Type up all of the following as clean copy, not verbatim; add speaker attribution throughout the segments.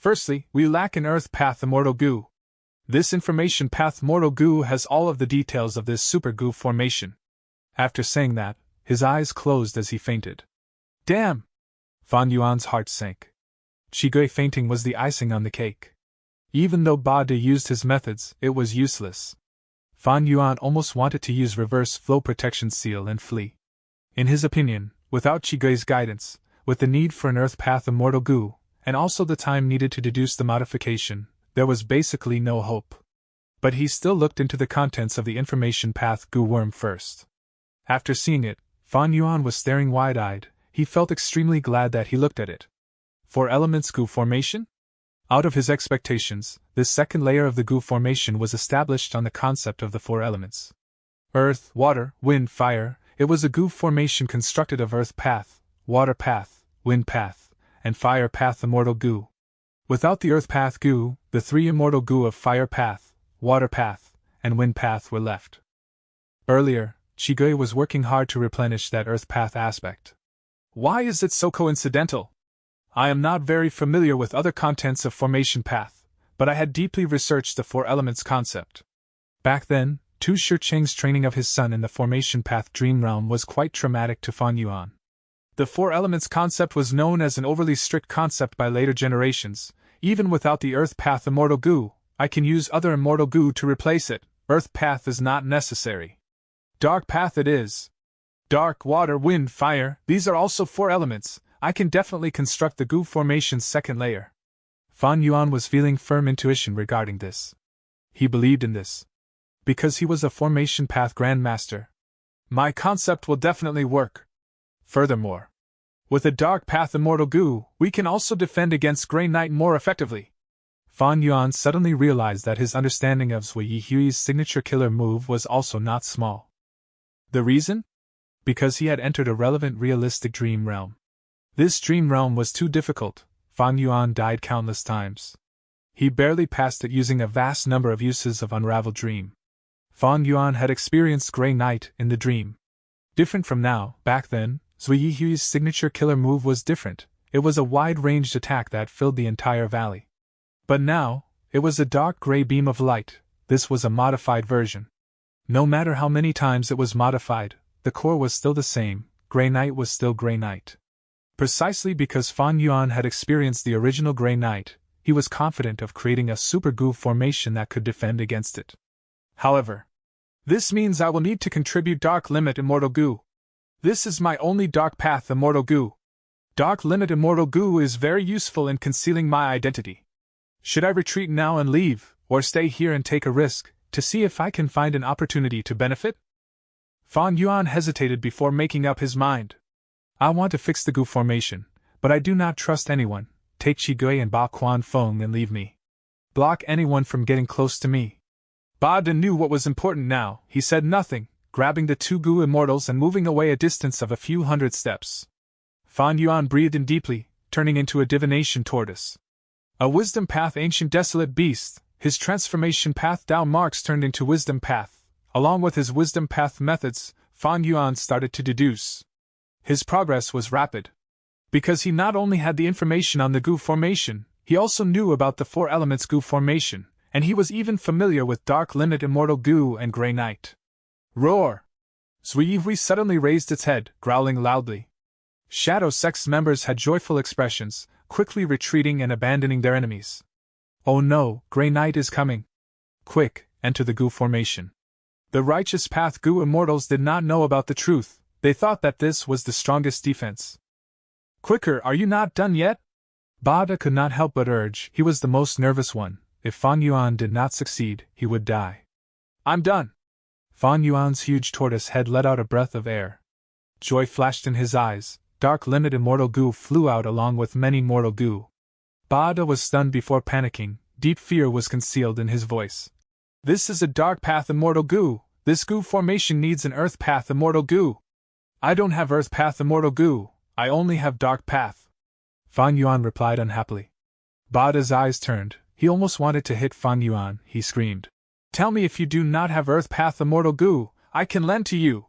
Speaker 1: Firstly, we lack an Earth path immortal goo. This information path mortal goo has all of the details of this super goo formation. After saying that, his eyes closed as he fainted. Damn! Fan Yuan's heart sank. Qigui fainting was the icing on the cake. Even though Ba De used his methods, it was useless. Fan Yuan almost wanted to use reverse flow protection seal and flee. In his opinion, without Qigui's guidance, with the need for an Earth path immortal goo, and also the time needed to deduce the modification, there was basically no hope. But he still looked into the contents of the information path goo worm first. After seeing it, Fan Yuan was staring wide-eyed. He felt extremely glad that he looked at it. 4 elements goo formation? Out of his expectations, this second layer of the goo formation was established on the concept of the 4 elements. Earth, water, wind, fire. It was a goo formation constructed of earth path, water path, wind path, and fire path immortal goo. Without the earth path goo, the 3 immortal goo of fire path, water path, and wind path were left. Earlier, Qigui was working hard to replenish that earth path aspect. Why is it so coincidental? I am not very familiar with other contents of formation path, but I had deeply researched the 4 elements concept. Back then, Tu Shicheng's training of his son in the formation path dream realm was quite traumatic to Fan Yuan. The 4 elements concept was known as an overly strict concept by later generations. Even without the earth path immortal goo, I can use other immortal goo to replace it. Earth path is not necessary. Dark path it is. Dark, water, wind, fire, these are also 4 elements. I can definitely construct the goo formation's second layer. Fan Yuan was feeling firm intuition regarding this. He believed in this. Because he was a formation path grandmaster. My concept will definitely work. Furthermore, with a dark path immortal goo, we can also defend against Grey Knight more effectively. Fan Yuan suddenly realized that his understanding of Zui Yihui's signature killer move was also not small. The reason? Because he had entered a relevant realistic dream realm. This dream realm was too difficult. Fan Yuan died countless times. He barely passed it using a vast number of uses of Unraveled Dream. Fan Yuan had experienced Grey Knight in the dream. Different from now, back then, Zui Yihui's signature killer move was different. It was a wide-ranged attack that filled the entire valley. But now, it was a dark gray beam of light. This was a modified version. No matter how many times it was modified, the core was still the same. Grey Knight was still Grey Knight. Precisely because Fan Yuan had experienced the original Grey Knight, he was confident of creating a super goo formation that could defend against it. However, this means I will need to contribute Dark Limit Immortal Goo. This is my only Dark Path Immortal Goo. Dark Limit Immortal Goo is very useful in concealing my identity. Should I retreat now and leave, or stay here and take a risk, to see if I can find an opportunity to benefit? Fan Yuan hesitated before making up his mind. I want to fix the goo formation, but I do not trust anyone. Take Qigui and Ba Quan Feng and leave me. Block anyone from getting close to me. Ba De knew what was important now. He said nothing, grabbing the 2 goo immortals and moving away a distance of a few hundred steps. Fan Yuan breathed in deeply, turning into a divination tortoise. A wisdom path ancient desolate beast, his transformation path Dao marks turned into wisdom path. Along with his wisdom path methods, Fan Yuan started to deduce. His progress was rapid. Because he not only had the information on the goo formation, he also knew about the 4 elements goo formation, and he was even familiar with Dark Limit Immortal Goo and Grey Knight. Roar! Zui Yihui suddenly raised its head, growling loudly. Shadow Sect's members had joyful expressions, quickly retreating and abandoning their enemies. Oh no, Grey Knight is coming. Quick, enter the goo formation. The Righteous Path Goo Immortals did not know about the truth. They thought that this was the strongest defense. Quicker, are you not done yet? Ba De could not help but urge. He was the most nervous one. If Fan Yuan did not succeed, he would die. I'm done. Fan Yuan's huge tortoise head let out a breath of air. Joy flashed in his eyes. Dark Limit Immortal Goo flew out along with many mortal goo. Ba De was stunned before panicking. Deep fear was concealed in his voice. This is a Dark Path Immortal Goo. This goo formation needs an Earth Path Immortal Goo. I don't have Earth Path Immortal Goo. I only have Dark Path. Fan Yuan replied unhappily. Ba De's eyes turned. He almost wanted to hit Fan Yuan. He screamed. Tell me if you do not have Earth Path Immortal Goo. I can lend to you.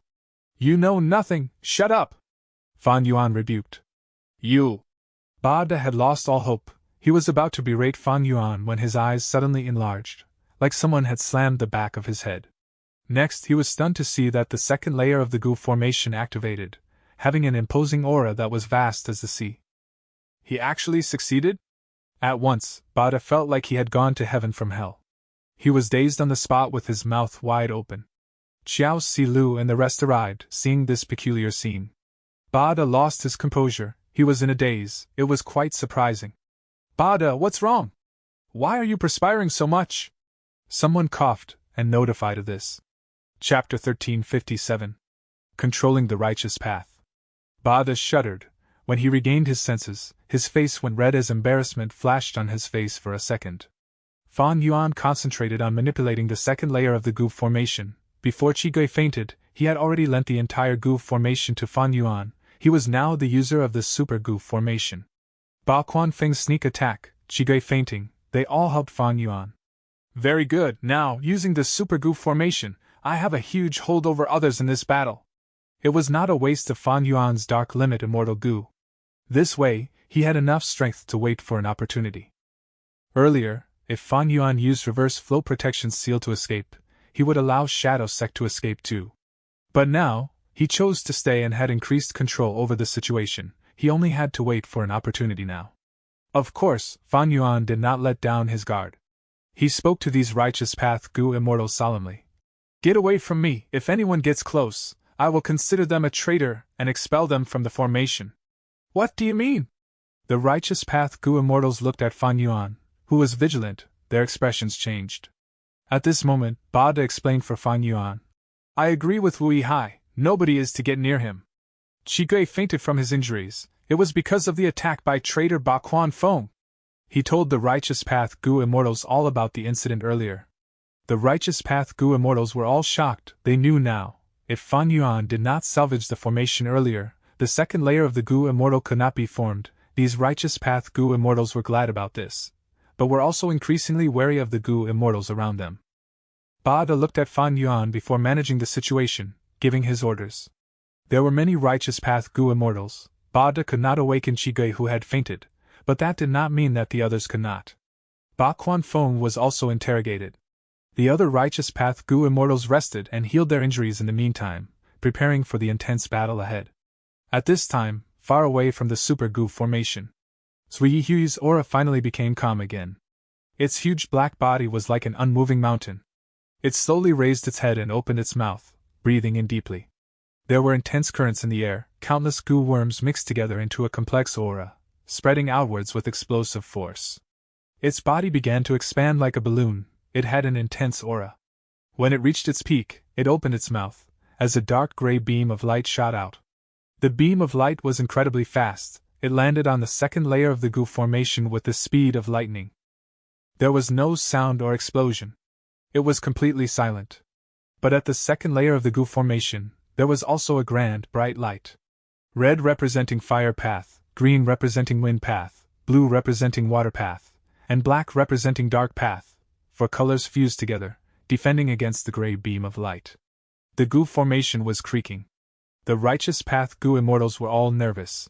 Speaker 1: You know nothing. Shut up. Fan Yuan rebuked. You. Ba De had lost all hope. He was about to berate Fan Yuan when his eyes suddenly enlarged, like someone had slammed the back of his head. Next, he was stunned to see that the second layer of the goo formation activated, having an imposing aura that was vast as the sea. He actually succeeded? At once, Bada felt like he had gone to heaven from hell. He was dazed on the spot with his mouth wide open. Xiao Silu and the rest arrived, seeing this peculiar scene. Bada lost his composure. He was in a daze. It was quite surprising. Bada, what's wrong? Why are you perspiring so much? Someone coughed and notified of this. Chapter 1357. Controlling the Righteous Path. Bada shuddered. When he regained his senses, his face went red as embarrassment flashed on his face for a second. Fan Yuan concentrated on manipulating the second layer of the goo formation. Before Qigui fainted, he had already lent the entire goo formation to Fan Yuan. He was now the user of the super goo formation. Ba Quan Feng's sneak attack, Qigui fainting, they all helped Fan Yuan. Very good, now, using the super goo formation, I have a huge hold over others in this battle. It was not a waste of Fan Yuan's dark limit immortal goo. This way, he had enough strength to wait for an opportunity. Earlier, if Fan Yuan used reverse flow protection seal to escape, he would allow Shadow Sect to escape too. But now, he chose to stay and had increased control over the situation. He only had to wait for an opportunity now. Of course, Fan Yuan did not let down his guard. He spoke to these Righteous Path goo immortals solemnly. Get away from me. If anyone gets close, I will consider them a traitor and expel them from the formation. What do you mean? The Righteous Path goo immortals looked at Fan Yuan, who was vigilant. Their expressions changed. At this moment, Bada explained for Fan Yuan. I agree with Wu Yihai. Nobody is to get near him. Qigui fainted from his injuries. It was because of the attack by traitor Ba Quan Feng. He told the Righteous Path goo immortals all about the incident earlier. The Righteous Path goo immortals were all shocked. They knew now, if Fan Yuan did not salvage the formation earlier, the second layer of the goo immortal could not be formed. These Righteous Path goo immortals were glad about this, but were also increasingly wary of the goo immortals around them. Bada looked at Fan Yuan before managing the situation, giving his orders. There were many Righteous Path goo immortals. Bada could not awaken Qigui who had fainted, but that did not mean that the others could not. Ba Quan Feng was also interrogated. The other Righteous Path goo immortals rested and healed their injuries in the meantime, preparing for the intense battle ahead. At this time, far away from the super goo formation, Zui Hui's aura finally became calm again. Its huge black body was like an unmoving mountain. It slowly raised its head and opened its mouth, breathing in deeply. There were intense currents in the air, countless goo worms mixed together into a complex aura, spreading outwards with explosive force. Its body began to expand like a balloon. It had an intense aura. When it reached its peak, it opened its mouth, as a dark gray beam of light shot out. The beam of light was incredibly fast. It landed on the second layer of the goo formation with the speed of lightning. There was no sound or explosion. It was completely silent. But at the second layer of the goo formation, there was also a grand, bright light. Red representing fire path, green representing wind path, blue representing water path, and black representing dark path, for colors fused together, defending against the gray beam of light. The goo formation was creaking. The Righteous Path goo immortals were all nervous.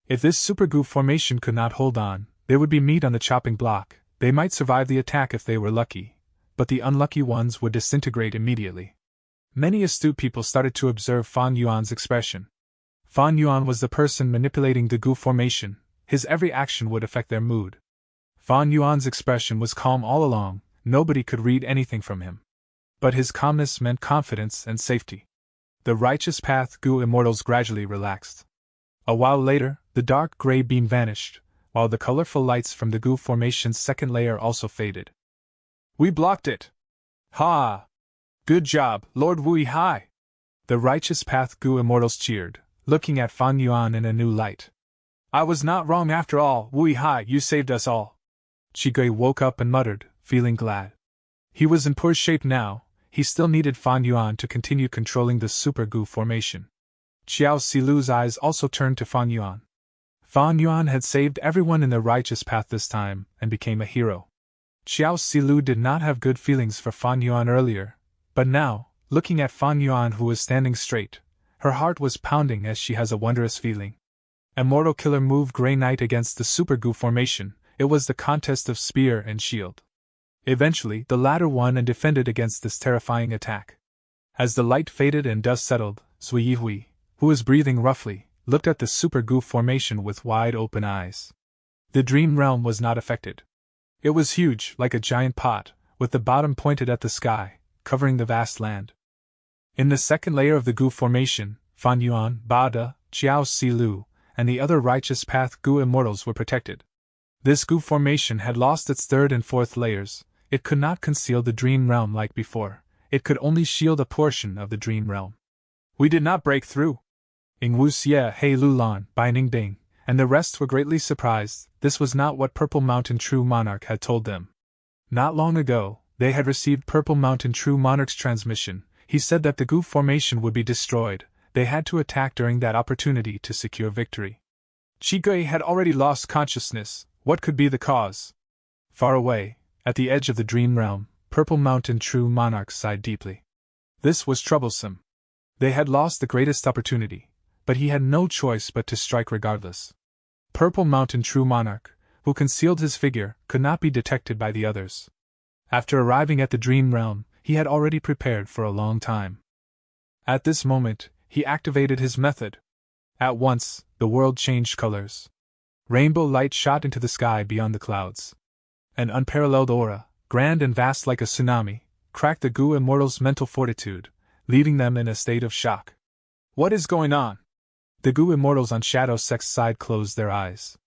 Speaker 1: If this super goo formation could not hold on, they would be meat on the chopping block. They might survive the attack if they were lucky, but the unlucky ones would disintegrate immediately. Many astute people started to observe Fan Yuan's expression. Fan Yuan was the person manipulating the goo formation. His every action would affect their mood. Fan Yuan's expression was calm all along. Nobody could read anything from him. But his calmness meant confidence and safety. The Righteous Path goo immortals gradually relaxed. A while later, the dark gray beam vanished, while the colorful lights from the goo formation's second layer also faded. We blocked it! Ha! Good job, Lord Wu Yihai! The Righteous Path goo immortals cheered, looking at Fan Yuan in a new light. I was not wrong after all, Wu Yihai, you saved us all. Qigui woke up and muttered, feeling glad. He was in poor shape now. He still needed Fan Yuan to continue controlling the super goo formation. Xiao Silu's eyes also turned to Fan Yuan. Fan Yuan had saved everyone in the Righteous Path this time and became a hero. Xiao Silu did not have good feelings for Fan Yuan earlier, but now, looking at Fan Yuan who was standing straight, her heart was pounding as she has a wondrous feeling. Immortal Killer moved Grey Knight against the super goo formation. It was the contest of spear and shield. Eventually, the latter won and defended against this terrifying attack. As the light faded and dust settled, Sui Hui, who was breathing roughly, looked at the super goo formation with wide open eyes. The dream realm was not affected. It was huge, like a giant pot, with the bottom pointed at the sky, covering the vast land. In the second layer of the goo formation, Fan Yuan, Ba De, Chiao Si Lu, and the other righteous path goo immortals were protected. This goo formation had lost its third and fourth layers. It could not conceal the dream realm like before. It could only shield a portion of the dream realm. We did not break through. Ing Wu Xie, He Lulan, Bai Ning Ding, and the rest were greatly surprised. This was not what Purple Mountain True Monarch had told them. Not long ago, they had received Purple Mountain True Monarch's transmission. He said that the goo formation would be destroyed. They had to attack during that opportunity to secure victory. Chi Gui had already lost consciousness. What could be the cause? Far away, at the edge of the dream realm, Purple Mountain True Monarch sighed deeply. This was troublesome. They had lost the greatest opportunity, but he had no choice but to strike regardless. Purple Mountain True Monarch, who concealed his figure, could not be detected by the others. After arriving at the dream realm, he had already prepared for a long time. At this moment, he activated his method. At once, the world changed colors. Rainbow light shot into the sky beyond the clouds. An unparalleled aura, grand and vast like a tsunami, cracked the goo immortals' mental fortitude, leaving them in a state of shock. What is going on? The goo immortals on Shadow Sect's side closed their eyes.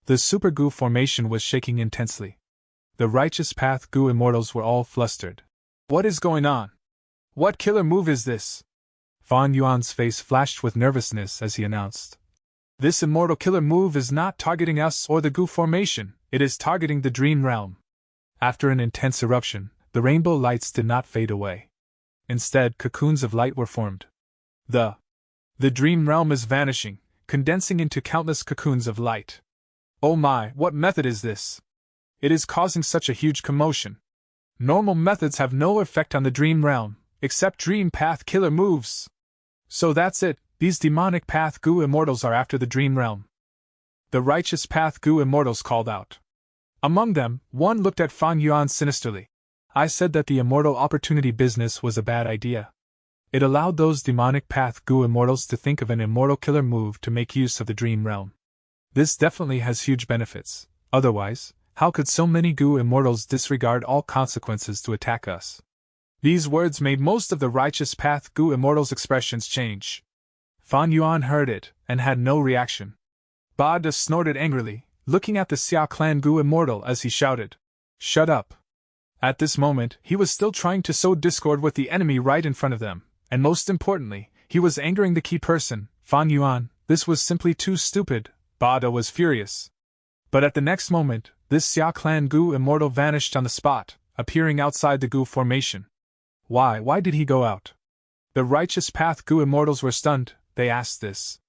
Speaker 1: The super goo formation was shaking intensely. The righteous path goo immortals were all flustered. What is going on? What killer move is this? Fan Yuan's face flashed with nervousness as he announced. This immortal killer move is not targeting us or the goo formation, it is targeting the dream realm. After an intense eruption, the rainbow lights did not fade away. Instead, cocoons of light were formed. The dream realm is vanishing, condensing into countless cocoons of light. Oh my, what method is this? It is causing such a huge commotion. Normal methods have no effect on the dream realm, except dream path killer moves. So that's it, these demonic path goo immortals are after the dream realm. The righteous path goo immortals called out. Among them, one looked at Fan Yuan sinisterly. I said that the immortal opportunity business was a bad idea. It allowed those demonic path goo immortals to think of an immortal killer move to make use of the dream realm. This definitely has huge benefits. Otherwise, how could so many goo immortals disregard all consequences to attack us? These words made most of the righteous path goo immortals' expressions change. Fan Yuan heard it, and had no reaction. Ba De snorted angrily, looking at the Xia clan goo immortal as he shouted, "Shut up!" At this moment, he was still trying to sow discord with the enemy right in front of them, and most importantly, he was angering the key person, Fan Yuan. This was simply too stupid. Ba De was furious. But at the next moment, this Xia clan goo immortal vanished on the spot, appearing outside the goo formation. Why did he go out? The righteous path goo immortals were stunned. They asked this.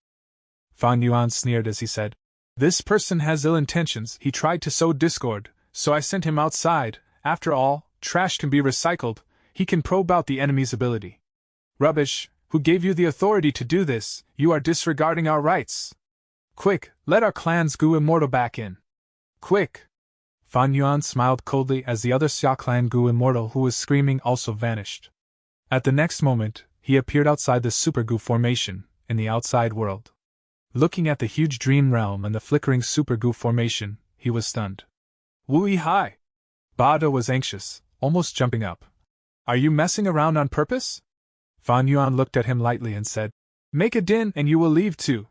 Speaker 1: Fan Yuan sneered as he said, "This person has ill intentions. He tried to sow discord, so I sent him outside. After all, trash can be recycled. He can probe out the enemy's ability." "Rubbish! Who gave you the authority to do this? You are disregarding our rights. Quick, let our clan's goo immortal back in. Quick!" Fan Yuan smiled coldly as the other Xia clan goo immortal who was screaming also vanished. At the next moment, he appeared outside the super goo formation, in the outside world. Looking at the huge dream realm and the flickering super goo formation, he was stunned. "Wui Hai!" Ba De was anxious, almost jumping up. "Are you messing around on purpose?" Fan Yuan looked at him lightly and said, "Make a din and you will leave too."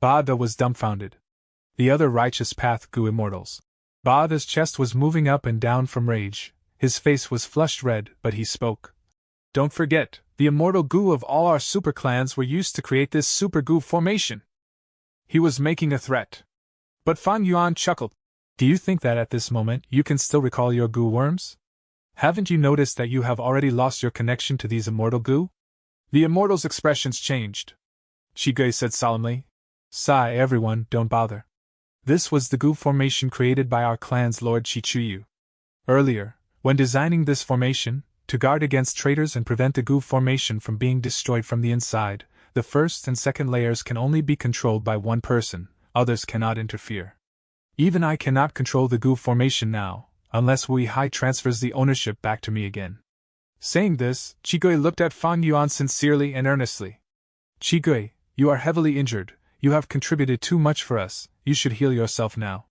Speaker 1: Ba De was dumbfounded. The other righteous path goo immortals. Ba De's chest was moving up and down from rage, his face was flushed red, but he spoke. "Don't forget, the immortal goo of all our super clans were used to create this super goo formation." He was making a threat. But Fan Yuan chuckled. "Do you think that at this moment you can still recall your goo worms? Haven't you noticed that you have already lost your connection to these immortal goo?" The immortals' expressions changed. Shigei said solemnly, "Sigh everyone, don't bother. This was the goo formation created by our clan's Lord Chichuyu. Earlier, when designing this formation, to guard against traitors and prevent the goo formation from being destroyed from the inside, the first and second layers can only be controlled by one person, others cannot interfere. Even I cannot control the goo formation now, unless Wu Hai transfers the ownership back to me again. Saying this, Qigui looked at Fan Yuan sincerely and earnestly. Qigui, you are heavily injured, you have contributed too much for us, you should heal yourself now.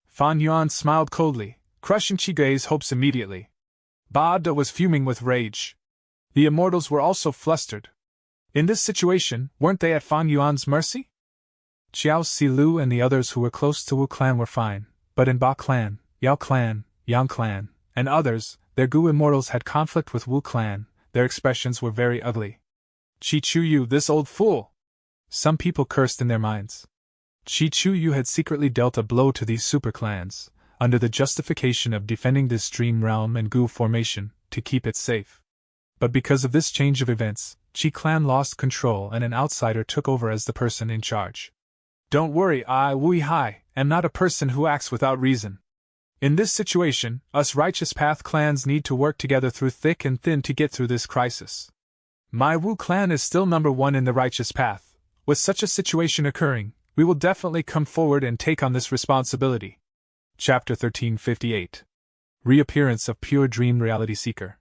Speaker 1: Fan Yuan smiled coldly, crushing Qigui's hopes immediately. Ba De was fuming with rage. The immortals were also flustered. In this situation, weren't they at Fan Yuan's mercy? Xiao Silu and the others who were close to Wu clan were fine, but in Ba clan, Yao clan, Yang clan, and others, their Gu immortals had conflict with Wu clan, their expressions were very ugly. Chi Chu Yu, this old fool! Some people cursed in their minds. Chi Chu Yu had secretly dealt a blow to these super clans, under the justification of defending this dream realm and Gu formation, to keep it safe. But because of this change of events, Chi clan lost control and an outsider took over as the person in charge. Don't worry, I, Wu Hai, am not a person who acts without reason. In this situation, us Righteous Path clans need to work together through thick and thin to get through this crisis. My Wu clan is still number one in the Righteous Path. With such a situation occurring, we will definitely come forward and take on this responsibility. Chapter 1358. Reappearance of Pure Dream Reality Seeker.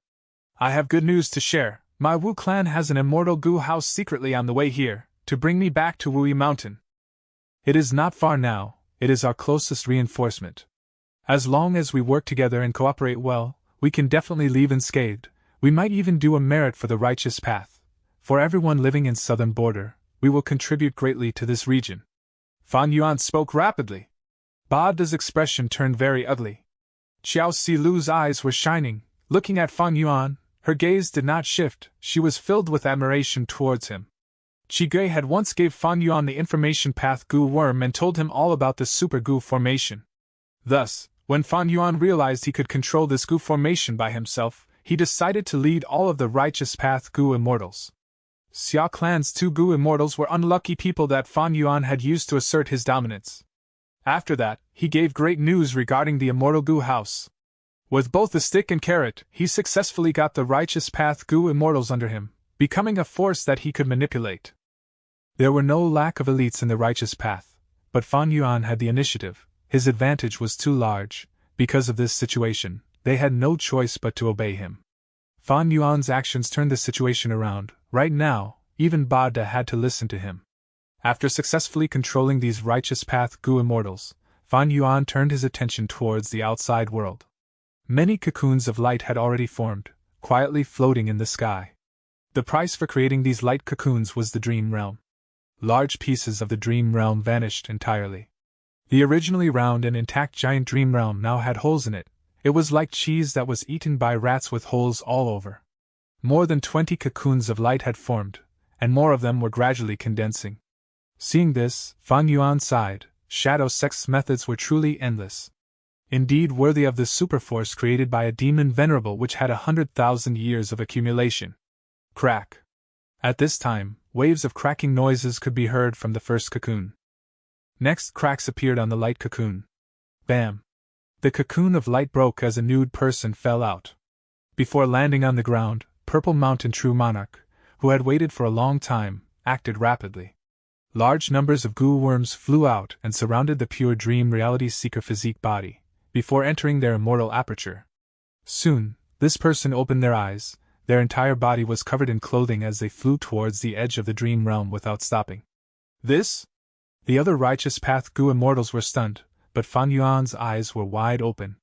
Speaker 1: I have good news to share. My Wu clan has an immortal Gu house secretly on the way here, to bring me back to Wui Mountain. It is not far now, it is our closest reinforcement. As long as we work together and cooperate well, we can definitely leave unscathed. We might even do a merit for the Righteous Path. For everyone living in southern border, we will contribute greatly to this region. Fan Yuan spoke rapidly. Ba De's expression turned very ugly. Xiao Silu's eyes were shining, looking at Fan Yuan. Her gaze did not shift, she was filled with admiration towards him. Qigui had once gave Fan Yuan the information path Gu worm and told him all about the super Gu formation. Thus, when Fan Yuan realized he could control this Gu formation by himself, he decided to lead all of the Righteous Path Gu immortals. Xia clan's 2 Gu immortals were unlucky people that Fan Yuan had used to assert his dominance. After that, he gave great news regarding the immortal Gu house. With both the stick and carrot, he successfully got the Righteous Path Gu immortals under him, becoming a force that he could manipulate. There were no lack of elites in the Righteous Path, but Fan Yuan had the initiative. His advantage was too large. Because of this situation, they had no choice but to obey him. Fan Yuan's actions turned the situation around. Right now, even Ba De had to listen to him. After successfully controlling these Righteous Path Gu immortals, Fan Yuan turned his attention towards the outside world. Many cocoons of light had already formed, quietly floating in the sky. The price for creating these light cocoons was the Dream Realm. Large pieces of the Dream Realm vanished entirely. The originally round and intact giant Dream Realm now had holes in it. It was like cheese that was eaten by rats with holes all over. More than 20 cocoons of light had formed, and more of them were gradually condensing. Seeing this, Fan Yuan sighed. Shadow Sect's methods were truly endless. Indeed worthy of the superforce created by a demon venerable which had 100,000 years of accumulation. Crack. At this time, waves of cracking noises could be heard from the first cocoon. Next cracks appeared on the light cocoon. Bam! The cocoon of light broke as a nude person fell out. Before landing on the ground, Purple Mountain True Monarch, who had waited for a long time, acted rapidly. Large numbers of Gu worms flew out and surrounded the pure dream reality seeker physique body, before entering their immortal aperture. Soon, this person opened their eyes. Their entire body was covered in clothing as they flew towards the edge of the dream realm without stopping. This? The other Righteous Path Gu immortals were stunned, but Fan Yuan's eyes were wide open.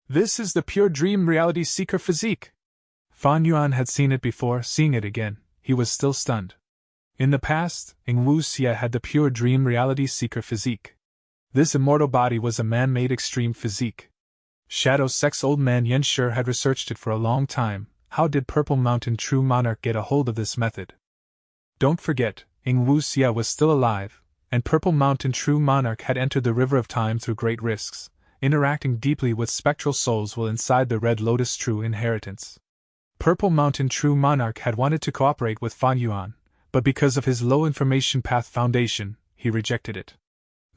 Speaker 1: This is the pure dream reality seeker physique! Fan Yuan had seen it before. Seeing it again, he was still stunned. In the past, Yingwu Xie had the pure dream reality seeker physique. This immortal body was a man-made extreme physique. Shadow Sect's old man Yanshi had researched it for a long time. How did Purple Mountain True Monarch get a hold of this method? Don't forget, Yingwu Xie was still alive, and Purple Mountain True Monarch had entered the River of Time through great risks, interacting deeply with spectral souls while inside the Red Lotus True Inheritance. Purple Mountain True Monarch had wanted to cooperate with Fan Yuan, but because of his low information path foundation, he rejected it.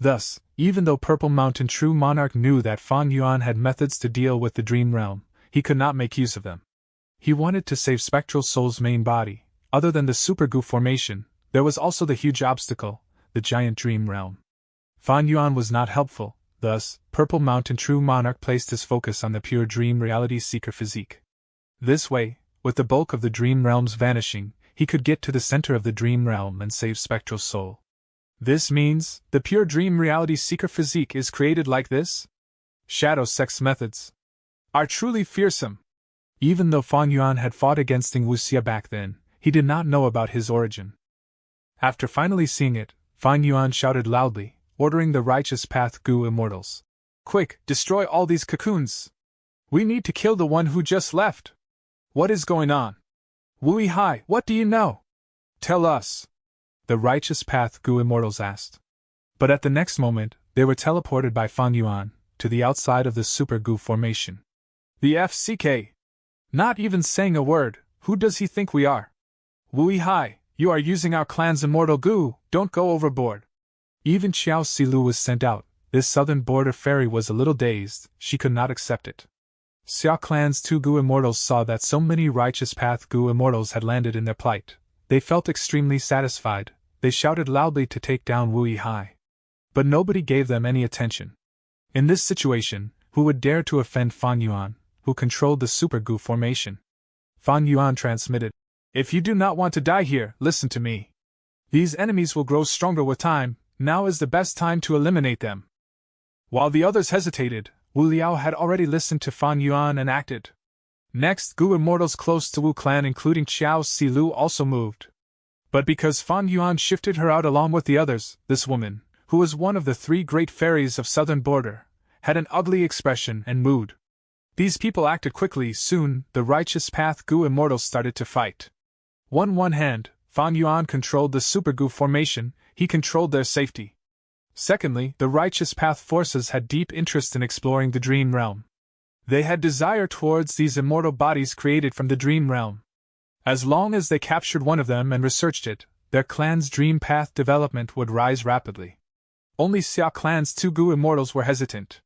Speaker 1: Thus, even though Purple Mountain True Monarch knew that Fan Yuan had methods to deal with the Dream Realm, he could not make use of them. He wanted to save Spectral Soul's main body. Other than the Super Gu formation, there was also the huge obstacle, the giant Dream Realm. Fan Yuan was not helpful, Thus, Purple Mountain True Monarch placed his focus on the pure dream reality seeker physique. This way, with the bulk of the dream realms vanishing, he could get to the center of the dream realm and save Spectral Soul. This means, the pure dream reality seeker physique is created like this? Shadow Sect's methods are truly fearsome. Even though Fan Yuan had fought against Ning Wuxia back then, he did not know about his origin. After finally seeing it, Fan Yuan shouted loudly, ordering the Righteous Path Gu Immortals. Quick, destroy all these cocoons! We need to kill the one who just left! What is going on? Wu Hai, what do you know? Tell us! The Righteous Path Gu Immortals asked. But at the next moment, they were teleported by Fan Yuan to the outside of the Super Gu formation. The FCK! Not even saying a word, who does he think we are? Wu Hai, you are using our clan's immortal Gu, don't go overboard. Even Xiao Silu was sent out. This southern border fairy was a little dazed, she could not accept it. Xia Clan's 2 Gu Immortals saw that so many Righteous Path Gu Immortals had landed in their plight. They felt extremely satisfied, they shouted loudly to take down Wu Hai. But nobody gave them any attention. In this situation, who would dare to offend Fan Yuan, who controlled the Super Gu formation? Fan Yuan transmitted, "If you do not want to die here, listen to me. These enemies will grow stronger with time, now is the best time to eliminate them." While the others hesitated, Wu Liao had already listened to Fan Yuan and acted. Next, Gu Immortals close to Wu Clan including Xiao Silu also moved. But because Fan Yuan shifted her out along with the others, this woman, who was one of the 3 great fairies of southern border, had an ugly expression and mood. These people acted quickly. Soon, the Righteous Path Gu Immortals started to fight. One hand, Fan Yuan controlled the Super Gu formation, he controlled their safety. Secondly, the Righteous Path forces had deep interest in exploring the Dream Realm. They had desire towards these immortal bodies created from the Dream Realm. As long as they captured one of them and researched it, their clan's Dream Path development would rise rapidly. Only Xia Clan's 2 Gu Immortals were hesitant.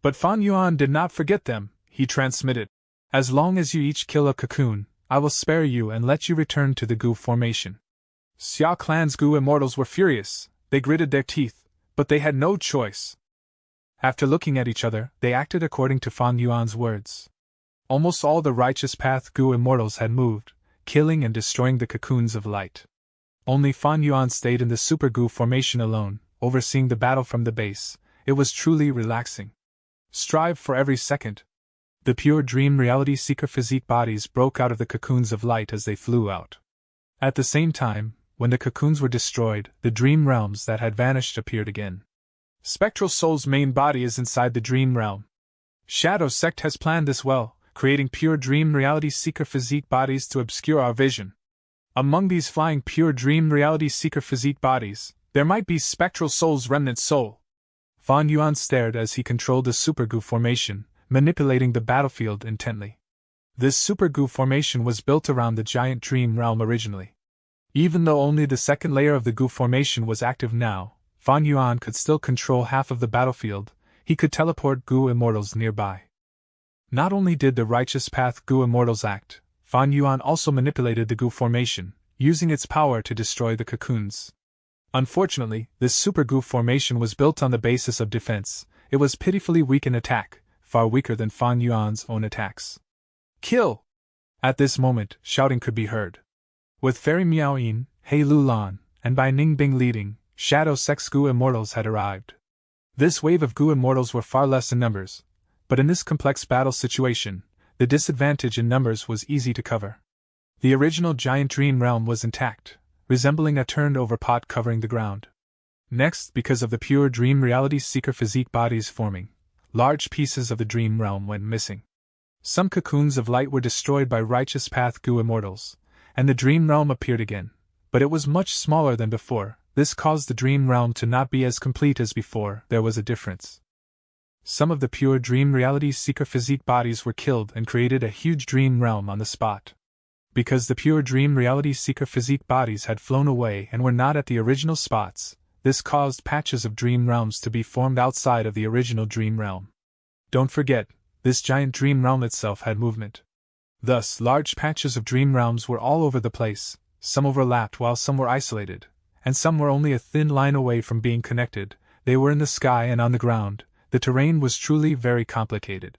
Speaker 1: But Fan Yuan did not forget them, he transmitted. As long as you each kill a cocoon, I will spare you and let you return to the Gu formation. Xia Clan's Gu Immortals were furious, they gritted their teeth, but they had no choice. After looking at each other, they acted according to Fan Yuan's words. Almost all the Righteous Path Gu Immortals had moved, killing and destroying the cocoons of light. Only Fan Yuan stayed in the Super Gu formation alone, overseeing the battle from the base. It was truly relaxing. Strive for every second. The pure dream reality seeker physique bodies broke out of the cocoons of light as they flew out. At the same time, when the cocoons were destroyed, the dream realms that had vanished appeared again. Spectral Soul's main body is inside the dream realm. Shadow Sect has planned this well, creating pure dream reality seeker physique bodies to obscure our vision. Among these flying pure dream reality seeker physique bodies, there might be Spectral Soul's remnant soul. Fan Yuan stared as he controlled the Super Gu formation, manipulating the battlefield intently. This Super Gu formation was built around the giant dream realm originally. Even though only the second layer of the Gu formation was active now, Fan Yuan could still control half of the battlefield. He could teleport Gu Immortals nearby. Not only did the Righteous Path Gu Immortals act, Fan Yuan also manipulated the Gu formation, using its power to destroy the cocoons. Unfortunately, this Super Gu formation was built on the basis of defense. It was pitifully weak in attack, far weaker than Fan Yuan's own attacks. Kill! At this moment, shouting could be heard. With Fairy Miao Yin, He Lulan, and by Ning Bing leading, Shadow Sect's Gu Immortals had arrived. This wave of Gu Immortals were far less in numbers, but in this complex battle situation, the disadvantage in numbers was easy to cover. The original giant dream realm was intact, resembling a turned-over pot covering the ground. Next, because of the pure dream reality seeker physique bodies forming, large pieces of the dream realm went missing. Some cocoons of light were destroyed by Righteous Path Gu Immortals, and the dream realm appeared again, but it was much smaller than before. This caused the dream realm to not be as complete as before. There was a difference. Some of the pure dream reality seeker physique bodies were killed and created a huge dream realm on the spot. Because the pure dream reality seeker physique bodies had flown away and were not at the original spots, this caused patches of dream realms to be formed outside of the original dream realm. Don't forget, this giant dream realm itself had movement. Thus, large patches of dream realms were all over the place, some overlapped while some were isolated, and some were only a thin line away from being connected. They were in the sky and on the ground, The terrain was truly very complicated.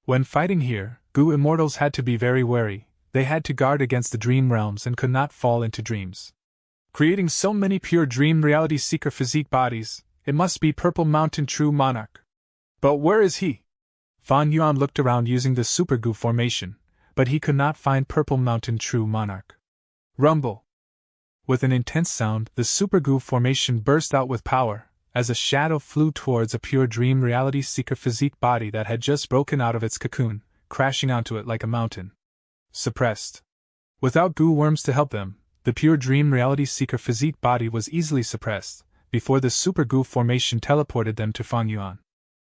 Speaker 1: When fighting here, Goo immortals had to be very wary. They had to guard against the dream realms and could not fall into dreams. Creating so many pure dream reality seeker physique bodies, it must be Purple Mountain True Monarch. But where is he? Fan Yuan looked around using the Super Goo formation, but he could not find Purple Mountain True Monarch. Rumble! With an intense sound, the Super Goo formation burst out with power, as a shadow flew towards a pure dream reality seeker physique body that had just broken out of its cocoon, crashing onto it like a mountain. Suppressed. Without goo worms to help them, the pure dream reality seeker physique body was easily suppressed, before the Super Goo formation teleported them to Fan Yuan.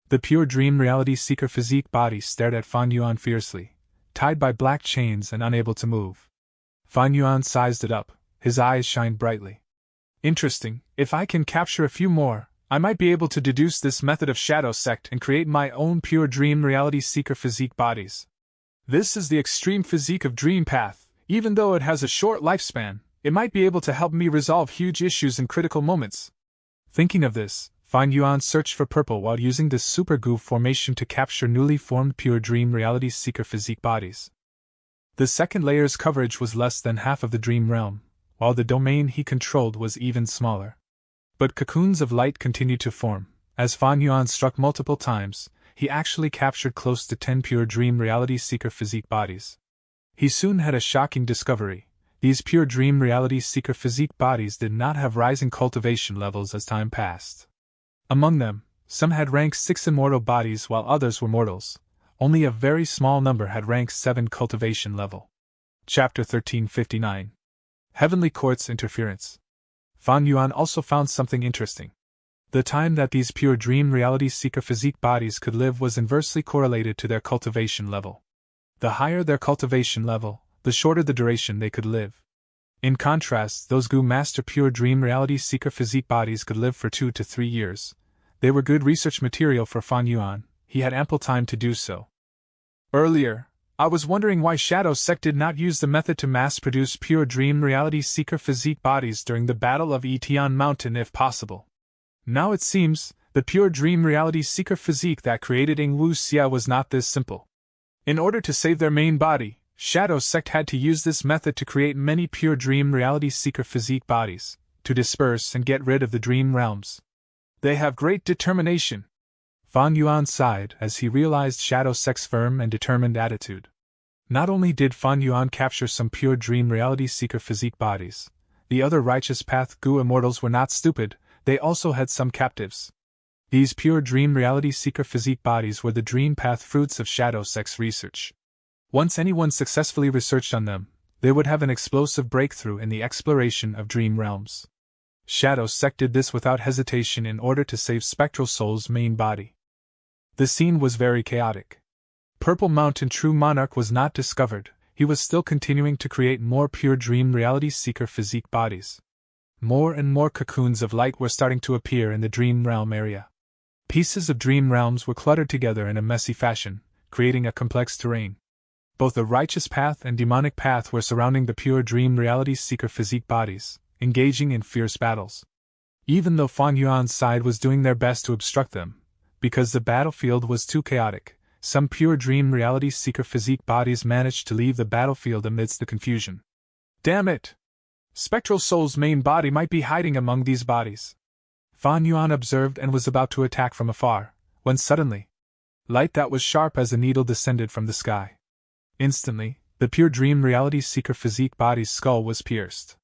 Speaker 1: The pure dream reality seeker physique body stared at Fan Yuan fiercely, tied by black chains and unable to move. Fan Yuan sized it up, his eyes shined brightly. Interesting, if I can capture a few more, I might be able to deduce this method of Shadow Sect and create my own pure dream reality seeker physique bodies. This is the extreme physique of Dream Path. Even though it has a short lifespan, it might be able to help me resolve huge issues in critical moments. Thinking of this, Fan Yuan searched for purple while using this Super Goo formation to capture newly formed pure dream reality seeker physique bodies. The second layer's coverage was less than half of the dream realm, while the domain he controlled was even smaller. But cocoons of light continued to form. As Fan Yuan struck multiple times, he actually captured close to 10 pure dream reality seeker physique bodies. He soon had a shocking discovery. These pure dream reality seeker physique bodies did not have rising cultivation levels as time passed. Among them, some had rank 6 immortal bodies while others were mortals. Only a very small number had rank 7 cultivation level. Chapter 1359. Heavenly Court's Interference. Fan Yuan also found something interesting. The time that these pure dream reality seeker physique bodies could live was inversely correlated to their cultivation level. The higher their cultivation level, the shorter the duration they could live. In contrast, those Goo Master pure dream reality seeker physique bodies could live for 2 to 3 years. They were good research material for Fan Yuan. He had ample time to do so. Earlier, I was wondering why Shadow Sect did not use the method to mass-produce pure dream reality seeker physique bodies during the Battle of Etian Mountain if possible. Now it seems, the pure dream reality seeker physique that created Ing Wu Xia was not this simple. In order to save their main body, Shadow Sect had to use this method to create many pure dream reality seeker physique bodies, to disperse and get rid of the dream realms. They have great determination. Fan Yuan sighed as he realized Shadow Sect's firm and determined attitude. Not only did Fan Yuan capture some pure dream reality seeker physique bodies, the other Righteous Path Goo immortals were not stupid, they also had some captives. These pure dream reality seeker physique bodies were the Dream Path fruits of Shadow Sect's research. Once anyone successfully researched on them, they would have an explosive breakthrough in the exploration of dream realms. Shadow Sect did this without hesitation in order to save Spectral Soul's main body. The scene was very chaotic. Purple Mountain True Monarch was not discovered. He was still continuing to create more pure dream reality seeker physique bodies. More and more cocoons of light were starting to appear in the dream realm area. Pieces of dream realms were cluttered together in a messy fashion, creating a complex terrain. Both the Righteous Path and Demonic Path were surrounding the pure dream reality seeker physique bodies, engaging in fierce battles. Even though Fan Yuan's side was doing their best to obstruct them, because the battlefield was too chaotic, some pure dream reality seeker physique bodies managed to leave the battlefield amidst the confusion. Damn it! Spectral Soul's main body might be hiding among these bodies. Fan Yuan observed and was about to attack from afar, when suddenly, light that was sharp as a needle descended from the sky. Instantly, the pure dream reality seeker physique body's skull was pierced.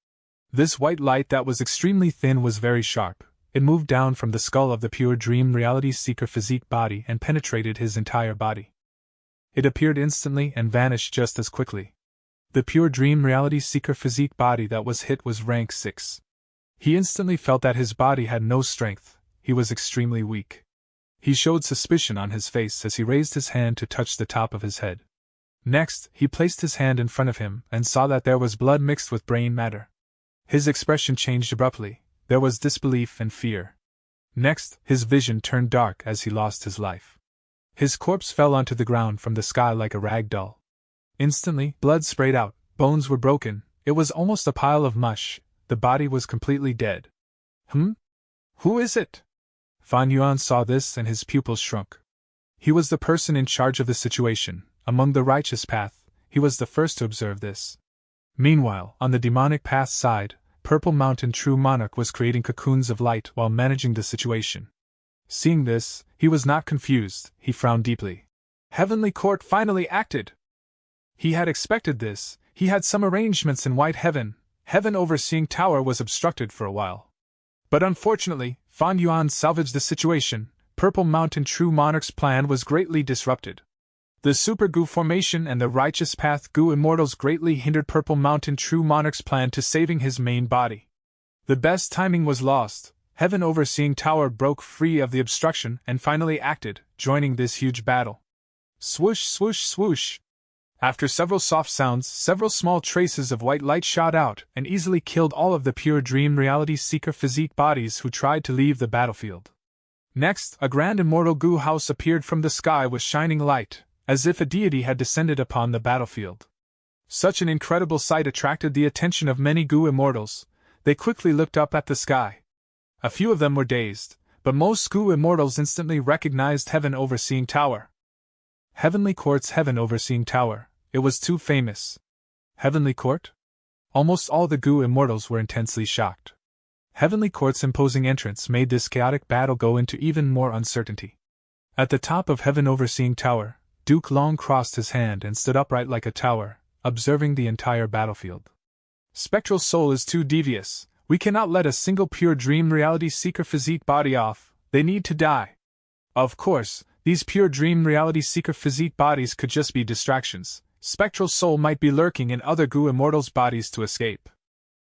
Speaker 1: This white light that was extremely thin was very sharp. It moved down from the skull of the pure dream reality seeker physique body and penetrated his entire body. It appeared instantly and vanished just as quickly. The pure dream reality seeker physique body that was hit was rank 6. He instantly felt that his body had no strength, he was extremely weak. He showed suspicion on his face as he raised his hand to touch the top of his head. Next, he placed his hand in front of him and saw that there was blood mixed with brain matter. His expression changed abruptly. There was disbelief and fear. Next, his vision turned dark as he lost his life. His corpse fell onto the ground from the sky like a rag doll. Instantly, blood sprayed out, bones were broken, it was almost a pile of mush, the body was completely dead. Who is it? Fan Yuan saw this and his pupils shrunk. He was the person in charge of the situation. Among the righteous path, he was the first to observe this. Meanwhile, on the demonic path side, Purple Mountain True Monarch was creating cocoons of light while managing the situation. Seeing this, he was not confused, he frowned deeply. Heavenly Court finally acted! He had expected this. He had some arrangements in White Heaven. Heaven Overseeing Tower was obstructed for a while. But unfortunately, Fan Yuan salvaged the situation. Purple Mountain True Monarch's plan was greatly disrupted. The Super Gu formation and the Righteous Path Gu Immortals greatly hindered Purple Mountain True Monarch's plan to saving his main body. The best timing was lost. Heaven Overseeing Tower broke free of the obstruction and finally acted, joining this huge battle. Swoosh, swoosh, swoosh. After several soft sounds, several small traces of white light shot out and easily killed all of the pure dream reality seeker physique bodies who tried to leave the battlefield. Next, a grand immortal Gu house appeared from the sky with shining light, as if a deity had descended upon the battlefield. Such an incredible sight attracted the attention of many Gu immortals. They quickly looked up at the sky. A few of them were dazed, but most Gu immortals instantly recognized Heaven Overseeing Tower. Heavenly Court's Heaven Overseeing Tower. It was too famous. Heavenly Court? Almost all the Gu immortals were intensely shocked. Heavenly Court's imposing entrance made this chaotic battle go into even more uncertainty. At the top of Heaven Overseeing Tower, Duke Long crossed his hand and stood upright like a tower, observing the entire battlefield. Spectral soul is too devious. We cannot let a single pure dream reality seeker physique body off. They need to die. Of course, these pure dream reality seeker physique bodies could just be distractions. Spectral soul might be lurking in other Gu immortals' bodies to escape.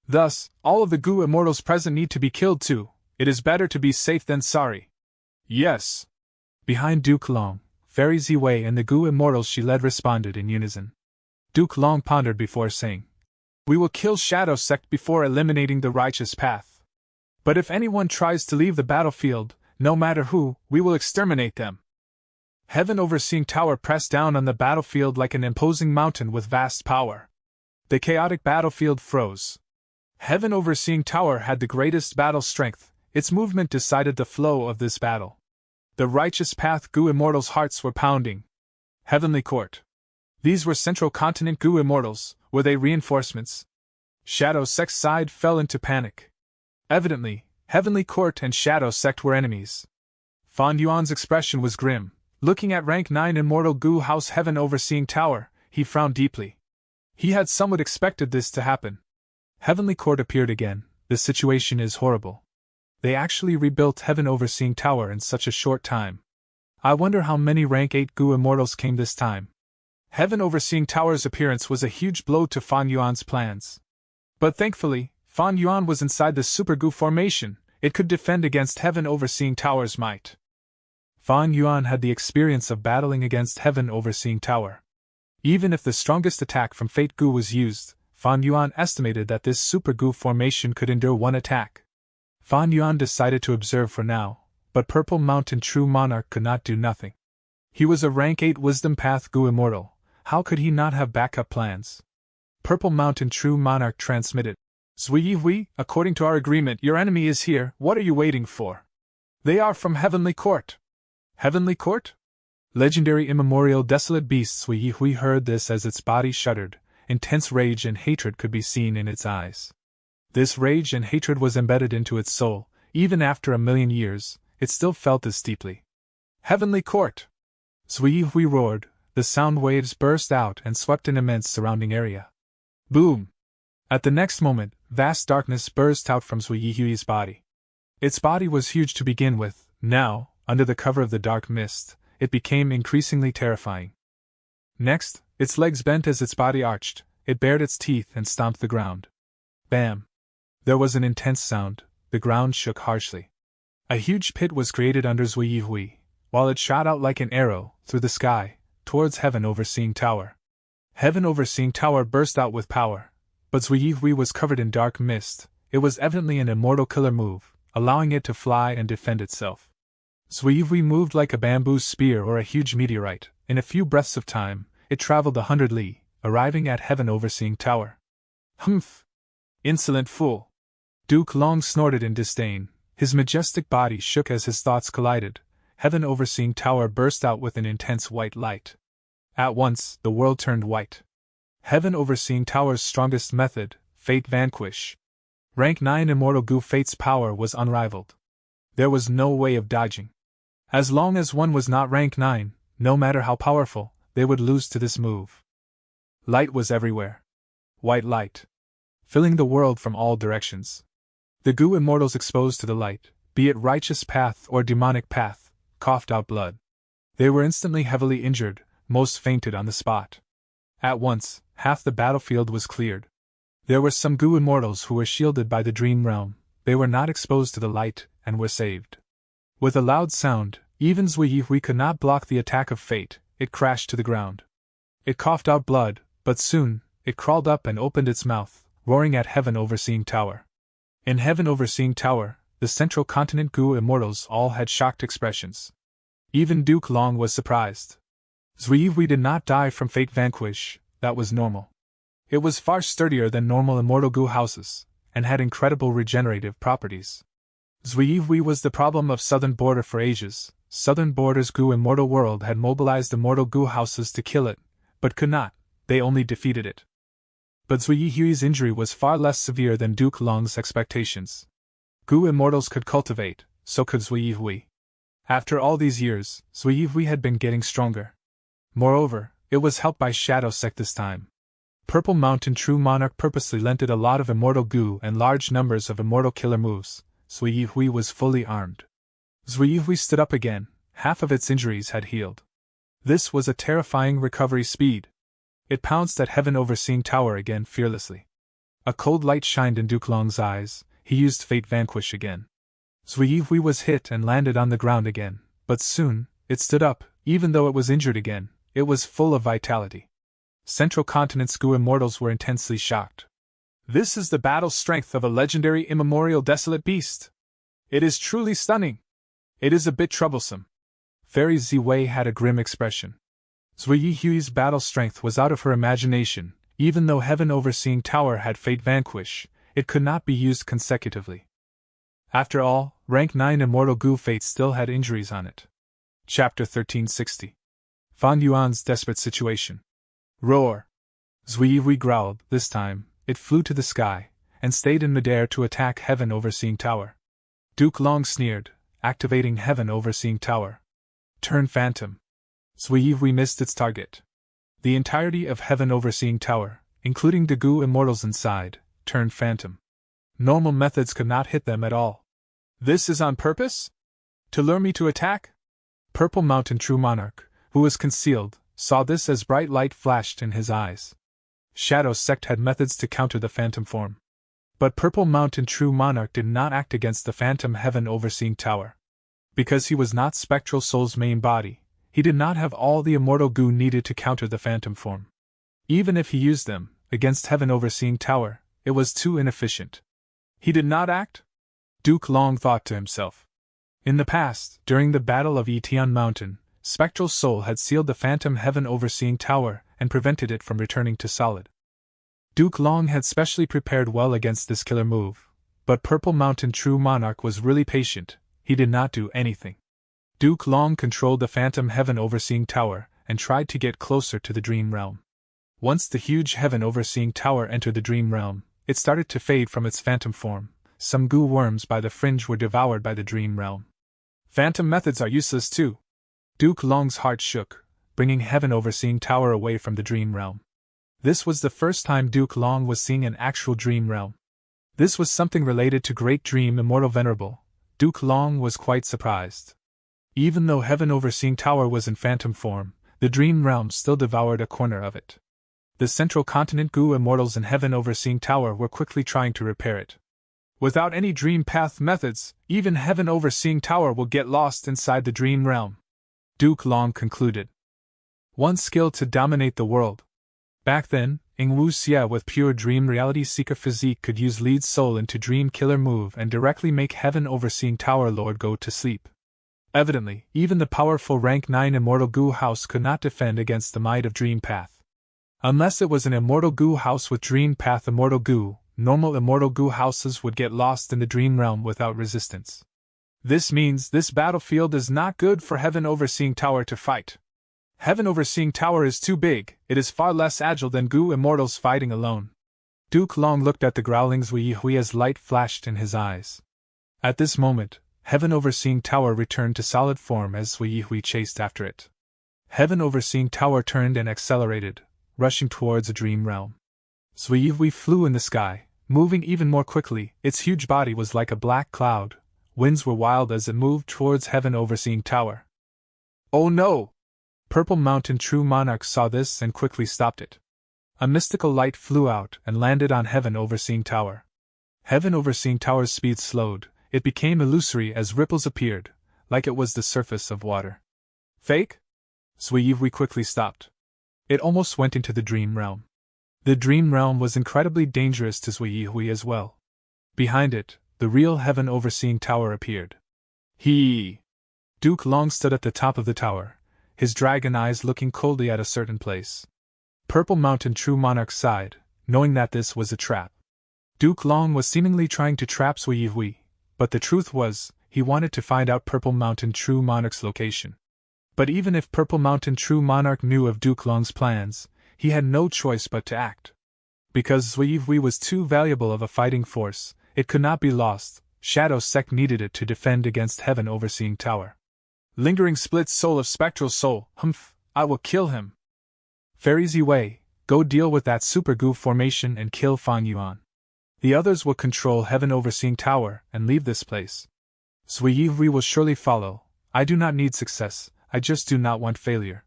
Speaker 1: Thus, all of the Gu immortals present need to be killed too. It is better to be safe than sorry. Yes. Behind Duke Long, Fairy Ziwei and the Gu immortals she led responded in unison. Duke Long pondered before saying, "We will kill Shadow Sect before eliminating the Righteous Path. But if anyone tries to leave the battlefield, no matter who, we will exterminate them." Heaven Overseeing Tower pressed down on the battlefield like an imposing mountain with vast power. The chaotic battlefield froze. Heaven Overseeing Tower had the greatest battle strength. Its movement decided the flow of this battle. The Righteous Path Gu Immortals' hearts were pounding. Heavenly Court. These were Central Continent Gu Immortals. Were they reinforcements? Shadow Sect's side fell into panic. Evidently, Heavenly Court and Shadow Sect were enemies. Fan Yuan's expression was grim. Looking at Rank 9 Immortal Gu House Heaven Overseeing Tower, he frowned deeply. He had somewhat expected this to happen. Heavenly Court appeared again. The situation is horrible. They actually rebuilt Heaven Overseeing Tower in such a short time. I wonder how many Rank 8 Gu Immortals came this time. Heaven Overseeing Tower's appearance was a huge blow to Fan Yuan's plans. But thankfully, Fan Yuan was inside the Super Gu formation. It could defend against Heaven Overseeing Tower's might. Fan Yuan had the experience of battling against Heaven Overseeing Tower. Even if the strongest attack from Fate Gu was used, Fan Yuan estimated that this Super Gu formation could endure one attack. Fan Yuan decided to observe for now, but Purple Mountain True Monarch could not do nothing. He was a Rank 8 Wisdom Path Gu Immortal. How could he not have backup plans? Purple Mountain True Monarch transmitted. Zui, according to our agreement, your enemy is here. What are you waiting for? They are from Heavenly Court. Heavenly Court? Legendary immemorial desolate beast Zui heard this as its body shuddered. Intense rage and hatred could be seen in its eyes. This rage and hatred was embedded into its soul. Even after 1,000,000 years, it still felt this deeply. Heavenly Court! Zui roared. The sound waves burst out and swept an immense surrounding area. Boom! At the next moment, vast darkness burst out from Zui's body. Its body was huge to begin with. Now, under the cover of the dark mist, it became increasingly terrifying. Next, its legs bent as its body arched. It bared its teeth and stomped the ground. Bam! There was an intense sound. The ground shook harshly. A huge pit was created under Zui, while it shot out like an arrow through the sky towards Heaven Overseeing Tower. Heaven Overseeing Tower burst out with power, but Zui was covered in dark mist. It was evidently an immortal killer move, allowing it to fly and defend itself. Zui moved like a bamboo spear or a huge meteorite. In a few breaths of time, it traveled 100 li, arriving at Heaven Overseeing Tower. Humph! Insolent fool! Duke Long snorted in disdain. His majestic body shook as his thoughts collided. Heaven Overseeing Tower burst out with an intense white light. At once, the world turned white. Heaven Overseeing Tower's strongest method, Fate Vanquish. Rank 9 Immortal Goo Fate's power was unrivaled. There was no way of dodging. As long as one was not rank 9, no matter how powerful, they would lose to this move. Light was everywhere. White light. Filling the world from all directions. The Goo Immortals exposed to the light, be it righteous path or demonic path, coughed out blood. They were instantly heavily injured, most fainted on the spot. At once, half the battlefield was cleared. There were some Goo Immortals who were shielded by the Dream Realm. They were not exposed to the light, and were saved. With a loud sound, even Zui could not block the attack of fate. It crashed to the ground. It coughed out blood, but soon, it crawled up and opened its mouth, roaring at Heaven Overseeing Tower. In Heaven Overseeing Tower, the Central Continent Goo Immortals all had shocked expressions. Even Duke Long was surprised. Zui did not die from Fate Vanquish, that was normal. It was far sturdier than normal Immortal Goo houses, and had incredible regenerative properties. Zui was the problem of Southern Border for ages. Southern Border's Goo Immortal World had mobilized Immortal Goo houses to kill it, but could not, they only defeated it. But Zui's injury was far less severe than Duke Long's expectations. Goo Immortals could cultivate, so could Zui. After all these years, Zui had been getting stronger. Moreover, it was helped by Shadow Sect this time. Purple Mountain True Monarch purposely lent it a lot of Immortal Goo and large numbers of Immortal Killer moves. Zui was fully armed. Zui stood up again, half of its injuries had healed. This was a terrifying recovery speed. It pounced at Heaven Overseeing Tower again fearlessly. A cold light shined in Duke Long's eyes. He used Fate Vanquish again. Zui was hit and landed on the ground again, but soon, it stood up, even though it was injured again. It was full of vitality. Central Continent's Goo Immortals were intensely shocked. This is the battle strength of a legendary immemorial desolate beast. It is truly stunning. It is a bit troublesome. Fairy Ziwei had a grim expression. Zui's battle strength was out of her imagination. Even though Heaven Overseeing Tower had Fate Vanquish, it could not be used consecutively. After all, rank 9 Immortal Goo Fate still had injuries on it. Chapter 1360. Fan Yuan's Desperate Situation. Roar! Zui growled. This time, it flew to the sky, and stayed in midair to attack Heaven Overseeing Tower. Duke Long sneered, activating Heaven Overseeing Tower. Turn Phantom. Zui missed its target. The entirety of Heaven Overseeing Tower, including the Goo Immortals inside, turned Phantom. Normal methods could not hit them at all. This is on purpose? To lure me to attack? Purple Mountain True Monarch, who was concealed, saw this as bright light flashed in his eyes. Shadow Sect had methods to counter the Phantom form. But Purple Mountain True Monarch did not act against the Phantom Heaven Overseeing Tower. Because he was not Spectral Soul's main body, he did not have all the Immortal Goo needed to counter the Phantom form. Even if he used them, against Heaven Overseeing Tower, it was too inefficient. He did not act? Duke Long thought to himself. In the past, during the Battle of Etian Mountain, Spectral Soul had sealed the Phantom Heaven Overseeing Tower and prevented it from returning to solid. Duke Long had specially prepared well against this killer move, but Purple Mountain True Monarch was really patient. He did not do anything. Duke Long controlled the Phantom Heaven Overseeing Tower and tried to get closer to the Dream Realm. Once the huge Heaven Overseeing Tower entered the Dream Realm, it started to fade from its phantom form. Some goo worms by the fringe were devoured by the Dream Realm. Phantom methods are useless too. Duke Long's heart shook, bringing Heaven Overseeing Tower away from the Dream Realm. This was the first time Duke Long was seeing an actual Dream Realm. This was something related to Great Dream Immortal Venerable. Duke Long was quite surprised. Even though Heaven Overseeing Tower was in phantom form, the Dream Realm still devoured a corner of it. The Central Continent Goo Immortals and Heaven Overseeing Tower were quickly trying to repair it. Without any Dream Path methods, even Heaven Overseeing Tower will get lost inside the Dream Realm. Duke Long concluded. One skill to dominate the world. Back then, Ingwu Xie with pure Dream Reality Seeker physique could use Lead Soul into Dream Killer move and directly make Heaven Overseeing Tower Lord go to sleep. Evidently, even the powerful rank 9 Immortal Goo House could not defend against the might of Dream Path. Unless it was an Immortal Goo House with Dream Path Immortal Goo, normal immortal goo houses would get lost in the dream realm without resistance. This means this battlefield is not good for Heaven Overseeing Tower to fight. Heaven Overseeing Tower is too big, it is far less agile than goo immortals fighting alone. Duke Long looked at the growling Zui Hui as light flashed in his eyes. At this moment, Heaven Overseeing Tower returned to solid form as Zui Hui chased after it. Heaven Overseeing Tower turned and accelerated, rushing towards a dream realm. Zui Hui flew in the sky, moving even more quickly. Its huge body was like a black cloud. Winds were wild as it moved towards Heaven Overseeing Tower. Oh no! Purple Mountain True Monarch saw this and quickly stopped it. A mystical light flew out and landed on Heaven Overseeing Tower. Heaven Overseeing Tower's speed slowed, it became illusory as ripples appeared, like it was the surface of water. Fake? Zui Hui quickly stopped. It almost went into the dream realm. The dream realm was incredibly dangerous to Zui Hui as well. Behind it, the real Heaven Overseeing Tower appeared. Duke Long stood at the top of the tower, his dragon eyes looking coldly at a certain place. Purple Mountain True Monarch sighed, knowing that this was a trap. Duke Long was seemingly trying to trap Zui Hui, but the truth was, he wanted to find out Purple Mountain True Monarch's location. But even if Purple Mountain True Monarch knew of Duke Long's plans, he had no choice but to act. Because Zui Hui was too valuable of a fighting force, it could not be lost. Shadow Sect needed it to defend against Heaven Overseeing Tower. Lingering split soul of spectral soul, I will kill him. Fairy Ziwei, go deal with that super goo formation and kill Fan Yuan. The others will control Heaven Overseeing Tower and leave this place. Zui Hui will surely follow. I do not need success, I just do not want failure.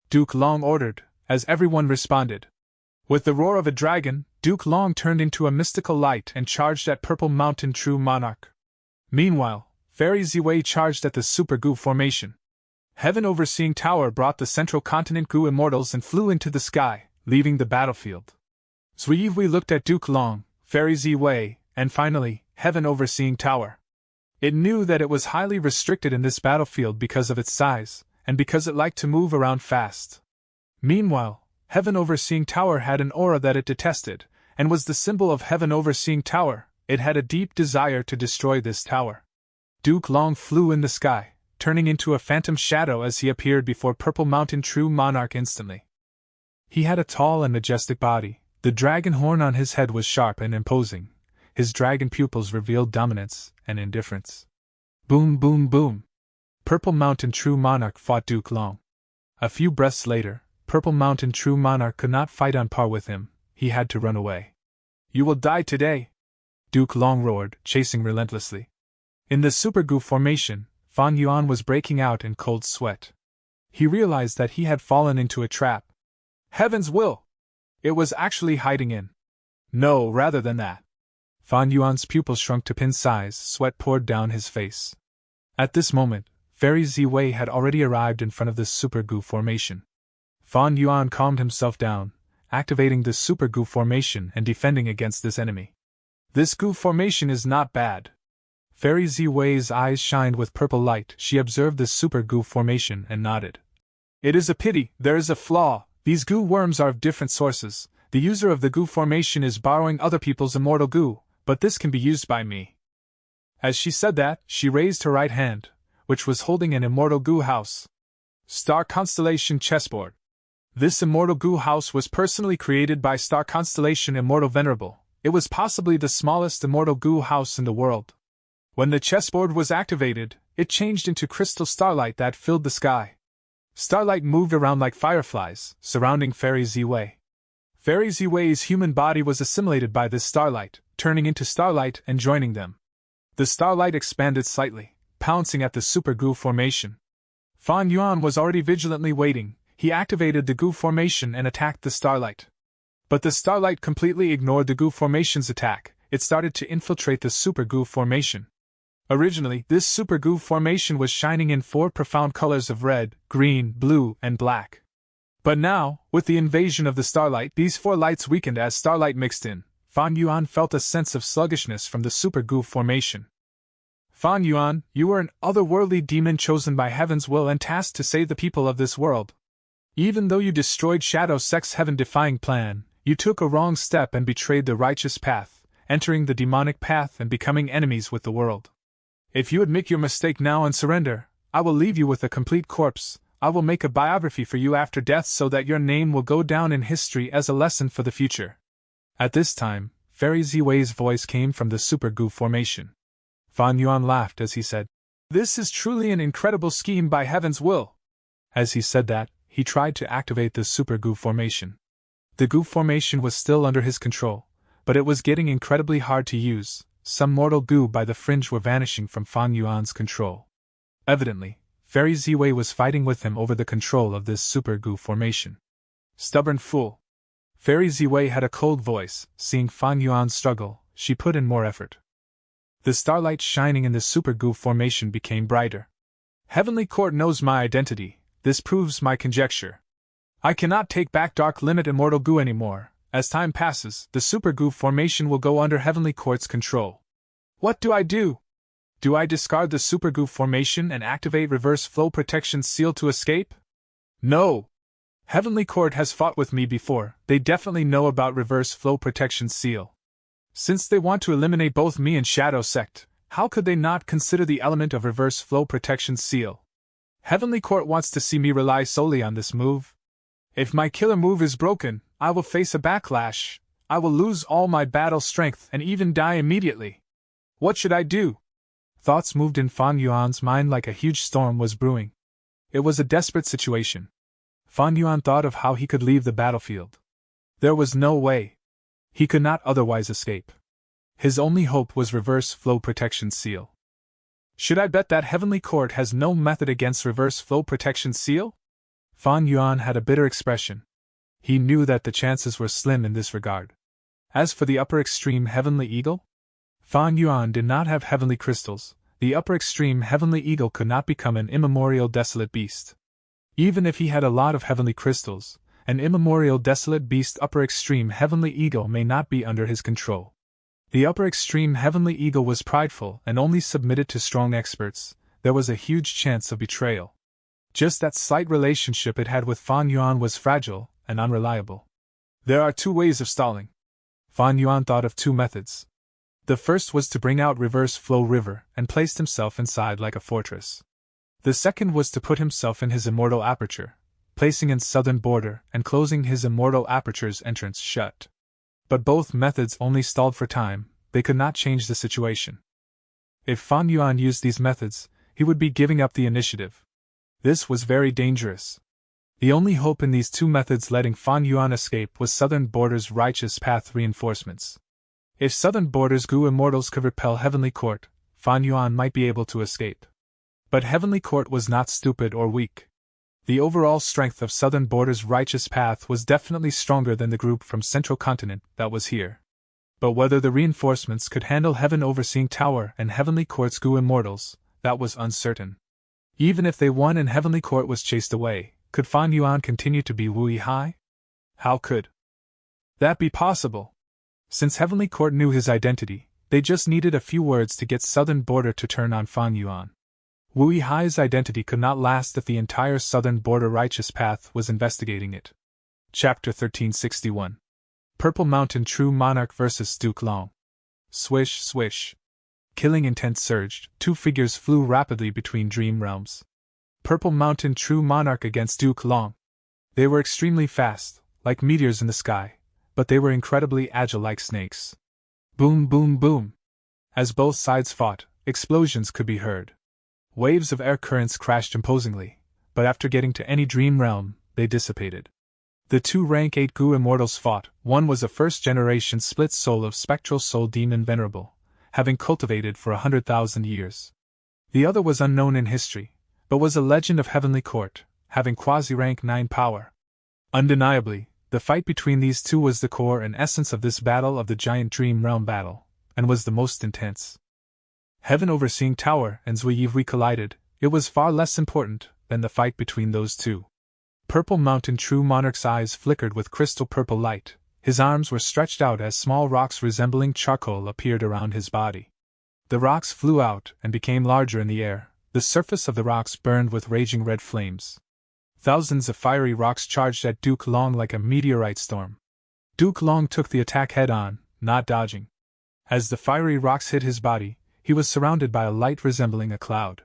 Speaker 1: Duke Long ordered, as everyone responded. With the roar of a dragon, Duke Long turned into a mystical light and charged at Purple Mountain True Monarch. Meanwhile, Fairy Ziwei charged at the Super Goo formation. Heaven Overseeing Tower brought the Central Continent Goo Immortals and flew into the sky, leaving the battlefield. Zui Hui looked at Duke Long, Fairy Ziwei, and finally, Heaven Overseeing Tower. It knew that it was highly restricted in this battlefield because of its size, and because it liked to move around fast. Meanwhile, Heaven Overseeing Tower had an aura that it detested, and was the symbol of Heaven Overseeing Tower. It had a deep desire to destroy this tower. Duke Long flew in the sky, turning into a phantom shadow as he appeared before Purple Mountain True Monarch instantly. He had a tall and majestic body, the dragon horn on his head was sharp and imposing, his dragon pupils revealed dominance and indifference. Boom boom boom! Purple Mountain True Monarch fought Duke Long. A few breaths later, Purple Mountain True Monarch could not fight on par with him, he had to run away. You will die today! Duke Long roared, chasing relentlessly. In the Super Goo formation, Fan Yuan was breaking out in cold sweat. He realized that he had fallen into a trap. Heaven's will! It was actually hiding in. No, rather than that. Fan Yuan's pupils shrunk to pin size, sweat poured down his face. At this moment, Fairy Ziwei had already arrived in front of the Super Goo formation. Fan Yuan calmed himself down, activating the Super Goo formation and defending against this enemy. This Goo formation is not bad. Fairy Ziwei's eyes shined with purple light. She observed the Super Goo formation and nodded. It is a pity, there is a flaw. These goo worms are of different sources. The user of the goo formation is borrowing other people's immortal goo, but this can be used by me. As she said that, she raised her right hand, which was holding an immortal goo house. Star Constellation Chessboard. This immortal goo house was personally created by Star Constellation Immortal Venerable. It was possibly the smallest immortal goo house in the world. When the chessboard was activated, it changed into crystal starlight that filled the sky. Starlight moved around like fireflies, surrounding Fairy Ziwei. Fairy Ziwei's human body was assimilated by this starlight, turning into starlight and joining them. The starlight expanded slightly, pouncing at the Super Goo formation. Fan Yuan was already vigilantly waiting. He activated the goo formation and attacked the starlight. But the starlight completely ignored the goo formation's attack. It started to infiltrate the Super Goo formation. Originally, this Super Goo formation was shining in 4 profound colors of red, green, blue, and black. But now, with the invasion of the starlight, these 4 lights weakened as starlight mixed in. Fan Yuan felt a sense of sluggishness from the Super Goo formation. Fan Yuan, you are an otherworldly demon chosen by Heaven's will and tasked to save the people of this world. Even though you destroyed Shadow Sect's heaven-defying plan, you took a wrong step and betrayed the righteous path, entering the demonic path and becoming enemies with the world. If you admit your mistake now and surrender, I will leave you with a complete corpse. I will make a biography for you after death so that your name will go down in history as a lesson for the future. At this time, Fairy Ziwei's voice came from the Super Goo formation. Fan Yuan laughed as he said, "This is truly an incredible scheme by heaven's will." As he said that, he tried to activate the Super Goo formation. The Goo formation was still under his control, but it was getting incredibly hard to use. Some mortal goo by the fringe were vanishing from Fan Yuan's control. Evidently, Fairy Ziwei was fighting with him over the control of this Super Goo formation. Stubborn fool! Fairy Ziwei had a cold voice. Seeing Fan Yuan struggle, she put in more effort. The starlight shining in the Super Goo formation became brighter. Heavenly Court knows my identity. This proves my conjecture. I cannot take back Dark Limit Immortal Goo anymore. As time passes, the Super Goo formation will go under Heavenly Court's control. What do I do? Do I discard the Super Goo formation and activate Reverse Flow Protection Seal to escape? No! Heavenly Court has fought with me before. They definitely know about Reverse Flow Protection Seal. Since they want to eliminate both me and Shadow Sect, how could they not consider the element of Reverse Flow Protection Seal? Heavenly Court wants to see me rely solely on this move. If my killer move is broken, I will face a backlash. I will lose all my battle strength and even die immediately. What should I do? Thoughts moved in Fan Yuan's mind like a huge storm was brewing. It was a desperate situation. Fan Yuan thought of how he could leave the battlefield. There was no way. He could not otherwise escape. His only hope was Reverse Flow Protection Seal. Should I bet that Heavenly Court has no method against Reverse Flow Protection Seal? Fan Yuan had a bitter expression. He knew that the chances were slim in this regard. As for the upper extreme Heavenly Eagle, Fan Yuan did not have heavenly crystals. The upper extreme Heavenly Eagle could not become an immemorial desolate beast. Even if he had a lot of heavenly crystals, an immemorial desolate beast upper extreme Heavenly Eagle may not be under his control. The upper extreme Heavenly Eagle was prideful and only submitted to strong experts. There was a huge chance of betrayal. Just that slight relationship it had with Fan Yuan was fragile and unreliable. There are two ways of stalling. Fan Yuan thought of two methods. The first was to bring out Reverse Flow River and place himself inside like a fortress. The second was to put himself in his immortal aperture, placing in southern border and closing his immortal aperture's entrance shut. But both methods only stalled for time. They could not change the situation. If Fan Yuan used these methods, he would be giving up the initiative. This was very dangerous. The only hope in these two methods letting Fan Yuan escape was Southern Border's Righteous Path reinforcements. If Southern Border's Goo Immortals could repel Heavenly Court, Fan Yuan might be able to escape. But Heavenly Court was not stupid or weak. The overall strength of Southern Border's Righteous Path was definitely stronger than the group from Central Continent that was here. But whether the reinforcements could handle Heaven Overseeing Tower and Heavenly Court's Goo Immortals, that was uncertain. Even if they won and Heavenly Court was chased away, could Fan Yuan continue to be Wui Hai? How could that be possible? Since Heavenly Court knew his identity, they just needed a few words to get Southern Border to turn on Fan Yuan. Wui Hai's identity could not last if the entire Southern Border Righteous Path was investigating it. Chapter 1361. Purple Mountain True Monarch vs. Duke Long. Swish, swish. Killing intent surged. Two figures flew rapidly between dream realms. Purple Mountain True Monarch against Duke Long. They were extremely fast, like meteors in the sky, but they were incredibly agile like snakes. Boom, boom, boom. As both sides fought, explosions could be heard. Waves of air currents crashed imposingly, but after getting to any dream realm, they dissipated. The two rank 8 Goo Immortals fought. One was a first-generation split soul of spectral soul demon Venerable, having cultivated for 100,000 years. The other was unknown in history, but was a legend of Heavenly Court, having quasi-rank 9 power. Undeniably, the fight between these two was the core and essence of this battle of the giant Dream Realm battle, and was the most intense. Heaven Overseeing Tower and Zui Yivui collided. It was far less important than the fight between those two. Purple Mountain True Monarch's eyes flickered with crystal purple light. His arms were stretched out as small rocks resembling charcoal appeared around his body. The rocks flew out and became larger in the air. The surface of the rocks burned with raging red flames. Thousands of fiery rocks charged at Duke Long like a meteorite storm. Duke Long took the attack head-on, not dodging. As the fiery rocks hit his body, he was surrounded by a light resembling a cloud.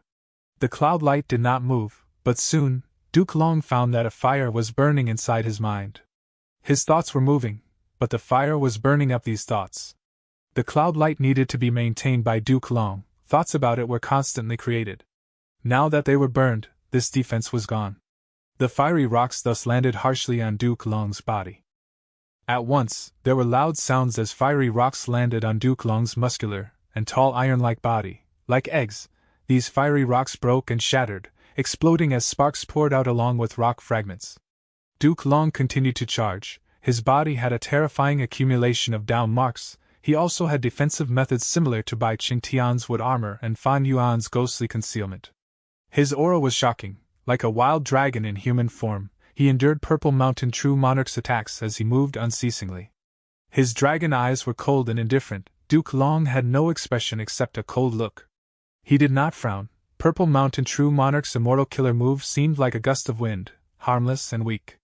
Speaker 1: The cloud light did not move, but soon, Duke Long found that a fire was burning inside his mind. His thoughts were moving, but the fire was burning up these thoughts. The cloud light needed to be maintained by Duke Long, thoughts about it were constantly created. Now that they were burned, this defense was gone. The fiery rocks thus landed harshly on Duke Long's body. At once, there were loud sounds as fiery rocks landed on Duke Long's muscular and tall iron-like body. Like eggs, these fiery rocks broke and shattered, exploding as sparks poured out along with rock fragments. Duke Long continued to charge. His body had a terrifying accumulation of down marks. He also had defensive methods similar to Bai Qingtian's wood armor and Fan Yuan's ghostly concealment. His aura was shocking. Like a wild dragon in human form, he endured Purple Mountain True Monarch's attacks as he moved unceasingly. His dragon eyes were cold and indifferent. Duke Long had no expression except a cold look. He did not frown. Purple Mountain True Monarch's immortal killer move seemed like a gust of wind, harmless and weak.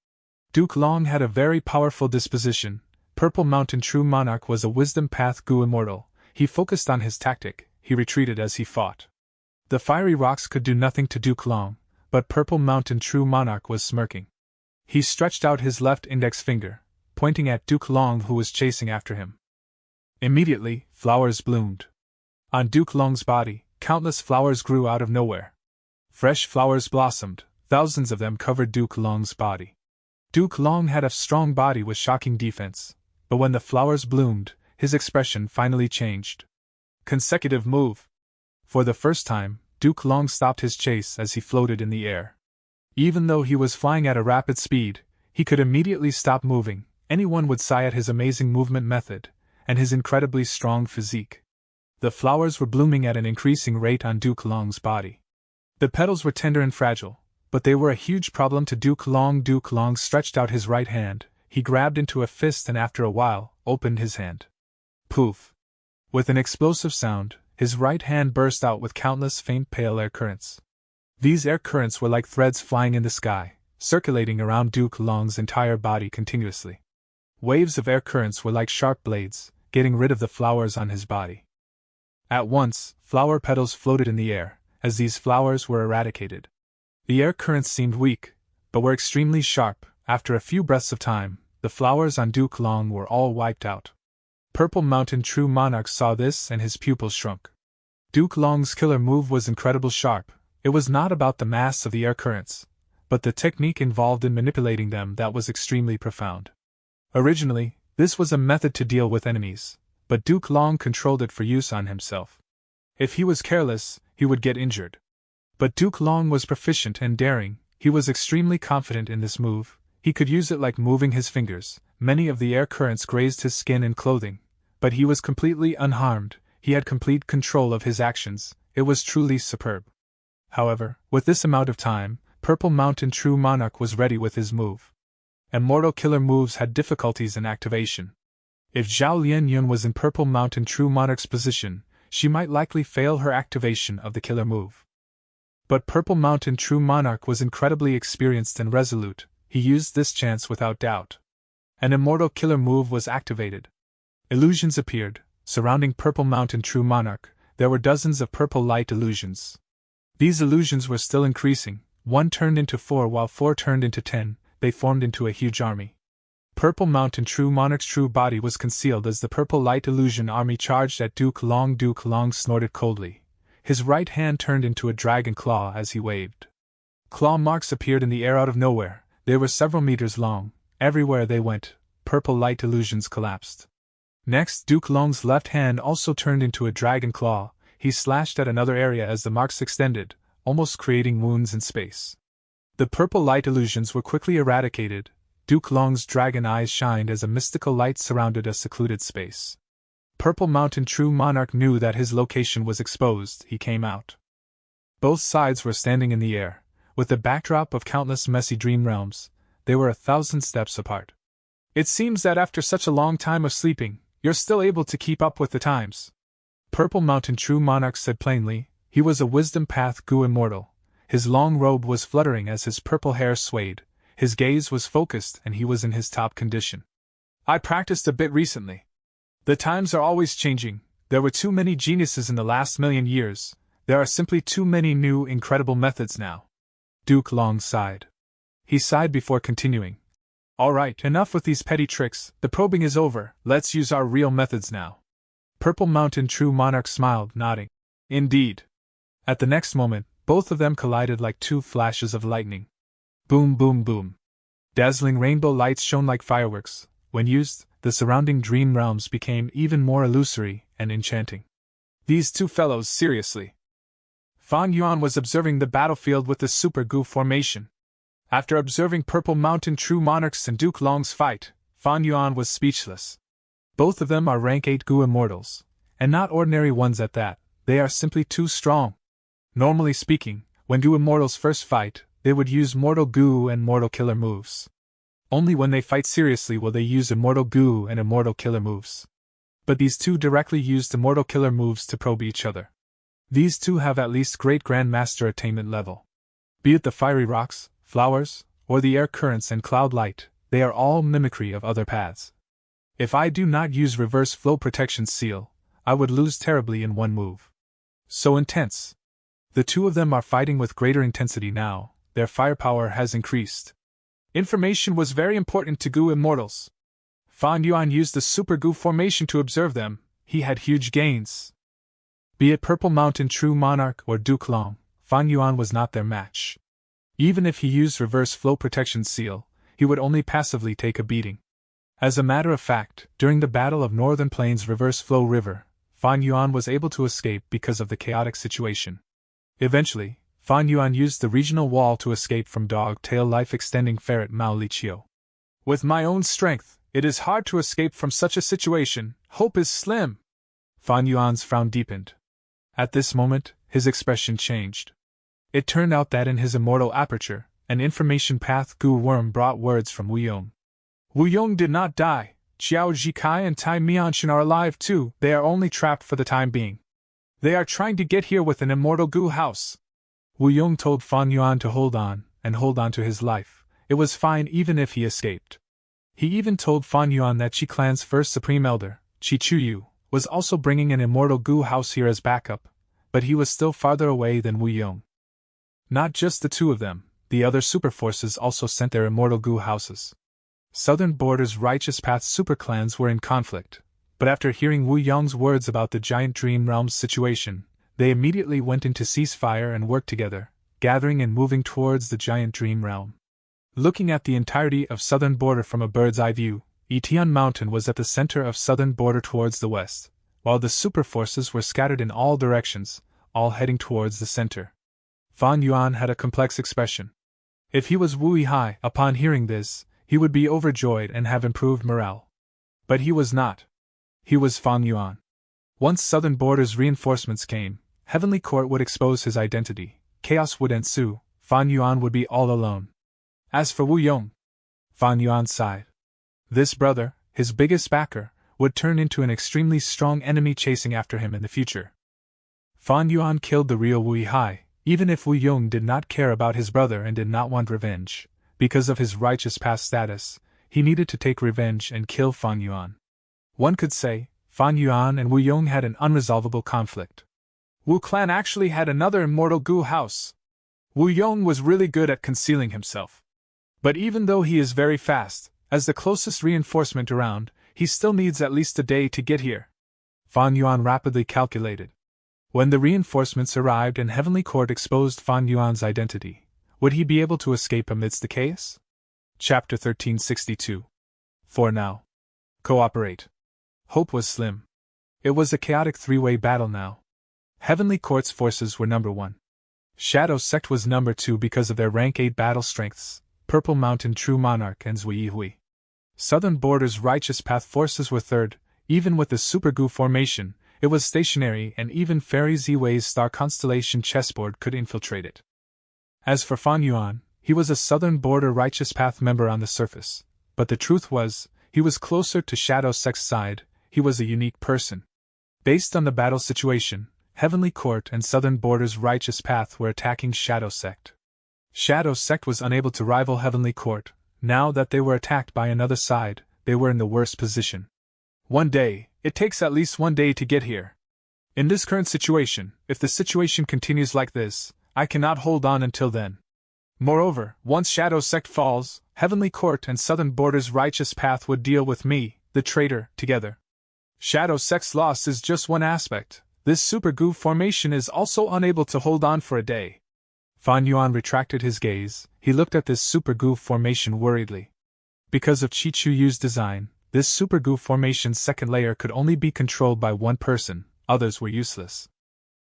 Speaker 1: Duke Long had a very powerful disposition. Purple Mountain True Monarch was a wisdom path Gu immortal. He focused on his tactic, he retreated as he fought. The fiery rocks could do nothing to Duke Long, but Purple Mountain True Monarch was smirking. He stretched out his left index finger, pointing at Duke Long who was chasing after him. Immediately, flowers bloomed. On Duke Long's body, countless flowers grew out of nowhere. Fresh flowers blossomed, thousands of them covered Duke Long's body. Duke Long had a strong body with shocking defense, but when the flowers bloomed, his expression finally changed. Consecutive move. For the first time, Duke Long stopped his chase as he floated in the air. Even though he was flying at a rapid speed, he could immediately stop moving. Anyone would sigh at his amazing movement method, and his incredibly strong physique. The flowers were blooming at an increasing rate on Duke Long's body. The petals were tender and fragile, but they were a huge problem to Duke Long. Duke Long stretched out his right hand, he grabbed into a fist and after a while, opened his hand. Poof! With an explosive sound, his right hand burst out with countless faint pale air currents. These air currents were like threads flying in the sky, circulating around Duke Long's entire body continuously. Waves of air currents were like sharp blades, getting rid of the flowers on his body. At once, flower petals floated in the air, as these flowers were eradicated. The air currents seemed weak, but were extremely sharp. After a few breaths of time, the flowers on Duke Long were all wiped out. Purple Mountain True Monarch saw this and his pupils shrunk. Duke Long's killer move was incredibly sharp. It was not about the mass of the air currents, but the technique involved in manipulating them that was extremely profound. Originally, this was a method to deal with enemies, but Duke Long controlled it for use on himself. If he was careless, he would get injured. But Duke Long was proficient and daring. He was extremely confident in this move. He could use it like moving his fingers. Many of the air currents grazed his skin and clothing, but he was completely unharmed. He had complete control of his actions. It was truly superb. However, with this amount of time, Purple Mountain True Monarch was ready with his move. Immortal killer moves had difficulties in activation. If Zhao Lianyun was in Purple Mountain True Monarch's position, she might likely fail her activation of the killer move. But Purple Mountain True Monarch was incredibly experienced and resolute. He used this chance without doubt. An immortal killer move was activated. Illusions appeared, surrounding Purple Mountain True Monarch. There were dozens of purple light illusions. These illusions were still increasing. 1 turned into 4 while 4 turned into 10, they formed into a huge army. Purple Mountain True Monarch's true body was concealed as the purple light illusion army charged at Duke Long. Duke Long snorted coldly. His right hand turned into a dragon claw as he waved. Claw marks appeared in the air out of nowhere. They were several meters long. Everywhere they went, purple light illusions collapsed. Next, Duke Long's left hand also turned into a dragon claw. He slashed at another area as the marks extended, almost creating wounds in space. The purple light illusions were quickly eradicated. Duke Long's dragon eyes shined as a mystical light surrounded a secluded space. Purple Mountain True Monarch knew that his location was exposed. He came out. Both sides were standing in the air, with the backdrop of countless messy dream realms. They were 1,000 steps apart. It seems that after such a long time of sleeping, you're still able to keep up with the times. Purple Mountain True Monarch said plainly. He was a wisdom path Gu immortal. His long robe was fluttering as his purple hair swayed. His gaze was focused and he was in his top condition. I practiced a bit recently. The times are always changing. There were too many geniuses in the last million years. There are simply too many new, incredible methods now. Duke Long sighed. He sighed before continuing. All right, enough with these petty tricks. The probing is over. Let's use our real methods now. Purple Mountain True Monarch smiled, nodding. Indeed. At the next moment, both of them collided like two flashes of lightning. Boom, boom, boom. Dazzling rainbow lights shone like fireworks. When used, the surrounding dream realms became even more illusory and enchanting. These two fellows, seriously. Fan Yuan was observing the battlefield with the Super Gu formation. After observing Purple Mountain True Monarchs and Duke Long's fight, Fan Yuan was speechless. Both of them are rank 8 Gu immortals, and not ordinary ones at that. They are simply too strong. Normally speaking, when Gu immortals first fight, they would use Mortal Gu and Mortal Killer moves. Only when they fight seriously will they use Immortal Gu and Immortal Killer moves. But these two directly used Immortal Killer moves to probe each other. These two have at least Great Grandmaster attainment level. Be it the fiery rocks, flowers, or the air currents and cloud light, they are all mimicry of other paths. If I do not use Reverse Flow Protection Seal, I would lose terribly in one move. So intense. The two of them are fighting with greater intensity now. Their firepower has increased. Information was very important to Gu immortals. Fan Yuan used the Super Gu formation to observe them. He had huge gains. Be it Purple Mountain True Monarch or Duke Long, Fan Yuan was not their match. Even if he used Reverse Flow Protection Seal, he would only passively take a beating. As a matter of fact, during the Battle of Northern Plains Reverse Flow River, Fan Yuan was able to escape because of the chaotic situation. Eventually, Fan Yuan used the regional wall to escape from Dog-tail life-extending ferret Mao Liqiu. With my own strength, it is hard to escape from such a situation. Hope is slim. Fan Yuan's frown deepened. At this moment, his expression changed. It turned out that in his immortal aperture, an information path Gu worm brought words from Wu Yong. Wu Yong did not die. Qiao Jikai and Tai Mianshan are alive too. They are only trapped for the time being. They are trying to get here with an immortal Gu house. Wu Yong told Fan Yuan to hold on to his life. It was fine even if he escaped. He even told Fan Yuan that Qi Clan's first Supreme Elder, Qi Chuyu, was also bringing an immortal Gu house here as backup, but he was still farther away than Wu Yong. Not just the two of them, the other superforces also sent their immortal Gu houses. Southern Border's Righteous Path superclans were in conflict, but after hearing Wu Yong's words about the giant Dream Realms situation, they immediately went into ceasefire and worked together, gathering and moving towards the giant Dream Realm. Looking at the entirety of Southern Border from a bird's eye view, Etian Mountain was at the center of Southern Border towards the west, while the superforces were scattered in all directions, all heading towards the center. Fan Yuan had a complex expression. If he was Wu Yihai, upon hearing this, he would be overjoyed and have improved morale. But he was not. He was Fan Yuan. Once Southern Border's reinforcements came, Heavenly Court would expose his identity, chaos would ensue, Fan Yuan would be all alone. As for Wu Yong, Fan Yuan sighed. This brother, his biggest backer, would turn into an extremely strong enemy chasing after him in the future. Fan Yuan killed the real Wu Yihai, even if Wu Yong did not care about his brother and did not want revenge. Because of his righteous past status, he needed to take revenge and kill Fan Yuan. One could say, Fan Yuan and Wu Yong had an unresolvable conflict. Wu Clan actually had another immortal Gu house. Wu Yong was really good at concealing himself. But even though he is very fast, as the closest reinforcement around, he still needs at least a day to get here. Fan Yuan rapidly calculated. When the reinforcements arrived and Heavenly Court exposed Fan Yuan's identity, would he be able to escape amidst the chaos? Chapter 1362. For now. Cooperate. Hope was slim. It was a chaotic three-way battle now. Heavenly Court's forces were number 1. Shadow Sect was number 2 because of their rank 8 battle strengths, Purple Mountain True Monarch and Zui Hui. Southern Border's Righteous Path forces were 3rd, even with the Super Gu formation, it was stationary and even Fairy Ziwei's star constellation chessboard could infiltrate it. As for Fan Yuan, he was a Southern Border Righteous Path member on the surface, but the truth was, he was closer to Shadow Sect's side, he was a unique person. Based on the battle situation, Heavenly Court and Southern Border's Righteous Path were attacking Shadow Sect. Shadow Sect was unable to rival Heavenly Court. Now that they were attacked by another side, they were in the worst position. 1 day, it takes at least 1 day to get here, In this current situation, if the situation continues like this, I cannot hold on until then. Moreover, once Shadow Sect falls, Heavenly Court and Southern Border's righteous path would deal with me, the traitor, together. Shadow Sect's loss is just one aspect. This super goo formation is also unable to hold on for a day. Fan Yuan retracted his gaze. He looked at this super goo formation worriedly. Because of Chi Chu Yu's design, this super goo formation's second layer could only be controlled by one person, others were useless.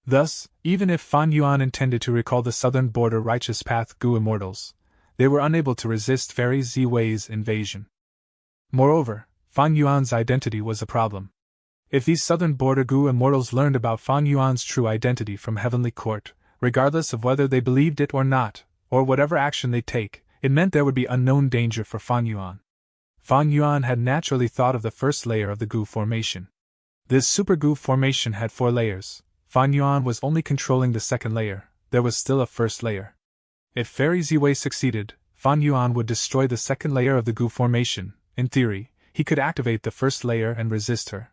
Speaker 1: Thus, even if Fan Yuan intended to recall the Southern Border Righteous Path Goo Immortals, they were unable to resist Fairy Ziwei's invasion. Moreover, Fan Yuan's identity was a problem. If these Southern Border Goo Immortals learned about Fan Yuan's true identity from Heavenly Court, regardless of whether they believed it or not, or whatever action they take, it meant there would be unknown danger for Fan Yuan. Fan Yuan had naturally thought of the first layer of the Goo formation. This Super Goo formation had 4 layers. Fan Yuan was only controlling the second layer. There was still a first layer. If Fairy Ziwei succeeded, Fan Yuan would destroy the second layer of the Goo formation. In theory, he could activate the first layer and resist her.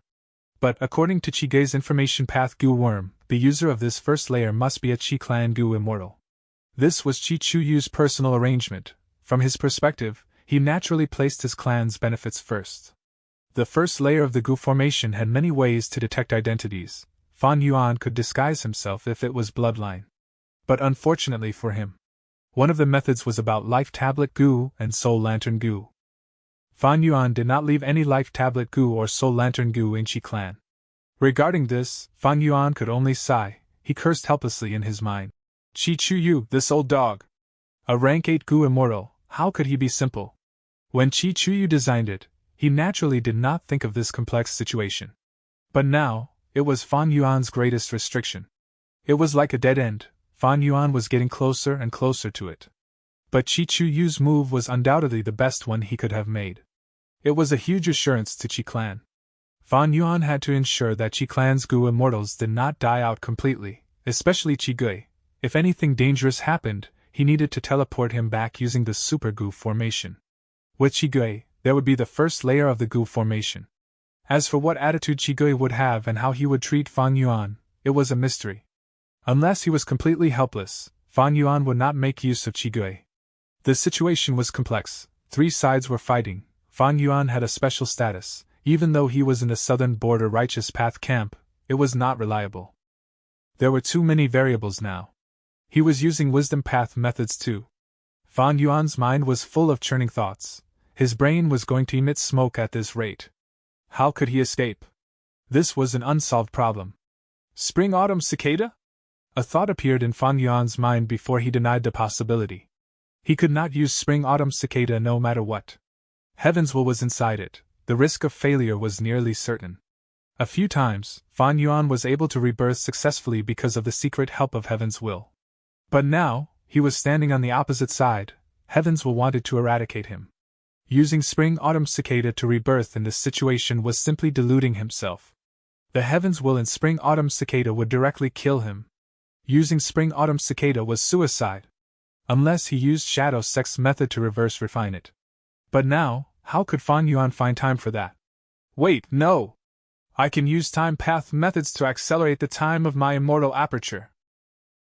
Speaker 1: But according to Chigei's information path Goo Worm, the user of this first layer must be a Chi Clan Goo Immortal. This was Chi Chu Yu's personal arrangement. From his perspective, he naturally placed his clan's benefits first. The first layer of the Goo formation had many ways to detect identities. Fan Yuan could disguise himself if it was bloodline. But unfortunately for him, one of the methods was about Life Tablet Goo and Soul Lantern Goo. Fan Yuan did not leave any Life Tablet Goo or Soul Lantern Goo in Chi Clan. Regarding this, Fan Yuan could only sigh. He cursed helplessly in his mind. Chi Chu Yu, this old dog. A rank 8 Goo Immortal, how could he be simple? When Chi Chu Yu designed it, he naturally did not think of this complex situation. But now, it was Fan Yuan's greatest restriction. It was like a dead end. Fan Yuan was getting closer and closer to it. But Chi Chu Yu's move was undoubtedly the best one he could have made. It was a huge assurance to Chi Clan. Fan Yuan had to ensure that Chi Clan's Goo Immortals did not die out completely, especially Chi Gui. If anything dangerous happened, he needed to teleport him back using the Super Goo formation. With Chi Gui, there would be the first layer of the Goo formation. As for what attitude Chi Gui would have and how he would treat Fan Yuan, it was a mystery. Unless he was completely helpless, Fan Yuan would not make use of Chi Gui. The situation was complex. 3 sides were fighting. Fan Yuan had a special status. Even though he was in the Southern Border Righteous Path camp, it was not reliable. There were too many variables now. He was using Wisdom Path methods too. Fan Yuan's mind was full of churning thoughts. His brain was going to emit smoke at this rate. How could he escape? This was an unsolved problem. Spring-Autumn Cicada? A thought appeared in Fan Yuan's mind before he denied the possibility. He could not use Spring-Autumn Cicada no matter what. Heaven's will was inside it. The risk of failure was nearly certain. A few times, Fan Yuan was able to rebirth successfully because of the secret help of Heaven's will. But now, he was standing on the opposite side. Heaven's will wanted to eradicate him. Using Spring-Autumn Cicada to rebirth in this situation was simply deluding himself. The Heaven's will in Spring-Autumn Cicada would directly kill him. Using Spring-Autumn Cicada was suicide. Unless he used Shadow Sect's method to reverse refine it. But now, how could Fan Yuan find time for that? Wait, no! I can use time path methods to accelerate the time of my immortal aperture.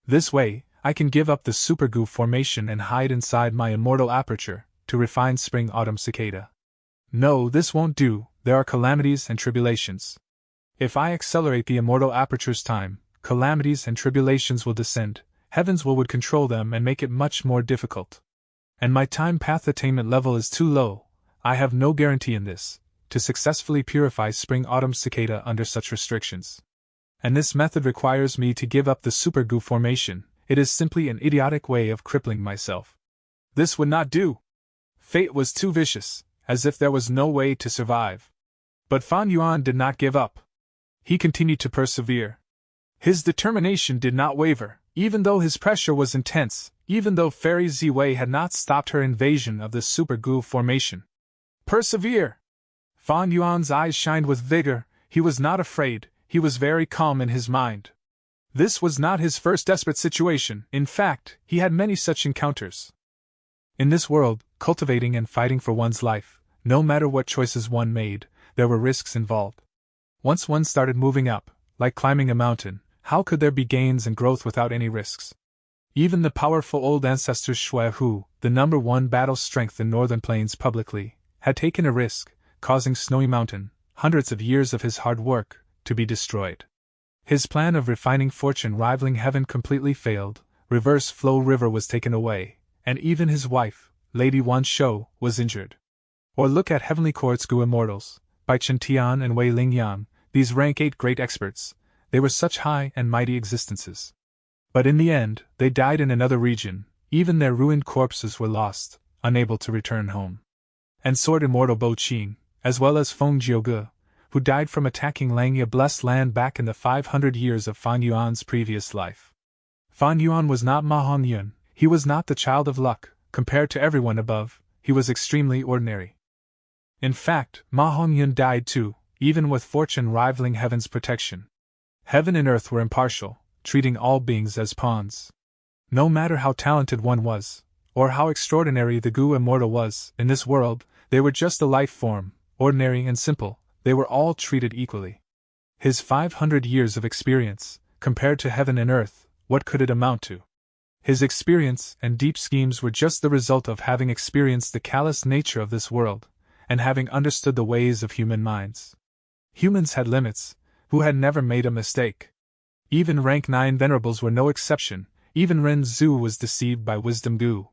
Speaker 1: This way, I can give up the Super Goo formation and hide inside my immortal aperture, to refine Spring-Autumn Cicada. No, this won't do, there are calamities and tribulations. If I accelerate the immortal aperture's time, calamities and tribulations will descend, Heaven's will would control them and make it much more difficult. And my time path attainment level is too low. I have no guarantee in this, to successfully purify Spring-Autumn Cicada under such restrictions. And this method requires me to give up the Super Goo formation. It is simply an idiotic way of crippling myself. This would not do. Fate was too vicious, as if there was no way to survive. But Fan Yuan did not give up. He continued to persevere. His determination did not waver, even though his pressure was intense, even though Fairy Ziwei had not stopped her invasion of the Super Goo formation. Persevere! Fan Yuan's eyes shined with vigor. He was not afraid, he was very calm in his mind. This was not his first desperate situation. In fact, he had many such encounters. In this world, cultivating and fighting for one's life, no matter what choices one made, there were risks involved. Once one started moving up, like climbing a mountain. How could there be gains and growth without any risks? Even the powerful old ancestors Shui, who, the number one battle strength in northern plains publicly, had taken a risk, causing Snowy Mountain, hundreds of years of his hard work, to be destroyed. His plan of refining fortune rivaling heaven completely failed. Reverse Flow River was taken away, and even his wife, Lady Wan Shou, was injured. Or look at Heavenly Court's Gu Immortals, by Chen Tian and Wei Lingyang, these rank 8 great experts. They were such high and mighty existences. But in the end, they died in another region. Even their ruined corpses were lost, unable to return home. And Sword Immortal Bo Qing, as well as Feng Jiuge, who died from attacking Langya blessed land back in the 500 years of Fan Yuan's previous life. Fan Yuan was not Ma Hongyun, he was not the child of luck. Compared to everyone above, he was extremely ordinary. In fact, Ma Hongyun died too, even with fortune rivaling heaven's protection. Heaven and earth were impartial, treating all beings as pawns. No matter how talented one was, or how extraordinary the Gu Immortal was, in this world, they were just a life form, ordinary and simple, they were all treated equally. His 500 years of experience, compared to heaven and earth, what could it amount to? His experience and deep schemes were just the result of having experienced the callous nature of this world, and having understood the ways of human minds. Humans had limits, who had never made a mistake. Even rank 9 venerables were no exception, even Ren Zhu was deceived by wisdom Gu.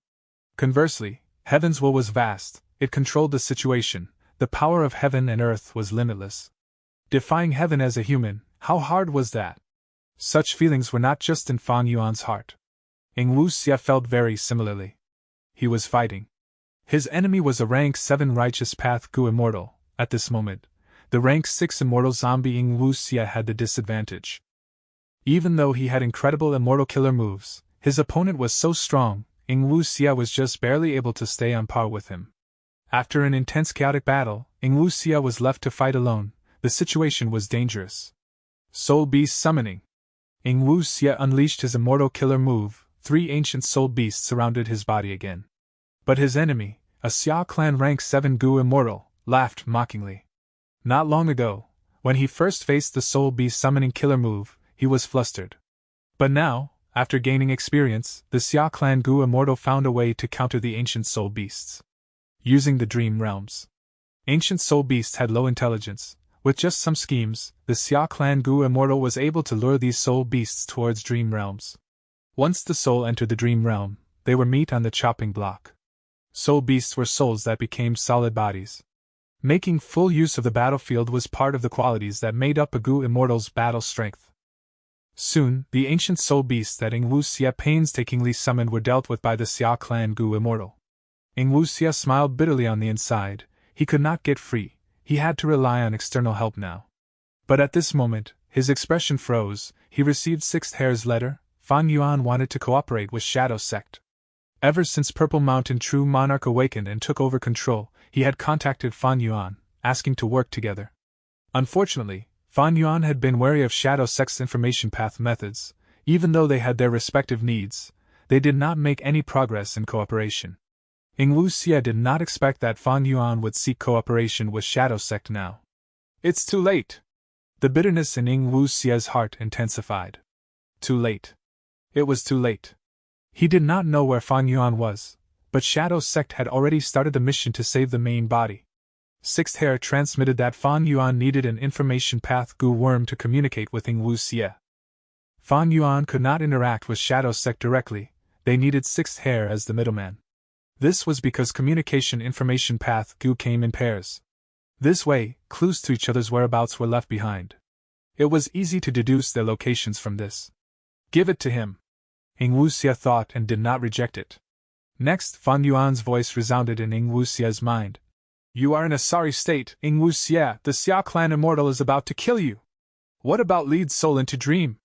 Speaker 1: Conversely, heaven's will was vast, it controlled the situation, the power of heaven and earth was limitless. Defying heaven as a human, how hard was that? Such feelings were not just in Fang Yuan's heart. Ing Wuxia felt very similarly. He was fighting. His enemy was a rank 7 righteous path Gu Immortal. At this moment, the rank 6 immortal zombie Ing Wuxia had the disadvantage. Even though he had incredible immortal killer moves, his opponent was so strong, Ing Wuxia was just barely able to stay on par with him. After an intense chaotic battle, Ing Wuxia was left to fight alone. The situation was dangerous. Soul Beast Summoning. Ing Wuxia unleashed his immortal killer move. 3 ancient soul beasts surrounded his body again. But his enemy, a Xia clan rank 7 Gu Immortal, laughed mockingly. Not long ago, when he first faced the soul beast summoning killer move, he was flustered. But now, after gaining experience, the Xia clan Gu Immortal found a way to counter the ancient soul beasts. Using the dream realms. Ancient soul beasts had low intelligence. With just some schemes, the Xia clan Gu Immortal was able to lure these soul beasts towards dream realms. Once the soul entered the dream realm, they were meat on the chopping block. Soul beasts were souls that became solid bodies. Making full use of the battlefield was part of the qualities that made up a Gu Immortal's battle strength. Soon, the ancient soul beasts that Ing Wuxia painstakingly summoned were dealt with by the Xia clan Gu Immortal. Ing Wuxia smiled bitterly on the inside. He could not get free, he had to rely on external help now. But at this moment, his expression froze. He received Sixth Hair's letter. Fan Yuan wanted to cooperate with Shadow Sect. Ever since Purple Mountain True Monarch awakened and took over control, he had contacted Fan Yuan, asking to work together. Unfortunately, Fan Yuan had been wary of Shadow Sect's information path methods. Even though they had their respective needs, they did not make any progress in cooperation. Ing Wuxia did not expect that Fan Yuan would seek cooperation with Shadow Sect now. It's too late. The bitterness in Ing Wuxia's heart intensified. Too late. It was too late. He did not know where Fan Yuan was, but Shadow Sect had already started the mission to save the main body. Sixth Hair transmitted that Fan Yuan needed an information path Gu worm to communicate with Ing Wuxia. Fan Yuan could not interact with Shadow Sect directly, they needed Sixth Hair as the middleman. This was because communication information path Gu came in pairs. This way, clues to each other's whereabouts were left behind. It was easy to deduce their locations from this. Give it to him. Ing Wuxia thought and did not reject it. Next, Fan Yuan's voice resounded in Ing Wuxia's mind. You are in a sorry state, Ing Wuxia. The Xia clan immortal is about to kill you. What about lead soul into dream?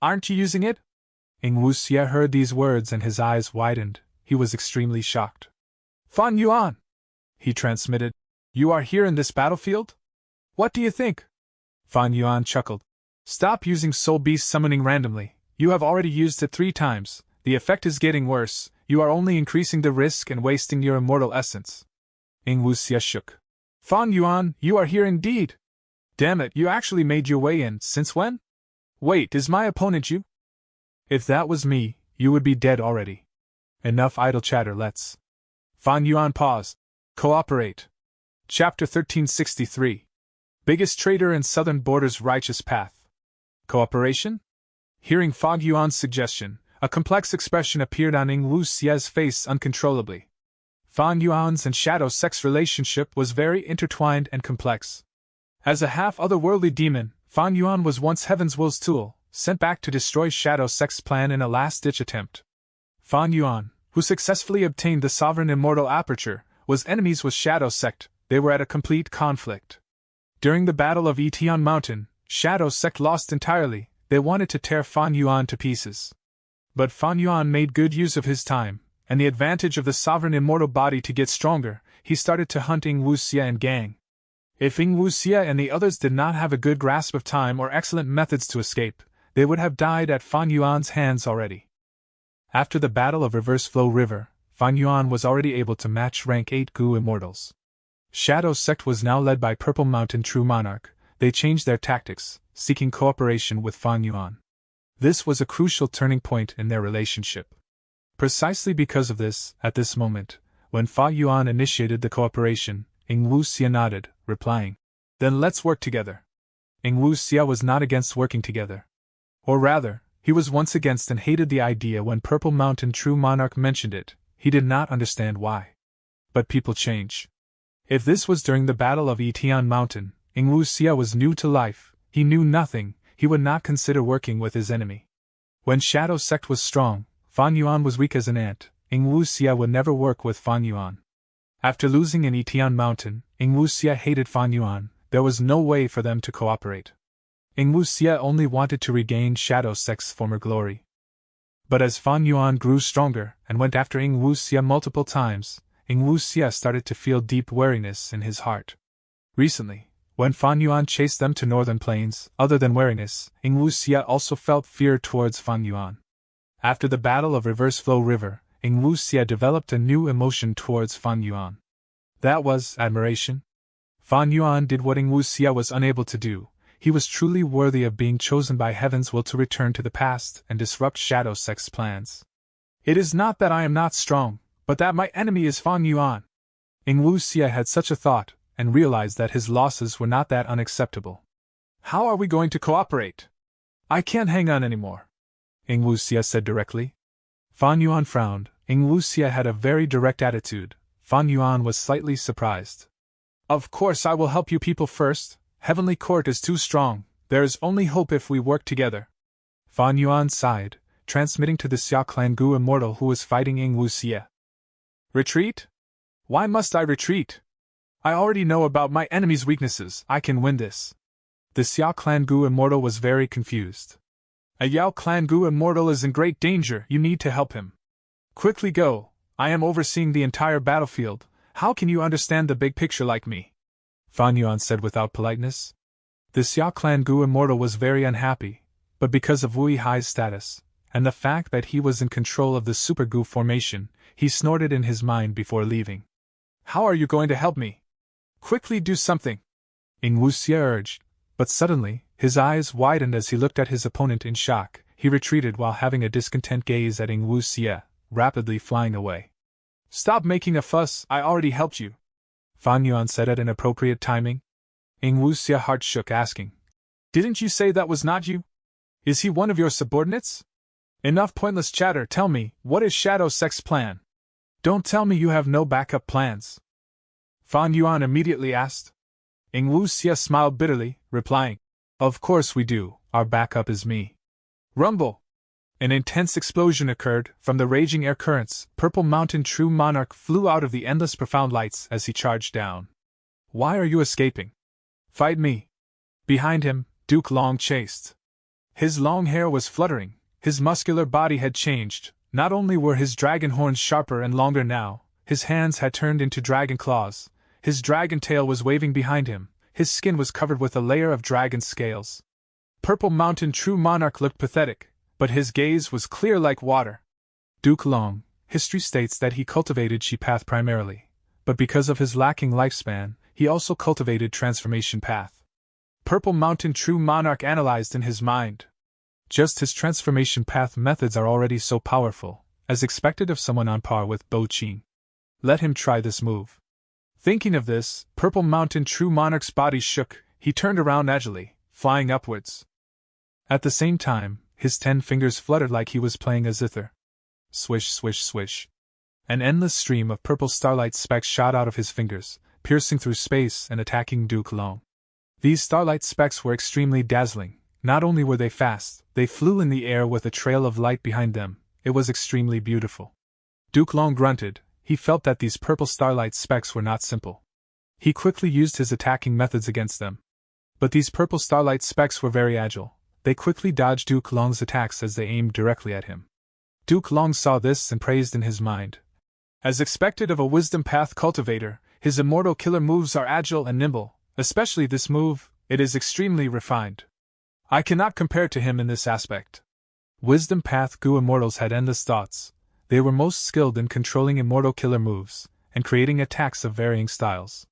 Speaker 1: Aren't you using it? Ing Wuxia heard these words and his eyes widened. He was extremely shocked. Fan Yuan! He transmitted. You are here in this battlefield? What do you think? Fan Yuan chuckled. Stop using soul beast summoning randomly. You have already used it 3 times. The effect is getting worse. You are only increasing the risk and wasting your immortal essence. Ing Wuxia shook. Fan Yuan, you are here indeed. Damn it, you actually made your way in. Since when? Wait, is my opponent you? If that was me, you would be dead already. Enough idle chatter, let's. Fan Yuan pause. Cooperate. Chapter 1363. Biggest traitor in Southern Border's righteous path. Cooperation? Hearing Fan Yuan's suggestion, a complex expression appeared on Ing Wu Xie's face uncontrollably. Fan Yuan's and Shadow Sect's relationship was very intertwined and complex. As a half-otherworldly demon, Fan Yuan was once Heaven's Will's tool, sent back to destroy Shadow Sect's plan in a last-ditch attempt. Fan Yuan, who successfully obtained the Sovereign Immortal Aperture, was enemies with Shadow Sect. They were at a complete conflict. During the Battle of Etian Mountain, Shadow Sect lost entirely. They wanted to tear Fan Yuan to pieces. But Fan Yuan made good use of his time, and the advantage of the Sovereign Immortal Body to get stronger. He started to hunt Ing Wu Xie and gang. If Ing Wu Xie and the others did not have a good grasp of time or excellent methods to escape, they would have died at Fan Yuan's hands already. After the Battle of Reverse Flow River, Fan Yuan was already able to match rank 8 Gu Immortals. Shadow Sect was now led by Purple Mountain True Monarch. They changed their tactics, seeking cooperation with Fan Yuan. This was a crucial turning point in their relationship. Precisely because of this, at this moment, when Fan Yuan initiated the cooperation, Ing Wu Xie nodded, replying, "Then let's work together." Ing Wu Xie was not against working together. Or rather, he was once against and hated the idea when Purple Mountain True Monarch mentioned it. He did not understand why. But people change. If this was during the Battle of Etian Mountain, Ing Wu Xie was new to life, he knew nothing, he would not consider working with his enemy. When Shadow Sect was strong, Fan Yuan was weak as an ant, Ing Wu Xie would never work with Fan Yuan. After losing in Etian Mountain, Ing Wu Xie hated Fan Yuan, there was no way for them to cooperate. Ing Wu Xie only wanted to regain Shadow Sect's former glory. But as Fan Yuan grew stronger and went after Ing Wu Xie multiple times, Ing Wu Xie started to feel deep wariness in his heart. Recently, when Fan Yuan chased them to northern plains, other than wariness, Ing Wu Xie also felt fear towards Fan Yuan. After the Battle of Reverse Flow River, Ing Wu Xie developed a new emotion towards Fan Yuan. That was admiration. Fan Yuan did what Ing Wu Xie was unable to do. He was truly worthy of being chosen by Heaven's Will to return to the past and disrupt Shadow Sect's plans. It is not that I am not strong, but that my enemy is Fan Yuan. Ing Wu Xie had such a thought, and realized that his losses were not that unacceptable. How are we going to cooperate? I can't hang on anymore, Ing Wu Xie said directly. Fan Yuan frowned. Ing Wu Xie had a very direct attitude. Fan Yuan was slightly surprised. Of course I will help you people first. Heavenly Court is too strong. There is only hope if we work together. Fan Yuan sighed, transmitting to the Xia Clan Gu Immortal who was fighting Ing Wu Xie. Retreat? Why must I retreat? I already know about my enemy's weaknesses. I can win this. The Xia Clan Gu Immortal was very confused. A Yao Clan Gu Immortal is in great danger. You need to help him. Quickly go. I am overseeing the entire battlefield. How can you understand the big picture like me? Fan Yuan said without politeness. The Xia Clan Gu Immortal was very unhappy, but because of Wu Hai's status, and the fact that he was in control of the Super Gu formation, he snorted in his mind before leaving. How are you going to help me? Quickly do something, Ing Wu Xie urged, but suddenly, his eyes widened as he looked at his opponent in shock. He retreated while having a discontent gaze at Ing Wu Xie, rapidly flying away. Stop making a fuss, I already helped you, Fan Yuan said at an appropriate timing. Ing Wu Xie's heart shook, asking, Didn't you say that was not you? Is he one of your subordinates? Enough pointless chatter, tell me, what is Shadow Sect's plan? Don't tell me you have no backup plans. Fan Yuan immediately asked. Ing Wu Xie smiled bitterly, replying, Of course we do, our backup is me. Rumble! An intense explosion occurred. From the raging air currents, Purple Mountain True Monarch flew out of the endless profound lights as he charged down. Why are you escaping? Fight me! Behind him, Duke Long chased. His long hair was fluttering, his muscular body had changed. Not only were his dragon horns sharper and longer now, his hands had turned into dragon claws, his dragon tail was waving behind him, his skin was covered with a layer of dragon scales. Purple Mountain True Monarch looked pathetic, but his gaze was clear like water. Duke Long, history states that he cultivated Chi Path primarily, but because of his lacking lifespan, he also cultivated Transformation Path. Purple Mountain True Monarch analyzed in his mind. Just his transformation path methods are already so powerful, as expected of someone on par with Bo Chin. Let him try this move. Thinking of this, Purple Mountain True Monarch's body shook. He turned around agilely, flying upwards. At the same time, his 10 fingers fluttered like he was playing a zither. Swish, swish, swish. An endless stream of purple starlight specks shot out of his fingers, piercing through space and attacking Duke Long. These starlight specks were extremely dazzling. Not only were they fast, they flew in the air with a trail of light behind them. It was extremely beautiful. Duke Long grunted. He felt that these purple starlight specks were not simple. He quickly used his attacking methods against them. But these purple starlight specks were very agile. They quickly dodged Duke Long's attacks as they aimed directly at him. Duke Long saw this and praised in his mind. As expected of a wisdom path cultivator, his immortal killer moves are agile and nimble, especially this move. It is extremely refined. I cannot compare to him in this aspect. Wisdom Path Gu immortals had endless thoughts. They were most skilled in controlling immortal killer moves, and creating attacks of varying styles.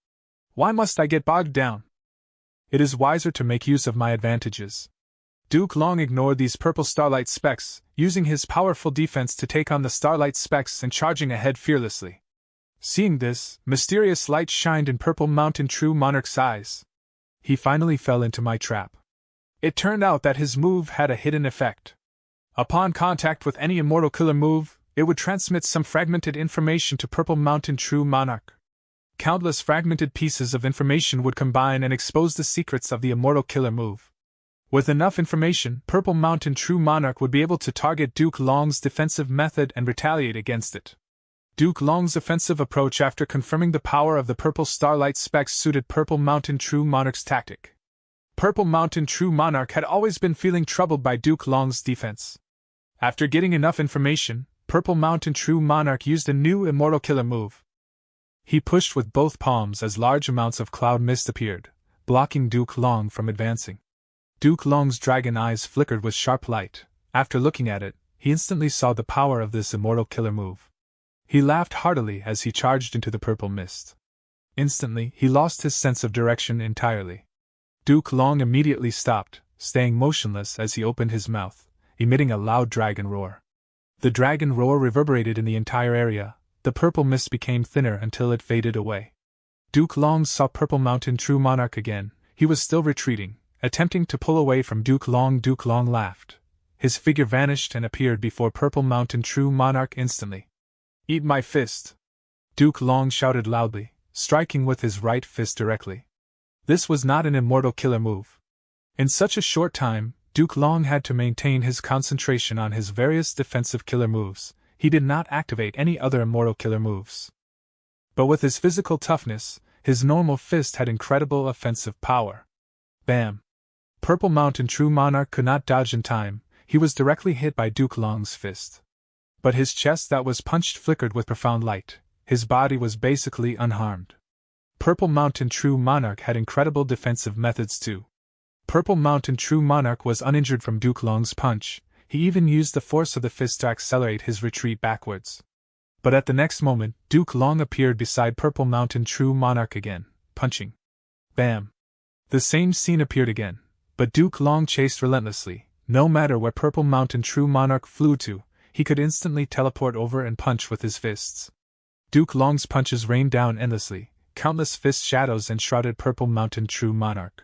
Speaker 1: Why must I get bogged down? It is wiser to make use of my advantages. Duke Long ignored these purple starlight specks, using his powerful defense to take on the starlight specks and charging ahead fearlessly. Seeing this, mysterious light shined in Purple Mountain True Monarch's eyes. He finally fell into my trap. It turned out that his move had a hidden effect. Upon contact with any immortal killer move, it would transmit some fragmented information to Purple Mountain True Monarch. Countless fragmented pieces of information would combine and expose the secrets of the immortal killer move. With enough information, Purple Mountain True Monarch would be able to target Duke Long's defensive method and retaliate against it. Duke Long's offensive approach after confirming the power of the purple starlight specks suited Purple Mountain True Monarch's tactic. Purple Mountain True Monarch had always been feeling troubled by Duke Long's defense. After getting enough information, Purple Mountain True Monarch used a new immortal killer move. He pushed with both palms as large amounts of cloud mist appeared, blocking Duke Long from advancing. Duke Long's dragon eyes flickered with sharp light. After looking at it, he instantly saw the power of this immortal killer move. He laughed heartily as he charged into the purple mist. Instantly, he lost his sense of direction entirely. Duke Long immediately stopped, staying motionless as he opened his mouth, emitting a loud dragon roar. The dragon roar reverberated in the entire area. The purple mist became thinner until it faded away. Duke Long saw Purple Mountain True Monarch again. He was still retreating, attempting to pull away from Duke Long. Duke Long laughed. His figure vanished and appeared before Purple Mountain True Monarch instantly. "Eat my fist!" Duke Long shouted loudly, striking with his right fist directly. This was not an immortal killer move. In such a short time, Duke Long had to maintain his concentration on his various defensive killer moves. He did not activate any other immortal killer moves. But with his physical toughness, his normal fist had incredible offensive power. Bam! Purple Mountain True Monarch could not dodge in time. He was directly hit by Duke Long's fist. But his chest that was punched flickered with profound light. His body was basically unharmed. Purple Mountain True Monarch had incredible defensive methods too. Purple Mountain True Monarch was uninjured from Duke Long's punch. He even used the force of the fist to accelerate his retreat backwards. But at the next moment, Duke Long appeared beside Purple Mountain True Monarch again, punching. Bam! The same scene appeared again, but Duke Long chased relentlessly. No matter where Purple Mountain True Monarch flew to, he could instantly teleport over and punch with his fists. Duke Long's punches rained down endlessly. Countless fist shadows enshrouded Purple Mountain True Monarch.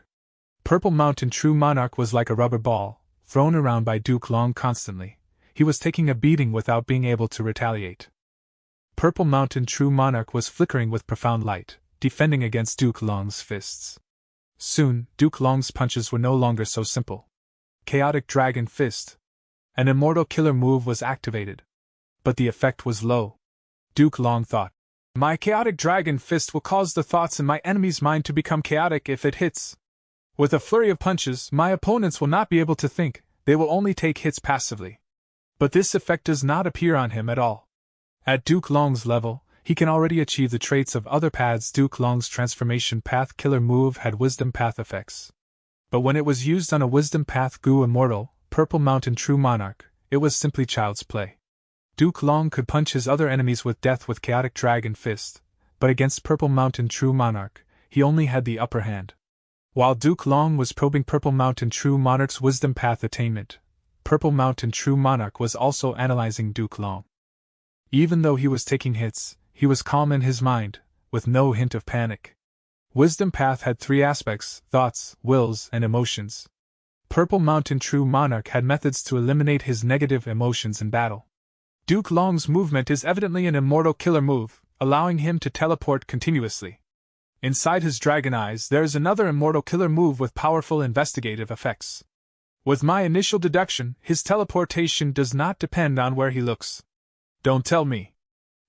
Speaker 1: Purple Mountain True Monarch was like a rubber ball, thrown around by Duke Long constantly. He was taking a beating without being able to retaliate. Purple Mountain True Monarch was flickering with profound light, defending against Duke Long's fists. Soon, Duke Long's punches were no longer so simple. Chaotic Dragon Fist. An immortal killer move was activated. But the effect was low. Duke Long thought, "My Chaotic Dragon Fist will cause the thoughts in my enemy's mind to become chaotic if it hits. With a flurry of punches, my opponents will not be able to think, they will only take hits passively." But this effect does not appear on him at all. At Duke Long's level, he can already achieve the traits of other paths. Duke Long's Transformation Path killer move had Wisdom Path effects. But when it was used on a Wisdom Path Gu Immortal, Purple Mountain True Monarch, it was simply child's play. Duke Long could punch his other enemies with death with Chaotic Dragon Fist, but against Purple Mountain True Monarch, he only had the upper hand. While Duke Long was probing Purple Mountain True Monarch's Wisdom Path attainment, Purple Mountain True Monarch was also analyzing Duke Long. Even though he was taking hits, he was calm in his mind, with no hint of panic. Wisdom Path had three aspects: thoughts, wills, and emotions. Purple Mountain True Monarch had methods to eliminate his negative emotions in battle. Duke Long's movement is evidently an immortal killer move, allowing him to teleport continuously. Inside his dragon eyes there is another immortal killer move with powerful investigative effects. With my initial deduction, his teleportation does not depend on where he looks. Don't tell me.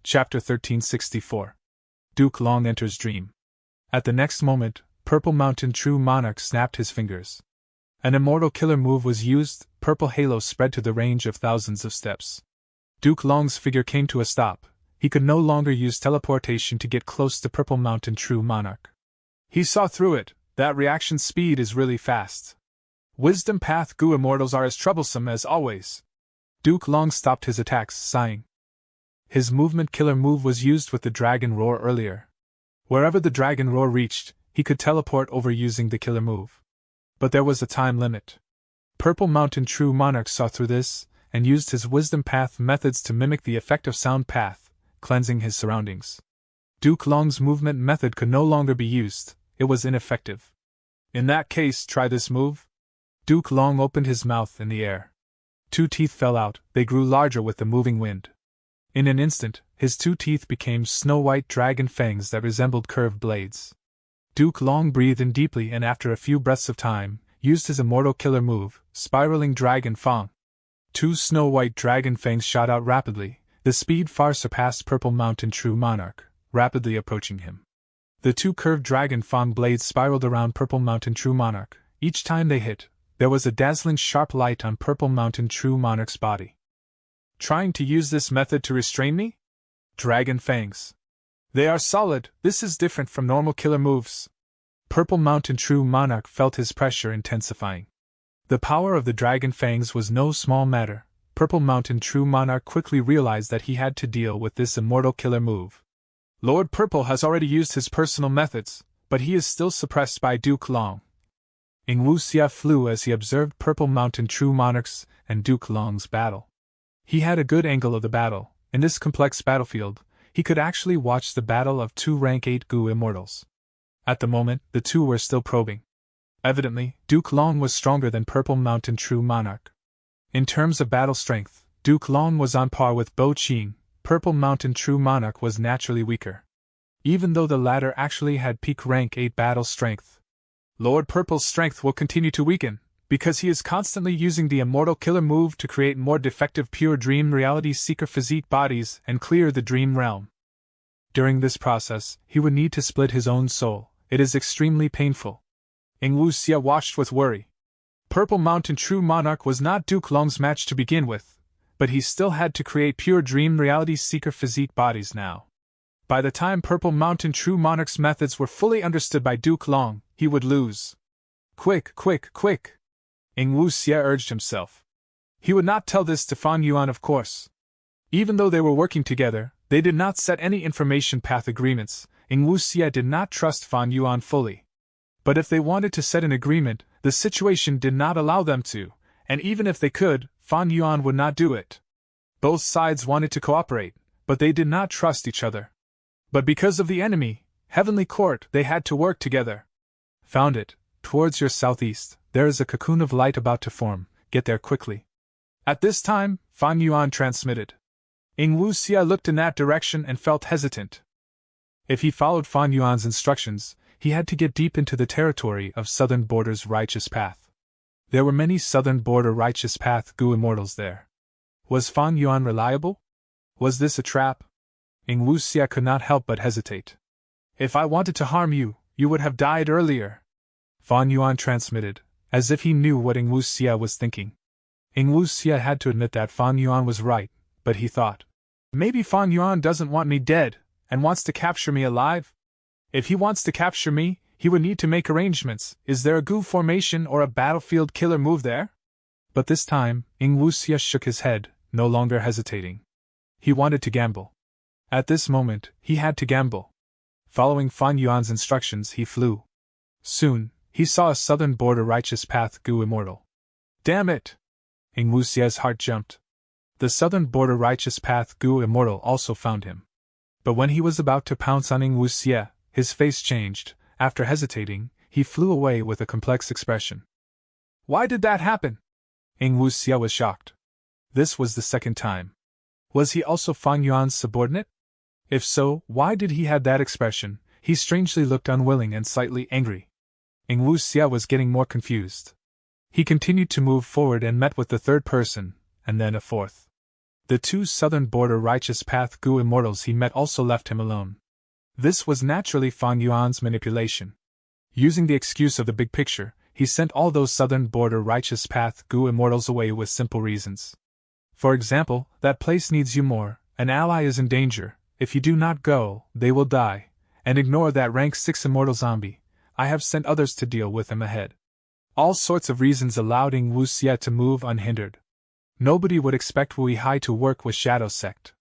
Speaker 1: Chapter 1364. Duke Long enters dream. At the next moment, Purple Mountain True Monarch snapped his fingers. An immortal killer move was used, purple halo spread to the range of thousands of steps. Duke Long's figure came to a stop. He could no longer use teleportation to get close to Purple Mountain True Monarch. He saw through it. That reaction speed is really fast. Wisdom Path Goo Immortals are as troublesome as always. Duke Long stopped his attacks, sighing. His movement killer move was used with the Dragon Roar earlier. Wherever the Dragon Roar reached, he could teleport over using the killer move. But there was a time limit. Purple Mountain True Monarch saw through this, and used his Wisdom Path methods to mimic the effect of Sound Path, cleansing his surroundings. Duke Long's movement method could no longer be used, it was ineffective. In that case, try this move? Duke Long opened his mouth in the air. 2 teeth fell out, they grew larger with the moving wind. In an instant, his 2 teeth became snow-white dragon fangs that resembled curved blades. Duke Long breathed in deeply and after a few breaths of time, used his immortal killer move, Spiraling Dragon Fang. 2 snow-white dragon fangs shot out rapidly, the speed far surpassed Purple Mountain True Monarch, rapidly approaching him. The 2 curved dragon fang blades spiraled around Purple Mountain True Monarch. Each time they hit, there was a dazzling sharp light on Purple Mountain True Monarch's body. Trying to use this method to restrain me? Dragon fangs. They are solid, this is different from normal killer moves. Purple Mountain True Monarch felt his pressure intensifying. The power of the dragon fangs was no small matter. Purple Mountain True Monarch quickly realized that he had to deal with this immortal killer move. Lord Purple has already used his personal methods, but he is still suppressed by Duke Long. Ing Wuxia flew as he observed Purple Mountain True Monarch's and Duke Long's battle. He had a good angle of the battle. In this complex battlefield, he could actually watch the battle of 2 rank 8 Goo Immortals. At the moment, the two were still probing. Evidently, Duke Long was stronger than Purple Mountain True Monarch. In terms of battle strength, Duke Long was on par with Bo Qing. Purple Mountain True Monarch was naturally weaker. Even though the latter actually had peak rank 8 battle strength. Lord Purple's strength will continue to weaken, because he is constantly using the immortal killer move to create more defective pure dream reality seeker physique bodies and clear the dream realm. During this process, he would need to split his own soul. It is extremely painful. Ing Wuxia watched with worry. Purple Mountain True Monarch was not Duke Long's match to begin with, but he still had to create pure dream reality seeker physique bodies now. By the time Purple Mountain True Monarch's methods were fully understood by Duke Long, he would lose. Quick, quick, quick! Ing Wuxia urged himself. He would not tell this to Fan Yuan, of course. Even though they were working together, they did not set any information path agreements. Ing Wuxia did not trust Fan Yuan fully. But if they wanted to set an agreement, the situation did not allow them to, and even if they could, Fan Yuan would not do it. Both sides wanted to cooperate, but they did not trust each other. But because of the enemy, Heavenly Court, they had to work together. Found it. Towards your southeast, there is a cocoon of light about to form, get there quickly. At this time, Fan Yuan transmitted. Ing Wuxia looked in that direction and felt hesitant. If he followed Fan Yuan's instructions, he had to get deep into the territory of Southern Border's Righteous Path. There were many Southern Border Righteous Path Goo Immortals there. Was Fan Yuan reliable? Was this a trap? Ing Wuxia could not help but hesitate. If I wanted to harm you, you would have died earlier. Fan Yuan transmitted, as if he knew what Ing Wuxia was thinking. Ing Wuxia had to admit that Fan Yuan was right, but he thought, maybe Fan Yuan doesn't want me dead, and wants to capture me alive? If he wants to capture me, he would need to make arrangements. Is there a Goo formation or a battlefield killer move there? But this time, Ing Wuxia shook his head, no longer hesitating. He wanted to gamble. At this moment, he had to gamble. Following Fan Yuan's instructions, he flew. Soon, he saw a Southern Border Righteous Path Goo Immortal. Damn it! Ing Wuxia's heart jumped. The southern border righteous path Gu Immortal also found him. But when he was about to pounce on Ing Wuxia, his face changed. After hesitating, he flew away with a complex expression. Why did that happen? Ing Wuxia was shocked. This was the second time. Was he also Fang Yuan's subordinate? If so, why did he have that expression? He strangely looked unwilling and slightly angry. Ing Wuxia was getting more confused. He continued to move forward and met with the third person, and then a fourth. The two southern border righteous path Gu immortals he met also left him alone. This was naturally Fang Yuan's manipulation. Using the excuse of the big picture, he sent all those southern border righteous path Gu immortals away with simple reasons. For example, that place needs you more, an ally is in danger, if you do not go, they will die, and ignore that rank 6 immortal zombie, I have sent others to deal with him ahead. All sorts of reasons allowed Ing Wuxia to move unhindered. Nobody would expect Wu Yihai to work with Shadow Sect.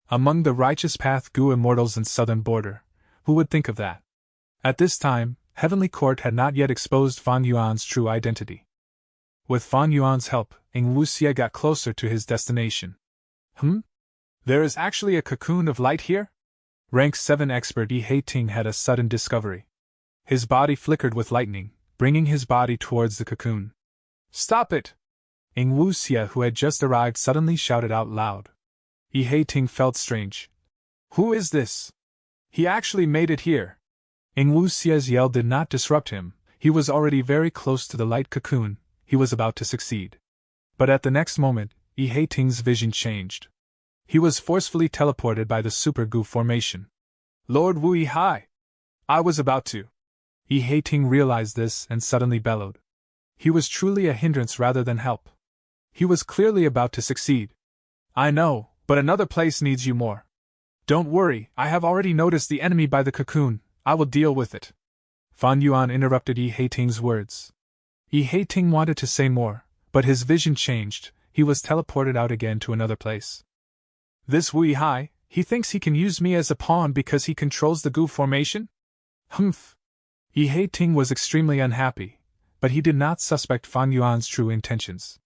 Speaker 1: Among the righteous path Gu immortals in southern border, who would think of that? At this time, Heavenly Court had not yet exposed Fang Yuan's true identity. With Fang Yuan's help, Ing Wuxia got closer to his destination. There is actually a cocoon of light here? Rank 7 expert Yi Heiting had a sudden discovery. His body flickered with lightning, bringing his body towards the cocoon. Stop it! Ing Wuxia, who had just arrived, suddenly shouted out loud. Yi Heiting felt strange. Who is this? He actually made it here. Ing Wuxia's yell did not disrupt him. He was already very close to the light cocoon. He was about to succeed. But at the next moment, Yi Heiting's vision changed. He was forcefully teleported by the Super Gu formation. Lord Wu Yihai! I was about to. Yi Heiting realized this and suddenly bellowed. He was truly a hindrance rather than help. He was clearly about to succeed. I know, but another place needs you more. Don't worry, I have already noticed the enemy by the cocoon, I will deal with it. Fan Yuan interrupted Yi Heiting's words. Yi Heiting wanted to say more, but his vision changed, he was teleported out again to another place. This Wu Yihai, he thinks he can use me as a pawn because he controls the Gu formation? Humph! Yi Heiting was extremely unhappy, but he did not suspect Fan Yuan's true intentions.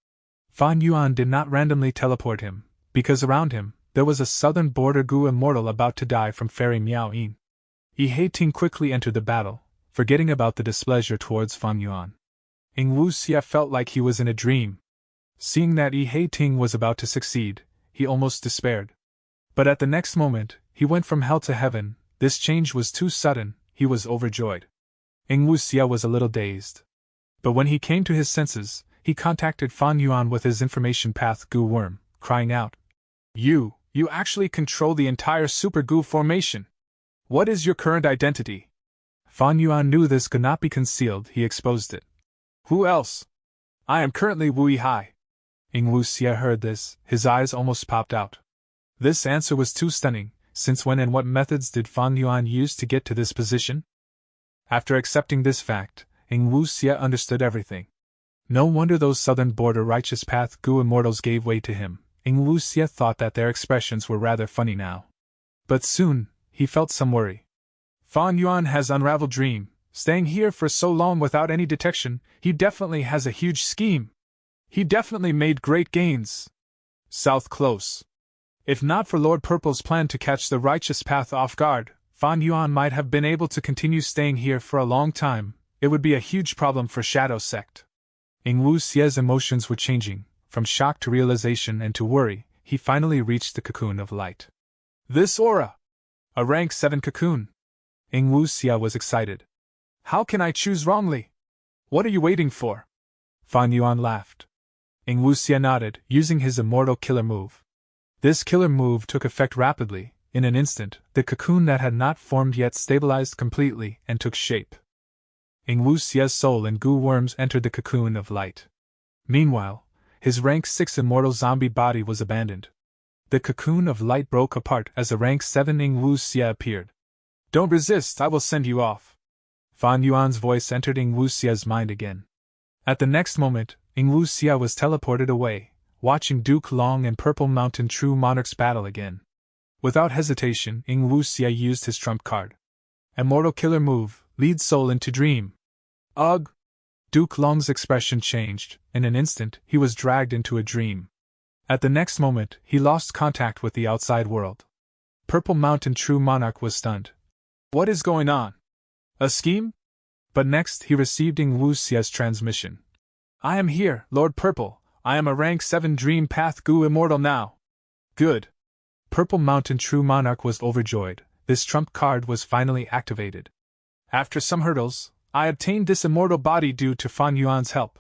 Speaker 1: Fan Yuan did not randomly teleport him, because around him, there was a southern border Gu immortal about to die from Fairy Miao Yin. Yi Heiting quickly entered the battle, forgetting about the displeasure towards Fan Yuan. Ing Wuxia felt like he was in a dream. Seeing that Yi Heiting was about to succeed, he almost despaired. But at the next moment, he went from hell to heaven. This change was too sudden, he was overjoyed. Ing Wuxia was a little dazed. But when he came to his senses, he contacted Fan Yuan with his information path Gu Worm, crying out, You actually control the entire Super Gu formation. What is your current identity? Fan Yuan knew this could not be concealed, he exposed it. Who else? I am currently Wu Yihai. Ing Wuxia heard this, his eyes almost popped out. This answer was too stunning, since when and what methods did Fan Yuan use to get to this position? After accepting this fact, Ing Wuxia understood everything. No wonder those southern border righteous path Gu immortals gave way to him. Ing Wuxia thought that their expressions were rather funny now. But soon, he felt some worry. Fan Yuan has unraveled dream, staying here for so long without any detection, he definitely has a huge scheme. He definitely made great gains. South close. If not for Lord Purple's plan to catch the righteous path off guard, Fan Yuan might have been able to continue staying here for a long time. It would be a huge problem for Shadow Sect. Ing Wuxia's emotions were changing, from shock to realization and to worry. He finally reached the cocoon of light. This aura! A rank 7 cocoon! Ing Wuxia was excited. How can I choose wrongly? What are you waiting for? Fan Yuan laughed. Ing Wuxia nodded, using his immortal killer move. This killer move took effect rapidly. In an instant, the cocoon that had not formed yet stabilized completely and took shape. Ing Wuxia's soul and Gu worms entered the cocoon of light. Meanwhile, his rank 6 immortal zombie body was abandoned. The cocoon of light broke apart as a rank 7 Ing Wuxia appeared. Don't resist, I will send you off. Fan Yuan's voice entered Ing Wuxia's mind again. At the next moment, Ing Wuxia was teleported away, watching Duke Long and Purple Mountain True Monarchs battle again. Without hesitation, Ing Wuxia used his trump card. Immortal killer move, lead soul into dream. Ugh! Duke Long's expression changed. In an instant, he was dragged into a dream. At the next moment, he lost contact with the outside world. Purple Mountain True Monarch was stunned. What is going on? A scheme? But next he received Ing Wuxia's transmission. I am here, Lord Purple. I am a rank 7 Dream Path Gu Immortal now. Good. Purple Mountain True Monarch was overjoyed. This trump card was finally activated. After some hurdles, I obtained this immortal body due to Fan Yuan's help.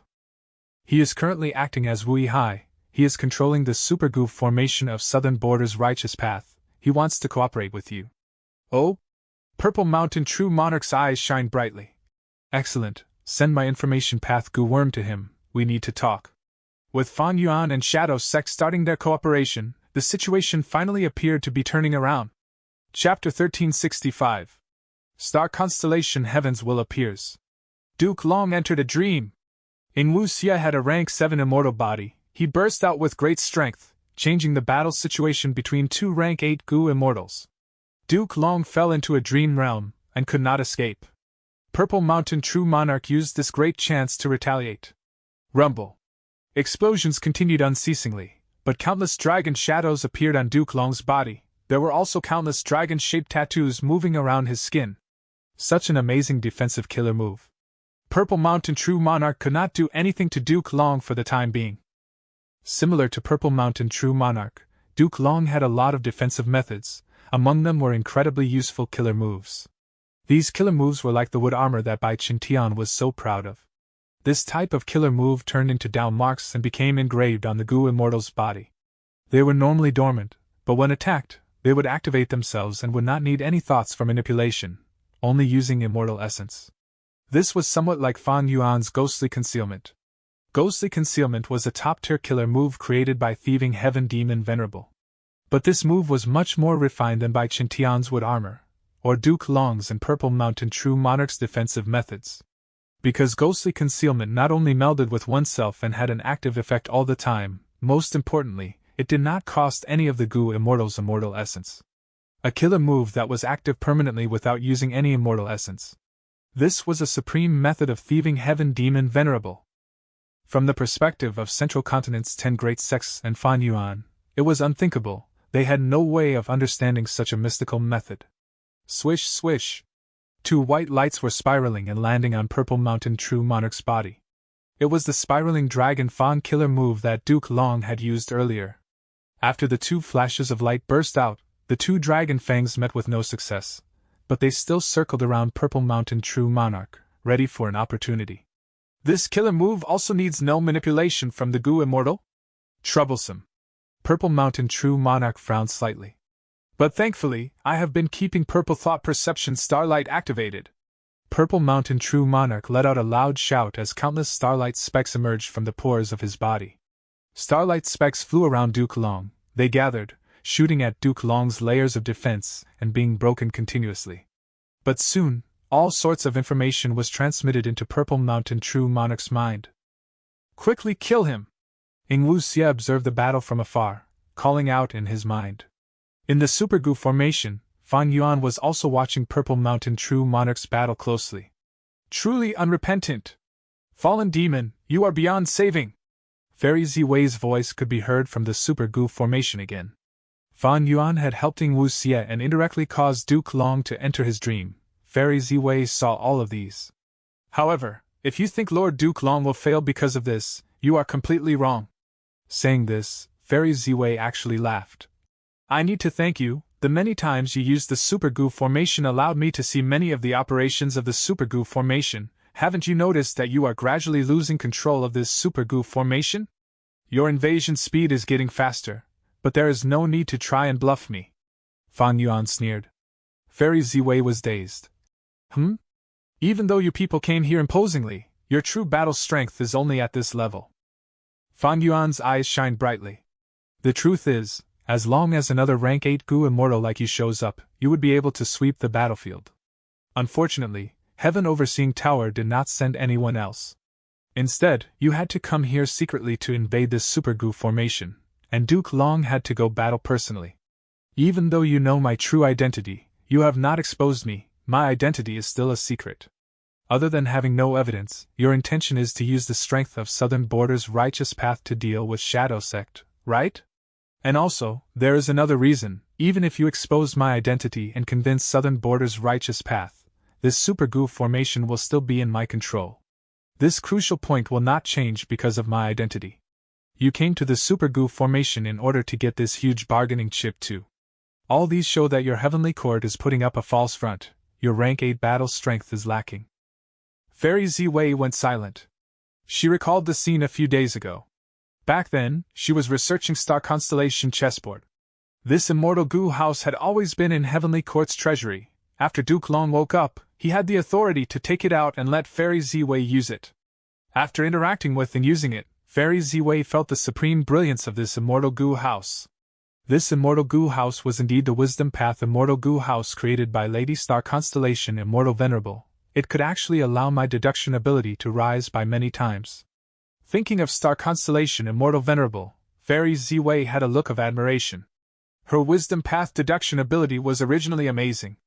Speaker 1: He is currently acting as Wui Hai. He is controlling the Super Gu formation of Southern Border's righteous path. He wants to cooperate with you. Oh? Purple Mountain True Monarch's eyes shine brightly. Excellent. Send my information path Gu Worm to him. We need to talk. With Fan Yuan and Shadow Sect starting their cooperation, the situation finally appeared to be turning around. Chapter 1365. Star Constellation Heavens Will appears. Duke Long entered a dream. Ing Wuxia had a rank 7 immortal body. He burst out with great strength, changing the battle situation between two rank 8 Gu immortals. Duke Long fell into a dream realm, and could not escape. Purple Mountain True Monarch used this great chance to retaliate. Rumble. Explosions continued unceasingly, but countless dragon shadows appeared on Duke Long's body. There were also countless dragon-shaped tattoos moving around his skin. Such an amazing defensive killer move. Purple Mountain True Monarch could not do anything to Duke Long for the time being. Similar to Purple Mountain True Monarch, Duke Long had a lot of defensive methods. Among them were incredibly useful killer moves. These killer moves were like the wood armor that Bai Qintian was so proud of. This type of killer move turned into down marks and became engraved on the Gu Immortal's body. They were normally dormant, but when attacked, they would activate themselves and would not need any thoughts for manipulation, only using immortal essence. This was somewhat like Fan Yuan's Ghostly Concealment. Ghostly Concealment was a top-tier killer move created by Thieving Heaven Demon Venerable. But this move was much more refined than Bai Qintian's wood armor, or Duke Long's and Purple Mountain True Monarch's defensive methods. Because Ghostly Concealment not only melded with oneself and had an active effect all the time, most importantly, it did not cost any of the Gu Immortals immortal essence. A killer move that was active permanently without using any immortal essence. This was a supreme method of Thieving Heaven Demon Venerable. From the perspective of Central Continent's 10 great sects and Fan Yuan, it was unthinkable. They had no way of understanding such a mystical method. Swish, swish. 2 white lights were spiraling and landing on Purple Mountain True Monarch's body. It was the spiraling Dragon Fawn killer move that Duke Long had used earlier. After the 2 flashes of light burst out, the 2 dragon fangs met with no success, but they still circled around Purple Mountain True Monarch, ready for an opportunity. This killer move also needs no manipulation from the Gu Immortal? Troublesome. Purple Mountain True Monarch frowned slightly. But thankfully, I have been keeping Purple Thought Perception Starlight activated. Purple Mountain True Monarch let out a loud shout as countless starlight specks emerged from the pores of his body. Starlight specks flew around Duke Long. They gathered, shooting at Duke Long's layers of defense and being broken continuously. But soon, all sorts of information was transmitted into Purple Mountain True Monarch's mind. Quickly kill him! Ing Wuxia observed the battle from afar, calling out in his mind. In the Super Gu formation, Fan Yuan was also watching Purple Mountain True Monarch's battle closely. Truly unrepentant! Fallen demon, you are beyond saving! Fairy Ziwei's voice could be heard from the Super Gu formation again. Fan Yuan had helped Ing Wuxia and indirectly caused Duke Long to enter his dream. Fairy Ziwei saw all of these. However, if you think Lord Duke Long will fail because of this, you are completely wrong. Saying this, Fairy Ziwei actually laughed. I need to thank you. The many times you used the Super Gu formation allowed me to see many of the operations of the Super Gu formation. Haven't you noticed that you are gradually losing control of this Super Gu formation? Your invasion speed is getting faster, but there is no need to try and bluff me. Fan Yuan sneered. Fairy Ziwei was dazed. Even though you people came here imposingly, your true battle strength is only at this level. Fan Yuan's eyes shined brightly. The truth is, as long as another rank 8 Gu immortal like you shows up, you would be able to sweep the battlefield. Unfortunately, Heaven Overseeing Tower did not send anyone else. Instead, you had to come here secretly to invade this Super Gu formation, and Duke Long had to go battle personally. Even though you know my true identity, you have not exposed me. My identity is still a secret. Other than having no evidence, your intention is to use the strength of Southern Border's righteous path to deal with Shadow Sect, right? And also, there is another reason. Even if you expose my identity and convince Southern Border's righteous path, this supergoo formation will still be in my control. This crucial point will not change because of my identity. You came to the supergoo formation in order to get this huge bargaining chip too. All these show that your heavenly court is putting up a false front. Your rank 8 battle strength is lacking. Fairy Ziwei went silent. She recalled the scene a few days ago. Back then, she was researching Star Constellation chessboard. This immortal goo house had always been in Heavenly Court's treasury. After Duke Long woke up, he had the authority to take it out and let Fairy Ziwei use it. After interacting with and using it, Fairy Ziwei felt the supreme brilliance of this immortal goo house. This immortal goo house was indeed the wisdom path immortal goo house created by Lady Star Constellation Immortal Venerable. It could actually allow my deduction ability to rise by many times. Thinking of Star Constellation Immortal Venerable, Fairy Ziwei had a look of admiration. Her wisdom path deduction ability was originally amazing.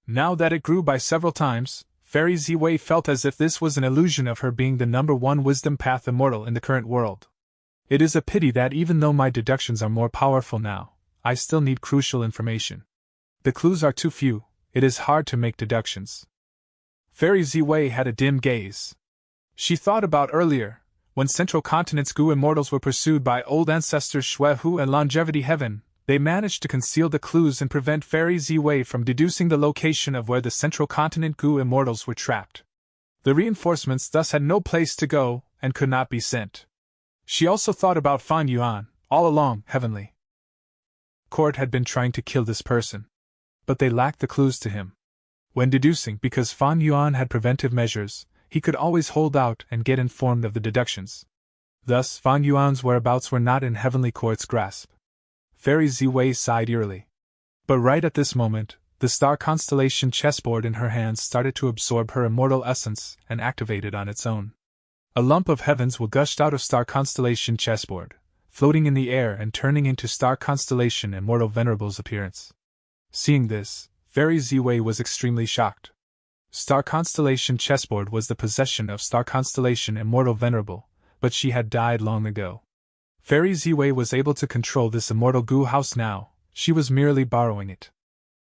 Speaker 1: Now that it grew by several times, Fairy Ziwei felt as if this was an illusion of her being the #1 wisdom path immortal in the current world. It is a pity that even though my deductions are more powerful now, I still need crucial information. The clues are too few, it is hard to make deductions. Fairy Ziwei had a dim gaze. She thought about earlier, when Central Continent's goo immortals were pursued by old ancestors Shuehu and Longevity Heaven, they managed to conceal the clues and prevent Fairy Ziwei from deducing the location of where the Central Continent goo immortals were trapped. The reinforcements thus had no place to go, and could not be sent. She also thought about Fan Yuan. All along, Heavenly Court had been trying to kill this person. But they lacked the clues to him. When deducing, because Fan Yuan had preventive measures, he could always hold out and get informed of the deductions. Thus, Fan Yuan's whereabouts were not in Heavenly Court's grasp. Fairy Ziwei sighed eerily. But right at this moment, the Star Constellation chessboard in her hands started to absorb her immortal essence and activated on its own. A lump of heavens will gushed out of Star Constellation chessboard, floating in the air and turning into Star Constellation Immortal Venerable's appearance. Seeing this, Fairy Ziwei was extremely shocked. Star Constellation chessboard was the possession of Star Constellation Immortal Venerable, but she had died long ago. Fairy Ziwei was able to control this immortal goo house now, she was merely borrowing it.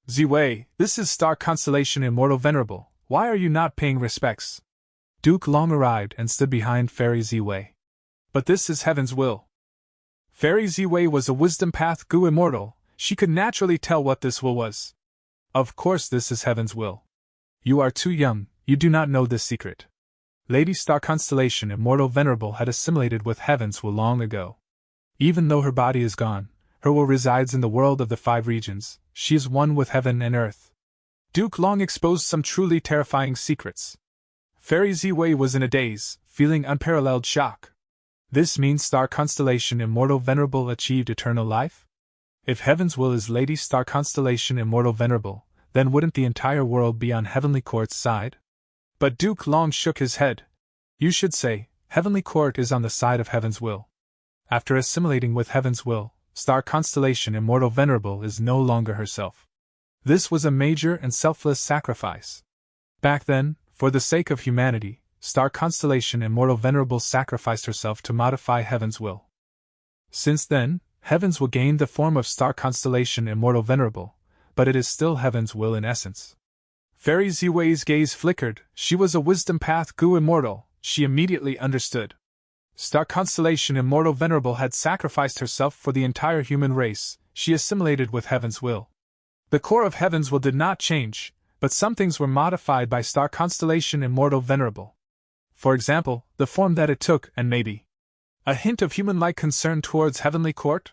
Speaker 1: Ziwei, this is Star Constellation Immortal Venerable, why are you not paying respects? Duke Long arrived and stood behind Fairy Ziwei. But this is Heaven's will. Fairy Ziwei was a wisdom path goo immortal, she could naturally tell what this will was. Of course this is Heaven's will. You are too young, you do not know this secret. Lady Star Constellation Immortal Venerable had assimilated with Heaven's will long ago. Even though her body is gone, her will resides in the world of the 5 regions, she is one with heaven and earth. Duke Long exposed some truly terrifying secrets. Fairy Ziwei was in a daze, feeling unparalleled shock. This means Star Constellation Immortal Venerable achieved eternal life? If Heaven's will is Lady Star Constellation Immortal Venerable, then wouldn't the entire world be on Heavenly Court's side? But Duke Long shook his head. You should say, Heavenly Court is on the side of Heaven's will. After assimilating with Heaven's will, Star Constellation Immortal Venerable is no longer herself. This was a major and selfless sacrifice. Back then, for the sake of humanity, Star Constellation Immortal Venerable sacrificed herself to modify Heaven's will. Since then, Heaven's will gained the form of Star Constellation Immortal Venerable, but it is still Heaven's will in essence. Fairy Ziwei's gaze flickered, she was a wisdom path goo immortal, she immediately understood. Star Constellation Immortal Venerable had sacrificed herself for the entire human race, she assimilated with Heaven's will. The core of Heaven's will did not change, but some things were modified by Star Constellation Immortal Venerable. For example, the form that it took and maybe a hint of human-like concern towards Heavenly Court?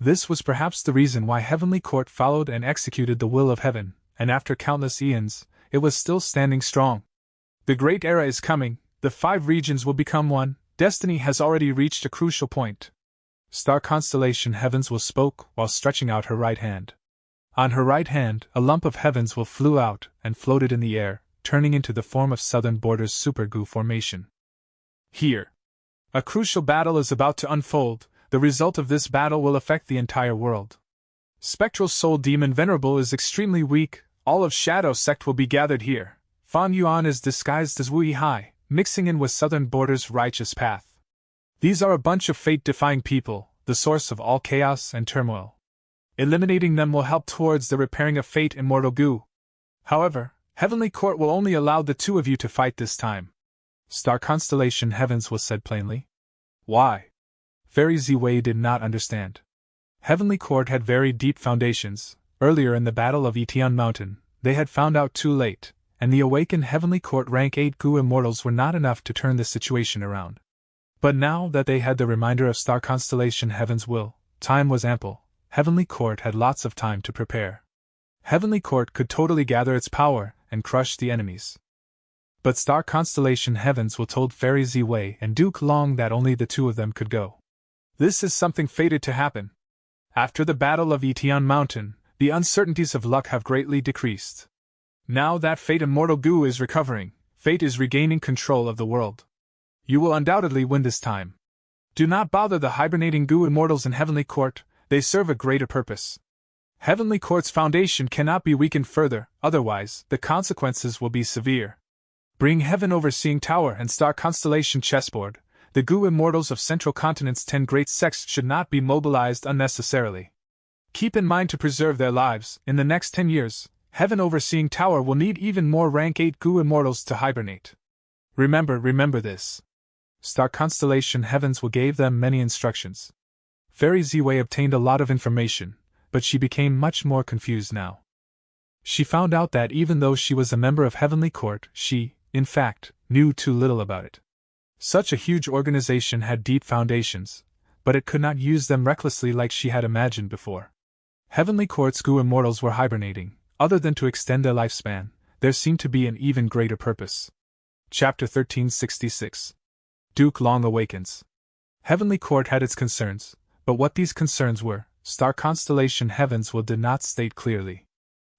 Speaker 1: This was perhaps the reason why Heavenly Court followed and executed the will of heaven, and after countless eons, it was still standing strong. The great era is coming, the 5 regions will become one, destiny has already reached a crucial point. Star Constellation Heavens will spoke while stretching out her right hand. On her right hand, a lump of heavens will flew out and floated in the air, turning into the form of Southern Border's supergoo formation. Here. A crucial battle is about to unfold, the result of this battle will affect the entire world. Spectral Soul Demon Venerable is extremely weak, all of Shadow Sect will be gathered here. Fan Yuan is disguised as Wu Yihai, mixing in with Southern Border's righteous path. These are a bunch of fate-defying people, the source of all chaos and turmoil. Eliminating them will help towards the repairing of fate in Mortal Gu. However, Heavenly Court will only allow the two of you to fight this time. Star Constellation Heavens was said plainly. Why? Fairy Ziwei did not understand. Heavenly Court had very deep foundations. Earlier in the Battle of Etian Mountain, they had found out too late, and the awakened Heavenly Court rank 8 Gu immortals were not enough to turn the situation around. But now that they had the reminder of Star Constellation Heaven's will, time was ample. Heavenly Court had lots of time to prepare. Heavenly Court could totally gather its power and crush the enemies. But Star Constellation Heavens will told Fairy Ziwei and Duke Long that only the two of them could go. This is something fated to happen. After the Battle of Etian Mountain, the uncertainties of luck have greatly decreased. Now that Fate Immortal Gu is recovering, Fate is regaining control of the world. You will undoubtedly win this time. Do not bother the hibernating Gu immortals in Heavenly Court, they serve a greater purpose. Heavenly Court's foundation cannot be weakened further, otherwise, the consequences will be severe. Bring Heaven Overseeing Tower and Star Constellation Chessboard. The Gu immortals of Central Continent's 10 great sects should not be mobilized unnecessarily. Keep in mind to preserve their lives. In the next 10 years, Heaven Overseeing Tower will need even more rank 8 Gu immortals to hibernate. Remember this. Star Constellation Heavens will gave them many instructions. Fairy Ziwei obtained a lot of information, but she became much more confused now. She found out that even though she was a member of Heavenly Court, she, in fact, knew too little about it. Such a huge organization had deep foundations, but it could not use them recklessly like she had imagined before. Heavenly Court's Gu immortals were hibernating. Other than to extend their lifespan, there seemed to be an even greater purpose. Chapter 1366. Duke Long Awakens. Heavenly Court had its concerns, but what these concerns were, Star Constellation Heavens will did not state clearly.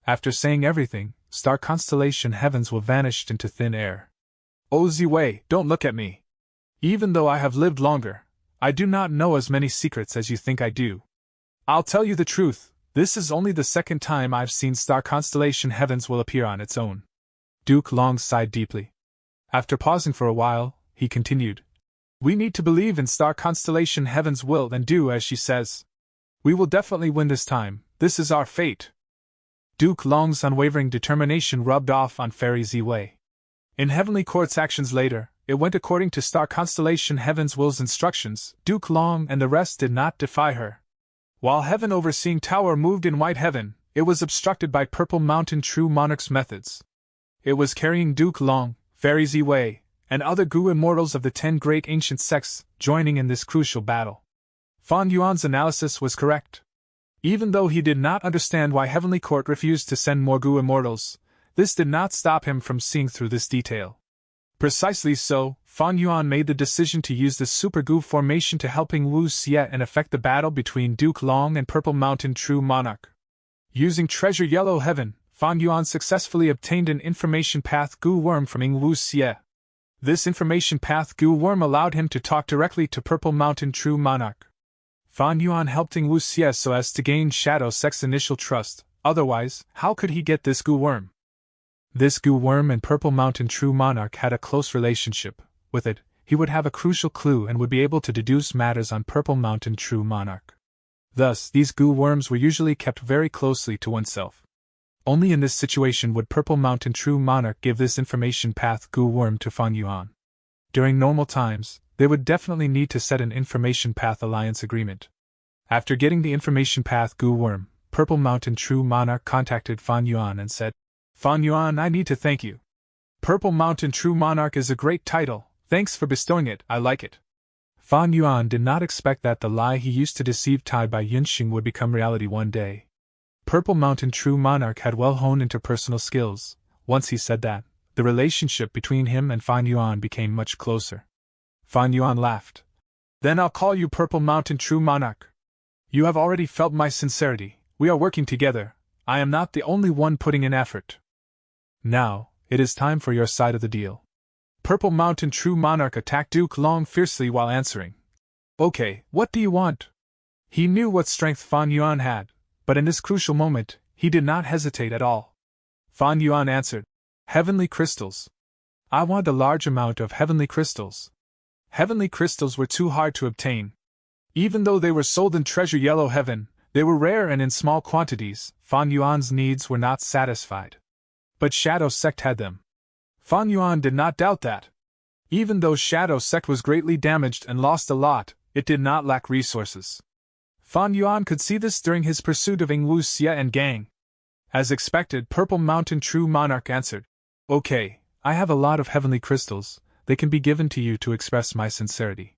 Speaker 1: After saying everything, Star Constellation Heavens will vanished into thin air. Oh Ziwei, don't look at me. Even though I have lived longer, I do not know as many secrets as you think I do. I'll tell you the truth, this is only the second time I've seen Star Constellation Heavens will appear on its own. Duke Long sighed deeply. After pausing for a while, he continued. We need to believe in Star Constellation Heaven's will and do as she says. We will definitely win this time, this is our fate. Duke Long's unwavering determination rubbed off on Fairy Ziwei. In Heavenly Court's actions later, it went according to Star Constellation Heaven's will's instructions. Duke Long and the rest did not defy her. While Heaven Overseeing Tower moved in White Heaven, it was obstructed by Purple Mountain True Monarch's methods. It was carrying Duke Long, Fairy Ziwei, and other Gu immortals of the 10 great ancient sects joining in this crucial battle. Fan Yuan's analysis was correct. Even though he did not understand why Heavenly Court refused to send more Gu immortals, this did not stop him from seeing through this detail. Precisely so, Fan Yuan made the decision to use the Super Gu formation to helping Wu Xie and affect the battle between Duke Long and Purple Mountain True Monarch. Using Treasure Yellow Heaven, Fan Yuan successfully obtained an Information Path Gu Worm from Wu Xie. This Information Path Gu Worm allowed him to talk directly to Purple Mountain True Monarch. Fan Yuan helped Wu Xie so as to gain Shadow Sect's initial trust, otherwise, how could he get this Gu Worm? This Gu Worm and Purple Mountain True Monarch had a close relationship. With it, he would have a crucial clue and would be able to deduce matters on Purple Mountain True Monarch. Thus, these Gu Worms were usually kept very closely to oneself. Only in this situation would Purple Mountain True Monarch give this Information Path Gu Worm to Fan Yuan. During normal times, they would definitely need to set an Information Path Alliance agreement. After getting the Information Path Gu Worm, Purple Mountain True Monarch contacted Fan Yuan and said, Fan Yuan, I need to thank you. Purple Mountain True Monarch is a great title, thanks for bestowing it, I like it. Fan Yuan did not expect that the lie he used to deceive Tai by Yunxing would become reality one day. Purple Mountain True Monarch had well honed interpersonal skills. Once he said that, the relationship between him and Fan Yuan became much closer. Fan Yuan laughed. Then I'll call you Purple Mountain True Monarch. You have already felt my sincerity, we are working together, I am not the only one putting in effort. Now, it is time for your side of the deal. Purple Mountain True Monarch attacked Duke Long fiercely while answering. Okay, what do you want? He knew what strength Fan Yuan had, but in this crucial moment, he did not hesitate at all. Fan Yuan answered. Heavenly crystals. I want a large amount of heavenly crystals. Heavenly crystals were too hard to obtain. Even though they were sold in Treasure Yellow Heaven, they were rare and in small quantities. Fan Yuan's needs were not satisfied. But Shadow Sect had them. Fan Yuan did not doubt that. Even though Shadow Sect was greatly damaged and lost a lot, it did not lack resources. Fan Yuan could see this during his pursuit of Ingwu Xie and gang. As expected, Purple Mountain True Monarch answered, "Okay, I have a lot of heavenly crystals. They can be given to you to express my sincerity.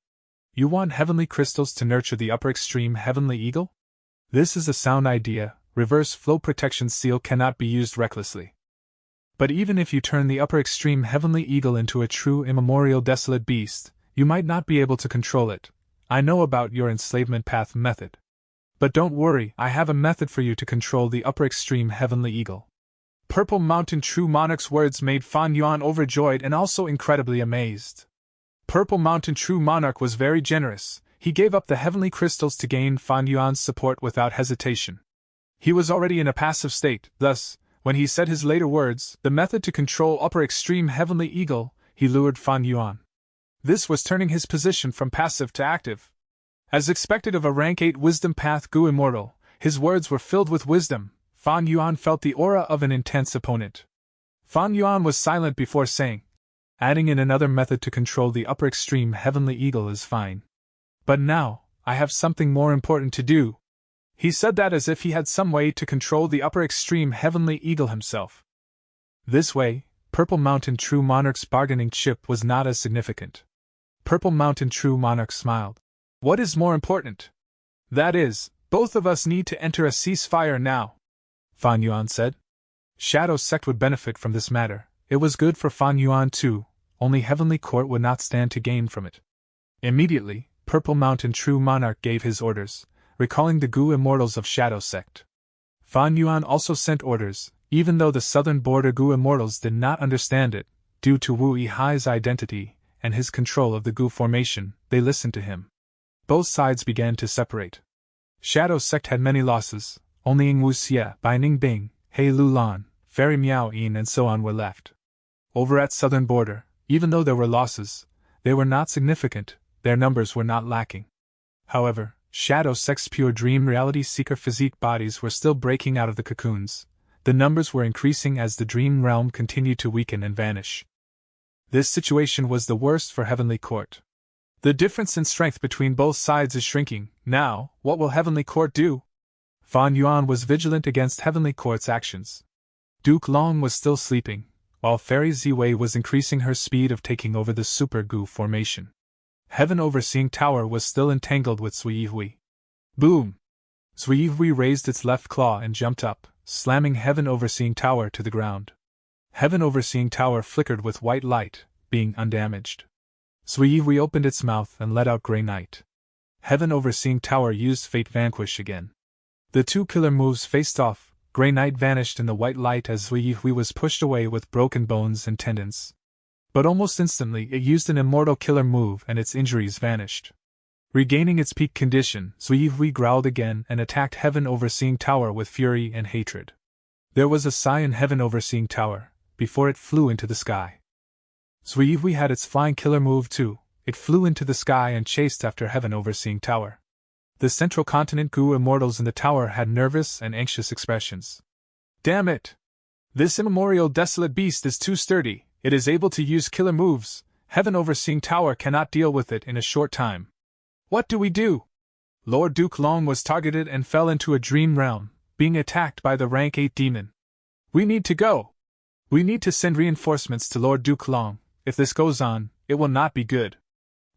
Speaker 1: You want heavenly crystals to nurture the upper extreme heavenly eagle? This is a sound idea. Reverse flow protection seal cannot be used recklessly. But even if you turn the upper extreme heavenly eagle into a true immemorial desolate beast, you might not be able to control it. I know about your enslavement path method. But don't worry, I have a method for you to control the upper extreme heavenly eagle." Purple Mountain True Monarch's words made Fan Yuan overjoyed and also incredibly amazed. Purple Mountain True Monarch was very generous. He gave up the heavenly crystals to gain Fan Yuan's support without hesitation. He was already in a passive state, thus, when he said his later words, the method to control upper extreme heavenly eagle, he lured Fan Yuan. This was turning his position from passive to active. As expected of a rank 8 wisdom path Gu Immortal, his words were filled with wisdom. Fan Yuan felt the aura of an intense opponent. Fan Yuan was silent before saying, "Adding in another method to control the upper extreme heavenly eagle is fine. But now, I have something more important to do." He said that as if he had some way to control the upper extreme heavenly eagle himself. This way, Purple Mountain True Monarch's bargaining chip was not as significant. Purple Mountain True Monarch smiled. "What is more important? That is, both of us need to enter a ceasefire now," Fan Yuan said. Shadow Sect would benefit from this matter. It was good for Fan Yuan too, only Heavenly Court would not stand to gain from it. Immediately, Purple Mountain True Monarch gave his orders, recalling the Gu Immortals of Shadow Sect. Fan Yuan also sent orders, even though the southern border Gu Immortals did not understand it, due to Wu Yihai's identity and his control of the Gu formation, they listened to him. Both sides began to separate. Shadow Sect had many losses, only Ingwu Xie, Bai Ningbing, He Lulan, Fairy Miao Yin and so on were left. Over at southern border, even though there were losses, they were not significant, their numbers were not lacking. However, Shadow Sect's pure dream reality seeker physique bodies were still breaking out of the cocoons. The numbers were increasing as the dream realm continued to weaken and vanish. This situation was the worst for Heavenly Court. The difference in strength between both sides is shrinking. Now, what will Heavenly Court do? Fan Yuan was vigilant against Heavenly Court's actions. Duke Long was still sleeping, while Fairy Ziwei was increasing her speed of taking over the Super Gu formation. Heaven Overseeing Tower was still entangled with Zuihui. Boom! Zuihui raised its left claw and jumped up, slamming Heaven Overseeing Tower to the ground. Heaven Overseeing Tower flickered with white light, being undamaged. Zuihui opened its mouth and let out Grey Knight. Heaven Overseeing Tower used Fate Vanquish again. The two killer moves faced off. Grey Knight vanished in the white light as Zuihui was pushed away with broken bones and tendons. But almost instantly it used an immortal killer move and its injuries vanished. Regaining its peak condition, Zuihui growled again and attacked Heaven Overseeing Tower with fury and hatred. There was a sigh in Heaven Overseeing Tower, before it flew into the sky. Zuihui had its flying killer move too. It flew into the sky and chased after Heaven Overseeing Tower. The Central Continent Gu Immortals in the tower had nervous and anxious expressions. "Damn it! This immemorial desolate beast is too sturdy. It is able to use killer moves. Heaven Overseeing Tower cannot deal with it in a short time. What do we do?" Lord Duke Long was targeted and fell into a dream realm, being attacked by the rank 8 demon. "We need to go. We need to send reinforcements to Lord Duke Long. If this goes on, it will not be good."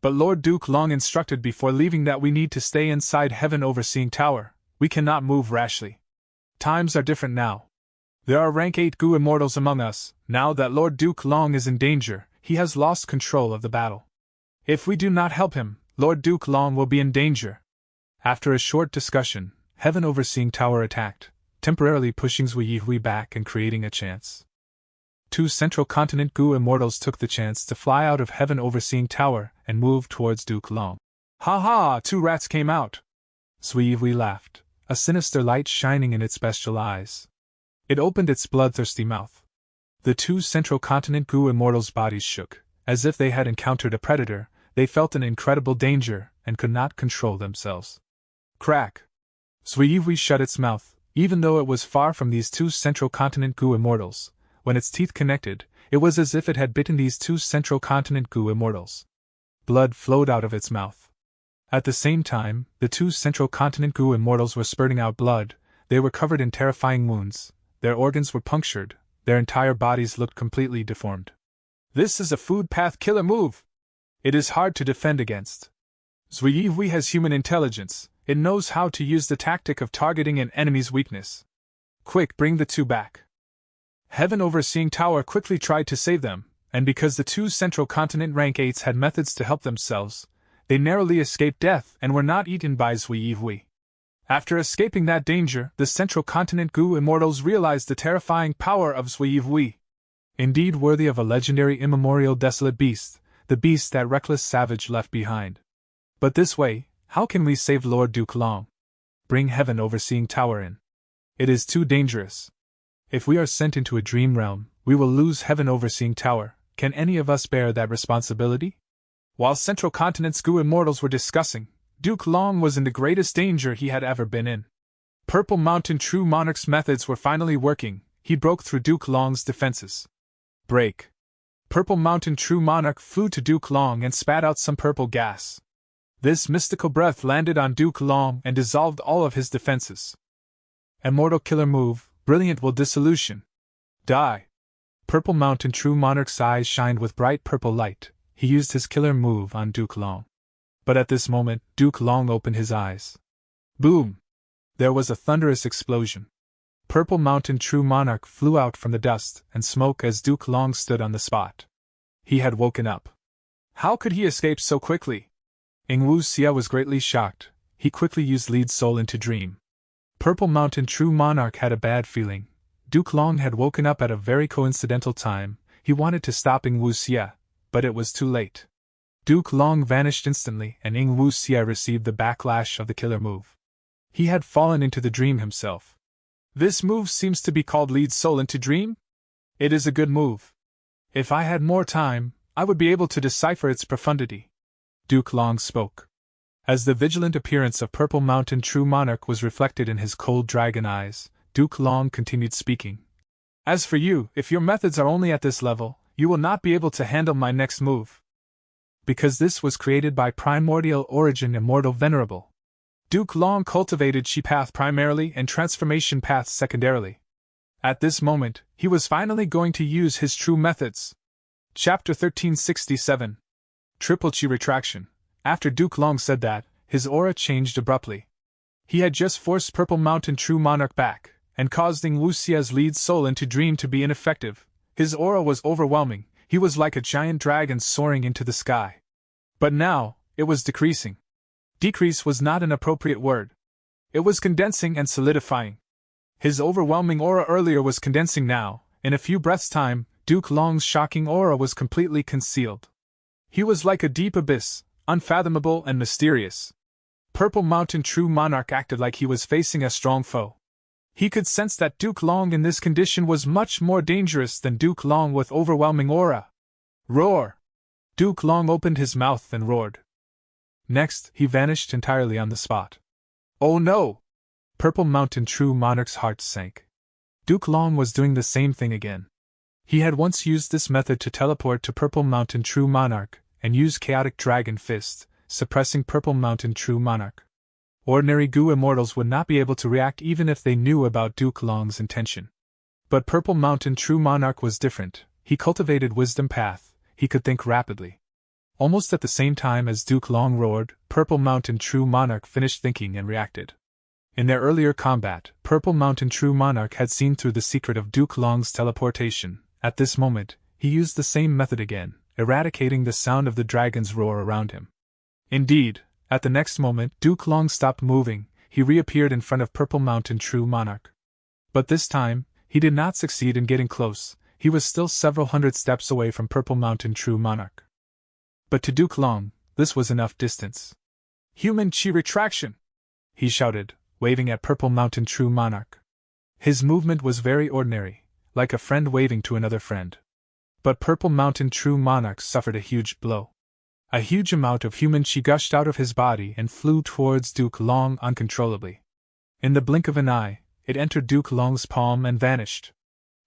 Speaker 1: But Lord Duke Long instructed before leaving that we need to stay inside Heaven Overseeing Tower. We cannot move rashly. Times are different now. There are rank 8 Gu Immortals among us. Now that Lord Duke Long is in danger, he has lost control of the battle. If we do not help him, Lord Duke Long will be in danger. After a short discussion, Heaven Overseeing Tower attacked, temporarily pushing Zuihui back and creating a chance. Two Central Continent Gu Immortals took the chance to fly out of Heaven Overseeing Tower and move towards Duke Long. "Ha ha! 2 rats came out!" Zuihui laughed, a sinister light shining in its bestial eyes. It opened its bloodthirsty mouth. The two Central Continent Goo Immortals' bodies shook, as if they had encountered a predator. They felt an incredible danger and could not control themselves. Crack! Zhuyi shut its mouth, even though it was far from these two Central Continent Goo Immortals. When its teeth connected, it was as if it had bitten these two Central Continent Goo Immortals. Blood flowed out of its mouth. At the same time, the two Central Continent Goo Immortals were spurting out blood. They were covered in terrifying wounds, their organs were punctured, their entire bodies looked completely deformed. This is a food path killer move! It is hard to defend against. Zhuyi has human intelligence, it knows how to use the tactic of targeting an enemy's weakness. Quick, bring the two back. Heaven Overseeing Tower quickly tried to save them, and because the two Central Continent Rank 8s had methods to help themselves, they narrowly escaped death and were not eaten by Zhuyi. After escaping that danger, the Central Continent Goo Immortals realized the terrifying power of Zhuyi. Indeed worthy of a legendary immemorial desolate beast, the beast that reckless savage left behind. But this way, how can we save Lord Duke Long? Bring Heaven Overseeing Tower in. It is too dangerous. If we are sent into a dream realm, we will lose Heaven Overseeing Tower. Can any of us bear that responsibility? While Central Continent's Goo Immortals were discussing, Duke Long was in the greatest danger he had ever been in. Purple Mountain True Monarch's methods were finally working. He broke through Duke Long's defenses. Break. Purple Mountain True Monarch flew to Duke Long and spat out some purple gas. This mystical breath landed on Duke Long and dissolved all of his defenses. Immortal Killer Move, Brilliant Will Dissolution. Die. Purple Mountain True Monarch's eyes shined with bright purple light. He used his killer move on Duke Long. But at this moment, Duke Long opened his eyes. Boom! There was a thunderous explosion. Purple Mountain True Monarch flew out from the dust and smoke as Duke Long stood on the spot. He had woken up. How could he escape so quickly? Ingwu Xia was greatly shocked. He quickly used Lead Soul into Dream. Purple Mountain True Monarch had a bad feeling. Duke Long had woken up at a very coincidental time. He wanted to stop Ingwu Xia, but it was too late. Duke Long vanished instantly and Ingwu Xia received the backlash of the killer move. He had fallen into the dream himself. This move seems to be called Lead Soul into Dream? It is a good move. If I had more time, I would be able to decipher its profundity. Duke Long spoke. As the vigilant appearance of Purple Mountain True Monarch was reflected in his cold dragon eyes, Duke Long continued speaking. As for you, if your methods are only at this level, you will not be able to handle my next move. Because this was created by Primordial Origin Immortal Venerable. Duke Long cultivated Chi Path primarily and Transformation Path secondarily. At this moment, he was finally going to use his true methods. Chapter 1367. Triple Chi Retraction. After Duke Long said that, his aura changed abruptly. He had just forced Purple Mountain True Monarch back, and caused Ingwu Xia's Lead Soul into Dream to be ineffective. His aura was overwhelming, he was like a giant dragon soaring into the sky. But now, it was decreasing. Decrease was not an appropriate word. It was condensing and solidifying. His overwhelming aura earlier was condensing now. In a few breaths' time, Duke Long's shocking aura was completely concealed. He was like a deep abyss, unfathomable and mysterious. Purple Mountain True Monarch acted like he was facing a strong foe. He could sense that Duke Long in this condition was much more dangerous than Duke Long with overwhelming aura. Roar! Duke Long opened his mouth and roared. Next, he vanished entirely on the spot. Oh no! Purple Mountain True Monarch's heart sank. Duke Long was doing the same thing again. He had once used this method to teleport to Purple Mountain True Monarch, and use Chaotic Dragon Fist, suppressing Purple Mountain True Monarch. Ordinary Goo Immortals would not be able to react even if they knew about Duke Long's intention. But Purple Mountain True Monarch was different. He cultivated Wisdom Path, he could think rapidly. Almost at the same time as Duke Long roared, Purple Mountain True Monarch finished thinking and reacted. In their earlier combat, Purple Mountain True Monarch had seen through the secret of Duke Long's teleportation. At this moment, he used the same method again, eradicating the sound of the dragon's roar around him. Indeed, at the next moment, Duke Long stopped moving, he reappeared in front of Purple Mountain True Monarch. But this time, he did not succeed in getting close, he was still several hundred steps away from Purple Mountain True Monarch. But to Duke Long, this was enough distance. Human Chi Retraction! He shouted, waving at Purple Mountain True Monarch. His movement was very ordinary, like a friend waving to another friend. But Purple Mountain True Monarch suffered a huge blow. A huge amount of human chi gushed out of his body and flew towards Duke Long uncontrollably. In the blink of an eye, it entered Duke Long's palm and vanished.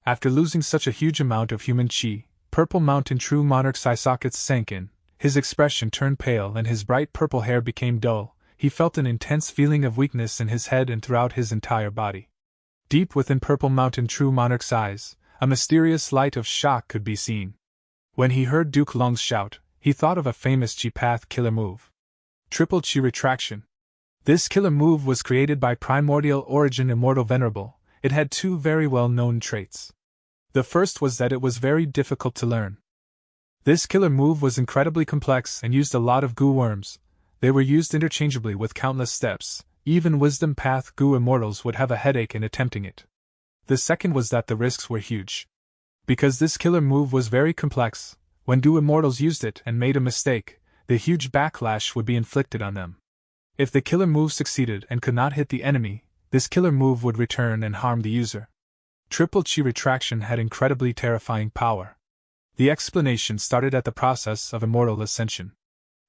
Speaker 1: After losing such a huge amount of human chi, Purple Mountain True Monarch's eye sockets sank in, his expression turned pale and his bright purple hair became dull. He felt an intense feeling of weakness in his head and throughout his entire body. Deep within Purple Mountain True Monarch's eyes, a mysterious light of shock could be seen. When he heard Duke Long's shout, he thought of a famous Chi Path killer move. Triple Chi Retraction. This killer move was created by Primordial Origin Immortal Venerable. It had two very well-known traits. The first was that it was very difficult to learn. This killer move was incredibly complex and used a lot of goo worms. They were used interchangeably with countless steps. Even Wisdom Path goo immortals would have a headache in attempting it. The second was that the risks were huge. Because this killer move was very complex, when goo immortals used it and made a mistake, the huge backlash would be inflicted on them. If the killer move succeeded and could not hit the enemy, this killer move would return and harm the user. Triple Chi Retraction had incredibly terrifying power. The explanation started at the process of immortal ascension.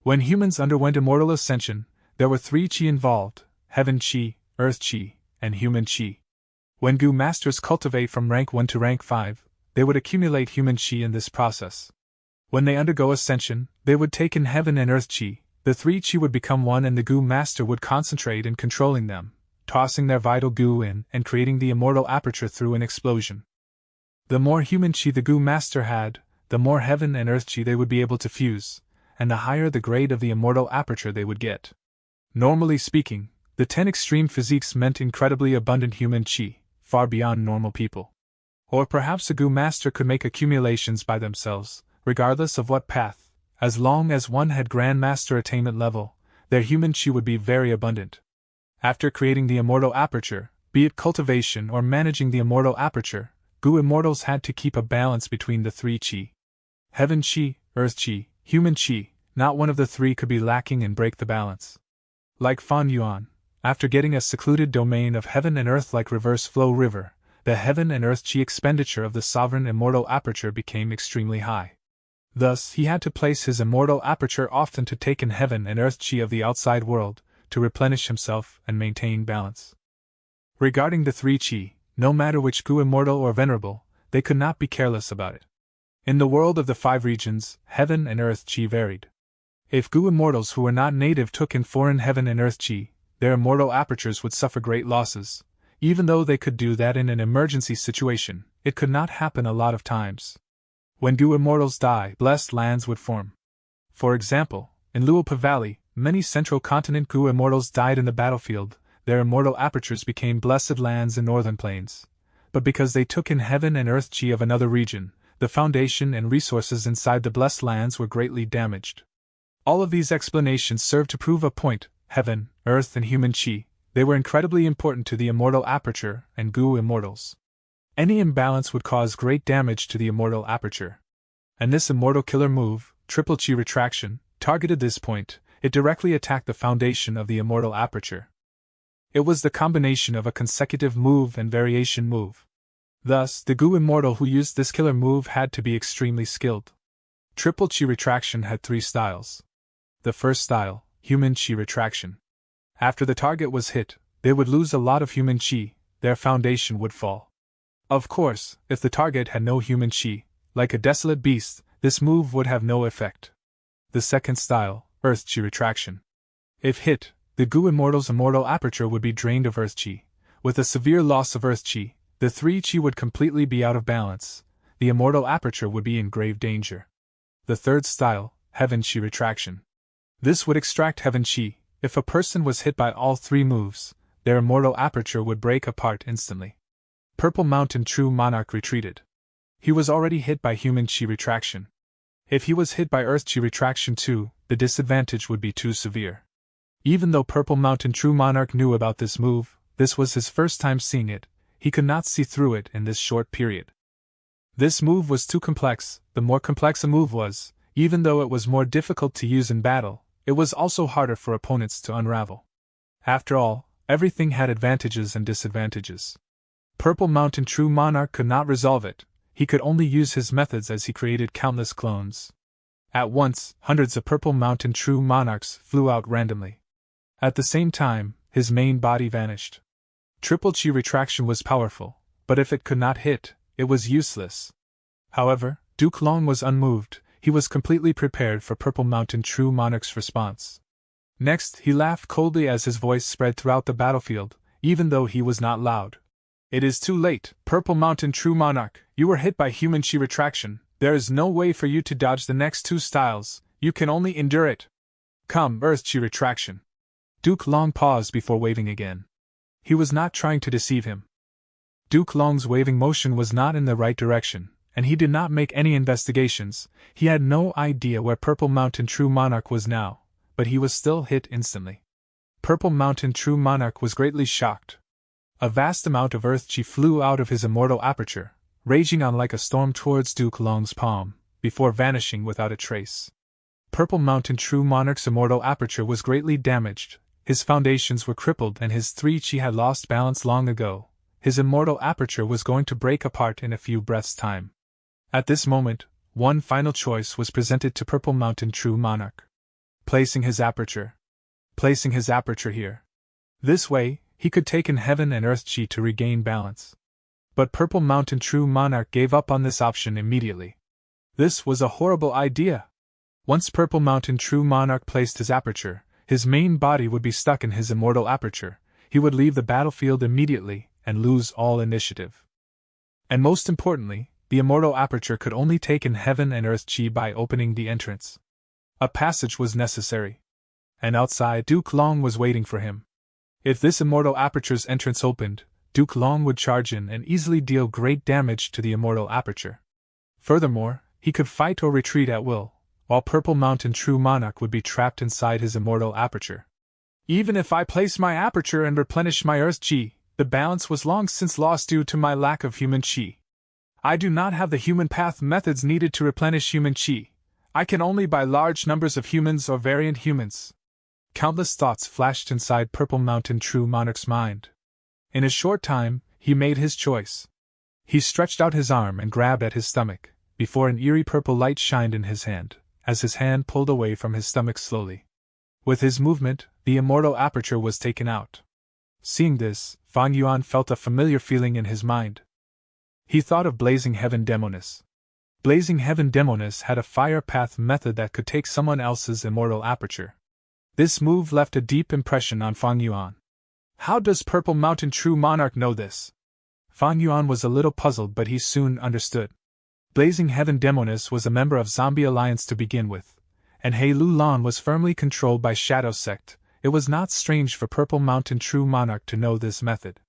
Speaker 1: When humans underwent immortal ascension, there were three chi involved: Heaven Chi, Earth Chi, and Human Chi. When goo masters cultivate from rank 1 to rank 5, they would accumulate human chi in this process. When they undergo ascension, they would take in Heaven and Earth Chi. The three chi would become one and the goo master would concentrate in controlling them, tossing their vital goo in and creating the immortal aperture through an explosion. The more human chi the goo master had, the more Heaven and Earth Chi they would be able to fuse, and the higher the grade of the immortal aperture they would get. Normally speaking, the 10 extreme physiques meant incredibly abundant human chi, far beyond normal people. Or perhaps a goo master could make accumulations by themselves, regardless of what path. As long as one had Grand Master attainment level, their human chi would be very abundant. After creating the immortal aperture, be it cultivation or managing the immortal aperture, goo immortals had to keep a balance between the three chi. Heaven Chi, Earth Chi, Human Chi, not one of the three could be lacking and break the balance. Like Fan Yuan, after getting a secluded domain of heaven and earth like reverse flow river, the heaven and earth chi expenditure of the sovereign immortal aperture became extremely high. Thus, he had to place his immortal aperture often to take in heaven and earth chi of the outside world, to replenish himself and maintain balance. Regarding the three chi, no matter which goo immortal or venerable, they could not be careless about it. In the world of the 5 regions, heaven and earth chi varied. If goo immortals who were not native took in foreign heaven and earth chi, their immortal apertures would suffer great losses. Even though they could do that in an emergency situation, it could not happen a lot of times. When goo immortals die, blessed lands would form. For example, in Luopa Valley, many central continent goo immortals died in the battlefield. Their immortal apertures became blessed lands in northern plains. But because they took in heaven and earth chi of another region, the foundation and resources inside the blessed lands were greatly damaged. All of these explanations serve to prove a point: heaven, earth, and human chi. They were incredibly important to the immortal aperture and goo immortals. Any imbalance would cause great damage to the immortal aperture. And this immortal killer move, Triple Chi Retraction, targeted this point. It directly attacked the foundation of the immortal aperture. It was the combination of a consecutive move and variation move. Thus, the goo immortal who used this killer move had to be extremely skilled. Triple Chi Retraction had 3 styles. The first style, Human Chi Retraction. After the target was hit, they would lose a lot of human chi, their foundation would fall. Of course, if the target had no human chi, like a desolate beast, this move would have no effect. The second style, Earth Chi Retraction. If hit, the goo immortal's immortal aperture would be drained of Earth Chi. With a severe loss of Earth Chi, the 3 chi would completely be out of balance. The immortal aperture would be in grave danger. The third style, Heaven Chi Retraction. This would extract Heaven Chi. If a person was hit by all 3 moves, their immortal aperture would break apart instantly. Purple Mountain True Monarch retreated. He was already hit by Human Chi Retraction. If he was hit by Earth Chi Retraction too, the disadvantage would be too severe. Even though Purple Mountain True Monarch knew about this move, this was his first time seeing it. He could not see through it in this short period. This move was too complex. The more complex a move was, even though it was more difficult to use in battle, it was also harder for opponents to unravel. After all, everything had advantages and disadvantages. Purple Mountain True Monarch could not resolve it, he could only use his methods as he created countless clones. At once, hundreds of Purple Mountain True Monarchs flew out randomly. At the same time, his main body vanished. Triple Chi retraction was powerful, but if it could not hit, it was useless. However, Duke Long was unmoved, he was completely prepared for Purple Mountain True Monarch's response. Next, he laughed coldly as his voice spread throughout the battlefield, even though he was not loud. It is too late, Purple Mountain True Monarch, you were hit by human chi retraction, there is no way for you to dodge the next two styles, you can only endure it. Come, Earth chi retraction. Duke Long paused before waving again. He was not trying to deceive him. Duke Long's waving motion was not in the right direction, and he did not make any investigations, he had no idea where Purple Mountain True Monarch was now, but he was still hit instantly. Purple Mountain True Monarch was greatly shocked. A vast amount of Earth Chi flew out of his immortal aperture, raging on like a storm towards Duke Long's palm, before vanishing without a trace. Purple Mountain True Monarch's immortal aperture was greatly damaged, his foundations were crippled and his 3 Chi had lost balance long ago, his immortal aperture was going to break apart in a few breaths' time. At this moment, one final choice was presented to Purple Mountain True Monarch. Placing his aperture here. This way, he could take in heaven and earth chi to regain balance. But Purple Mountain True Monarch gave up on this option immediately. This was a horrible idea. Once Purple Mountain True Monarch placed his aperture, his main body would be stuck in his immortal aperture, he would leave the battlefield immediately and lose all initiative. And most importantly, the immortal aperture could only take in heaven and earth chi by opening the entrance. A passage was necessary. And outside, Duke Long was waiting for him. If this immortal aperture's entrance opened, Duke Long would charge in and easily deal great damage to the immortal aperture. Furthermore, he could fight or retreat at will, while Purple Mountain True Monarch would be trapped inside his immortal aperture. Even if I place my aperture and replenish my earth chi, the balance was long since lost due to my lack of human chi. I do not have the human path methods needed to replenish human chi. I can only buy large numbers of humans or variant humans. Countless thoughts flashed inside Purple Mountain True Monarch's mind. In a short time, he made his choice. He stretched out his arm and grabbed at his stomach, before an eerie purple light shined in his hand, as his hand pulled away from his stomach slowly. With his movement, the immortal aperture was taken out. Seeing this, Fang Yuan felt a familiar feeling in his mind. He thought of Blazing Heaven Demoness. Blazing Heaven Demoness had a fire path method that could take someone else's immortal aperture. This move left a deep impression on Fang Yuan. How does Purple Mountain True Monarch know this? Fang Yuan was a little puzzled, but he soon understood. Blazing Heaven Demoness was a member of Zombie Alliance to begin with, and He Lu Lan was firmly controlled by Shadow Sect. It was not strange for Purple Mountain True Monarch to know this method.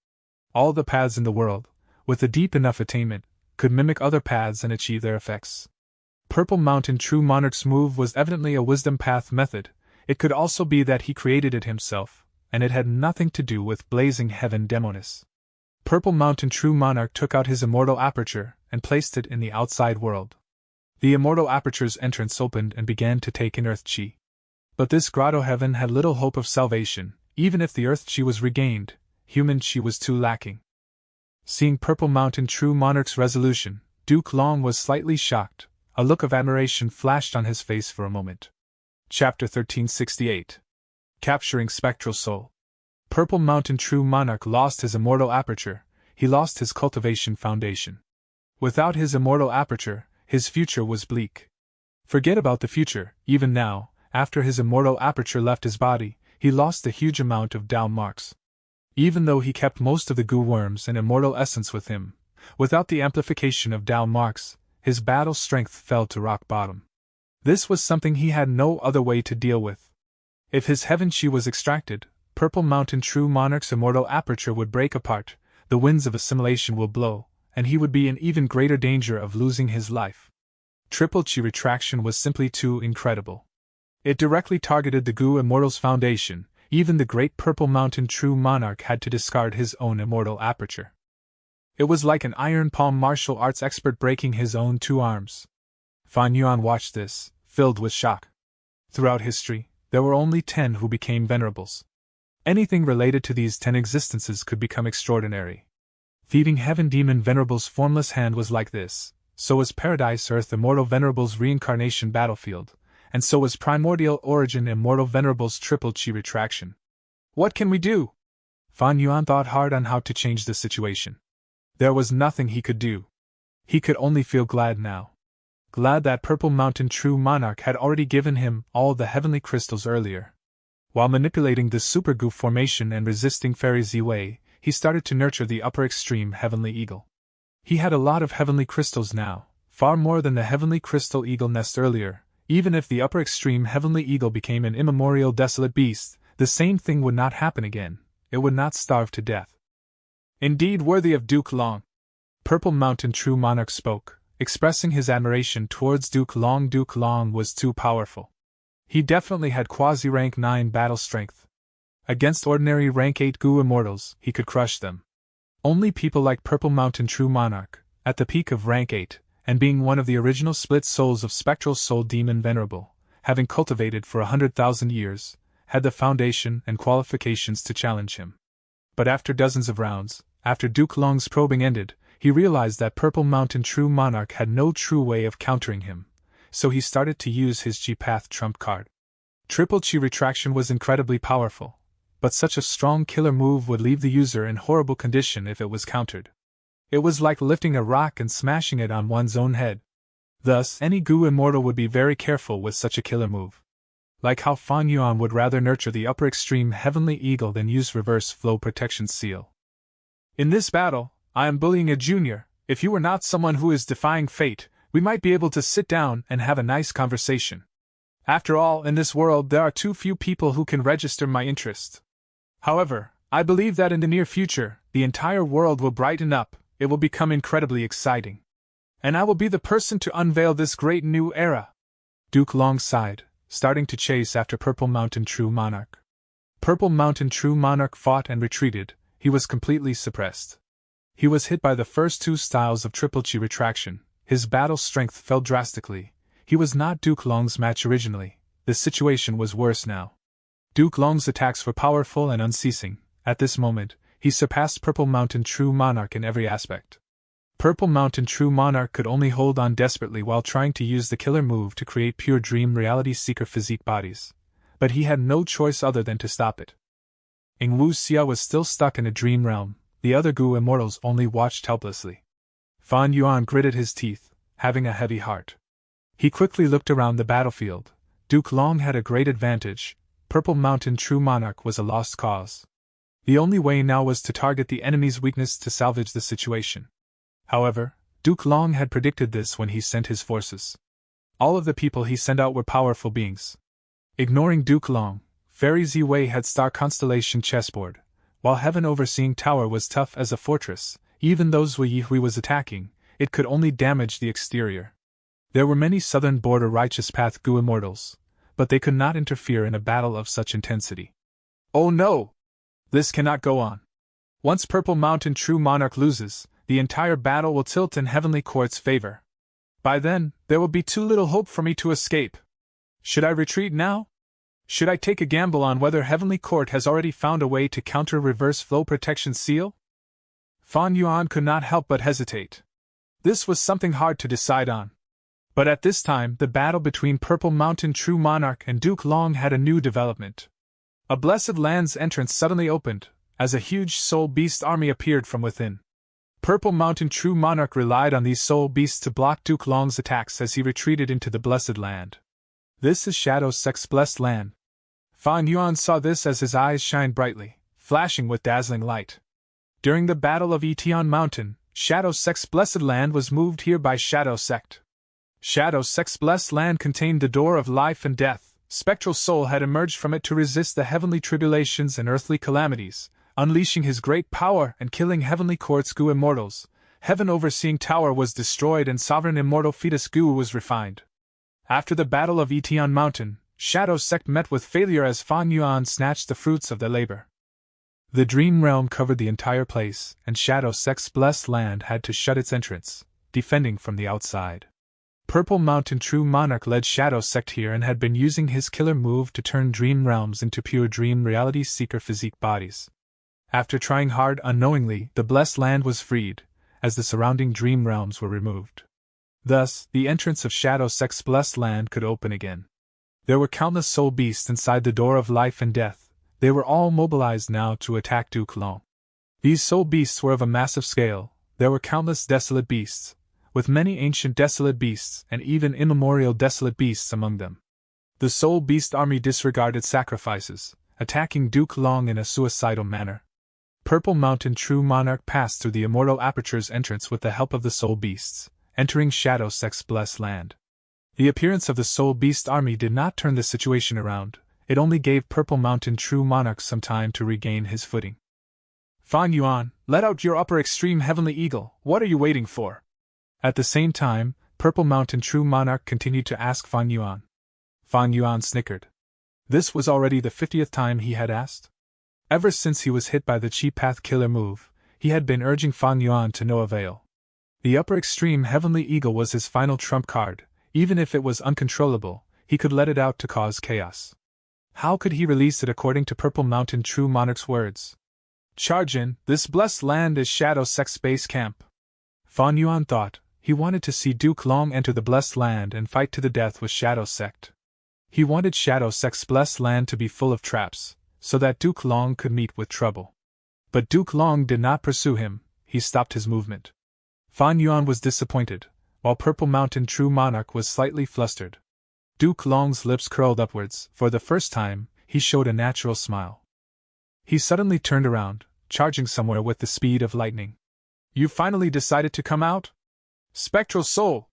Speaker 1: All the paths in the world, with a deep enough attainment, could mimic other paths and achieve their effects. Purple Mountain True Monarch's move was evidently a wisdom path method. It could also be that he created it himself, and it had nothing to do with Blazing Heaven Demoness. Purple Mountain True Monarch took out his immortal aperture and placed it in the outside world. The immortal aperture's entrance opened and began to take in earth chi. But this grotto heaven had little hope of salvation. Even if the earth chi was regained, human chi was too lacking. Seeing Purple Mountain True Monarch's resolution, Duke Long was slightly shocked. A look of admiration flashed on his face for a moment. Chapter 1368. Capturing Spectral Soul. Purple Mountain True Monarch lost his immortal aperture, he lost his cultivation foundation. Without his immortal aperture, his future was bleak. Forget about the future, even now, after his immortal aperture left his body, he lost a huge amount of Dao marks. Even though he kept most of the goo worms and immortal essence with him, without the amplification of Dao marks, his battle strength fell to rock bottom. This was something he had no other way to deal with. If his heaven chi was extracted, Purple Mountain True Monarch's immortal aperture would break apart, the winds of assimilation will blow, and he would be in even greater danger of losing his life. Triple chi retraction was simply too incredible. It directly targeted the Goo Immortal's foundation. Even the great Purple Mountain True Monarch had to discard his own immortal aperture. It was like an iron palm martial arts expert breaking his own two arms. Fan Yuan watched this, filled with shock. Throughout history, there were only 10 who became venerables. Anything related to these 10 existences could become extraordinary. Thieving Heaven Demon Venerable's formless hand was like this, so was Paradise Earth Immortal Venerable's reincarnation battlefield, and so was Primordial Origin Immortal Venerable's triple chi retraction. What can we do? Fan Yuan thought hard on how to change the situation. There was nothing he could do. He could only feel glad now. Glad that Purple Mountain True Monarch had already given him all the heavenly crystals earlier. While manipulating this supergoo formation and resisting Fairy Ziwei, he started to nurture the upper extreme Heavenly Eagle. He had a lot of heavenly crystals now, far more than the Heavenly Crystal Eagle nest earlier. Even if the upper extreme Heavenly Eagle became an immemorial desolate beast, the same thing would not happen again. It would not starve to death. Indeed worthy of Duke Long. Purple Mountain True Monarch spoke, expressing his admiration towards Duke Long. Duke Long was too powerful. He definitely had quasi-rank 9 battle strength. Against ordinary rank 8 goo immortals, he could crush them. Only people like Purple Mountain True Monarch, at the peak of rank 8, and being one of the original split souls of Spectral Soul Demon Venerable, having cultivated for 100,000 years, had the foundation and qualifications to challenge him. But after dozens of rounds, after Duke Long's probing ended, he realized that Purple Mountain True Monarch had no true way of countering him, so he started to use his Chi Path trump card. Triple Chi Retraction was incredibly powerful, but such a strong killer move would leave the user in horrible condition if it was countered. It was like lifting a rock and smashing it on one's own head. Thus, any goo immortal would be very careful with such a killer move. Like how Fan Yuan would rather nurture the upper extreme Heavenly Eagle than use reverse flow protection seal. In this battle, I am bullying a junior. If you were not someone who is defying fate, we might be able to sit down and have a nice conversation. After all, in this world there are too few people who can register my interest. However, I believe that in the near future, the entire world will brighten up, it will become incredibly exciting. And I will be the person to unveil this great new era. Duke Long sighed, starting to chase after Purple Mountain True Monarch. Purple Mountain True Monarch fought and retreated. He was completely suppressed. He was hit by the first 2 styles of Triple Chi Retraction. His battle strength fell drastically. He was not Duke Long's match originally. The situation was worse now. Duke Long's attacks were powerful and unceasing. At this moment, he surpassed Purple Mountain True Monarch in every aspect. Purple Mountain True Monarch could only hold on desperately while trying to use the killer move to create pure dream reality seeker physique bodies. But he had no choice other than to stop it. Ing Wu Xia was still stuck in a dream realm. The other goo immortals only watched helplessly. Fan Yuan gritted his teeth, having a heavy heart. He quickly looked around the battlefield. Duke Long had a great advantage. Purple Mountain True Monarch was a lost cause. The only way now was to target the enemy's weakness to salvage the situation. However, Duke Long had predicted this when he sent his forces. All of the people he sent out were powerful beings. Ignoring Duke Long, Fairy Ziwei had Star Constellation chessboard, while Heaven Overseeing Tower was tough as a fortress. Even though Zui Yihui was attacking, it could only damage the exterior. There were many southern border righteous path goo immortals, but they could not interfere in a battle of such intensity. Oh no! This cannot go on. Once Purple Mountain True Monarch loses, the entire battle will tilt in Heavenly Court's favor. By then, there will be too little hope for me to escape. Should I retreat now? Should I take a gamble on whether Heavenly Court has already found a way to counter reverse flow protection seal? Fan Yuan could not help but hesitate. This was something hard to decide on. But at this time, the battle between Purple Mountain True Monarch and Duke Long had a new development. A Blessed Land's entrance suddenly opened, as a huge soul beast army appeared from within. Purple Mountain True Monarch relied on these soul beasts to block Duke Long's attacks as he retreated into the Blessed Land. This is Shadow Sect's blessed land. Fan Yuan saw this as his eyes shined brightly, flashing with dazzling light. During the Battle of Etion Mountain, Shadow Sect's blessed land was moved here by Shadow Sect. Shadow Sect's blessed land contained the door of life and death. Spectral Soul had emerged from it to resist the heavenly tribulations and earthly calamities, unleashing his great power and killing Heavenly Court's goo immortals. Heaven Overseeing Tower was destroyed and Sovereign Immortal Fetus goo was refined. After the Battle of Etion Mountain, Shadow Sect met with failure as Fan Yuan snatched the fruits of their labor. The Dream Realm covered the entire place, and Shadow Sect's blessed land had to shut its entrance, defending from the outside. Purple Mountain True Monarch led Shadow Sect here and had been using his killer move to turn Dream Realms into pure dream reality seeker physique bodies. After trying hard unknowingly, the blessed land was freed, as the surrounding dream realms were removed. Thus, the entrance of Shadow Sect's blessed land could open again. There were countless soul beasts inside the door of life and death. They were all mobilized now to attack Duke Long. These soul beasts were of a massive scale. There were countless desolate beasts, with many ancient desolate beasts and even immemorial desolate beasts among them. The soul beast army disregarded sacrifices, attacking Duke Long in a suicidal manner. Purple Mountain True Monarch passed through the Immortal Aperture's entrance with the help of the soul beasts, entering Shadow Sect's blessed land. The appearance of the soul beast army did not turn the situation around. It only gave Purple Mountain True Monarch some time to regain his footing. Fan Yuan, let out your upper extreme heavenly eagle, what are you waiting for? At the same time, Purple Mountain True Monarch continued to ask Fan Yuan. Fan Yuan snickered. This was already the 50th time he had asked. Ever since he was hit by the Chi Path Killer move, he had been urging Fan Yuan to no avail. The upper extreme heavenly eagle was his final trump card. Even if it was uncontrollable, he could let it out to cause chaos. How could he release it according to Purple Mountain True Monarch's words? Charge in, this blessed land is Shadow Sect's base camp. Fan Yuan thought. He wanted to see Duke Long enter the blessed land and fight to the death with Shadow Sect. He wanted Shadow Sect's blessed land to be full of traps, so that Duke Long could meet with trouble. But Duke Long did not pursue him, he stopped his movement. Fan Yuan was disappointed, while Purple Mountain True Monarch was slightly flustered. Duke Long's lips curled upwards. For the first time, he showed a natural smile. He suddenly turned around, charging somewhere with the speed of lightning. You finally decided to come out? Spectral Soul!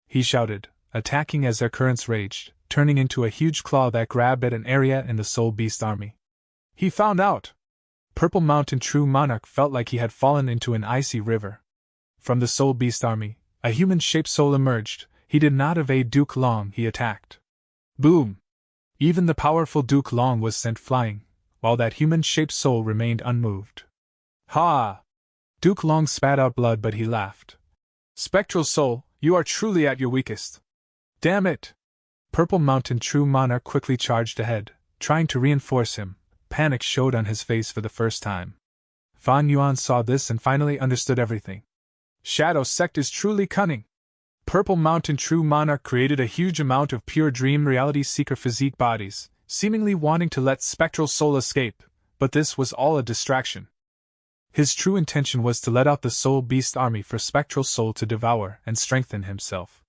Speaker 1: He shouted, attacking as their currents raged, turning into a huge claw that grabbed at an area in the Soul Beast army. He found out! Purple Mountain True Monarch felt like he had fallen into an icy river. From the Soul Beast army, a human-shaped soul emerged. He did not evade Duke Long, he attacked. Boom! Even the powerful Duke Long was sent flying, while that human-shaped soul remained unmoved. Ha! Duke Long spat out blood, but he laughed. Spectral Soul, you are truly at your weakest. Damn it! Purple Mountain True Monarch quickly charged ahead, trying to reinforce him. Panic showed on his face for the first time. Fan Yuan saw this and finally understood everything. Shadow Sect is truly cunning. Purple Mountain True Monarch created a huge amount of pure dream reality seeker physique bodies, seemingly wanting to let Spectral Soul escape, but this was all a distraction. His true intention was to let out the Soul Beast army for Spectral Soul to devour and strengthen himself.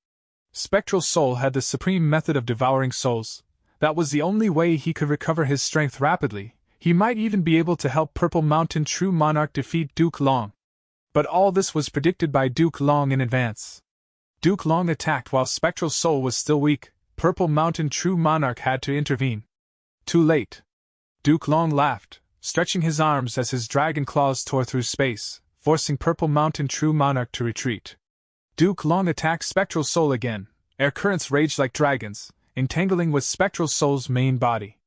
Speaker 1: Spectral Soul had the supreme method of devouring souls. That was the only way he could recover his strength rapidly. He might even be able to help Purple Mountain True Monarch defeat Duke Long. But all this was predicted by Duke Long in advance. Duke Long attacked while Spectral Soul was still weak. Purple Mountain True Monarch had to intervene. Too late. Duke Long laughed, stretching his arms as his dragon claws tore through space, forcing Purple Mountain True Monarch to retreat. Duke Long attacked Spectral Soul again. Air currents raged like dragons, entangling with Spectral Soul's main body.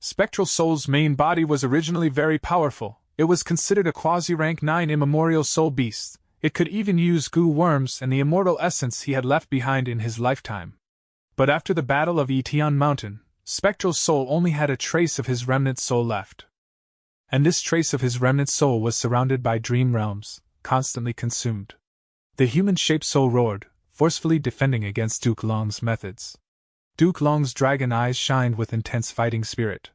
Speaker 1: Spectral Soul's main body was originally very powerful. It was considered a quasi-rank 9 immemorial soul beast. It could even use goo worms and the immortal essence he had left behind in his lifetime. But after the Battle of Etian Mountain, Spectral Soul only had a trace of his remnant soul left. And this trace of his remnant soul was surrounded by dream realms, constantly consumed. The human-shaped soul roared, forcefully defending against Duke Long's methods. Duke Long's dragon eyes shined with intense fighting spirit.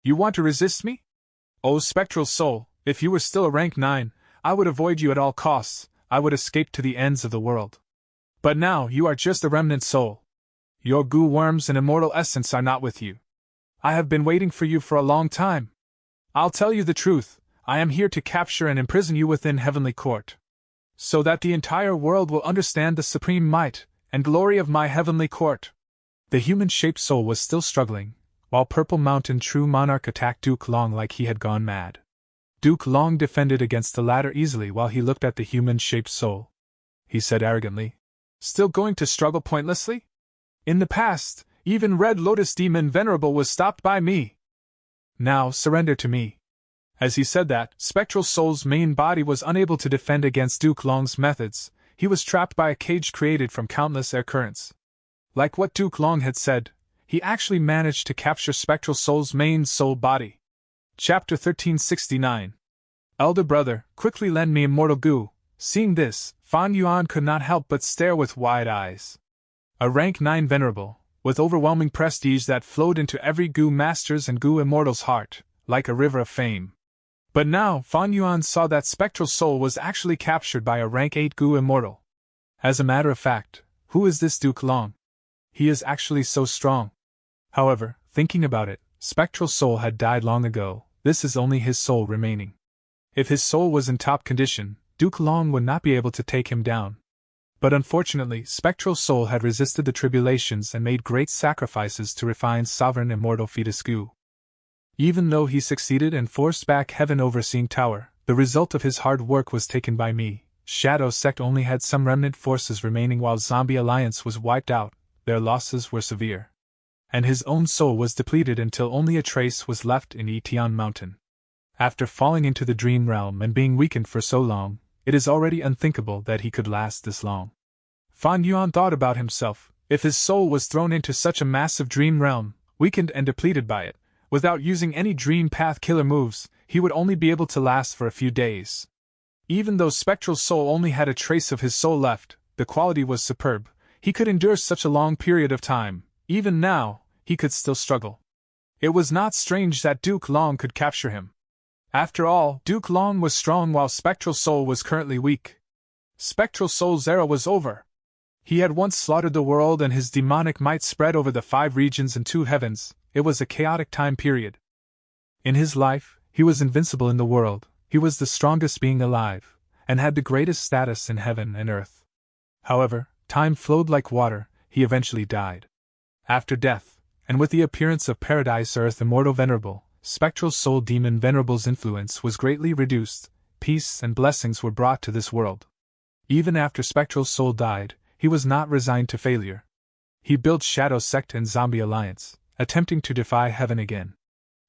Speaker 1: You want to resist me? Oh, Spectral Soul, if you were still a rank 9, I would avoid you at all costs. I would escape to the ends of the world. But now you are just a remnant soul. Your goo worms and immortal essence are not with you. I have been waiting for you for a long time. I'll tell you the truth, I am here to capture and imprison you within Heavenly Court. So that the entire world will understand the supreme might and glory of my Heavenly Court. The human-shaped soul was still struggling, while Purple Mountain True Monarch attacked Duke Long like he had gone mad. Duke Long defended against the latter easily while he looked at the human-shaped soul. He said arrogantly, Still going to struggle pointlessly? In the past, even Red Lotus Demon Venerable was stopped by me. Now surrender to me. As he said that, Spectral Soul's main body was unable to defend against Duke Long's methods. He was trapped by a cage created from countless air currents. Like what Duke Long had said, he actually managed to capture Spectral Soul's main soul body. Chapter 1369. Elder brother, quickly lend me immortal goo. Seeing this, Fan Yuan could not help but stare with wide eyes. A rank 9 venerable, with overwhelming prestige that flowed into every goo master's and goo immortal's heart, like a river of fame. But now, Fan Yuan saw that spectral soul was actually captured by a rank 8 goo immortal. As a matter of fact, who is this Duke Long? He is actually so strong. However, thinking about it, spectral soul had died long ago. This is only his soul remaining. If his soul was in top condition, Duke Long would not be able to take him down. But unfortunately, spectral soul had resisted the tribulations and made great sacrifices to refine sovereign immortal fetus goo. Even though he succeeded and forced back Heaven Overseeing Tower, the result of his hard work was taken by me. Shadow Sect only had some remnant forces remaining while Zombie Alliance was wiped out. Their losses were severe. And his own soul was depleted until only a trace was left in Etion Mountain. After falling into the dream realm and being weakened for so long, it is already unthinkable that he could last this long. Fan Yuan thought about himself. If his soul was thrown into such a massive dream realm, weakened and depleted by it, without using any dream path killer moves, he would only be able to last for a few days. Even though spectral soul only had a trace of his soul left, the quality was superb. He could endure such a long period of time. Even now, he could still struggle. It was not strange that Duke Long could capture him. After all, Duke Long was strong while spectral soul was currently weak. Spectral soul's era was over. He had once slaughtered the world and his demonic might spread over the 5 regions and 2 heavens. It was a chaotic time period. In his life, he was invincible in the world. He was the strongest being alive, and had the greatest status in heaven and earth. However, time flowed like water. He eventually died. After death, and with the appearance of Paradise Earth Immortal Venerable, Spectral Soul Demon Venerable's influence was greatly reduced. Peace and blessings were brought to this world. Even after Spectral Soul died, he was not resigned to failure. He built Shadow Sect and Zombie Alliance, attempting to defy heaven again.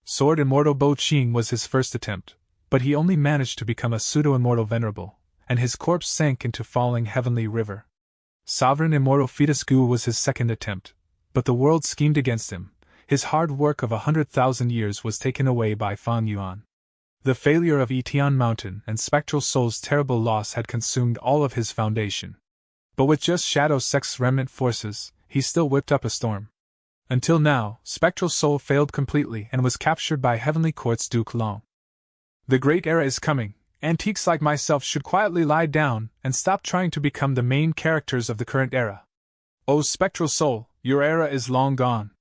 Speaker 1: Sword Immortal Bo Ching was his first attempt, but he only managed to become a pseudo-immortal venerable, and his corpse sank into falling heavenly river. Sovereign Immortal Fetus Goo was his second attempt, but the world schemed against him. His hard work of 100,000 years was taken away by Fan Yuan. The failure of Etion Mountain and Spectral Soul's terrible loss had consumed all of his foundation. But with just Shadow Sect's remnant forces, he still whipped up a storm. Until now, Spectral Soul failed completely and was captured by Heavenly Court's Duke Long. The great era is coming. Antiques like myself should quietly lie down and stop trying to become the main characters of the current era. O Spectral Soul, your era is long gone.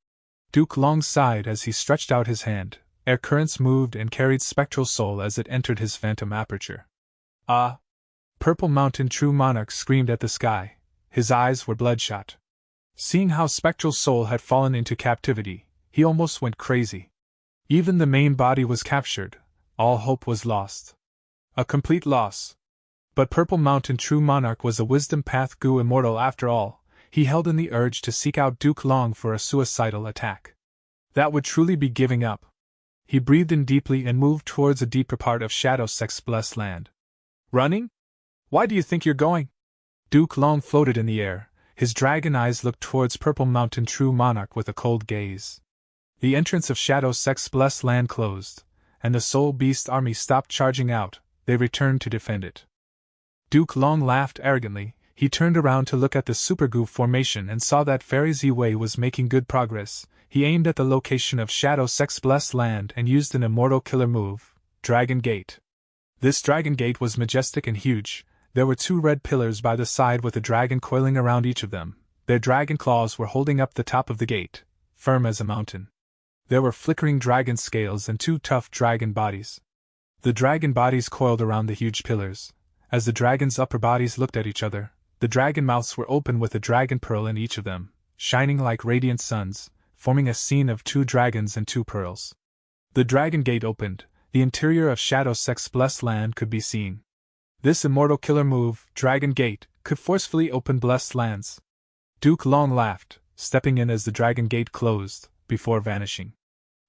Speaker 1: Duke Long sighed as he stretched out his hand. Air currents moved and carried Spectral Soul as it entered his phantom aperture. Ah! Purple Mountain True Monarch screamed at the sky. His eyes were bloodshot. Seeing how Spectral Soul had fallen into captivity, he almost went crazy. Even the main body was captured. All hope was lost. A complete loss. But Purple Mountain True Monarch was a Wisdom Path Goo immortal after all. He held in the urge to seek out Duke Long for a suicidal attack. That would truly be giving up. He breathed in deeply and moved towards a deeper part of Shadow Sect's blessed land. Running? Why do you think you're going? Duke Long floated in the air. His dragon eyes looked towards Purple Mountain True Monarch with a cold gaze. The entrance of Shadow Sect's blessed land closed, and the Soul Beast army stopped charging out. They returned to defend it. Duke Long laughed arrogantly. He turned around to look at the Super Goo formation and saw that Fairy Z-Wei was making good progress. He aimed at the location of Shadow Sect's blessed land and used an immortal killer move, Dragon Gate. This Dragon Gate was majestic and huge. There were 2 red pillars by the side with a dragon coiling around each of them. Their dragon claws were holding up the top of the gate, firm as a mountain. There were flickering dragon scales and 2 tough dragon bodies. The dragon bodies coiled around the huge pillars. As the dragon's upper bodies looked at each other, the dragon mouths were open with a dragon pearl in each of them, shining like radiant suns, forming a scene of 2 dragons and 2 pearls. The dragon gate opened. The interior of Shadow Sect's blessed land could be seen. This immortal killer move, Dragon Gate, could forcefully open blessed lands. Duke Long laughed, stepping in as the Dragon Gate closed, before vanishing.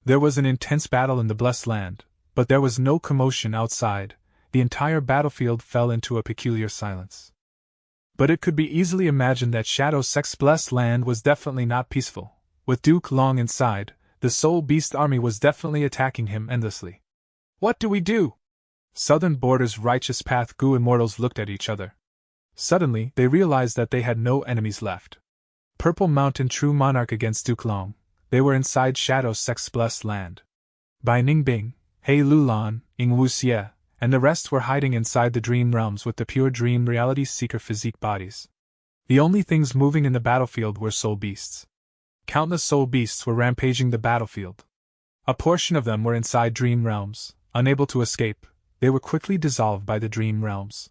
Speaker 1: There was an intense battle in the blessed land, but there was no commotion outside. The entire battlefield fell into a peculiar silence. But it could be easily imagined that Shadow Sect's blessed land was definitely not peaceful. With Duke Long inside, the Soul Beast army was definitely attacking him endlessly. What do we do? Southern Border's Righteous Path Gu Immortals looked at each other. Suddenly, they realized that they had no enemies left. Purple Mountain True Monarch against Duke Long, they were inside Shadow Sect's blessed land. Bai Ningbing, He Lulan, Ing Wuxie, and the rest were hiding inside the dream realms with the pure dream reality seeker physique bodies. The only things moving in the battlefield were soul beasts. Countless soul beasts were rampaging the battlefield. A portion of them were inside dream realms, unable to escape. They were quickly dissolved by the dream realms.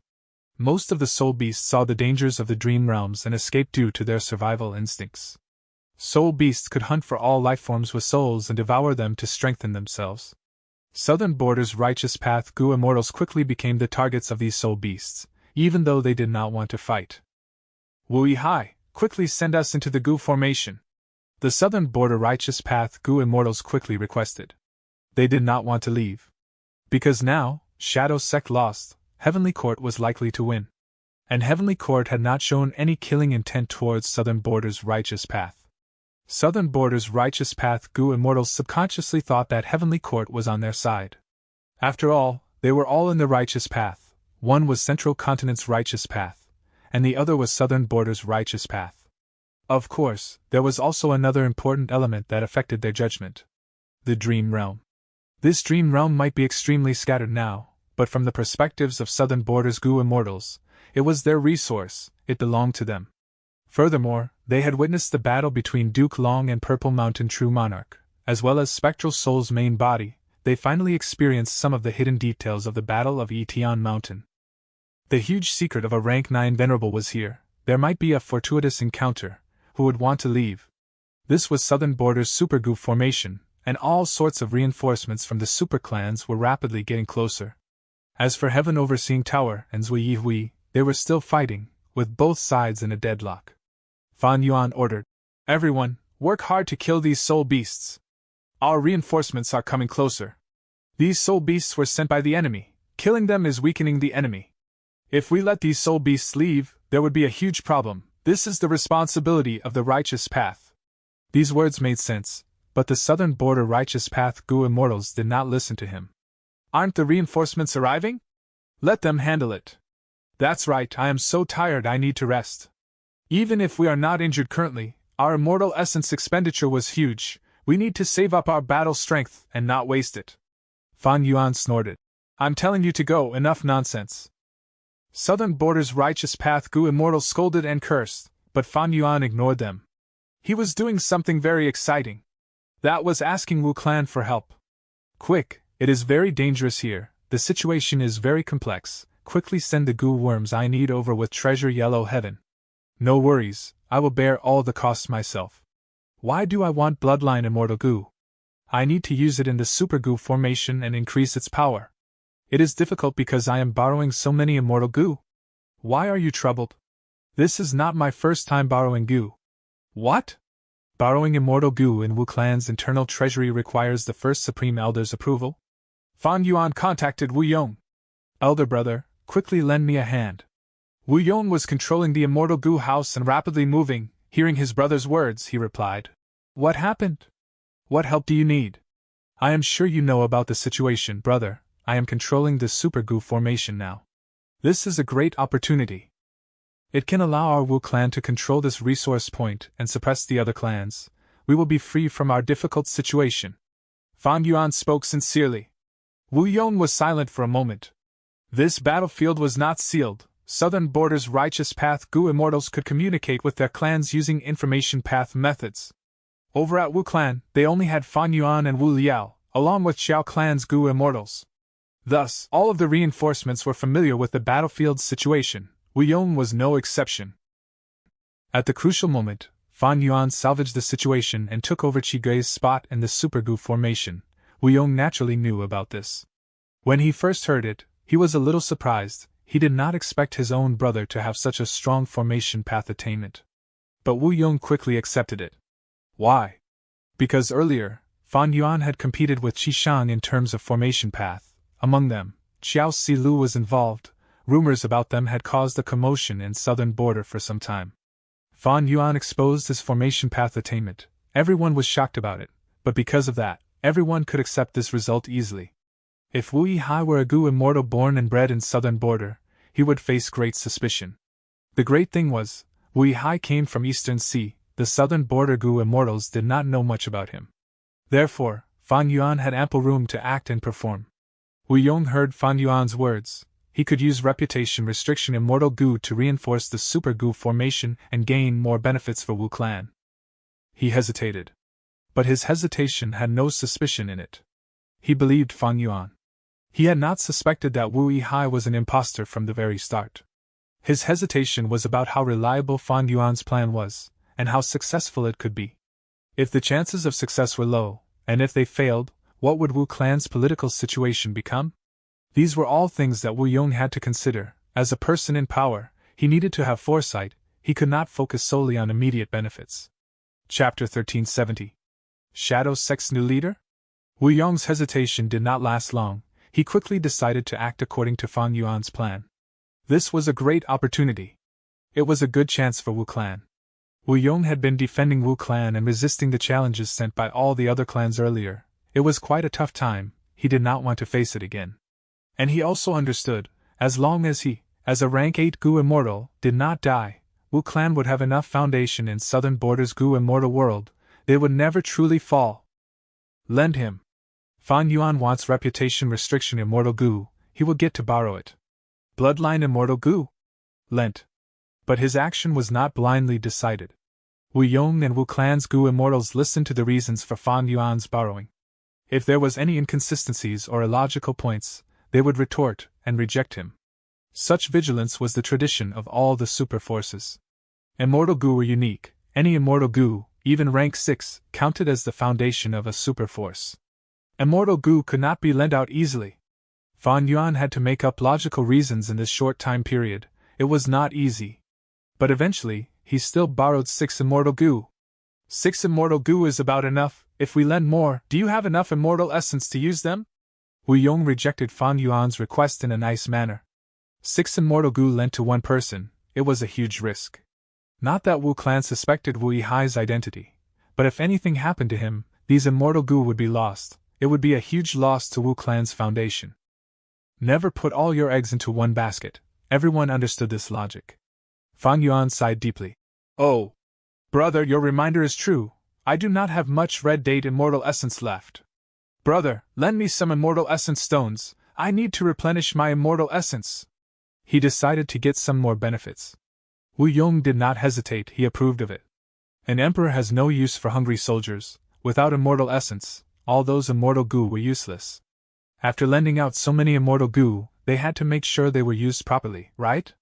Speaker 1: Most of the soul beasts saw the dangers of the dream realms and escaped due to their survival instincts. Soul beasts could hunt for all lifeforms with souls and devour them to strengthen themselves. Southern Border's Righteous Path Gu Immortals quickly became the targets of these soul beasts, even though they did not want to fight. Wu Yi, quickly send us into the Gu formation. The Southern Border Righteous Path Gu Immortals quickly requested. They did not want to leave. Because now, Shadow Sect lost, Heavenly Court was likely to win. And Heavenly Court had not shown any killing intent towards Southern Border's Righteous Path. Southern Border's Righteous Path Gu Immortals subconsciously thought that Heavenly Court was on their side. After all, they were all in the Righteous Path. One was Central Continent's Righteous Path, and the other was Southern Border's Righteous Path. Of course, there was also another important element that affected their judgment. The Dream Realm. This Dream Realm might be extremely scattered now, but from the perspectives of Southern Border's Gu Immortals, it was their resource, it belonged to them. Furthermore, they had witnessed the battle between Duke Long and Purple Mountain True Monarch, as well as Spectral Soul's main body. They finally experienced some of the hidden details of the Battle of Etion Mountain. The huge secret of a rank 9 Venerable was here. There might be a fortuitous encounter. Who would want to leave? This was Southern Border's Super Gu formation, and all sorts of reinforcements from the super clans were rapidly getting closer. As for Heaven Overseeing Tower and Zui Yihui, they were still fighting, with both sides in a deadlock. Fan Yuan ordered, "Everyone, work hard to kill these soul beasts. Our reinforcements are coming closer. These soul beasts were sent by the enemy. Killing them is weakening the enemy. If we let these soul beasts leave, there would be a huge problem. This is the responsibility of the Righteous Path." These words made sense, but the Southern Border Righteous Path Gu Immortals did not listen to him. "Aren't the reinforcements arriving? Let them handle it. That's right, I am so tired I need to rest. Even if we are not injured currently, our immortal essence expenditure was huge. We need to save up our battle strength and not waste it." Fan Yuan snorted. "I'm telling you to go, enough nonsense." Southern Border's Righteous Path Gu Immortals scolded and cursed, but Fan Yuan ignored them. He was doing something very exciting. That was asking Wu Clan for help. "Quick, it is very dangerous here, the situation is very complex. Quickly send the Gu worms I need over with treasure Yellow Heaven." "No worries, I will bear all the costs myself. Why do I want Bloodline Immortal Gu? I need to use it in the Super Gu formation and increase its power. It is difficult because I am borrowing so many Immortal Gu. Why are you troubled? This is not my first time borrowing Gu." "What?" "Borrowing Immortal Gu in Wu Clan's internal treasury requires the First Supreme Elder's approval." Fan Yuan contacted Wu Yong. "Elder brother, quickly lend me a hand." Wu Yong was controlling the Immortal Gu house and rapidly moving. Hearing his brother's words, he replied, "What happened? What help do you need?" "I am sure you know about the situation, brother. I am controlling the Super Gu formation now. This is a great opportunity. It can allow our Wu clan to control this resource point and suppress the other clans. We will be free from our difficult situation." Fan Yuan spoke sincerely. Wu Yong was silent for a moment. This battlefield was not sealed. Southern Border's Righteous Path Gu Immortals could communicate with their clans using information path methods. Over at Wu Clan, they only had Fan Yuan and Wu Liao, along with Xiao Clan's Gu Immortals. Thus, all of the reinforcements were familiar with the battlefield's situation. Wu Yong was no exception. At the crucial moment, Fan Yuan salvaged the situation and took over Qi Gei's spot in the Super Gu formation. Wu Yong naturally knew about this. When he first heard it, he was a little surprised. He did not expect his own brother to have such a strong formation path attainment. But Wu Yong quickly accepted it. Why? Because earlier, Fan Yuan had competed with Qi Shang in terms of formation path. Among them, Xiao Silu was involved. Rumors about them had caused a commotion in Southern Border for some time. Fan Yuan exposed his formation path attainment. Everyone was shocked about it, but because of that, everyone could accept this result easily. If Wu Yihai were a Gu immortal born and bred in southern border, he would face great suspicion. The great thing was, Wu Yihai came from Eastern Sea, the southern border Gu immortals did not know much about him. Therefore, Fan Yuan had ample room to act and perform. Wu Yong heard Fan Yuan's words. He could use reputation restriction immortal Gu to reinforce the super Gu formation and gain more benefits for Wu clan. He hesitated. But his hesitation had no suspicion in it. He believed Fan Yuan. He had not suspected that Wu Yihai was an impostor from the very start. His hesitation was about how reliable Fan Yuan's plan was, and how successful it could be. If the chances of success were low, and if they failed, what would Wu clan's political situation become? These were all things that Wu Yong had to consider. As a person in power, he needed to have foresight. He could not focus solely on immediate benefits. Chapter 1370. Shadow Sect's new leader? Wu Yong's hesitation did not last long. He quickly decided to act according to Fan Yuan's plan. This was a great opportunity. It was a good chance for Wu clan. Wu Yong had been defending Wu clan and resisting the challenges sent by all the other clans earlier. It was quite a tough time. He did not want to face it again. And he also understood, as long as he, as a rank 8 Gu immortal, did not die, Wu clan would have enough foundation in southern borders Gu immortal world. They would never truly fall. Lend him. Fan Yuan wants reputation restriction immortal Gu, he will get to borrow it. Bloodline immortal Gu? Lent. But his action was not blindly decided. Wu Yong and Wu clan's Gu immortals listened to the reasons for Fan Yuan's borrowing. If there was any inconsistencies or illogical points, they would retort and reject him. Such vigilance was the tradition of all the super forces. Immortal Gu were unique. Any immortal Gu, even rank 6, counted as the foundation of a super force. Immortal Gu could not be lent out easily. Fan Yuan had to make up logical reasons in this short time period. It was not easy. But eventually, he still borrowed 6 immortal Gu. 6 immortal Gu is about enough. If we lend more, do you have enough immortal essence to use them? Wu Yong rejected Fan Yuan's request in a nice manner. 6 immortal Gu lent to one person, it was a huge risk. Not that Wu clan suspected Wu Yihai's identity, but if anything happened to him, these immortal Gu would be lost. It would be a huge loss to Wu clan's foundation. Never put all your eggs into one basket. Everyone understood this logic. Fan Yuan sighed deeply. Oh, brother, your reminder is true. I do not have much red date immortal essence left. Brother, lend me some immortal essence stones. I need to replenish my immortal essence. He decided to get some more benefits. Wu Yong did not hesitate, he approved of it. An emperor has no use for hungry soldiers. Without immortal essence, all those immortal Gu were useless. After lending out so many immortal Gu, they had to make sure they were used properly, right?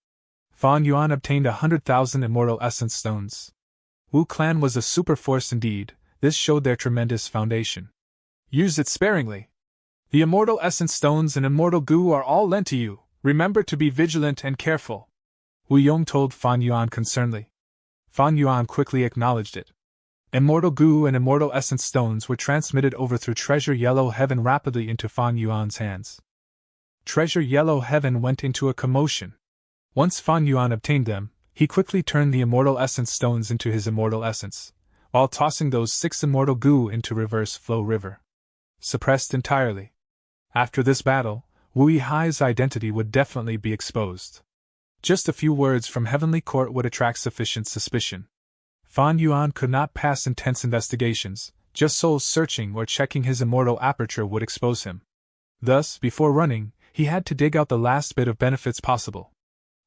Speaker 1: Fan Yuan obtained 100,000 immortal essence stones. Wu clan was a super force indeed. This showed their tremendous foundation. Use it sparingly. The immortal essence stones and immortal Gu are all lent to you. Remember to be vigilant and careful. Wu Yong told Fan Yuan concernedly. Fan Yuan quickly acknowledged it. Immortal Gu and immortal essence stones were transmitted over through Treasure Yellow Heaven rapidly into Fan Yuan's hands. Treasure Yellow Heaven went into a commotion. Once Fan Yuan obtained them, he quickly turned the immortal essence stones into his immortal essence, while tossing those 6 immortal Gu into Reverse Flow River. Suppressed entirely. After this battle, Wu Yihai's identity would definitely be exposed. Just a few words from Heavenly Court would attract sufficient suspicion. Fan Yuan could not pass intense investigations, just soul searching or checking his immortal aperture would expose him. Thus, before running, he had to dig out the last bit of benefits possible.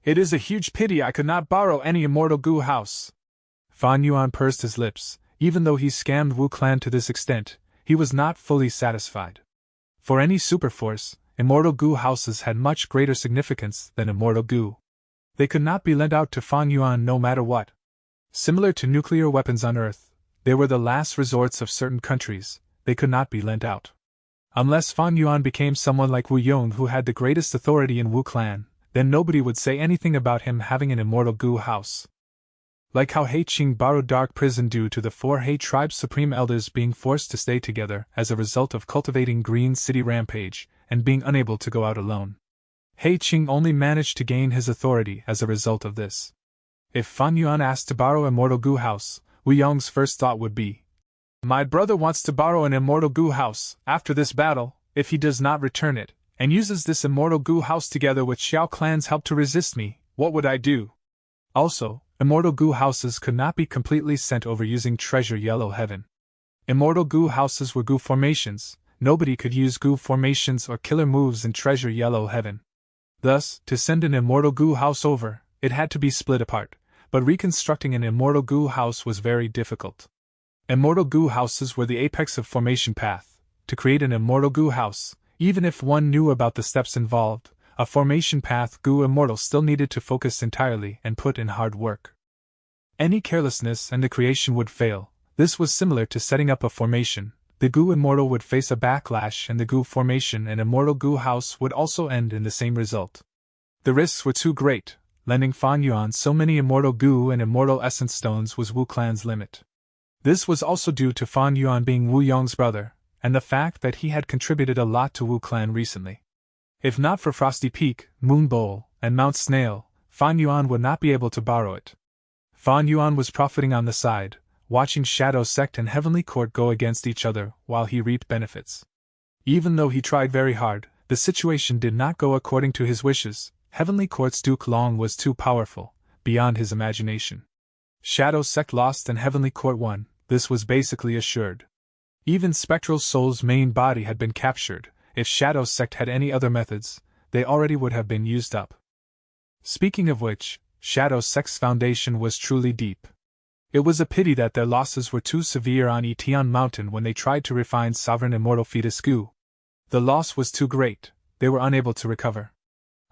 Speaker 1: It is a huge pity I could not borrow any immortal Gu house. Fan Yuan pursed his lips. Even though he scammed Wu clan to this extent, he was not fully satisfied. For any superforce, immortal Gu houses had much greater significance than immortal Gu. They could not be lent out to Fan Yuan no matter what. Similar to nuclear weapons on Earth, they were the last resorts of certain countries. They could not be lent out. Unless Fan Yuan became someone like Wu Yong who had the greatest authority in Wu clan, then nobody would say anything about him having an immortal Gu house. Like how He Qing borrowed Dark Prison due to the 4 He tribe's supreme elders being forced to stay together as a result of cultivating Green City Rampage and being unable to go out alone. He Qing only managed to gain his authority as a result of this. If Fan Yuan asked to borrow immortal Gu house, Wu Yong's first thought would be, "My brother wants to borrow an immortal Gu house. After this battle, if he does not return it, and uses this immortal goo house together with Xiao Clan's help to resist me, what would I do? Also, immortal goo houses could not be completely sent over using Treasure Yellow Heaven. Immortal goo houses were goo formations. Nobody could use goo formations or killer moves in Treasure Yellow Heaven. Thus, to send an immortal goo house over, it had to be split apart, but reconstructing an immortal goo house was very difficult. Immortal goo houses were the apex of formation path. To create an immortal goo house, even if one knew about the steps involved, a formation path goo immortal still needed to focus entirely and put in hard work. Any carelessness and the creation would fail. This was similar to setting up a formation. The goo immortal would face a backlash and the goo formation and immortal goo house would also end in the same result. The risks were too great. Lending Fan Yuan so many immortal goo and immortal essence stones was Wu Clan's limit. This was also due to Fan Yuan being Wu Yong's brother, and the fact that he had contributed a lot to Wu Clan recently. If not for Frosty Peak, Moon Bowl, and Mount Snail, Fan Yuan would not be able to borrow it. Fan Yuan was profiting on the side, watching Shadow Sect and Heavenly Court go against each other while he reaped benefits. Even though he tried very hard, the situation did not go according to his wishes. Heavenly Court's Duke Long was too powerful, beyond his imagination. Shadow Sect lost and Heavenly Court won. This was basically assured. Even Spectral Soul's main body had been captured. If Shadow Sect had any other methods, they already would have been used up. Speaking of which, Shadow Sect's foundation was truly deep. It was a pity that their losses were too severe on Etion Mountain when they tried to refine Sovereign Immortal Fetus Goo. The loss was too great, they were unable to recover.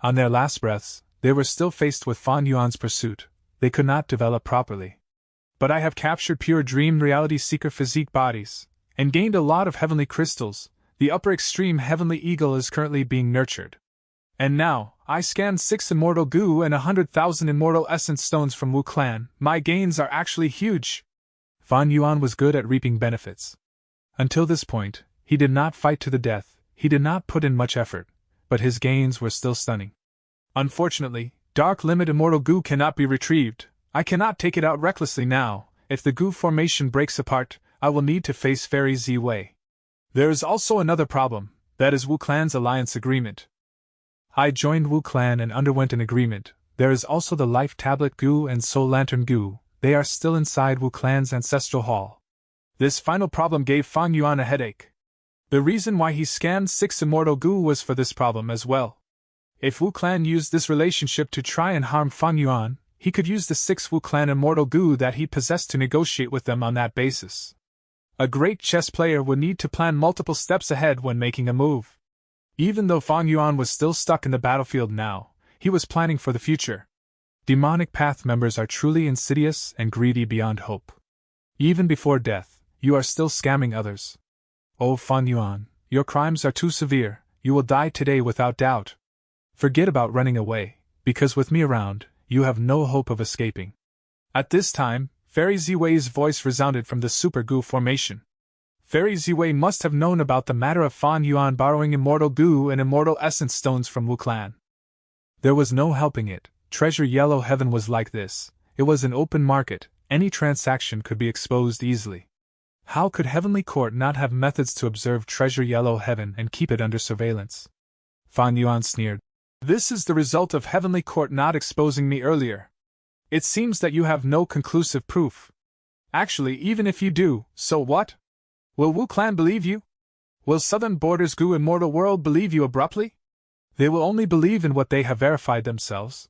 Speaker 1: On their last breaths, they were still faced with Fan Yuan's pursuit. They could not develop properly. But I have captured pure dream reality seeker physique bodies, and gained a lot of heavenly crystals. The upper extreme heavenly eagle is currently being nurtured. And now, I scanned 6 immortal goo and 100,000 immortal essence stones from Wu Clan. My gains are actually huge. Fan Yuan was good at reaping benefits. Until this point, he did not fight to the death, he did not put in much effort, but his gains were still stunning. Unfortunately, Dark Limit immortal goo cannot be retrieved. I cannot take it out recklessly now. If the goo formation breaks apart, I will need to face Fairy Z-Wei. There is also another problem, that is Wu Clan's alliance agreement. I joined Wu Clan and underwent an agreement. There is also the Life Tablet Goo and Soul Lantern Goo. They are still inside Wu Clan's ancestral hall. This final problem gave Fan Yuan a headache. The reason why he scanned 6 immortal goo was for this problem as well. If Wu Clan used this relationship to try and harm Fan Yuan, he could use the 6 Wu Clan immortal goo that he possessed to negotiate with them on that basis. A great chess player would need to plan multiple steps ahead when making a move. Even though Fan Yuan was still stuck in the battlefield now, he was planning for the future. Demonic Path members are truly insidious and greedy beyond hope. Even before death, you are still scamming others. Oh Fan Yuan, your crimes are too severe, you will die today without doubt. Forget about running away, because with me around, you have no hope of escaping. At this time, Fairy Z-Wei's voice resounded from the Super Goo formation. Fairy Z-Wei must have known about the matter of Fan Yuan borrowing immortal goo and immortal essence stones from Wu Clan. There was no helping it. Treasure Yellow Heaven was like this. It was an open market, any transaction could be exposed easily. How could Heavenly Court not have methods to observe Treasure Yellow Heaven and keep it under surveillance? Fan Yuan sneered. This is the result of Heavenly Court not exposing me earlier. It seems that you have no conclusive proof. Actually, even if you do, so what? Will Wu Clan believe you? Will Southern Borders Goo Immortal World believe you abruptly? They will only believe in what they have verified themselves.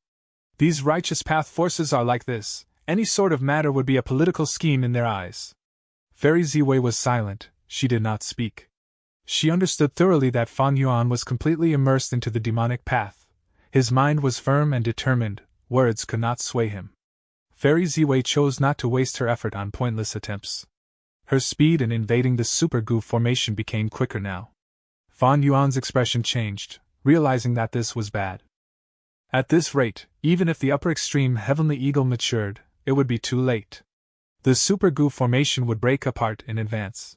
Speaker 1: These righteous path forces are like this. Any sort of matter would be a political scheme in their eyes. Fairy Z-Wei was silent, she did not speak. She understood thoroughly that Fan Yuan was completely immersed into the demonic path. His mind was firm and determined, words could not sway him. Fairy Z-Wei chose not to waste her effort on pointless attempts. Her speed in invading the Super Goo formation became quicker now. Fan Yuan's expression changed, realizing that this was bad. At this rate, even if the upper extreme Heavenly Eagle matured, it would be too late. The Super Goo formation would break apart in advance.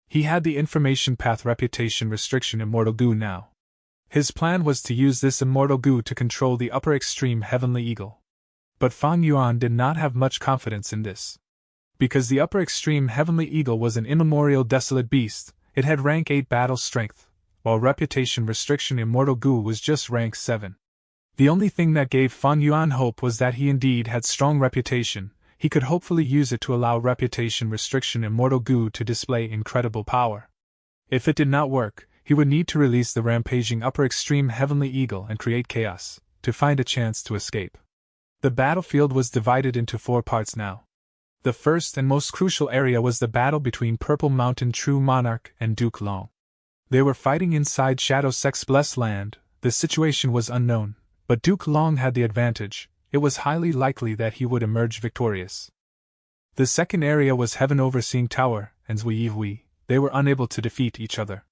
Speaker 1: He had the information path reputation restriction Immortal Goo now. His plan was to use this Immortal Goo to control the upper extreme Heavenly Eagle. But Fan Yuan did not have much confidence in this. Because the upper extreme Heavenly Eagle was an immemorial desolate beast, it had rank 8 battle strength, while reputation restriction Immortal Gu was just rank 7. The only thing that gave Fan Yuan hope was that he indeed had strong reputation. He could hopefully use it to allow reputation restriction Immortal Gu to display incredible power. If it did not work, he would need to release the rampaging upper extreme Heavenly Eagle and create chaos, to find a chance to escape. The battlefield was divided into 4 parts now. The first and most crucial area was the battle between Purple Mountain True Monarch and Duke Long. They were fighting inside Shadow Sect's blessed land. The situation was unknown, but Duke Long had the advantage. It was highly likely that he would emerge victorious. The second area was Heaven Overseeing Tower and Zui Hui. They were unable to defeat each other.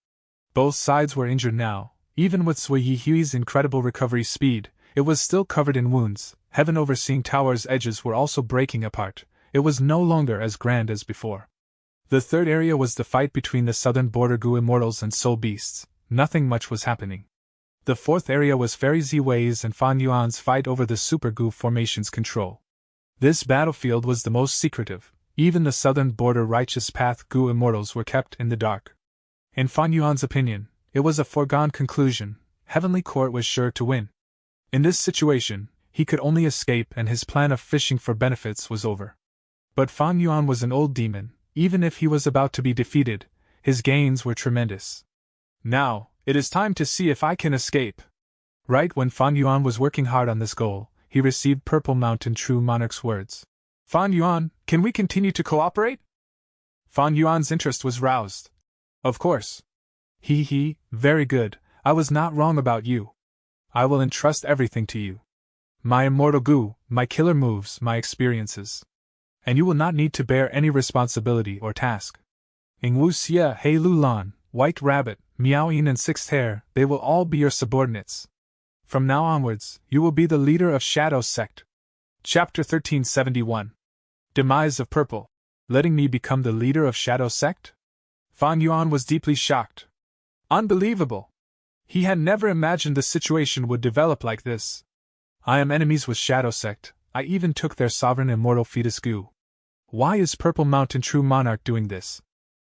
Speaker 1: Both sides were injured now. Even with Zui Hui's incredible recovery speed, it was still covered in wounds. Heaven Overseeing Tower's edges were also breaking apart. It was no longer as grand as before. The third area was the fight between the southern border Gu Immortals and Soul Beasts. Nothing much was happening. The fourth area was Fairy Ziwei's and Fan Yuan's fight over the Super Gu formation's control. This battlefield was the most secretive. Even the southern border Righteous Path Gu Immortals were kept in the dark. In Fan Yuan's opinion, it was a foregone conclusion. Heavenly Court was sure to win. In this situation, he could only escape and his plan of fishing for benefits was over. But Fan Yuan was an old demon. Even if he was about to be defeated, his gains were tremendous. Now, it is time to see if I can escape. Right when Fan Yuan was working hard on this goal, he received Purple Mountain True Monarch's words. Fan Yuan, can we continue to cooperate? Fan Yuan's interest was roused. Of course. Very good, I was not wrong about you. I will entrust everything to you. My Immortal Gu, my killer moves, my experiences. And you will not need to bear any responsibility or task. Ingwu Xie, He Lulan, White Rabbit, Miao Yin and Sixth Hair, they will all be your subordinates. From now onwards, you will be the leader of Shadow Sect. Chapter 1371. Demise of Purple. Letting me become the leader of Shadow Sect? Fan Yuan was deeply shocked. Unbelievable! He had never imagined the situation would develop like this. I am enemies with Shadow Sect. I even took their sovereign immortal fetus Gu. Why is Purple Mountain True Monarch doing this?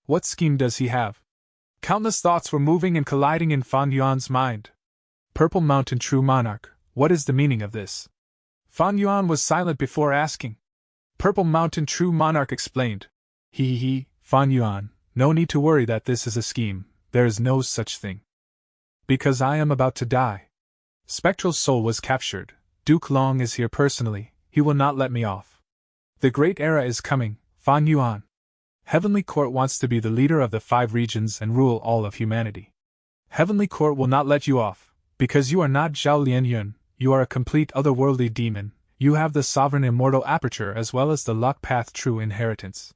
Speaker 1: What scheme does he have? Countless thoughts were moving and colliding in Fan Yuan's mind. Purple Mountain True Monarch, what is the meaning of this? Fan Yuan was silent before asking. Purple Mountain True Monarch explained. Fan Yuan, no need to worry that this is a scheme, there is no such thing. Because I am about to die. Spectral's soul was captured. Duke Long is here personally, he will not let me off. The great era is coming, Fan Yuan. Heavenly Court wants to be the leader of the 5 regions and rule all of humanity. Heavenly Court will not let you off, because you are not Zhao Lianyun, you are a complete otherworldly demon, you have the sovereign immortal aperture as well as the luck path true inheritance.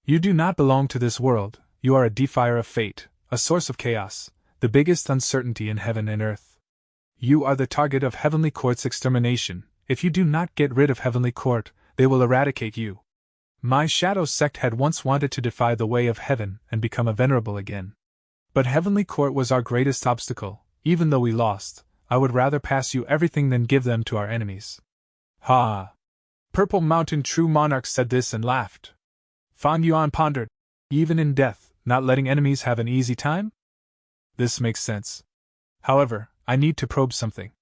Speaker 1: You do not belong to this world, you are a defier of fate, a source of chaos, the biggest uncertainty in heaven and earth. You are the target of Heavenly Court's extermination. If you do not get rid of Heavenly Court, they will eradicate you. My Shadow Sect had once wanted to defy the way of heaven and become a venerable again. But Heavenly Court was our greatest obstacle. Even though we lost, I would rather pass you everything than give them to our enemies. Ha! Purple Mountain True Monarch said this and laughed. Fan Yuan pondered. Even in death, not letting enemies have an easy time? This makes sense. However, I need to probe something.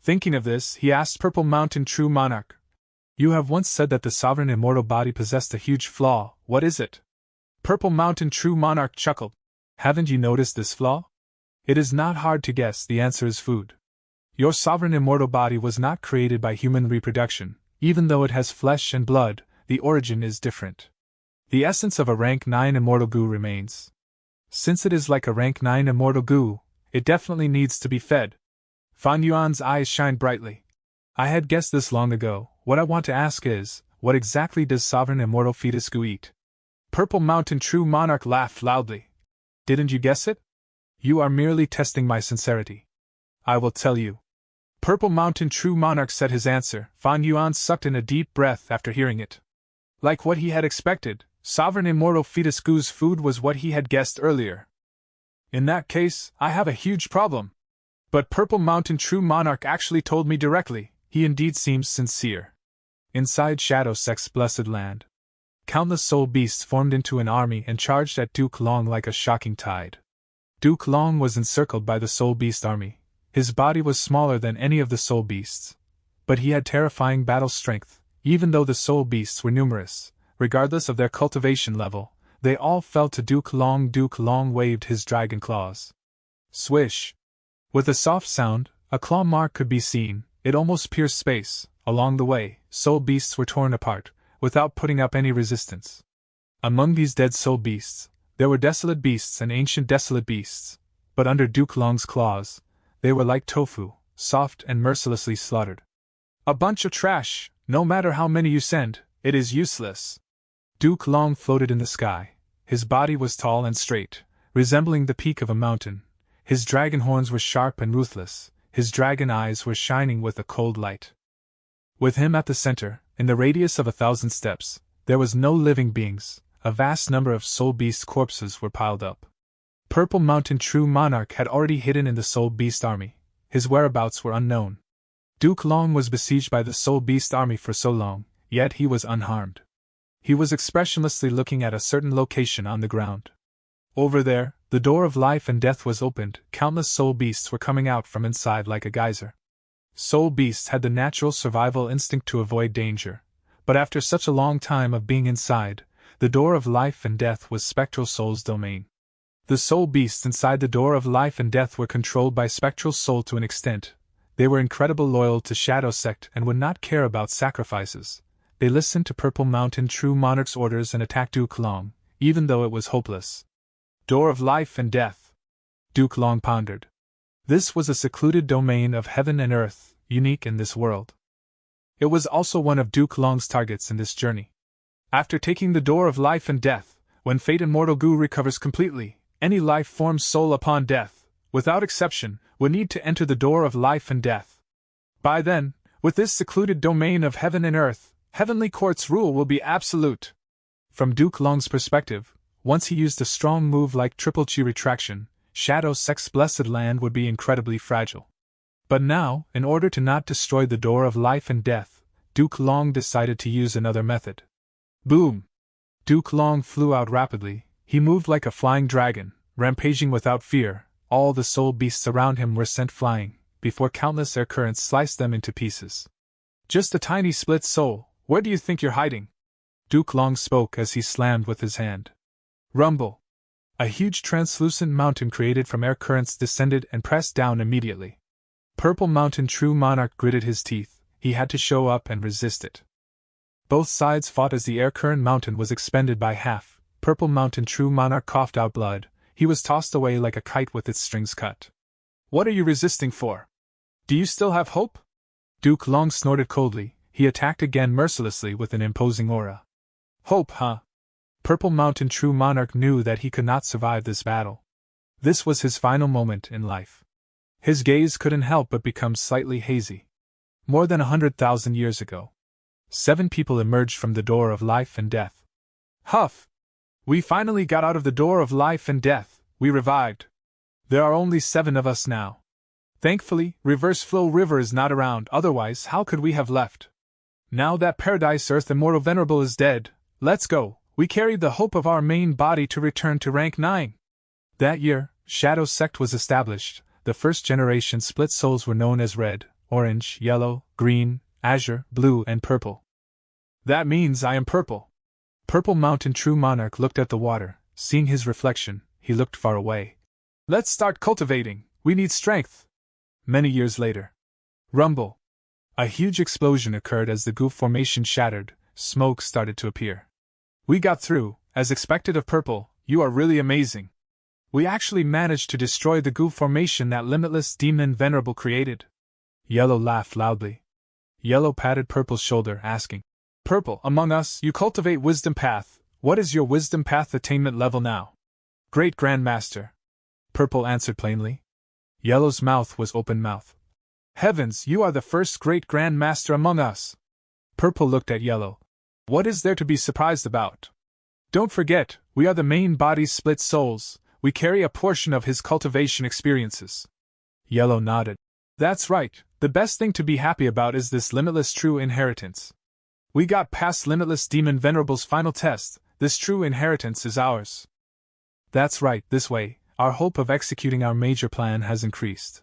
Speaker 1: Thinking of this, he asked Purple Mountain True Monarch. You have once said that the sovereign immortal body possessed a huge flaw, what is it? Purple Mountain True Monarch chuckled. Haven't you noticed this flaw? It is not hard to guess, the answer is food. Your sovereign immortal body was not created by human reproduction, even though it has flesh and blood, the origin is different. The essence of a rank 9 immortal Gu remains. Since it is like a rank 9 immortal Gu, it definitely needs to be fed. Fan Yuan's eyes shined brightly. I had guessed this long ago. What I want to ask is, what exactly does sovereign immortal fetus Gu eat? Purple Mountain True Monarch laughed loudly. Didn't you guess it? You are merely testing my sincerity. I will tell you. Purple Mountain True Monarch said his answer. Fan Yuan sucked in a deep breath after hearing it. Like what he had expected, sovereign immortal fetus Gu's food was what he had guessed earlier. In that case, I have a huge problem. But Purple Mountain True Monarch actually told me directly, he indeed seems sincere. Inside Shadow Sect's blessed land, countless soul beasts formed into an army and charged at Duke Long like a shocking tide. Duke Long was encircled by the Soul Beast army. His body was smaller than any of the Soul Beasts, but he had terrifying battle strength. Even though the Soul Beasts were numerous, regardless of their cultivation level, they all fell to Duke Long. Duke Long waved his dragon claws. Swish! With a soft sound, a claw mark could be seen. It almost pierced space. Along the way, Soul Beasts were torn apart, without putting up any resistance. Among these dead Soul Beasts, there were desolate beasts and ancient desolate beasts, but under Duke Long's claws, they were like tofu, soft and mercilessly slaughtered. A bunch of trash! No matter how many you send, it is useless. Duke Long floated in the sky. His body was tall and straight, resembling the peak of a mountain. His dragon horns were sharp and ruthless. His dragon eyes were shining with a cold light. With him at the center, in the radius of 1,000 steps, there was no living beings. A vast number of Soul Beast corpses were piled up. Purple Mountain True Monarch had already hidden in the Soul Beast army. His whereabouts were unknown. Duke Long was besieged by the Soul Beast army for so long, yet he was unharmed. He was expressionlessly looking at a certain location on the ground. Over there, the door of life and death was opened. Countless Soul Beasts were coming out from inside like a geyser. Soul Beasts had the natural survival instinct to avoid danger, but after such a long time of being inside, the door of life and death was Spectral Soul's domain. The Soul Beasts inside the door of life and death were controlled by Spectral Soul to an extent. They were incredibly loyal to Shadow Sect and would not care about sacrifices. They listened to Purple Mountain True Monarch's orders and attacked Duke Long, even though it was hopeless. Door of life and death. Duke Long pondered. This was a secluded domain of heaven and earth, unique in this world. It was also one of Duke Long's targets in this journey. After taking the door of life and death, when Fate Immortal Goo recovers completely, any life form soul upon death, without exception, would need to enter the door of life and death. By then, with this secluded domain of heaven and earth, Heavenly Court's rule will be absolute. From Duke Long's perspective, once he used a strong move like Triple Chi Retraction, Shadow Sect's blessed land would be incredibly fragile. But now, in order to not destroy the door of life and death, Duke Long decided to use another method. Boom! Duke Long flew out rapidly. He moved like a flying dragon, rampaging without fear. All the Soul Beasts around him were sent flying, before countless air currents sliced them into pieces. Just a tiny split soul, where do you think you're hiding? Duke Long spoke as he slammed with his hand. Rumble! A huge translucent mountain created from air currents descended and pressed down immediately. Purple Mountain True Monarch gritted his teeth. He had to show up and resist it. Both sides fought as the air current mountain was expended by half. Purple Mountain True Monarch coughed out blood. He was tossed away like a kite with its strings cut. What are you resisting for? Do you still have hope? Duke Long snorted coldly. He attacked again mercilessly with an imposing aura. Hope, huh? Purple Mountain True Monarch knew that he could not survive this battle. This was his final moment in life. His gaze couldn't help but become slightly hazy. More than 100,000 years ago, 7 people emerged from the door of life and death. Huff! We finally got out of the door of life and death. We revived. There are only 7 of us now. Thankfully, Reverse Flow River is not around, otherwise how could we have left? Now that Paradise Earth Immortal Venerable is dead, let's go. We carried the hope of our main body to return to rank 9. That year, Shadow Sect was established. The first generation split souls were known as red, orange, yellow, green, azure, blue, and purple. That means I am purple. Purple Mountain True Monarch looked at the water. Seeing his reflection, he looked far away. Let's start cultivating. We need strength. Many years later. Rumble. A huge explosion occurred as the goo formation shattered. Smoke started to appear. We got through, as expected of Purple. You are really amazing. We actually managed to destroy the goo formation that Limitless Demon Venerable created. Yellow laughed loudly. Yellow patted Purple's shoulder, asking, Purple, among us, you cultivate Wisdom Path. What is your Wisdom Path attainment level now? Great Grandmaster. Purple answered plainly. Yellow's mouth was open mouth. Heavens, you are the first Great Grandmaster among us. Purple looked at Yellow. What is there to be surprised about? Don't forget, we are the main body's split souls. We carry a portion of his cultivation experiences. Yellow nodded. That's right, the best thing to be happy about is this limitless true inheritance. We got past Limitless Demon Venerable's final test. This true inheritance is ours. That's right, this way, Our hope of executing our major plan has increased.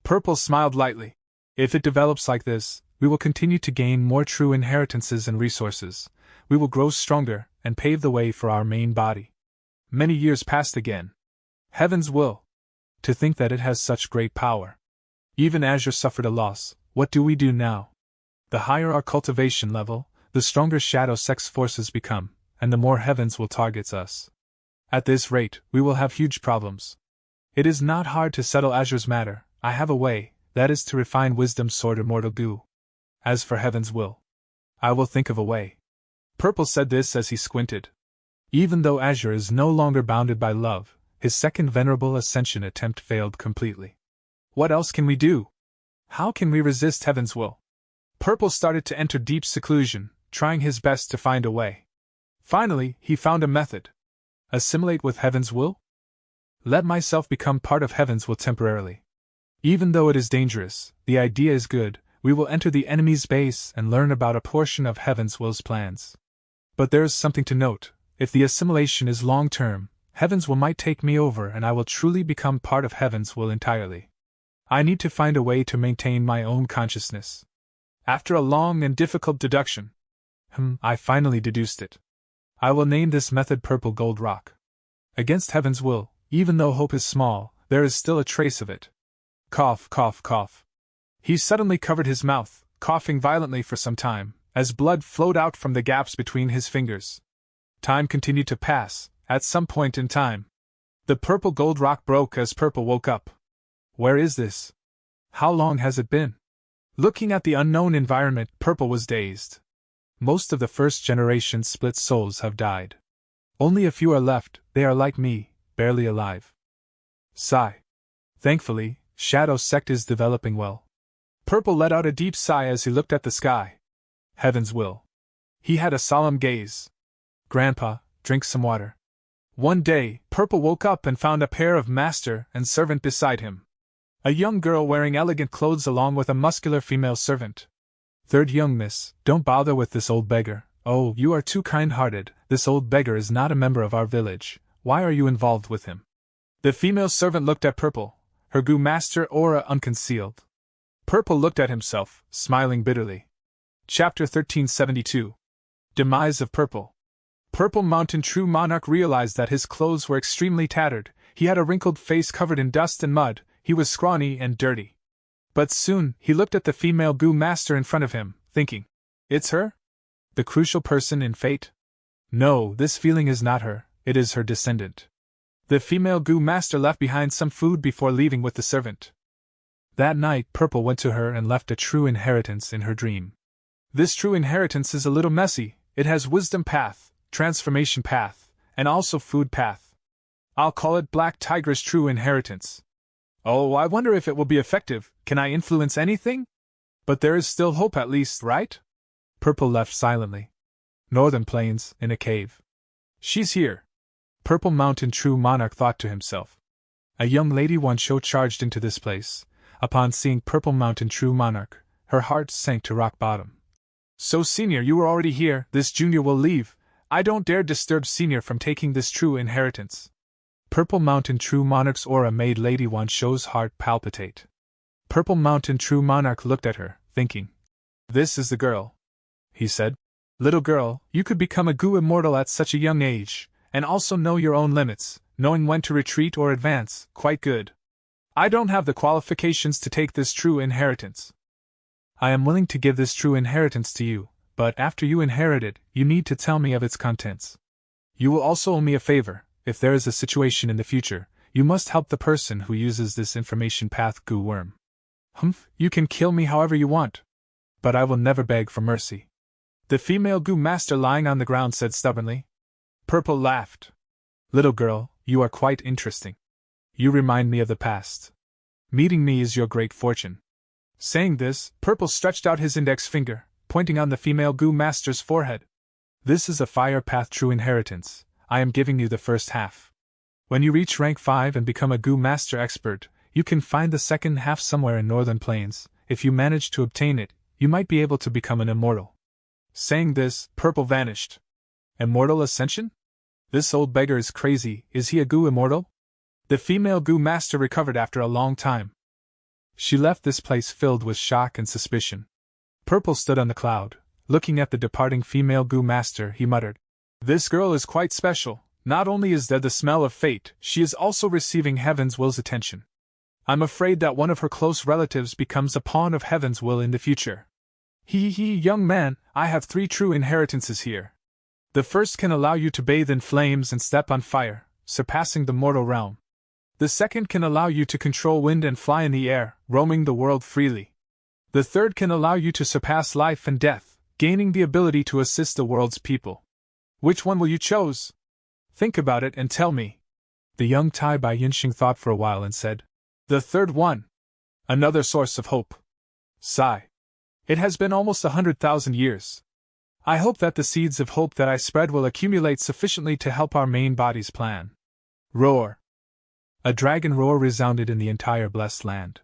Speaker 1: Purple smiled lightly. If it develops like this, we will continue to gain more true inheritances and resources. We will grow stronger and pave the way for our main body. Many years passed again. Heaven's will. To think that it has such great power. Even Azure suffered a loss. What do we do now? The higher our cultivation level, the stronger shadow sex forces become, and the more Heavens will target us. At this rate, we will have huge problems. It is not hard to settle Azure's matter. I have a way, that is to refine Wisdom's sword immortal goo. As for Heaven's will, I will think of a way. Purple said this as he squinted. Even though Azure is no longer bounded by love, his second venerable ascension attempt failed completely. What else can we do? How can we resist Heaven's will? Purple started to enter deep seclusion, trying his best to find a way. Finally, he found a method. Assimilate with Heaven's will? Let myself become part of Heaven's will temporarily. Even though it is dangerous, the idea is good. We will enter the enemy's base and learn about a portion of Heaven's will's plans. But there is something to note. If the assimilation is long-term, Heaven's will might take me over and I will truly become part of Heaven's will entirely. I need to find a way to maintain my own consciousness. After a long and difficult deduction, I finally deduced it. I will name this method Purple Gold Rock. Against Heaven's will, even though hope is small, there is still a trace of it. Cough, cough, cough. He suddenly covered his mouth, coughing violently for some time, as blood flowed out from the gaps between his fingers. Time continued to pass. At some point in time, the purple gold rock broke as Purple woke up. Where is this? How long has it been? Looking at the unknown environment, Purple was dazed. Most of the first-generation split souls have died. Only a few are left. They are like me, barely alive. Sigh. Thankfully, Shadow Sect is developing well. Purple let out a deep sigh as he looked at the sky. Heaven's will. He had a solemn gaze. Grandpa, drink some water. One day, Purple woke up and found a pair of master and servant beside him. A young girl wearing elegant clothes along with a muscular female servant. Third young miss, don't bother with this old beggar. Oh, you are too kind-hearted. This old beggar is not a member of our village. Why are you involved with him? The female servant looked at Purple, her goo master aura unconcealed. Purple looked at himself, smiling bitterly. Chapter 1372. Demise of Purple. Purple Mountain True Monarch realized that his clothes were extremely tattered. He had a wrinkled face covered in dust and mud. He was scrawny and dirty. But soon, he looked at the female goo master in front of him, thinking, it's her? The crucial person in fate? No, this feeling is not her, it is her descendant. The female goo master left behind some food before leaving with the servant. That night, Purple went to her and left a true inheritance in her dream. This true inheritance is a little messy. It has wisdom path, transformation path, and also food path. I'll call it Black Tiger's true inheritance. Oh, I wonder if it will be effective. Can I influence anything? But there is still hope at least, right? Purple left silently. Northern Plains, in a cave. She's here. Purple Mountain True Monarch thought to himself. A young lady once charged into this place. Upon seeing Purple Mountain True Monarch, her heart sank to rock bottom. So Senior, you were already here. This Junior will leave. I don't dare disturb Senior from taking this true inheritance. Purple Mountain True Monarch's aura made Lady Wan Shou's heart palpitate. Purple Mountain True Monarch looked at her, thinking. This is the girl. He said. Little girl, you could become a goo immortal at such a young age, and also know your own limits, knowing when to retreat or advance, quite good. I don't have the qualifications to take this true inheritance. I am willing to give this true inheritance to you, but after you inherit it, you need to tell me of its contents. You will also owe me a favor. If there is a situation in the future, you must help the person who uses this information path goo worm. You can kill me however you want. But I will never beg for mercy. The female goo master lying on the ground said stubbornly. Purple laughed. Little girl, you are quite interesting. You remind me of the past. Meeting me is your great fortune. Saying this, Purple stretched out his index finger, pointing on the female goo master's forehead. This is a fire path true inheritance. I am giving you the first half. When you reach rank 5 and become a goo master expert, you can find the second half somewhere in Northern Plains. If you manage to obtain it, you might be able to become an immortal. Saying this, Purple vanished. Immortal ascension? This old beggar is crazy. Is he a goo immortal? The female goo master recovered after a long time. She left this place filled with shock and suspicion. Purple stood on the cloud. Looking at the departing female goo master, he muttered, "This girl is quite special. Not only is there the smell of fate, she is also receiving Heaven's will's attention. I'm afraid that one of her close relatives becomes a pawn of Heaven's will in the future. Young man, I have 3 true inheritances here. The first can allow you to bathe in flames and step on fire, surpassing the mortal realm. The second can allow you to control wind and fly in the air, roaming the world freely. The third can allow you to surpass life and death, gaining the ability to assist the world's people. Which one will you choose? Think about it and tell me." The young Tai Bai Yinxing thought for a while and said, "The third one. Another source of hope." Sigh. "It has been almost 100,000 years. I hope that the seeds of hope that I spread will accumulate sufficiently to help our main body's plan." Roar. A dragon roar resounded in the entire blessed land.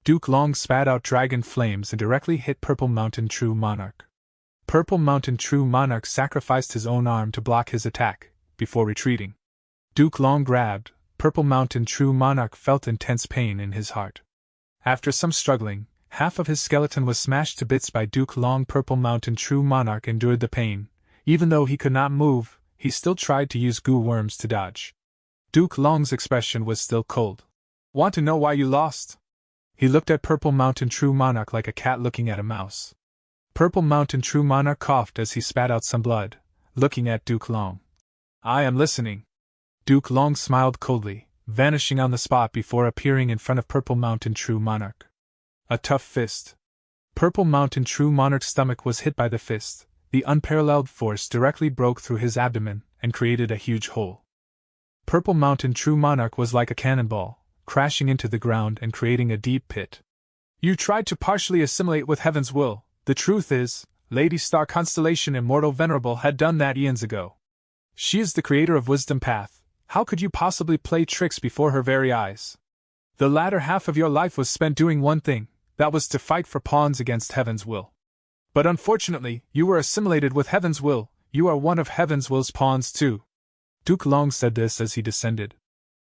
Speaker 1: Duke Long spat out dragon flames and directly hit Purple Mountain True Monarch. Purple Mountain True Monarch sacrificed his own arm to block his attack, before retreating. Duke Long grabbed. Purple Mountain True Monarch felt intense pain in his heart. After some struggling, half of his skeleton was smashed to bits by Duke Long. Purple Mountain True Monarch endured the pain. Even though he could not move, he still tried to use goo worms to dodge. Duke Long's expression was still cold. "Want to know why you lost?" He looked at Purple Mountain True Monarch like a cat looking at a mouse. Purple Mountain True Monarch coughed as he spat out some blood, looking at Duke Long. "I am listening." Duke Long smiled coldly, vanishing on the spot before appearing in front of Purple Mountain True Monarch. A tough fist. Purple Mountain True Monarch's stomach was hit by the fist. The unparalleled force directly broke through his abdomen and created a huge hole. Purple Mountain True Monarch was like a cannonball, crashing into the ground and creating a deep pit. "You tried to partially assimilate with Heaven's will. The truth is, Lady Star Constellation Immortal Venerable had done that eons ago. She is the creator of Wisdom Path. How could you possibly play tricks before her very eyes? The latter half of your life was spent doing one thing, that was to fight for pawns against Heaven's will. But unfortunately, you were assimilated with Heaven's will. You are one of Heaven's will's pawns too." Duke Long said this as he descended.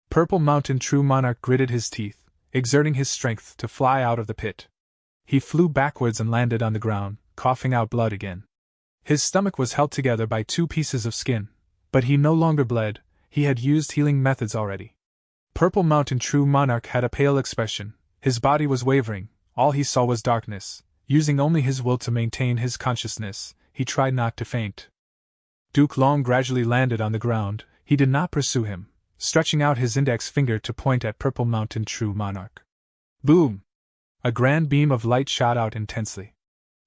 Speaker 1: Purple Mountain True Monarch gritted his teeth, exerting his strength to fly out of the pit. He flew backwards and landed on the ground, coughing out blood again. His stomach was held together by 2 pieces of skin, but he no longer bled. He had used healing methods already. Purple Mountain True Monarch had a pale expression. His body was wavering. All he saw was darkness. Using only his will to maintain his consciousness, he tried not to faint. Duke Long gradually landed on the ground. He did not pursue him, stretching out his index finger to point at Purple Mountain True Monarch. Boom! A grand beam of light shot out intensely.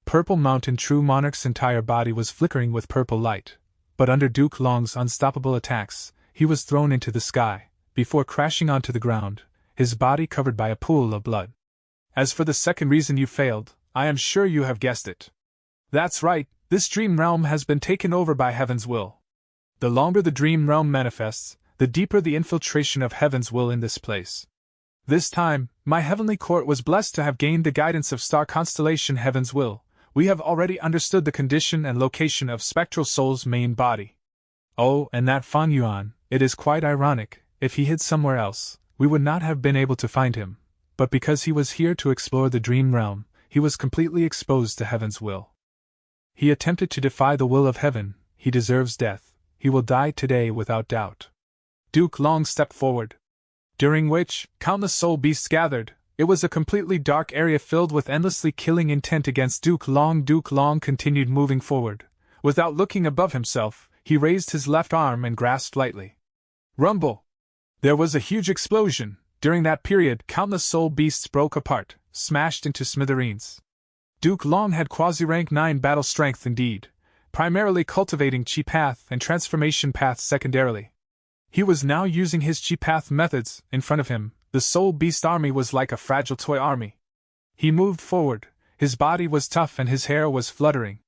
Speaker 1: Purple Mountain True Monarch's entire body was flickering with purple light, but under Duke Long's unstoppable attacks, he was thrown into the sky, before crashing onto the ground, his body covered by a pool of blood. As for the second reason you failed, I am sure you have guessed it. That's right, this dream realm has been taken over by Heaven's will. The longer the dream realm manifests, the deeper the infiltration of Heaven's will in this place. This time, my heavenly court was blessed to have gained the guidance of star constellation Heaven's will. We have already understood the condition and location of Spectral Soul's main body. Oh, and that Fan Yuan, it is quite ironic, if he hid somewhere else, we would not have been able to find him, but because he was here to explore the dream realm, he was completely exposed to Heaven's will. He attempted to defy the will of Heaven. He deserves death. He will die today without doubt." Duke Long stepped forward, during which countless soul beasts gathered. It was a completely dark area filled with endlessly killing intent against Duke Long. Duke Long continued moving forward. Without looking above himself, he raised his left arm and grasped lightly. Rumble! There was a huge explosion. During that period, countless soul beasts broke apart, smashed into smithereens. Duke Long had quasi-rank 9 battle strength indeed, primarily cultivating Chi Path and Transformation Path secondarily. He was now using his Chi Path methods. In front of him, the Soul Beast army was like a fragile toy army. He moved forward, his body was tough and his hair was fluttering.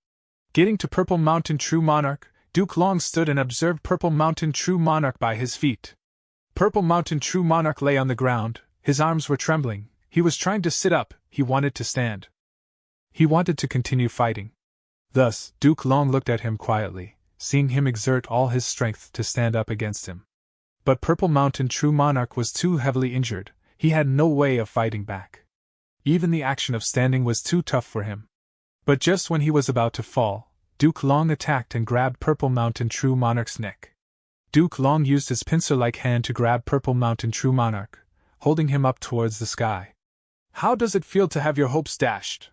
Speaker 1: Getting to Purple Mountain True Monarch, Duke Long stood and observed Purple Mountain True Monarch by his feet. Purple Mountain True Monarch lay on the ground, his arms were trembling, he was trying to sit up, he wanted to stand. He wanted to continue fighting. Thus, Duke Long looked at him quietly, seeing him exert all his strength to stand up against him. But Purple Mountain True Monarch was too heavily injured, he had no way of fighting back. Even the action of standing was too tough for him. But just when he was about to fall, Duke Long attacked and grabbed Purple Mountain True Monarch's neck. Duke Long used his pincer-like hand to grab Purple Mountain True Monarch, holding him up towards the sky. How does it feel to have your hopes dashed?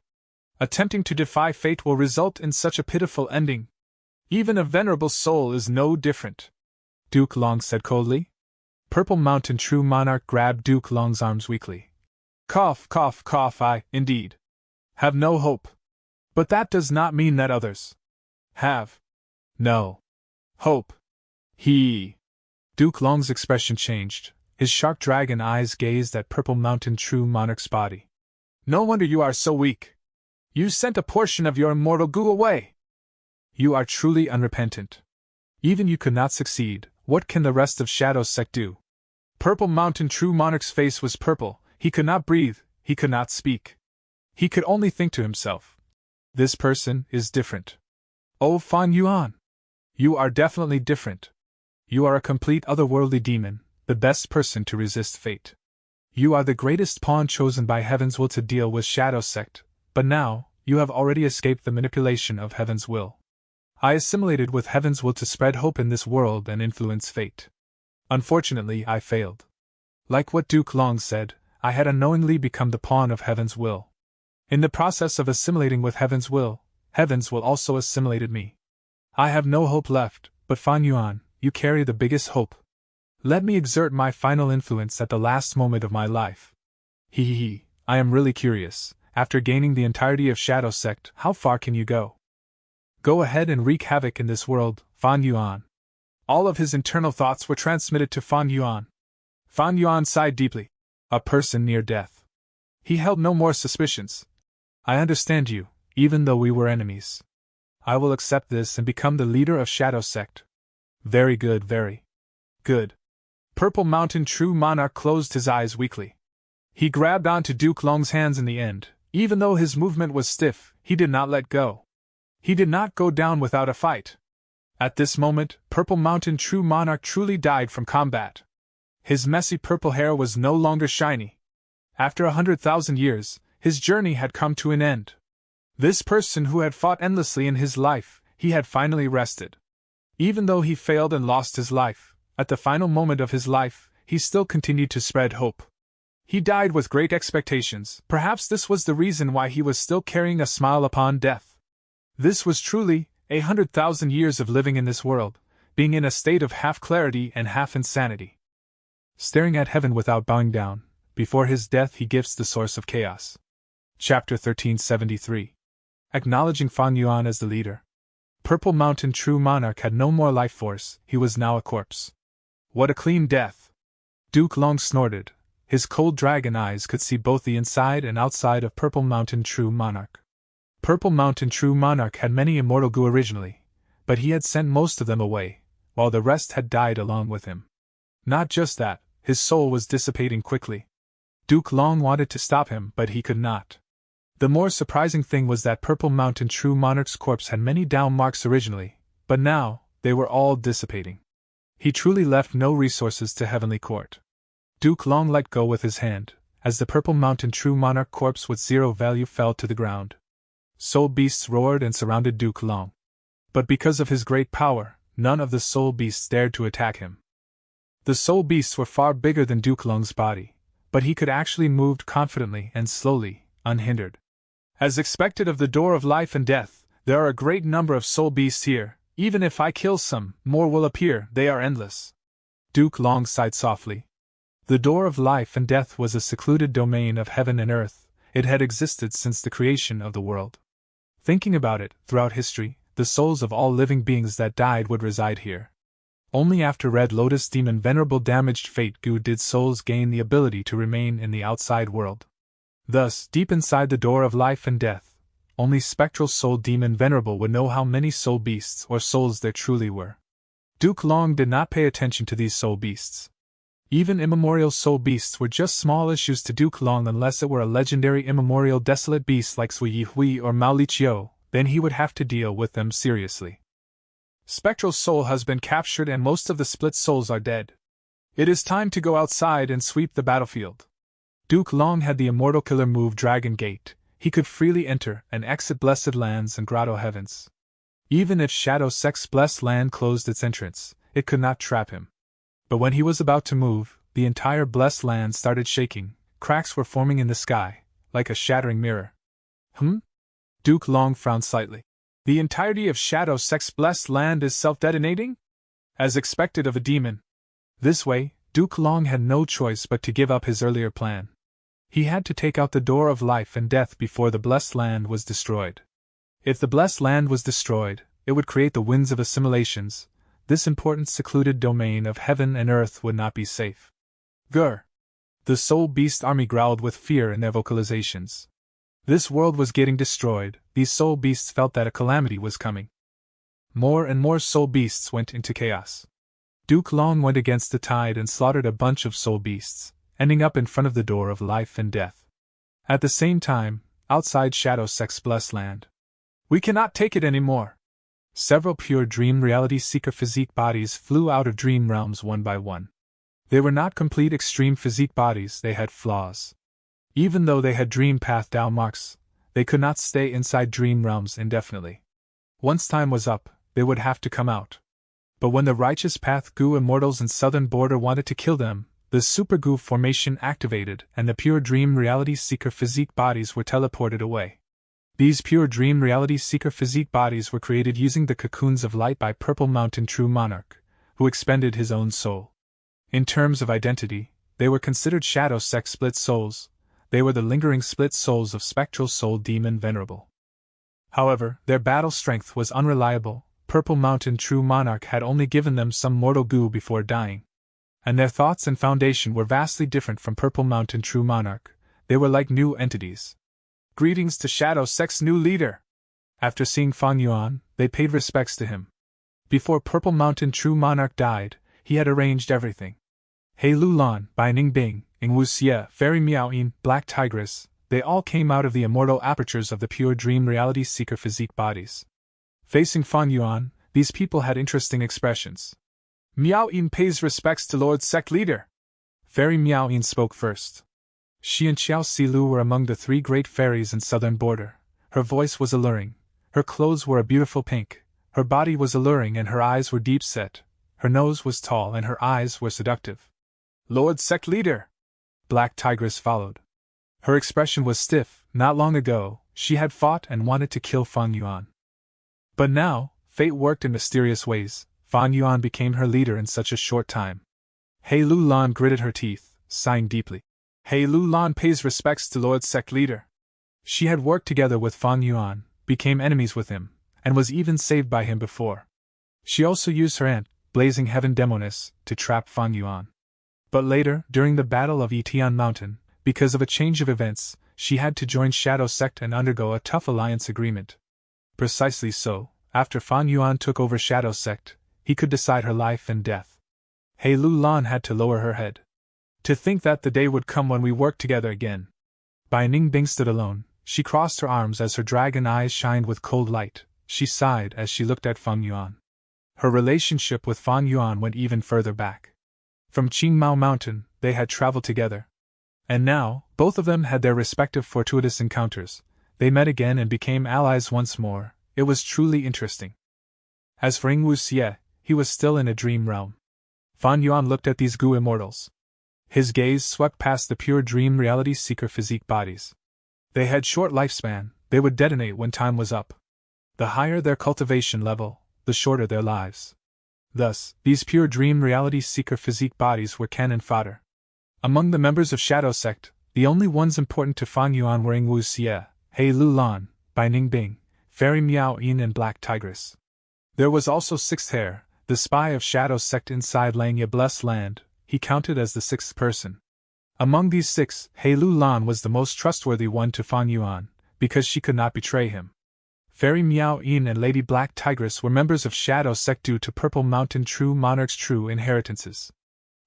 Speaker 1: Attempting to defy fate will result in such a pitiful ending. Even a venerable soul is no different, Duke Long said coldly. Purple Mountain True Monarch grabbed Duke Long's arms weakly. Cough, cough, cough, I, indeed, have no hope. But that does not mean that others have no hope. Duke Long's expression changed. His shark dragon eyes gazed at Purple Mountain True Monarch's body. No wonder you are so weak. You sent a portion of your immortal goo away. You are truly unrepentant. Even you could not succeed, what can the rest of Shadow's sect do? Purple Mountain True Monarch's face was purple, he could not breathe, he could not speak. He could only think to himself. This person is different. Oh Fan Yuan! You are definitely different. You are a complete otherworldly demon, the best person to resist fate. You are the greatest pawn chosen by Heaven's will to deal with Shadow Sect, but now, you have already escaped the manipulation of Heaven's will. I assimilated with Heaven's will to spread hope in this world and influence fate. Unfortunately, I failed. Like what Duke Long said, I had unknowingly become the pawn of Heaven's will. In the process of assimilating with Heaven's will also assimilated me. I have no hope left, but Fan Yuan, you carry the biggest hope. Let me exert my final influence at the last moment of my life. I am really curious, after gaining the entirety of Shadow Sect, how far can you go? Go ahead and wreak havoc in this world, Fan Yuan. All of his internal thoughts were transmitted to Fan Yuan. Fan Yuan sighed deeply. A person near death. He held no more suspicions. I understand you, even though we were enemies. I will accept this and become the leader of Shadow Sect. Very good, very good. Purple Mountain True Monarch closed his eyes weakly. He grabbed onto Duke Long's hands in the end. Even though his movement was stiff, he did not let go. He did not go down without a fight. At this moment, Purple Mountain True Monarch truly died from combat. His messy purple hair was no longer shiny. After 100,000 years, his journey had come to an end. This person who had fought endlessly in his life, he had finally rested. Even though he failed and lost his life, at the final moment of his life, he still continued to spread hope. He died with great expectations, perhaps this was the reason why he was still carrying a smile upon death. This was truly 100,000 years of living in this world, being in a state of half clarity and half insanity. Staring at heaven without bowing down, before his death he gives the source of chaos. Chapter 1373. Acknowledging Fan Yuan as the leader. Purple Mountain True Monarch had no more life force, he was now a corpse. What a clean death! Duke Long snorted. His cold dragon eyes could see both the inside and outside of Purple Mountain True Monarch. Purple Mountain True Monarch had many immortal goo originally, but he had sent most of them away, while the rest had died along with him. Not just that, his soul was dissipating quickly. Duke Long wanted to stop him, but he could not. The more surprising thing was that Purple Mountain True Monarch's corpse had many down marks originally, but now, they were all dissipating. He truly left no resources to Heavenly Court. Duke Long let go with his hand, as the Purple Mountain True Monarch corpse with zero value fell to the ground. Soul beasts roared and surrounded Duke Long. But because of his great power, none of the soul beasts dared to attack him. The soul beasts were far bigger than Duke Long's body, but he could actually move confidently and slowly, unhindered. As expected of the door of life and death, there are a great number of soul beasts here. Even if I kill some, more will appear, they are endless. Duke Long sighed softly. The door of life and death was a secluded domain of heaven and earth. It had existed since the creation of the world. Thinking about it, throughout history, the souls of all living beings that died would reside here. Only after Red Lotus Demon Venerable damaged Fate Goo did souls gain the ability to remain in the outside world. Thus, deep inside the door of life and death, only Spectral Soul Demon Venerable would know how many soul beasts or souls there truly were. Duke Long did not pay attention to these soul beasts. Even immemorial soul beasts were just small issues to Duke Long unless it were a legendary immemorial desolate beast like Sui Yi Hui or Mao Li Chiu, then he would have to deal with them seriously. Spectral Soul has been captured and most of the split souls are dead. It is time to go outside and sweep the battlefield. Duke Long had the immortal killer move Dragon Gate. He could freely enter and exit blessed lands and grotto heavens. Even if Shadow Sect's blessed land closed its entrance, it could not trap him. But when he was about to move, the entire blessed land started shaking. Cracks were forming in the sky, like a shattering mirror. Duke Long frowned slightly. The entirety of Shadow Sect's blessed land is self-detonating? As expected of a demon. This way, Duke Long had no choice but to give up his earlier plan. He had to take out the door of life and death before the blessed land was destroyed. If the blessed land was destroyed, it would create the winds of assimilations. This important secluded domain of heaven and earth would not be safe. Grr! The Soul Beast army growled with fear in their vocalizations. This world was getting destroyed. These Soul Beasts felt that a calamity was coming. More and more Soul Beasts went into chaos. Duke Long went against the tide and slaughtered a bunch of Soul Beasts, ending up in front of the door of life and death. At the same time, outside Shadow Sect's blessed land. We cannot take it anymore. Several pure dream reality seeker physique bodies flew out of dream realms one by one. They were not complete extreme physique bodies, they had flaws. Even though they had dream path Dao marks, they could not stay inside dream realms indefinitely. Once time was up, they would have to come out. But when the Righteous Path Gu Immortals in Southern Border wanted to kill them, the Super Gu formation activated and the pure dream reality seeker physique bodies were teleported away. These pure dream reality seeker physique bodies were created using the cocoons of light by Purple Mountain True Monarch, who expended his own soul. In terms of identity, they were considered Shadow Sect split souls. They were the lingering split souls of Spectral Soul Demon Venerable. However, their battle strength was unreliable. Purple Mountain True Monarch had only given them some mortal goo before dying. And their thoughts and foundation were vastly different from Purple Mountain True Monarch. They were like new entities. Greetings to Shadow Sect's new leader! After seeing Fang Yuan, they paid respects to him. Before Purple Mountain True Monarch died, he had arranged everything. He Lu Lan, Bai Ning Bing, Ing Wu Xie, Fairy Miao Yin, Black Tigress, they all came out of the immortal apertures of the pure dream reality seeker physique bodies. Facing Fang Yuan, these people had interesting expressions. Miao Yin pays respects to Lord Sect Leader. Fairy Miao Yin spoke first. She and Xiao Silu were among the three great fairies in Southern Border. Her voice was alluring. Her clothes were a beautiful pink. Her body was alluring and her eyes were deep set. Her nose was tall and her eyes were seductive. Lord Sect Leader! Black Tigress followed. Her expression was stiff. Not long ago, she had fought and wanted to kill Fang Yuan. But now, fate worked in mysterious ways. Fang Yuan became her leader in such a short time. He Lu Lan gritted her teeth, sighing deeply. He Lu Lan pays respects to Lord Sect Leader. She had worked together with Fang Yuan, became enemies with him, and was even saved by him before. She also used her aunt, Blazing Heaven Demoness, to trap Fang Yuan. But later, during the Battle of Yitian Mountain, because of a change of events, she had to join Shadow Sect and undergo a tough alliance agreement. Precisely so, after Fang Yuan took over Shadow Sect, he could decide her life and death. He Lu Lan had to lower her head. To think that the day would come when we worked together again. Bai Ning Bing stood alone. She crossed her arms as her dragon eyes shined with cold light. She sighed as she looked at Fang Yuan. Her relationship with Fang Yuan went even further back. From Qingmao Mountain, they had traveled together. And now, both of them had their respective fortuitous encounters. They met again and became allies once more. It was truly interesting. As for Ing Wu Xie, he was still in a dream realm. Fang Yuan looked at these Gu Immortals. His gaze swept past the pure dream reality seeker physique bodies. They had short lifespan, they would detonate when time was up. The higher their cultivation level, the shorter their lives. Thus, these pure dream reality seeker physique bodies were cannon fodder. Among the members of Shadow Sect, the only ones important to Fang Yuan were Ing Wu Xie, He Lu Lan, Bai Ning Bing, Fairy Miao Yin and Black Tigress. There was also Sixth Hair, the spy of Shadow Sect inside Langya Blessed Land. He counted as the sixth person. Among these six, He Lu Lan was the most trustworthy one to Fang Yuan, because she could not betray him. Fairy Miao Yin and Lady Black Tigress were members of Shadow Sect due to Purple Mountain True Monarch's true inheritances.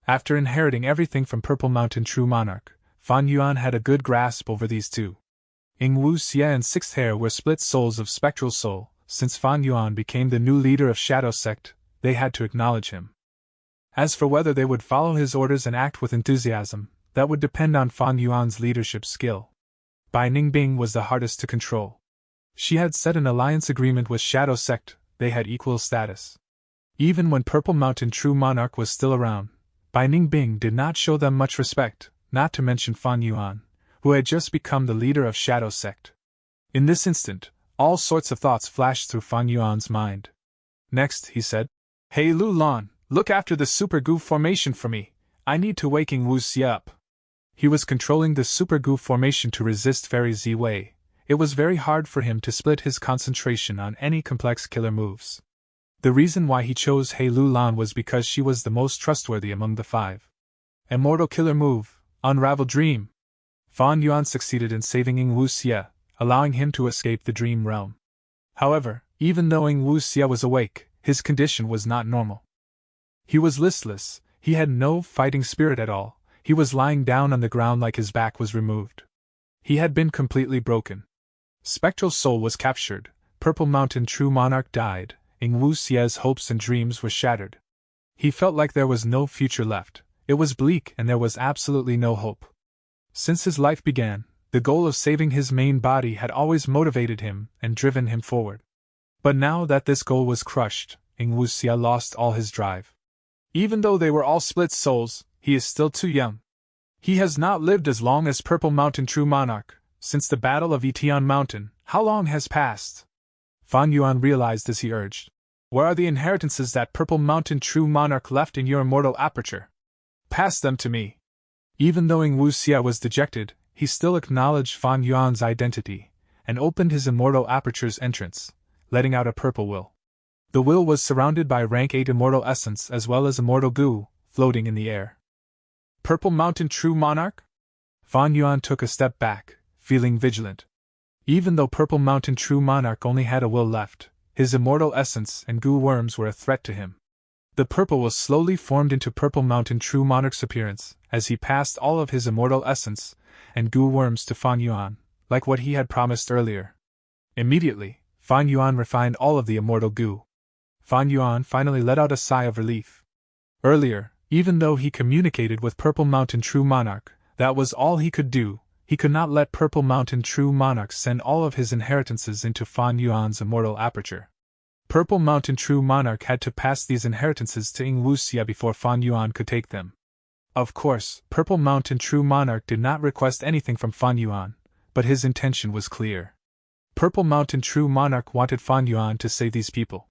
Speaker 1: After inheriting everything from Purple Mountain True Monarch, Fang Yuan had a good grasp over these two. Ing Wu Xie and Sixth Hair were split souls of Spectral Soul. Since Fang Yuan became the new leader of Shadow Sect, they had to acknowledge him. As for whether they would follow his orders and act with enthusiasm, that would depend on Fan Yuan's leadership skill. Bai Ningbing was the hardest to control. She had set an alliance agreement with Shadow Sect, they had equal status. Even when Purple Mountain True Monarch was still around, Bai Ningbing did not show them much respect, not to mention Fan Yuan, who had just become the leader of Shadow Sect. In this instant, all sorts of thoughts flashed through Fan Yuan's mind. Next, he said, "Hey Lu Lan, look after the Super Gu formation for me. I need to waking Wu Xie up." He was controlling the Super Gu formation to resist Fairy Ziwei. It was very hard for him to split his concentration on any complex killer moves. The reason why he chose He Lu Lan was because she was the most trustworthy among the 5. Immortal killer move, Unravel Dream. Fan Yuan succeeded in saving Ing Wu Xie, allowing him to escape the dream realm. However, even though Ing Wu Xie was awake, his condition was not normal. He was listless, he had no fighting spirit at all, he was lying down on the ground like his back was removed. He had been completely broken. Spectral Soul was captured, Purple Mountain True Monarch died, Ing Wu Xie's hopes and dreams were shattered. He felt like there was no future left, it was bleak and there was absolutely no hope. Since his life began, the goal of saving his main body had always motivated him and driven him forward. But now that this goal was crushed, Ing Wu Xie lost all his drive. Even though they were all split souls, he is still too young. He has not lived as long as Purple Mountain True Monarch. Since the Battle of Etian Mountain, how long has passed? Fan Yuan realized as he urged. Where are the inheritances that Purple Mountain True Monarch left in your immortal aperture? Pass them to me. Even though Ing Wu Xie was dejected, he still acknowledged Fan Yuan's identity, and opened his immortal aperture's entrance, letting out a purple will. The will was surrounded by rank 8 immortal essence as well as immortal goo, floating in the air. Purple Mountain True Monarch? Fan Yuan took a step back, feeling vigilant. Even though Purple Mountain True Monarch only had a will left, his immortal essence and goo worms were a threat to him. The purple will slowly formed into Purple Mountain True Monarch's appearance, as he passed all of his immortal essence and goo worms to Fan Yuan, like what he had promised earlier. Immediately, Fan Yuan refined all of the immortal goo. Fan Yuan finally let out a sigh of relief. Earlier, even though he communicated with Purple Mountain True Monarch, that was all he could do. He could not let Purple Mountain True Monarch send all of his inheritances into Fan Yuan's immortal aperture. Purple Mountain True Monarch had to pass these inheritances to Ing Wu Xie before Fan Yuan could take them. Of course, Purple Mountain True Monarch did not request anything from Fan Yuan, but his intention was clear. Purple Mountain True Monarch wanted Fan Yuan to save these people.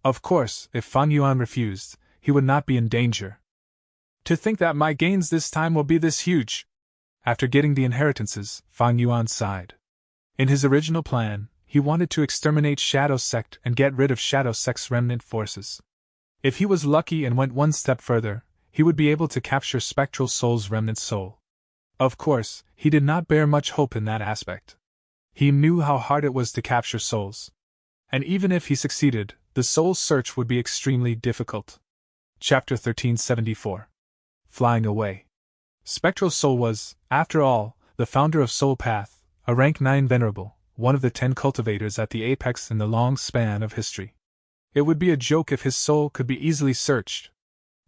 Speaker 1: Of course, if Fan Yuan refused, he would not be in danger. To think that my gains this time will be this huge! After getting the inheritances, Fan Yuan sighed. In his original plan, he wanted to exterminate Shadow Sect and get rid of Shadow Sect's remnant forces. If he was lucky and went one step further, he would be able to capture Spectral Soul's remnant soul. Of course, he did not bear much hope in that aspect. He knew how hard it was to capture souls. And even if he succeeded, the soul search would be extremely difficult. Chapter 1374. Flying Away. Spectral Soul was, after all, the founder of Soul Path, a rank 9 venerable, one of the 10 cultivators at the apex in the long span of history. It would be a joke if his soul could be easily searched.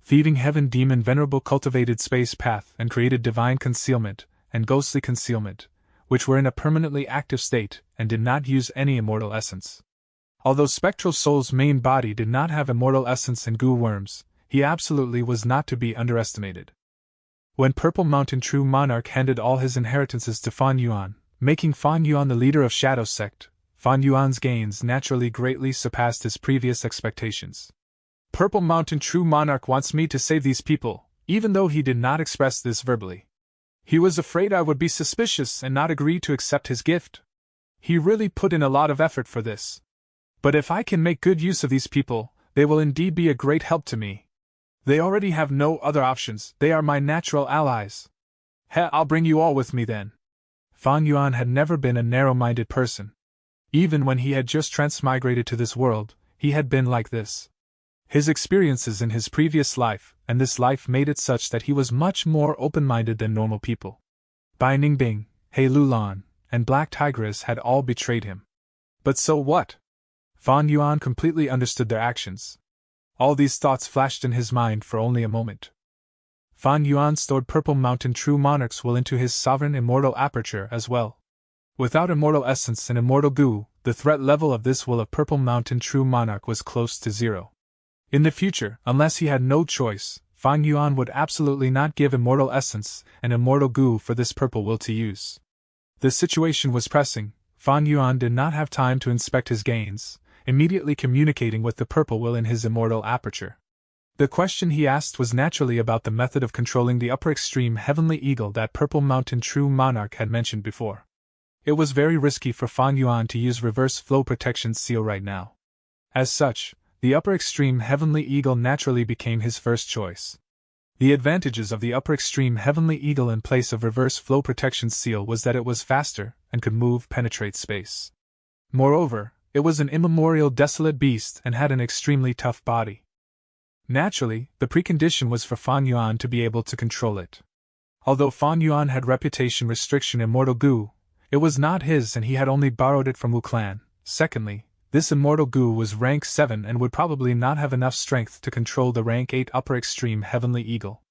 Speaker 1: Thieving Heaven Demon Venerable cultivated Space Path and created Divine Concealment and Ghostly Concealment, which were in a permanently active state and did not use any immortal essence. Although Spectral Soul's main body did not have immortal essence and goo worms, he absolutely was not to be underestimated. When Purple Mountain True Monarch handed all his inheritances to Fan Yuan, making Fan Yuan the leader of Shadow Sect, Fan Yuan's gains naturally greatly surpassed his previous expectations. Purple Mountain True Monarch wants me to save these people, even though he did not express this verbally. He was afraid I would be suspicious and not agree to accept his gift. He really put in a lot of effort for this. But if I can make good use of these people, they will indeed be a great help to me. They already have no other options, they are my natural allies. I'll bring you all with me then. Fan Yuan had never been a narrow-minded person. Even when he had just transmigrated to this world, he had been like this. His experiences in his previous life, and this life made it such that he was much more open-minded than normal people. Bai Ningbing, He Lu Lan, and Black Tigress had all betrayed him. But so what? Fan Yuan completely understood their actions. All these thoughts flashed in his mind for only a moment. Fan Yuan stored Purple Mountain True Monarch's will into his sovereign immortal aperture as well. Without immortal essence and immortal goo, the threat level of this will of Purple Mountain True Monarch was close to zero. In the future, unless he had no choice, Fan Yuan would absolutely not give immortal essence and immortal goo for this purple will to use. The situation was pressing. Fan Yuan did not have time to inspect his gains, immediately communicating with the purple will in his immortal aperture. The question he asked was naturally about the method of controlling the upper extreme heavenly eagle that Purple Mountain True Monarch had mentioned before. It was very risky for Fan Yuan to use reverse flow protection seal right now. As such, the upper extreme heavenly eagle naturally became his first choice. The advantages of the upper extreme heavenly eagle in place of reverse flow protection seal was that it was faster and could penetrate space. Moreover, it was an immemorial desolate beast and had an extremely tough body. Naturally, the precondition was for Fan Yuan to be able to control it. Although Fan Yuan had reputation restriction immortal goo, it was not his and he had only borrowed it from Wu Clan. Secondly, this immortal goo was rank 7 and would probably not have enough strength to control the rank 8 upper extreme heavenly eagle.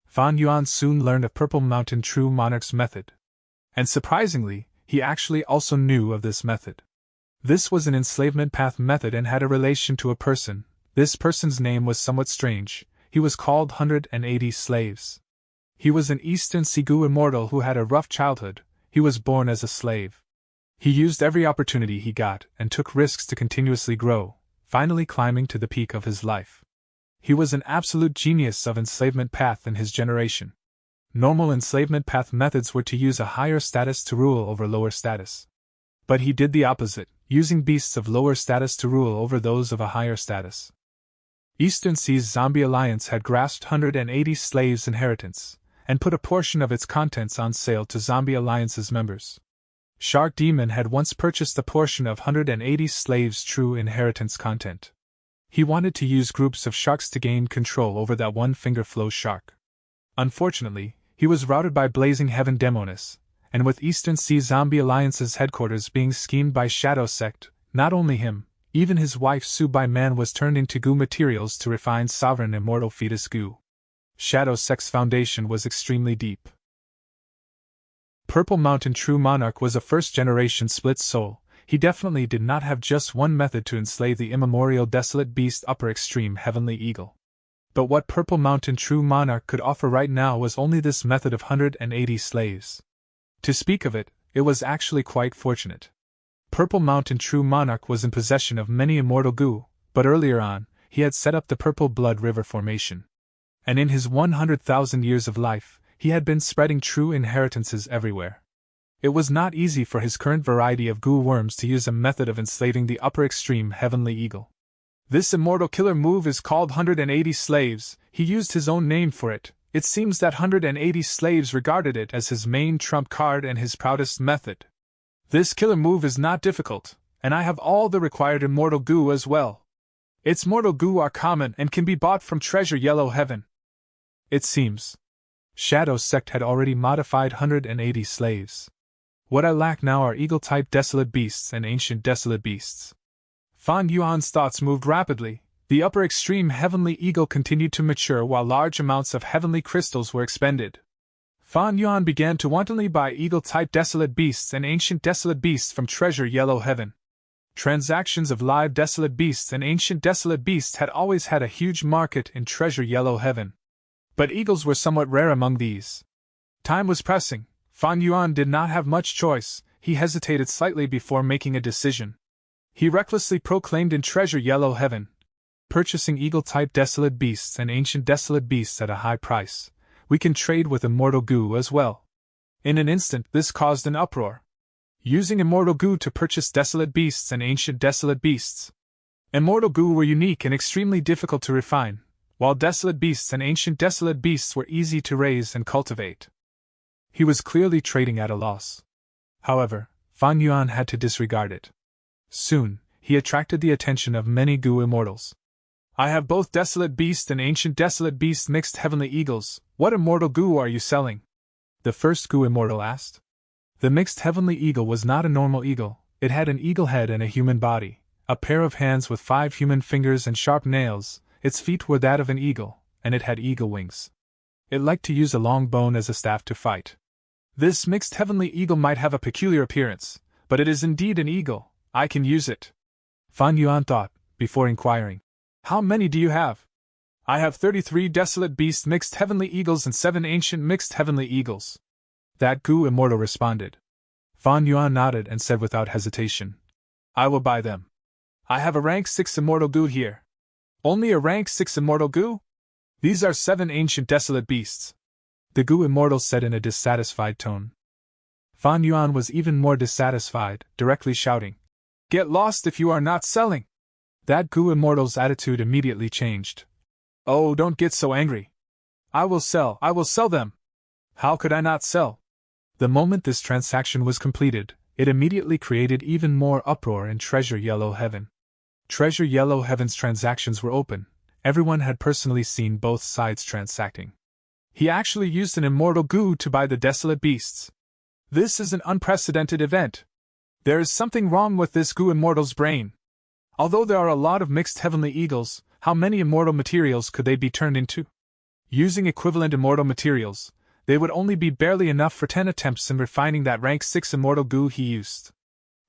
Speaker 1: Fan Yuan soon learned of Purple Mountain True Monarch's method. And surprisingly, he actually also knew of this method. This was an enslavement path method and had a relation to a person. This person's name was somewhat strange. He was called 180 Slaves. He was an Eastern Sigu immortal who had a rough childhood. He was born as a slave. He used every opportunity he got and took risks to continuously grow, finally climbing to the peak of his life. He was an absolute genius of enslavement path in his generation. Normal enslavement path methods were to use a higher status to rule over lower status. But he did the opposite, using beasts of lower status to rule over those of a higher status. Eastern Sea's Zombie Alliance had grasped 180 slaves' inheritance, and put a portion of its contents on sale to Zombie Alliance's members. Shark Demon had once purchased a portion of 180 slaves' true inheritance content. He wanted to use groups of sharks to gain control over that one finger flow shark. Unfortunately, he was routed by Blazing Heaven Demonis, and with Eastern Sea Zombie Alliance's headquarters being schemed by Shadow Sect, not only him, even his wife Subai Man was turned into goo materials to refine sovereign immortal fetus goo. Shadow Sect's foundation was extremely deep. Purple Mountain True Monarch was a first-generation split soul. He definitely did not have just one method to enslave the immemorial desolate beast upper extreme heavenly eagle. But what Purple Mountain True Monarch could offer right now was only this method of 180 slaves. To speak of it, it was actually quite fortunate. Purple Mountain True Monarch was in possession of many immortal goo, but earlier on, he had set up the Purple Blood River Formation. And in his 100,000 years of life, he had been spreading true inheritances everywhere. It was not easy for his current variety of goo worms to use a method of enslaving the upper extreme heavenly eagle. This immortal killer move is called 180 Slaves. He used his own name for it. It seems that 180 Slaves regarded it as his main trump card and his proudest method. This killer move is not difficult, and I have all the required immortal goo as well. Its mortal goo are common and can be bought from Treasure Yellow Heaven. It seems Shadow Sect had already modified 180 slaves. What I lack now are eagle-type desolate beasts and ancient desolate beasts. Fan Yuan's thoughts moved rapidly. The upper extreme heavenly eagle continued to mature while large amounts of heavenly crystals were expended. Fan Yuan began to wantonly buy eagle-type desolate beasts and ancient desolate beasts from Treasure Yellow Heaven. Transactions of live desolate beasts and ancient desolate beasts had always had a huge market in Treasure Yellow Heaven. But eagles were somewhat rare among these. Time was pressing. Fan Yuan did not have much choice. He hesitated slightly before making a decision. He recklessly proclaimed in Treasure Yellow Heaven, purchasing eagle-type desolate beasts and ancient desolate beasts at a high price. We can trade with immortal goo as well. In an instant, this caused an uproar. Using immortal goo to purchase desolate beasts and ancient desolate beasts. Immortal goo were unique and extremely difficult to refine, while desolate beasts and ancient desolate beasts were easy to raise and cultivate. He was clearly trading at a loss. However, Fan Yuan had to disregard it. Soon, he attracted the attention of many goo immortals. I have both desolate beast and ancient desolate beast mixed heavenly eagles. What immortal goo are you selling? The first goo immortal asked. The mixed heavenly eagle was not a normal eagle. It had an eagle head and a human body, a pair of hands with 5 human fingers and sharp nails. Its feet were that of an eagle, and it had eagle wings. It liked to use a long bone as a staff to fight. This mixed heavenly eagle might have a peculiar appearance, but it is indeed an eagle. I can use it. Fan Yuan thought, before inquiring. How many do you have? I have 33 desolate beast mixed heavenly eagles and 7 ancient mixed heavenly eagles. That Gu immortal responded. Fan Yuan nodded and said without hesitation. I will buy them. I have a rank 6 immortal Gu here. Only a rank 6 immortal Gu? These are 7 ancient desolate beasts. The Gu immortal said in a dissatisfied tone. Fan Yuan was even more dissatisfied, directly shouting. Get lost if you are not selling! That Gu immortal's attitude immediately changed. Oh, don't get so angry. I will sell them! How could I not sell? The moment this transaction was completed, it immediately created even more uproar in Treasure Yellow Heaven. Treasure Yellow Heaven's transactions were open. Everyone had personally seen both sides transacting. He actually used an immortal Gu to buy the desolate beasts. This is an unprecedented event. There is something wrong with this Gu immortal's brain. Although there are a lot of mixed heavenly eagles, how many immortal materials could they be turned into? Using equivalent immortal materials, they would only be barely enough for 10 attempts in refining that rank 6 immortal Gu he used.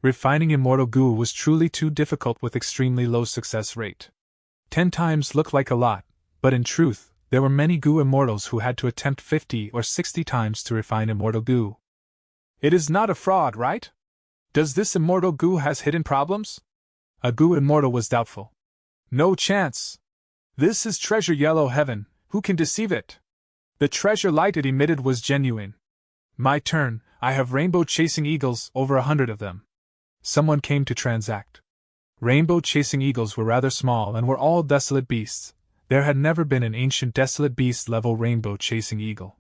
Speaker 1: Refining immortal Gu was truly too difficult with extremely low success rate. 10 times looked like a lot, but in truth, there were many Gu immortals who had to attempt 50 or 60 times to refine immortal Gu. It is not a fraud, right? Does this immortal Gu has hidden problems? A Gu immortal was doubtful. No chance. This is Treasure Yellow Heaven, who can deceive it? The treasure light it emitted was genuine. My turn, I have rainbow chasing eagles, over 100 of them. Someone came to transact. Rainbow chasing eagles were rather small and were all desolate beasts. There had never been an ancient desolate beast level rainbow chasing eagle.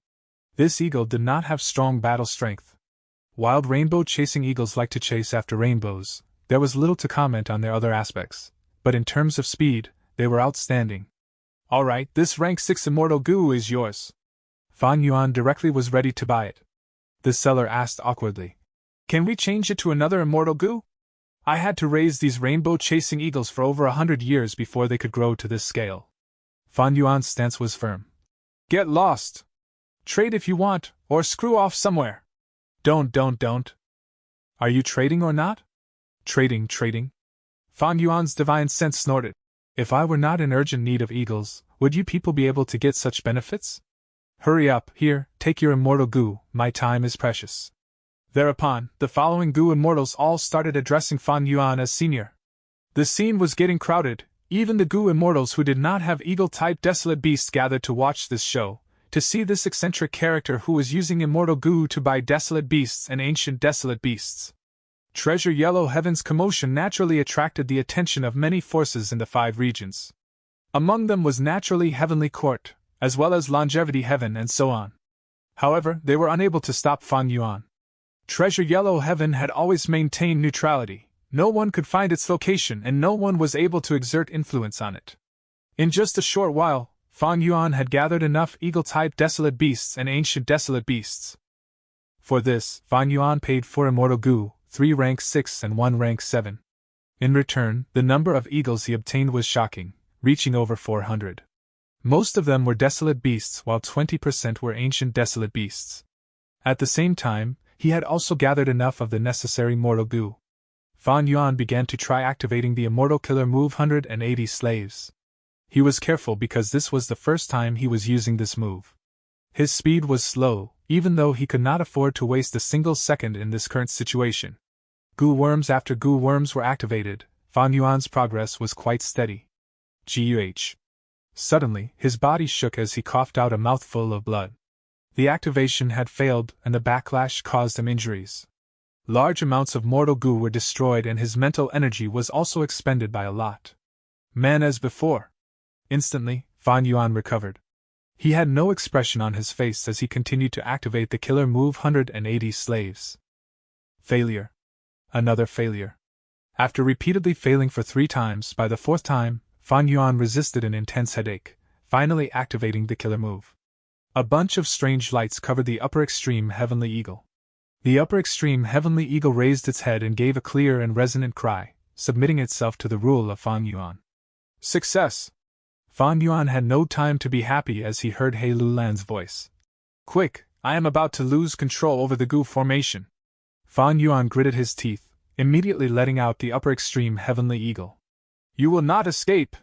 Speaker 1: This eagle did not have strong battle strength. Wild rainbow chasing eagles like to chase after rainbows. There was little to comment on their other aspects, but in terms of speed, they were outstanding. Alright, this rank 6 immortal Gu is yours. Fan Yuan directly was ready to buy it. The seller asked awkwardly. Can we change it to another immortal Gu? I had to raise these rainbow chasing eagles for over 100 years before they could grow to this scale. Fan Yuan's stance was firm. Get lost. Trade if you want, or screw off somewhere. Don't. Are you trading or not? Trading. Fan Yuan's divine sense snorted. If I were not in urgent need of eagles, would you people be able to get such benefits? Hurry up, here, take your immortal Gu, my time is precious. Thereupon, the following Gu immortals all started addressing Fan Yuan as senior. The scene was getting crowded, even the Gu immortals who did not have eagle-type desolate beasts gathered to watch this show, to see this eccentric character who was using immortal Gu to buy desolate beasts and ancient desolate beasts. Treasure Yellow Heaven's commotion naturally attracted the attention of many forces in the 5 regions. Among them was naturally Heavenly Court, as well as Longevity Heaven and so on. However, they were unable to stop Fan Yuan. Treasure Yellow Heaven had always maintained neutrality. No one could find its location and no one was able to exert influence on it. In just a short while, Fan Yuan had gathered enough eagle-type desolate beasts and ancient desolate beasts. For this, Fan Yuan paid 4 immortal Gu, 3 rank 6 and 1 rank 7. In return, the number of eagles he obtained was shocking, reaching over 400. Most of them were desolate beasts while 20% were ancient desolate beasts. At the same time, he had also gathered enough of the necessary mortal Gu. Fan Yuan began to try activating the immortal killer move 180 slaves. He was careful because this was the first time he was using this move. His speed was slow, even though he could not afford to waste a single second in this current situation. Gu worms after Gu worms were activated. Fan Yuan's progress was quite steady. Guh. Suddenly, his body shook as he coughed out a mouthful of blood. The activation had failed and the backlash caused him injuries. Large amounts of mortal Gu were destroyed and his mental energy was also expended by a lot. Man as before. Instantly, Fan Yuan recovered. He had no expression on his face as he continued to activate the killer move 180 slaves. Failure. Another failure. After repeatedly failing for 3 times, by the 4th time, Fan Yuan resisted an intense headache, finally activating the killer move. A bunch of strange lights covered the upper extreme heavenly eagle. The upper extreme heavenly eagle raised its head and gave a clear and resonant cry, submitting itself to the rule of Fan Yuan. Success! Fan Yuan had no time to be happy as he heard He Lulan's voice. Quick, I am about to lose control over the Gu formation. Fan Yuan gritted his teeth, immediately letting out the upper extreme heavenly eagle. You will not escape!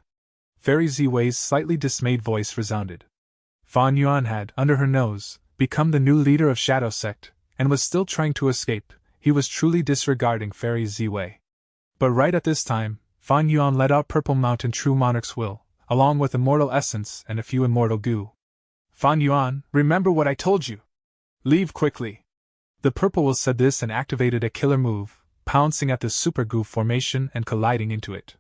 Speaker 1: Fairy Ziwei's slightly dismayed voice resounded. Fan Yuan had, under her nose, become the new leader of Shadow Sect, and was still trying to escape. He was truly disregarding Fairy Ziwei. But right at this time, Fan Yuan let out Purple Mountain True Monarch's Will, along with Immortal Essence and a few Immortal Goo. Fan Yuan, remember what I told you! Leave quickly! The Purple Will said this and activated a killer move, pouncing at the Super Goo formation and colliding into it.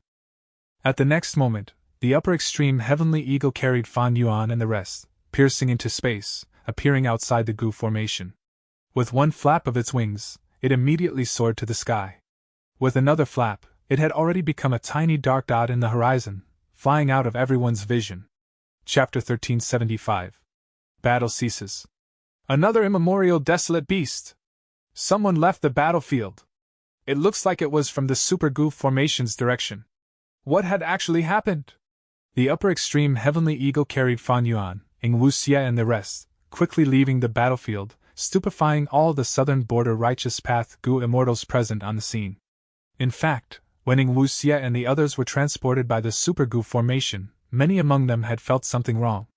Speaker 1: At the next moment, the upper extreme Heavenly Eagle carried Fan Yuan and the rest, piercing into space, appearing outside the Gu formation. With one flap of its wings, it immediately soared to the sky. With another flap, it had already become a tiny dark dot in the horizon, flying out of everyone's vision. Chapter 1375. Battle ceases. Another immemorial desolate beast! Someone left the battlefield. It looks like it was from the Super Gu formation's direction. What had actually happened? The upper extreme Heavenly Eagle carried Fan Yuan, Ing Wuxie and the rest, quickly leaving the battlefield, stupefying all the southern border Righteous Path Gu immortals present on the scene. In fact, when Ing Wuxie and the others were transported by the Super Gu formation, many among them had felt something wrong.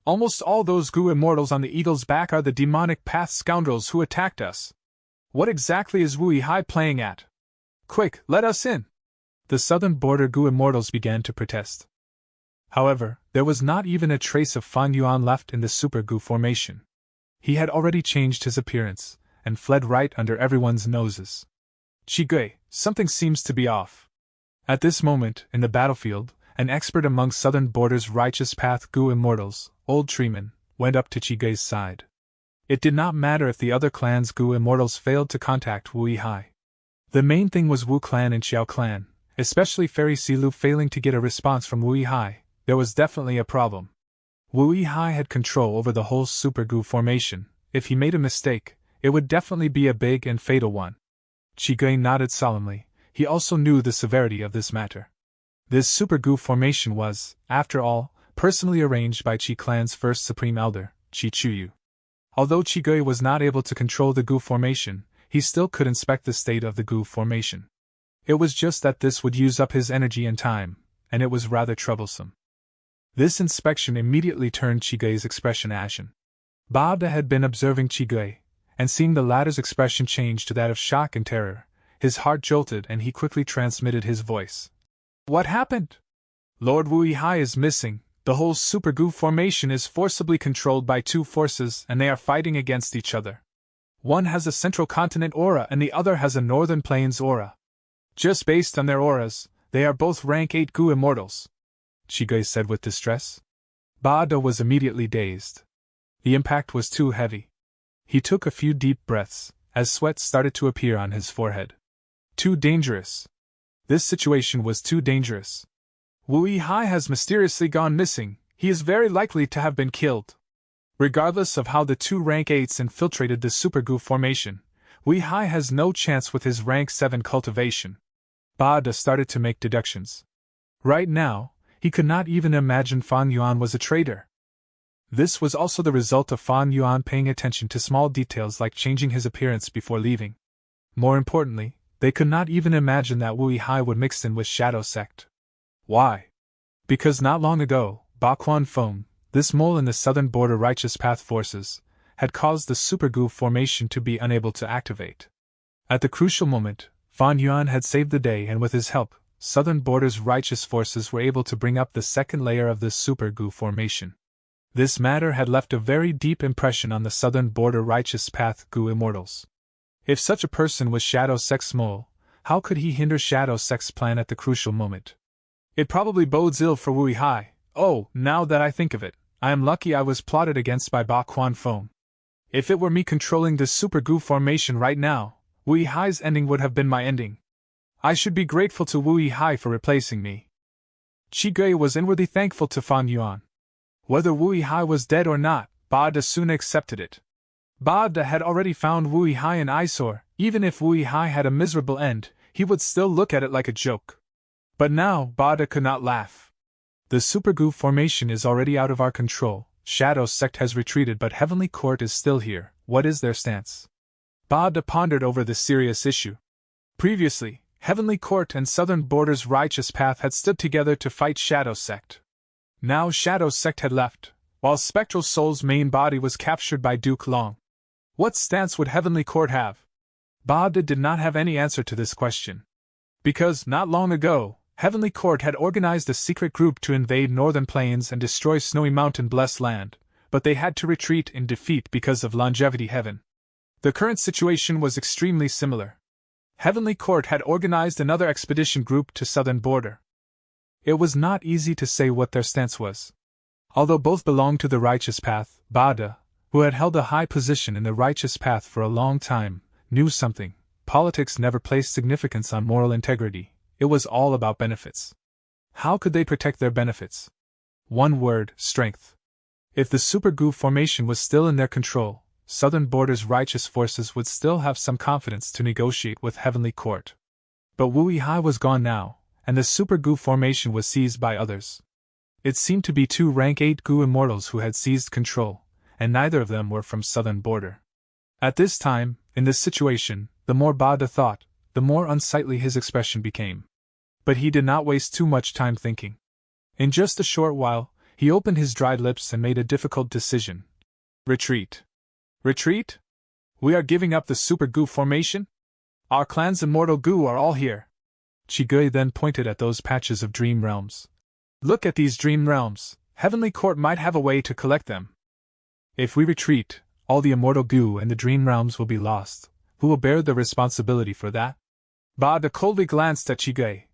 Speaker 1: Almost all those Gu immortals on the eagle's back are the demonic path scoundrels who attacked us. What exactly is Wu Hai playing at? Quick, let us in! The southern border Gu immortals began to protest. However, there was not even a trace of Fan Yuan left in the Super Gu formation. He had already changed his appearance, and fled right under everyone's noses. Qigui, something seems to be off. At this moment, in the battlefield, an expert among southern border's Righteous Path Gu immortals, Old Treeman, went up to Qigui's side. It did not matter if the other clan's Gu immortals failed to contact Wu Hai. The main thing was Wu clan and Xiao clan, especially Fairy Silu failing to get a response from Wu Hai. There was definitely a problem. Wu Hai had control over the whole Super Gu formation. If he made a mistake, it would definitely be a big and fatal one. Qigui nodded solemnly. He also knew the severity of this matter. This Super Gu formation was, after all, personally arranged by Qi clan's first supreme elder, Qi Chuyu. Although Qigui was not able to control the Gu formation, he still could inspect the state of the Gu formation. It was just that this would use up his energy and time, and it was rather troublesome. This inspection immediately turned Qigui's expression ashen. Ba De had been observing Qigui, and seeing the latter's expression change to that of shock and terror, his heart jolted and he quickly transmitted his voice. What happened? Lord Wu Hai is missing. The whole Super Gu formation is forcibly controlled by two forces and they are fighting against each other. One has a central continent aura and the other has a northern plains aura. Just based on their auras, they are both rank 8 Gu immortals, Qigui said with distress. Ba De was immediately dazed. The impact was too heavy. He took a few deep breaths, as sweat started to appear on his forehead. Too dangerous. This situation was too dangerous. Wu Hai has mysteriously gone missing. He is very likely to have been killed. Regardless of how the two rank 8s infiltrated the Super Gu formation, Wu Hai has no chance with his rank 7 cultivation. Ba De started to make deductions. Right now, he could not even imagine Fan Yuan was a traitor. This was also the result of Fan Yuan paying attention to small details like changing his appearance before leaving. More importantly, they could not even imagine that Wu Hai would mix in with Shadow Sect. Why? Because not long ago, Ba Quan Feng, this mole in the southern border Righteous Path forces, had caused the Super Gu formation to be unable to activate. At the crucial moment, Fan Yuan had saved the day and with his help, southern border's righteous forces were able to bring up the second layer of the Super Gu formation. This matter had left a very deep impression on the southern border Righteous Path Gu immortals. If such a person was Shadow Sect's mole, how could he hinder Shadow Sect's plan at the crucial moment? It probably bodes ill for Wu Hai. Oh, now that I think of it, I am lucky I was plotted against by Ba Quan Feng. If it were me controlling this Super Gu formation right now, Wu Hai's ending would have been my ending. I should be grateful to Wu Hai for replacing me. Qigui was inwardly thankful to Fan Yuan. Whether Wu Hai was dead or not, Ba De soon accepted it. Ba De had already found Wu Hai an eyesore. Even if Wu Hai had a miserable end, he would still look at it like a joke. But now Ba De could not laugh. The supergoo formation is already out of our control. Shadow Sect has retreated, but Heavenly Court is still here. What is their stance? Bada pondered over this serious issue. Previously, Heavenly Court and Southern Border's Righteous Path had stood together to fight Shadow Sect. Now Shadow Sect had left, while Spectral Soul's main body was captured by Duke Long. What stance would Heavenly Court have? Bada did not have any answer to this question. Because, not long ago, Heavenly Court had organized a secret group to invade Northern Plains and destroy Snowy Mountain Blessed Land, but they had to retreat in defeat because of Longevity Heaven. The current situation was extremely similar. Heavenly Court had organized another expedition group to Southern Border. It was not easy to say what their stance was. Although both belonged to the Righteous Path, Bada, who had held a high position in the Righteous Path for a long time, knew something. Politics never placed significance on moral integrity. It was all about benefits. How could they protect their benefits? One word: strength. If the supergoo formation was still in their control, Southern Border's righteous forces would still have some confidence to negotiate with Heavenly Court. But Wu Yi was gone now, and the supergoo formation was seized by others. It seemed to be two rank 8 goo immortals who had seized control, and neither of them were from Southern Border. At this time, in this situation, the more Bada thought, the more unsightly his expression became. But he did not waste too much time thinking. In just a short while, he opened his dried lips and made a difficult decision. Retreat. Retreat? We are giving up the supergoo formation? Our clan's immortal goo are all here. Chigui then pointed at those patches of dream realms. Look at these dream realms. Heavenly Court might have a way to collect them. If we retreat, all the immortal goo and the dream realms will be lost. Who will bear the responsibility for that? Bada coldly glanced at Chigui.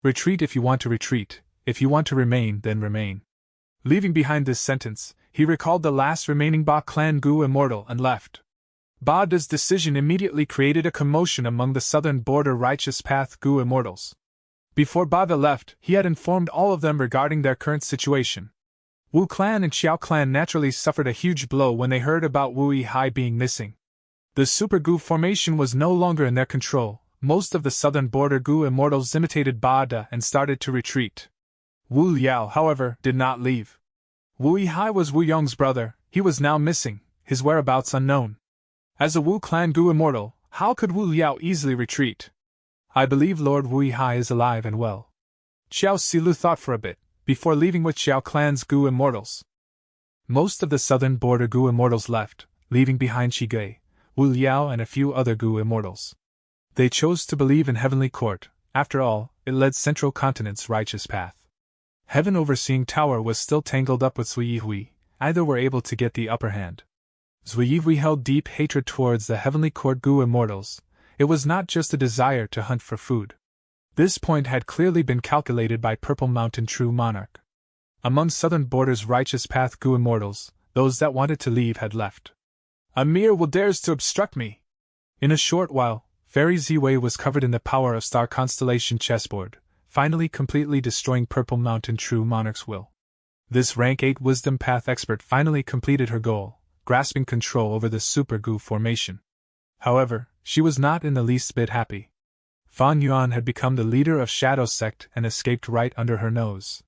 Speaker 1: Retreat if you want to retreat. If you want to remain, then remain. Leaving behind this sentence, he recalled the last remaining Ba clan goo immortal and left. Bada's decision immediately created a commotion among the Southern Border Righteous Path goo immortals. Before Bada left, he had informed all of them regarding their current situation. Wu clan and Xiao clan naturally suffered a huge blow when they heard about Wu Yi being missing. The supergoo formation was no longer in their control. Most of the Southern Border goo immortals imitated Bada and started to retreat. Wu Liao, however, did not leave. Wu Yi was Wu Yong's brother. He was now missing, his whereabouts unknown. As a Wu clan goo immortal, how could Wu Liao easily retreat? I believe Lord Wu Yi is alive and well. Xiao Silu thought for a bit, before leaving with Xiao clan's goo immortals. Most of the Southern Border goo immortals left, leaving behind Chigui, Wu Liao and a few other goo immortals. They chose to believe in Heavenly Court. After all, it led Central Continent's righteous path. Heaven Overseeing Tower was still tangled up with Zui Hui. Either were able to get the upper hand. Zui Hui held deep hatred towards the Heavenly Court goo immortals. It was not just a desire to hunt for food. This point had clearly been calculated by Purple Mountain True Monarch. Among Southern Border's righteous path goo immortals, those that wanted to leave had left. Amir will dares to obstruct me. In a short while, Fairy Ziwei was covered in the power of Star Constellation chessboard, finally completely destroying Purple Mountain True Monarch's will. This rank 8 Wisdom Path expert finally completed her goal, grasping control over the supergoo formation. However, she was not in the least bit happy. Fan Yuan had become the leader of Shadow Sect and escaped right under her nose.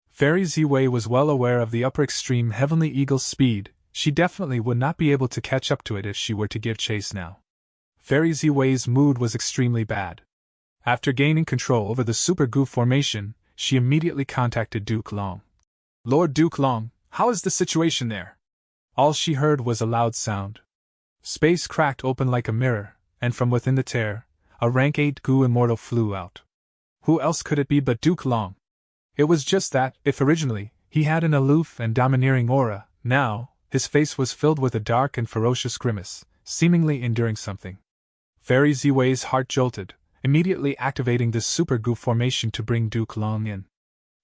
Speaker 1: Fairy Ziwei was well aware of the upper extreme Heavenly Eagle's speed. She definitely would not be able to catch up to it if she were to give chase now. Fairy Ziwei's mood was extremely bad. After gaining control over the supergoo formation, she immediately contacted Duke Long. Lord Duke Long, how is the situation there? All she heard was a loud sound. Space cracked open like a mirror, and from within the tear, a rank 8 goo immortal flew out. Who else could it be but Duke Long? It was just that, if originally, he had an aloof and domineering aura, now, his face was filled with a dark and ferocious grimace, seemingly enduring something. Fairy Ziwei's heart jolted, immediately activating the supergoo formation to bring Duke Long in.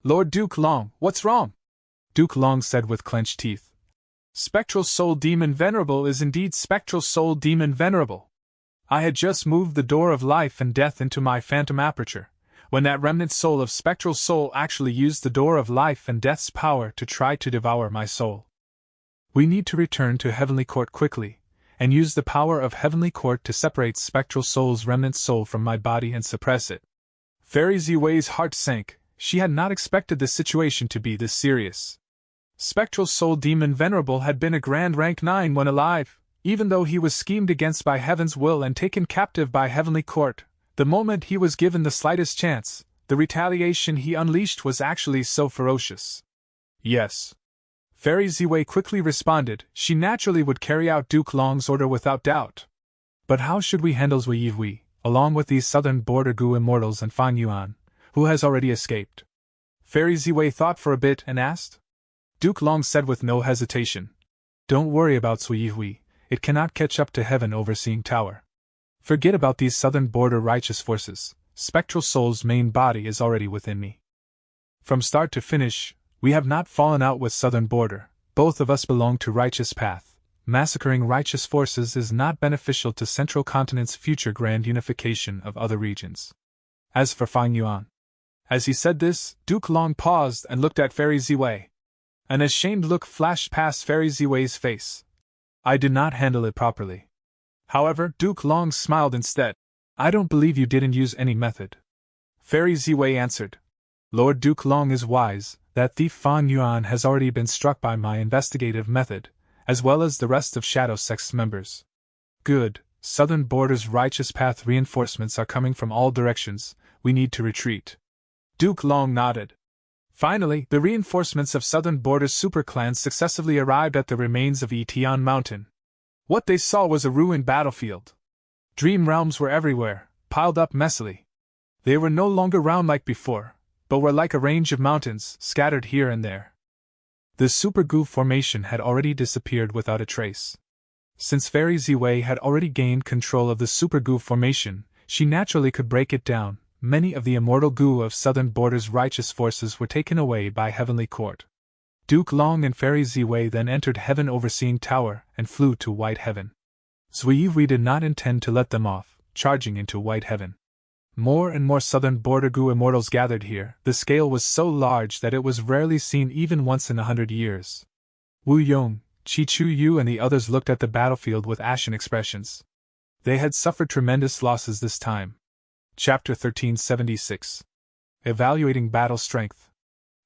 Speaker 1: Lord Duke Long, what's wrong? Duke Long said with clenched teeth. Spectral Soul Demon Venerable is indeed Spectral Soul Demon Venerable. I had just moved the door of life and death into my phantom aperture, when that remnant soul of Spectral Soul actually used the door of life and death's power to try to devour my soul. We need to return to Heavenly Court quickly, and use the power of Heavenly Court to separate Spectral Soul's remnant soul from my body and suppress it. Fairy Ziwei's heart sank. She had not expected the situation to be this serious. Spectral Soul Demon Venerable had been a Grand Rank 9 when alive, even though he was schemed against by Heaven's will and taken captive by Heavenly Court. The moment he was given the slightest chance, the retaliation he unleashed was actually so ferocious. Yes. Fairy Ziwei quickly responded. She naturally would carry out Duke Long's order without doubt. But how should we handle Zui Yihui, along with these southern border Gu immortals and Fan Yuan, who has already escaped? Fairy Ziwei thought for a bit and asked. Duke Long said with no hesitation. Don't worry about Zui Yihui, it cannot catch up to Heaven Overseeing Tower. Forget about these southern border righteous forces, Spectral Soul's main body is already within me. From start to finish, we have not fallen out with southern border, both of us belong to righteous path. Massacring righteous forces is not beneficial to Central Continent's future grand unification of other regions. As for Fang Yuan. As he said this, Duke Long paused and looked at Fairy Ziwei. An ashamed look flashed past Fairy Ziwei's face. I did not handle it properly. However, Duke Long smiled instead. I don't believe you didn't use any method. Fairy Ziwei answered. Lord Duke Long is wise, that thief Fan Yuan has already been struck by my investigative method, as well as the rest of Shadow Sect's members. Good, Southern Border's righteous path reinforcements are coming from all directions, we need to retreat. Duke Long nodded. Finally, the reinforcements of Southern Border's superclans successively arrived at the remains of Etian Mountain. What they saw was a ruined battlefield. Dream realms were everywhere, piled up messily. They were no longer round like before, but were like a range of mountains, scattered here and there. The Super Gu formation had already disappeared without a trace. Since Fairy Ziwei had already gained control of the Super Gu formation, she naturally could break it down. Many of the immortal Gu of Southern Border's righteous forces were taken away by Heavenly Court. Duke Long and Fairy Ziwei then entered Heaven Overseeing Tower and flew to White Heaven. Zui Yihui did not intend to let them off, charging into White Heaven. More and more Southern Border Gu immortals gathered here. The scale was so large that it was rarely seen even once in 100 years. Wu Yong, Chi Chu Yu and the others looked at the battlefield with ashen expressions. They had suffered tremendous losses this time. Chapter 1376. Evaluating Battle Strength.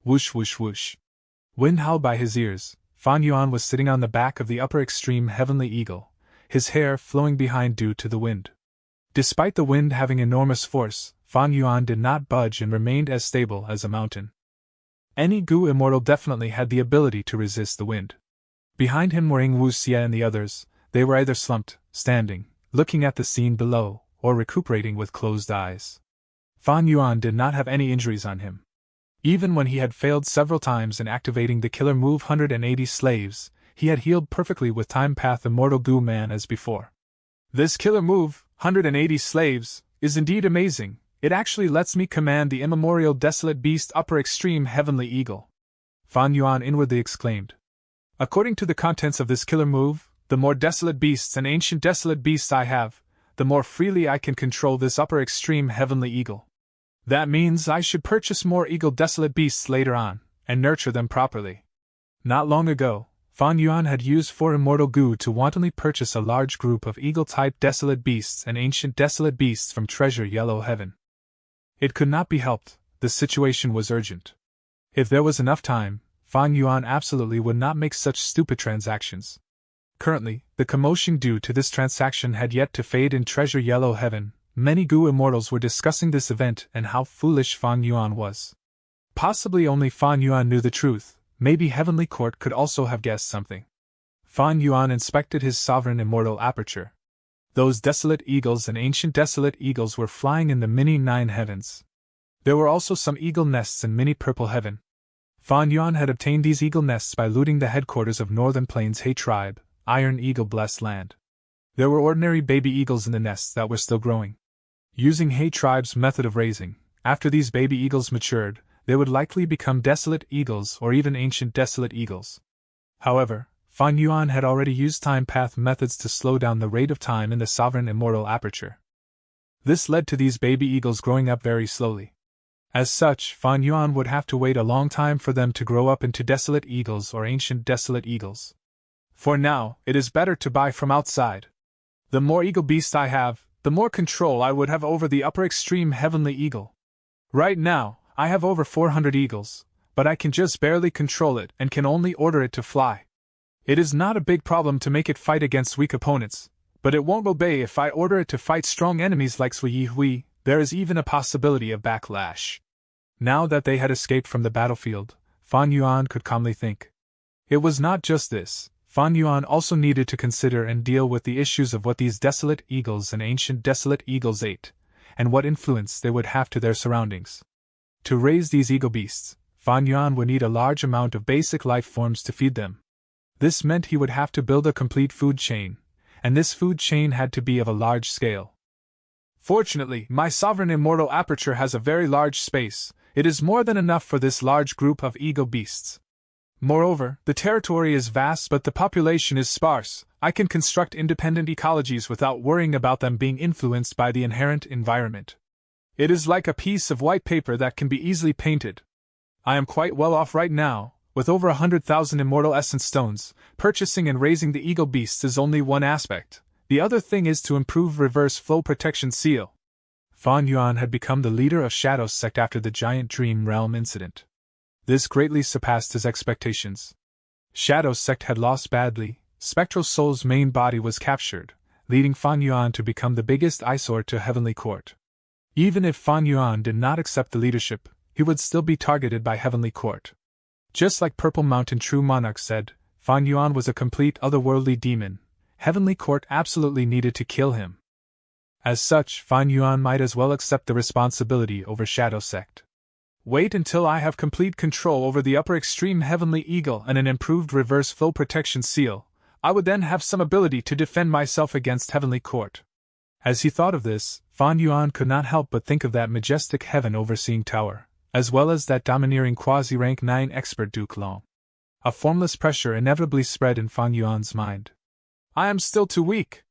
Speaker 1: Whoosh whoosh whoosh. Wind howled by his ears. Fan Yuan was sitting on the back of the upper extreme Heavenly Eagle, his hair flowing behind due to the wind. Despite the wind having enormous force, Fan Yuan did not budge and remained as stable as a mountain. Any Gu immortal definitely had the ability to resist the wind. Behind him were Ying Wuxia and the others. They were either slumped, standing, looking at the scene below, or recuperating with closed eyes. Fan Yuan did not have any injuries on him. Even when he had failed several times in activating the killer move 180 slaves, he had healed perfectly with Time Path Immortal Gu Man as before. This killer move, 180 slaves, is indeed amazing. It actually lets me command the immemorial Desolate Beast Upper Extreme Heavenly Eagle. Fan Yuan inwardly exclaimed. According to the contents of this killer move, the more Desolate Beasts and Ancient Desolate Beasts I have, the more freely I can control this Upper Extreme Heavenly Eagle. That means I should purchase more Eagle Desolate Beasts later on, and nurture them properly. Not long ago, Fan Yuan had used 4 Immortal Gu to wantonly purchase a large group of Eagle-type Desolate Beasts and Ancient Desolate Beasts from Treasure Yellow Heaven. It could not be helped, the situation was urgent. If there was enough time, Fan Yuan absolutely would not make such stupid transactions. Currently, the commotion due to this transaction had yet to fade in Treasure Yellow Heaven. Many Gu immortals were discussing this event and how foolish Fan Yuan was. Possibly only Fan Yuan knew the truth. Maybe Heavenly Court could also have guessed something. Fan Yuan inspected his sovereign immortal aperture. Those Desolate Eagles and Ancient Desolate Eagles were flying in the mini 9 heavens. There were also some eagle nests in mini Purple Heaven. Fan Yuan had obtained these eagle nests by looting the headquarters of Northern Plains Hay Tribe, Iron Eagle Blessed Land. There were ordinary baby eagles in the nests that were still growing. Using Hay Tribe's method of raising, after these baby eagles matured, they would likely become Desolate Eagles or even Ancient Desolate Eagles. However, Fan Yuan had already used time path methods to slow down the rate of time in the sovereign immortal aperture. This led to these baby eagles growing up very slowly. As such, Fan Yuan would have to wait a long time for them to grow up into Desolate Eagles or Ancient Desolate Eagles. For now, it is better to buy from outside. The more Eagle Beast I have, the more control I would have over the Upper Extreme Heavenly Eagle. Right now, I have over 400 eagles, but I can just barely control it and can only order it to fly. It is not a big problem to make it fight against weak opponents, but it won't obey if I order it to fight strong enemies like Sui Hui. There is even a possibility of backlash. Now that they had escaped from the battlefield, Fan Yuan could calmly think. It was not just this. Fan Yuan also needed to consider and deal with the issues of what these desolate eagles and ancient desolate eagles ate, and what influence they would have to their surroundings. To raise these eagle beasts, Fan Yuan would need a large amount of basic life forms to feed them. This meant he would have to build a complete food chain, and this food chain had to be of a large scale. Fortunately, my sovereign immortal aperture has a very large space. It is more than enough for this large group of eagle beasts. Moreover, the territory is vast but the population is sparse. I can construct independent ecologies without worrying about them being influenced by the inherent environment. It is like a piece of white paper that can be easily painted. I am quite well off right now, with over 100,000 immortal essence stones. Purchasing and raising the eagle beasts is only one aspect. The other thing is to improve reverse flow protection seal. Fan Yuan had become the leader of Shadow's sect after the giant dream realm incident. This greatly surpassed his expectations. Shadow's sect had lost badly. Spectral Soul's main body was captured, leading Fan Yuan to become the biggest eyesore to Heavenly Court. Even if Fan Yuan did not accept the leadership, he would still be targeted by Heavenly Court. Just like Purple Mountain True Monarch said, Fan Yuan was a complete otherworldly demon. Heavenly Court absolutely needed to kill him. As such, Fan Yuan might as well accept the responsibility over Shadow Sect. Wait until I have complete control over the upper extreme Heavenly Eagle and an improved reverse flow protection seal. I would then have some ability to defend myself against Heavenly Court. As he thought of this, Fan Yuan could not help but think of that majestic heaven overseeing tower, as well as that domineering quasi-rank 9 expert Duke Long. A formless pressure inevitably spread in Fan Yuan's mind. I am still too weak.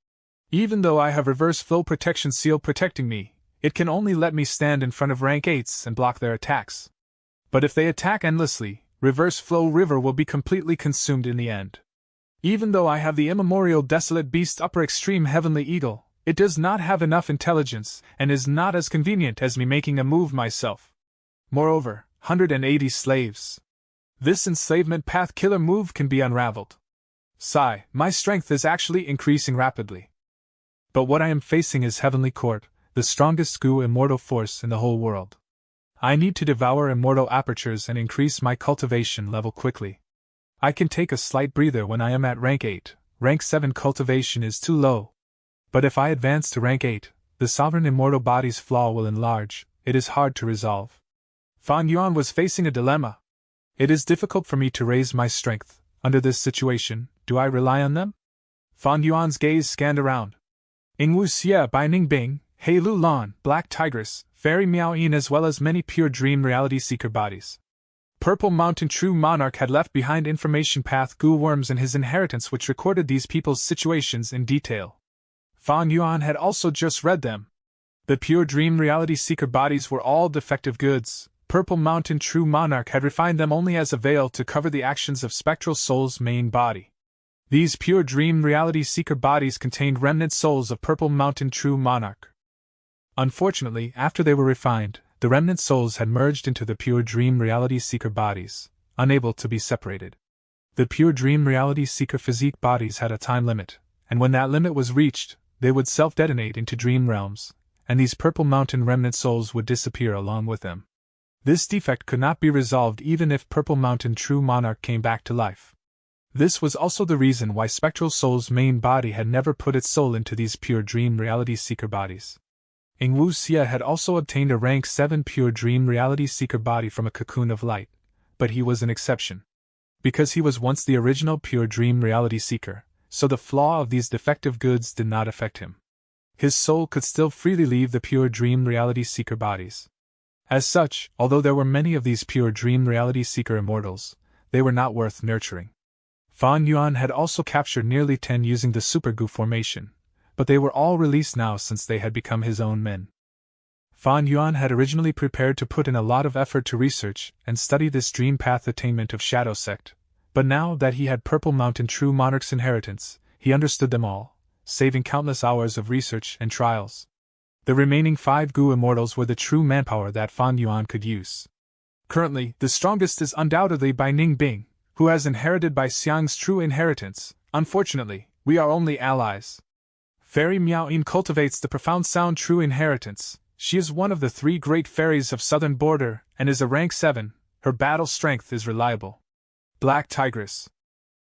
Speaker 1: Even though I have reverse flow protection seal protecting me, it can only let me stand in front of rank 8s and block their attacks. But if they attack endlessly, reverse flow river will be completely consumed in the end. Even though I have the immemorial desolate beast upper extreme Heavenly Eagle, it does not have enough intelligence and is not as convenient as me making a move myself. Moreover, 180 slaves. This enslavement path killer move can be unraveled. Sigh, my strength is actually increasing rapidly. But what I am facing is Heavenly Court, the strongest Gu immortal force in the whole world. I need to devour immortal apertures and increase my cultivation level quickly. I can take a slight breather when I am at rank 8, rank 7 cultivation is too low. But if I advance to rank 8, the sovereign immortal body's flaw will enlarge. It is hard to resolve. Fan Yuan was facing a dilemma. It is difficult for me to raise my strength. Under this situation, do I rely on them? Fan Yuan's gaze scanned around. Ingwu Xie Bai Ningbing, Hei Lu Lan, Black Tigress, Fairy Miao Yin, as well as many pure dream reality seeker bodies. Purple Mountain True Monarch had left behind information path Gu worms in his inheritance which recorded these people's situations in detail. Fan Yuan had also just read them. The pure dream reality seeker bodies were all defective goods. Purple Mountain True Monarch had refined them only as a veil to cover the actions of Spectral Soul's main body. These pure dream reality seeker bodies contained remnant souls of Purple Mountain True Monarch. Unfortunately, after they were refined, the remnant souls had merged into the pure dream reality seeker bodies, unable to be separated. The pure dream reality seeker physique bodies had a time limit, and when that limit was reached, they would self-detonate into dream realms, and these Purple Mountain remnant souls would disappear along with them. This defect could not be resolved even if Purple Mountain True Monarch came back to life. This was also the reason why Spectral Soul's main body had never put its soul into these pure dream reality seeker bodies. Ingwu Xie had also obtained a rank 7 pure dream reality seeker body from a cocoon of light, but he was an exception. Because he was once the original pure dream reality seeker, so the flaw of these defective goods did not affect him. His soul could still freely leave the pure dream reality seeker bodies. As such, although there were many of these pure dream reality seeker immortals, they were not worth nurturing. Fan Yuan had also captured nearly 10 using the Super Gu formation, but they were all released now since they had become his own men. Fan Yuan had originally prepared to put in a lot of effort to research and study this dream path attainment of Shadow Sect, but now that he had Purple Mountain True Monarch's inheritance, he understood them all, saving countless hours of research and trials. The remaining 5 Gu immortals were the true manpower that Fan Yuan could use. Currently, the strongest is undoubtedly by Ning Bing, who has inherited by Xiang's true inheritance. Unfortunately, we are only allies. Fairy Miao Yin cultivates the profound sound true inheritance. She is one of the 3 great fairies of southern border and is a rank 7. Her battle strength is reliable. Black Tigress.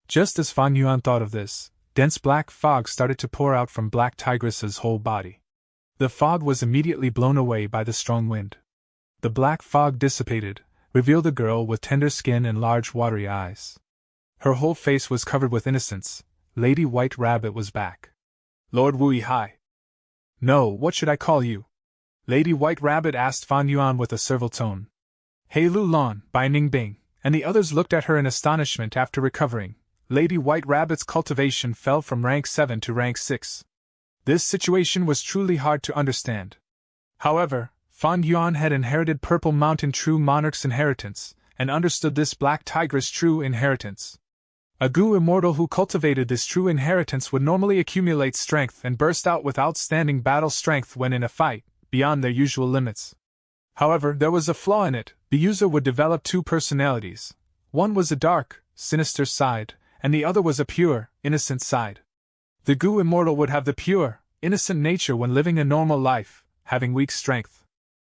Speaker 1: Just as Fan Yuan thought of this, dense black fog started to pour out from Black Tigress's whole body. The fog was immediately blown away by the strong wind. The black fog dissipated, revealed a girl with tender skin and large watery eyes. Her whole face was covered with innocence. Lady White Rabbit was back. Lord Wu Yihai. No, what should I call you? Lady White Rabbit asked Fan Yuan with a servile tone. Hey Lu Lan, Bai Ning Bing, and the others looked at her in astonishment after recovering. Lady White Rabbit's cultivation fell from rank 7 to rank 6. This situation was truly hard to understand. However, Fan Yuan had inherited Purple Mountain True Monarch's inheritance, and understood this Black Tigress' true inheritance. A Gu immortal who cultivated this true inheritance would normally accumulate strength and burst out with outstanding battle strength when in a fight, beyond their usual limits. However, there was a flaw in it. The user would develop 2 personalities. One was a dark, sinister side, and the other was a pure, innocent side. The Gu immortal would have the pure, innocent nature when living a normal life, having weak strength.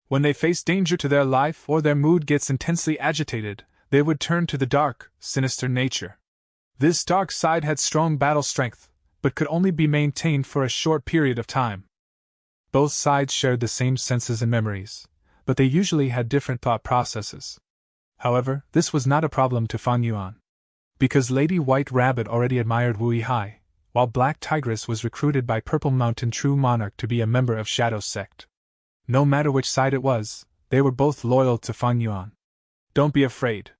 Speaker 1: When they face danger to their life or their mood gets intensely agitated, they would turn to the dark, sinister nature. This dark side had strong battle strength, but could only be maintained for a short period of time. Both sides shared the same senses and memories, but they usually had different thought processes. However, this was not a problem to Fan Yuan. Because Lady White Rabbit already admired Wu Yihai, while Black Tigress was recruited by Purple Mountain True Monarch to be a member of Shadow Sect. No matter which side it was, they were both loyal to Fan Yuan. Don't be afraid.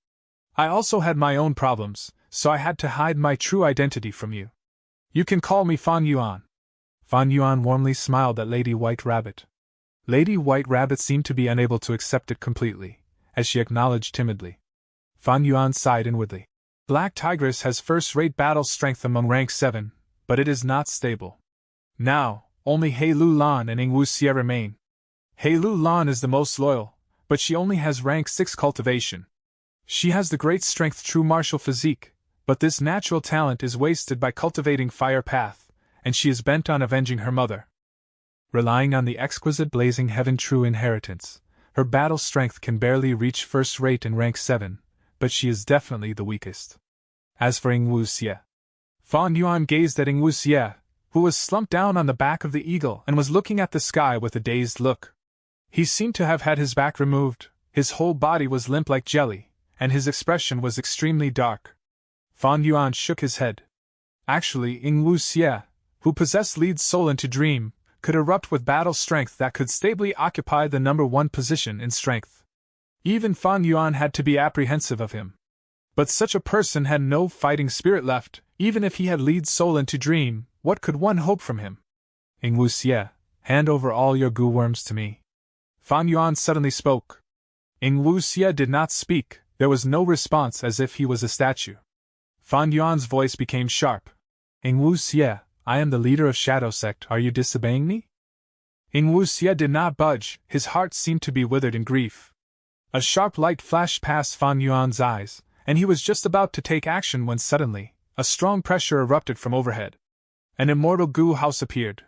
Speaker 1: I also had my own problems, so I had to hide my true identity from you. You can call me Fan Yuan. Fan Yuan warmly smiled at Lady White Rabbit. Lady White Rabbit seemed to be unable to accept it completely, as she acknowledged timidly. Fan Yuan sighed inwardly. Black Tigress has first-rate battle strength among rank 7, but it is not stable. Now, only He Lu Lan and Ing Wu Xie remain. He Lu Lan is the most loyal, but she only has rank 6 cultivation. She has the great strength true martial physique, but this natural talent is wasted by cultivating Fire Path, and she is bent on avenging her mother. Relying on the exquisite Blazing Heaven true inheritance, her battle strength can barely reach first rate in rank 7, but she is definitely the weakest. As for Ing Wu Xie, Fan Yuan gazed at Ing Wu Xie, who was slumped down on the back of the eagle and was looking at the sky with a dazed look. He seemed to have had his back removed, his whole body was limp like jelly, and his expression was extremely dark. Fan Yuan shook his head. Actually, Ing Wu Xie, who possessed lead soul into dream, could erupt with battle strength that could stably occupy the number 1 position in strength. Even Fan Yuan had to be apprehensive of him. But such a person had no fighting spirit left. Even if he had lead soul into dream, what could one hope from him? Ing Wu Xie, hand over all your gu worms to me. Fan Yuan suddenly spoke. Ing Wu Xie did not speak, there was no response as if he was a statue. Fan Yuan's voice became sharp. Ing Wu Xie, I am the leader of Shadow Sect, are you disobeying me? Ing Wu Xie did not budge, his heart seemed to be withered in grief. A sharp light flashed past Fan Yuan's eyes, and he was just about to take action when suddenly, a strong pressure erupted from overhead. An immortal Gu house appeared.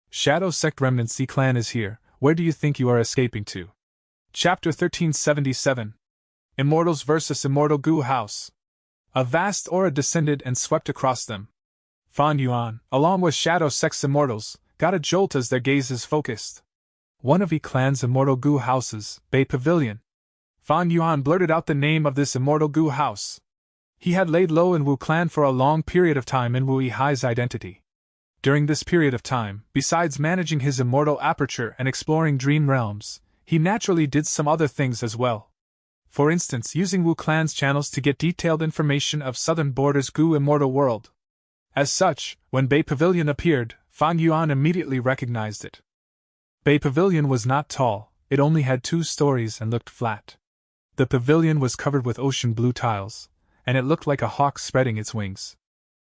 Speaker 1: Shadow Sect Remnant C clan is here, where do you think you are escaping to? Chapter 1377. Immortals vs. Immortal Gu house. A vast aura descended and swept across them. Fan Yuan, along with Shadow Sect's immortals, got a jolt as their gazes focused. One of E clan's immortal Gu houses, Bay Pavilion. Fan Yuan blurted out the name of this immortal Gu house. He had laid low in Wu clan for a long period of time in Wu Yihai's identity. During this period of time, besides managing his immortal aperture and exploring dream realms, he naturally did some other things as well. For instance, using Wu clan's channels to get detailed information of Southern Border's Gu immortal world. As such, when Bay Pavilion appeared, Fan Yuan immediately recognized it. Bay Pavilion was not tall, it only had 2 stories and looked flat. The pavilion was covered with ocean blue tiles, and it looked like a hawk spreading its wings.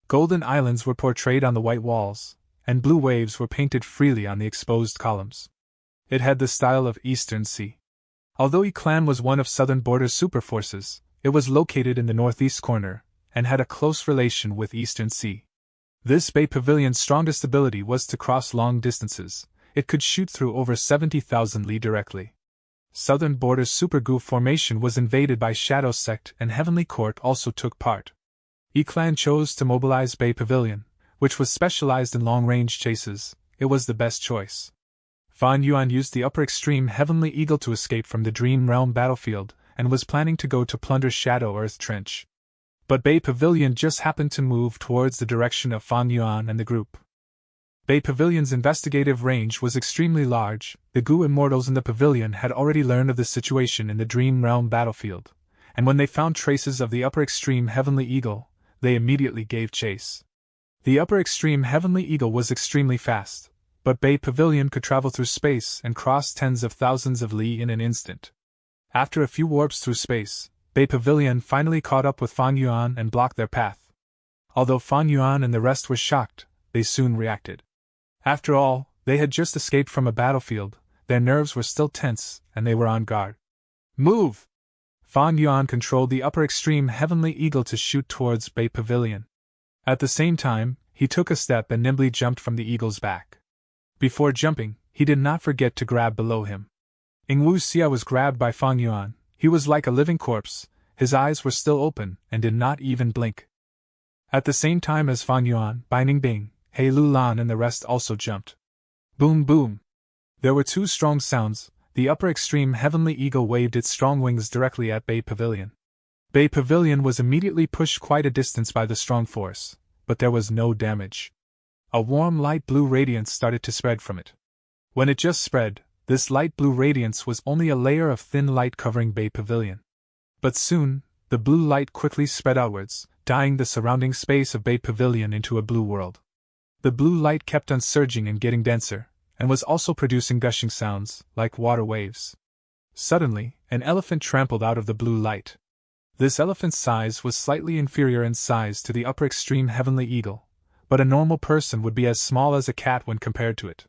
Speaker 1: Golden islands were portrayed on the white walls, and blue waves were painted freely on the exposed columns. It had the style of Eastern Sea. Although Clan was one of Southern Border's superforces, it was located in the northeast corner, and had a close relation with Eastern Sea. This Bay Pavilion's strongest ability was to cross long distances. It could shoot through over 70,000 li directly. Southern Border's Super-Gu formation was invaded by Shadow Sect, and Heavenly Court also took part. Clan chose to mobilize Bay Pavilion, which was specialized in long-range chases. It was the best choice. Fan Yuan used the upper extreme Heavenly Eagle to escape from the Dream Realm battlefield, and was planning to go to plunder Shadow Earth Trench. But Bay Pavilion just happened to move towards the direction of Fan Yuan and the group. Bay Pavilion's investigative range was extremely large. The Gu immortals in the pavilion had already learned of the situation in the Dream Realm battlefield, and when they found traces of the upper extreme Heavenly Eagle, they immediately gave chase. The upper extreme Heavenly Eagle was extremely fast, but Bay Pavilion could travel through space and cross tens of thousands of li in an instant. After a few warps through space, Bay Pavilion finally caught up with Fan Yuan and blocked their path. Although Fan Yuan and the rest were shocked, they soon reacted. After all, they had just escaped from a battlefield, their nerves were still tense, and they were on guard. Move! Fan Yuan controlled the upper extreme Heavenly Eagle to shoot towards Bay Pavilion. At the same time, he took a step and nimbly jumped from the eagle's back. Before jumping, he did not forget to grab below him. Wu Xia was grabbed by Fan Yuan. He was like a living corpse, his eyes were still open and did not even blink. At the same time as Fan Yuan, Bai Ningbing, He Lulan and the rest also jumped. Boom boom! There were two strong sounds. The upper extreme Heavenly Eagle waved its strong wings directly at Bay Pavilion. Bay Pavilion was immediately pushed quite a distance by the strong force, but there was no damage. A warm light blue radiance started to spread from it. When it just spread, this light blue radiance was only a layer of thin light covering Bay Pavilion. But soon, the blue light quickly spread outwards, dyeing the surrounding space of Bay Pavilion into a blue world. The blue light kept on surging and getting denser, and was also producing gushing sounds, like water waves. Suddenly, an elephant trampled out of the blue light. This elephant's size was slightly inferior in size to the upper extreme Heavenly Eagle, but a normal person would be as small as a cat when compared to it.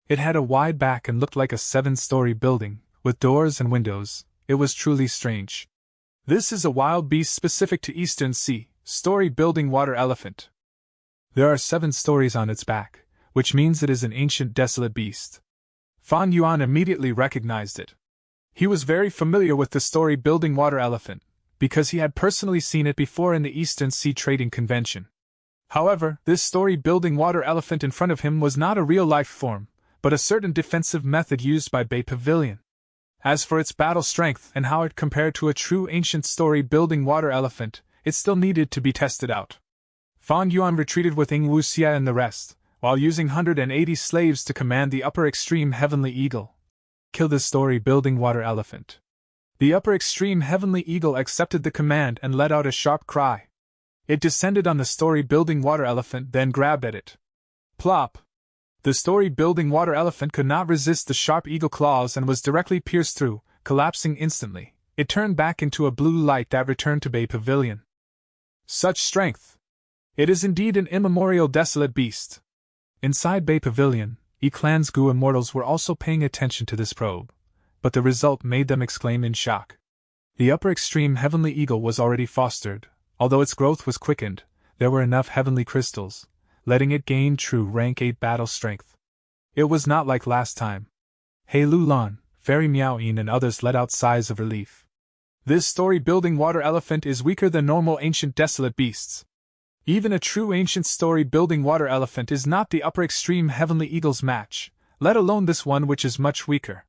Speaker 1: It had a wide back and looked like a 7-story building, with doors and windows. It was truly strange. This is a wild beast specific to Eastern Sea, story building water elephant. There are 7 stories on its back, which means it is an ancient desolate beast. Fan Yuan immediately recognized it. He was very familiar with the story building water elephant, because he had personally seen it before in the Eastern Sea Trading Convention. However, this story building water elephant in front of him was not a real life form, but a certain defensive method used by Bay Pavilion. As for its battle strength and how it compared to a true ancient story building water elephant, it still needed to be tested out. Fan Yuan retreated with Wu Xia and the rest, while using 180 slaves to command the upper extreme Heavenly Eagle. Kill the story building water elephant. The upper extreme Heavenly Eagle accepted the command and let out a sharp cry. It descended on the story building water elephant, then grabbed at it. Plop! The story building water elephant could not resist the sharp eagle claws and was directly pierced through, collapsing instantly. It turned back into a blue light that returned to Bay Pavilion. Such strength! It is indeed an immemorial desolate beast. Inside Bay Pavilion, Clan's Gu immortals were also paying attention to this probe, but the result made them exclaim in shock. The upper extreme Heavenly Eagle was already fostered. Although its growth was quickened, there were enough heavenly crystals, letting it gain true rank 8 battle strength. It was not like last time. He Lulan, Fairy Miaoyin and others let out sighs of relief. This story-building water elephant is weaker than normal ancient desolate beasts. Even a true ancient story-building water elephant is not the upper extreme Heavenly Eagle's match, let alone this one which is much weaker.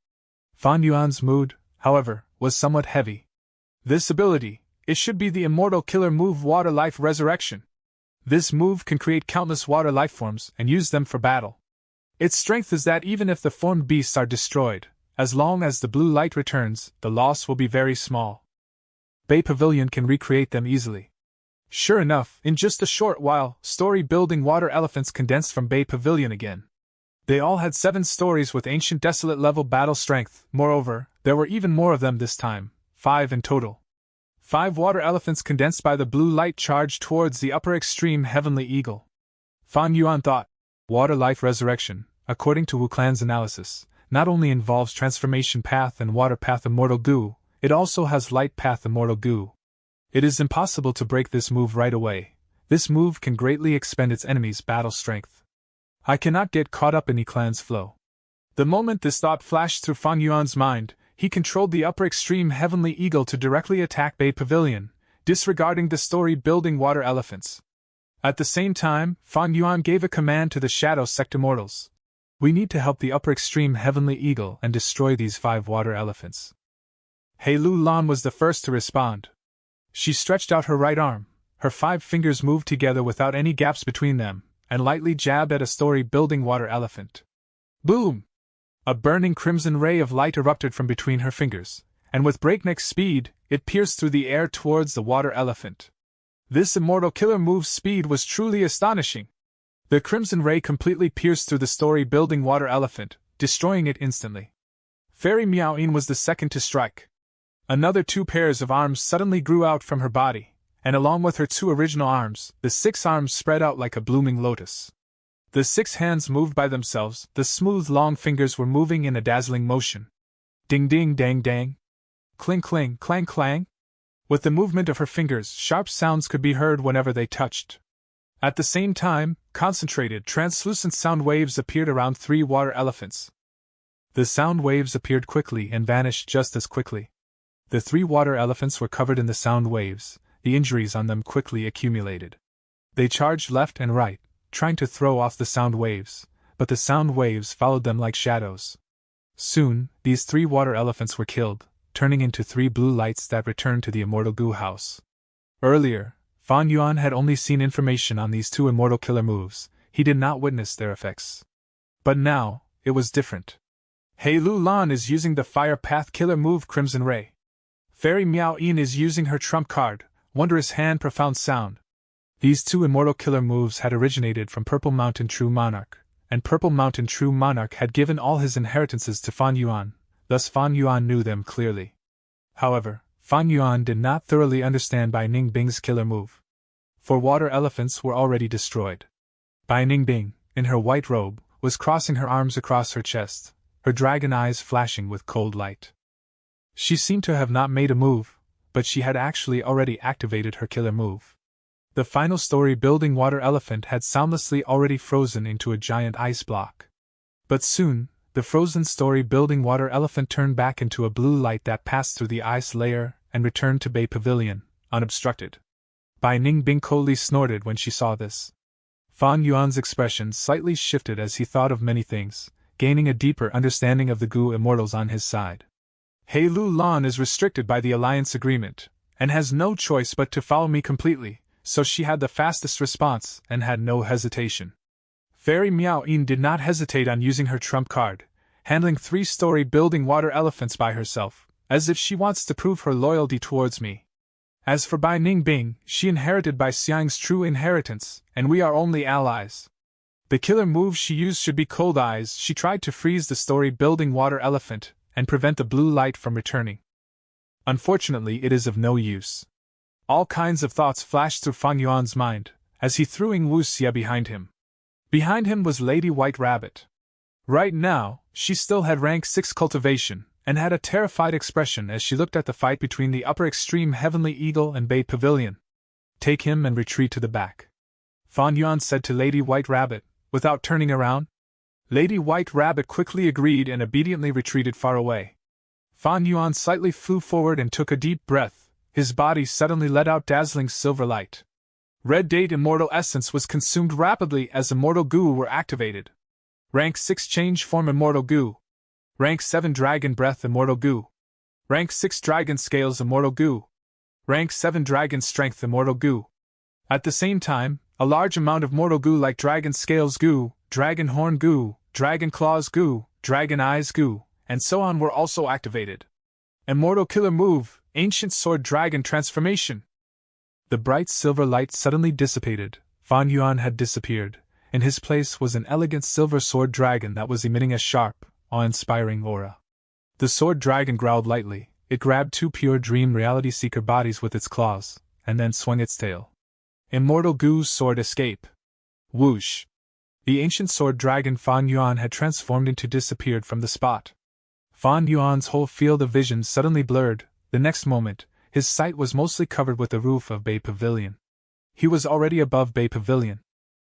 Speaker 1: Fan Yuan's mood, however, was somewhat heavy. This ability, it should be the immortal killer move Water Life Resurrection. This move can create countless water life forms and use them for battle. Its strength is that even if the formed beasts are destroyed, as long as the blue light returns, the loss will be very small. Bay Pavilion can recreate them easily. Sure enough, in just a short while, story-building water elephants condensed from Bay Pavilion again. They all had 7 stories with ancient desolate level battle strength. Moreover, there were even more of them this time, 5 in total. 5 water elephants condensed by the blue light charged towards the upper extreme Heavenly Eagle. Fan Yuan thought, Water Life Resurrection, according to Wu Clan's analysis, not only involves Transformation Path and Water Path Immortal Goo, it also has Light Path Immortal Goo. It is impossible to break this move right away. This move can greatly expend its enemy's battle strength. I cannot get caught up in Eclan's flow. The moment this thought flashed through Fan Yuan's mind, he controlled the upper extreme Heavenly Eagle to directly attack Bay Pavilion, disregarding the story-building water elephants. At the same time, Fan Yuan gave a command to the Shadow Sect Immortals. We need to help the upper extreme Heavenly Eagle and destroy these 5 water elephants. Hei Lu Lan was the first to respond. She stretched out her right arm, her 5 fingers moved together without any gaps between them, and lightly jabbed at a story-building water elephant. Boom! A burning crimson ray of light erupted from between her fingers, and with breakneck speed, it pierced through the air towards the water elephant. This immortal killer move's speed was truly astonishing. The crimson ray completely pierced through the story-building water elephant, destroying it instantly. Fairy Miaoyin was the second to strike. Another 2 pairs of arms suddenly grew out from her body, and along with her 2 original arms, the 6 arms spread out like a blooming lotus. The 6 hands moved by themselves, the smooth long fingers were moving in a dazzling motion. Ding ding dang dang. Cling cling clang clang. With the movement of her fingers, sharp sounds could be heard whenever they touched. At the same time, concentrated, translucent sound waves appeared around 3 water elephants. The sound waves appeared quickly and vanished just as quickly. The 3 water elephants were covered in the sound waves, the injuries on them quickly accumulated. They charged left and right, trying to throw off the sound waves, but the sound waves followed them like shadows. Soon, these 3 water elephants were killed, turning into 3 blue lights that returned to the Immortal Goo House. Earlier, Fan Yuan had only seen information on these 2 immortal killer moves, he did not witness their effects. But now, it was different. Hei Lu Lan is using the Fire Path killer move Crimson Ray. Fairy Miaoyin is using her trump card, Wondrous Hand Profound Sound. These 2 immortal killer moves had originated from Purple Mountain True Monarch, and Purple Mountain True Monarch had given all his inheritances to Fan Yuan, thus Fan Yuan knew them clearly. However, Fan Yuan did not thoroughly understand Bai Ningbing's killer move. 4 water elephants were already destroyed. Bai Ningbing, in her white robe, was crossing her arms across her chest, her dragon eyes flashing with cold light. She seemed to have not made a move, but she had actually already activated her killer move. The final story-building water elephant had soundlessly already frozen into a giant ice block. But soon, the frozen story-building water elephant turned back into a blue light that passed through the ice layer and returned to Bay Pavilion, unobstructed. Bai Ningbing coldly snorted when she saw this. Fan Yuan's expression slightly shifted as he thought of many things, gaining a deeper understanding of the Goo Immortals on his side. Hei Lu Lan is restricted by the alliance agreement, and has no choice but to follow me completely, so she had the fastest response and had no hesitation. Fairy Miaoyin did not hesitate on using her trump card, handling 3 story-building water elephants by herself, as if she wants to prove her loyalty towards me. As for Bai Ningbing, she inherited Bai Xiang's true inheritance, and we are only allies. The killer move she used should be Cold Eyes. She tried to freeze the story-building water elephant, and prevent the blue light from returning. Unfortunately, it is of no use. All kinds of thoughts flashed through Fan Yuan's mind, as he threw Ying Wuxia behind him. Behind him was Lady White Rabbit. Right now, she still had rank 6 cultivation, and had a terrified expression as she looked at the fight between the upper extreme Heavenly Eagle and Bay Pavilion. Take him and retreat to the back, Fan Yuan said to Lady White Rabbit, without turning around. Lady White Rabbit quickly agreed and obediently retreated far away. Fan Yuan slightly flew forward and took a deep breath, his body suddenly let out dazzling silver light. Red Date Immortal Essence was consumed rapidly as Immortal Goo were activated. Rank 6 Change Form Immortal Goo. Rank 7 Dragon Breath Immortal Goo. Rank 6 Dragon Scales Immortal Goo. Rank 7 Dragon Strength Immortal Goo. At the same time, a large amount of Mortal Goo like Dragon Scales Goo, Dragon Horn Goo, Dragon Claws Goo, Dragon Eyes Goo, and so on were also activated. Immortal Killer Move, Ancient Sword Dragon Transformation. The bright silver light suddenly dissipated. Fan Yuan had disappeared. In his place was an elegant silver sword dragon that was emitting a sharp, awe-inspiring aura. The sword dragon growled lightly. It grabbed 2 pure dream reality seeker bodies with its claws, and then swung its tail. Immortal Goo's sword escape. Whoosh! The ancient sword dragon Fan Yuan had transformed into disappeared from the spot. Fan Yuan's whole field of vision suddenly blurred. The next moment, his sight was mostly covered with the roof of Bay Pavilion. He was already above Bay Pavilion.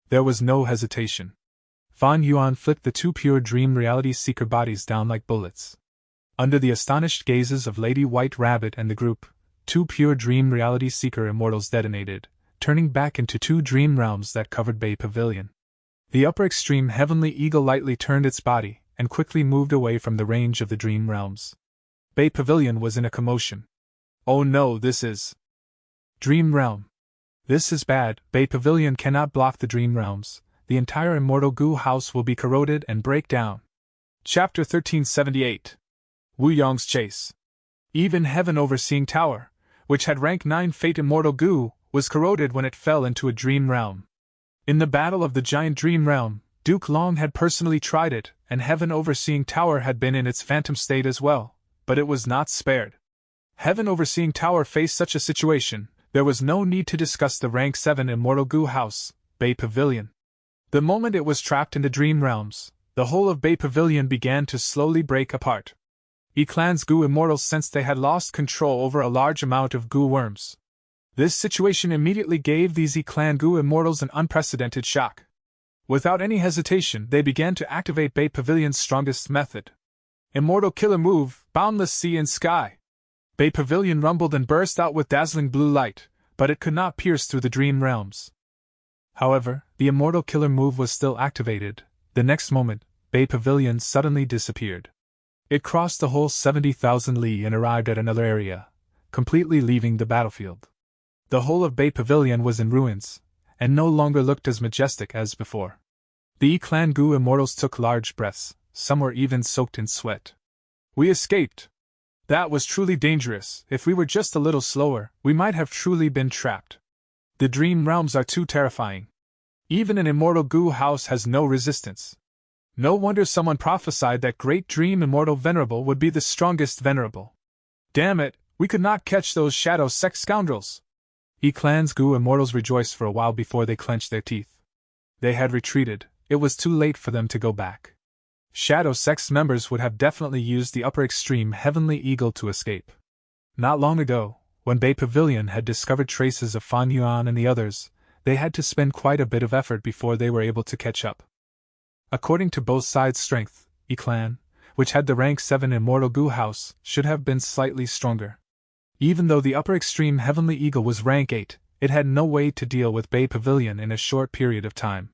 Speaker 1: There was no hesitation. Fan Yuan flipped the two pure dream reality seeker bodies down like bullets. Under the astonished gazes of Lady White Rabbit and the group, two pure dream reality seeker immortals detonated, turning back into two dream realms that covered Bay Pavilion. The upper extreme heavenly eagle lightly turned its body and quickly moved away from the range of the dream realms. Bay Pavilion was in a commotion. Oh no, this is Dream Realm. This is bad. Bay Pavilion cannot block the dream realms. The entire immortal goo house will be corroded and break down. Chapter 1378. Wu Yong's Chase. Even Heaven Overseeing Tower, which had rank 9 Fate Immortal Goo, was corroded when it fell into a dream realm. In the Battle of the Giant Dream Realm, Duke Long had personally tried it, and Heaven Overseeing Tower had been in its phantom state as well, but it was not spared. Heaven Overseeing Tower faced such a situation. There was no need to discuss the rank 7 Immortal Goo House, Bay Pavilion. The moment it was trapped in the dream realms, the whole of Bay Pavilion began to slowly break apart. E-Clan's Goo Immortals sensed they had lost control over a large amount of Goo worms. This situation immediately gave these E-Clan Goo Immortals an unprecedented shock. Without any hesitation, they began to activate Bay Pavilion's strongest method. Immortal Killer Move, Boundless Sea and Sky. Bay Pavilion rumbled and burst out with dazzling blue light, but it could not pierce through the dream realms. However, the Immortal Killer Move was still activated. The next moment, Bay Pavilion suddenly disappeared. It crossed the whole 70,000 li and arrived at another area, completely leaving the battlefield. The whole of Bay Pavilion was in ruins, and no longer looked as majestic as before. The E-Clan Goo Immortals took large breaths, some were even soaked in sweat. We escaped! That was truly dangerous. If we were just a little slower, we might have truly been trapped. The dream realms are too terrifying. Even an immortal Goo house has no resistance. No wonder someone prophesied that Great Dream Immortal Venerable would be the strongest venerable. Damn it, we could not catch those shadow sect scoundrels. E-Clan's Goo Immortals rejoiced for a while before they clenched their teeth. They had retreated. It was too late for them to go back. Shadow Sect's members would have definitely used the upper extreme Heavenly Eagle to escape. Not long ago, when Bay Pavilion had discovered traces of Fan Yuan and the others, they had to spend quite a bit of effort before they were able to catch up. According to both sides' strength, E-Clan, which had the rank 7 Immortal Goo House, should have been slightly stronger. Even though the upper extreme Heavenly Eagle was rank 8, it had no way to deal with Bay Pavilion in a short period of time.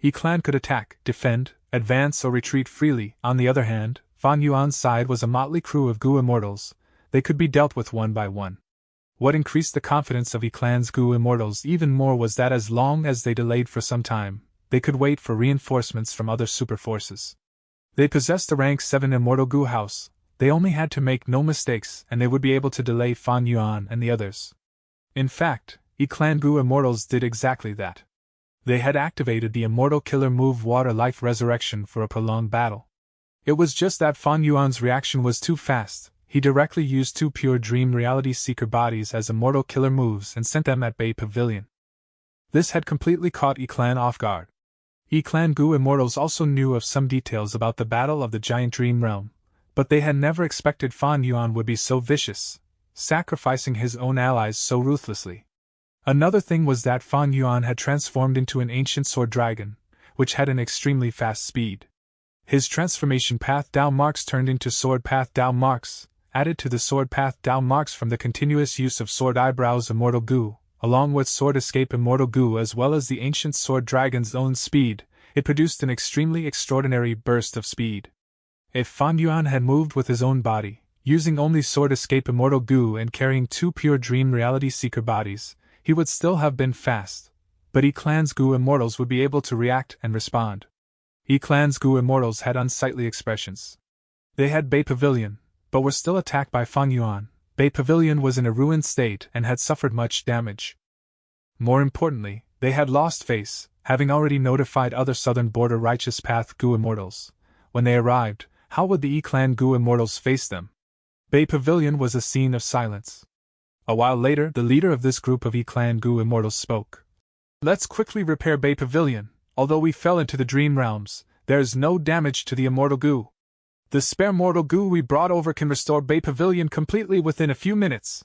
Speaker 1: E-Clan could attack, defend, advance or retreat freely. On the other hand, Fan Yuan's side was a motley crew of Goo Immortals. They could be dealt with one by one. What increased the confidence of E-Clan's Goo Immortals even more was that as long as they delayed for some time, they could wait for reinforcements from other super forces. They possessed the rank 7 Immortal Goo House. They only had to make no mistakes and they would be able to delay Fan Yuan and the others. In fact, E-Clan Goo Immortals did exactly that. They had activated the Immortal Killer Move Water Life Resurrection for a prolonged battle. It was just that Fan Yuan's reaction was too fast. He directly used 2 pure Dream Reality Seeker bodies as Immortal Killer moves and sent them at Bay Pavilion. This had completely caught E-Clan off guard. E-Clan Goo Immortals also knew of some details about the Battle of the Giant Dream Realm, but they had never expected Fan Yuan would be so vicious, sacrificing his own allies so ruthlessly. Another thing was that Fan Yuan had transformed into an ancient sword dragon, which had an extremely fast speed. His transformation path Dao marks turned into sword path Dao marks, added to the sword path Dao marks from the continuous use of sword eyebrows Immortal Goo, along with sword escape Immortal Goo as well as the ancient sword dragon's own speed, it produced an extremely extraordinary burst of speed. If Fan Yuan had moved with his own body, using only sword escape Immortal Goo and carrying 2 pure Dream Reality Seeker bodies, he would still have been fast, but E-Clan's Goo Immortals would be able to react and respond. E-Clan's Goo Immortals had unsightly expressions. They had Bay Pavilion, but were still attacked by Fan Yuan. Bay Pavilion was in a ruined state and had suffered much damage. More importantly, they had lost face, having already notified other southern border Righteous Path Goo Immortals. When they arrived, how would the E-Clan Goo Immortals face them? Bay Pavilion was a scene of silence. A while later, the leader of this group of E-Clan Goo Immortals spoke. Let's quickly repair Bay Pavilion. although we fell into the dream realms, there is no damage to the immortal goo. The spare mortal goo we brought over can restore Bay Pavilion completely within a few minutes.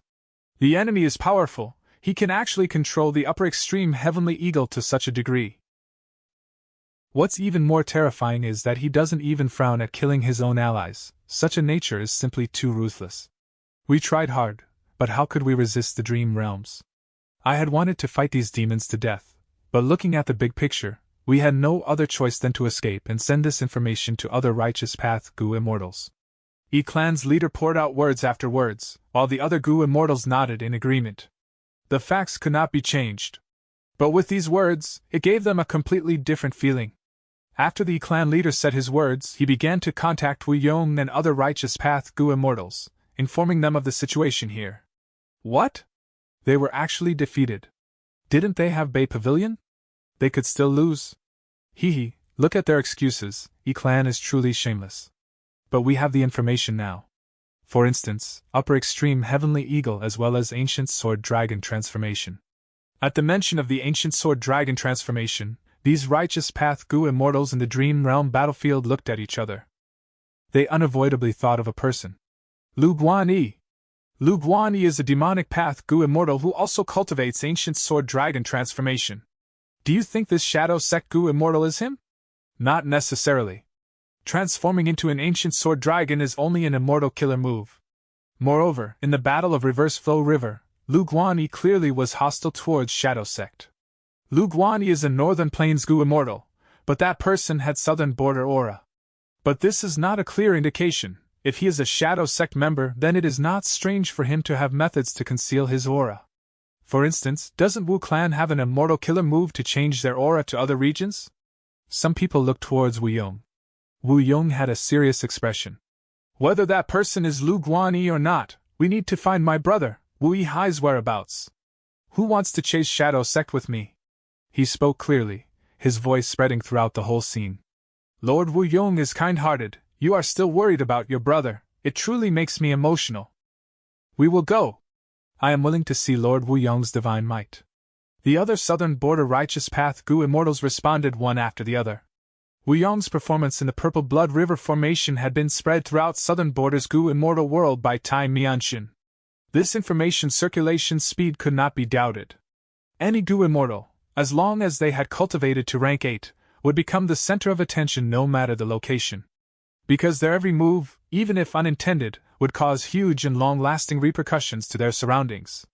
Speaker 1: The enemy is powerful, he can actually control the upper extreme heavenly eagle to such a degree. What's even more terrifying is that he doesn't even frown at killing his own allies. Such a nature is simply too ruthless. We tried hard, but how could we resist the dream realms? I had wanted to fight these demons to death, but looking at the big picture, we had no other choice than to escape and send this information to other Righteous Path Goo Immortals. E-Clan's leader poured out words after words, while the other Goo Immortals nodded in agreement. The facts could not be changed. But with these words, it gave them a completely different feeling. After the clan leader said his words, he began to contact Wu Yong and other Righteous Path Goo Immortals, informing them of the situation here. What? They were actually defeated. Didn't they have Bay Pavilion? They could still lose. Hee, look at their excuses, E-Clan is truly shameless. But we have the information now. For instance, Upper Extreme Heavenly Eagle as well as Ancient Sword Dragon transformation. At the mention of the Ancient Sword Dragon transformation, these Righteous Path Goo Immortals in the Dream Realm battlefield looked at each other. They unavoidably thought of a person. Lu Guanyi. Lu Guanyi is a demonic Path Goo Immortal who also cultivates Ancient Sword Dragon transformation. Do you think this Shadow Sect Goo Immortal is him? Not necessarily. Transforming into an Ancient Sword Dragon is only an immortal killer move. Moreover, in the Battle of Reverse Flow River, Lu Guanyi clearly was hostile towards Shadow Sect. Lu Guanyi is a Northern Plains Goo Immortal, but that person had Southern Border aura. But this is not a clear indication. If he is a Shadow Sect member, then it is not strange for him to have methods to conceal his aura. For instance, doesn't Wu Clan have an immortal killer move to change their aura to other regions? Some people looked towards Wu Yong. Wu Yong had a serious expression. Whether that person is Lu Guanyi or not, we need to find my brother, Wu Yihai's whereabouts. Who wants to chase Shadow Sect with me? He spoke clearly, his voice spreading throughout the whole scene. Lord Wu Yong is kind-hearted, you are still worried about your brother, it truly makes me emotional. We will go. I am willing to see Lord Wu Yong's divine might. The other Southern Border Righteous Path Goo Immortals responded one after the other. Wu Yong's performance in the Purple Blood River formation had been spread throughout Southern Border's Goo Immortal world by Tai Mianshin. This information circulation speed could not be doubted. Any Goo Immortal, as long as they had cultivated to rank 8, would become the center of attention no matter the location. Because their every move, even if unintended, would cause huge and long-lasting repercussions to their surroundings.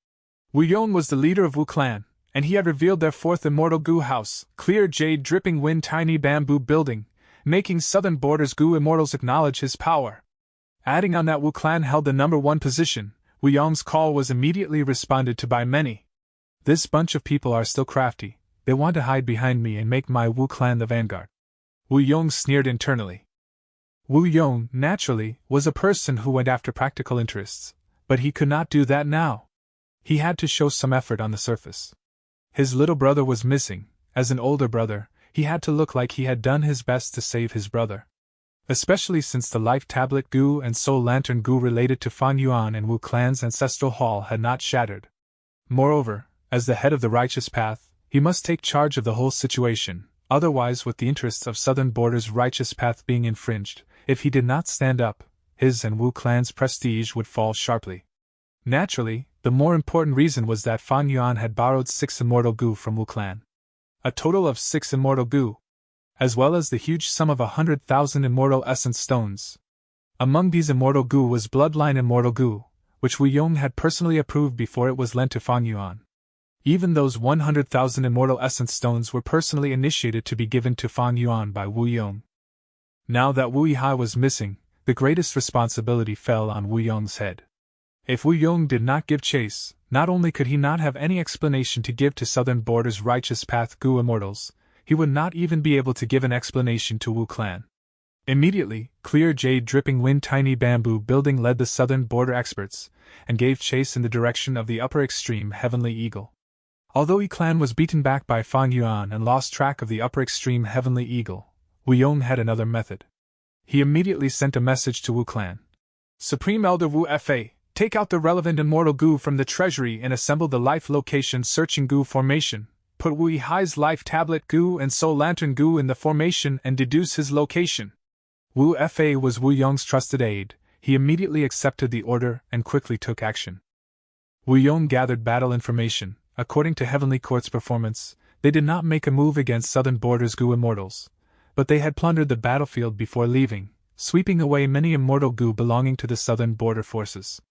Speaker 1: Wu Yong was the leader of Wu Clan, and he had revealed their fourth immortal Goo house, Clear Jade Dripping Wind Tiny Bamboo Building, making Southern Border's Goo Immortals acknowledge his power. Adding on that Wu Clan held the number 1 position, Wu Yong's call was immediately responded to by many. This bunch of people are still crafty, they want to hide behind me and make my Wu Clan the vanguard. Wu Yong sneered internally. Wu Yong, naturally, was a person who went after practical interests, but he could not do that now. He had to show some effort on the surface. His little brother was missing. As an older brother, he had to look like he had done his best to save his brother. Especially since the Life Tablet Goo and Soul Lantern Goo related to Fan Yuan and Wu Clan's ancestral hall had not shattered. Moreover, as the head of the Righteous Path, he must take charge of the whole situation, otherwise with the interests of Southern Border's Righteous Path being infringed, if he did not stand up, his and Wu Clan's prestige would fall sharply. Naturally, the more important reason was that Fan Yuan had borrowed 6 immortal Goo from Wu Clan. A total of 6 immortal Goo, as well as the huge sum of 100,000 immortal essence stones. Among these immortal Goo was Bloodline Immortal Goo, which Wu Yong had personally approved before it was lent to Fan Yuan. Even those 100,000 immortal essence stones were personally initiated to be given to Fan Yuan by Wu Yong. Now that Wu Yihai was missing, the greatest responsibility fell on Wu Yong's head. If Wu Yong did not give chase, not only could he not have any explanation to give to Southern Border's Righteous Path Goo Immortals, he would not even be able to give an explanation to Wu Clan. Immediately, Clear Jade Dripping Wind Tiny Bamboo Building led the Southern Border experts, and gave chase in the direction of the Upper Extreme Heavenly Eagle. Although E-Clan was beaten back by Fan Yuan and lost track of the Upper Extreme Heavenly Eagle, Wu Yong had another method. He immediately sent a message to Wu Clan. Supreme Elder Wu Fa, take out the relevant immortal Goo from the treasury and assemble the life location searching Goo formation. put Wu Yihai's life tablet goo and soul lantern goo in the formation and deduce his location. Wu Fa was Wu Yong's trusted aide. He immediately accepted the order and quickly took action. Wu Yong gathered battle information. According to Heavenly Court's performance, they did not make a move against Southern Border's Gu immortals, but they had plundered the battlefield before leaving, sweeping away many immortal Gu belonging to the Southern Border forces.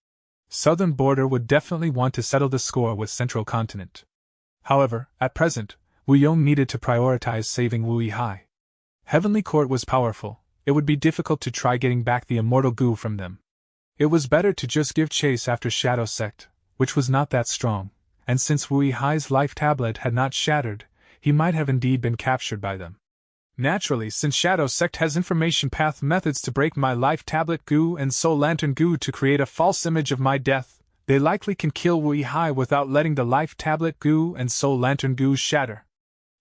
Speaker 1: Southern Border would definitely want to settle the score with Central Continent. However, at present, Wu Yong needed to prioritize saving Wu Yihai. Heavenly Court was powerful. It would be difficult to try getting back the immortal Gu from them. It was better to just give chase after Shadow Sect, which was not that strong, and since Wu Yihai's life tablet had not shattered, he might have indeed been captured by them. Naturally, since Shadow Sect has information path methods to break my life tablet Gu and soul lantern Gu to create a false image of my death, they likely can kill Wu Yihai without letting the life tablet Gu and soul lantern Gu shatter.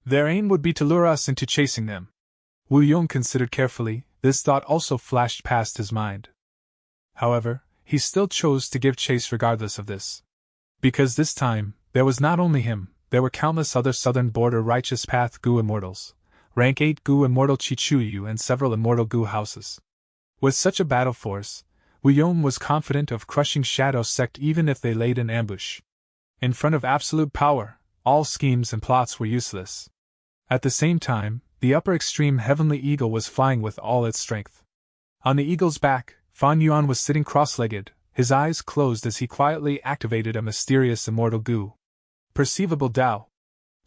Speaker 1: Their aim would be to lure us into chasing them. Wu Yong considered carefully. This thought also flashed past his mind. However, he still chose to give chase regardless of this. Because this time, there was not only him, there were countless other Southern Border Righteous Path Gu immortals, rank 8 Gu immortal Chichuyu and several immortal Gu houses. With such a battle force, Wu Yong was confident of crushing Shadow Sect even if they laid an ambush. In front of absolute power, all schemes and plots were useless. At the same time, the upper extreme Heavenly Eagle was flying with all its strength. On the eagle's back, Fan Yuan was sitting cross-legged, his eyes closed as he quietly activated a mysterious immortal Gu. Perceivable Dao.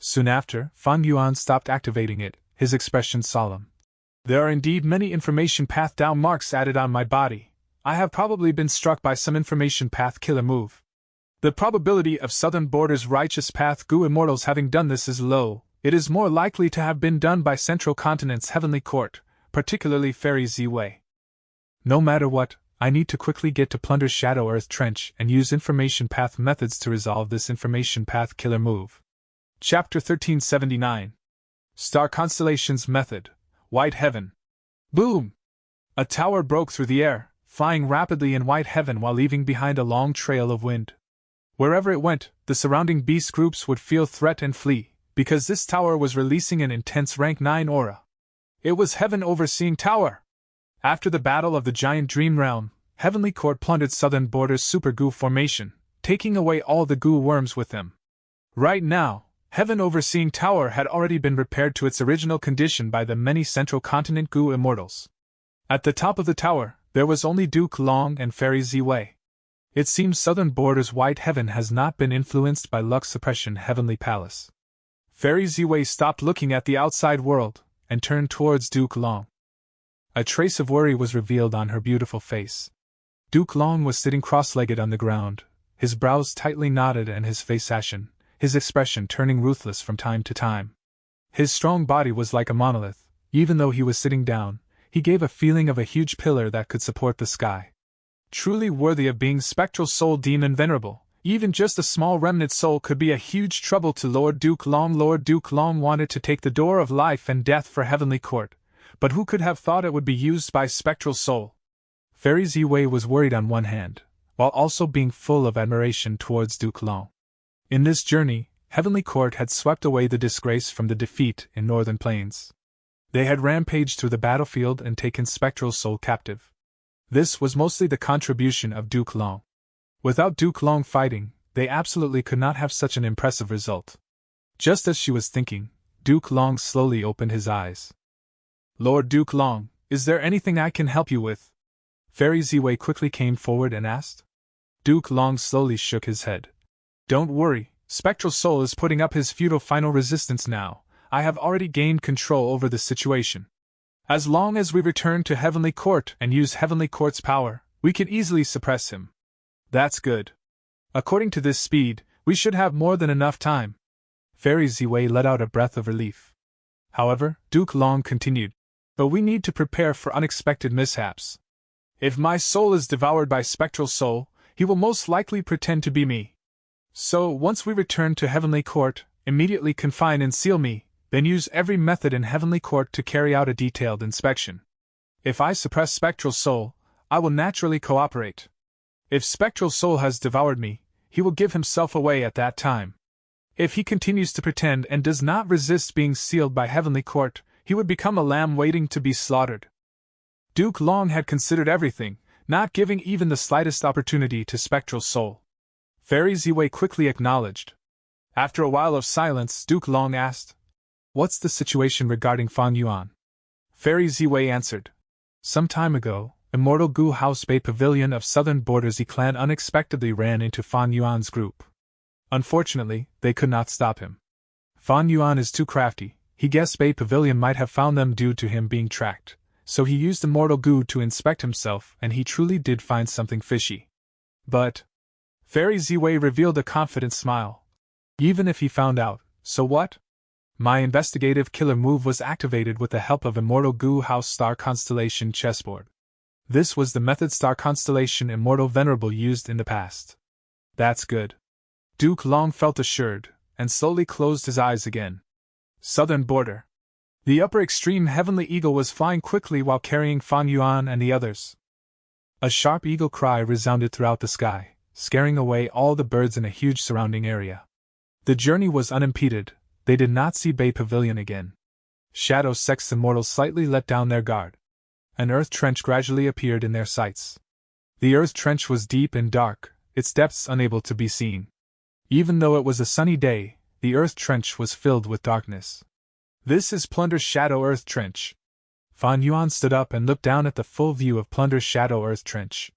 Speaker 1: Soon after, Fan Yuan stopped activating it, his expression solemn. There are indeed many information path Dao marks added on my body. I have probably been struck by some information path killer move. The probability of Southern Border's Righteous Path Gu immortals having done this is low. It is more likely to have been done by Central Continent's Heavenly Court, particularly Fairy Ziwei. No matter what, I need to quickly get to plunder Shadow Earth Trench and use information path methods to resolve this information path killer move. Chapter 1379. Star Constellations Method. White Heaven. Boom! A tower broke through the air, flying rapidly in white heaven while leaving behind a long trail of wind. Wherever it went, the surrounding beast groups would feel threat and flee, because this tower was releasing an intense rank 9 aura. It was Heaven Overseeing Tower! After the Battle of the Giant Dream Realm, Heavenly Court plundered Southern Border's Super Gu formation, taking away all the Gu worms with them. Right now, Heaven Overseeing Tower had already been repaired to its original condition by the many Central Continent Gu immortals. At the top of the tower, there was only Duke Long and Fairy Ziwei. It seems Southern Border's White Heaven has not been influenced by Lux Suppression Heavenly Palace. Fairy Ziwei stopped looking at the outside world, and turned towards Duke Long. A trace of worry was revealed on her beautiful face. Duke Long was sitting cross-legged on the ground, his brows tightly knotted and his face ashen, his expression turning ruthless from time to time. His strong body was like a monolith. Even though he was sitting down, he gave a feeling of a huge pillar that could support the sky. Truly worthy of being Spectral Soul Demon Venerable. Even just a small remnant soul could be a huge trouble to Lord Duke Long. Lord Duke Long wanted to take the door of life and death for Heavenly Court, but who could have thought it would be used by Spectral Soul? Fairy Ziwei was worried on one hand, while also being full of admiration towards Duke Long. In this journey, Heavenly Court had swept away the disgrace from the defeat in Northern Plains. They had rampaged through the battlefield and taken Spectral Soul captive. This was mostly the contribution of Duke Long. Without Duke Long fighting, they absolutely could not have such an impressive result. Just as she was thinking, Duke Long slowly opened his eyes. Lord Duke Long, is there anything I can help you with? Fairy Ziwei quickly came forward and asked. Duke Long slowly shook his head. Don't worry, Spectral Soul is putting up his feudal final resistance now. I have already gained control over the situation. As long as we return to Heavenly Court and use Heavenly Court's power, we can easily suppress him. That's good. According to this speed, we should have more than enough time. Fairy Ziwei let out a breath of relief. However, Duke Long continued, but we need to prepare for unexpected mishaps. If my soul is devoured by Spectral Soul, he will most likely pretend to be me. So, once we return to Heavenly Court, immediately confine and seal me, then use every method in Heavenly Court to carry out a detailed inspection. If I suppress Spectral Soul, I will naturally cooperate. If Spectral Soul has devoured me, he will give himself away at that time. If he continues to pretend and does not resist being sealed by Heavenly Court, he would become a lamb waiting to be slaughtered. Duke Long had considered everything, not giving even the slightest opportunity to Spectral Soul. Fairy Ziwei quickly acknowledged. After a while of silence, Duke Long asked, "What's the situation regarding Fan Yuan?" Fairy Ziwei answered, "Some time ago, Immortal Gu House Bay Pavilion of Southern Borders clan unexpectedly ran into Fan Yuan's group. Unfortunately, they could not stop him. Fan Yuan is too crafty. He guessed Bay Pavilion might have found them due to him being tracked, so he used Immortal Gu to inspect himself, and he truly did find something fishy. But..." Fairy Ziwei revealed a confident smile. "Even if he found out, so what? My investigative killer move was activated with the help of Immortal Gu House Star Constellation chessboard. This was the method Star Constellation Immortal Venerable used in the past." "That's good." Duke Long felt assured, and slowly closed his eyes again. Southern Border. The upper extreme Heavenly Eagle was flying quickly while carrying Fan Yuan and the others. A sharp eagle cry resounded throughout the sky, scaring away all the birds in a huge surrounding area. The journey was unimpeded. They did not see Bay Pavilion again. Shadow Sect's immortals slightly let down their guard. An earth trench gradually appeared in their sights. The earth trench was deep and dark, its depths unable to be seen. Even though it was a sunny day, the earth trench was filled with darkness. "This is Plunder's Shadow Earth Trench." Fan Yuan stood up and looked down at the full view of Plunder's Shadow Earth Trench.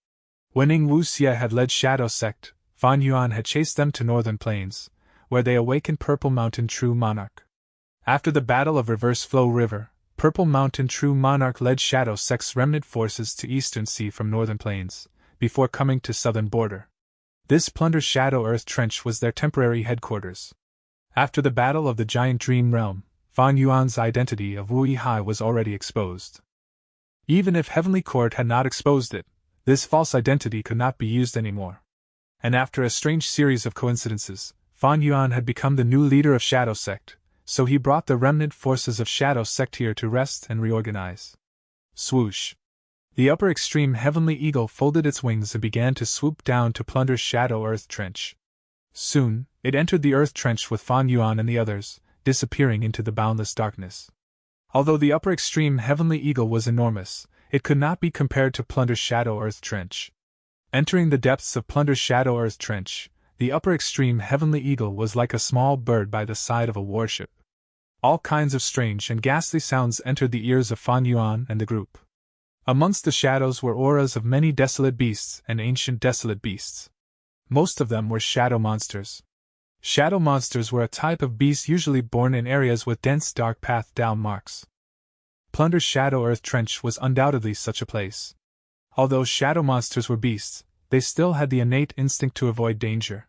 Speaker 1: When Ing Wuxia had led Shadow Sect, Fan Yuan had chased them to Northern Plains, where they awakened Purple Mountain True Monarch. After the Battle of Reverse Flow River, Purple Mountain True Monarch led Shadow Sect's remnant forces to Eastern Sea from Northern Plains, before coming to Southern Border. This Plunder's Shadow Earth Trench was their temporary headquarters. After the Battle of the Giant Dream Realm, Fan Yuan's identity of Wu Yihai was already exposed. Even if Heavenly Court had not exposed it, this false identity could not be used anymore. And after a strange series of coincidences, Fan Yuan had become the new leader of Shadow Sect, so he brought the remnant forces of Shadow Sect here to rest and reorganize. Swoosh! The upper extreme Heavenly Eagle folded its wings and began to swoop down to Plunder's Shadow Earth Trench. Soon, it entered the Earth Trench with Fan Yuan and the others, disappearing into the boundless darkness. Although the upper extreme Heavenly Eagle was enormous, it could not be compared to Plunder's Shadow Earth Trench. Entering the depths of Plunder's Shadow Earth Trench, the upper extreme Heavenly Eagle was like a small bird by the side of a warship. All kinds of strange and ghastly sounds entered the ears of Fan Yuan and the group. Amongst the shadows were auras of many desolate beasts and ancient desolate beasts. Most of them were shadow monsters. Shadow monsters were a type of beast usually born in areas with dense dark path down marks. Plunder's Shadow Earth Trench was undoubtedly such a place. Although shadow monsters were beasts, they still had the innate instinct to avoid danger.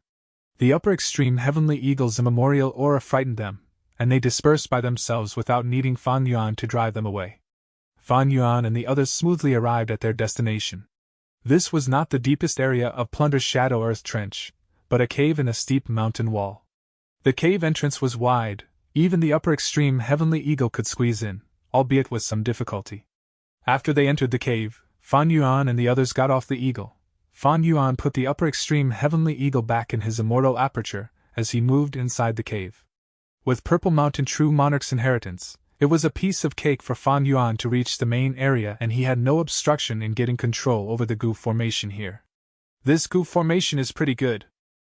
Speaker 1: The upper extreme Heavenly Eagle's immemorial aura frightened them, and they dispersed by themselves without needing Fan Yuan to drive them away. Fan Yuan and the others smoothly arrived at their destination. This was not the deepest area of Plunder's Shadow Earth Trench, but a cave in a steep mountain wall. The cave entrance was wide, even the upper extreme Heavenly Eagle could squeeze in, albeit with some difficulty. After they entered the cave, Fan Yuan and the others got off the eagle. Fan Yuan put the upper extreme Heavenly Eagle back in his immortal aperture as he moved inside the cave. With Purple Mountain True Monarch's inheritance, it was a piece of cake for Fan Yuan to reach the main area, and he had no obstruction in getting control over the Gu formation here. This Gu formation is pretty good.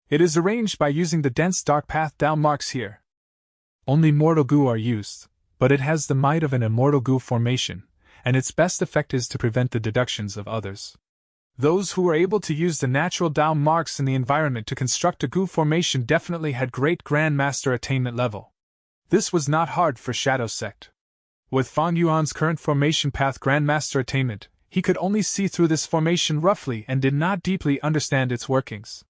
Speaker 1: It is arranged by using the dense dark path down marks here. Only mortal Gu are used, but it has the might of an immortal Gu formation, and its best effect is to prevent the deductions of others. Those who were able to use the natural down marks in the environment to construct a Gu formation definitely had great Grandmaster attainment level. This was not hard for Shadow Sect. With Fan Yuan's current formation path Grandmaster attainment, he could only see through this formation roughly and did not deeply understand its workings.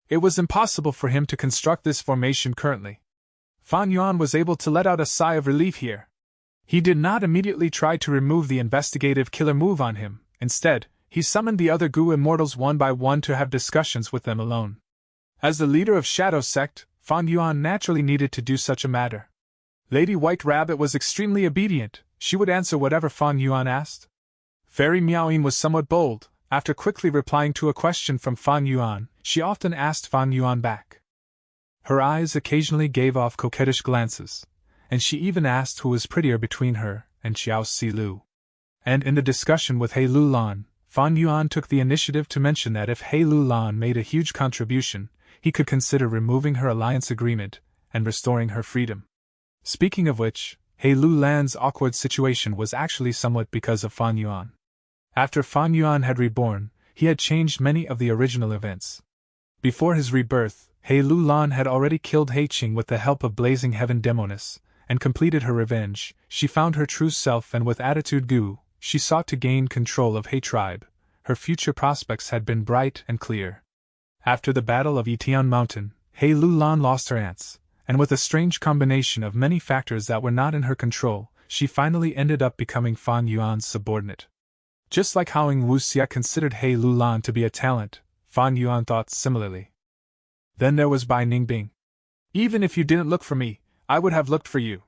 Speaker 1: It was impossible for him to construct this formation currently. Fan Yuan was able to let out a sigh of relief here. He did not immediately try to remove the investigative killer move on him. Instead, he summoned the other Gu immortals one by one to have discussions with them alone. As the leader of Shadow Sect, Fan Yuan naturally needed to do such a matter. Lady White Rabbit was extremely obedient. She would answer whatever Fan Yuan asked. Fairy Miaoyin was somewhat bold. After quickly replying to a question from Fan Yuan, she often asked Fan Yuan back. Her eyes occasionally gave off coquettish glances, and she even asked who was prettier between her and Xiao Silu. And in the discussion with He Lulan, Fan Yuan took the initiative to mention that if He Lulan made a huge contribution, he could consider removing her alliance agreement and restoring her freedom. Speaking of which, He Lulan's awkward situation was actually somewhat because of Fan Yuan. After Fan Yuan had reborn, he had changed many of the original events. Before his rebirth, He Lulan had already killed He Qing with the help of Blazing Heaven Demoness, and completed her revenge. She found her true self, and with Attitude Gu, she sought to gain control of He tribe. Her future prospects had been bright and clear. After the Battle of Yitian Mountain, He Lulan lost her aunts, and with a strange combination of many factors that were not in her control, she finally ended up becoming Fan Yuan's subordinate. Just like how Ing Wuxia considered He Lulan to be a talent, Fan Yuan thought similarly. Then there was Bai Ningbing. Even if you didn't look for me, I would have looked for you.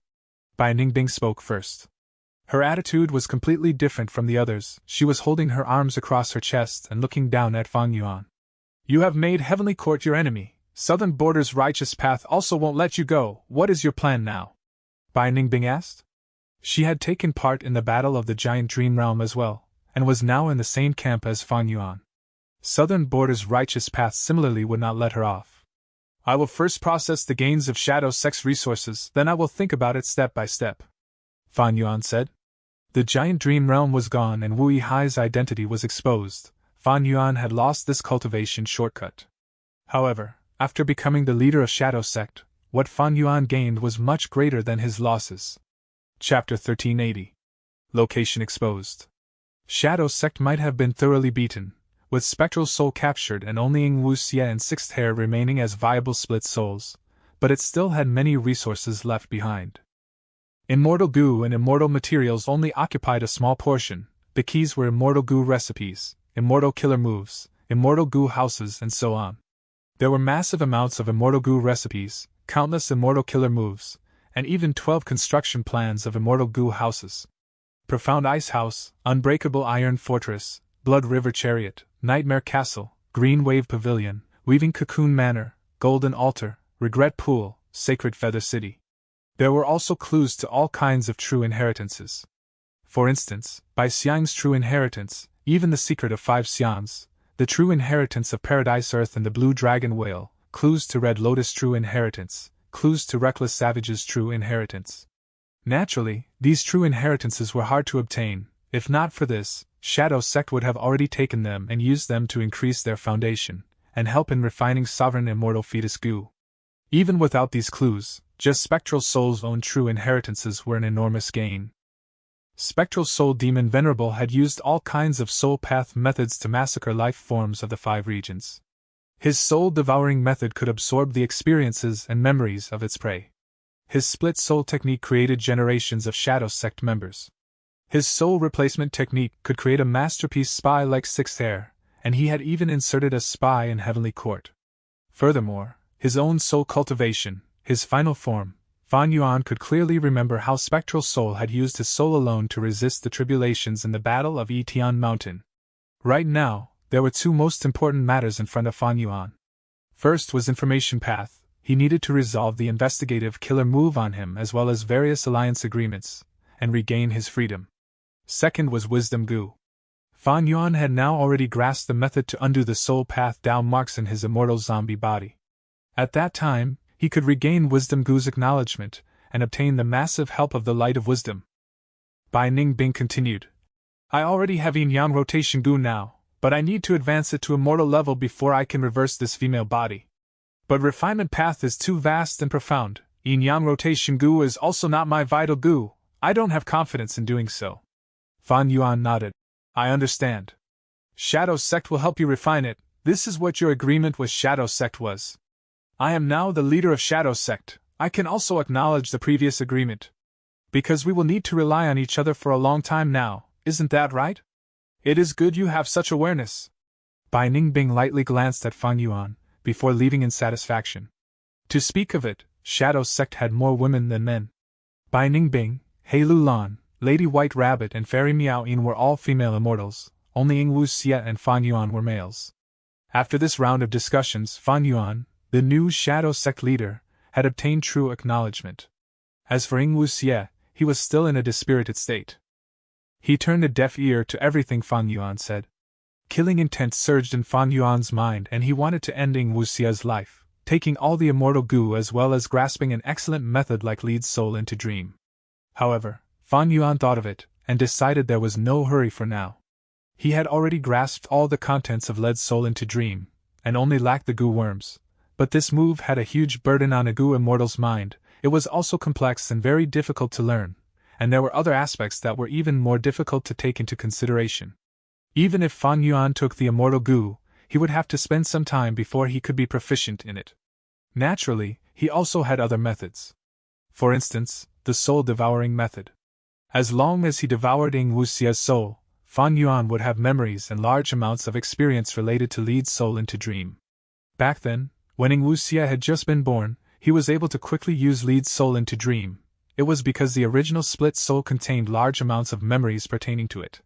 Speaker 1: Bai Ningbing spoke first. Her attitude was completely different from the others. She was holding her arms across her chest and looking down at Fan Yuan. You have made Heavenly Court your enemy. Southern Border's righteous path also won't let you go. What is your plan now? Bai Ningbing asked. She had taken part in the battle of the Giant Dream Realm as well, and was now in the same camp as Fan Yuan. Southern Border's righteous path similarly would not let her off. I will first process the gains of Shadow Sect's resources, then I will think about it step by step, Fan Yuan said. The Giant Dream Realm was gone and Wu Yihai's identity was exposed. Fan Yuan had lost this cultivation shortcut. However, after becoming the leader of Shadow Sect, what Fan Yuan gained was much greater than his losses. Chapter 1380. Location exposed. Shadow Sect might have been thoroughly beaten, with Spectral Soul captured and only Ing Wuxia and Sixth Hair remaining as viable split souls, but it still had many resources left behind. Immortal goo and immortal materials only occupied a small portion. The keys were immortal goo recipes, immortal killer moves, immortal goo houses, and so on. There were massive amounts of immortal goo recipes, countless immortal killer moves, and even 12 construction plans of immortal goo houses. Profound Ice House, Unbreakable Iron Fortress, Blood River Chariot, Nightmare Castle, Green Wave Pavilion, Weaving Cocoon Manor, Golden Altar, Regret Pool, Sacred Feather City. There were also clues to all kinds of true inheritances. For instance, by Xiang's true inheritance, even the secret of 5 Xians, the true inheritance of Paradise Earth and the Blue Dragon Whale, clues to Red Lotus true inheritance, clues to Reckless Savage's true inheritance. Naturally, these true inheritances were hard to obtain. If not for this, Shadow Sect would have already taken them and used them to increase their foundation, and help in refining sovereign immortal fetus goo. Even without these clues, just Spectral Soul's own true inheritances were an enormous gain. Spectral Soul Demon Venerable had used all kinds of soul path methods to massacre life forms of the 5 regions. His soul-devouring method could absorb the experiences and memories of its prey. His split soul technique created generations of Shadow Sect members. His soul replacement technique could create a masterpiece spy like Sixth Hair, and he had even inserted a spy in Heavenly Court. Furthermore, his own soul cultivation, his final form, Fan Yuan could clearly remember how Spectral Soul had used his soul alone to resist the tribulations in the Battle of Yitian Mountain. Right now, there were 2 most important matters in front of Fan Yuan. First was Information Path. He needed to resolve the investigative killer move on him as well as various alliance agreements, and regain his freedom. Second was Wisdom Goo. Fan Yuan had now already grasped the method to undo the soul path Dao marks in his immortal zombie body. At that time, he could regain Wisdom Goo's acknowledgement, and obtain the massive help of the Light of Wisdom. Bai Ningbing continued. I already have Yin Yang Rotation Goo now, but I need to advance it to immortal level before I can reverse this female body. But refinement path is too vast and profound. Yin Yang Rotation Goo is also not my vital goo. I don't have confidence in doing so. Fan Yuan nodded. I understand. Shadow Sect will help you refine it. This is what your agreement with Shadow Sect was. I am now the leader of Shadow Sect. I can also acknowledge the previous agreement. Because we will need to rely on each other for a long time now, isn't that right? It is good you have such awareness. Bai Ningbing lightly glanced at Fan Yuan, before leaving in satisfaction. To speak of it, Shadow Sect had more women than men. Bai Ningbing, He Lulan, Lady White Rabbit and Fairy Miao Yin were all female immortals, only Ing Wuxia and Fan Yuan were males. After this round of discussions, Fan Yuan, the new Shadow Sect leader, had obtained true acknowledgement. As for Ying Wuxie, he was still in a dispirited state. He turned a deaf ear to everything Fan Yuan said. Killing intent surged in Fan Yuan's mind, and he wanted to end Ying Wuxie's life, taking all the immortal goo as well as grasping an excellent method like lead soul into dream. However, Fan Yuan thought of it, and decided there was no hurry for now. He had already grasped all the contents of lead soul into dream, and only lacked the goo worms, but this move had a huge burden on a goo immortal's mind. It was also complex and very difficult to learn, and there were other aspects that were even more difficult to take into consideration. Even if Fan Yuan took the immortal goo, he would have to spend some time before he could be proficient in it. Naturally, he also had other methods. For instance, the soul-devouring method. As long as he devoured Ying Wuxie's soul, Fan Yuan would have memories and large amounts of experience related to lead soul into dream. Back then, when Ying Wuxie had just been born, he was able to quickly use lead soul into dream. It was because the original split soul contained large amounts of memories pertaining to it.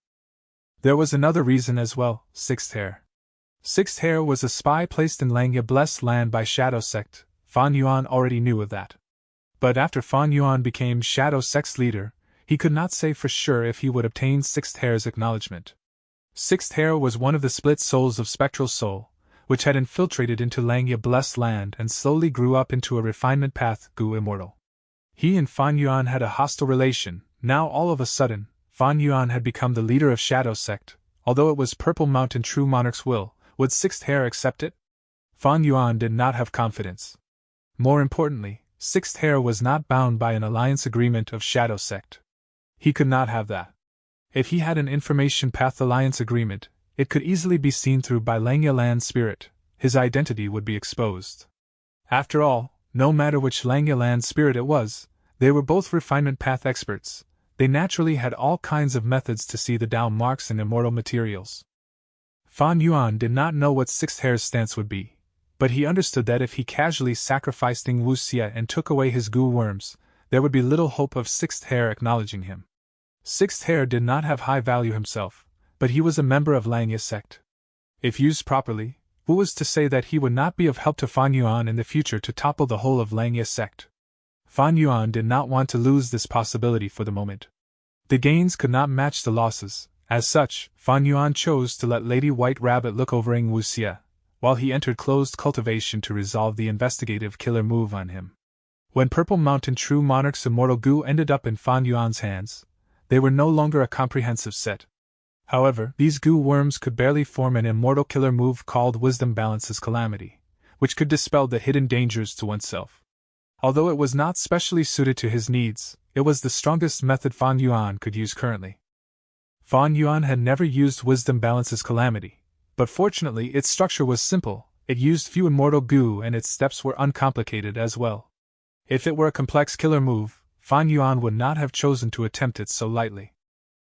Speaker 1: There was another reason as well: Sixth Hair. Sixth Hair was a spy placed in Langya Blessed Land by Shadow Sect. Fan Yuan already knew of that. But after Fan Yuan became Shadow Sect's leader, he could not say for sure if he would obtain Sixth Hair's acknowledgement. Sixth Hair was one of the split souls of Spectral Soul, which had infiltrated into Langya Blessed Land and slowly grew up into a refinement path goo immortal. He and Fan Yuan had a hostile relation. Now all of a sudden, Fan Yuan had become the leader of Shadow Sect. Although it was Purple Mountain True Monarch's will, would Sixth Hair accept it? Fan Yuan did not have confidence. More importantly, Sixth Hair was not bound by an alliance agreement of Shadow Sect. He could not have that. If he had an information path alliance agreement, it could easily be seen through by Langya Land spirit. His identity would be exposed. After all, no matter which Langya Land spirit it was, they were both refinement path experts. They naturally had all kinds of methods to see the down marks in immortal materials. Fan Yuan did not know what Sixth Hair's stance would be, but he understood that if he casually sacrificed Ying Wuxie and took away his goo worms, there would be little hope of Sixth Hair acknowledging him. Sixth Hair did not have high value himself, but he was a member of Langya Sect. If used properly, who was to say that he would not be of help to Fan Yuan in the future to topple the whole of Langya Sect? Fan Yuan did not want to lose this possibility for the moment. The gains could not match the losses. As such, Fan Yuan chose to let Lady White Rabbit look over Ying Wuxie, while he entered closed cultivation to resolve the investigative killer move on him. When Purple Mountain True Monarch's immortal goo ended up in Fan Yuan's hands, they were no longer a comprehensive set. However, these goo worms could barely form an immortal killer move called Wisdom Balances Calamity, which could dispel the hidden dangers to oneself. Although it was not specially suited to his needs, it was the strongest method Fan Yuan could use currently. Fan Yuan had never used Wisdom Balances Calamity, but fortunately its structure was simple. It used few immortal goo and its steps were uncomplicated as well. If it were a complex killer move, Fan Yuan would not have chosen to attempt it so lightly.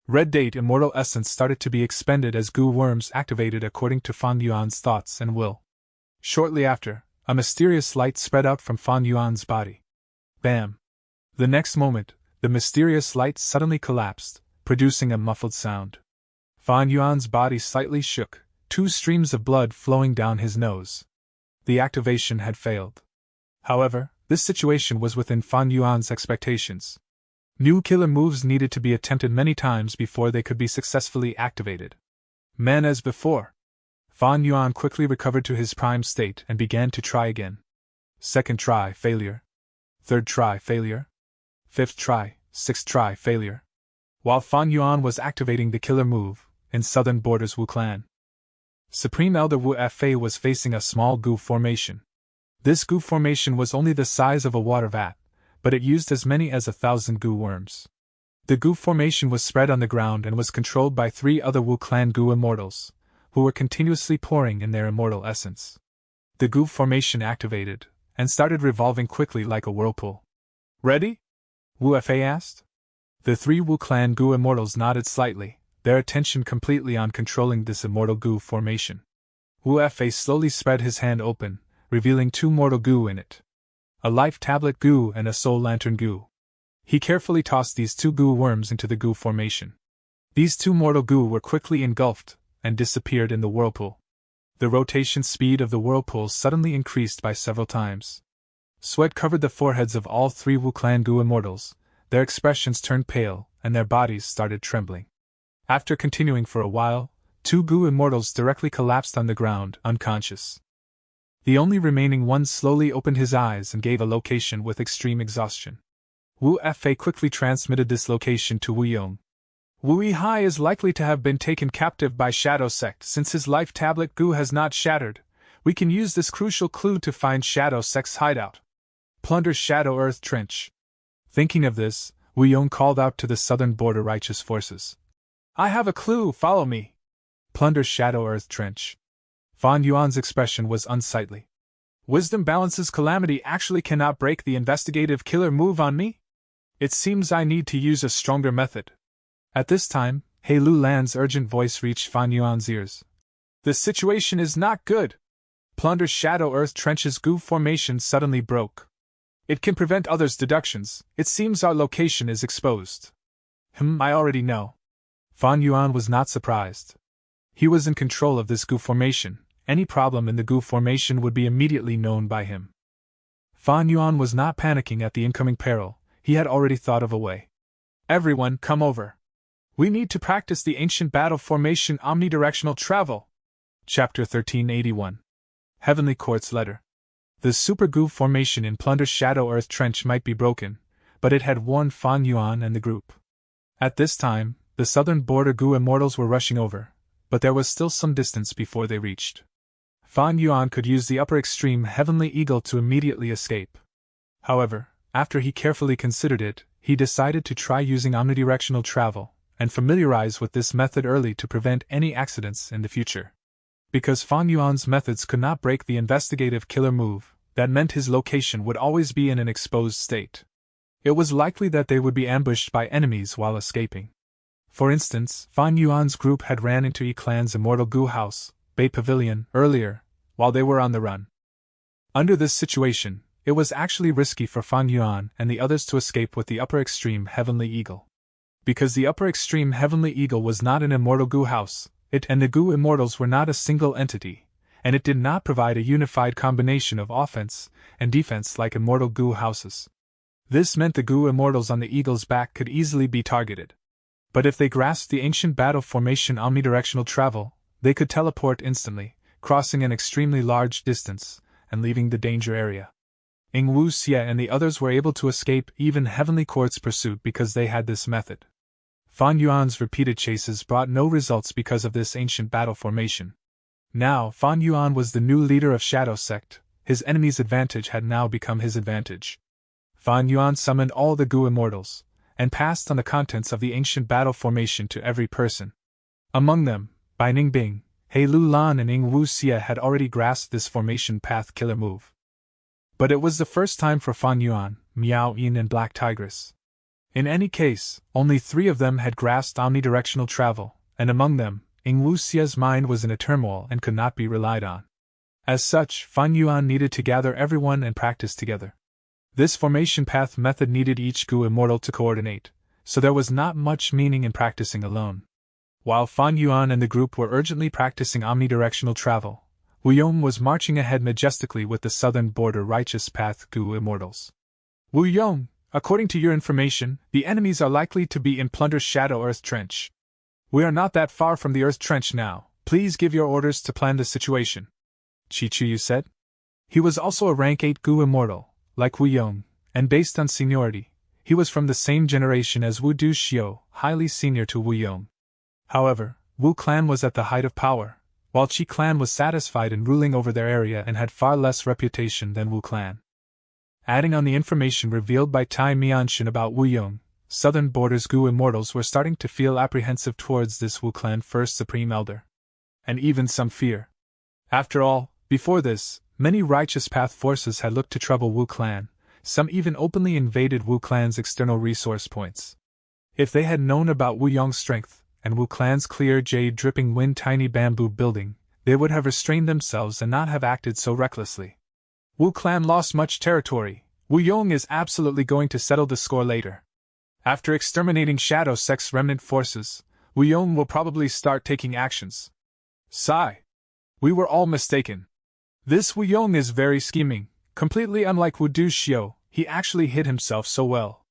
Speaker 1: Red Date Immortal Essence started to be expended as goo worms activated according to Fan Yuan's thoughts and will. Shortly after, a mysterious light spread out from Fan Yuan's body. Bam! The next moment, the mysterious light suddenly collapsed, producing a muffled sound. Fan Yuan's body slightly shook, 2 streams of blood flowing down his nose. The activation had failed. However, this situation was within Fan Yuan's expectations. New killer moves needed to be attempted many times before they could be successfully activated. Men as before. Fan Yuan quickly recovered to his prime state and began to try again. Second try, failure. Third try, failure. Fifth try, sixth try, failure. While Fan Yuan was activating the killer move, in southern borders Wu Clan, Supreme Elder Wu Fa was facing a small goo formation. This goo formation was only the size of a water vat, but it used as many as 1,000 goo worms. The goo formation was spread on the ground and was controlled by 3 other Wu Clan goo immortals, who were continuously pouring in their immortal essence. The goo formation activated, and started revolving quickly like a whirlpool. Ready? Wu Fa asked. The 3 Wu Clan goo immortals nodded slightly, their attention completely on controlling this immortal goo formation. Wu Fa slowly spread his hand open, revealing 2 mortal goo in it. A life tablet goo and a soul lantern goo. He carefully tossed these 2 goo worms into the goo formation. These 2 mortal goo were quickly engulfed and disappeared in the whirlpool. The rotation speed of the whirlpool suddenly increased by several times. Sweat covered the foreheads of all three Wu Clan Gu immortals, their expressions turned pale, and their bodies started trembling. After continuing for a while, two Gu immortals directly collapsed on the ground, unconscious. The only remaining one slowly opened his eyes and gave a location with extreme exhaustion. Wu Fa quickly transmitted this location to Wu Yong. Wu Yihai is likely to have been taken captive by Shadow Sect since his life tablet Gu has not shattered. We can use this crucial clue to find Shadow Sect's hideout. Plunder Shadow Earth Trench. Thinking of this, Wu Yong called out to the southern border righteous forces. I have a clue, follow me. Plunder Shadow Earth Trench. Fan Yuan's expression was unsightly. Wisdom balances calamity actually cannot break the investigative killer move on me? It seems I need to use a stronger method. At this time, He Lu Lan's urgent voice reached Fan Yuan's ears. The situation is not good. Plunder Shadow Earth Trench's Gu formation suddenly broke. It can prevent others' deductions. It seems our location is exposed. I already know. Fan Yuan was not surprised. He was in control of this Gu formation. Any problem in the Gu formation would be immediately known by him. Fan Yuan was not panicking at the incoming peril. He had already thought of a way. Everyone, come over. We need to practice the ancient battle formation omnidirectional travel. Chapter 1381. Heavenly Court's Letter. The Super Gu formation in Plunder's Shadow Earth Trench might be broken, but it had warned Fan Yuan and the group. At this time, the southern border Gu immortals were rushing over, but there was still some distance before they reached. Fan Yuan could use the upper extreme Heavenly Eagle to immediately escape. However, after he carefully considered it, he decided to try using omnidirectional travel, and familiarize with this method early to prevent any accidents in the future. Because Fan Yuan's methods could not break the investigative killer move, that meant his location would always be in an exposed state. It was likely that they would be ambushed by enemies while escaping. For instance, Fan Yuan's group had ran into Yi Clan's Immortal Gu House, Bay Pavilion, earlier, while they were on the run. Under this situation, it was actually risky for Fan Yuan and the others to escape with the upper extreme Heavenly Eagle. Because the upper extreme Heavenly Eagle was not an Immortal Gu House, it and the Gu Immortals were not a single entity, and it did not provide a unified combination of offense and defense like Immortal Gu Houses. This meant the Gu Immortals on the Eagle's back could easily be targeted. But if they grasped the ancient battle formation omnidirectional travel, they could teleport instantly, crossing an extremely large distance, and leaving the danger area. Ing Wu Xie and the others were able to escape even Heavenly Court's pursuit because they had this method. Fan Yuan's repeated chases brought no results because of this ancient battle formation. Now, Fan Yuan was the new leader of Shadow Sect. His enemy's advantage had now become his advantage. Fan Yuan summoned all the Gu Immortals, and passed on the contents of the ancient battle formation to every person. Among them, Bai Ningbing, He Lu Lan and Ing Wu Xie had already grasped this formation path killer move. But it was the first time for Fan Yuan, Miao Yin and Black Tigress. In any case, only 3 of them had grasped omnidirectional travel, and among them, Ing Wu Xie's mind was in a turmoil and could not be relied on. As such, Fan Yuan needed to gather everyone and practice together. This formation path method needed each Gu Immortal to coordinate, so there was not much meaning in practicing alone. While Fan Yuan and the group were urgently practicing omnidirectional travel, Wu Yong was marching ahead majestically with the southern border righteous path Gu Immortals. Wu Yong, according to your information, the enemies are likely to be in Plunder's Shadow Earth Trench. We are not that far from the Earth Trench now. Please give your orders to plan the situation. Chi Chuyu said. He was also a rank 8 Gu Immortal, like Wu Yong, and based on seniority, he was from the same generation as Wu Du Xiu, highly senior to Wu Yong. However, Wu Clan was at the height of power, while Qi Clan was satisfied in ruling over their area and had far less reputation than Wu Clan. Adding on the information revealed by Tai Mianshan about Wu Yong, Southern Border's Gu Immortals were starting to feel apprehensive towards this Wu Clan first Supreme Elder. And even some fear. After all, before this, many Righteous Path forces had looked to trouble Wu Clan, some even openly invaded Wu Clan's external resource points. If they had known about Wu Yong's strength, and Wu Clan's clear jade dripping wind tiny bamboo building, they would have restrained themselves and not have acted so recklessly. Wu Clan lost much territory. Wu Yong is absolutely going to settle the score later. After exterminating Shadow Sect's remnant forces, Wu Yong will probably start taking actions. Sigh. We were all mistaken. This Wu Yong is very scheming, completely unlike Wu Duxiu, he actually hid himself so well.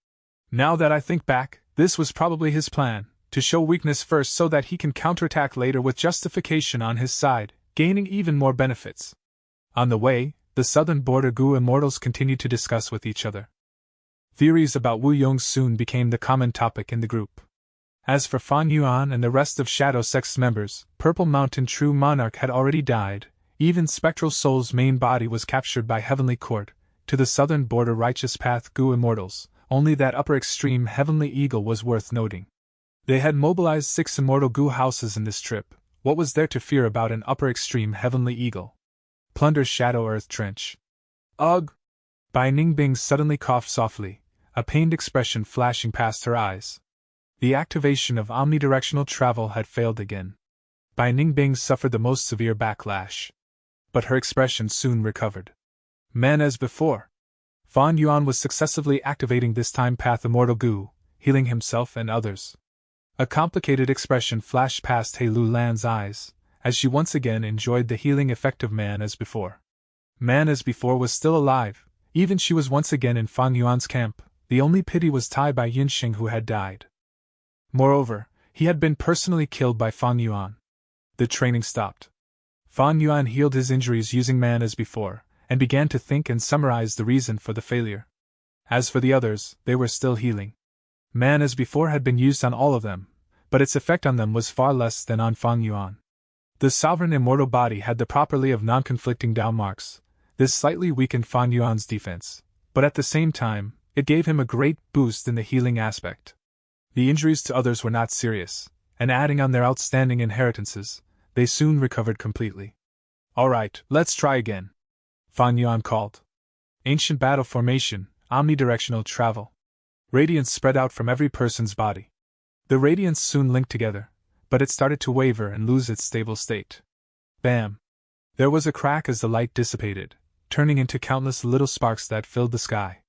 Speaker 1: Now that I think back, this was probably his plan, to show weakness first so that he can counterattack later with justification on his side, gaining even more benefits. On the way, the southern border Gu immortals continued to discuss with each other. Theories about Wu Yong soon became the common topic in the group. As for Fan Yuan and the rest of Shadow Sect's members, Purple Mountain True Monarch had already died, even Spectral Soul's main body was captured by Heavenly Court, to the southern border Righteous Path Gu immortals, only that upper extreme Heavenly Eagle was worth noting. They had mobilized 6 immortal Gu houses in this trip. What was there to fear about an upper extreme Heavenly Eagle? Plunder Shadow Earth Trench. Ugh! Bai Ningbing suddenly coughed softly, a pained expression flashing past her eyes. The activation of omnidirectional travel had failed again. Bai Ningbing suffered the most severe backlash. But her expression soon recovered. Man as before. Fan Yuan was successively activating this time Path Immortal Gu, healing himself and others. A complicated expression flashed past He Lu Lan's eyes, as she once again enjoyed the healing effect of Man as before. Man as before was still alive, even she was once again in Fan Yuan's camp, the only pity was Tai Bai Yinxing who had died. Moreover, he had been personally killed by Fan Yuan. The training stopped. Fan Yuan healed his injuries using Man as before, and began to think and summarize the reason for the failure. As for the others, they were still healing. Man as before had been used on all of them, but its effect on them was far less than on Fan Yuan. The sovereign immortal body had the property of non-conflicting Dao marks. This slightly weakened Fan Yuan's defense, but at the same time, it gave him a great boost in the healing aspect. The injuries to others were not serious, and adding on their outstanding inheritances, they soon recovered completely. Alright, let's try again. Fan Yuan called. Ancient battle formation, omnidirectional travel. Radiance spread out from every person's body. The radiance soon linked together, but it started to waver and lose its stable state. Bam! There was a crack as the light dissipated, turning into countless little sparks that filled the sky.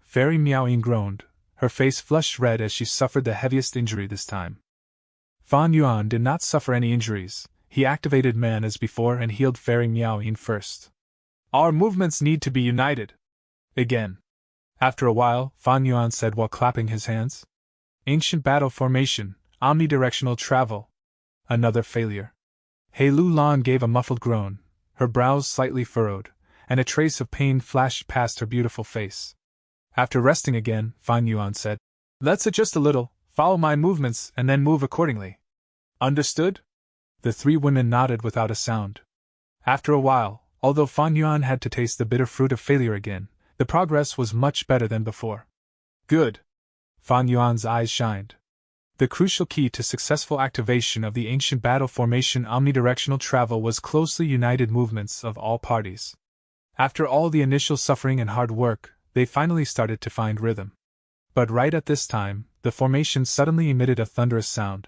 Speaker 1: Fairy Miaoying groaned, her face flushed red as she suffered the heaviest injury this time. Fan Yuan did not suffer any injuries. He activated Man as before and healed Fairy Miaoying first. Our movements need to be united. Again. After a while, Fan Yuan said while clapping his hands. Ancient battle formation, omnidirectional travel. Another failure. He Lu Lan gave a muffled groan, her brows slightly furrowed, and a trace of pain flashed past her beautiful face. After resting again, Fan Yuan said, Let's adjust a little, follow my movements and then move accordingly. Understood? The 3 women nodded without a sound. After a while, although Fan Yuan had to taste the bitter fruit of failure again, the progress was much better than before. Good. Fan Yuan's eyes shined. The crucial key to successful activation of the ancient battle formation omnidirectional travel was closely united movements of all parties. After all the initial suffering and hard work, they finally started to find rhythm. But right at this time, the formation suddenly emitted a thunderous sound.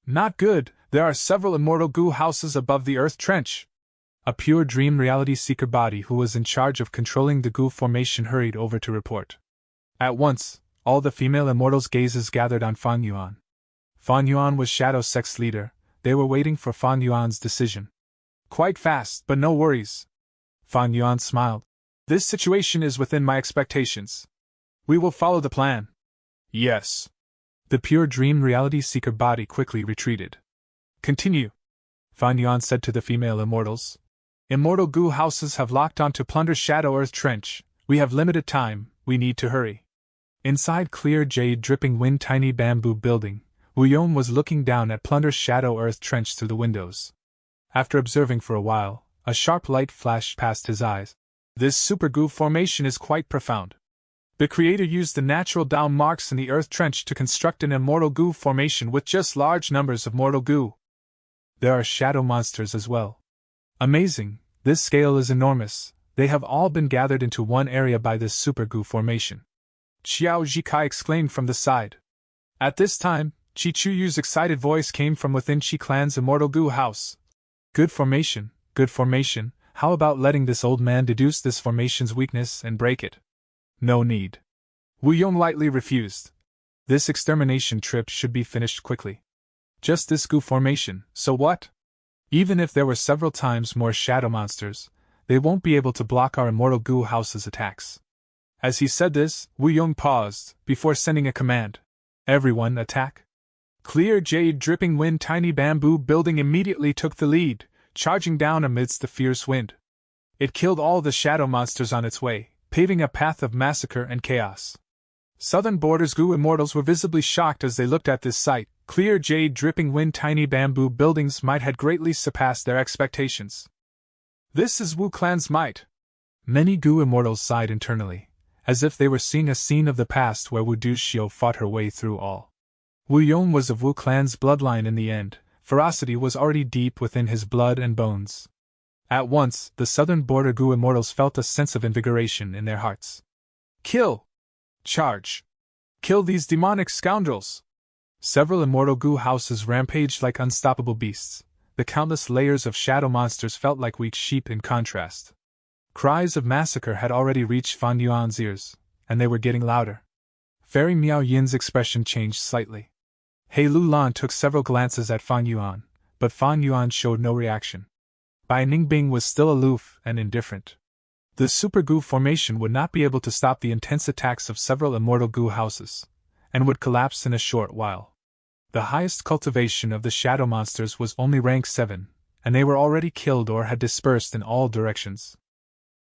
Speaker 1: Not good, there are several immortal Gu houses above the Earth Trench. A pure dream reality seeker body who was in charge of controlling the Gu formation hurried over to report. At once, all the female immortals' gazes gathered on Fan Yuan. Fan Yuan was Shadow Sect's leader, they were waiting for Fan Yuan's decision. Quite fast, but no worries. Fan Yuan smiled. This situation is within my expectations. We will follow the plan. Yes. The pure dream reality seeker body quickly retreated. Continue. Fan Yuan said to the female immortals. Immortal Gu houses have locked onto Plunder Shadow Earth Trench. We have limited time, we need to hurry. Inside clear jade dripping wind tiny bamboo building, Wu Yong was looking down at Plunder Shadow Earth Trench through the windows. After observing for a while, a sharp light flashed past his eyes. This Super Gu formation is quite profound. The creator used the natural Dao marks in the Earth Trench to construct an immortal Gu formation with just large numbers of mortal Gu. There are shadow monsters as well. Amazing, this scale is enormous, they have all been gathered into one area by this Super Gu formation. Xiao Zhikai exclaimed from the side. At this time, Chi Chuyu's excited voice came from within Chi Clan's immortal Gu house. Good formation, how about letting this old man deduce this formation's weakness and break it? No need. Wu Yong lightly refused. This extermination trip should be finished quickly. Just this Gu formation, so what? Even if there were several times more shadow monsters, they won't be able to block our immortal goo house's attacks. As he said this, Wu Yong paused, before sending a command. Everyone, attack! Clear jade dripping wind tiny bamboo building immediately took the lead, charging down amidst the fierce wind. It killed all the shadow monsters on its way, paving a path of massacre and chaos. Southern Border's goo immortals were visibly shocked as they looked at this sight. Clear jade dripping wind tiny bamboo buildings might had greatly surpassed their expectations. This is Wu Clan's might. Many goo immortals sighed internally, as if they were seeing a scene of the past where Wu Duxiu fought her way through all. Wu Yong was of Wu Clan's bloodline in the end. Ferocity was already deep within his blood and bones. At once, the Southern Border goo immortals felt a sense of invigoration in their hearts. Kill! Charge! Kill these demonic scoundrels! Several immortal goo houses rampaged like unstoppable beasts. The countless layers of shadow monsters felt like weak sheep in contrast. Cries of massacre had already reached Fan Yuan's ears, and they were getting louder. Fairy Miao Yin's expression changed slightly. He Lu Lan took several glances at Fan Yuan, but Fan Yuan showed no reaction. Bai Ningbing was still aloof and indifferent. The super goo formation would not be able to stop the intense attacks of several immortal goo houses, and would collapse in a short while. The highest cultivation of the shadow monsters was only rank 7, and they were already killed or had dispersed in all directions.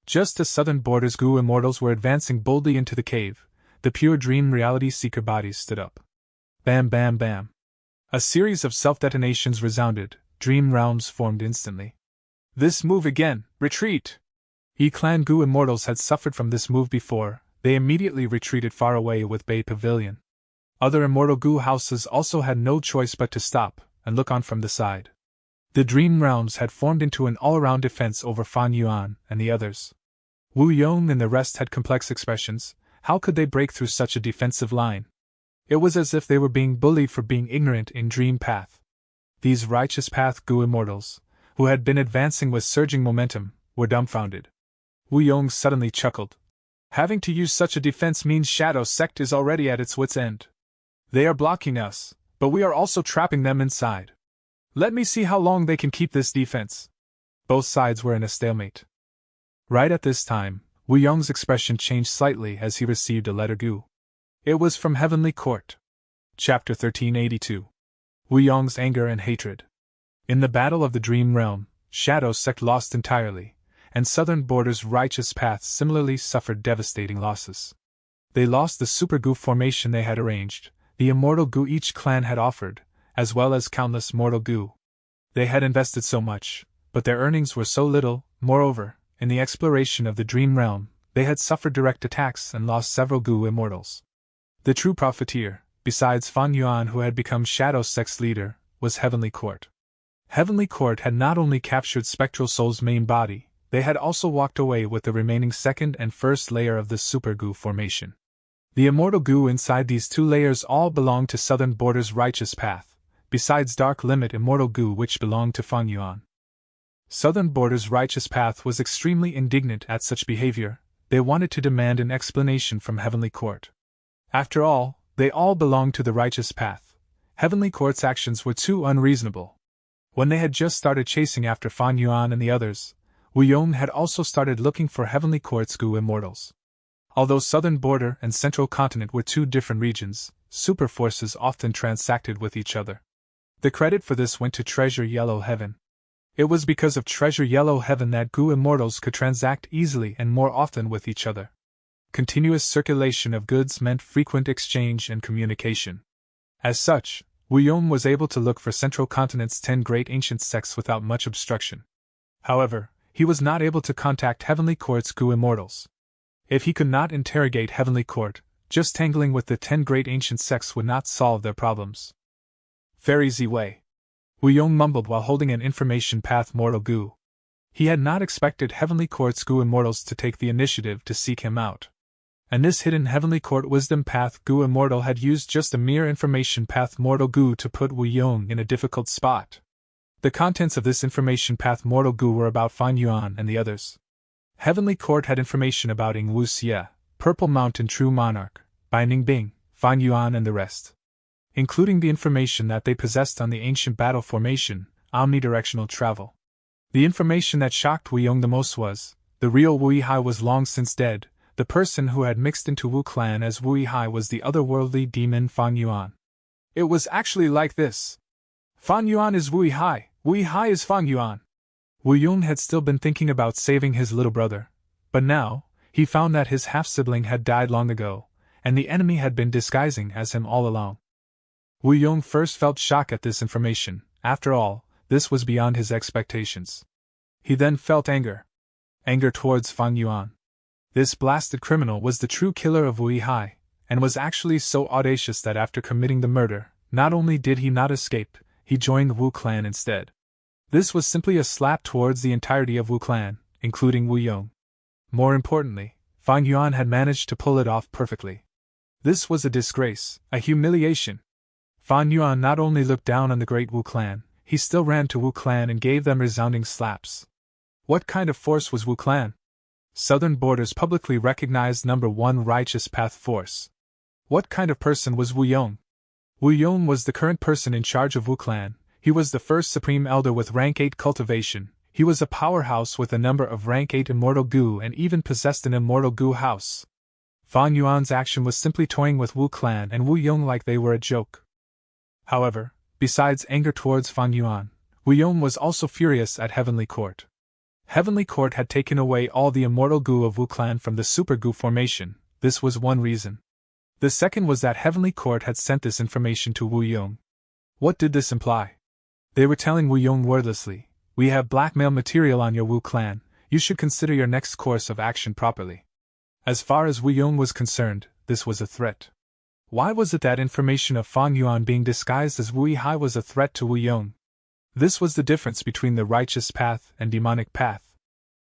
Speaker 1: Just as Southern Border's goo immortals were advancing boldly into the cave, the pure dream reality seeker bodies stood up. Bam bam bam. A series of self-detonations resounded, dream realms formed instantly. This move again, retreat! E-Clan goo immortals had suffered from this move before. They immediately retreated far away with Bay Pavilion. Other immortal goo houses also had no choice but to stop and look on from the side. The dream realms had formed into an all-around defense over Fan Yuan and the others. Wu Yong and the rest had complex expressions. How could they break through such a defensive line? It was as if they were being bullied for being ignorant in Dream Path. These Righteous Path goo immortals, who had been advancing with surging momentum, were dumbfounded. Wu Yong suddenly chuckled. Having to use such a defense means Shadow Sect is already at its wit's end. They are blocking us, but we are also trapping them inside. Let me see how long they can keep this defense. Both sides were in a stalemate. Right at this time, Wu Yong's expression changed slightly as he received a letter Gu. It was from Heavenly Court. Chapter 1382. Wu Yong's Anger and Hatred. In the Battle of the Dream Realm, Shadow Sect lost entirely, and Southern Border's Righteous Path similarly suffered devastating losses. They lost the Super Gu formation they had arranged, the immortal Gu each clan had offered, as well as countless mortal Gu. They had invested so much, but their earnings were so little. Moreover, in the exploration of the Dream Realm, they had suffered direct attacks and lost several Gu immortals. The true profiteer, besides Fan Yuan who had become Shadow Sect's leader, was Heavenly Court. Heavenly Court had not only captured Spectral Soul's main body, they had also walked away with the remaining second and first layer of the Super Gu formation. The immortal Gu inside these two layers all belonged to Southern Border's Righteous Path, besides Dark Limit immortal Gu which belonged to Fan Yuan. Southern Border's Righteous Path was extremely indignant at such behavior. They wanted to demand an explanation from Heavenly Court. After all, they all belonged to the Righteous Path. Heavenly Court's actions were too unreasonable. When they had just started chasing after Fan Yuan and the others, Wu Yong had also started looking for Heavenly Court's Gu immortals. Although Southern Border and Central Continent were two different regions, super forces often transacted with each other. The credit for this went to Treasure Yellow Heaven. It was because of Treasure Yellow Heaven that Gu immortals could transact easily and more often with each other. Continuous circulation of goods meant frequent exchange and communication. As such, Wu Yong was able to look for Central Continent's 10 great ancient sects without much obstruction. However, he was not able to contact Heavenly Court's Gu immortals. If he could not interrogate Heavenly Court, just tangling with the 10 great ancient sects would not solve their problems. Very Ziwei. Wu Yong mumbled while holding an information path mortal Gu. He had not expected Heavenly Court's Gu immortals to take the initiative to seek him out. And this hidden Heavenly Court Wisdom Path Gu immortal had used just a mere information path mortal Gu to put Wu Yong in a difficult spot. The contents of this information path mortal Gu were about Fan Yuan and the others. Heavenly Court had information about Ing Wu Xie, Purple Mountain True Monarch, Bai Ningbing, Fan Yuan and the rest. Including the information that they possessed on the ancient battle formation, omnidirectional travel. The information that shocked Wu Yong the most was, the real Wu Yihai was long since dead. The person who had mixed into Wu clan as Wu Yihai was the otherworldly demon Fan Yuan. It was actually like this. Fan Yuan is Wu Yihai, Wu Yihai is Fan Yuan. Wu Yong had still been thinking about saving his little brother, but now, he found that his half-sibling had died long ago, and the enemy had been disguising as him all along. Wu Yong first felt shock at this information. After all, this was beyond his expectations. He then felt anger. Anger towards Fan Yuan. This blasted criminal was the true killer of Wu Yihai, and was actually so audacious that after committing the murder, not only did he not escape, he joined the Wu clan instead. This was simply a slap towards the entirety of Wu clan, including Wu Yong. More importantly, Fan Yuan had managed to pull it off perfectly. This was a disgrace, a humiliation. Fan Yuan not only looked down on the great Wu clan, he still ran to Wu clan and gave them resounding slaps. What kind of force was Wu clan? Southern Border's publicly recognized #1 righteous path force. What kind of person was Wu Yong? Wu Yong was the current person in charge of Wu clan. He was the first supreme elder with rank 8 cultivation. He was a powerhouse with a number of rank 8 immortal goo and even possessed an immortal goo house. Fan Yuan's action was simply toying with Wu clan and Wu Yong like they were a joke. However, besides anger towards Fan Yuan, Wu Yong was also furious at Heavenly Court. Heavenly Court had taken away all the immortal goo of Wu clan from the Super Goo formation. This was one reason. The second was that Heavenly Court had sent this information to Wu Yong. What did this imply? They were telling Wu Yong wordlessly, "We have blackmail material on your Wu clan, you should consider your next course of action properly." As far as Wu Yong was concerned, this was a threat. Why was it that information of Fan Yuan being disguised as Wu Yihai was a threat to Wu Yong? This was the difference between the righteous path and demonic path.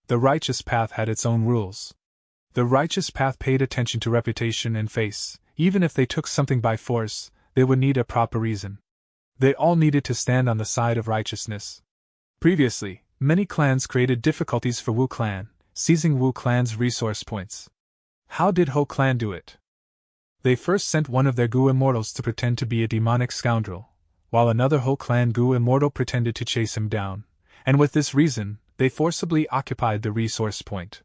Speaker 1: The righteous path had its own rules. The righteous path paid attention to reputation and face. Even if they took something by force, they would need a proper reason. They all needed to stand on the side of righteousness. Previously, many clans created difficulties for Wu clan, seizing Wu clan's resource points. How did Ho clan do it? They first sent one of their Gu immortals to pretend to be a demonic scoundrel, while another Ho clan Gu immortal pretended to chase him down, and with this reason, they forcibly occupied the resource point.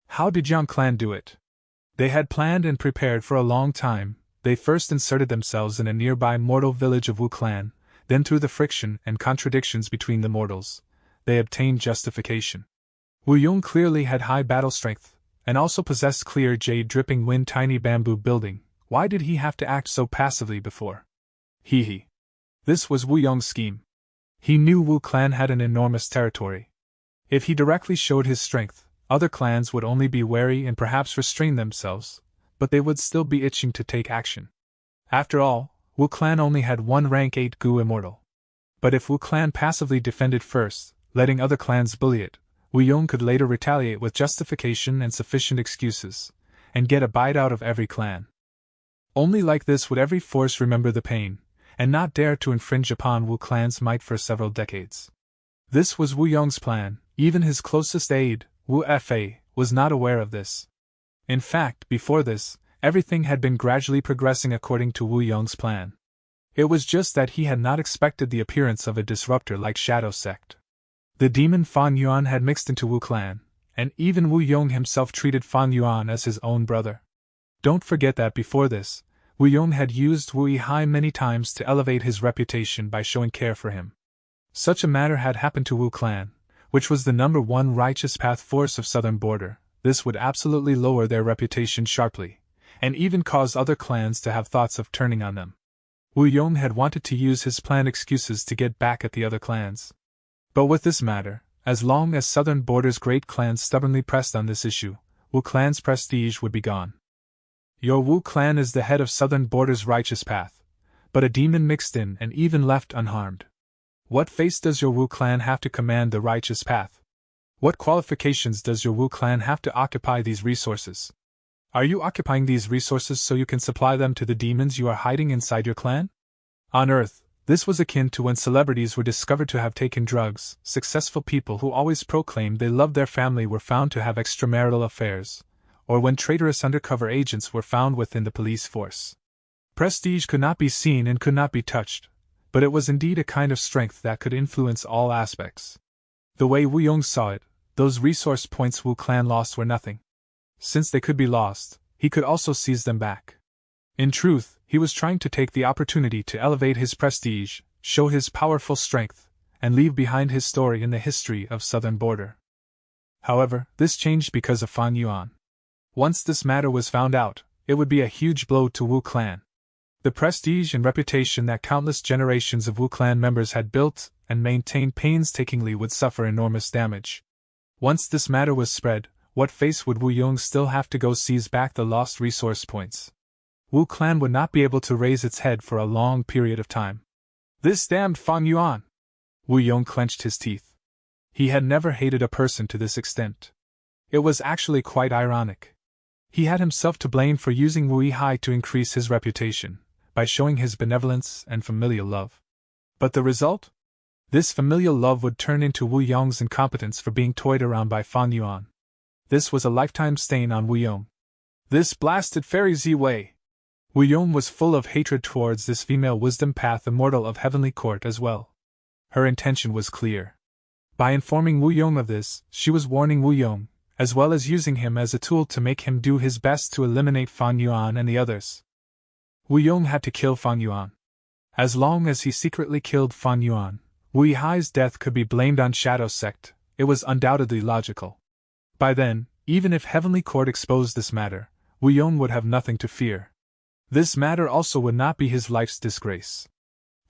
Speaker 1: How did Yang clan do it? They had planned and prepared for a long time. They first inserted themselves in a nearby mortal village of Wu clan, then through the friction and contradictions between the mortals, they obtained justification. Wu Yong clearly had high battle strength, and also possessed clear jade-dripping wind tiny bamboo building. Why did he have to act so passively before? He. This was Wu Yong's scheme. He knew Wu clan had an enormous territory. If he directly showed his strength, other clans would only be wary and perhaps restrain themselves, but they would still be itching to take action. After all, Wu clan only had one rank 8 Gu immortal. But if Wu clan passively defended first, letting other clans bully it, Wu Yong could later retaliate with justification and sufficient excuses, and get a bite out of every clan. Only like this would every force remember the pain, and not dare to infringe upon Wu clan's might for several decades. This was Wu Yong's plan. Even his closest aide, Wu Fa, was not aware of this. In fact, before this, everything had been gradually progressing according to Wu Yong's plan. It was just that he had not expected the appearance of a disruptor like Shadow Sect. The demon Fan Yuan had mixed into Wu clan, and even Wu Yong himself treated Fan Yuan as his own brother. Don't forget that before this, Wu Yong had used Wu Yihai many times to elevate his reputation by showing care for him. Such a matter had happened to Wu clan, which was the #1 righteous path force of Southern Border. This would absolutely lower their reputation sharply, and even cause other clans to have thoughts of turning on them. Wu Yong had wanted to use his planned excuses to get back at the other clans. But with this matter, as long as Southern Border's great clans stubbornly pressed on this issue, Wu clan's prestige would be gone. Your Wu clan is the head of Southern Border's righteous path, but a demon mixed in and even left unharmed. What face does your Wu clan have to command the righteous path? What qualifications does your Wu clan have to occupy these resources? Are you occupying these resources so you can supply them to the demons you are hiding inside your clan? On Earth, this was akin to when celebrities were discovered to have taken drugs. Successful people who always proclaimed they loved their family were found to have extramarital affairs, or when traitorous undercover agents were found within the police force. Prestige could not be seen and could not be touched. but it was indeed a kind of strength that could influence all aspects. The way Wu Yong saw it, those resource points Wu clan lost were nothing. Since they could be lost, he could also seize them back. In truth, he was trying to take the opportunity to elevate his prestige, show his powerful strength, and leave behind his story in the history of Southern Border. However, this changed because of Fan Yuan. Once this matter was found out, it would be a huge blow to Wu clan. The prestige and reputation that countless generations of Wu clan members had built and maintained painstakingly would suffer enormous damage. Once this matter was spread, what face would Wu Yong still have to go seize back the lost resource points? Wu clan would not be able to raise its head for a long period of time. This damned Fan Yuan! Wu Yong clenched his teeth. He had never hated a person to this extent. It was actually quite ironic. He had himself to blame for using Wu Yihai to increase his reputation, by showing his benevolence and familial love. But the result? This familial love would turn into Wu Yong's incompetence for being toyed around by Fan Yuan. This was a lifetime stain on Wu Yong. This blasted fairy Ziwei! Wu Yong was full of hatred towards this female wisdom path immortal of Heavenly Court as well. Her intention was clear. By informing Wu Yong of this, she was warning Wu Yong, as well as using him as a tool to make him do his best to eliminate Fan Yuan and the others. Wu Yong had to kill Fan Yuan. As long as he secretly killed Fan Yuan, Wu Yihai's death could be blamed on Shadow Sect. It was undoubtedly logical. By then, even if Heavenly Court exposed this matter, Wu Yong would have nothing to fear. This matter also would not be his life's disgrace.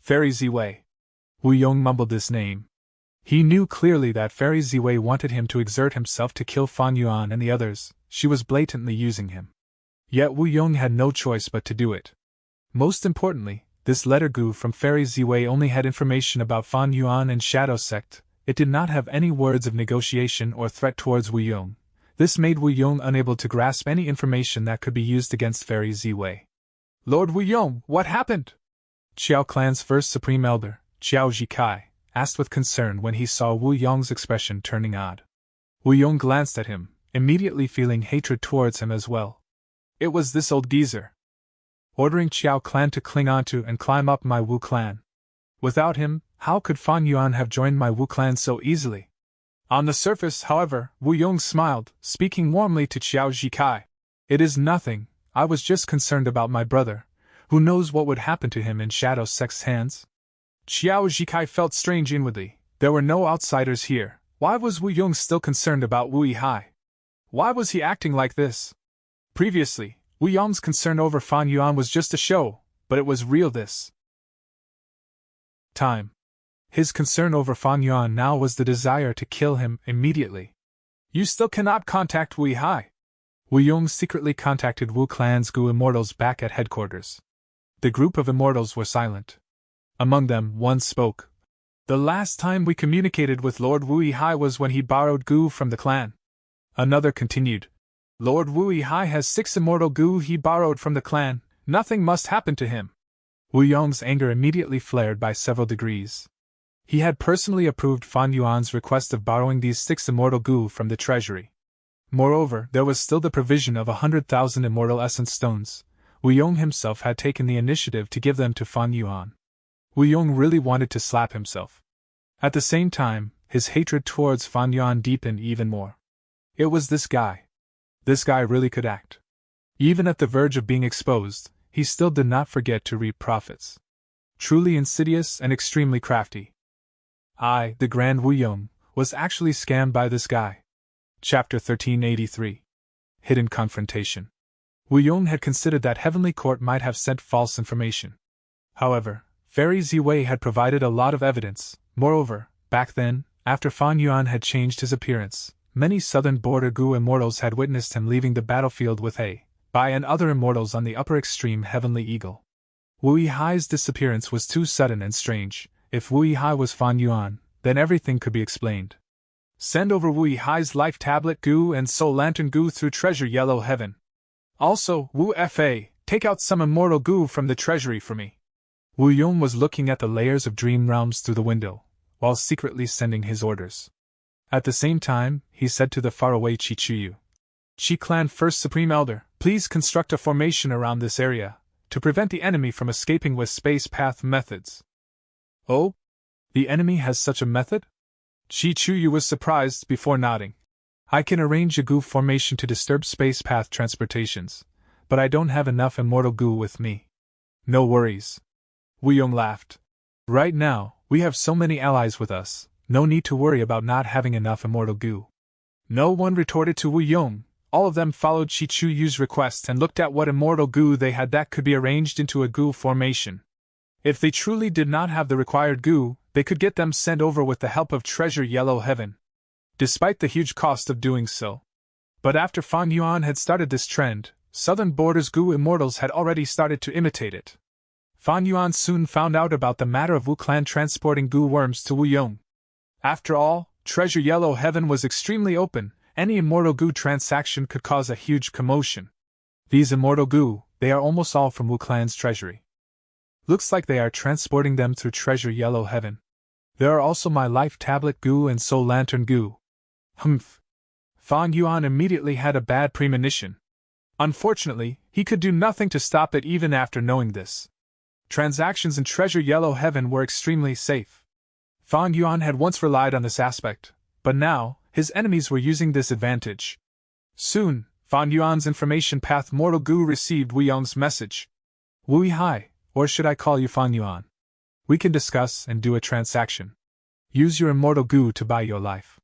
Speaker 1: Fairy Ziwei. Wu Yong mumbled this name. He knew clearly that Fairy Ziwei wanted him to exert himself to kill Fan Yuan and the others. She was blatantly using him. Yet Wu Yong had no choice but to do it. Most importantly, this letter Gu from Fairy Ziwei only had information about Fan Yuan and Shadow Sect. It did not have any words of negotiation or threat towards Wu Yong. This made Wu Yong unable to grasp any information that could be used against Fairy Ziwei. Lord Wu Yong, what happened? Qiao Clan's first Supreme Elder, Qiao Zhikai, asked with concern when he saw Wu Yong's expression turning odd. Wu Yong glanced at him, immediately feeling hatred towards him as well. It was this old geezer. Ordering Qiao Clan to cling onto and climb up my Wu clan. Without him, how could Fan Yuan have joined my Wu clan so easily? On the surface, however, Wu Yong smiled, speaking warmly to Qiao Zhikai. It is nothing, I was just concerned about my brother. Who knows what would happen to him in Shadow Sect's hands? Qiao Zhikai felt strange inwardly. There were no outsiders here. Why was Wu Yong still concerned about Wu Yihai? Why was he acting like this? Previously, Wu Yong's concern over Fan Yuan was just a show, but it was real this time. His concern over Fan Yuan now was the desire to kill him immediately. You still cannot contact Wu Yihai. Wu Yong secretly contacted Wu Clan's Gu Immortals back at headquarters. The group of immortals were silent. Among them, one spoke. The last time we communicated with Lord Wu Yihai was when he borrowed Gu from the clan. Another continued. Lord Wu Yihai has 6 immortal Gu he borrowed from the clan. Nothing must happen to him. Wu Yong's anger immediately flared by several degrees. He had personally approved Fan Yuan's request of borrowing these 6 immortal Gu from the treasury. Moreover, there was still the provision of 100,000 immortal essence stones. Wu Yong himself had taken the initiative to give them to Fan Yuan. Wu Yong really wanted to slap himself. At the same time, his hatred towards Fan Yuan deepened even more. It was this guy. This guy really could act. Even at the verge of being exposed, he still did not forget to reap profits. Truly insidious and extremely crafty. I, the Grand Wu Yong, was actually scammed by this guy. Chapter 1383. Hidden Confrontation. Wu Yong had considered that Heavenly Court might have sent false information. However, Fairy Ziwei had provided a lot of evidence. Moreover, back then, after Fan Yuan had changed his appearance, many Southern Border Gu immortals had witnessed him leaving the battlefield with Bai and other immortals on the upper extreme Heavenly Eagle. Wu Yihai's disappearance was too sudden and strange. If Wu Yihai was Fan Yuan, then everything could be explained. Send over Wu Yihai's Life Tablet Gu and Soul Lantern Gu through Treasure Yellow Heaven. Also, Wu Fa, take out some immortal Gu from the treasury for me. Wu Yong was looking at the layers of dream realms through the window, while secretly sending his orders. At the same time, he said to the faraway Chi Chuyu. Chi Clan First Supreme Elder, please construct a formation around this area, to prevent the enemy from escaping with space path methods. Oh? The enemy has such a method? Chi Chuyu was surprised before nodding. I can arrange a goo formation to disturb space path transportations, but I don't have enough immortal goo with me. No worries. Wu Yong laughed. Right now, we have so many allies with us, no need to worry about not having enough immortal goo. No one retorted to Wu Yong. All of them followed Chi Chuyu's request and looked at what immortal goo they had that could be arranged into a goo formation. If they truly did not have the required goo, they could get them sent over with the help of Treasure Yellow Heaven, despite the huge cost of doing so. But after Fan Yuan had started this trend, Southern Border's goo immortals had already started to imitate it. Fan Yuan soon found out about the matter of Wu Clan transporting goo worms to Wu Yong. After all, Treasure Yellow Heaven was extremely open. Any immortal goo transaction could cause a huge commotion. These immortal goo, they are almost all from Wu Clan's treasury. Looks like they are transporting them through Treasure Yellow Heaven. There are also my Life Tablet goo and Soul Lantern goo. Humph. Fan Yuan immediately had a bad premonition. Unfortunately, he could do nothing to stop it even after knowing this. Transactions in Treasure Yellow Heaven were extremely safe. Fan Yuan had once relied on this aspect, but now, his enemies were using this advantage. Soon, Fan Yuan's information path Mortal Goo received Wu Yong's message. Wui hi, or should I call you Fan Yuan? We can discuss and do a transaction. Use your immortal goo to buy your life.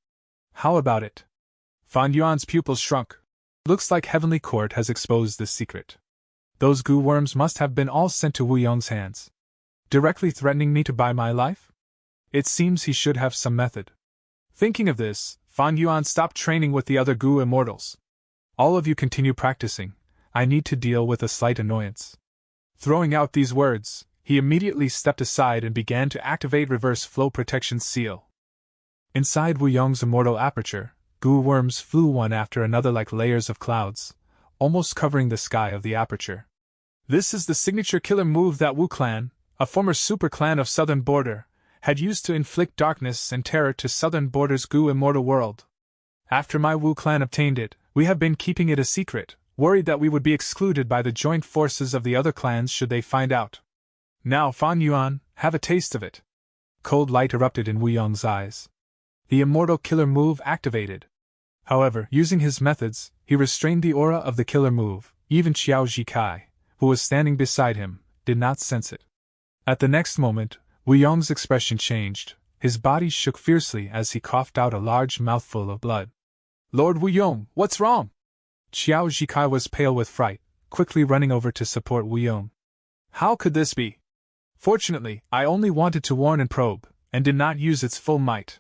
Speaker 1: How about it? Fan Yuan's pupils shrunk. Looks like Heavenly Court has exposed this secret. Those goo worms must have been all sent to Wu Yong's hands. Directly threatening me to buy my life? It seems he should have some method. Thinking of this, Fan Yuan stopped training with the other goo immortals. All of you continue practicing. I need to deal with a slight annoyance. Throwing out these words, he immediately stepped aside and began to activate Reverse Flow Protection Seal. Inside Wu Yong's immortal aperture, goo worms flew one after another like layers of clouds, almost covering the sky of the aperture. This is the signature killer move that Wu Clan, a former super clan of Southern Border, had used to inflict darkness and terror to Southern Border's goo immortal world. After my Wu Clan obtained it, we have been keeping it a secret, worried that we would be excluded by the joint forces of the other clans should they find out. Now, Fan Yuan, have a taste of it. Cold light erupted in Wu Yong's eyes. The immortal killer move activated. However, using his methods, he restrained the aura of the killer move. Even Xiao Jikai, who was standing beside him, did not sense it. At the next moment, Wu Yong's expression changed. His body shook fiercely as he coughed out a large mouthful of blood. Lord Wu Yong, what's wrong? Xiao Jikai was pale with fright, quickly running over to support Wu Yong. How could this be? Fortunately, I only wanted to warn and probe, and did not use its full might.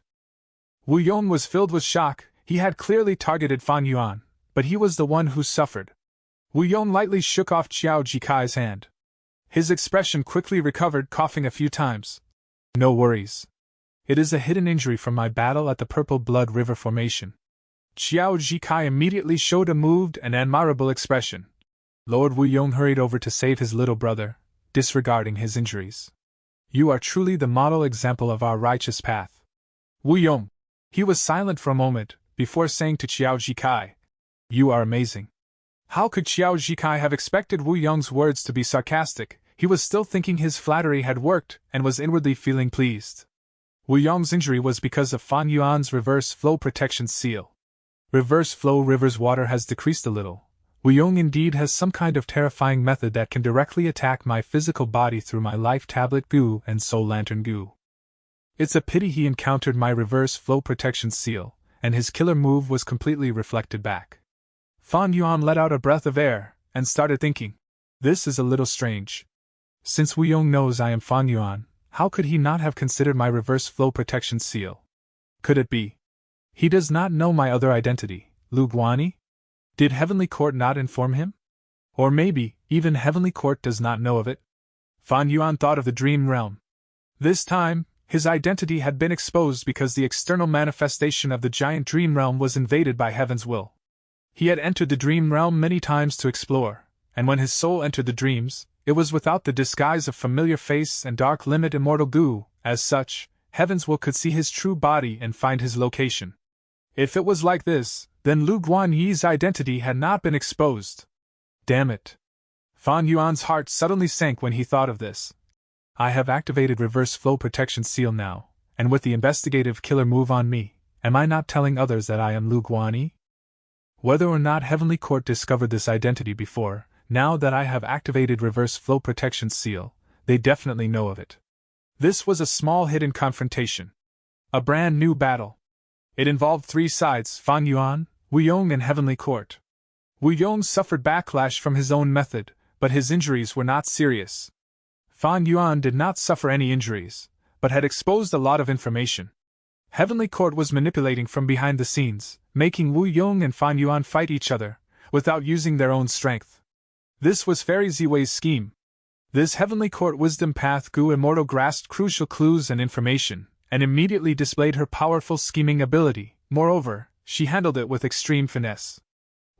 Speaker 1: Wu Yong was filled with shock. He had clearly targeted Fan Yuan, but he was the one who suffered. Wu Yong lightly shook off Xiao Jikai's hand. His expression quickly recovered, coughing a few times. No worries. It is a hidden injury from my battle at the Purple Blood River Formation. Xiao Jikai immediately showed a moved and admirable expression. Lord Wu Yong hurried over to save his little brother, disregarding his injuries. You are truly the model example of our righteous path. Wu Yong. He was silent for a moment, before saying to Xiao Jikai, You are amazing. How could Xiao Jikai have expected Wu Yong's words to be sarcastic? He was still thinking his flattery had worked, and was inwardly feeling pleased. Wu Yong's injury was because of Fan Yuan's Reverse Flow Protection Seal. Reverse Flow River's water has decreased a little. Wu Yong indeed has some kind of terrifying method that can directly attack my physical body through my Life Tablet goo and Soul Lantern goo. It's a pity he encountered my Reverse Flow Protection Seal, and his killer move was completely reflected back. Fan Yuan let out a breath of air, and started thinking. This is a little strange. Since Wu Yong knows I am Fan Yuan, how could he not have considered my Reverse Flow Protection Seal? Could it be? He does not know my other identity, Lu Guani? Did Heavenly Court not inform him? Or maybe, even Heavenly Court does not know of it? Fan Yuan thought of the Dream Realm. This time, his identity had been exposed because the external manifestation of the giant Dream Realm was invaded by Heaven's will. He had entered the Dream Realm many times to explore, and when his soul entered the dreams, it was without the disguise of familiar face and dark limit immortal goo. As such, Heaven's will could see his true body and find his location. If it was like this, then Lu Guanyi's identity had not been exposed. Damn it. Fan Yuan's heart suddenly sank when he thought of this. I have activated reverse flow protection seal now, and with the investigative killer move on me, am I not telling others that I am Lu Guanyi? Whether or not Heavenly Court discovered this identity before, now that I have activated reverse flow protection seal, they definitely know of it. This was a small hidden confrontation. A brand new battle. It involved three sides: Fan Yuan, Wu Yong, and Heavenly Court. Wu Yong suffered backlash from his own method, but his injuries were not serious. Fan Yuan did not suffer any injuries, but had exposed a lot of information. Heavenly Court was manipulating from behind the scenes, making Wu Yong and Fan Yuan fight each other, without using their own strength. This was Fairy Ziwei's scheme. This Heavenly Court Wisdom Path Gu Immortal grasped crucial clues and information, and immediately displayed her powerful scheming ability. Moreover, she handled it with extreme finesse.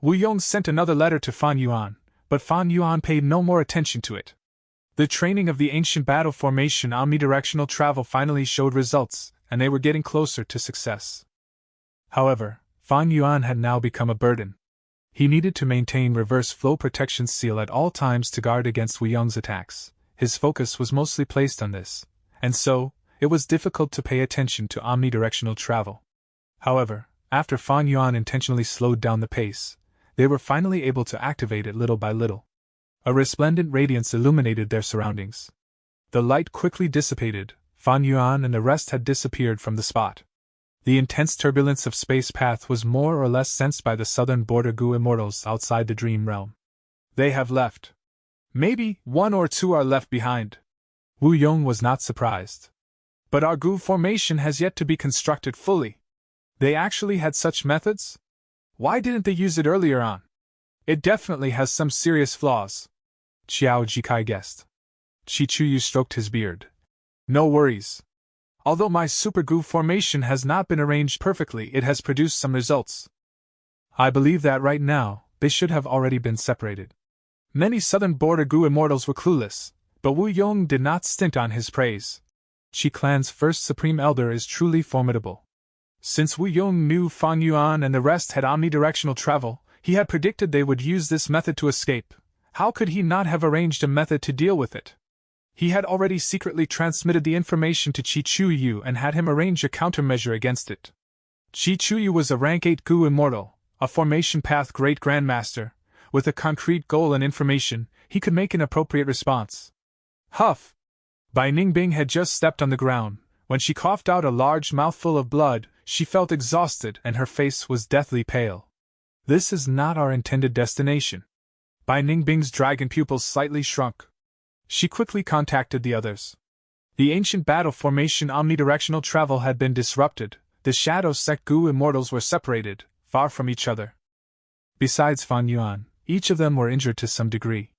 Speaker 1: Wu Yong sent another letter to Fan Yuan, but Fan Yuan paid no more attention to it. The training of the ancient battle formation omnidirectional travel finally showed results, and they were getting closer to success. However, Fan Yuan had now become a burden. He needed to maintain reverse flow protection seal at all times to guard against Wu Yong's attacks. His focus was mostly placed on this, and so, it was difficult to pay attention to omnidirectional travel. However, after Fan Yuan intentionally slowed down the pace, they were finally able to activate it little by little. A resplendent radiance illuminated their surroundings. The light quickly dissipated. Fan Yuan and the rest had disappeared from the spot. The intense turbulence of space path was more or less sensed by the southern border Gu immortals outside the dream realm. They have left. Maybe one or two are left behind. Wu Yong was not surprised. But our Gu formation has yet to be constructed fully. They actually had such methods? Why didn't they use it earlier on? It definitely has some serious flaws. Xiao Jikai guessed. Chi Chuyu stroked his beard. No worries. Although my Super Gu formation has not been arranged perfectly, it has produced some results. I believe that right now, they should have already been separated. Many southern border Gu immortals were clueless, but Wu Yong did not stint on his praise. Qi Clan's first Supreme Elder is truly formidable. Since Wu Yong knew Fan Yuan and the rest had omnidirectional travel, he had predicted they would use this method to escape. How could he not have arranged a method to deal with it? He had already secretly transmitted the information to Chi Chuyu and had him arrange a countermeasure against it. Chi Chuyu was a rank 8 Gu immortal, a formation path great grandmaster. With a concrete goal and information, he could make an appropriate response. Huff! Bai Ningbing had just stepped on the ground. When she coughed out a large mouthful of blood, she felt exhausted and her face was deathly pale. This is not our intended destination. Bai Ningbing's dragon pupils slightly shrunk. She quickly contacted the others. The ancient battle formation omnidirectional travel had been disrupted. The Shadow Sect Gu immortals were separated, far from each other. Besides Fan Yuan, each of them were injured to some degree.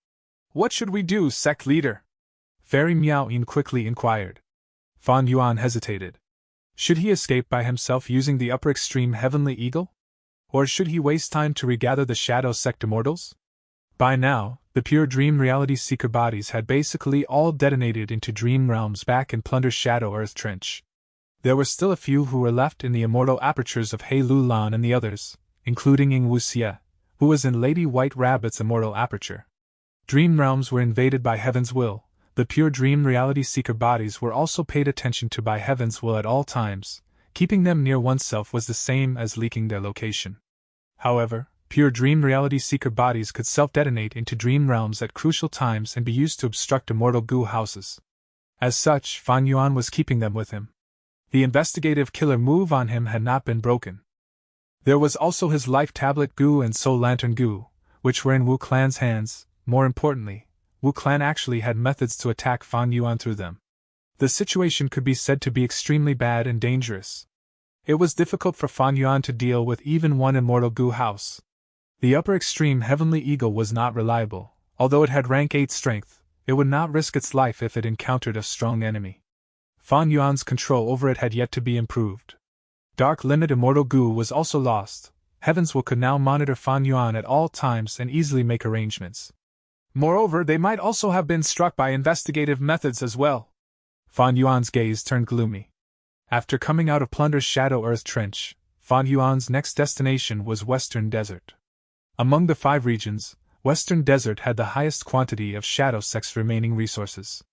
Speaker 1: What should we do, sect leader? Fairy Miao Yin quickly inquired. Fan Yuan hesitated. Should he escape by himself using the upper extreme Heavenly Eagle? Or should he waste time to regather the Shadow Sect immortals? By now, the pure dream reality seeker bodies had basically all detonated into dream realms back in Plunder's Shadow Earth Trench. There were still a few who were left in the immortal apertures of He Lu Lan and the others, including Ying Wuxie, who was in Lady White Rabbit's immortal aperture. Dream realms were invaded by Heaven's will. The pure dream reality seeker bodies were also paid attention to by Heaven's will at all times. Keeping them near oneself was the same as leaking their location. However, pure dream reality seeker bodies could self-detonate into dream realms at crucial times and be used to obstruct immortal Gu houses. As such, Fan Yuan was keeping them with him. The investigative killer move on him had not been broken. There was also his Life Tablet Gu and Soul Lantern Gu, which were in Wu Clan's hands. More importantly, Wu Clan actually had methods to attack Fan Yuan through them. The situation could be said to be extremely bad and dangerous. It was difficult for Fan Yuan to deal with even one immortal Gu house. The upper extreme Heavenly Eagle was not reliable. Although it had rank 8 strength, it would not risk its life if it encountered a strong enemy. Fan Yuan's control over it had yet to be improved. Dark Limit Immortal Gu was also lost. Heaven's Will could now monitor Fan Yuan at all times and easily make arrangements. Moreover, they might also have been struck by investigative methods as well. Fan Yuan's gaze turned gloomy. After coming out of Plunder's Shadow Earth Trench, Fan Yuan's next destination was Western Desert. Among the 5 regions, Western Desert had the highest quantity of Shadow Sect's remaining resources.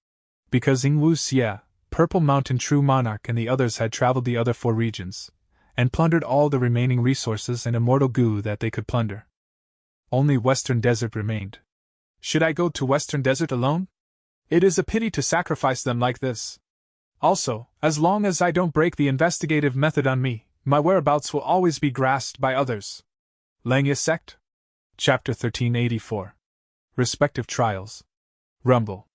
Speaker 1: Because Wu Xie, Purple Mountain True Monarch, and the others had traveled the other 4 regions, and plundered all the remaining resources and immortal goo that they could plunder. Only Western Desert remained. Should I go to Western Desert alone? It is a pity to sacrifice them like this. Also, as long as I don't break the investigative method on me, my whereabouts will always be grasped by others. Langya Sect? Chapter 1384. Respective Trials. Rumble.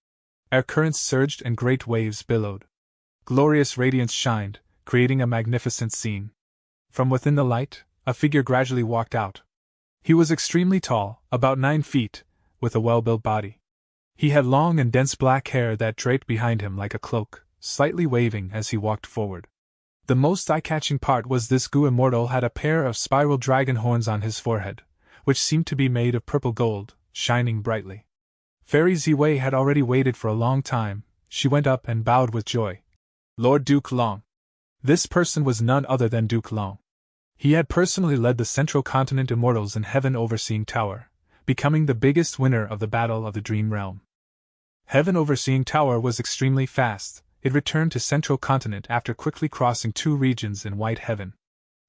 Speaker 1: Air currents surged and great waves billowed. Glorious radiance shined, creating a magnificent scene. From within the light, a figure gradually walked out. He was extremely tall, about 9 feet, with a well-built body. He had long and dense black hair that draped behind him like a cloak, slightly waving as he walked forward. The most eye-catching part was this goo immortal had a pair of spiral dragon horns on his forehead, which seemed to be made of purple gold, shining brightly. Fairy Ziwei had already waited for a long time. She went up and bowed with joy. Lord Duke Long. This person was none other than Duke Long. He had personally led the Central Continent Immortals in Heaven Overseeing Tower, becoming the biggest winner of the Battle of the Dream Realm. Heaven Overseeing Tower was extremely fast. It returned to Central Continent after quickly crossing 2 regions in White Heaven.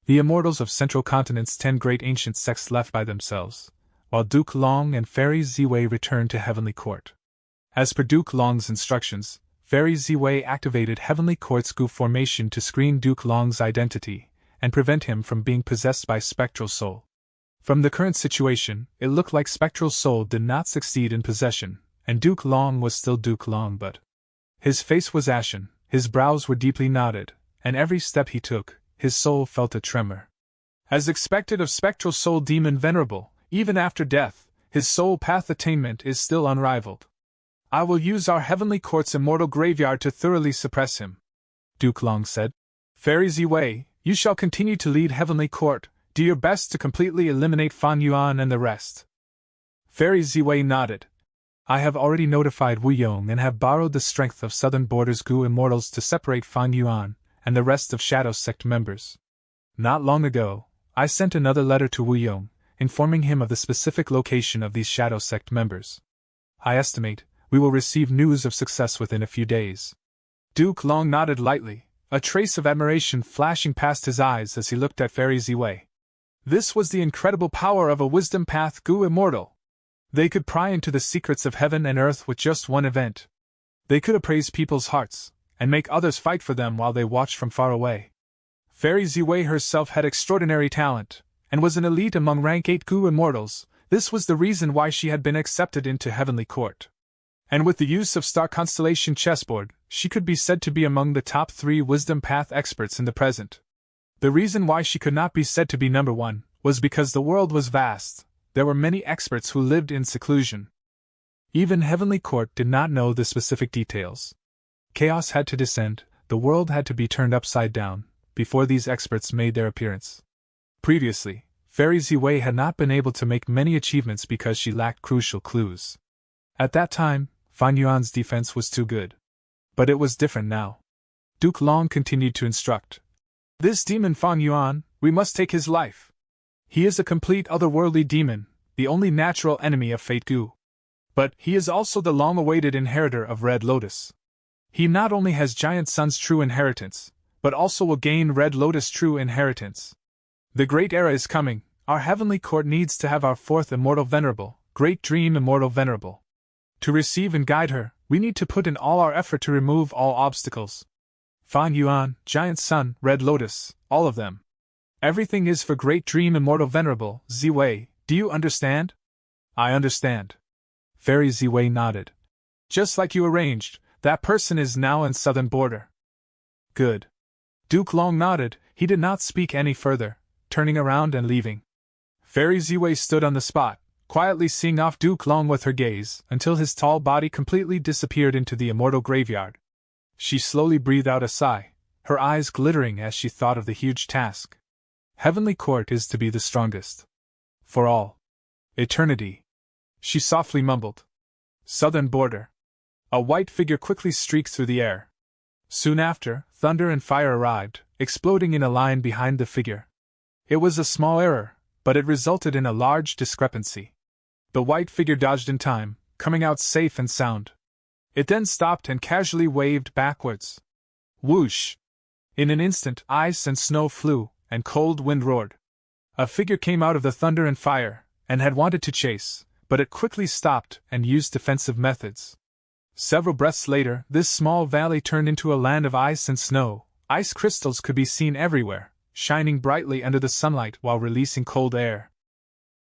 Speaker 1: The Immortals of Central Continent's 10 great ancient sects left by themselves, while Duke Long and Fairy Ziwei returned to Heavenly Court. As per Duke Long's instructions, Fairy Ziwei activated Heavenly Court's goo formation to screen Duke Long's identity and prevent him from being possessed by Spectral Soul. From the current situation, it looked like Spectral Soul did not succeed in possession, and Duke Long was still Duke Long, but his face was ashen, his brows were deeply knotted, and every step he took, his soul felt a tremor. As expected of Spectral Soul Demon Venerable, even after death, his soul path attainment is still unrivaled. I will use our Heavenly Court's immortal graveyard to thoroughly suppress him, Duke Long said. Fairy Ziwei, you shall continue to lead Heavenly Court, do your best to completely eliminate Fan Yuan and the rest. Fairy Ziwei nodded. I have already notified Wu Yong and have borrowed the strength of Southern Border's Goo Immortals to separate Fan Yuan and the rest of Shadow Sect members. Not long ago, I sent another letter to Wu Yong, informing him of the specific location of these Shadow Sect members. I estimate we will receive news of success within a few days. Duke Long nodded lightly, a trace of admiration flashing past his eyes as he looked at Fairy Ziwei. This was the incredible power of a Wisdom Path Goo Immortal. They could pry into the secrets of heaven and earth with just one event. They could appraise people's hearts, and make others fight for them while they watched from far away. Fairy Ziwei herself had extraordinary talent, and was an elite among rank 8 Goo Immortals. This was the reason why she had been accepted into Heavenly Court. And with the use of Star Constellation Chessboard, she could be said to be among the top 3 Wisdom Path experts in the present. The reason why she could not be said to be number 1 was because the world was vast. There were many experts who lived in seclusion. Even Heavenly Court did not know the specific details. Chaos had to descend, the world had to be turned upside down, before these experts made their appearance. Previously, Fairy Ziwei had not been able to make many achievements because she lacked crucial clues. At that time, Fan Yuan's defense was too good. But it was different now. Duke Long continued to instruct. This demon Fan Yuan, we must take his life. He is a complete otherworldly demon, the only natural enemy of Fate Goo. But he is also the long-awaited inheritor of Red Lotus. He not only has Giant Sun's true inheritance, but also will gain Red Lotus' true inheritance. The great era is coming. Our Heavenly Court needs to have our 4th Immortal Venerable, Great Dream Immortal Venerable. To receive and guide her, we need to put in all our effort to remove all obstacles. Fan Yuan, Giant Sun, Red Lotus, all of them. Everything is for Great Dream Immortal Venerable, Ziwei, do you understand? I understand. Fairy Ziwei nodded. Just like you arranged, that person is now in Southern Border. Good. Duke Long nodded, he did not speak any further, turning around and leaving. Fairy Ziwei stood on the spot, quietly seeing off Duke Long with her gaze, until his tall body completely disappeared into the immortal graveyard. She slowly breathed out a sigh, her eyes glittering as she thought of the huge task. Heavenly Court is to be the strongest. For all eternity. She softly mumbled. Southern Border. A white figure quickly streaked through the air. Soon after, thunder and fire arrived, exploding in a line behind the figure. It was a small error, but it resulted in a large discrepancy. The white figure dodged in time, coming out safe and sound. It then stopped and casually waved backwards. Whoosh! In an instant, ice and snow flew, and cold wind roared. A figure came out of the thunder and fire, and had wanted to chase, but it quickly stopped and used defensive methods. Several breaths later, this small valley turned into a land of ice and snow. Ice crystals could be seen everywhere, shining brightly under the sunlight while releasing cold air.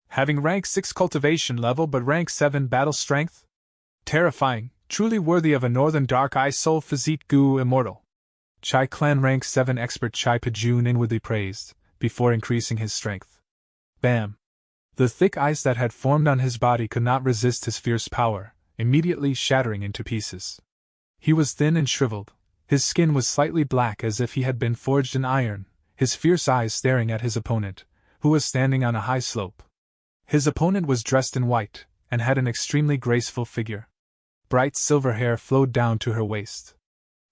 Speaker 1: Having rank 6 cultivation level but rank 7 battle strength? Terrifying, truly worthy of a northern dark eye soul physique goo immortal. Chai Clan rank 7 expert Chai Pajun inwardly praised, before increasing his strength. Bam! The thick ice that had formed on his body could not resist his fierce power, immediately shattering into pieces. He was thin and shriveled. His skin was slightly black as if he had been forged in iron, his fierce eyes staring at his opponent, who was standing on a high slope. His opponent was dressed in white, and had an extremely graceful figure. Bright silver hair flowed down to her waist.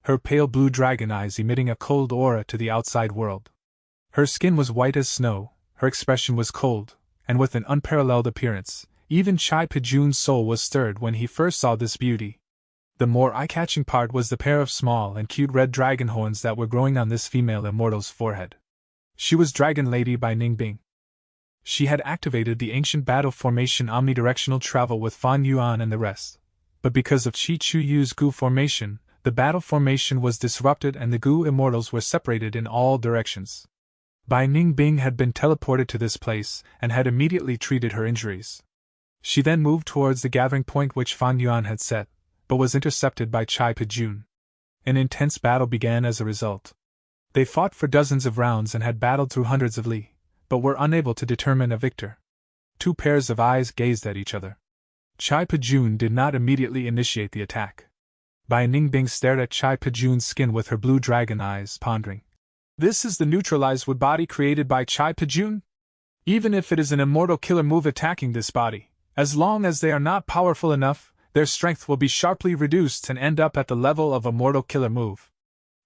Speaker 1: Her pale blue dragon eyes emitting a cold aura to the outside world. Her skin was white as snow, her expression was cold, and with an unparalleled appearance. Even Chai Pajun's soul was stirred when he first saw this beauty. The more eye-catching part was the pair of small and cute red dragon horns that were growing on this female immortal's forehead. She was Dragon Lady by Ningbing. She had activated the ancient battle formation omnidirectional travel with Fan Yuan and the rest, but because of Chi Chu Yu's Gu formation, the battle formation was disrupted and the Gu immortals were separated in all directions. Bai Ningbing had been teleported to this place and had immediately treated her injuries. She then moved towards the gathering point which Fan Yuan had set, but was intercepted by Chai Pajun. An intense battle began as a result. They fought for dozens of rounds and had battled through hundreds of li, but were unable to determine a victor. Two pairs of eyes gazed at each other. Chai Pajun did not immediately initiate the attack. Bai Ningbing stared at Chai Pajun's skin with her blue dragon eyes, pondering. This is the neutralized wood body created by Chai Pajun? Even if it is an immortal killer move attacking this body, as long as they are not powerful enough, their strength will be sharply reduced and end up at the level of a mortal killer move.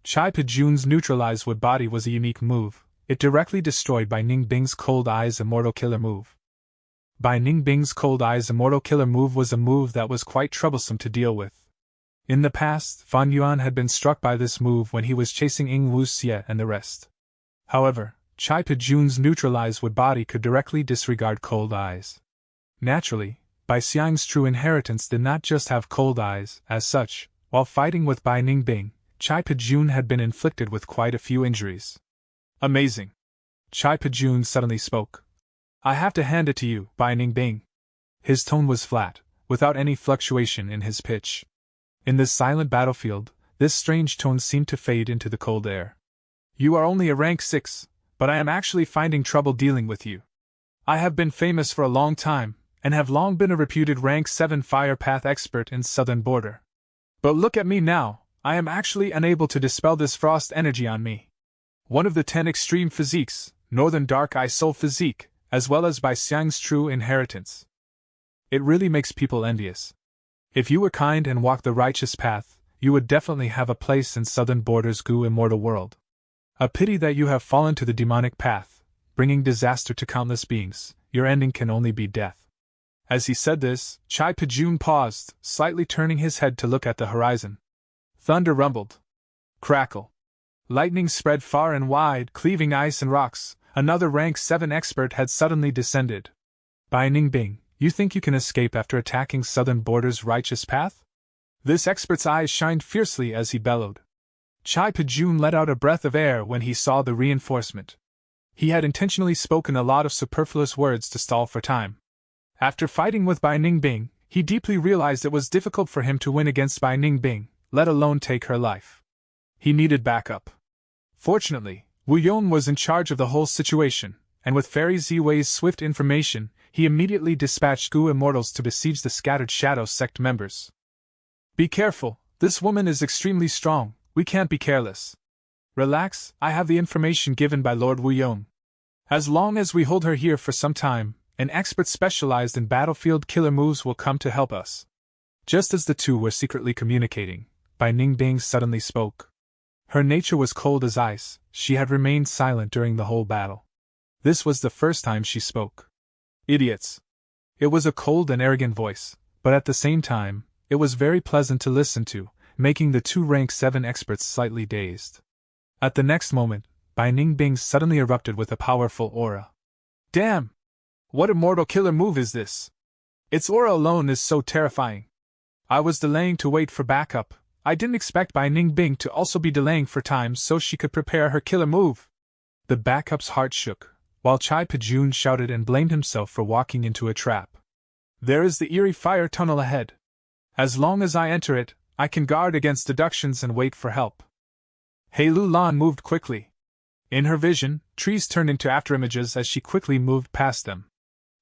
Speaker 1: Chai Pajun's neutralized wood body was a unique move. It directly destroyed Bai Ningbing's Cold Eyes immortal killer move. Bai Ningbing's Cold Eyes immortal killer move was a move that was quite troublesome to deal with. In the past, Fan Yuan had been struck by this move when he was chasing Ying Wu Xie and the rest. However, Chai Pajun's neutralized wood body could directly disregard Cold Eyes. Naturally, Bai Xiang's true inheritance did not just have cold eyes. As such, while fighting with Bai Ningbing, Chai Pajun had been inflicted with quite a few injuries. Amazing! Chai Pajun suddenly spoke. I have to hand it to you, Bai Ningbing. His tone was flat, without any fluctuation in his pitch. In this silent battlefield, this strange tone seemed to fade into the cold air. You are only a rank 6, but I am actually finding trouble dealing with you. I have been famous for a long time, and have long been a reputed rank 7 fire path expert in southern border. But look at me now, I am actually unable to dispel this frost energy on me. One of the 10 extreme physiques, Northern Dark Eye Soul Physique, as well as Bai Xiang's true inheritance. It really makes people envious. If you were kind and walked the righteous path, you would definitely have a place in southern border's Gu immortal world. A pity that you have fallen to the demonic path, bringing disaster to countless beings. Your ending can only be death. As he said this, Chai Pajun paused, slightly turning his head to look at the horizon. Thunder rumbled. Crackle. Lightning spread far and wide, cleaving ice and rocks. Another rank 7 expert had suddenly descended. Bai Ningbing, you think you can escape after attacking southern border's righteous path? This expert's eyes shined fiercely as he bellowed. Chai Pajun let out a breath of air when he saw the reinforcement. He had intentionally spoken a lot of superfluous words to stall for time. After fighting with Bai Ningbing, he deeply realized it was difficult for him to win against Bai Ningbing, let alone take her life. He needed backup. Fortunately, Wu Yong was in charge of the whole situation, and with Fairy Ziwei's swift information, he immediately dispatched Gu immortals to besiege the scattered Shadow Sect members. Be careful, this woman is extremely strong, we can't be careless. Relax, I have the information given by Lord Wu Yong. As long as we hold her here for some time, an expert specialized in battlefield killer moves will come to help us. Just as the two were secretly communicating, Bai Ningbing suddenly spoke. Her nature was cold as ice, she had remained silent during the whole battle. This was the first time she spoke. Idiots! It was a cold and arrogant voice, but at the same time, It was very pleasant to listen to, making the two rank 7 experts slightly dazed. At the next moment, Bai Ningbing suddenly erupted with a powerful aura. Damn! What immortal killer move is this? Its aura alone is so terrifying. I was delaying to wait for backup. I didn't expect Bai Ningbing to also be delaying for time so she could prepare her killer move. The backup's heart shook, while Chai Pajun shouted and blamed himself for walking into a trap. There is the eerie fire tunnel ahead. As long as I enter it, I can guard against deductions and wait for help. Hei Lu Lan moved quickly. In her vision, trees turned into afterimages as she quickly moved past them.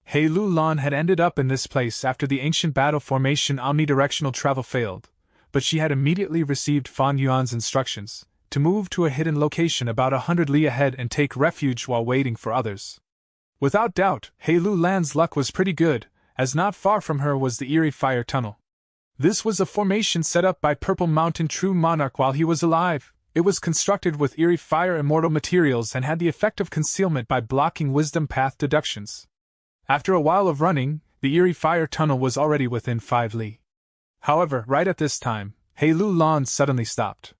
Speaker 1: Hei Lu Lan had ended up in this place after the ancient battle formation omnidirectional travel failed, but she had immediately received Fan Yuan's instructions to move to a hidden location about 100 li ahead and take refuge while waiting for others. Without doubt, Hei Lu Lan's luck was pretty good, as not far from her was the eerie fire tunnel. This was a formation set up by Purple Mountain True Monarch while he was alive. It was constructed with eerie fire immortal materials and had the effect of concealment by blocking wisdom path deductions. After a while of running, the eerie fire tunnel was already within 5 li. However, right at this time, Hei Lu Lan suddenly stopped.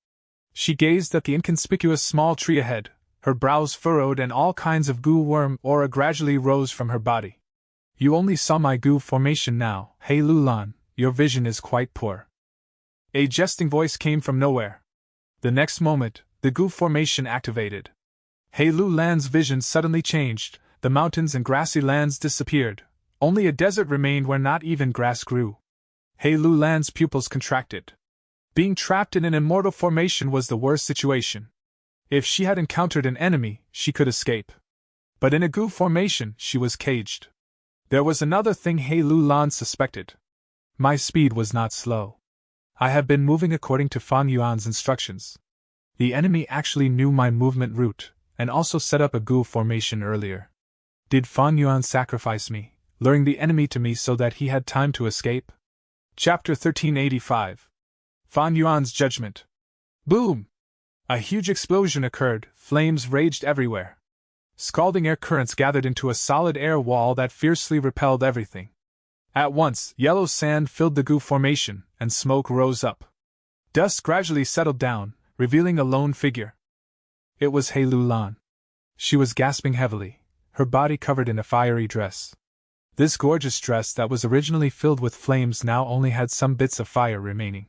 Speaker 1: She gazed at the inconspicuous small tree ahead, her brows furrowed and all kinds of goo worm aura gradually rose from her body. You only saw my goo formation now, Hei Lu Lan, your vision is quite poor. A jesting voice came from nowhere. The next moment, the goo formation activated. Hei Lu Lan's vision suddenly changed, the mountains and grassy lands disappeared, only a desert remained where not even grass grew. Hei Lu Lan's pupils contracted. Being trapped in an immortal formation was the worst situation. If she had encountered an enemy, she could escape. But in a goo formation, she was caged. There was another thing Hei Lu Lan suspected. My speed was not slow. I have been moving according to Fan Yuan's instructions. The enemy actually knew my movement route, and also set up a goo formation earlier. Did Fan Yuan sacrifice me, luring the enemy to me so that he had time to escape? Chapter 1385. Fan Yuan's Judgment. Boom! A huge explosion occurred, flames raged everywhere. Scalding air currents gathered into a solid air wall that fiercely repelled everything. At once, yellow sand filled the goo formation, and smoke rose up. Dust gradually settled down, revealing a lone figure. It was Hei Lu Lan. She was gasping heavily, her body covered in a fiery dress. This gorgeous dress that was originally filled with flames now only had some bits of fire remaining.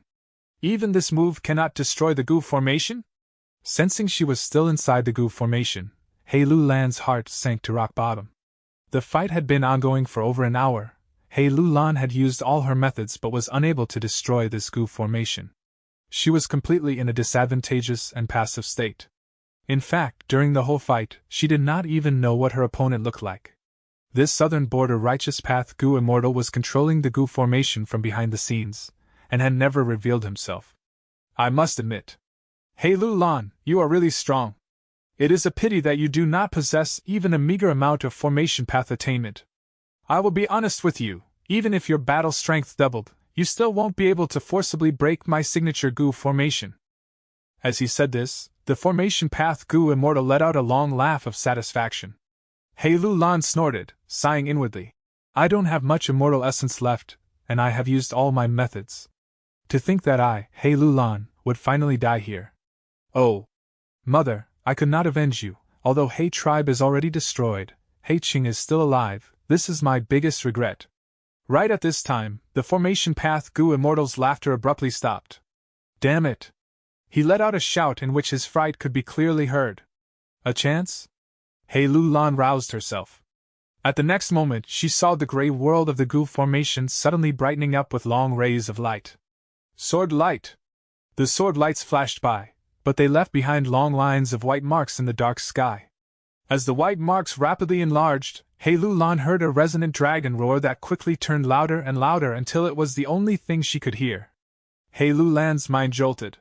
Speaker 1: Even this move cannot destroy the goo formation? Sensing she was still inside the goo formation, Hei Lu Lan's heart sank to rock bottom. The fight had been ongoing for over an hour. Hei Lu Lan had used all her methods but was unable to destroy this goo formation. She was completely in a disadvantageous and passive state. In fact, during the whole fight, she did not even know what her opponent looked like. This southern border righteous path goo immortal was controlling the goo formation from behind the scenes, and had never revealed himself. I must admit. Hei Lu Lan, you are really strong. It is a pity that you do not possess even a meager amount of formation path attainment. I will be honest with you, even if your battle strength doubled, you still won't be able to forcibly break my signature goo formation. As he said this, the formation path goo immortal let out a long laugh of satisfaction. Hei Lu Lan snorted, sighing inwardly. I don't have much immortal essence left, and I have used all my methods. To think that I, Hei Lu Lan, would finally die here. Oh! Mother, I could not avenge you, although Hei tribe is already destroyed, Hei Qing is still alive. This is my biggest regret. Right at this time, the formation path goo immortal's laughter abruptly stopped. Damn it! He let out a shout in which his fright could be clearly heard. A chance? Hei Lu Lan roused herself. At the next moment, she saw the gray world of the goo formation suddenly brightening up with long rays of light. Sword light! The sword lights flashed by, but they left behind long lines of white marks in the dark sky. As the white marks rapidly enlarged, Hei Lu Lan heard a resonant dragon roar that quickly turned louder and louder until it was the only thing she could hear. Hei Lu Lan's mind jolted.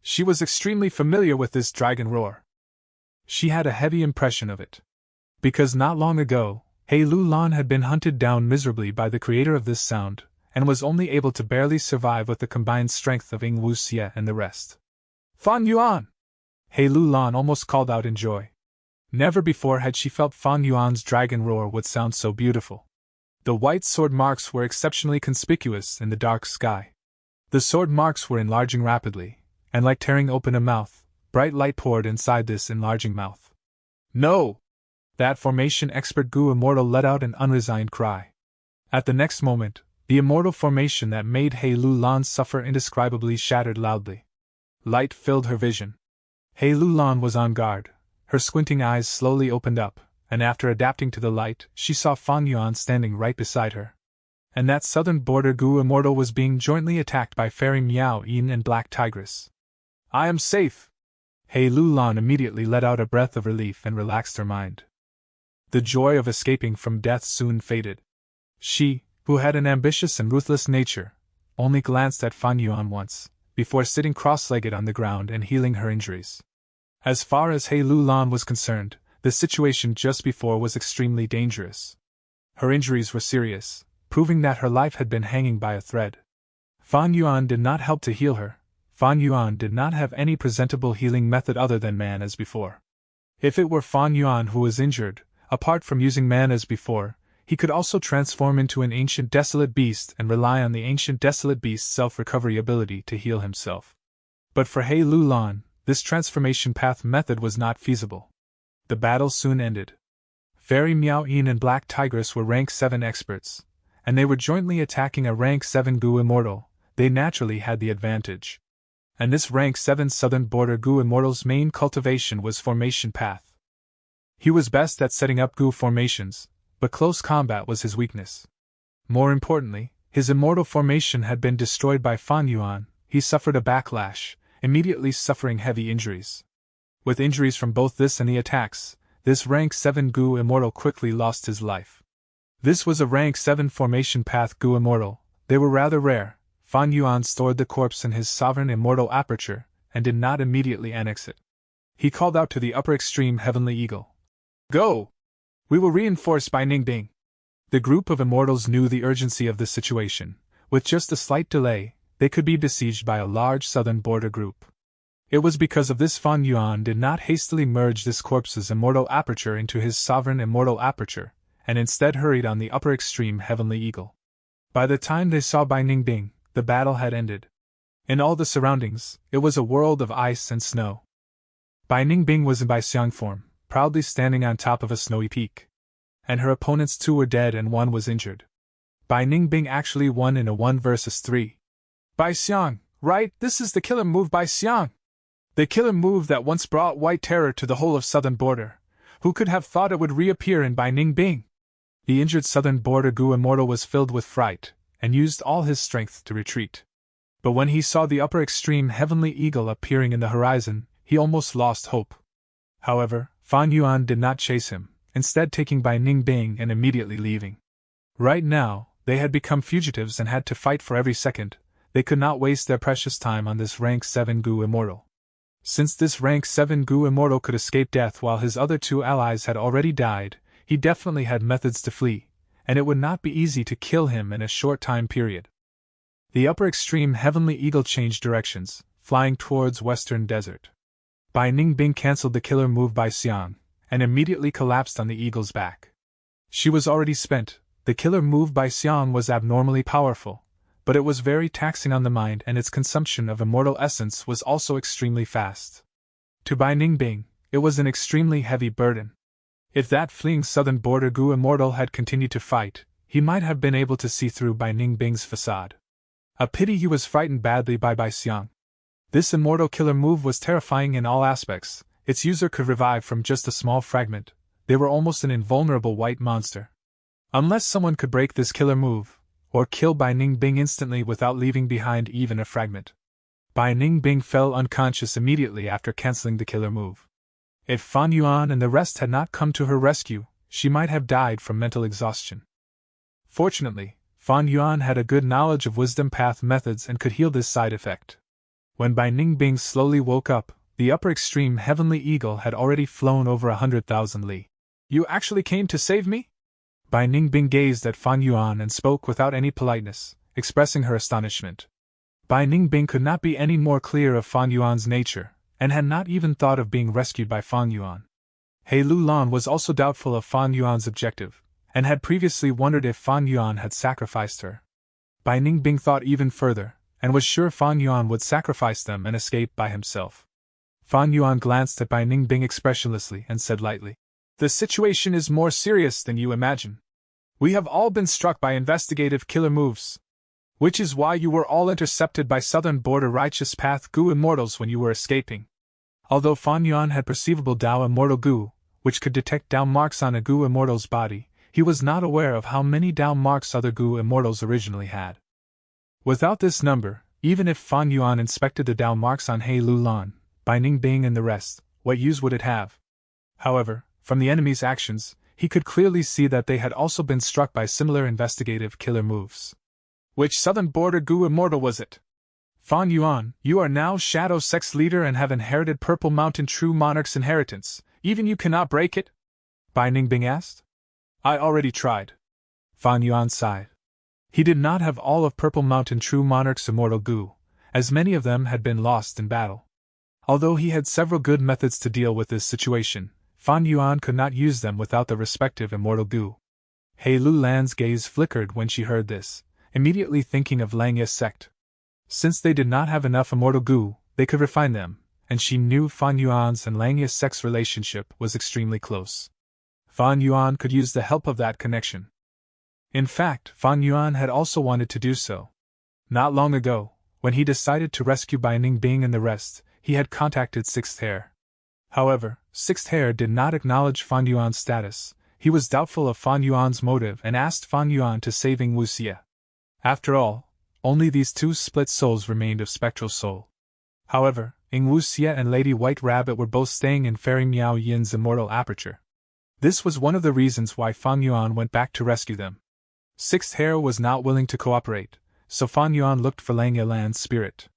Speaker 1: She was extremely familiar with this dragon roar. She had a heavy impression of it. Because not long ago, Hei Lu Lan had been hunted down miserably by the creator of this sound, and was only able to barely survive with the combined strength of Ying Wu Xie and the rest. Fan Yuan! Hei Lu Lan almost called out in joy. Never before had she felt Fan Yuan's dragon roar would sound so beautiful. The white sword marks were exceptionally conspicuous in the dark sky. The sword marks were enlarging rapidly, and like tearing open a mouth, bright light poured inside this enlarging mouth. No! That formation expert Gu Immortal let out an unresigned cry. At the next moment, the immortal formation that made He Lu Lan suffer indescribably shattered loudly. Light filled her vision. He Lu Lan was on guard. Her squinting eyes slowly opened up, and after adapting to the light, she saw Fan Yuan standing right beside her. And that southern border Gu Immortal was being jointly attacked by Fairy Miao Yin and Black Tigress. I am safe! He Lu Lan immediately let out a breath of relief and relaxed her mind. The joy of escaping from death soon faded. She, who had an ambitious and ruthless nature, only glanced at Fan Yuan once, before sitting cross-legged on the ground and healing her injuries. As far as He Lu Lan was concerned, the situation just before was extremely dangerous. Her injuries were serious, proving that her life had been hanging by a thread. Fan Yuan did not help to heal her. Fan Yuan did not have any presentable healing method other than man as before. If it were Fan Yuan who was injured, apart from using man as before, he could also transform into an ancient desolate beast and rely on the ancient desolate beast's self-recovery ability to heal himself. But for He Lu Lan, this transformation path method was not feasible. The battle soon ended. Fairy Miao Yin and Black Tigress were rank 7 experts, and they were jointly attacking a rank 7 Gu Immortal. They naturally had the advantage. And this rank 7 southern border Gu Immortal's main cultivation was formation path. He was best at setting up Gu formations, but close combat was his weakness. More importantly, his immortal formation had been destroyed by Fan Yuan. He suffered a backlash, immediately suffering heavy injuries. With injuries from both this and the attacks, this rank 7 Gu Immortal quickly lost his life. This was a rank 7 formation path Gu Immortal. They were rather rare. Fan Yuan stored the corpse in his sovereign immortal aperture, and did not immediately annex it. He called out to the upper extreme Heavenly Eagle. Go! We will reinforce by Ningbing. The group of immortals knew the urgency of the situation. With just a slight delay, they could be besieged by a large southern border group. It was because of this Fan Yuan did not hastily merge this corpse's immortal aperture into his sovereign immortal aperture, and instead hurried on the upper extreme Heavenly Eagle. By the time they saw Bai Ningbing, the battle had ended. In all the surroundings, it was a world of ice and snow. Bai Ningbing was in Baixiang form, proudly standing on top of a snowy peak. And her opponents 2 were dead and 1 was injured. Bai Ningbing actually won in a 1 versus 3. Baixiang, right, this is the killer move Baixiang! The killer move that once brought white terror to the whole of southern border. Who could have thought it would reappear in Bai Ningbing? The injured southern border Gu Immortal was filled with fright, and used all his strength to retreat. But when he saw the upper extreme Heavenly Eagle appearing in the horizon, he almost lost hope. However, Fan Yuan did not chase him, instead taking Bai Ningbing and immediately leaving. Right now, they had become fugitives and had to fight for every second. They could not waste their precious time on this rank 7 Gu Immortal. Since this rank 7 Gu Immortal could escape death while his other 2 allies had already died, he definitely had methods to flee, and it would not be easy to kill him in a short time period. The upper extreme Heavenly Eagle changed directions, flying towards Western Desert. Bai Ningbing cancelled the killer move by Xiang, and immediately collapsed on the eagle's back. She was already spent. The killer move by Xiang was abnormally powerful, but it was very taxing on the mind, and its consumption of immortal essence was also extremely fast. To Bai Ningbing, it was an extremely heavy burden. If that fleeing southern border Gu Immortal had continued to fight, he might have been able to see through Bai Ningbing's facade. A pity he was frightened badly by Xiang. This immortal killer move was terrifying in all aspects. Its user could revive from just a small fragment. They were almost an invulnerable white monster. Unless someone could break this killer move, or kill Bai Ningbing instantly without leaving behind even a fragment. Bai Ningbing fell unconscious immediately after cancelling the killer move. If Fan Yuan and the rest had not come to her rescue, she might have died from mental exhaustion. Fortunately, Fan Yuan had a good knowledge of wisdom path methods and could heal this side effect. When Bai Ningbing slowly woke up, the upper extreme Heavenly Eagle had already flown over 100,000 li. You actually came to save me? Bai Ningbing gazed at Fan Yuan and spoke without any politeness, expressing her astonishment. Bai Ningbing could not be any more clear of Fan Yuan's nature, and had not even thought of being rescued by Fan Yuan. He Lu Lan was also doubtful of Fan Yuan's objective, and had previously wondered if Fan Yuan had sacrificed her. Bai Ningbing thought even further, and was sure Fan Yuan would sacrifice them and escape by himself. Fan Yuan glanced at Bai Ningbing expressionlessly and said lightly, "The situation is more serious than you imagine. We have all been struck by investigative killer moves. Which is why you were all intercepted by Southern Border Righteous Path Gu Immortals when you were escaping." Although Fan Yuan had perceivable Dao Immortal Gu, which could detect Dao marks on a Gu Immortal's body, he was not aware of how many Dao marks other Gu Immortals originally had. Without this number, even if Fan Yuan inspected the Dao marks on He Lulan, Bai Ningbing and the rest, what use would it have? However, from the enemy's actions, he could clearly see that they had also been struck by similar investigative killer moves. Which Southern Border Gu Immortal was it? Fan Yuan, you are now Shadow Sect's leader and have inherited Purple Mountain True Monarch's inheritance, even you cannot break it? Bai Ningbing asked. I already tried. Fan Yuan sighed. He did not have all of Purple Mountain True Monarch's immortal Gu, as many of them had been lost in battle. Although he had several good methods to deal with this situation, Fan Yuan could not use them without the respective immortal Gu. He Lulan's gaze flickered when she heard this, immediately thinking of Langya's sect. Since they did not have enough immortal Gu, they could refine them, and she knew Fan Yuan's and Langya's sect's relationship was extremely close. Fan Yuan could use the help of that connection. In fact, Fan Yuan had also wanted to do so. Not long ago, when he decided to rescue Bai Ningbing and the rest, he had contacted Sixth Hair. However, Sixth Hair did not acknowledge Fan Yuan's status. He was doubtful of Fan Yuan's motive and asked Fan Yuan to save Ing Wuxie. After all, only these two split souls remained of Spectral Soul. However, Ing Wuxie and Lady White Rabbit were both staying in Fairy Miao Yin's immortal aperture. This was one of the reasons why Fan Yuan went back to rescue them. Sixth Hair was not willing to cooperate, so Fan Yuan looked for Langya Lan's spirit.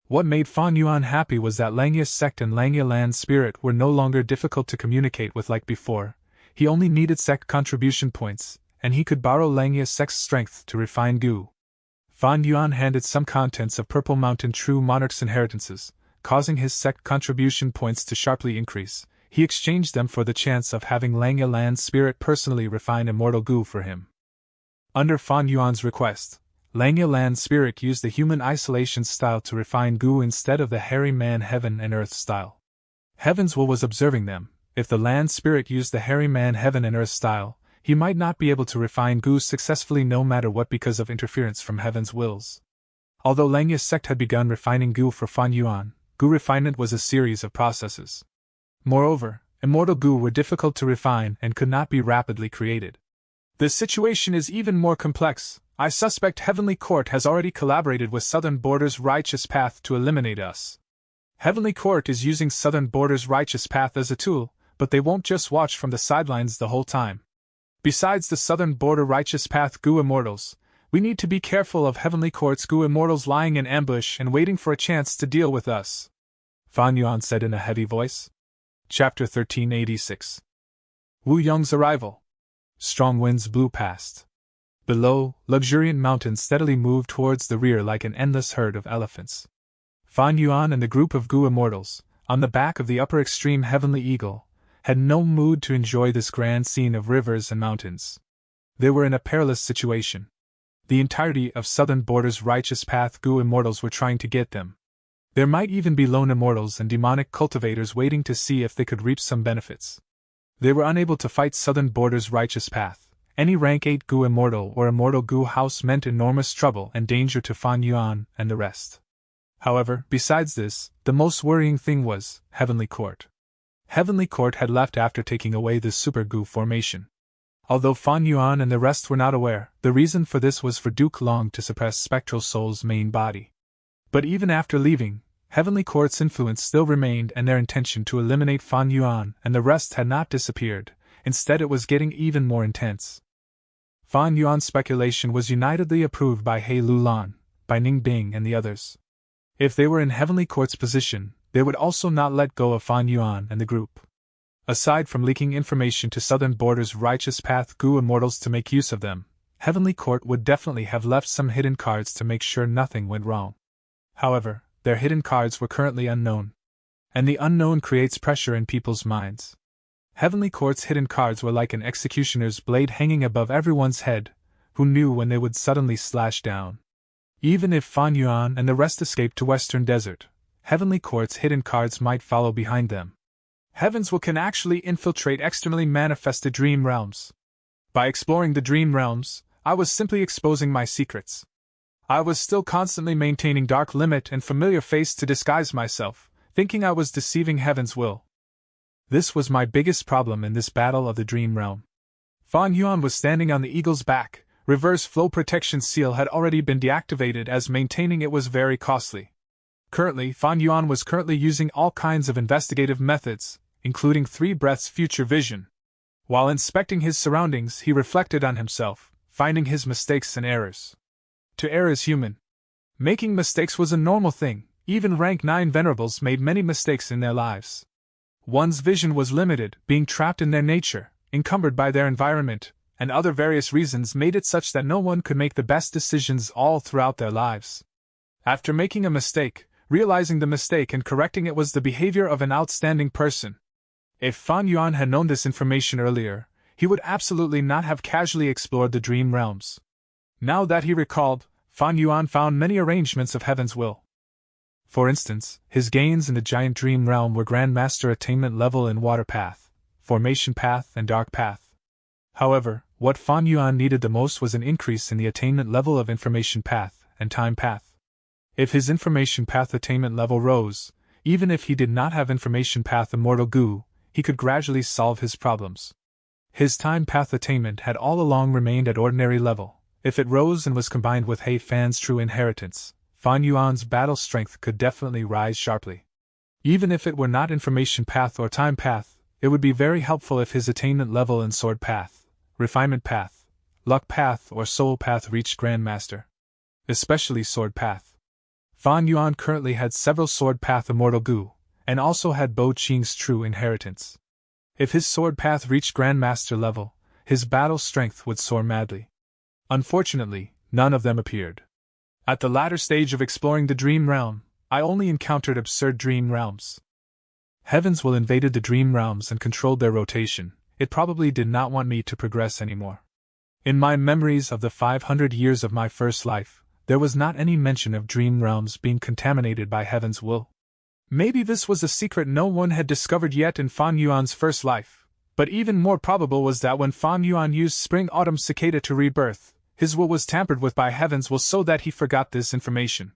Speaker 1: What made Fan Yuan happy was that Langya's sect and Langya Lan's spirit were no longer difficult to communicate with like before. He only needed sect contribution points, and he could borrow Langya's sect's strength to refine Gu. Fan Yuan handed some contents of Purple Mountain True Monarch's inheritances, causing his sect contribution points to sharply increase. He exchanged them for the chance of having Langya Lan's spirit personally refine immortal Gu for him. Under Fan Yuan's request, Langya Lan's spirit used the human isolation style to refine Gu instead of the hairy man heaven and earth style. Heaven's will was observing them. If the land spirit used the hairy man heaven and earth style, he might not be able to refine Gu successfully no matter what because of interference from Heaven's wills. Although Langya's sect had begun refining Gu for Fan Yuan, Gu refinement was a series of processes. Moreover, immortal Gu were difficult to refine and could not be rapidly created. The situation is even more complex. I suspect Heavenly Court has already collaborated with Southern Border's Righteous Path to eliminate us. Heavenly Court is using Southern Border's Righteous Path as a tool, but they won't just watch from the sidelines the whole time. Besides the Southern Border Righteous Path Gu Immortals, we need to be careful of Heavenly Court's Gu Immortals lying in ambush and waiting for a chance to deal with us, Fan Yuan said in a heavy voice. Chapter 1386. Wu Yong's arrival. Strong winds blew past. Below, luxuriant mountains steadily moved towards the rear like an endless herd of elephants. Fan Yuan and the group of Gu Immortals, on the back of the upper extreme Heavenly Eagle, had no mood to enjoy this grand scene of rivers and mountains. They were in a perilous situation. The entirety of Southern Border's Righteous Path Gu Immortals were trying to get them. There might even be lone immortals and demonic cultivators waiting to see if they could reap some benefits. They were unable to fight Southern Border's Righteous Path. Any rank 8 Gu Immortal or Immortal Gu house meant enormous trouble and danger to Fan Yuan and the rest. However, besides this, the most worrying thing was Heavenly Court. Heavenly Court had left after taking away the Super Gu formation. Although Fan Yuan and the rest were not aware, the reason for this was for Duke Long to suppress Spectral Soul's main body. But even after leaving, Heavenly Court's influence still remained and their intention to eliminate Fan Yuan and the rest had not disappeared. Instead it was getting even more intense. Fan Yuan's speculation was unitedly approved by He Lulan, by Ningbing and the others. If they were in Heavenly Court's position, they would also not let go of Fan Yuan and the group. Aside from leaking information to Southern Border's Righteous Path Gu Immortals to make use of them, Heavenly Court would definitely have left some hidden cards to make sure nothing went wrong. However, their hidden cards were currently unknown. And the unknown creates pressure in people's minds. Heavenly Court's hidden cards were like an executioner's blade hanging above everyone's head, who knew when they would suddenly slash down. Even if Fan Yuan and the rest escaped to Western Desert, Heavenly Court's hidden cards might follow behind them. Heaven's will can actually infiltrate externally manifested dream realms. By exploring the dream realms, I was simply exposing my secrets. I was still constantly maintaining dark limit and familiar face to disguise myself, thinking I was deceiving Heaven's will. This was my biggest problem in this battle of the dream realm. Fan Yuan was standing on the eagle's back. Reverse flow protection seal had already been deactivated as maintaining it was very costly. Currently, Fan Yuan was using all kinds of investigative methods, including 3 breaths future vision. While inspecting his surroundings, he reflected on himself, finding his mistakes and errors. To err is human. Making mistakes was a normal thing. Even rank 9 venerables made many mistakes in their lives. One's vision was limited, being trapped in their nature, encumbered by their environment, and other various reasons made it such that no one could make the best decisions all throughout their lives. After making a mistake, realizing the mistake and correcting it was the behavior of an outstanding person. If Fan Yuan had known this information earlier, he would absolutely not have casually explored the dream realms. Now that he recalled, Fan Yuan found many arrangements of Heaven's will. For instance, his gains in the giant dream realm were Grandmaster attainment level in Water Path, Formation Path, and Dark Path. However, what Fan Yuan needed the most was an increase in the attainment level of Information Path and Time Path. If his Information Path attainment level rose, even if he did not have Information Path Immortal Goo, he could gradually solve his problems. His Time Path attainment had all along remained at ordinary level. If it rose and was combined with He Fan's true inheritance, Fan Yuan's battle strength could definitely rise sharply. Even if it were not Information Path or Time Path, it would be very helpful if his attainment level in Sword Path, Refinement Path, Luck Path, or Soul Path reached Grandmaster. Especially Sword Path. Fan Yuan currently had several Sword Path Immortal Goo, and also had Bo Qing's true inheritance. If his Sword Path reached Grandmaster level, his battle strength would soar madly. Unfortunately, none of them appeared. At the latter stage of exploring the dream realm, I only encountered absurd dream realms. Heaven's will invaded the dream realms and controlled their rotation. It probably did not want me to progress anymore. In my memories of the 500 years of my first life, there was not any mention of dream realms being contaminated by Heaven's will. Maybe this was a secret no one had discovered yet in Fan Yuan's first life, but even more probable was that when Fan Yuan used Spring-Autumn Cicada to rebirth, his will was tampered with by Heaven's will so that he forgot this information.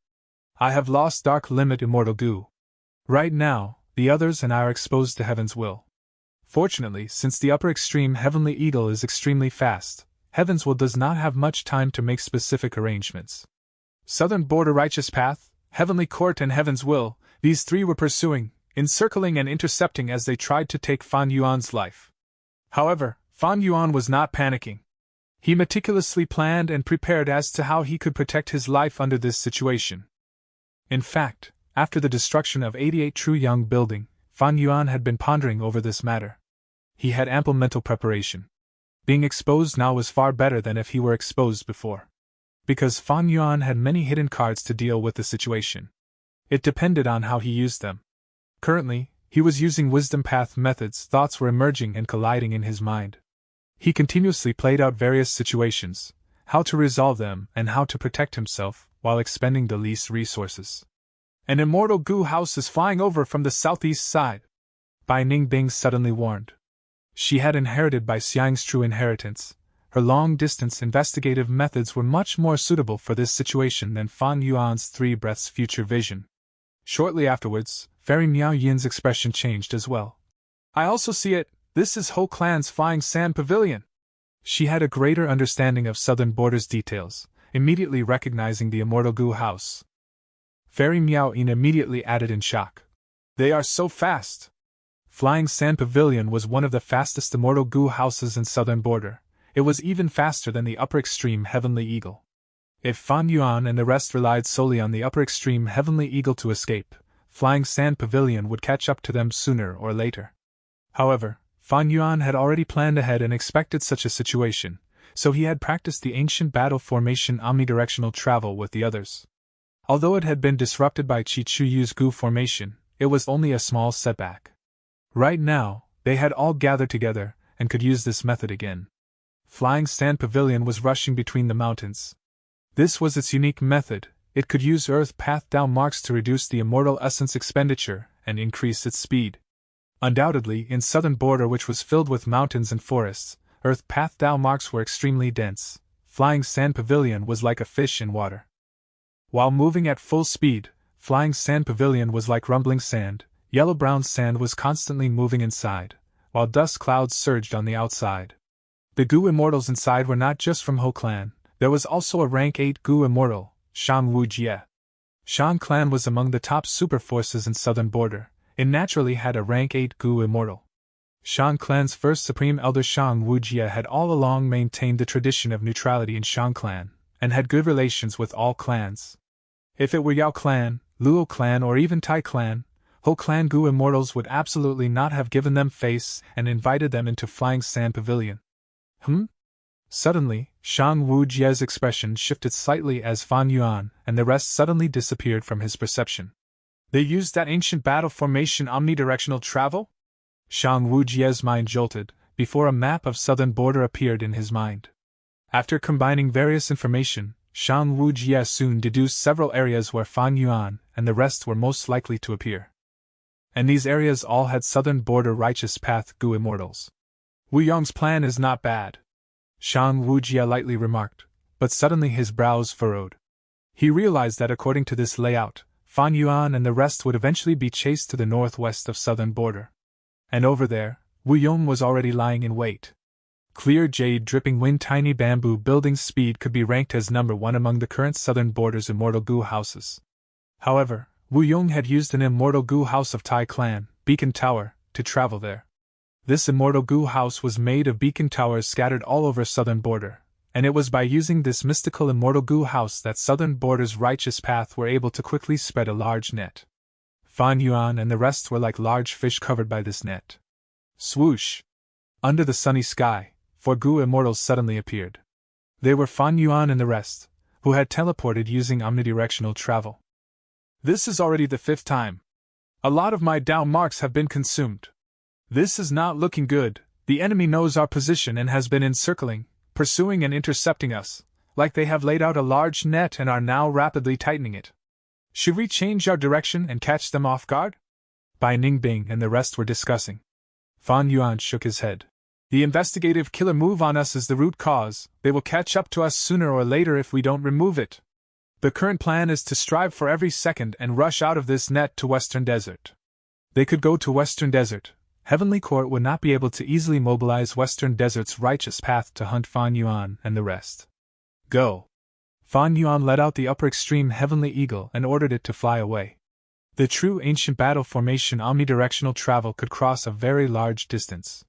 Speaker 1: I have lost Dark Limit Immortal Goo. Right now, the others and I are exposed to Heaven's will. Fortunately, since the upper extreme Heavenly Eagle is extremely fast, Heaven's will does not have much time to make specific arrangements. Southern Border Righteous Path, Heavenly Court and Heaven's Will, these 3 were pursuing, encircling and intercepting as they tried to take Fan Yuan's life. However, Fan Yuan was not panicking. He meticulously planned and prepared as to how he could protect his life under this situation. In fact, after the destruction of 88 True Young Building, Fan Yuan had been pondering over this matter. He had ample mental preparation. Being exposed now was far better than if he were exposed before. Because Fan Yuan had many hidden cards to deal with the situation. It depended on how he used them. Currently, he was using Wisdom Path methods. Thoughts were emerging and colliding in his mind. He continuously played out various situations, how to resolve them and how to protect himself, while expending the least resources. An Immortal Goo house is flying over from the southeast side. Bai Ningbing suddenly warned. She had inherited Bai Xiang's true inheritance. Her long-distance investigative methods were much more suitable for this situation than Fan Yuan's 3 breaths future vision. Shortly afterwards, Fairy Miao Yin's expression changed as well. I also see it. This is Ho Clan's Flying Sand Pavilion. She had a greater understanding of Southern Border's details, immediately recognizing the Immortal Goo house. Fairy Miao Yin immediately added in shock. They are so fast! Flying Sand Pavilion was one of the fastest Immortal Goo houses in Southern Border. It was even faster than the upper extreme Heavenly Eagle. If Fan Yuan and the rest relied solely on the upper extreme Heavenly Eagle to escape, Flying Sand Pavilion would catch up to them sooner or later. However, Fan Yuan had already planned ahead and expected such a situation, so he had practiced the ancient battle formation omnidirectional travel with the others. Although it had been disrupted by Chi Chuyu's Goo formation, it was only a small setback. Right now, they had all gathered together and could use this method again. Flying Sand Pavilion was rushing between the mountains. This was its unique method. it could use Earth path down marks to reduce the immortal essence expenditure and increase its speed. Undoubtedly, in southern border, which was filled with mountains and forests, Earth path down marks were extremely dense. Flying Sand Pavilion was like a fish in water. While moving at full speed, Flying Sand Pavilion was like rumbling sand. Yellow-brown sand was constantly moving inside, while dust clouds surged on the outside. The Gu immortals inside were not just from Ho Clan, there was also a rank 8 Gu immortal, Shang Wu Jie. Shang Clan was among the top super forces in southern border. It naturally had a rank 8 Gu immortal. Shang Clan's first supreme elder Shang Wu Jie had all along maintained the tradition of neutrality in Shang Clan, and had good relations with all clans. If it were Yao Clan, Luo Clan, or even Tai Clan, Ho Clan Gu immortals would absolutely not have given them face and invited them into Flying Sand Pavilion. Suddenly, Shang Wu Jie's expression shifted slightly as Fan Yuan and the rest suddenly disappeared from his perception. They used that ancient battle formation omnidirectional travel? Shang Wu Jie's mind jolted, before a map of southern border appeared in his mind. After combining various information, Shang Wu Jie soon deduced several areas where Fan Yuan and the rest were most likely to appear. And these areas all had southern border righteous path Gu immortals. Wu Yong's plan is not bad, Shang Wu Jie lightly remarked, but suddenly his brows furrowed. He realized that according to this layout, Fan Yuan and the rest would eventually be chased to the northwest of southern border. And over there, Wu Yong was already lying in wait. Clear jade dripping wind tiny bamboo building speed could be ranked as number 1 among the current southern border's immortal Gu houses. However, Wu Yong had used an immortal Gu house of Tai Clan, Beacon Tower, to travel there. This immortal Gu house was made of beacon towers scattered all over southern border, and it was by using this mystical immortal Gu house that southern border's righteous path were able to quickly spread a large net. Fan Yuan and the rest were like large fish covered by this net. Swoosh! Under the sunny sky, 4 Gu immortals suddenly appeared. They were Fan Yuan and the rest, who had teleported using omnidirectional travel. This is already the 5th time. A lot of my down marks have been consumed. This is not looking good. The enemy knows our position and has been encircling, pursuing and intercepting us, like they have laid out a large net and are now rapidly tightening it. Should we change our direction and catch them off guard? Bai Ningbing and the rest were discussing. Fan Yuan shook his head. The investigative killer move on us is the root cause. They will catch up to us sooner or later if we don't remove it. The current plan is to strive for every second and rush out of this net to Western Desert. They could go to Western Desert. Heavenly Court would not be able to easily mobilize Western Desert's righteous path to hunt Fan Yuan and the rest. Go! Fan Yuan let out the upper extreme Heavenly Eagle and ordered it to fly away. The true ancient battle formation omnidirectional travel could cross a very large distance.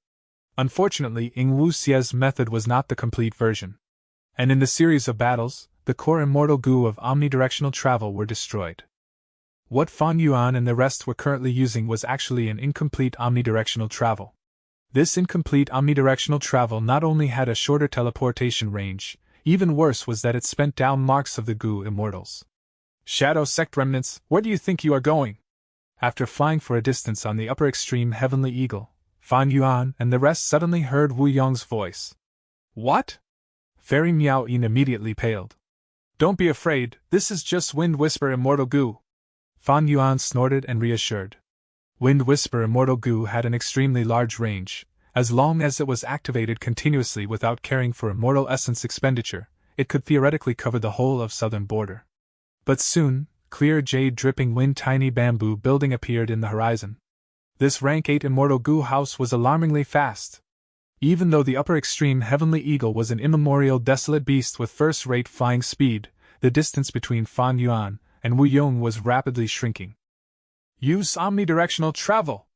Speaker 1: Unfortunately, Ying Wu Xie's method was not the complete version. And in the series of battles, the core immortal Gu of omnidirectional travel were destroyed. What Fan Yuan and the rest were currently using was actually an incomplete omnidirectional travel. This incomplete omnidirectional travel not only had a shorter teleportation range, even worse was that it spent down marks of the Gu immortals. Shadow Sect remnants, where do you think you are going? After flying for a distance on the upper extreme Heavenly Eagle, Fan Yuan and the rest suddenly heard Wu Yong's voice. What? Fairy Miao Yin immediately paled. Don't be afraid, this is just Wind Whisper Immortal Gu. Fan Yuan snorted and reassured. Wind Whisper Immortal Gu had an extremely large range. As long as it was activated continuously without caring for immortal essence expenditure, it could theoretically cover the whole of southern border. But soon, clear jade dripping wind tiny bamboo building appeared in the horizon. This rank 8 immortal Gu house was alarmingly fast. Even though the upper extreme Heavenly Eagle was an immemorial desolate beast with first-rate flying speed, the distance between Fan Yuan and Wu Yong was rapidly shrinking. Use omnidirectional travel!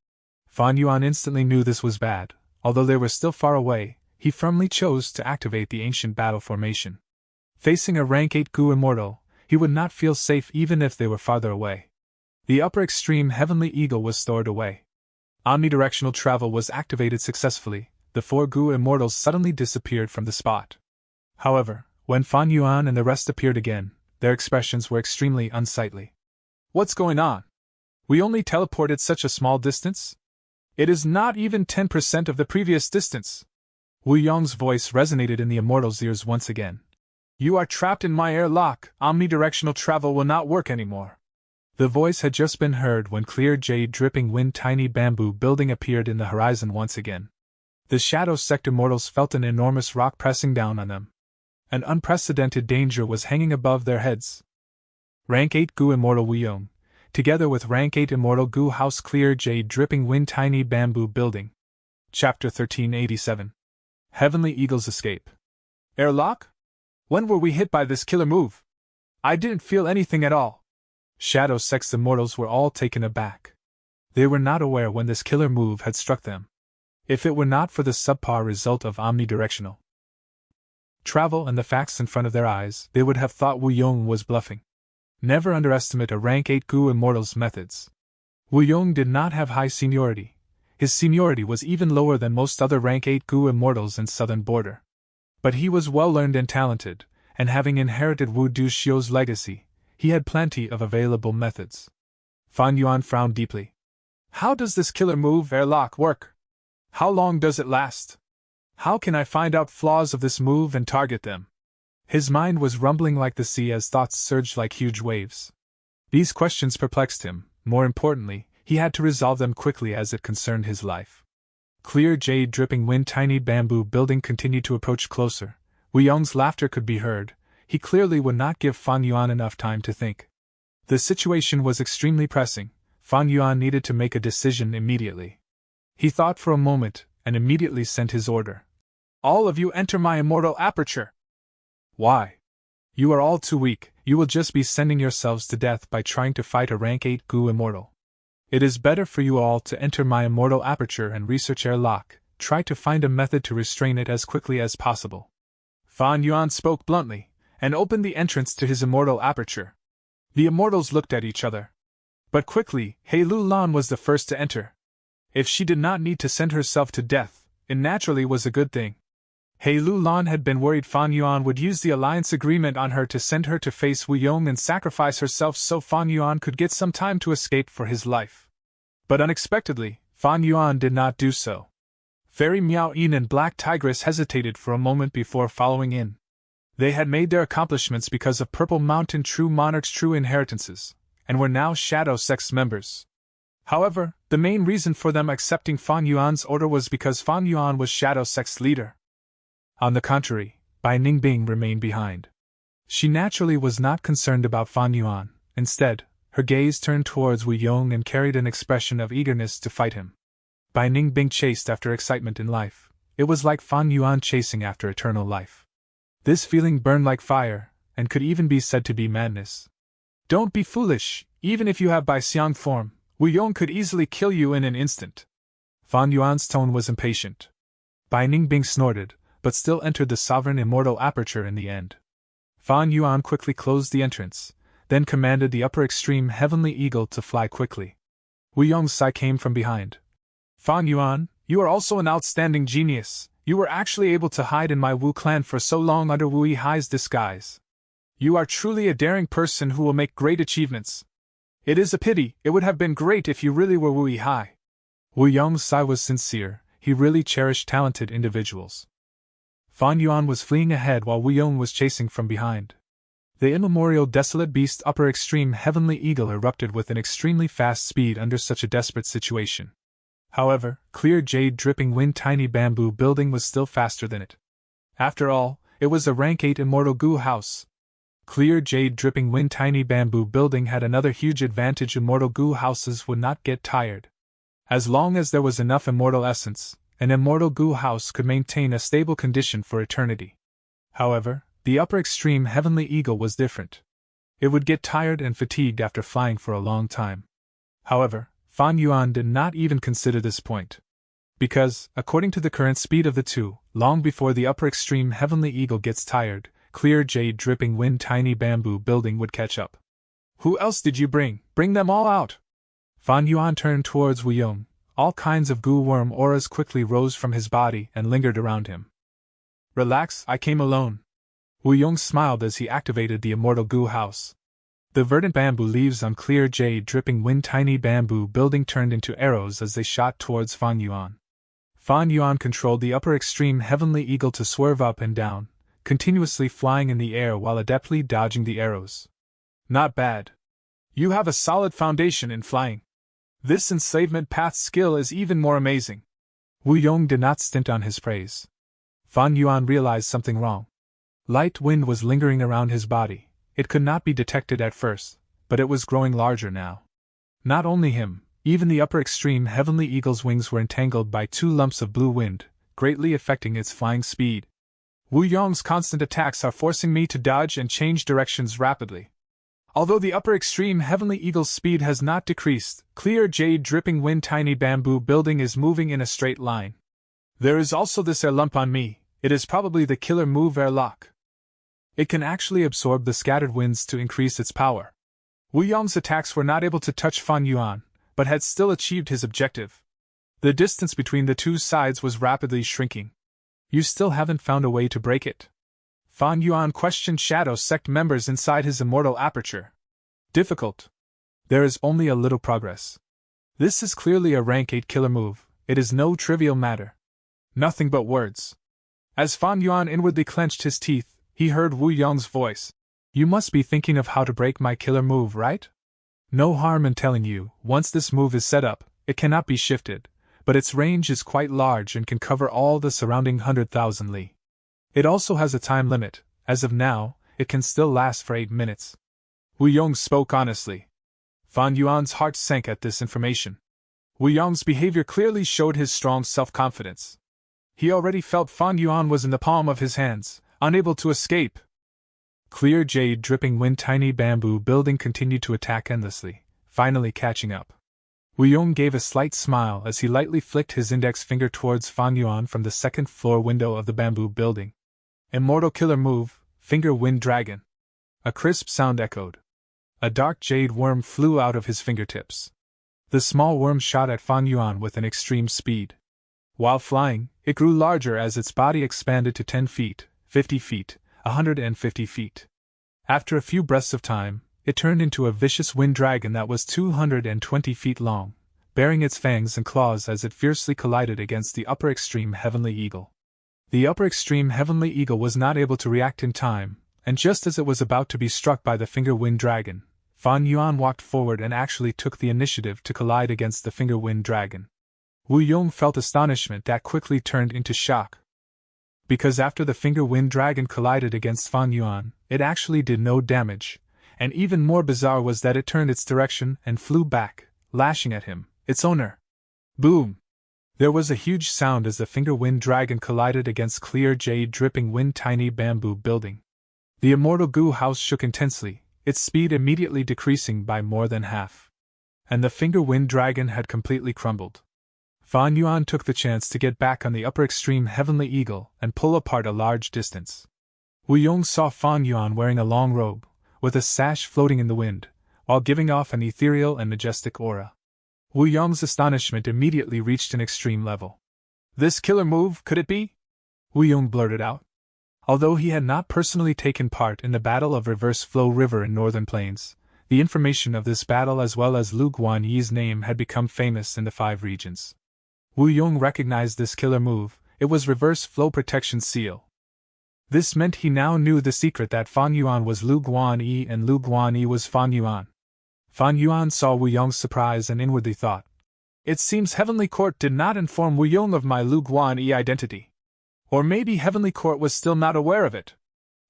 Speaker 1: Fan Yuan instantly knew this was bad. Although they were still far away, he firmly chose to activate the ancient battle formation. Facing a rank 8 Gu immortal, he would not feel safe even if they were farther away. The upper extreme Heavenly Eagle was stored away. Omnidirectional travel was activated successfully. The 4 Gu immortals suddenly disappeared from the spot. However, when Fan Yuan and the rest appeared again, their expressions were extremely unsightly. What's going on? We only teleported such a small distance? It is not even 10% of the previous distance. Wu Yong's voice resonated in the immortal's ears once again. You are trapped in my airlock. Omnidirectional travel will not work anymore. The voice had just been heard when clear jade dripping wind tiny bamboo building appeared in the horizon once again. The Shadow Sector mortals felt an enormous rock pressing down on them. An unprecedented danger was hanging above their heads. Rank 8 Gu Immortal Wuyong, together with Rank 8 Immortal Gu House Clear Jade Dripping Wind Tiny Bamboo Building. Chapter 1387. Heavenly Eagle's Escape. Airlock? When were we hit by this killer move? I didn't feel anything at all. Shadow Sex Immortals were all taken aback. They were not aware when this killer move had struck them. If it were not for the subpar result of omnidirectional travel and the facts in front of their eyes, they would have thought Wuyong was bluffing. Never underestimate a Rank 8 Gu Immortal's methods. Wuyong did not have high seniority. His seniority was even lower than most other Rank 8 Gu Immortals in Southern Border. But he was well-learned and talented, and having inherited Wu Duxiu's legacy, he had plenty of available methods. Fan Yuan frowned deeply. How does this killer move airlock work? How long does it last? How can I find out flaws of this move and target them? His mind was rumbling like the sea as thoughts surged like huge waves. These questions perplexed him. More importantly, he had to resolve them quickly as it concerned his life. Clear jade dripping wind tiny bamboo building continued to approach closer. Wuyong's laughter could be heard. He clearly would not give Fan Yuan enough time to think. The situation was extremely pressing. Fan Yuan needed to make a decision immediately. He thought for a moment, and immediately sent his order. All of you enter my immortal aperture. Why? You are all too weak. You will just be sending yourselves to death by trying to fight a Rank 8 Gu Immortal. It is better for you all to enter my immortal aperture and research airlock. Try to find a method to restrain it as quickly as possible. Fan Yuan spoke bluntly, and opened the entrance to his immortal aperture. The immortals looked at each other. But quickly, He Lu Lan was the first to enter. If she did not need to send herself to death, it naturally was a good thing. He Lu Lan had been worried Fan Yuan would use the alliance agreement on her to send her to face Wuyong and sacrifice herself so Fan Yuan could get some time to escape for his life. But unexpectedly, Fan Yuan did not do so. Fairy Miao Yin and Black Tigress hesitated for a moment before following in. They had made their accomplishments because of Purple Mountain True Monarch's true inheritances, and were now Shadow Sex members. However, the main reason for them accepting Fan Yuan's order was because Fan Yuan was Shadow Sex leader. On the contrary, Bai Ningbing remained behind. She naturally was not concerned about Fan Yuan. Instead, her gaze turned towards Wuyong and carried an expression of eagerness to fight him. Bai Ningbing chased after excitement in life. It was like Fan Yuan chasing after eternal life. This feeling burned like fire, and could even be said to be madness. Don't be foolish. Even if you have Bai Xiang form, Wuyong could easily kill you in an instant. Fan Yuan's tone was impatient. Bai Ningbing snorted, but still entered the sovereign immortal aperture in the end. Fan Yuan quickly closed the entrance, then commanded the upper extreme heavenly eagle to fly quickly. Wuyong's sigh came from behind. Fan Yuan, you are also an outstanding genius. You were actually able to hide in my Wu clan for so long under Wu Yihai's disguise. You are truly a daring person who will make great achievements. It is a pity. It would have been great if you really were Wu Yihai. Wuyong's sigh was sincere. He really cherished talented individuals. Fan Yuan was fleeing ahead while Wuyong was chasing from behind. The immemorial desolate beast upper extreme heavenly eagle erupted with an extremely fast speed under such a desperate situation. However, clear jade dripping wind tiny bamboo building was still faster than it. After all, it was a Rank 8 Immortal Gu house. Clear jade dripping wind tiny bamboo building had another huge advantage: Immortal Gu houses would not get tired. As long as there was enough immortal essence, an Immortal Gu house could maintain a stable condition for eternity. However, the upper extreme heavenly eagle was different. It would get tired and fatigued after flying for a long time. However, Fan Yuan did not even consider this point. Because, according to the current speed of the two, long before the upper extreme heavenly eagle gets tired, clear jade dripping wind tiny bamboo building would catch up. Who else did you bring? Bring them all out! Fan Yuan turned towards Wuyong. All kinds of Gu worm auras quickly rose from his body and lingered around him. Relax, I came alone. Wuyong smiled as he activated the Immortal Gu house. The verdant bamboo leaves on clear jade dripping wind tiny bamboo building turned into arrows as they shot towards Fan Yuan. Fan Yuan controlled the upper extreme heavenly eagle to swerve up and down, continuously flying in the air while adeptly dodging the arrows. Not bad. You have a solid foundation in flying. This enslavement path skill is even more amazing. Wu Yong did not stint on his praise. Fan Yuan realized something wrong. Light wind was lingering around his body. It could not be detected at first, but it was growing larger now. Not only him, even the upper extreme heavenly eagle's wings were entangled by 2 lumps of blue wind, greatly affecting its flying speed. Wu Yong's constant attacks are forcing me to dodge and change directions rapidly. Although the upper extreme heavenly eagle's speed has not decreased, clear jade dripping wind tiny bamboo building is moving in a straight line. There is also this air lump on me. It is probably the killer move airlock. It can actually absorb the scattered winds to increase its power. Wu Yong's attacks were not able to touch Fan Yuan, but had still achieved his objective. The distance between the two sides was rapidly shrinking. You still haven't found a way to break it? Fan Yuan questioned Shadow Sect members inside his immortal aperture. Difficult. There is only a little progress. This is clearly a rank 8 killer move. It is no trivial matter. Nothing but words. As Fan Yuan inwardly clenched his teeth, he heard Wu Yong's voice. You must be thinking of how to break my killer move, right? No harm in telling you, once this move is set up, it cannot be shifted, but its range is quite large and can cover all the surrounding 100,000 li. It also has a time limit. As of now, it can still last for 8 minutes. Wu Yong spoke honestly. Fan Yuan's heart sank at this information. Wu Yong's behavior clearly showed his strong self-confidence. He already felt Fan Yuan was in the palm of his hands, unable to escape. Clear jade dripping wind tiny bamboo building continued to attack endlessly, finally catching up. Wu Yong gave a slight smile as he lightly flicked his index finger towards Fan Yuan from the 2nd floor window of the bamboo building. Immortal killer move, Finger Wind Dragon. A crisp sound echoed. A dark jade worm flew out of his fingertips. The small worm shot at Fan Yuan with an extreme speed. While flying, it grew larger as its body expanded to 10 feet, 50 feet, 150 feet. After a few breaths of time, it turned into a vicious wind dragon that was 220 feet long, baring its fangs and claws as it fiercely collided against the upper extreme heavenly eagle. The upper extreme heavenly eagle was not able to react in time, and just as it was about to be struck by the finger wind dragon, Fan Yuan walked forward and actually took the initiative to collide against the finger wind dragon. Wu Yong felt astonishment that quickly turned into shock. Because after the finger wind dragon collided against Fan Yuan, it actually did no damage, and even more bizarre was that it turned its direction and flew back, lashing at him, its owner. Boom! There was a huge sound as the finger wind dragon collided against clear jade dripping wind tiny bamboo building. The immortal goo house shook intensely, its speed immediately decreasing by more than half. And the finger wind dragon had completely crumbled. Fan Yuan took the chance to get back on the upper extreme heavenly eagle and pull apart a large distance. Wu Yong saw Fan Yuan wearing a long robe, with a sash floating in the wind, while giving off an ethereal and majestic aura. Wu Yong's astonishment immediately reached an extreme level. This killer move, could it be? Wu Yong blurted out. Although he had not personally taken part in the Battle of Reverse Flow River in Northern Plains, the information of this battle as well as Lu Guanyi's name had become famous in the 5 regions. Wu Yong recognized this killer move. It was Reverse Flow Protection Seal. This meant he now knew the secret that Fan Yuan was Lu Guanyi and Lu Guanyi was Fan Yuan. Fan Yuan saw Wu Yong's surprise and inwardly thought, it seems Heavenly Court did not inform Wu Yong of my Lu Guanyi identity. Or maybe Heavenly Court was still not aware of it.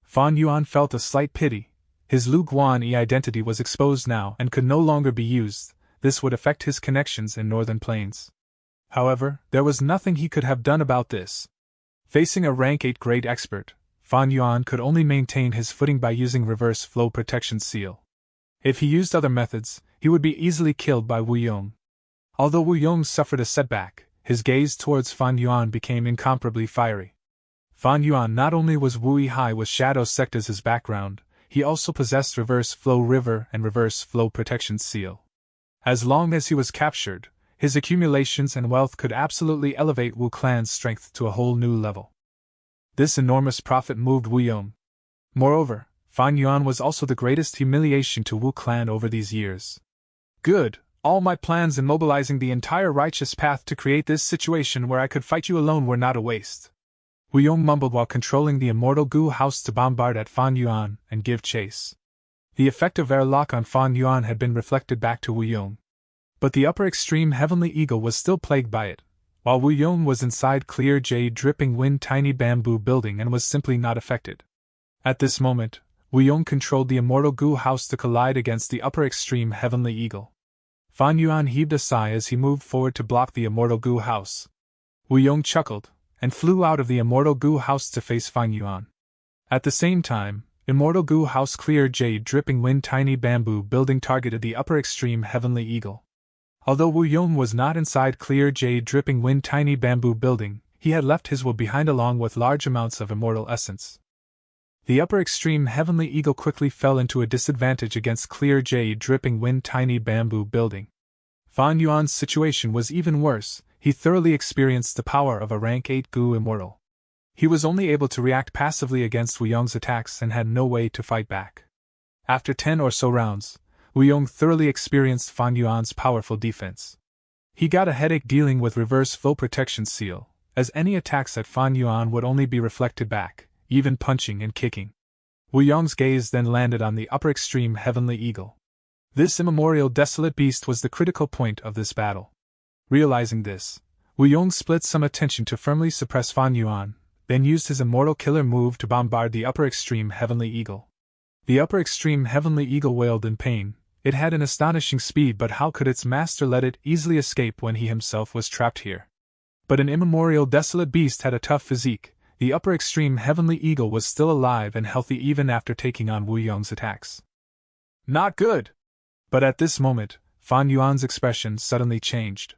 Speaker 1: Fan Yuan felt a slight pity. His Lu Guanyi identity was exposed now and could no longer be used. This would affect his connections in Northern Plains. However, there was nothing he could have done about this. Facing a rank 8 grade expert, Fan Yuan could only maintain his footing by using Reverse Flow Protection Seal. If he used other methods, he would be easily killed by Wu Yong. Although Wu Yong suffered a setback, his gaze towards Fan Yuan became incomparably fiery. Fan Yuan not only was Wu High with Shadow Sect as his background, he also possessed Reverse Flow River and Reverse Flow Protection Seal. As long as he was captured, his accumulations and wealth could absolutely elevate Wu Clan's strength to a whole new level. This enormous profit moved Wu Yong. Moreover, Fan Yuan was also the greatest humiliation to Wu Clan over these years. Good, all my plans in mobilizing the entire righteous path to create this situation where I could fight you alone were not a waste. Wu Yong mumbled while controlling the immortal goo house to bombard at Fan Yuan and give chase. The effect of airlock on Fan Yuan had been reflected back to Wu Yong. But the upper extreme heavenly eagle was still plagued by it, while Wu Yong was inside clear jade dripping wind tiny bamboo building and was simply not affected. At this moment, Wu Yong controlled the immortal goo house to collide against the upper extreme heavenly eagle. Fan Yuan heaved a sigh as he moved forward to block the immortal goo house. Wu Yong chuckled, and flew out of the immortal goo house to face Fan Yuan. At the same time, immortal goo house clear jade dripping wind tiny bamboo building targeted the upper extreme heavenly eagle. Although Wu Yong was not inside clear jade dripping wind tiny bamboo building, he had left his will behind along with large amounts of immortal essence. The upper extreme heavenly eagle quickly fell into a disadvantage against clear jade dripping wind tiny bamboo building. Fan Yuan's situation was even worse. He thoroughly experienced the power of a rank 8 goo immortal. He was only able to react passively against Wu Yong's attacks and had no way to fight back. After 10 or so rounds, Wu Yong thoroughly experienced Fan Yuan's powerful defense. He got a headache dealing with reverse full protection seal, as any attacks at Fan Yuan would only be reflected back, even punching and kicking. Wu Yong's gaze then landed on the upper extreme heavenly eagle. This immemorial desolate beast was the critical point of this battle. Realizing this, Wu Yong split some attention to firmly suppress Fan Yuan, then used his immortal killer move to bombard the upper extreme heavenly eagle. The upper extreme heavenly eagle wailed in pain. It had an astonishing speed, but how could its master let it easily escape when he himself was trapped here? But an immemorial desolate beast had a tough physique. The upper extreme heavenly eagle was still alive and healthy even after taking on Wu Yong's attacks. Not good! But at this moment, Fan Yuan's expression suddenly changed.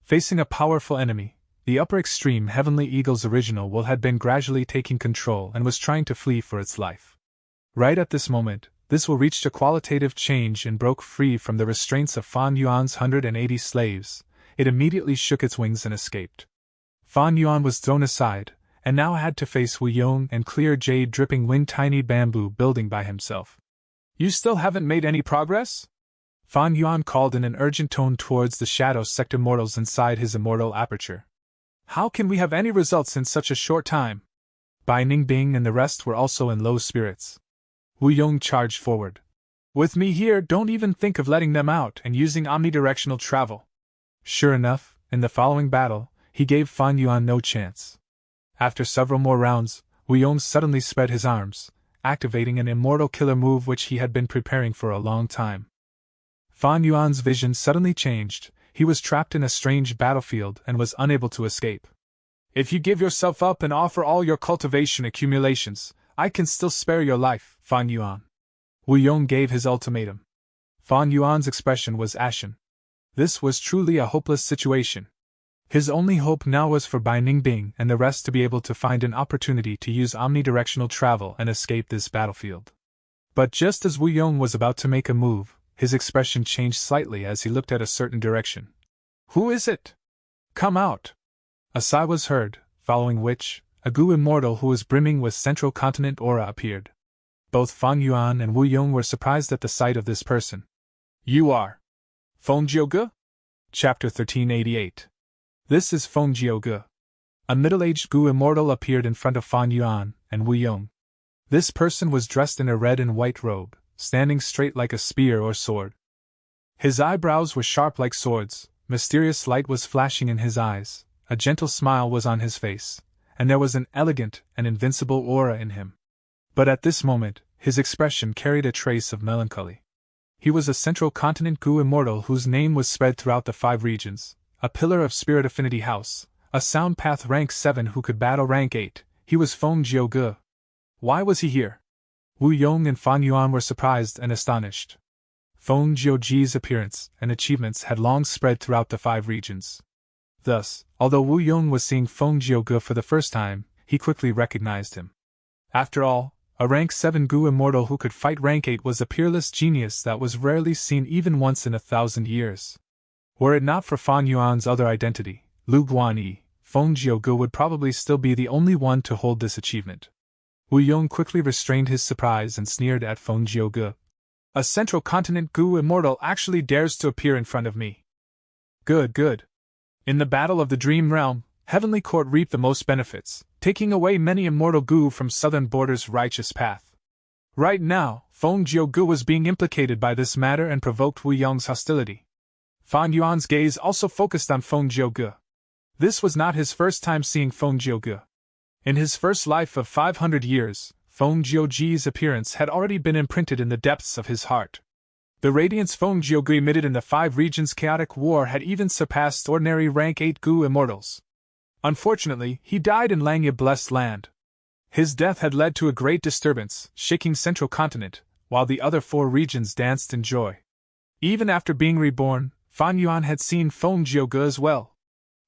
Speaker 1: Facing a powerful enemy, the upper extreme heavenly eagle's original will had been gradually taking control and was trying to flee for its life. Right at this moment, this will reached a qualitative change and broke free from the restraints of Fan Yuan's 180 slaves. It immediately shook its wings and escaped. Fan Yuan was thrown aside, and now had to face Wu Yong and clear jade dripping wind tiny bamboo building by himself. You still haven't made any progress? Fan Yuan called in an urgent tone towards the shadow sector mortals inside his immortal aperture. How can we have any results in such a short time? Bai Ningbing and the rest were also in low spirits. Wu Yong charged forward. With me here, don't even think of letting them out and using omnidirectional travel. Sure enough, in the following battle, he gave Fan Yuan no chance. After several more rounds, Wu Yong suddenly spread his arms, activating an immortal killer move which he had been preparing for a long time. Fan Yuan's vision suddenly changed. He was trapped in a strange battlefield and was unable to escape. If you give yourself up and offer all your cultivation accumulations, I can still spare your life, Fan Yuan. Wu Yong gave his ultimatum. Fan Yuan's expression was ashen. This was truly a hopeless situation. His only hope now was for Bai Ningbing and the rest to be able to find an opportunity to use omnidirectional travel and escape this battlefield. But just as Wu Yong was about to make a move, his expression changed slightly as he looked at a certain direction. Who is it? Come out! A sigh was heard, following which, a goo immortal who was brimming with central continent aura appeared. Both Fan Yuan and Wu Yong were surprised at the sight of this person. You are Feng Jiuge? Chapter 1388. This is Feng Jiuge. A middle-aged goo immortal appeared in front of Fan Yuan and Wu Yong. This person was dressed in a red and white robe, standing straight like a spear or sword. His eyebrows were sharp like swords, mysterious light was flashing in his eyes, a gentle smile was on his face, and there was an elegant and invincible aura in him. But at this moment, his expression carried a trace of melancholy. He was a central continent goo immortal whose name was spread throughout the 5 regions, a pillar of spirit affinity house, a sound path rank 7 who could battle rank 8, he was Feng Jiuge. Why was he here? Wu Yong and Fan Yuan were surprised and astonished. Feng Jiuge's appearance and achievements had long spread throughout the 5 regions. Thus, although Wu Yong was seeing Feng Jiuge for the first time, he quickly recognized him. After all, a rank 7 goo immortal who could fight rank 8 was a peerless genius that was rarely seen even once in 1,000 years. Were it not for Fan Yuan's other identity, Lu Guanyi, Feng Jiuge would probably still be the only one to hold this achievement. Wu Yong quickly restrained his surprise and sneered at Feng Jiuge. A central continent goo immortal actually dares to appear in front of me. Good, good. In the battle of the Dream Realm, Heavenly Court reaped the most benefits, taking away many immortal Gu from southern border's righteous path. Right now, Feng Jiugu was being implicated by this matter and provoked Wu Yong's hostility. Fan Yuan's gaze also focused on Feng Jiugu. This was not his first time seeing Feng Jiugu. In his first life of 500 years, Feng Jiugu's appearance had already been imprinted in the depths of his heart. The radiance Feng Jiugu emitted in the 5 regions' chaotic war had even surpassed ordinary rank 8 Gu immortals. Unfortunately, he died in Langya Blessed Land. His death had led to a great disturbance, shaking Central Continent, while the other 4 regions danced in joy. Even after being reborn, Fan Yuan had seen Feng Jiugu as well.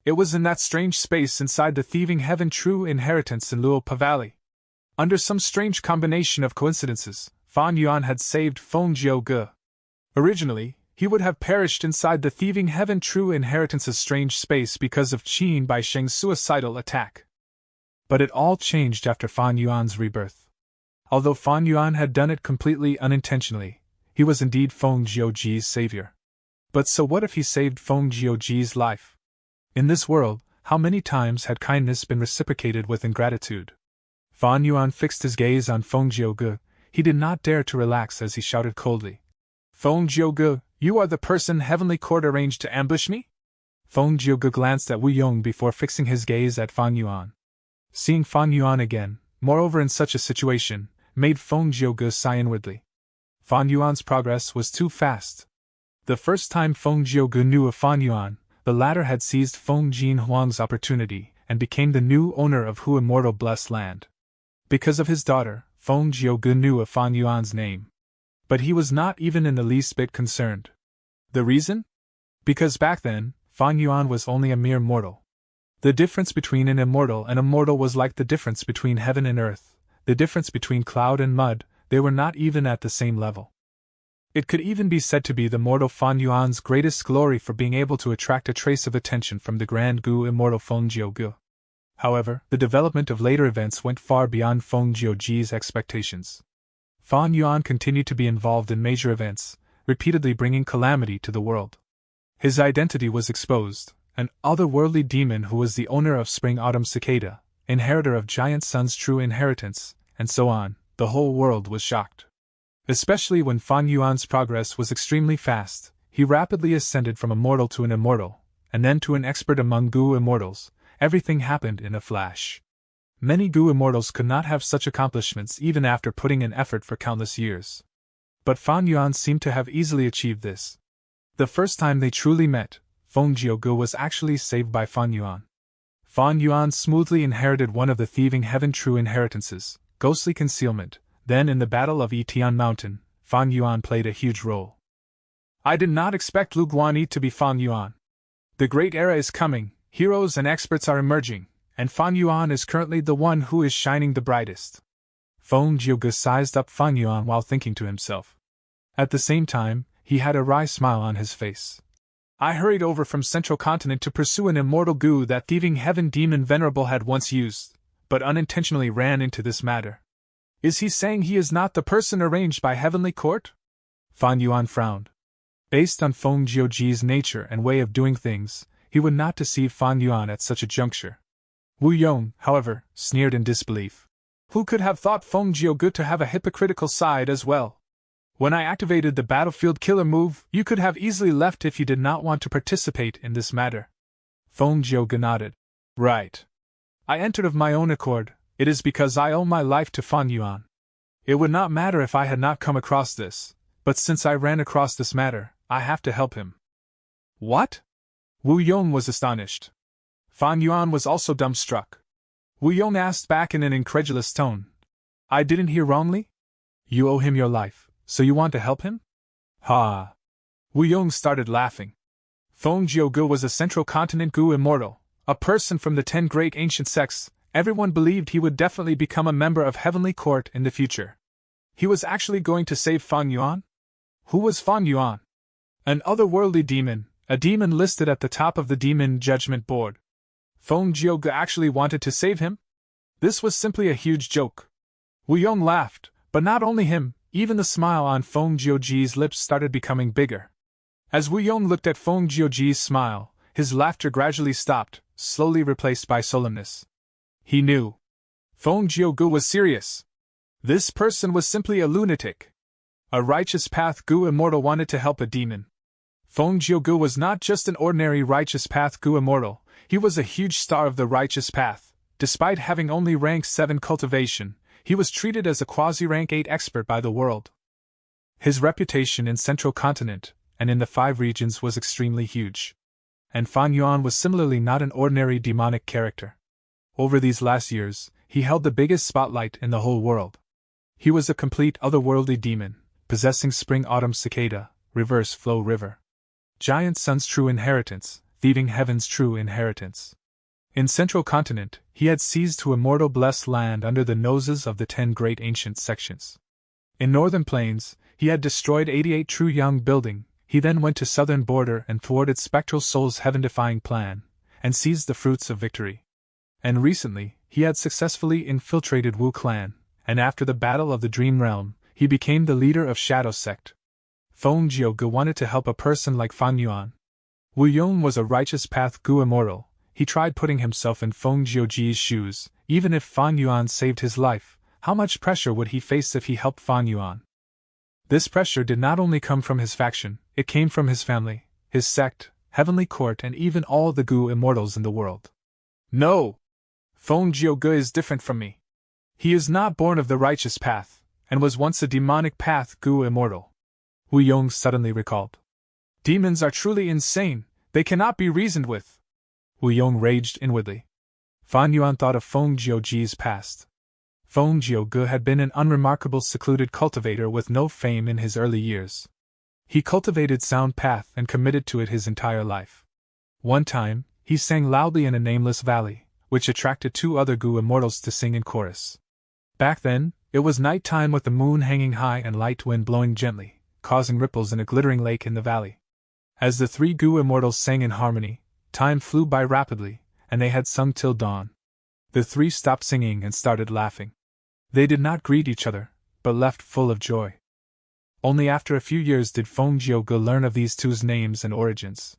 Speaker 1: It was in that strange space inside the thieving heaven true inheritance in Luopa Valley. Under some strange combination of coincidences, Fan Yuan had saved Feng Jiugu. Originally, he would have perished inside the thieving heaven true inheritance's strange space because of Qin Baisheng's suicidal attack. But it all changed after Fan Yuan's rebirth. Although Fan Yuan had done it completely unintentionally, he was indeed Feng Jiugu's savior. But so what if he saved Feng Jiugu's life? In this world, how many times had kindness been reciprocated with ingratitude? Fan Yuan fixed his gaze on Feng Jiugu. He did not dare to relax as he shouted coldly. Feng Jiugu, you are the person Heavenly Court arranged to ambush me? Feng Jiugu glanced at Wu Yong before fixing his gaze at Fan Yuan. Seeing Fan Yuan again, moreover in such a situation, made Feng Jiugu sigh inwardly. Fan Yuan's progress was too fast. The first time Feng Jiugu knew of Fan Yuan, the latter had seized Feng Jin Huang's opportunity and became the new owner of Hu Immortal Blessed Land. Because of his daughter, Feng Jiugu knew of Fan Yuan's name. But he was not even in the least bit concerned. The reason? Because back then, Fan Yuan was only a mere mortal. The difference between an immortal and a mortal was like the difference between heaven and earth, the difference between cloud and mud. They were not even at the same level. It could even be said to be the mortal Fan Yuan's greatest glory for being able to attract a trace of attention from the Grand Gu immortal Feng Jiugu. However, the development of later events went far beyond Feng Jiugu's expectations. Fan Yuan continued to be involved in major events, repeatedly bringing calamity to the world. His identity was exposed, an otherworldly demon who was the owner of Spring Autumn Cicada, inheritor of Giant Sun's true inheritance, and so on. The whole world was shocked. Especially when Fan Yuan's progress was extremely fast, he rapidly ascended from a mortal to an immortal, and then to an expert among Gu immortals. Everything happened in a flash. Many Gu immortals could not have such accomplishments even after putting in effort for countless years. But Fan Yuan seemed to have easily achieved this. The first time they truly met, Feng Jiugu was actually saved by Fan Yuan. Fan Yuan smoothly inherited one of the thieving heaven true inheritances, ghostly concealment. Then in the Battle of Yitian Mountain, Fan Yuan played a huge role. I did not expect Lu Guanyi to be Fan Yuan. The great era is coming, heroes and experts are emerging, and Fan Yuan is currently the one who is shining the brightest. Feng Jiugu sized up Fan Yuan while thinking to himself. At the same time, he had a wry smile on his face. I hurried over from Central Continent to pursue an immortal Gu that thieving heaven demon Venerable had once used, but unintentionally ran into this matter. Is he saying he is not the person arranged by Heavenly Court? Fan Yuan frowned. Based on Feng Jiugu's nature and way of doing things, he would not deceive Fan Yuan at such a juncture. Wu Yong, however, sneered in disbelief. Who could have thought Feng Jiugu to have a hypocritical side as well? When I activated the battlefield killer move, you could have easily left if you did not want to participate in this matter. Feng Jiugu nodded. Right. I entered of my own accord. It is because I owe my life to Fan Yuan. It would not matter if I had not come across this, but since I ran across this matter, I have to help him. What? Wu Yong was astonished. Fan Yuan was also dumbstruck. Wu Yong asked back in an incredulous tone. I didn't hear wrongly? You owe him your life, so you want to help him? Ha! Wu Yong started laughing. Feng Jiugu was a Central Continent Gu immortal, a person from the 10 great ancient sects. Everyone believed he would definitely become a member of Heavenly Court in the future. He was actually going to save Fan Yuan? Who was Fan Yuan? An otherworldly demon, a demon listed at the top of the Demon Judgment Board. Feng Jiugu actually wanted to save him? This was simply a huge joke. Wu Yong laughed, but not only him, even the smile on Feng Jiugu's lips started becoming bigger. As Wu Yong looked at Feng Jiugu's smile, his laughter gradually stopped, slowly replaced by solemnness. He knew. Feng Jiugu was serious. This person was simply a lunatic. A righteous path Gu immortal wanted to help a demon. Feng Jiugu was not just an ordinary righteous path Gu immortal, he was a huge star of the righteous path. Despite having only rank 7 cultivation, he was treated as a quasi-rank 8 expert by the world. His reputation in Central Continent, and in the 5 regions was extremely huge. And Fan Yuan was similarly not an ordinary demonic character. Over these last years, he held the biggest spotlight in the whole world. He was a complete otherworldly demon, possessing Spring-Autumn Cicada, Reverse Flow River. Giant Sun's true inheritance, thieving Heaven's true inheritance. In Central Continent, he had seized to immortal blessed land under the noses of the 10 great ancient sections. In Northern Plains, he had destroyed 88 true young building. He then went to southern border and thwarted Spectral Soul's heaven-defying plan, and seized the fruits of victory. And recently, he had successfully infiltrated Wu clan, and after the Battle of the Dream Realm, he became the leader of Shadow Sect. Feng Jiugu wanted to help a person like Fan Yuan. Wu Yong was a righteous path Gu immortal. He tried putting himself in Feng Jiuji's shoes. Even if Fan Yuan saved his life, how much pressure would he face if he helped Fan Yuan? This pressure did not only come from his faction, it came from his family, his sect, heavenly court, and even all the Gu immortals in the world. No! Feng Jiugu is different from me. He is not born of the righteous path, and was once a demonic path Gu immortal. Wu Yong suddenly recalled. Demons are truly insane, they cannot be reasoned with. Wu Yong raged inwardly. Fan Yuan thought of Feng Jiuji's past. Feng Jiugu had been an unremarkable secluded cultivator with no fame in his early years. He cultivated sound path and committed to it his entire life. One time, he sang loudly in a nameless valley, which attracted 2 other Gu immortals to sing in chorus. Back then, it was night time with the moon hanging high and light wind blowing gently, causing ripples in a glittering lake in the valley. As the 3 Gu immortals sang in harmony, time flew by rapidly, and they had sung till dawn. The 3 stopped singing and started laughing. They did not greet each other, but left full of joy. Only after a few years did Feng Jiugu learn of these 2's names and origins.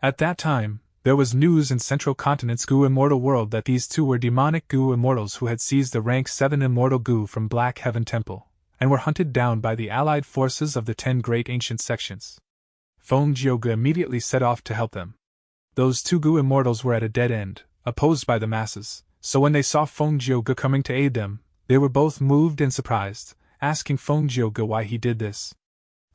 Speaker 1: At that time, there was news in Central Continent's Gu immortal world that these 2 were demonic Gu immortals who had seized the rank 7 immortal Gu from Black Heaven Temple, and were hunted down by the allied forces of the 10 great ancient sections. Feng Jiugu immediately set off to help them. Those 2 Gu immortals were at a dead end, opposed by the masses, so when they saw Feng Jiugu coming to aid them, they were both moved and surprised, asking Feng Jiugu why he did this.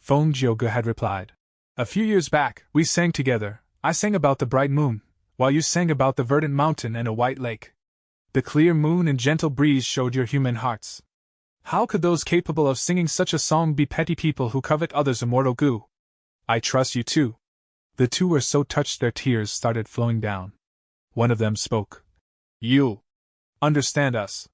Speaker 1: Feng Jiugu had replied, "A few years back, we sang together. I sang about the bright moon, while you sang about the verdant mountain and a white lake. The clear moon and gentle breeze showed your human hearts. How could those capable of singing such a song be petty people who covet others' immortal Gu? I trust you too." The 2 were so touched their tears started flowing down. One of them spoke. "You understand us.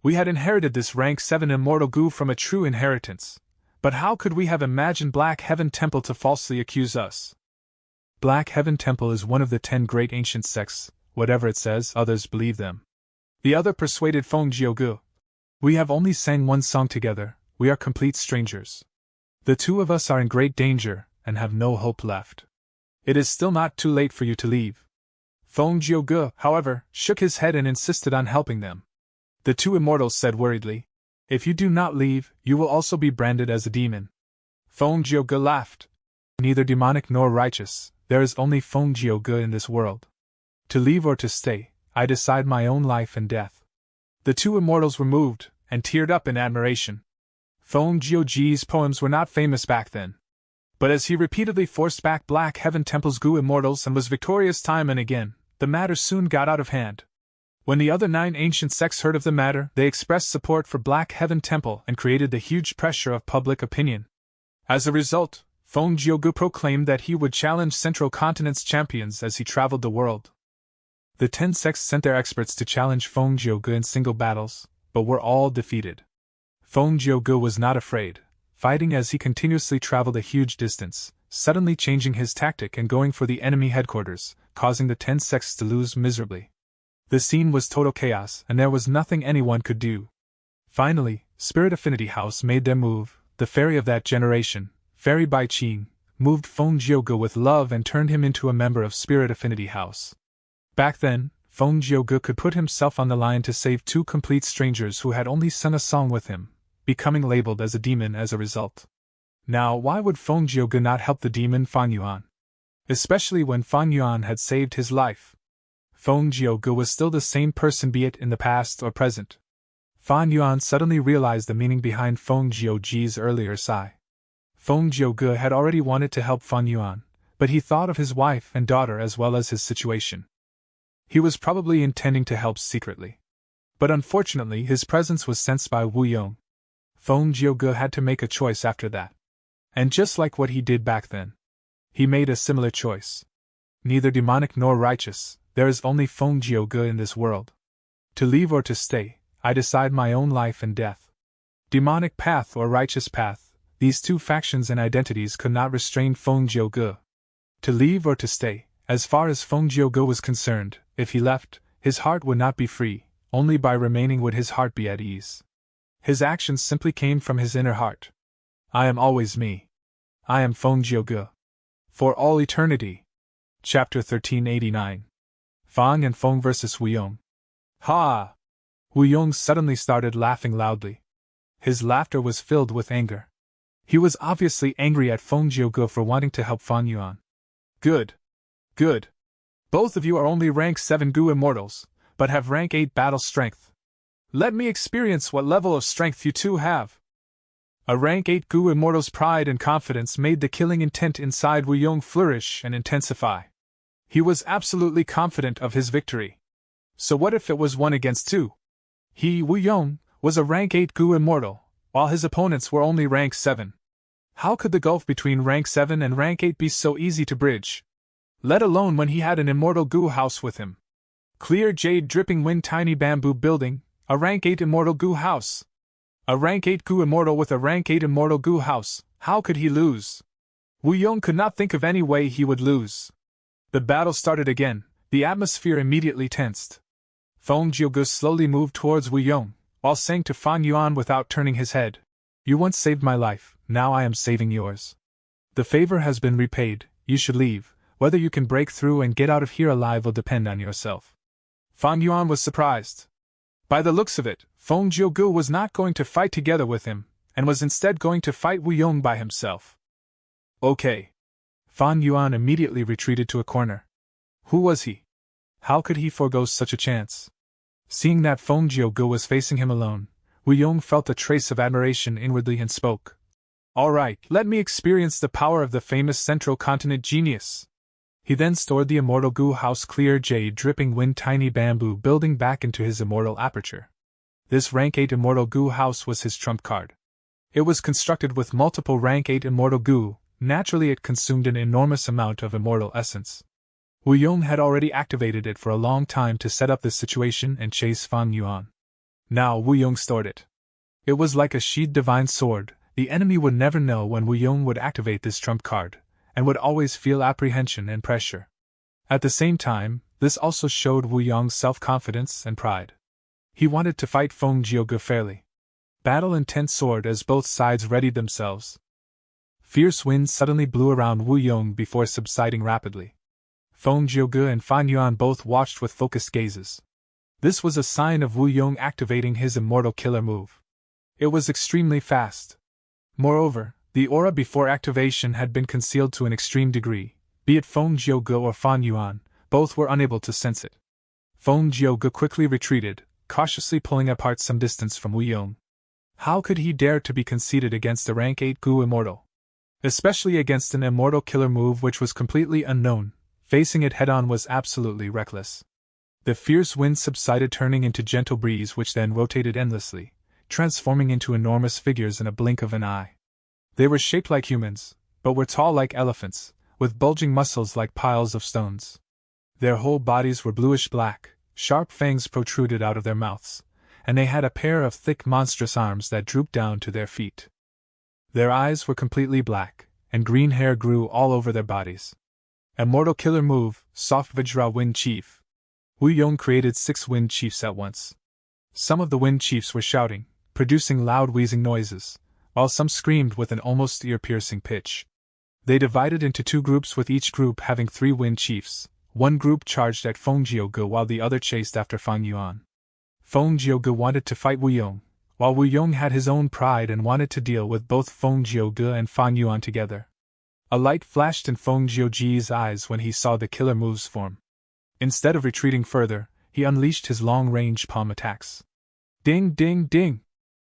Speaker 1: We had inherited this rank 7 immortal Gu from a true inheritance, but how could we have imagined Black Heaven Temple to falsely accuse us? Black Heaven Temple is one of the 10 great ancient sects, whatever it says, others believe them." The other persuaded Feng Jiugu. "We have only sang 1 song together, we are complete strangers. The 2 of us are in great danger, and have no hope left. It is still not too late for you to leave." Feng Jiugu, however, shook his head and insisted on helping them. The 2 immortals said worriedly, "If you do not leave, you will also be branded as a demon." Feng Jiugu laughed. "Neither demonic nor righteous, there is only Feng Jiugu in this world. To leave or to stay, I decide my own life and death." The 2 immortals were moved, and teared up in admiration. Feng Jiuji's poems were not famous back then. But as he repeatedly forced back Black Heaven Temple's Gu immortals and was victorious time and again, the matter soon got out of hand. When the other 9 ancient sects heard of the matter, they expressed support for Black Heaven Temple and created the huge pressure of public opinion. As a result, Feng Jiugu proclaimed that he would challenge Central Continent's champions as he traveled the world. The 10 sects sent their experts to challenge Feng Jiugu in single battles, but were all defeated. Feng Jiugu was not afraid, fighting as he continuously traveled a huge distance, suddenly changing his tactic and going for the enemy headquarters, causing the 10 sects to lose miserably. The scene was total chaos, and there was nothing anyone could do. Finally, Spirit Affinity House made their move. The fairy of that generation, Fairy Bai Qing, moved Feng Jiugu with love and turned him into a member of Spirit Affinity House. Back then, Feng Jiuge could put himself on the line to save two complete strangers who had only sung a song with him, becoming labeled as a demon as a result. Now, why would Feng Jiuge not help the demon Fan Yuan? Especially when Fan Yuan had saved his life. Feng Jiuge was still the same person, be it in the past or present. Fan Yuan suddenly realized the meaning behind Feng Jiuge's earlier sigh. Feng Jiuge had already wanted to help Fan Yuan, but he thought of his wife and daughter as well as his situation. He was probably intending to help secretly. But unfortunately his presence was sensed by Wu Yong. Feng Jiuge had to make a choice after that. And just like what he did back then, he made a similar choice. Neither demonic nor righteous, there is only Feng Jiuge in this world. To leave or to stay, I decide my own life and death. Demonic path or righteous path, these two factions and identities could not restrain Feng Jiuge. To leave or to stay, as far as Feng Jiuge was concerned, if he left, his heart would not be free, only by remaining would his heart be at ease. His actions simply came from his inner heart. I am always me. I am Feng Jiuge. For all eternity. Chapter 1389. Fang and Feng vs. Wu Yong. Ha! Wu Yong suddenly started laughing loudly. His laughter was filled with anger. He was obviously angry at Feng Jiuge for wanting to help Fan Yuan. Good. Good. Both of you are only rank 7 Gu immortals, but have rank 8 battle strength. Let me experience what level of strength you two have. A rank 8 Gu immortal's pride and confidence made the killing intent inside Wu Yong flourish and intensify. He was absolutely confident of his victory. So what if it was 1 against 2? He, Wu Yong, was a rank 8 Gu immortal, while his opponents were only rank 7. How could the gulf between rank 7 and rank 8 be so easy to bridge? Let alone when he had an immortal Gu house with him. Clear jade dripping wind tiny bamboo building, a rank 8 immortal Gu house. A rank 8 Gu immortal with a rank 8 immortal Gu house, how could he lose? Wu Yong could not think of any way he would lose. The battle started again, the atmosphere immediately tensed. Feng Jiuge slowly moved towards Wu Yong, while saying to Fan Yuan without turning his head, "You once saved my life, now I am saving yours. The favor has been repaid, you should leave. Whether you can break through and get out of here alive will depend on yourself." Fan Yuan was surprised. By the looks of it, Feng Jiuge was not going to fight together with him, and was instead going to fight Wu Yong by himself. Okay. Fan Yuan immediately retreated to a corner. Who was he? How could he forego such a chance? Seeing that Feng Jiuge was facing him alone, Wu Yong felt a trace of admiration inwardly and spoke. All right, let me experience the power of the famous Central Continent genius. He then stored the immortal Gu house clear jade dripping wind tiny bamboo building back into his immortal aperture. This rank 8 immortal Gu house was his trump card. It was constructed with multiple rank 8 immortal Gu, naturally it consumed an enormous amount of immortal essence. Wu Yong had already activated it for a long time to set up this situation and chase Fan Yuan. Now Wu Yong stored it. It was like a sheathed divine sword, the enemy would never know when Wu Yong would activate this trump card, and would always feel apprehension and pressure. At the same time, this also showed Wu Yong's self-confidence and pride. He wanted to fight Feng Jiuge fairly. Battle intent soared as both sides readied themselves. Fierce winds suddenly blew around Wu Yong before subsiding rapidly. Feng Jiuge and Fan Yuan both watched with focused gazes. This was a sign of Wu Yong activating his immortal killer move. It was extremely fast. Moreover, the aura before activation had been concealed to an extreme degree, be it Feng Jiuge or Fan Yuan, both were unable to sense it. Feng Jiuge quickly retreated, cautiously pulling apart some distance from Wu Yong. How could he dare to be conceited against a rank 8 Gu immortal? Especially against an immortal killer move which was completely unknown, facing it head-on was absolutely reckless. The fierce wind subsided turning into gentle breeze which then rotated endlessly, transforming into enormous figures in a blink of an eye. They were shaped like humans, but were tall like elephants, with bulging muscles like piles of stones. Their whole bodies were bluish-black, sharp fangs protruded out of their mouths, and they had a pair of thick monstrous arms that drooped down to their feet. Their eyes were completely black, and green hair grew all over their bodies. Immortal killer move, soft Vajra Wind Chief. Wu Yong created 6 wind chiefs at once. Some of the wind chiefs were shouting, producing loud wheezing noises, while some screamed with an almost ear-piercing pitch. They divided into 2 groups with each group having 3 wind chiefs, One group charged at Feng Jiuge while the other chased after Fang Yuan. Feng Jiuge wanted to fight Wu Yong, while Wu Yong had his own pride and wanted to deal with both Feng Jiuge and Fang Yuan together. A light flashed in Feng Jiuge's eyes when he saw the killer moves form. Instead of retreating further, he unleashed his long-range palm attacks. Ding, ding, ding!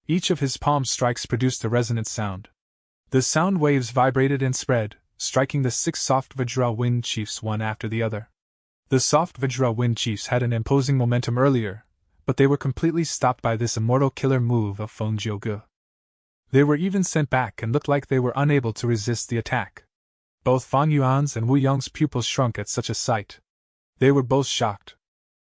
Speaker 1: Each of his palm strikes produced a resonant sound. The sound waves vibrated and spread, striking the 6 soft Vajra wind chiefs one after the other. The soft Vajra wind chiefs had an imposing momentum earlier, but they were completely stopped by this immortal killer move of Feng Jiuge. They were even sent back and looked like they were unable to resist the attack. Both Fang Yuan's and Wu Yong's pupils shrunk at such a sight. They were both shocked.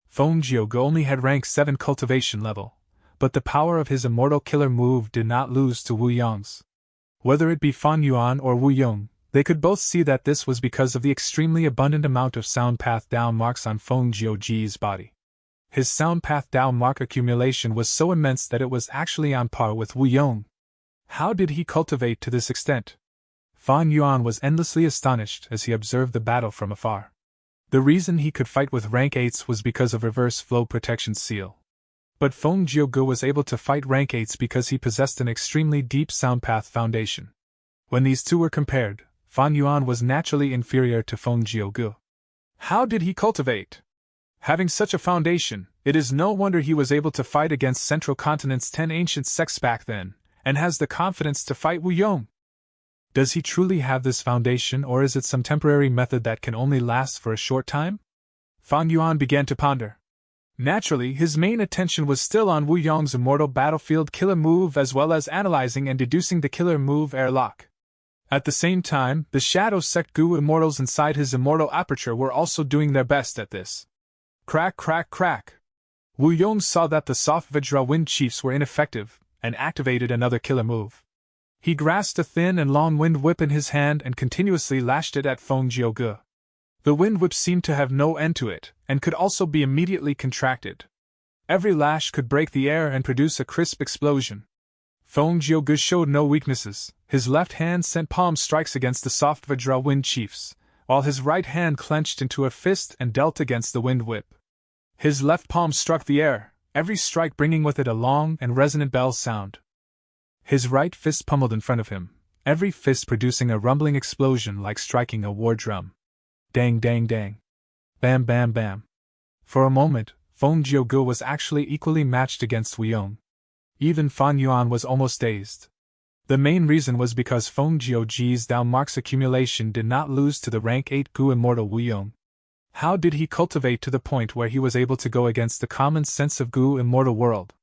Speaker 1: Feng Jiuge only had rank 7 cultivation level, but the power of his immortal killer move did not lose to Wu Yong's. Whether it be Fang Yuan or Wu Yong, they could both see that this was because of the extremely abundant amount of sound path Dao marks on Feng Jiuge's body. His sound path Dao mark accumulation was so immense that it was actually on par with Wu Yong. How did he cultivate to this extent? Fang Yuan was endlessly astonished as he observed the battle from afar. The reason he could fight with rank 8s was because of reverse flow protection seal. But Feng Jiuge was able to fight rank 8s because he possessed an extremely deep sound path foundation. When these two were compared, Fang Yuan was naturally inferior to Feng Jiuge. How did he cultivate? Having such a foundation, it is no wonder he was able to fight against Central Continent's 10 ancient sects back then, and has the confidence to fight Wu Yong. Does he truly have this foundation, or is it some temporary method that can only last for a short time? Fang Yuan began to ponder. Naturally, his main attention was still on Wu Yong's immortal battlefield killer move as well as analyzing and deducing the killer move airlock. At the same time, the Shadow Sect Gu immortals inside his immortal aperture were also doing their best at this. Crack, crack, crack! Wu Yong saw that the soft Vajra wind chiefs were ineffective, and activated another killer move. He grasped a thin and long wind whip in his hand and continuously lashed it at Feng Jiuge. The wind whip seemed to have no end to it, and could also be immediately contracted. Every lash could break the air and produce a crisp explosion. Feng Jiuge showed no weaknesses. His left hand sent palm strikes against the soft Vajra wind chiefs, while his right hand clenched into a fist and dealt against the wind whip. His left palm struck the air, every strike bringing with it a long and resonant bell sound. His right fist pummeled in front of him, every fist producing a rumbling explosion like striking a war drum. Dang, dang, dang. Bam, bam, bam. For a moment, Feng Jiuge was actually equally matched against Wu Yong. Even Fang Yuan was almost dazed. The main reason was because Feng Jiuge's Dao marks accumulation did not lose to the rank 8 Gu immortal Wu Yong. How did he cultivate to the point where he was able to go against the common sense of Gu immortal world?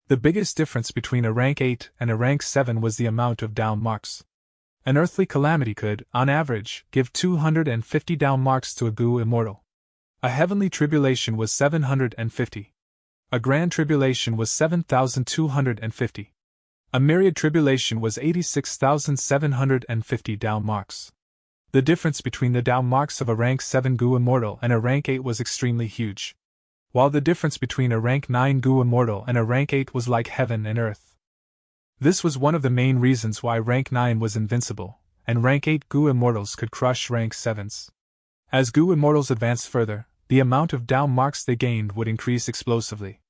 Speaker 1: The biggest difference between a rank 8 and a rank 7 was the amount of Dao marks. An earthly calamity could, on average, give 250 Dao marks to a Gu immortal. A heavenly tribulation was 750. A grand tribulation was 7,250. A myriad tribulation was 86,750 Dao marks. The difference between the Dao marks of a rank 7 Gu immortal and a rank 8 was extremely huge, while the difference between a rank 9 Gu immortal and a rank 8 was like heaven and earth. This was one of the main reasons why rank 9 was invincible, and rank 8 Gu immortals could crush rank 7s. As Gu immortals advanced further, the amount of Dao marks they gained would increase explosively.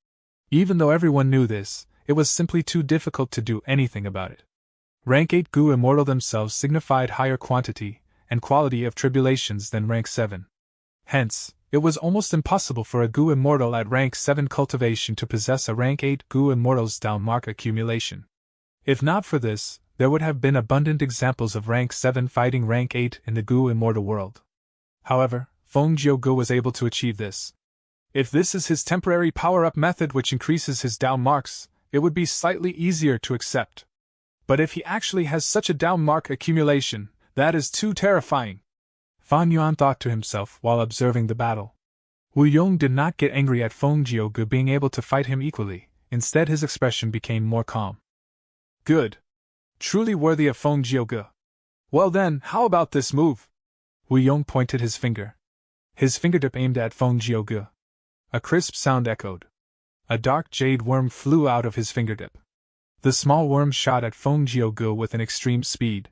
Speaker 1: Even though everyone knew this, it was simply too difficult to do anything about it. Rank 8 Gu immortal themselves signified higher quantity and quality of tribulations than rank 7. Hence, it was almost impossible for a Gu immortal at rank 7 cultivation to possess a rank 8 Gu immortal's Dao mark accumulation. If not for this, there would have been abundant examples of rank 7 fighting rank 8 in the Gu immortal world. However, Feng Jiuge was able to achieve this. If this is his temporary power-up method which increases his Dao marks, it would be slightly easier to accept. But if he actually has such a Dao mark accumulation, that is too terrifying. Fang Yuan thought to himself while observing the battle. Wu Yong did not get angry at Feng Jiuge being able to fight him equally, instead his expression became more calm. Good. Truly worthy of Feng Jiuge. Well then, how about this move? Wu Yong pointed his finger. His fingertip aimed at Feng Jiuge. A crisp sound echoed. A dark jade worm flew out of his fingertip. The small worm shot at Feng Jiuge with an extreme speed.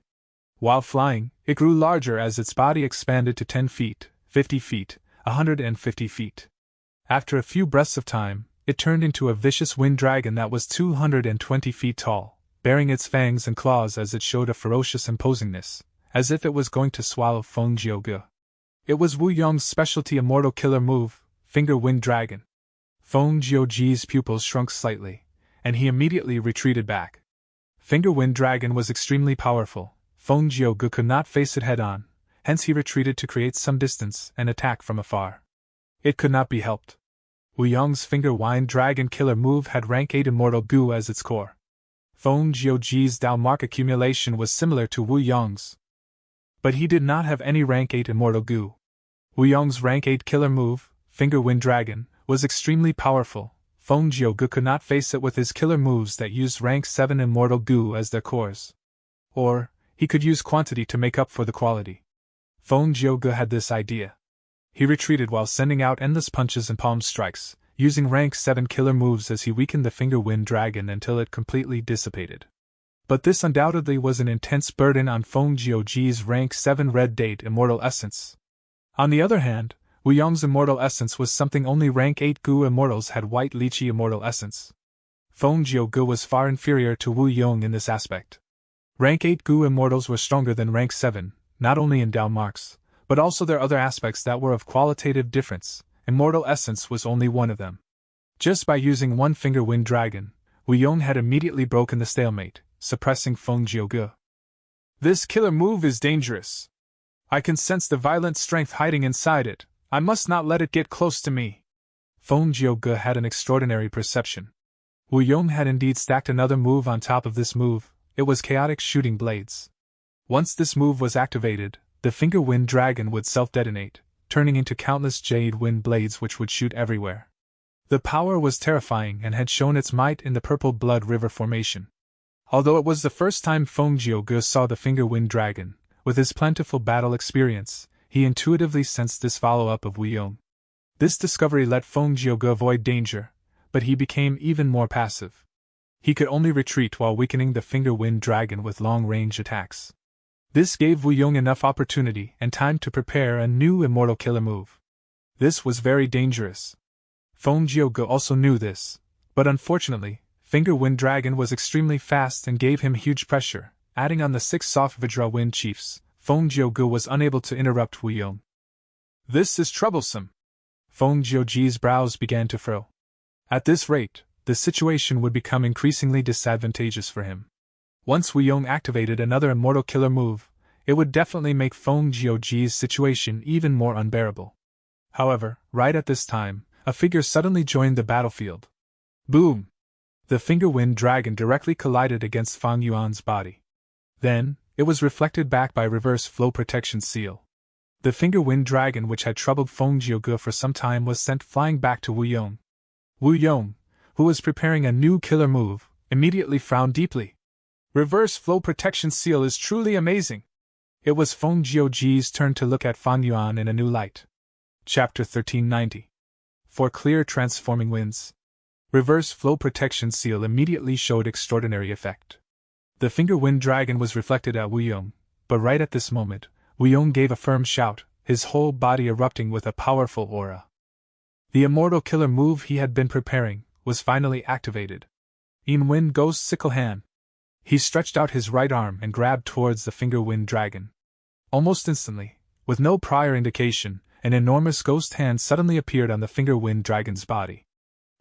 Speaker 1: While flying, it grew larger as its body expanded to 10 feet, 50 feet, 150 feet. After a few breaths of time, it turned into a vicious wind dragon that was 220 feet tall, baring its fangs and claws as it showed a ferocious imposingness, as if it was going to swallow Feng Jiuge. It was Wu Yong's specialty immortal killer move, Finger Wind Dragon. Feng Jiuji's pupils shrunk slightly, and he immediately retreated back. Finger Wind Dragon was extremely powerful. Feng Jiuge could not face it head-on, hence he retreated to create some distance and attack from afar. It could not be helped. Wu Yong's Finger Wind Dragon killer move had rank 8 immortal Gu as its core. Feng Jiuji's Dao mark accumulation was similar to Wu Yong's, but he did not have any rank 8 immortal Gu. Wu Yong's rank 8 killer move, Finger Wind Dragon, was extremely powerful. Feng Jiuge could not face it with his killer moves that used rank 7 immortal Gu as their cores. Or, he could use quantity to make up for the quality. Feng Jiuge had this idea. He retreated while sending out endless punches and palm strikes, using rank 7 killer moves as he weakened the Finger Wind Dragon until it completely dissipated. But this undoubtedly was an intense burden on Feng Jiuji's rank 7 Red Date Immortal Essence. On the other hand, Wu Yong's Immortal Essence was something only rank 8 Gu Immortals had. White Lychee Immortal Essence. Feng Jiuge was far inferior to Wu Yong in this aspect. Rank 8 Gu Immortals were stronger than rank 7, not only in Dao marks, but also their other aspects that were of qualitative difference. Immortal Essence was only one of them. Just by using one Finger Wind Dragon, Wu Yong had immediately broken the stalemate, suppressing Feng Jiuge. This killer move is dangerous. I can sense the violent strength hiding inside it. I must not let it get close to me. Feng Jiuge had an extraordinary perception. Wu Yong had indeed stacked another move on top of this move. It was Chaotic Shooting Blades. Once this move was activated, the Finger Wind Dragon would self-detonate, turning into countless jade wind blades which would shoot everywhere. The power was terrifying and had shown its might in the Purple Blood River formation. Although it was the first time Feng Jiuge saw the Finger Wind Dragon, with his plentiful battle experience, he intuitively sensed this follow-up of Wu Yong. This discovery let Feng Jiuge avoid danger, but he became even more passive. He could only retreat while weakening the Finger Wind Dragon with long-range attacks. This gave Wu Yong enough opportunity and time to prepare a new immortal killer move. This was very dangerous. Feng Jiuge also knew this, but unfortunately, Finger Wind Dragon was extremely fast and gave him huge pressure. Adding on the 6 soft Vajra Wind Chiefs, Feng Jiuge was unable to interrupt Wu Yong. This is troublesome. Feng Jiuji's brows began to furrow. At this rate, the situation would become increasingly disadvantageous for him. Once Wu Yong activated another immortal killer move, it would definitely make Feng Jiuji's situation even more unbearable. However, right at this time, a figure suddenly joined the battlefield. Boom! The Finger Wind Dragon directly collided against Fang Yuan's body. Then, it was reflected back by Reverse Flow Protection Seal. The Finger Wind Dragon which had troubled Feng Jiuge for some time was sent flying back to Wu Yong. Wu Yong, who was preparing a new killer move, immediately frowned deeply. Reverse Flow Protection Seal is truly amazing. It was Feng Jiuji's turn to look at Fang Yuan in a new light. Chapter 1390. For Clear Transforming Winds. Reverse Flow Protection Seal immediately showed extraordinary effect. The Finger Wind Dragon was reflected at Wu Yong, but right at this moment, Wu Yong gave a firm shout, his whole body erupting with a powerful aura. The immortal killer move he had been preparing was finally activated. In Wind Ghost Sickle Hand. He stretched out his right arm and grabbed towards the Finger Wind Dragon. Almost instantly, with no prior indication, an enormous ghost hand suddenly appeared on the Finger Wind Dragon's body.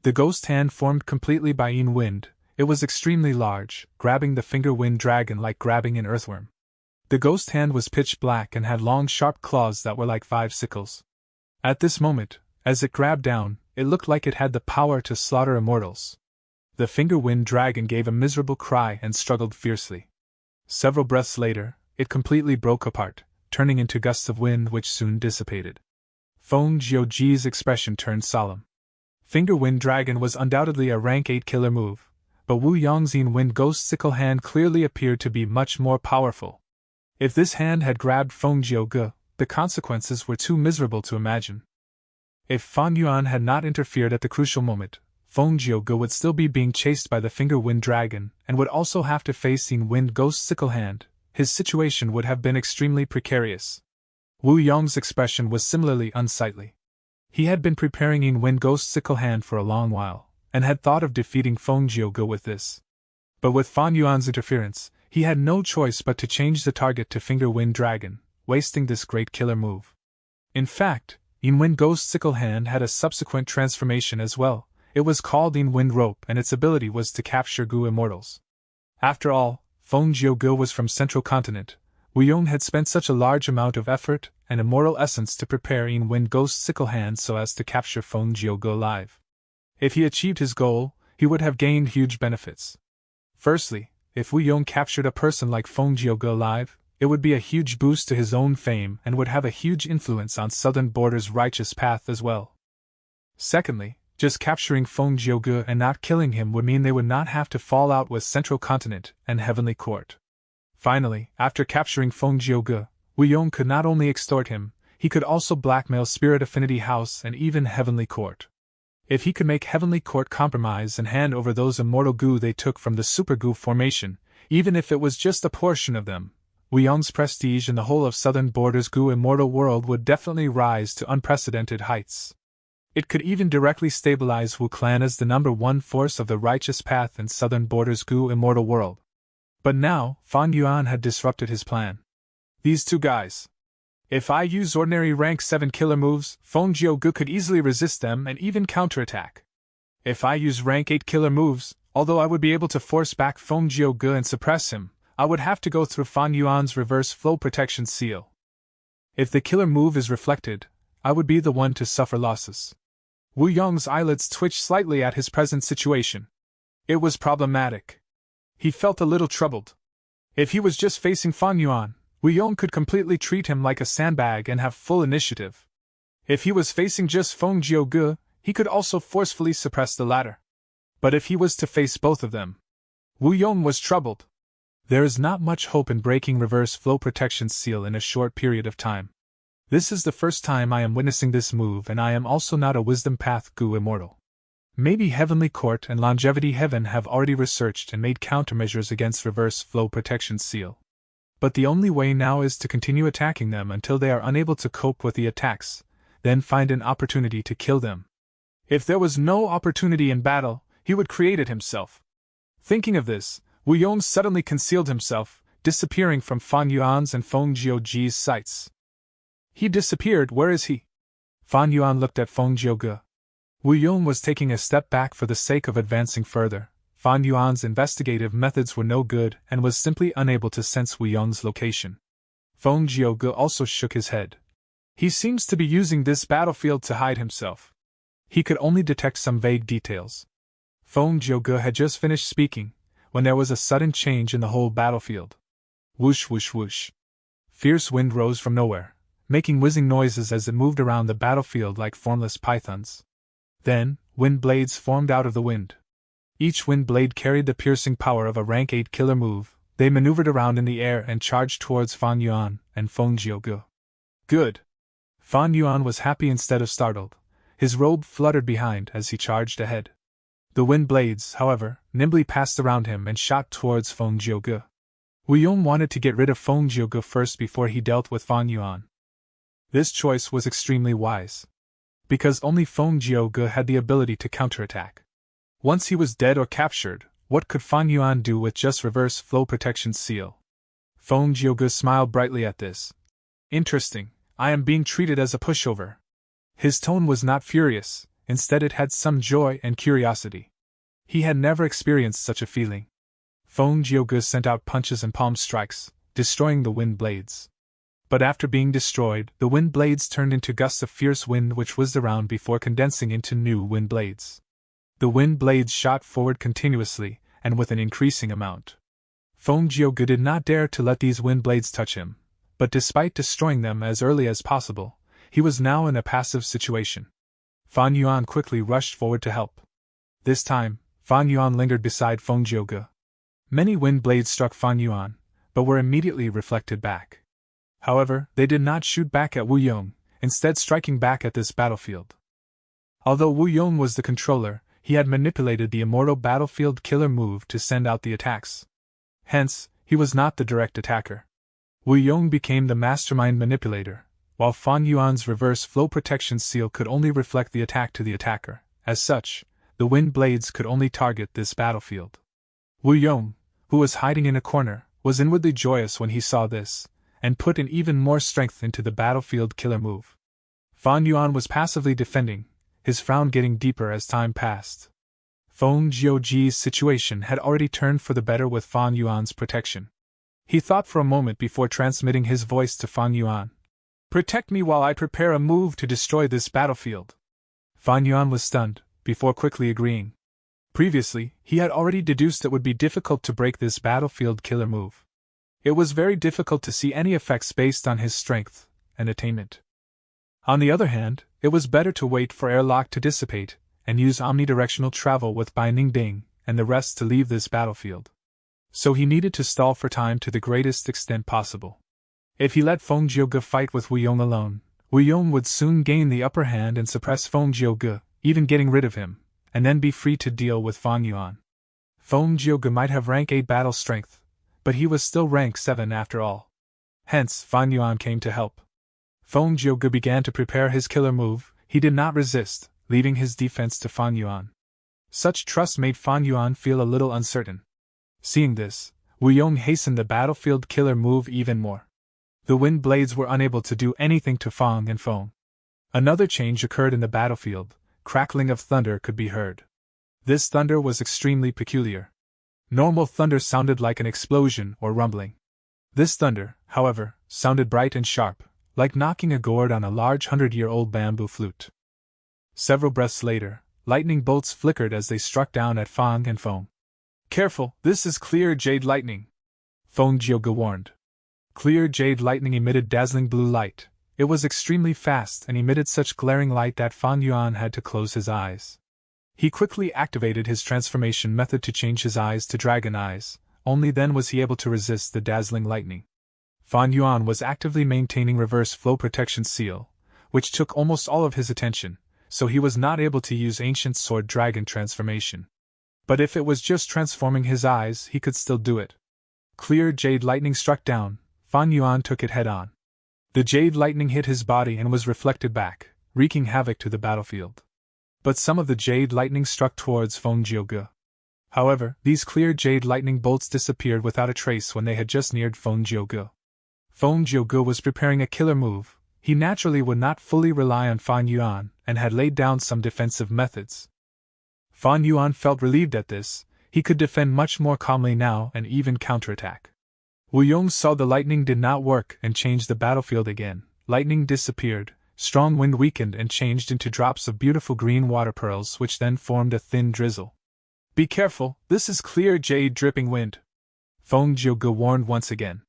Speaker 1: The ghost hand formed completely by Yin Wind. It was extremely large, grabbing the Finger Wind Dragon like grabbing an earthworm. The ghost hand was pitch black and had long sharp claws that were like 5 sickles. At this moment, as it grabbed down, it looked like it had the power to slaughter immortals. The Finger Wind Dragon gave a miserable cry and struggled fiercely. Several breaths later, it completely broke apart, turning into gusts of wind which soon dissipated. Feng Jiuji's expression turned solemn. Finger Wind Dragon was undoubtedly a rank 8 killer move, but Wu Yong's Yin Wind Ghost Sickle Hand clearly appeared to be much more powerful. If this hand had grabbed Feng Jiuge, the consequences were too miserable to imagine. If Fang Yuan had not interfered at the crucial moment, Feng Jiuge would still be being chased by the Finger Wind Dragon and would also have to face Yin Wind Ghost Sickle Hand. His situation would have been extremely precarious. Wu Yong's expression was similarly unsightly. He had been preparing Yin Wen Ghost's sickle hand for a long while, and had thought of defeating Feng Jiuge with this. But with Fan Yuan's interference, he had no choice but to change the target to Finger Wind Dragon, wasting this great killer move. In fact, Yin Wen Ghost's sickle hand had a subsequent transformation as well. It was called Yin Wind Rope, and its ability was to capture Gu immortals. After all, Feng Jiuge was from Central Continent. Wu Yong had spent such a large amount of effort and immortal essence to prepare Yin Wind Ghost's sickle hand so as to capture Feng Jiuge alive. If he achieved his goal, he would have gained huge benefits. Firstly, if Wu Yong captured a person like Feng Jiuge alive, it would be a huge boost to his own fame and would have a huge influence on Southern Border's righteous path as well. Secondly, just capturing Feng Jiuge and not killing him would mean they would not have to fall out with Central Continent and Heavenly Court. Finally, after capturing Feng Jiuge, Wu Yong could not only extort him, he could also blackmail Spirit Affinity House and even Heavenly Court. If he could make Heavenly Court compromise and hand over those immortal Gu they took from the Super Gu formation, even if it was just a portion of them, Wu Yong's prestige in the whole of Southern Border's Gu immortal world would definitely rise to unprecedented heights. It could even directly stabilize Wu Clan as the #1 force of the righteous path in Southern Border's Gu immortal world. But now, Fan Yuan had disrupted his plan. These two guys. If I use ordinary rank 7 killer moves, Feng Jiuge could easily resist them and even counterattack. If I use rank 8 killer moves, although I would be able to force back Feng Jiuge and suppress him, I would have to go through Fan Yuan's reverse flow protection seal. If the killer move is reflected, I would be the one to suffer losses. Wu Yong's eyelids twitched slightly at his present situation. It was problematic. He felt a little troubled. If he was just facing Fan Yuan, Wu Yong could completely treat him like a sandbag and have full initiative. If he was facing just Feng Jiuge, he could also forcefully suppress the latter. But if he was to face both of them, Wu Yong was troubled. There is not much hope in breaking reverse flow protection seal in a short period of time. This is the first time I am witnessing this move, and I am also not a Wisdom Path Gu immortal. Maybe Heavenly Court and Longevity Heaven have already researched and made countermeasures against reverse flow protection seal. But the only way now is to continue attacking them until they are unable to cope with the attacks, then find an opportunity to kill them. If there was no opportunity in battle, he would create it himself. Thinking of this, Wu Yong suddenly concealed himself, disappearing from Fan Yuan's and Feng Jiuge's sights. He disappeared. Where is he? Fan Yuan looked at Feng Jiuge. Wu Yong was taking a step back for the sake of advancing further. Fan Yuan's investigative methods were no good and was simply unable to sense Wu Yong's location. Feng Jiuge also shook his head. He seems to be using this battlefield to hide himself. He could only detect some vague details. Feng Jiuge had just finished speaking, when there was a sudden change in the whole battlefield. Whoosh whoosh whoosh. Fierce wind rose from nowhere, making whizzing noises as it moved around the battlefield like formless pythons. Then, wind blades formed out of the wind. Each wind blade carried the piercing power of a rank 8 killer move. They maneuvered around in the air and charged towards Fan Yuan and Feng Jiuge. Good. Fan Yuan was happy instead of startled. His robe fluttered behind as he charged ahead. The wind blades, however, nimbly passed around him and shot towards Feng Jiuge. Wu Yong wanted to get rid of Feng Jiuge first before he dealt with Fan Yuan. This choice was extremely wise, because only Feng Jiuge had the ability to counterattack. Once he was dead or captured, what could Fan Yuan do with just reverse flow protection seal? Feng Jiuge smiled brightly at this. Interesting, I am being treated as a pushover. His tone was not furious, instead it had some joy and curiosity. He had never experienced such a feeling. Feng Jiuge sent out punches and palm strikes, destroying the wind blades. But after being destroyed, the wind blades turned into gusts of fierce wind which whizzed around before condensing into new wind blades. The wind blades shot forward continuously, and with an increasing amount. Feng Jiuge did not dare to let these wind blades touch him, but despite destroying them as early as possible, he was now in a passive situation. Fan Yuan quickly rushed forward to help. This time, Fan Yuan lingered beside Feng Jiuge. Many wind blades struck Fan Yuan, but were immediately reflected back. However, they did not shoot back at Wu Yong, instead striking back at this battlefield. Although Wu Yong was the controller, he had manipulated the immortal battlefield killer move to send out the attacks. Hence, he was not the direct attacker. Wu Yong became the mastermind manipulator, while Fan Yuan's reverse flow protection seal could only reflect the attack to the attacker. As such, the wind blades could only target this battlefield. Wu Yong, who was hiding in a corner, was inwardly joyous when he saw this, and put in even more strength into the battlefield killer move. Fan Yuan was passively defending, his frown getting deeper as time passed. Feng Jiuji's situation had already turned for the better with Fan Yuan's protection. He thought for a moment before transmitting his voice to Fan Yuan. "Protect me while I prepare a move to destroy this battlefield." Fan Yuan was stunned, before quickly agreeing. Previously, he had already deduced it would be difficult to break this battlefield killer move. It was very difficult to see any effects based on his strength and attainment. On the other hand, it was better to wait for airlock to dissipate, and use omnidirectional travel with Bai Ningding and the rest to leave this battlefield. So he needed to stall for time to the greatest extent possible. If he let Feng Jiuge fight with Wu Yong alone, Wu Yong would soon gain the upper hand and suppress Feng Jiuge, even getting rid of him, and then be free to deal with Fan Yuan. Feng Jiuge might have rank 8 battle strength, but he was still rank 7 after all. Hence, Fan Yuan came to help. Feng Jiuge began to prepare his killer move. He did not resist, leaving his defense to Fan Yuan. Such trust made Fan Yuan feel a little uncertain. Seeing this, Wu Yong hastened the battlefield killer move even more. The wind blades were unable to do anything to Fang and Feng. Another change occurred in the battlefield. Crackling of thunder could be heard. This thunder was extremely peculiar. Normal thunder sounded like an explosion or rumbling. This thunder, however, sounded bright and sharp, like knocking a gourd on a large 100-year-old bamboo flute. Several breaths later, lightning bolts flickered as they struck down at Fang and Feng. "Careful, this is clear jade lightning," Feng Jiuge warned. Clear jade lightning emitted dazzling blue light. It was extremely fast and emitted such glaring light that Fan Yuan had to close his eyes. He quickly activated his transformation method to change his eyes to dragon eyes. Only then was he able to resist the dazzling lightning. Fan Yuan was actively maintaining reverse flow protection seal, which took almost all of his attention, so he was not able to use ancient sword dragon transformation. But if it was just transforming his eyes, he could still do it. Clear jade lightning struck down. Fan Yuan took it head-on. The jade lightning hit his body and was reflected back, wreaking havoc to the battlefield. But some of the jade lightning struck towards Feng Jiuge. However, these clear jade lightning bolts disappeared without a trace when they had just neared Feng Jiuge. Feng Jiuge was preparing a killer move. He naturally would not fully rely on Fan Yuan and had laid down some defensive methods. Fan Yuan felt relieved at this. He could defend much more calmly now and even counterattack. Wu Yong saw the lightning did not work and changed the battlefield again. Lightning disappeared, strong wind weakened and changed into drops of beautiful green water pearls which then formed a thin drizzle. "Be careful, this is clear jade dripping wind," Feng Jiuge warned once again.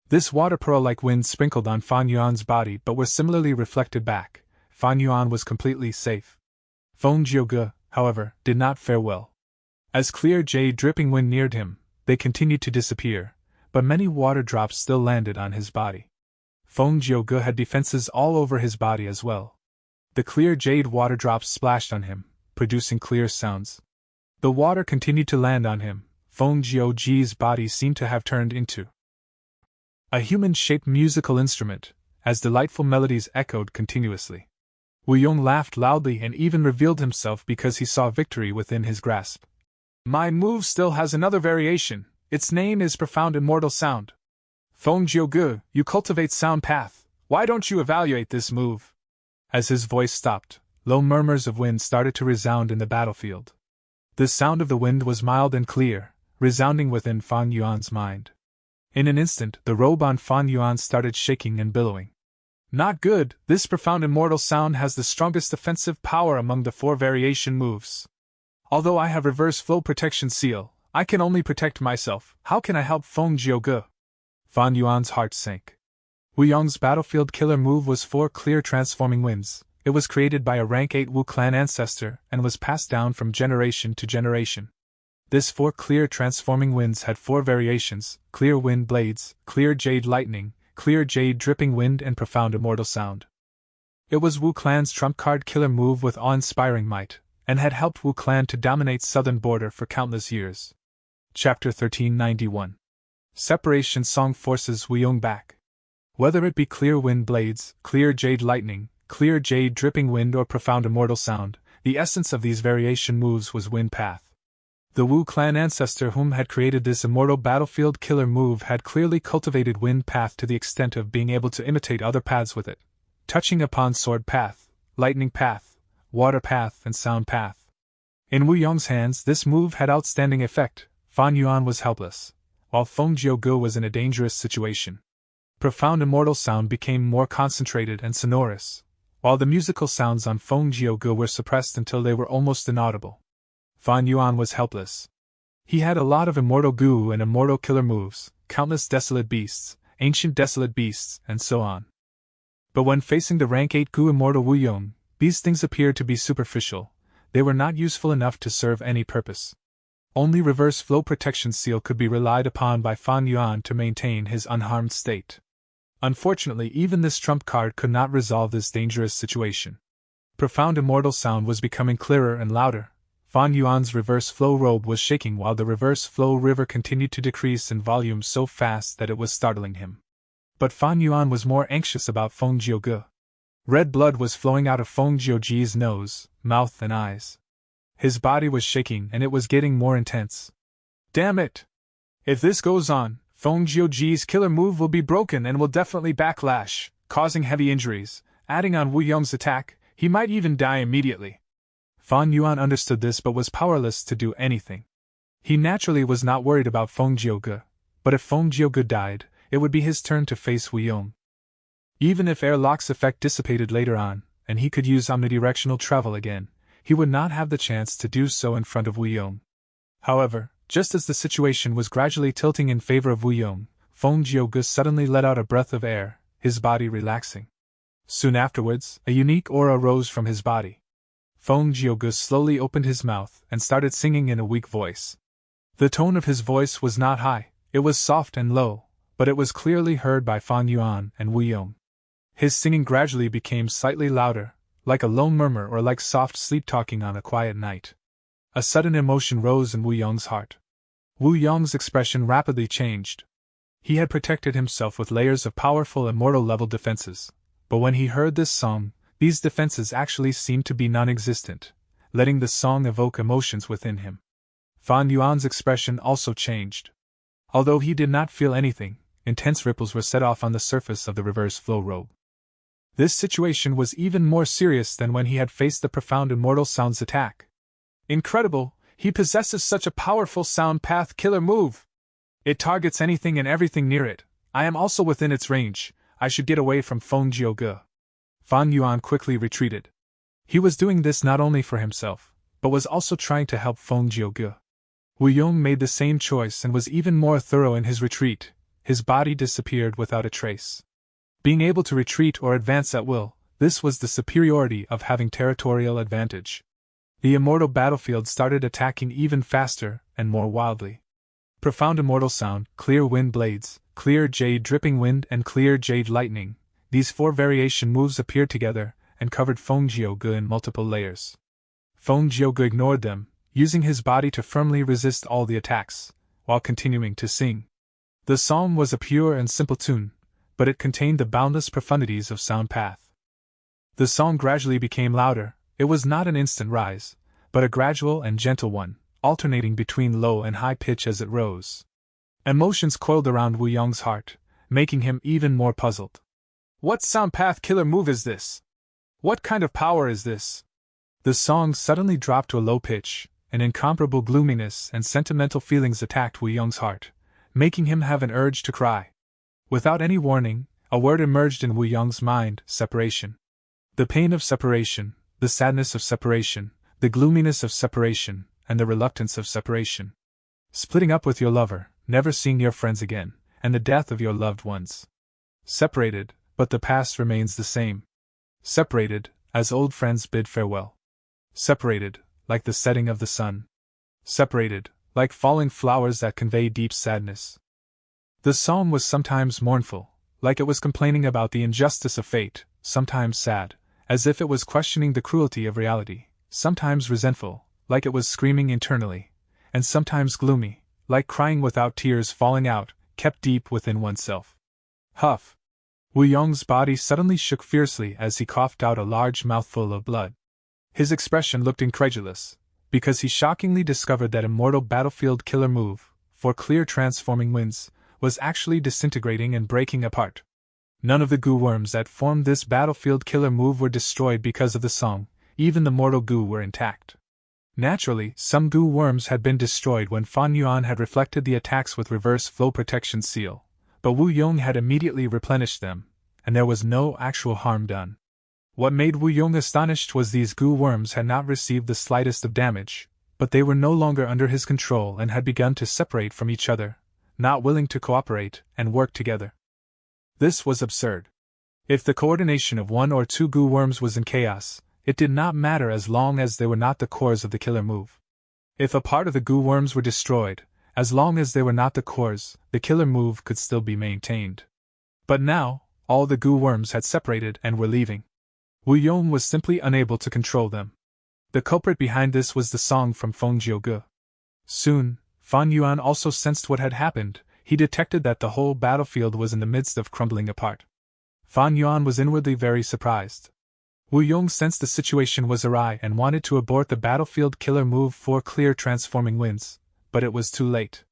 Speaker 1: This water pearl-like wind sprinkled on Fan Yuan's body but were similarly reflected back. Fan Yuan was completely safe. Feng Jiuge, however, did not fare well. As clear jade dripping wind neared him, they continued to disappear, but many water drops still landed on his body. Feng Jiuge had defenses all over his body as well. The clear jade water drops splashed on him, producing clear sounds. The water continued to land on him. Feng Jiuji's body seemed to have turned into a human-shaped musical instrument, as delightful melodies echoed continuously. Wu Yong laughed loudly and even revealed himself because he saw victory within his grasp. "My move still has another variation. Its name is Profound Immortal Sound. Feng Jiuge, you cultivate sound path. Why don't you evaluate this move?" As his voice stopped, low murmurs of wind started to resound in the battlefield. The sound of the wind was mild and clear, resounding within Fan Yuan's mind. In an instant, the robe on Fan Yuan started shaking and billowing. "Not good, this profound immortal sound has the strongest offensive power among the 4 variation moves. Although I have reverse flow protection seal, I can only protect myself. How can I help Feng Jiuge?" Fan Yuan's heart sank. Wu Yong's battlefield killer move was 4 clear transforming winds. It was created by a rank 8 Wu clan ancestor and was passed down from generation to generation. This 4 clear transforming winds had 4 variations: clear wind blades, clear jade lightning, clear jade dripping wind and profound immortal sound. It was Wu clan's trump card killer move with awe-inspiring might, and had helped Wu clan to dominate southern border for countless years. Chapter 1391. Separation Song forces Wu Yong back. Whether it be clear wind blades, clear jade lightning, clear jade dripping wind, or profound immortal sound, the essence of these variation moves was wind path. The Wu clan ancestor whom had created this immortal battlefield killer move had clearly cultivated wind path to the extent of being able to imitate other paths with it, touching upon sword path, lightning path, water path, and sound path. In Wu Yong's hands, this move had outstanding effect. Fan Yuan was helpless, while Feng Jiuge was in a dangerous situation. Profound immortal sound became more concentrated and sonorous, while the musical sounds on Feng Jiuge were suppressed until they were almost inaudible. Fan Yuan was helpless. He had a lot of immortal gu and immortal killer moves, countless desolate beasts, ancient desolate beasts, and so on. But when facing the rank 8 gu immortal Wu Yong, these things appeared to be superficial. They were not useful enough to serve any purpose. Only reverse flow protection seal could be relied upon by Fan Yuan to maintain his unharmed state. Unfortunately, even this trump card could not resolve this dangerous situation. Profound immortal sound was becoming clearer and louder. Fan Yuan's reverse flow robe was shaking while the reverse flow river continued to decrease in volume so fast that it was startling him. But Fan Yuan was more anxious about Feng Jiuge. Red blood was flowing out of Feng Jiuge's nose, mouth, and eyes. His body was shaking and it was getting more intense. Damn it! If this goes on, Feng Jiuge's killer move will be broken and will definitely backlash, causing heavy injuries. Adding on Wu Yong's attack, he might even die immediately. Fan Yuan understood this but was powerless to do anything. He naturally was not worried about Feng Jiuge, but if Feng Jiuge died, it would be his turn to face Wu Yong. Even if airlock's effect dissipated later on, and he could use omnidirectional travel again, he would not have the chance to do so in front of Wu Yong. However, just as the situation was gradually tilting in favor of Wu Yong, Feng Jiuge suddenly let out a breath of air, his body relaxing. Soon afterwards, a unique aura rose from his body. Feng Jiuge slowly opened his mouth and started singing in a weak voice. The tone of his voice was not high, it was soft and low, but it was clearly heard by Fan Yuan and Wu Yong. His singing gradually became slightly louder, like a low murmur or like soft sleep-talking on a quiet night. A sudden emotion rose in Wu Yong's heart. Wu Yong's expression rapidly changed. He had protected himself with layers of powerful immortal-level defenses, but when he heard this song, these defenses actually seemed to be non-existent, letting the song evoke emotions within him. Fan Yuan's expression also changed. Although he did not feel anything, intense ripples were set off on the surface of the reverse flow robe. This situation was even more serious than when he had faced the profound immortal sound's attack. Incredible, he possesses such a powerful sound path killer move. It targets anything and everything near it. I am also within its range. I should get away from Feng Jiuge. Fan Yuan quickly retreated. He was doing this not only for himself, but was also trying to help Feng Jiuge. Wu Yong made the same choice and was even more thorough in his retreat. His body disappeared without a trace. Being able to retreat or advance at will, this was the superiority of having territorial advantage. The immortal battlefield started attacking even faster and more wildly. Profound immortal sound, clear wind blades, clear jade dripping wind, and clear jade lightning. These 4 variation moves appeared together and covered Feng Jiuge in multiple layers. Feng Jiuge ignored them, using his body to firmly resist all the attacks, while continuing to sing. The song was a pure and simple tune, but it contained the boundless profundities of sound path. The song gradually became louder. It was not an instant rise, but a gradual and gentle one, alternating between low and high pitch as it rose. Emotions coiled around Wu Yong's heart, making him even more puzzled. What sound path killer move is this? What kind of power is this? The song suddenly dropped to a low pitch, and incomparable gloominess and sentimental feelings attacked Wu Yong's heart, making him have an urge to cry. Without any warning, a word emerged in Wu Yong's mind: separation. The pain of separation, the sadness of separation, the gloominess of separation, and the reluctance of separation. Splitting up with your lover, never seeing your friends again, and the death of your loved ones. Separated, but the past remains the same. Separated, as old friends bid farewell. Separated, like the setting of the sun. Separated, like falling flowers that convey deep sadness. The song was sometimes mournful, like it was complaining about the injustice of fate, sometimes sad, as if it was questioning the cruelty of reality, sometimes resentful, like it was screaming internally, and sometimes gloomy, like crying without tears falling out, kept deep within oneself. Huff! Wu Yong's body suddenly shook fiercely as he coughed out a large mouthful of blood. His expression looked incredulous, because he shockingly discovered that immortal battlefield killer move, for clear transforming winds, was actually disintegrating and breaking apart. None of the goo worms that formed this battlefield killer move were destroyed because of the song, even the mortal goo were intact. Naturally, some goo worms had been destroyed when Fan Yuan had reflected the attacks with reverse flow protection seal, but Wu Yong had immediately replenished them, and there was no actual harm done. What made Wu Yong astonished was these goo worms had not received the slightest of damage, but they were no longer under his control and had begun to separate from each other, not willing to cooperate and work together. This was absurd. If the coordination of one or two goo worms was in chaos, it did not matter as long as they were not the cores of the killer move. If a part of the goo worms were destroyed, as long as they were not the cores, the killer move could still be maintained. But now, all the goo worms had separated and were leaving. Wu Yong was simply unable to control them. The culprit behind this was the song from Feng Jiuge. Soon, Fan Yuan also sensed what had happened. He detected that the whole battlefield was in the midst of crumbling apart. Fan Yuan was inwardly very surprised. Wu Yong sensed the situation was awry and wanted to abort the battlefield killer move for clear transforming winds, but it was too late.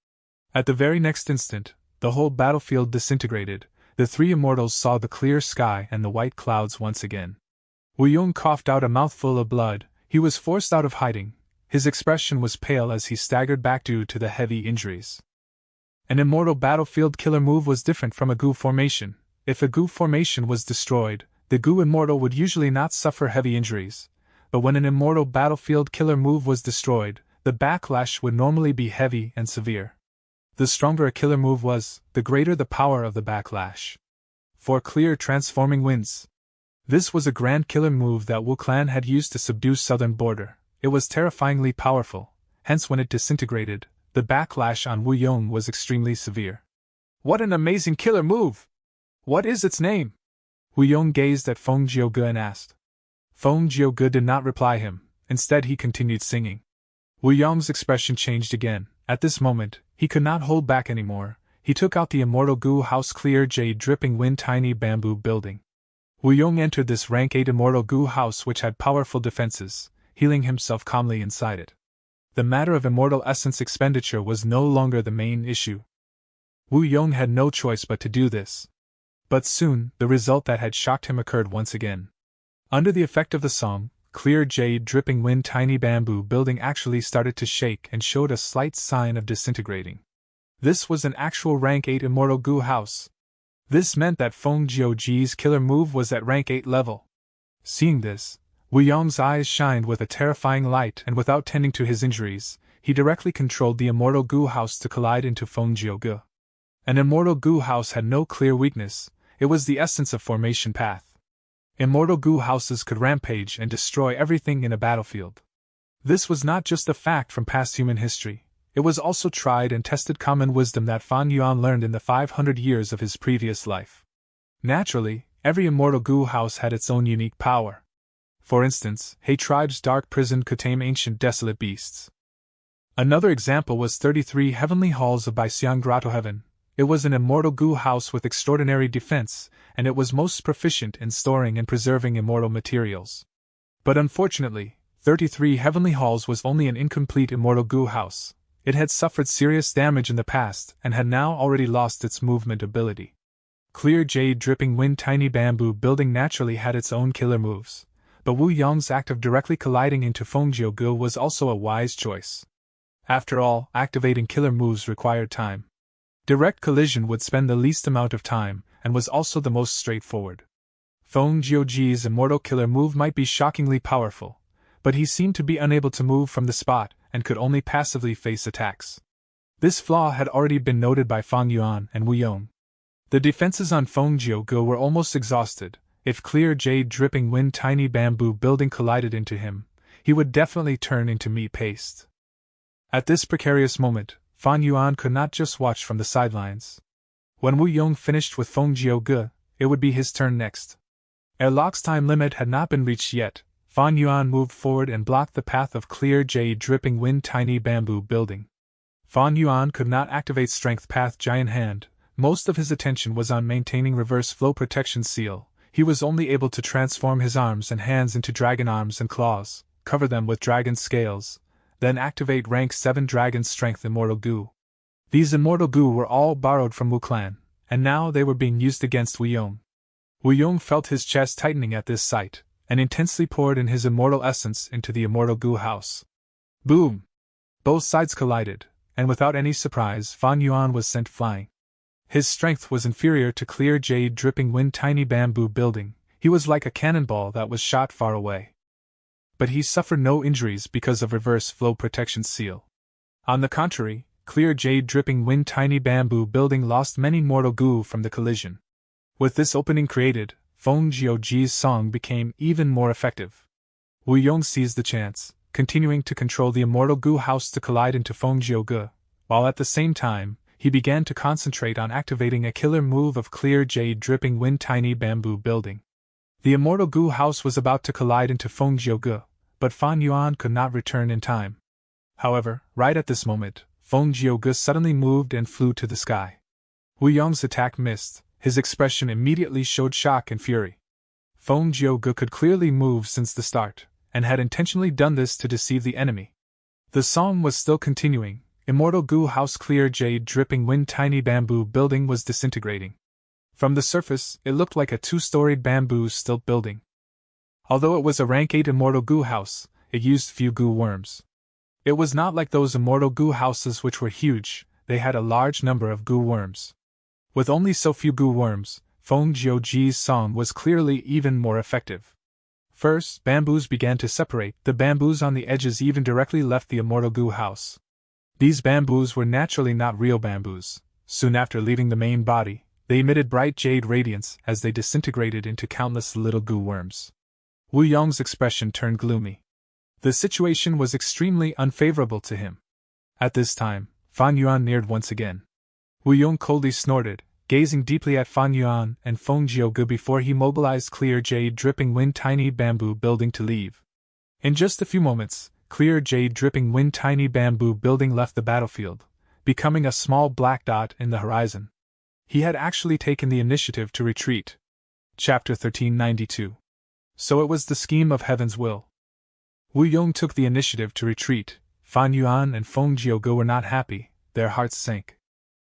Speaker 1: At the very next instant, the whole battlefield disintegrated. The three immortals saw the clear sky and the white clouds once again. Wu Yong coughed out a mouthful of blood. He was forced out of hiding. His expression was pale as he staggered back due to the heavy injuries. An immortal battlefield killer move was different from a goo formation. If a goo formation was destroyed, the goo immortal would usually not suffer heavy injuries, but when an immortal battlefield killer move was destroyed, the backlash would normally be heavy and severe. The stronger a killer move was, the greater the power of the backlash. For clear transforming winds. This was a grand killer move that Wu Clan had used to subdue southern border. It was terrifyingly powerful, hence when it disintegrated, the backlash on Wu Yong was extremely severe. What an amazing killer move! What is its name? Wu Yong gazed at Feng Jiuge and asked. Feng Jiuge did not reply him, instead he continued singing. Wu Yong's expression changed again. At this moment, he could not hold back anymore. He took out the immortal goo house clear jade dripping wind tiny bamboo building. Wu Yong entered this rank 8 immortal goo house which had powerful defenses, healing himself calmly inside it. The matter of immortal essence expenditure was no longer the main issue. Wu Yong had no choice but to do this. But soon, the result that had shocked him occurred once again. Under the effect of the song, clear jade dripping wind tiny bamboo building actually started to shake and showed a slight sign of disintegrating. This was an actual rank 8 immortal goo house. This meant that Feng Jiuji's killer move was at rank 8 level. Seeing this, Wu Yong's eyes shined with a terrifying light, and without tending to his injuries, he directly controlled the immortal goo house to collide into Feng Jiuge. An immortal goo house had no clear weakness, it was the essence of formation path. Immortal goo houses could rampage and destroy everything in a battlefield. This was not just a fact from past human history, it was also tried and tested common wisdom that Fan Yuan learned in the 500 years of his previous life. Naturally, every immortal goo house had its own unique power. For instance, He tribe's dark prison could tame ancient desolate beasts. Another example was 33 heavenly halls of Baixiang Grotto Heaven. It was an immortal goo house with extraordinary defense, and it was most proficient in storing and preserving immortal materials. But unfortunately, 33 heavenly halls was only an incomplete immortal goo house. It had suffered serious damage in the past and had now already lost its movement ability. Clear jade dripping wind tiny bamboo building naturally had its own killer moves. But Wu Yong's act of directly colliding into Feng Jiuge was also a wise choice. After all, activating killer moves required time. Direct collision would spend the least amount of time, and was also the most straightforward. Feng Jiuji's immortal killer move might be shockingly powerful, but he seemed to be unable to move from the spot, and could only passively face attacks. This flaw had already been noted by Fan Yuan and Wu Yong. The defenses on Feng Jiuge were almost exhausted. If clear jade dripping wind tiny bamboo building collided into him, he would definitely turn into meat paste. At this precarious moment, Fan Yuan could not just watch from the sidelines. When Wu Yong finished with Feng Jiuge, it would be his turn next. Ere Locke's time limit had not been reached yet, Fan Yuan moved forward and blocked the path of clear jade dripping wind tiny bamboo building. Fan Yuan could not activate Strength Path Giant Hand, most of his attention was on maintaining reverse flow protection seal. He was only able to transform his arms and hands into dragon arms and claws, cover them with dragon scales, then activate rank 7 dragon strength immortal goo. These immortal goo were all borrowed from Wu Clan, and now they were being used against Wu Yong. Wu Yong felt his chest tightening at this sight, and intensely poured in his immortal essence into the immortal goo house. Boom! Both sides collided, and without any surprise Fan Yuan was sent flying. His strength was inferior to clear jade dripping wind tiny bamboo building. He was like a cannonball that was shot far away. But he suffered no injuries because of reverse flow protection seal. On the contrary, clear jade dripping wind tiny bamboo building lost many mortal goo from the collision. With this opening created, Feng Jiuji's song became even more effective. Wu Yong seized the chance, continuing to control the immortal goo house to collide into Feng Jiuge, while at the same time, he began to concentrate on activating a killer move of clear jade dripping wind tiny bamboo building. The immortal goo house was about to collide into Feng Jiuge, but Fan Yuan could not return in time. However, right at this moment, Feng Jiuge suddenly moved and flew to the sky. Wu Yong's attack missed. His expression immediately showed shock and fury. Feng Jiuge could clearly move since the start, and had intentionally done this to deceive the enemy. The song was still continuing. Immortal goo house clear jade dripping wind tiny bamboo building was disintegrating. From the surface, it looked like a 2-storied bamboo stilt building. Although it was a rank 8 immortal goo house, it used few goo worms. It was not like those immortal goo houses which were huge, they had a large number of goo worms. With only so few goo worms, Feng Jiuji's song was clearly even more effective. First, bamboos began to separate. The bamboos on the edges even directly left the immortal goo house. These bamboos were naturally not real bamboos. Soon after leaving the main body, they emitted bright jade radiance as they disintegrated into countless little goo worms. Wu Yong's expression turned gloomy. The situation was extremely unfavorable to him. At this time, Fan Yuan neared once again. Wu Yong coldly snorted, gazing deeply at Fan Yuan and Feng Jiuge before he mobilized clear jade dripping wind tiny bamboo building to leave. In just a few moments, clear jade dripping wind tiny bamboo building left the battlefield, becoming a small black dot in the horizon. He had actually taken the initiative to retreat. Chapter 1392. So it was the scheme of heaven's will. Wu Yong took the initiative to retreat. Fan Yuan and Feng Jiuge were not happy, their hearts sank.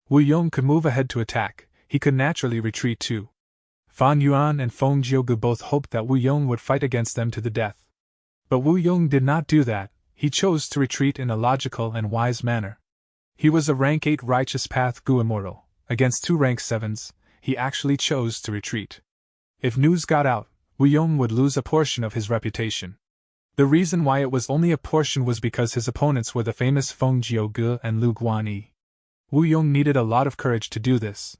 Speaker 1: Wu Yong could move ahead to attack, he could naturally retreat too. Fan Yuan and Feng Jiuge both hoped that Wu Yong would fight against them to the death. But Wu Yong did not do that. He chose to retreat in a logical and wise manner. He was a rank 8 righteous path goo immortal. Against 2 rank 7s, he actually chose to retreat. If news got out, Wu Yong would lose a portion of his reputation. The reason why it was only a portion was because his opponents were the famous Feng Jiuge and Lu Guanyi. Wu Yong needed a lot of courage to do this.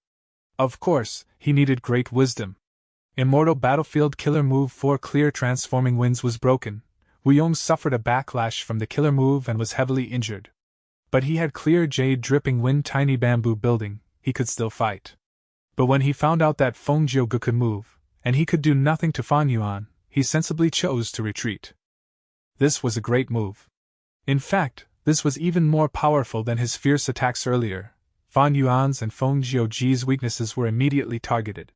Speaker 1: Of course, he needed great wisdom. Immortal Battlefield Killer Move 4 Clear Transforming Winds was broken. Wu Yong suffered a backlash from the killer move and was heavily injured. But he had clear jade dripping wind tiny bamboo building, he could still fight. But when he found out that Feng Jiuge could move, and he could do nothing to Fan Yuan, he sensibly chose to retreat. This was a great move. In fact, this was even more powerful than his fierce attacks earlier. Fan Yuan's and Feng Jiuji's weaknesses were immediately targeted.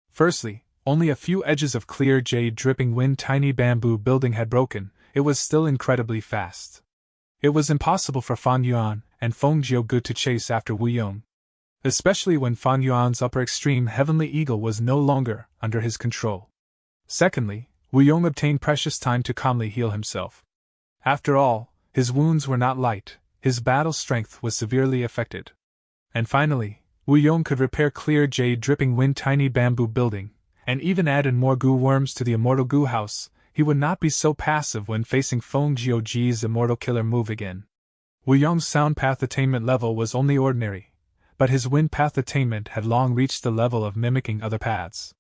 Speaker 1: Firstly, only a few edges of clear jade dripping wind tiny bamboo building had broken. It was still incredibly fast. It was impossible for Fan Yuan and Feng Jiuge to chase after Wu Yong, especially when Fan Yuan's upper extreme heavenly eagle was no longer under his control. Secondly, Wu Yong obtained precious time to calmly heal himself. After all, his wounds were not light, his battle strength was severely affected. And finally, Wu Yong could repair clear jade dripping wind tiny bamboo building, and even add in more goo worms to the immortal goo house. He would not be so passive when facing Feng Jiuji's immortal killer move again. Wu Yong's sound path attainment level was only ordinary, but his wind path attainment had long reached the level of mimicking other paths.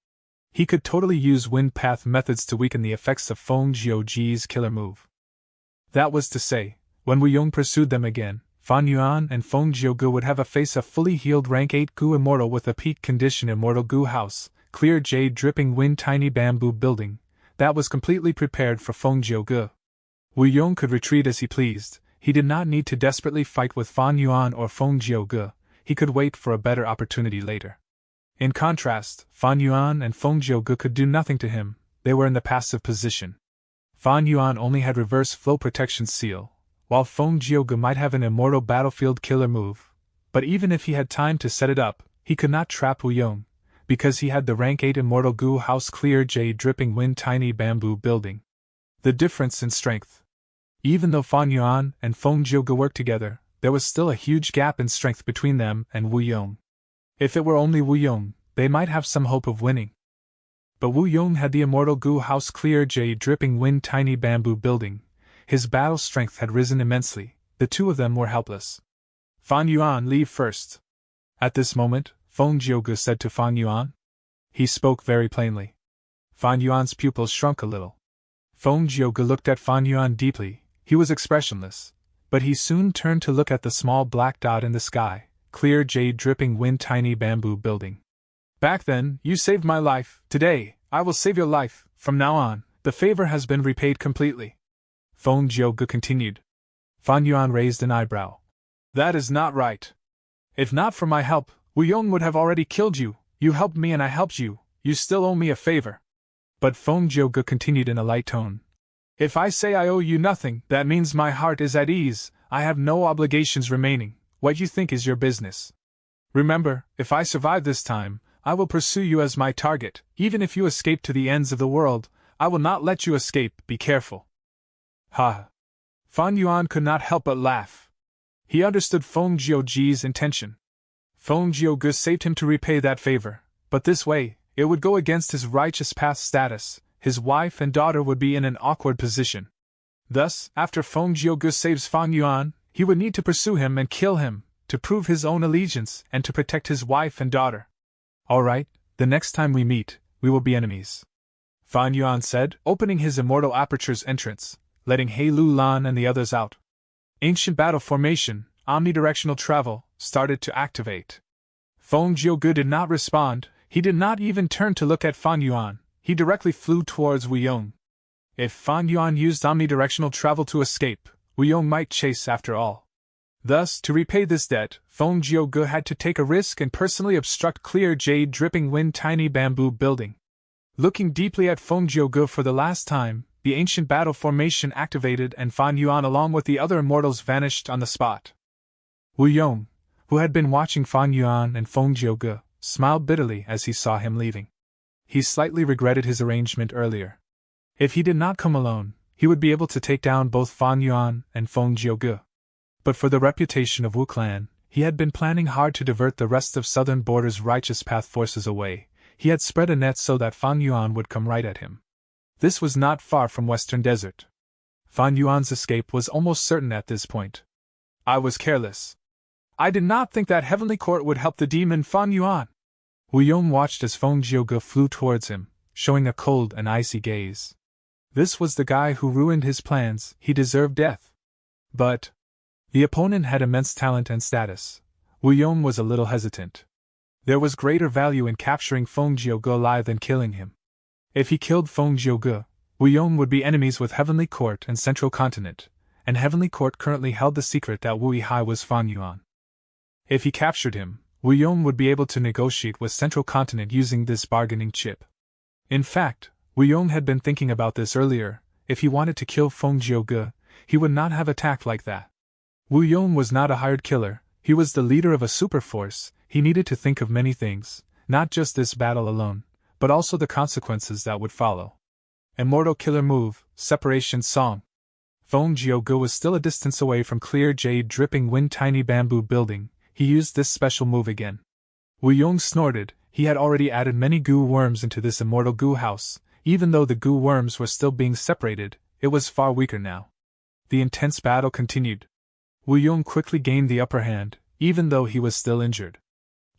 Speaker 1: He could totally use wind path methods to weaken the effects of Feng Jiuji's killer move. That was to say, when Wu Yong pursued them again, Fan Yuan and Feng Jiuge would have a face a fully healed rank 8 goo immortal with a peak condition immortal goo house, clear jade dripping wind tiny bamboo building, that was completely prepared for Feng Jiuge. Wu Yong could retreat as he pleased. He did not need to desperately fight with Fan Yuan or Feng Jiuge. he could wait for a better opportunity later. In contrast, Fan Yuan and Feng Jiuge could do nothing to him, they were in the passive position. Fan Yuan only had reverse flow protection seal, while Feng Jiuge might have an immortal battlefield killer move, but even if he had time to set it up, he could not trap Wu Yong, because he had the rank 8 immortal goo house clear jade dripping wind tiny bamboo building. The difference in strength. Even though Fan Yuan and Feng Jiuge worked together, there was still a huge gap in strength between them and Wu Yong. If it were only Wu Yong, they might have some hope of winning. But Wu Yong had the immortal goo house clear jade dripping wind tiny bamboo building. His battle strength had risen immensely, the two of them were helpless. Fan Yuan, leave first. At this moment, Feng Jiuge said to Fan Yuan. He spoke very plainly. Fan Yuan's pupils shrunk a little. Feng Jiuge looked at Fan Yuan deeply, he was expressionless, but he soon turned to look at the small black dot in the sky, clear jade dripping wind tiny bamboo building. Back then, you saved my life. Today, I will save your life. From now on, the favor has been repaid completely. Feng Jiuge continued. Fan Yuan raised an eyebrow. That is not right. If not for my help, Wu Yong would have already killed you. You helped me and I helped you. You still owe me a favor. But Feng Jiuge continued in a light tone. If I say I owe you nothing, that means my heart is at ease. I have no obligations remaining. What you think is your business. Remember, if I survive this time, I will pursue you as my target. Even if you escape to the ends of the world, I will not let you escape. Be careful. Ha! Fan Yuan could not help but laugh. He understood Feng Jiuge's intention. Feng Jiuge saved him to repay that favor, but this way, it would go against his righteous path status. His wife and daughter would be in an awkward position. Thus, after Feng Jiuge saves Fan Yuan, he would need to pursue him and kill him, to prove his own allegiance and to protect his wife and daughter. All right, the next time we meet, we will be enemies. Fan Yuan said, opening his immortal aperture's entrance, letting He Lu Lan and the others out. Ancient battle formation, omnidirectional travel, started to activate. Feng Jiuge did not respond, he did not even turn to look at Fan Yuan, he directly flew towards Wu Yong. If Fan Yuan used omnidirectional travel to escape, Wu Yong might chase after all. Thus, to repay this debt, Feng Jiuge had to take a risk and personally obstruct clear jade dripping wind tiny bamboo building. Looking deeply at Feng Jiuge for the last time, the ancient battle formation activated and Fan Yuan along with the other immortals vanished on the spot. Wu Yong, who had been watching Fan Yuan and Feng Jiuge, smiled bitterly as he saw him leaving. He slightly regretted his arrangement earlier. If he did not come alone, he would be able to take down both Fan Yuan and Feng Jiuge. But for the reputation of Wu Clan, he had been planning hard to divert the rest of Southern Border's righteous path forces away. He had spread a net so that Fan Yuan would come right at him. This was not far from Western Desert. Fan Yuan's escape was almost certain at this point. I was careless. I did not think that Heavenly Court would help the demon Fan Yuan. Wu Yong watched as Feng Jiuge flew towards him, showing a cold and icy gaze. This was the guy who ruined his plans, he deserved death. But the opponent had immense talent and status. Wu Yong was a little hesitant. There was greater value in capturing Feng Jiuge alive than killing him. If he killed Feng Jiuge, Wu Yong would be enemies with Heavenly Court and Central Continent, and Heavenly Court currently held the secret that Wu Yihai was Fan Yuan. If he captured him, Wu Yong would be able to negotiate with Central Continent using this bargaining chip. In fact, Wu Yong had been thinking about this earlier. If he wanted to kill Feng Jiuge, he would not have attacked like that. Wu Yong was not a hired killer, he was the leader of a super force. He needed to think of many things, not just this battle alone, but also the consequences that would follow. Immortal killer move, separation song. Feng Jiuge was still a distance away from clear jade dripping wind tiny bamboo building. He used this special move again. Wu Yong snorted, he had already added many goo worms into this immortal goo house. Even though the goo worms were still being separated, it was far weaker now. The intense battle continued. Wu Yong quickly gained the upper hand, even though he was still injured.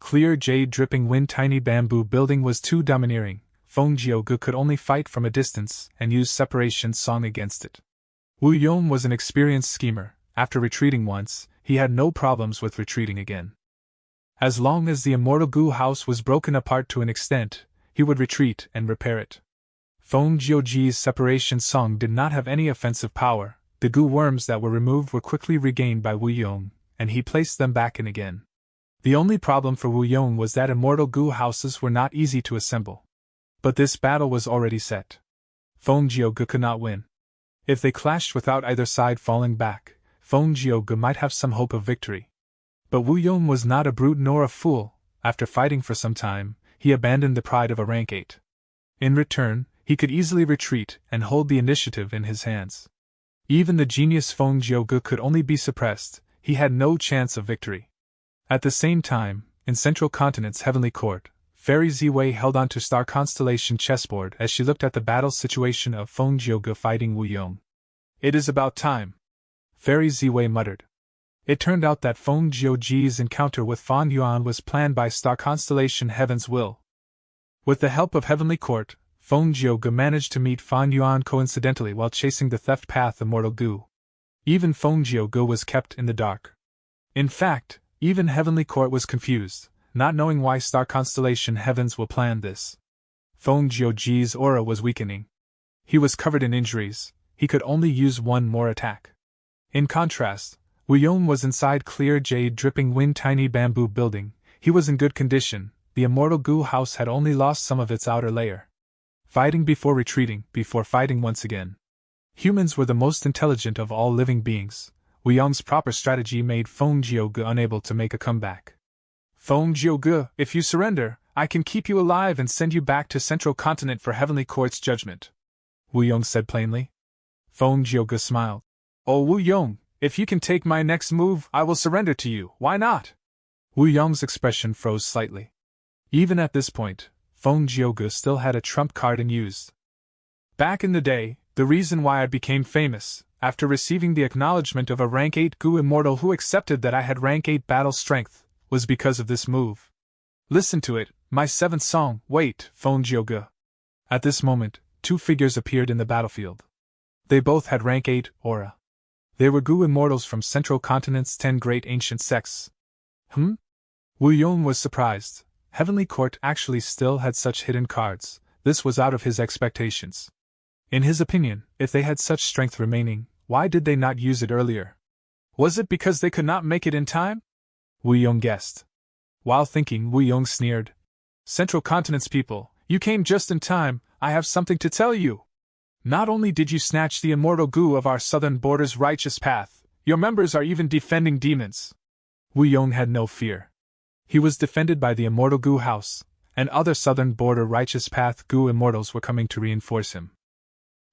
Speaker 1: Clear jade dripping wind tiny bamboo building was too domineering. Feng Jiuge could only fight from a distance and use separation song against it. Wu Yong was an experienced schemer. After retreating once, he had no problems with retreating again. As long as the immortal goo house was broken apart to an extent, he would retreat and repair it. Feng Jiuge's separation song did not have any offensive power. The goo worms that were removed were quickly regained by Wu Yong, and he placed them back in again. The only problem for Wu Yong was that immortal goo houses were not easy to assemble. But this battle was already set. Feng Jiuge could not win. If they clashed without either side falling back, Feng Jiuge might have some hope of victory. But Wu Yong was not a brute nor a fool. After fighting for some time, he abandoned the pride of a rank 8. In return, he could easily retreat and hold the initiative in his hands. Even the genius Feng Jiuge could only be suppressed. He had no chance of victory. At the same time, in Central Continent's heavenly court, Fairy Ziwei held on to Star Constellation chessboard as she looked at the battle situation of Feng Jiuge fighting Wu Yong. "It is about time," Fairy Ziwei muttered. It turned out that Feng Jiuge's encounter with Fan Yuan was planned by Star Constellation Heaven's will. With the help of Heavenly Court, Feng Jiuge managed to meet Fan Yuan coincidentally while chasing the theft path Immortal Goo. Even Feng Jiuge was kept in the dark. In fact, even Heavenly Court was confused, not knowing why Star Constellation Heavens will plan this. Feng Jiuge's aura was weakening. He was covered in injuries. He could only use one more attack. In contrast, Wu Yong was inside clear jade dripping wind tiny bamboo building. He was in good condition. The immortal goo house had only lost some of its outer layer. Fighting before retreating, before fighting once again. Humans were the most intelligent of all living beings. Wu Yong's proper strategy made Feng Jiuge unable to make a comeback. "Feng Jiuge, if you surrender, I can keep you alive and send you back to Central Continent for Heavenly Court's judgment," Wu Yong said plainly. Feng Jiuge smiled. "Oh Wu Yong, if you can take my next move, I will surrender to you, why not?" Wu Yong's expression froze slightly. Even at this point, Feng Jiuge still had a trump card unused. "Back in the day, the reason why I became famous, after receiving the acknowledgement of a rank 8 goo immortal who accepted that I had rank 8 battle strength, was because of this move. Listen to it, my 7th song, wait, Feng Jiuge." At this moment, 2 figures appeared in the battlefield. They both had rank 8 aura. They were goo immortals from Central Continent's 10 great ancient sects. Wu Yong was surprised. Heavenly Court actually still had such hidden cards. This was out of his expectations. In his opinion, if they had such strength remaining, why did they not use it earlier? Was it because they could not make it in time? Wu Yong guessed. While thinking, Wu Yong sneered. "Central Continent's people, you came just in time. I have something to tell you. Not only did you snatch the immortal goo of our southern border's righteous path, your members are even defending demons." Wu Yong had no fear. He was defended by the immortal goo house, and other southern border righteous path goo immortals were coming to reinforce him.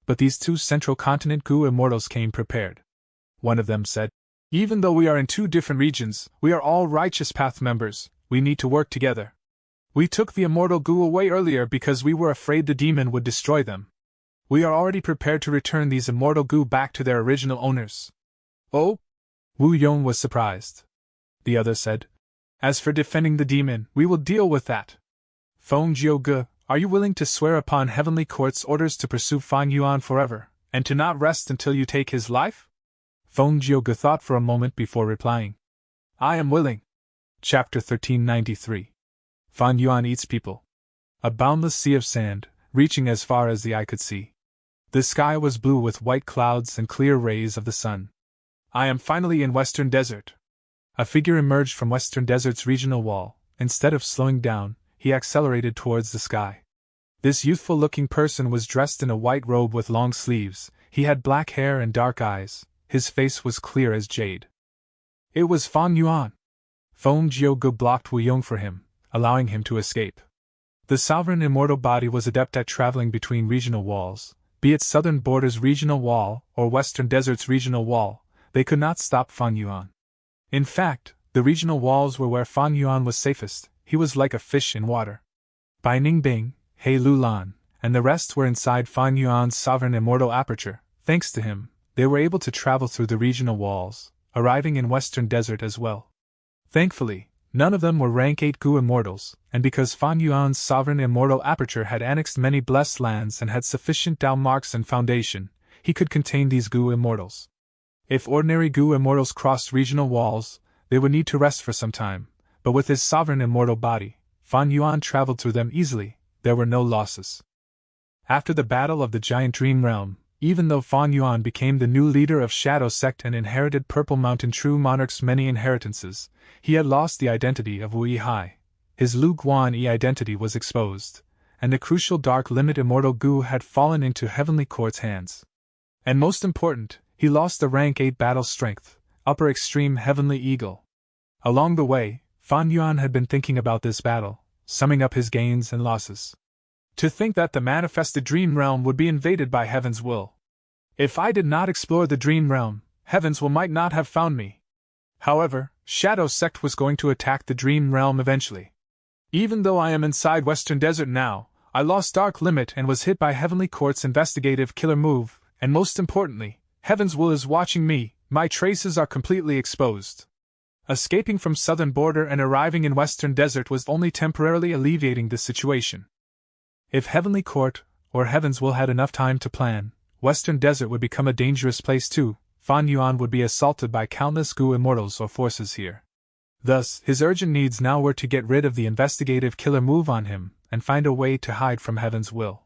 Speaker 1: But these 2 Central Continent goo immortals came prepared. One of them said, "Even though we are in 2 different regions, we are all righteous path members. We need to work together. We took the immortal goo away earlier because we were afraid the demon would destroy them. We are already prepared to return these immortal goo back to their original owners." "Oh?" Wu Yong was surprised. The other said, "As for defending the demon, we will deal with that. Feng Jiuge, are you willing to swear upon Heavenly Court's orders to pursue Fan Yuan forever, and to not rest until you take his life?" Feng Jiuge thought for a moment before replying. "I am willing." Chapter 1393. Fan Yuan eats people. A boundless sea of sand, reaching as far as the eye could see. The sky was blue with white clouds and clear rays of the sun. "I am finally in Western Desert." A figure emerged from Western Desert's regional wall. Instead of slowing down, he accelerated towards the sky. This youthful-looking person was dressed in a white robe with long sleeves. He had black hair and dark eyes. His face was clear as jade. It was Fan Yuan. Feng Jiuge blocked Wu Yong for him, allowing him to escape. The sovereign immortal body was adept at traveling between regional walls, be it Southern Border's regional wall or Western Desert's regional wall. They could not stop Fan Yuan. In fact, the regional walls were where Fan Yuan was safest. He was like a fish in water. Bai Ningbing, He Lulan, and the rest were inside Fan Yuan's sovereign immortal aperture. Thanks to him, they were able to travel through the regional walls, arriving in Western Desert as well. Thankfully, none of them were rank 8 goo immortals, and because Fan Yuan's sovereign immortal aperture had annexed many blessed lands and had sufficient Dao marks and foundation, he could contain these goo immortals. If ordinary goo immortals crossed regional walls, they would need to rest for some time, but with his sovereign immortal body, Fan Yuan traveled through them easily. There were no losses. After the battle of the giant dream realm, even though Fan Yuan became the new leader of Shadow Sect and inherited Purple Mountain True Monarch's many inheritances, he had lost the identity of Wu Yihai. His Lu Guan-Yi identity was exposed, and the crucial Dark Limit Immortal Gu had fallen into Heavenly Court's hands. And most important, he lost the rank 8 battle strength, upper extreme Heavenly Eagle. Along the way, Fan Yuan had been thinking about this battle, summing up his gains and losses. To think that the manifested dream realm would be invaded by Heaven's will. If I did not explore the dream realm, Heaven's will might not have found me. However, Shadow Sect was going to attack the dream realm eventually. Even though I am inside Western Desert now, I lost Dark Limit and was hit by Heavenly Court's investigative killer move, and most importantly, Heaven's will is watching me. My traces are completely exposed. Escaping from southern border and arriving in Western Desert was only temporarily alleviating the situation. If Heavenly Court, or Heaven's will had enough time to plan, Western Desert would become a dangerous place too. Fan Yuan would be assaulted by countless Gu immortals or forces here. Thus, his urgent needs now were to get rid of the investigative killer move on him, and find a way to hide from Heaven's will.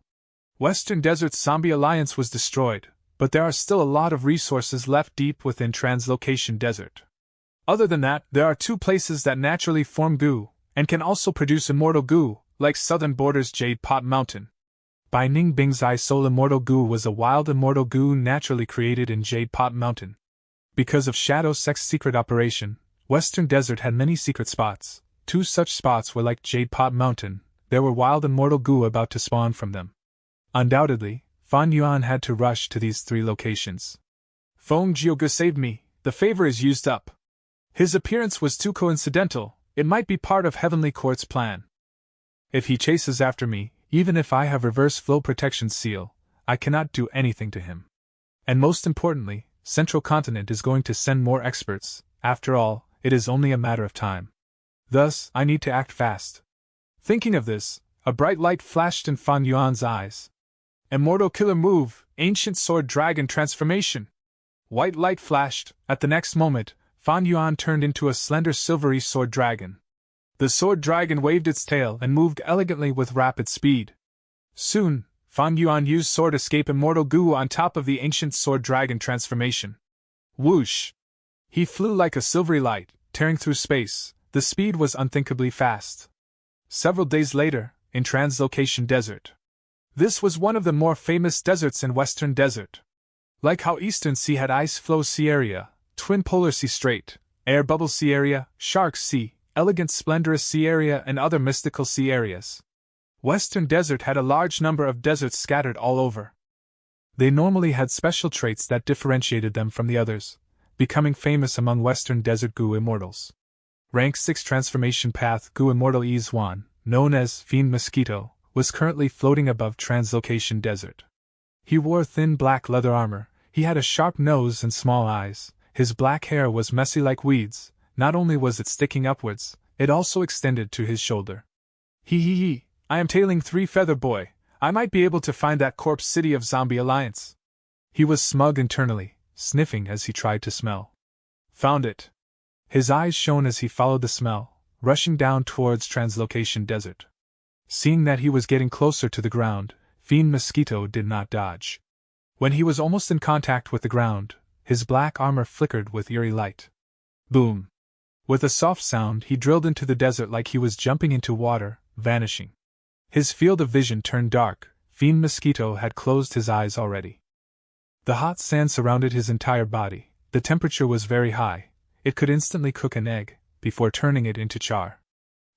Speaker 1: Western Desert's zombie alliance was destroyed, but there are still a lot of resources left deep within Translocation Desert. Other than that, there are 2 places that naturally form Gu, and can also produce immortal Gu, like southern border's Jade Pot Mountain. Bai Ning Bingzai Soul Immortal Gu was a wild immortal Gu naturally created in Jade Pot Mountain. Because of Shadow Sect's secret operation, Western Desert had many secret spots. 2 such spots were like Jade Pot Mountain. There were wild immortal Gu about to spawn from them. Undoubtedly, Fan Yuan had to rush to these 3 locations. Feng Jiuge saved me, the favor is used up. His appearance was too coincidental, it might be part of Heavenly Court's plan. If he chases after me, even if I have reverse flow protection seal, I cannot do anything to him. And most importantly, Central Continent is going to send more experts. After all, it is only a matter of time. Thus, I need to act fast. Thinking of this, a bright light flashed in Fan Yuan's eyes. Immortal Killer Move, Ancient Sword Dragon Transformation. White light flashed. At the next moment, Fan Yuan turned into a slender silvery sword dragon. The sword dragon waved its tail and moved elegantly with rapid speed. Soon, Fan Yuan used Sword Escape Immortal Gu on top of the Ancient Sword Dragon transformation. Whoosh! He flew like a silvery light, tearing through space. The speed was unthinkably fast. Several days later, in Translocation Desert. This was one of the more famous deserts in Western Desert. Like how Eastern Sea had Ice Flow Sea Area, Twin Polar Sea Strait, Air Bubble Sea Area, Shark Sea, Elegant Splendorous Sea Area and other mystical sea areas. Western Desert had a large number of deserts scattered all over. They normally had special traits that differentiated them from the others, becoming famous among Western Desert Gu Immortals. Rank 6 Transformation Path Gu Immortal Yi Zhuan, known as Fiend Mosquito, was currently floating above Translocation Desert. He wore thin black leather armor, he had a sharp nose and small eyes, his black hair was messy like weeds. Not only was it sticking upwards, it also extended to his shoulder. He, I am tailing 3 Feather Boy, I might be able to find that corpse city of Zombie Alliance. He was smug internally, sniffing as he tried to smell. Found it. His eyes shone as he followed the smell, rushing down towards Translocation Desert. Seeing that he was getting closer to the ground, Fiend Mosquito did not dodge. When he was almost in contact with the ground, his black armor flickered with eerie light. Boom! With a soft sound, he drilled into the desert like he was jumping into water, vanishing. His field of vision turned dark. Fiend Mosquito had closed his eyes already. The hot sand surrounded his entire body. The temperature was very high. It could instantly cook an egg, before turning it into char.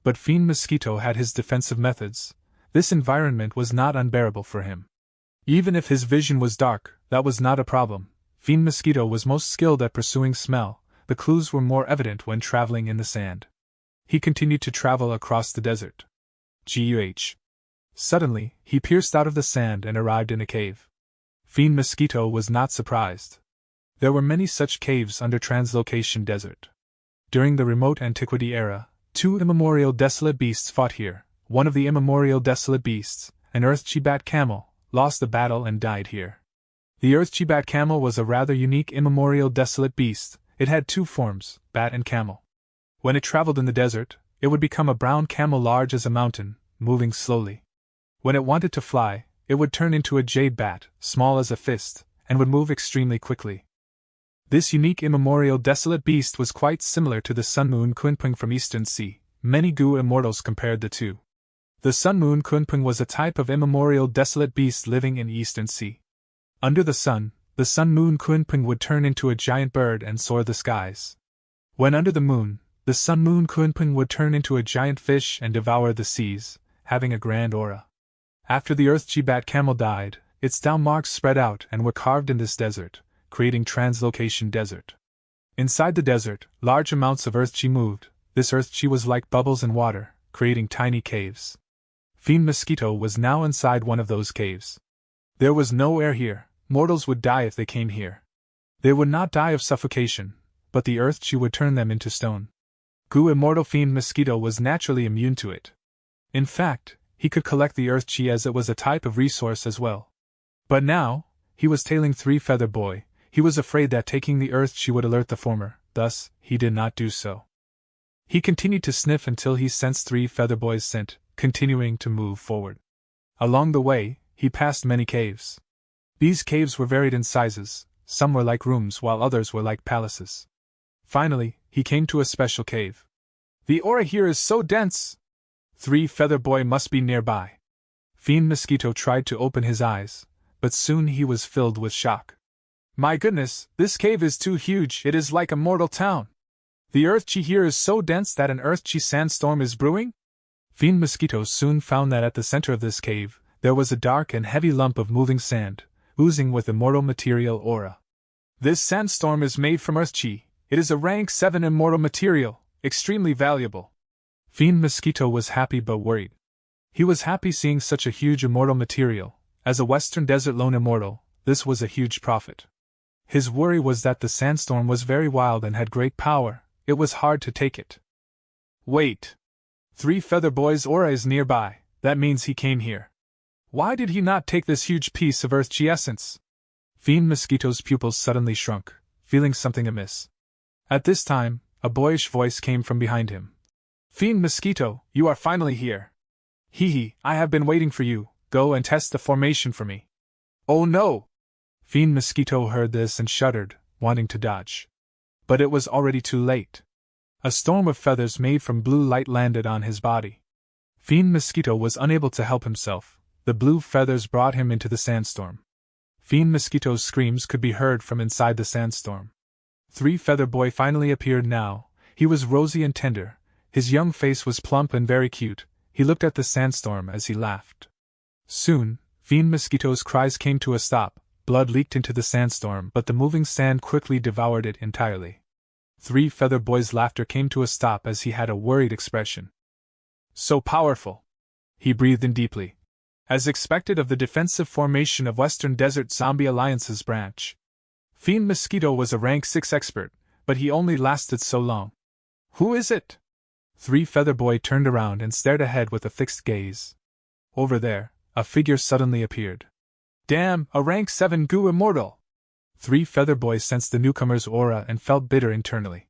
Speaker 1: But Fiend Mosquito had his defensive methods. This environment was not unbearable for him. Even if his vision was dark, that was not a problem. Fiend Mosquito was most skilled at pursuing smell. The clues were more evident when traveling in the sand. He continued to travel across the desert. Guh. Suddenly, he pierced out of the sand and arrived in a cave. Fiend Mosquito was not surprised. There were many such caves under Translocation Desert. During the remote antiquity era, 2 immemorial desolate beasts fought here. One of the immemorial desolate beasts, an Earth-Chibat camel, lost the battle and died here. The Earth-Chibat camel was a rather unique immemorial desolate beast. It had 2 forms, bat and camel. When it traveled in the desert, it would become a brown camel large as a mountain, moving slowly. When it wanted to fly, it would turn into a jade bat, small as a fist, and would move extremely quickly. This unique immemorial desolate beast was quite similar to the Sun Moon Kunpeng from Eastern Sea. Many Gu immortals compared the two. The Sun Moon Kunpeng was a type of immemorial desolate beast living in Eastern Sea. Under the Sun Moon Kunpeng would turn into a giant bird and soar the skies. When under the moon, the Sun Moon Kunpeng would turn into a giant fish and devour the seas, having a grand aura. After the Earth Bat camel died, its down marks spread out and were carved in this desert, creating Translocation Desert. Inside the desert, large amounts of Earth Chi moved. This Earth Chi was like bubbles in water, creating tiny caves. Fiend Mosquito was now inside one of those caves. There was no air here. Mortals would die if they came here. They would not die of suffocation, but the Earth Chi would turn them into stone. Gu Immortal Fiend Mosquito was naturally immune to it. In fact, he could collect the Earth Chi as it was a type of resource as well. But now, he was tailing Three Feather Boy. He was afraid that taking the Earth Chi would alert the former, thus, he did not do so. He continued to sniff until he sensed Three Feather Boy's scent, continuing to move forward. Along the way, he passed many caves. These caves were varied in sizes, some were like rooms while others were like palaces. Finally, he came to a special cave. The aura here is so dense! Three Feather Boy must be nearby. Fiend Mosquito tried to open his eyes, but soon he was filled with shock. My goodness, this cave is too huge, it is like a mortal town. The Earth Chi here is so dense that an Earth Chi sandstorm is brewing? Fiend Mosquito soon found that at the center of this cave, there was a dark and heavy lump of moving sand, oozing with immortal material aura. This sandstorm is made from Earth Chi. It is a rank 7 immortal material, extremely valuable. Fiend Mosquito was happy but worried. He was happy seeing such a huge immortal material. As a Western Desert lone immortal, this was a huge profit. His worry was that the sandstorm was very wild and had great power. It was hard to take it. Wait. Three Feather Boy's aura is nearby, that means he came here. Why did he not take this huge piece of Earth Chi essence? Fiend Mosquito's pupils suddenly shrunk, feeling something amiss. At this time, a boyish voice came from behind him. Fiend Mosquito, you are finally here. Hee, I have been waiting for you, go and test the formation for me. Oh no! Fiend Mosquito heard this and shuddered, wanting to dodge. But it was already too late. A storm of feathers made from blue light landed on his body. Fiend Mosquito was unable to help himself. The blue feathers brought him into the sandstorm. Fiend Mosquito's screams could be heard from inside the sandstorm. Three Feather Boy finally appeared now. He was rosy and tender. His young face was plump and very cute. He looked at the sandstorm as he laughed. Soon, Fiend Mosquito's cries came to a stop. Blood leaked into the sandstorm, but the moving sand quickly devoured it entirely. Three Feather Boy's laughter came to a stop as he had a worried expression. So powerful! He breathed in deeply. As expected of the defensive formation of Western Desert Zombie Alliance's branch. Fiend Mosquito was a rank 6 expert, but he only lasted so long. Who is it? Three Feather Boy turned around and stared ahead with a fixed gaze. Over there, a figure suddenly appeared. Damn, a rank 7 Gu Immortal! Three Feather Boy sensed the newcomer's aura and felt bitter internally.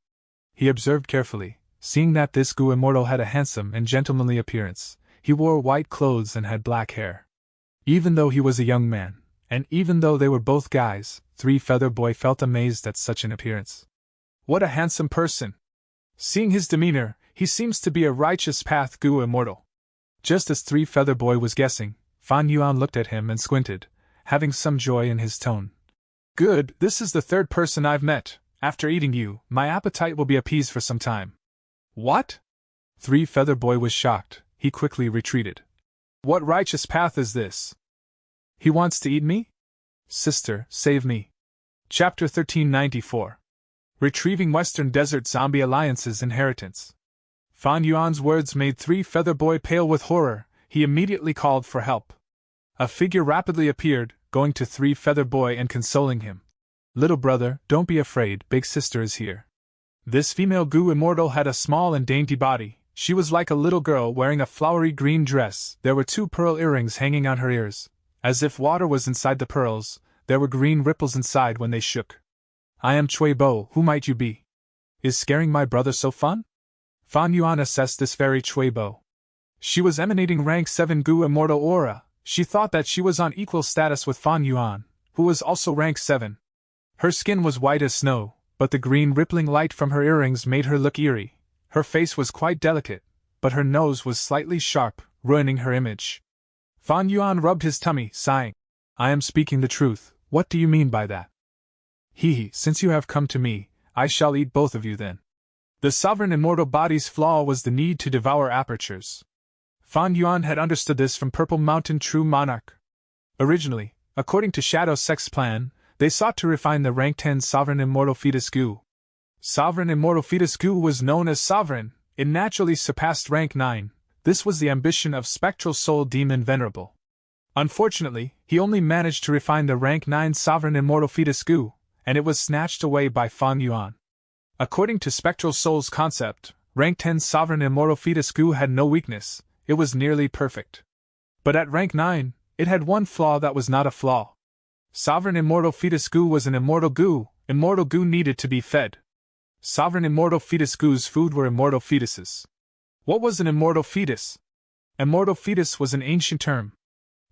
Speaker 1: He observed carefully, seeing that this Gu Immortal had a handsome and gentlemanly appearance. He wore white clothes and had black hair. Even though he was a young man, and even though they were both guys, Three Feather Boy felt amazed at such an appearance. What a handsome person! Seeing his demeanor, he seems to be a righteous path Gu Immortal. Just as Three Feather Boy was guessing, Fan Yuan looked at him and squinted, having some joy in his tone. Good, this is the third person I've met. After eating you, my appetite will be appeased for some time. What? Three Feather Boy was shocked. He quickly retreated. What righteous path is this? He wants to eat me? Sister, save me. Chapter 1394. Retrieving Western Desert Zombie Alliance's inheritance. Fan Yuan's words made Three Feather Boy pale with horror. He immediately called for help. A figure rapidly appeared, going to Three Feather Boy and consoling him. Little brother, don't be afraid, big sister is here. This female Gu Immortal had a small and dainty body. She was like a little girl wearing a flowery green dress. There were 2 pearl earrings hanging on her ears. As if water was inside the pearls, there were green ripples inside when they shook. I am Chui Bo, who might you be? Is scaring my brother so fun? Fan Yuan assessed this fairy Chui Bo. She was emanating rank 7 Gu Immortal aura, She thought that she was on equal status with Fan Yuan, who was also rank 7. Her skin was white as snow, but the green rippling light from her earrings made her look eerie. Her face was quite delicate, but her nose was slightly sharp, ruining her image. Fan Yuan rubbed his tummy, sighing. I am speaking the truth, what do you mean by that? He, since you have come to me, I shall eat both of you then. The sovereign immortal body's flaw was the need to devour apertures. Fan Yuan had understood this from Purple Mountain True Monarch. Originally, according to Shadow Sect's plan, they sought to refine the rank 10 Sovereign Immortal Fetus Gu. Sovereign Immortal Fetus Gu was known as Sovereign, it naturally surpassed rank 9, this was the ambition of Spectral Soul Demon Venerable. Unfortunately, he only managed to refine the rank 9 Sovereign Immortal Fetus Gu, and it was snatched away by Fan Yuan. According to Spectral Soul's concept, rank 10 Sovereign Immortal Fetus Gu had no weakness, it was nearly perfect. But at rank 9, it had one flaw that was not a flaw. Sovereign Immortal Fetus Gu was an immortal Gu needed to be fed. Sovereign Immortal Fetus Gu's food were immortal fetuses. What was an immortal fetus? Immortal fetus was an ancient term.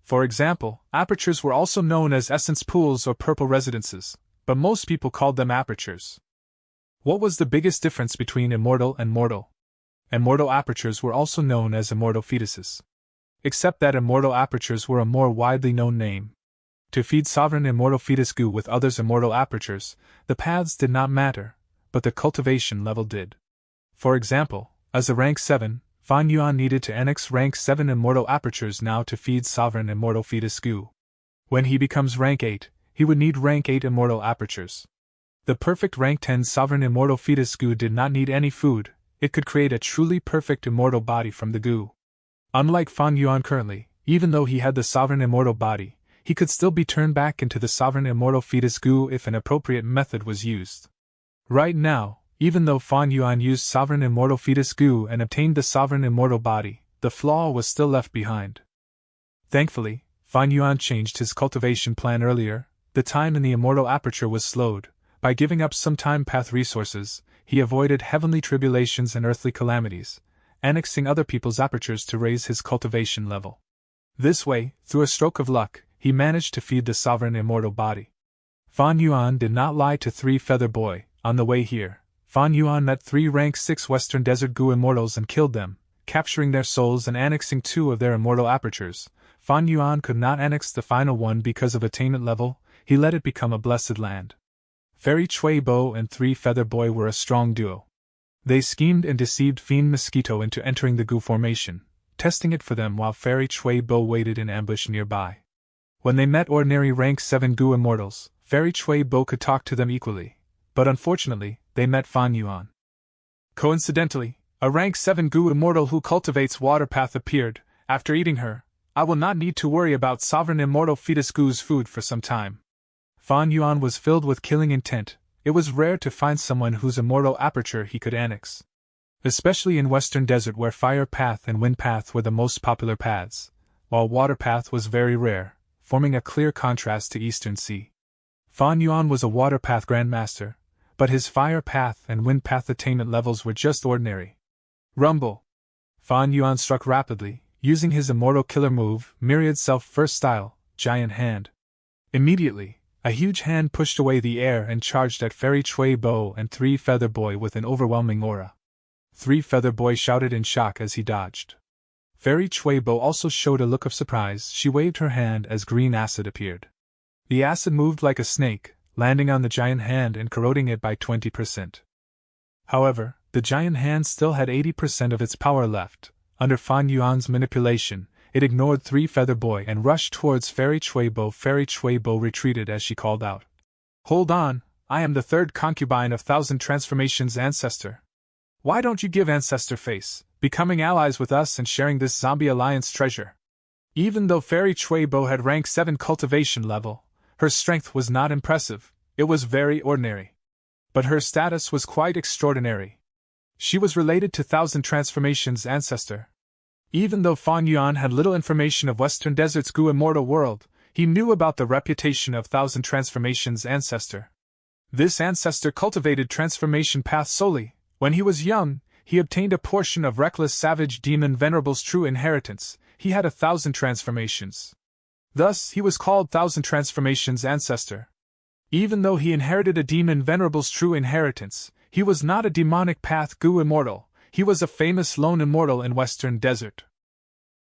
Speaker 1: For example, apertures were also known as essence pools or purple residences, but most people called them apertures. What was the biggest difference between immortal and mortal? Immortal apertures were also known as immortal fetuses. Except that immortal apertures were a more widely known name. To feed Sovereign Immortal Fetus Gu with others' immortal apertures, the paths did not matter, but the cultivation level did. For example, as a rank 7, Fan Yuan needed to annex rank 7 immortal apertures now to feed Sovereign Immortal Fetus Gu. When he becomes rank 8, he would need rank 8 immortal apertures. The perfect rank 10 Sovereign Immortal Fetus Gu did not need any food, it could create a truly perfect immortal body from the Gu. Unlike Fan Yuan currently, even though he had the Sovereign Immortal body, he could still be turned back into the Sovereign Immortal Fetus Gu if an appropriate method was used. Right now, even though Fan Yuan used Sovereign Immortal Fetus Gu and obtained the Sovereign Immortal body, the flaw was still left behind. Thankfully, Fan Yuan changed his cultivation plan earlier, the time in the immortal aperture was slowed. By giving up some time path resources, he avoided heavenly tribulations and earthly calamities, annexing other people's apertures to raise his cultivation level. This way, through a stroke of luck, he managed to feed the Sovereign Immortal body. Fan Yuan did not lie to Three Feather Boy. On the way here, Fan Yuan met 3 rank 6 Western Desert Gu immortals and killed them, capturing their souls and annexing 2 of their immortal apertures. Fan Yuan could not annex the final one because of attainment level, he let it become a blessed land. Fairy Chui Bo and Three Feather Boy were a strong duo. They schemed and deceived Fiend Mosquito into entering the Gu formation, testing it for them while Fairy Chui Bo waited in ambush nearby. When they met ordinary rank 7 Gu immortals, Fairy Chui Bo could talk to them equally. But unfortunately, they met Fan Yuan. Coincidentally, a rank 7 Gu immortal who cultivates water path appeared. After eating her, I will not need to worry about Sovereign Immortal Fetus Gu's food for some time. Fan Yuan was filled with killing intent. It was rare to find someone whose immortal aperture he could annex. Especially in Western Desert where Fire Path and Wind Path were the most popular paths, while Water Path was very rare, forming a clear contrast to Eastern Sea. Fan Yuan was a Water Path Grandmaster, but his Fire Path and Wind Path attainment levels were just ordinary. Rumble! Fan Yuan struck rapidly, using his immortal killer move, Myriad Self-First Style, Giant Hand. Immediately, a huge hand pushed away the air and charged at Fairy Chui Bo and Three Feather Boy with an overwhelming aura. Three Feather Boy shouted in shock as he dodged. Fairy Chui Bo also showed a look of surprise. She waved her hand as green acid appeared. The acid moved like a snake, landing on the giant hand and corroding it by 20%. However, the giant hand still had 80% of its power left. Under Fan Yuan's manipulation, it ignored Three Feather Boy and rushed towards Fairy Chui Bo. Fairy Chui Bo retreated as she called out, "Hold on, I am the 3rd concubine of Thousand Transformations Ancestor. Why don't you give Ancestor face, becoming allies with us and sharing this zombie alliance treasure?" Even though Fairy Chui Bo had rank 7 cultivation level, her strength was not impressive, it was very ordinary. But her status was quite extraordinary. She was related to Thousand Transformations Ancestor. Even though Fan Yuan had little information of Western Desert's Gu immortal world, he knew about the reputation of Thousand Transformations Ancestor. This ancestor cultivated transformation path solely. When he was young, he obtained a portion of Reckless Savage Demon Venerable's true inheritance. He had 1,000 transformations. Thus, he was called Thousand Transformations Ancestor. Even though he inherited a demon venerable's true inheritance, he was not a demonic path Gu immortal, he was a famous lone immortal in Western Desert.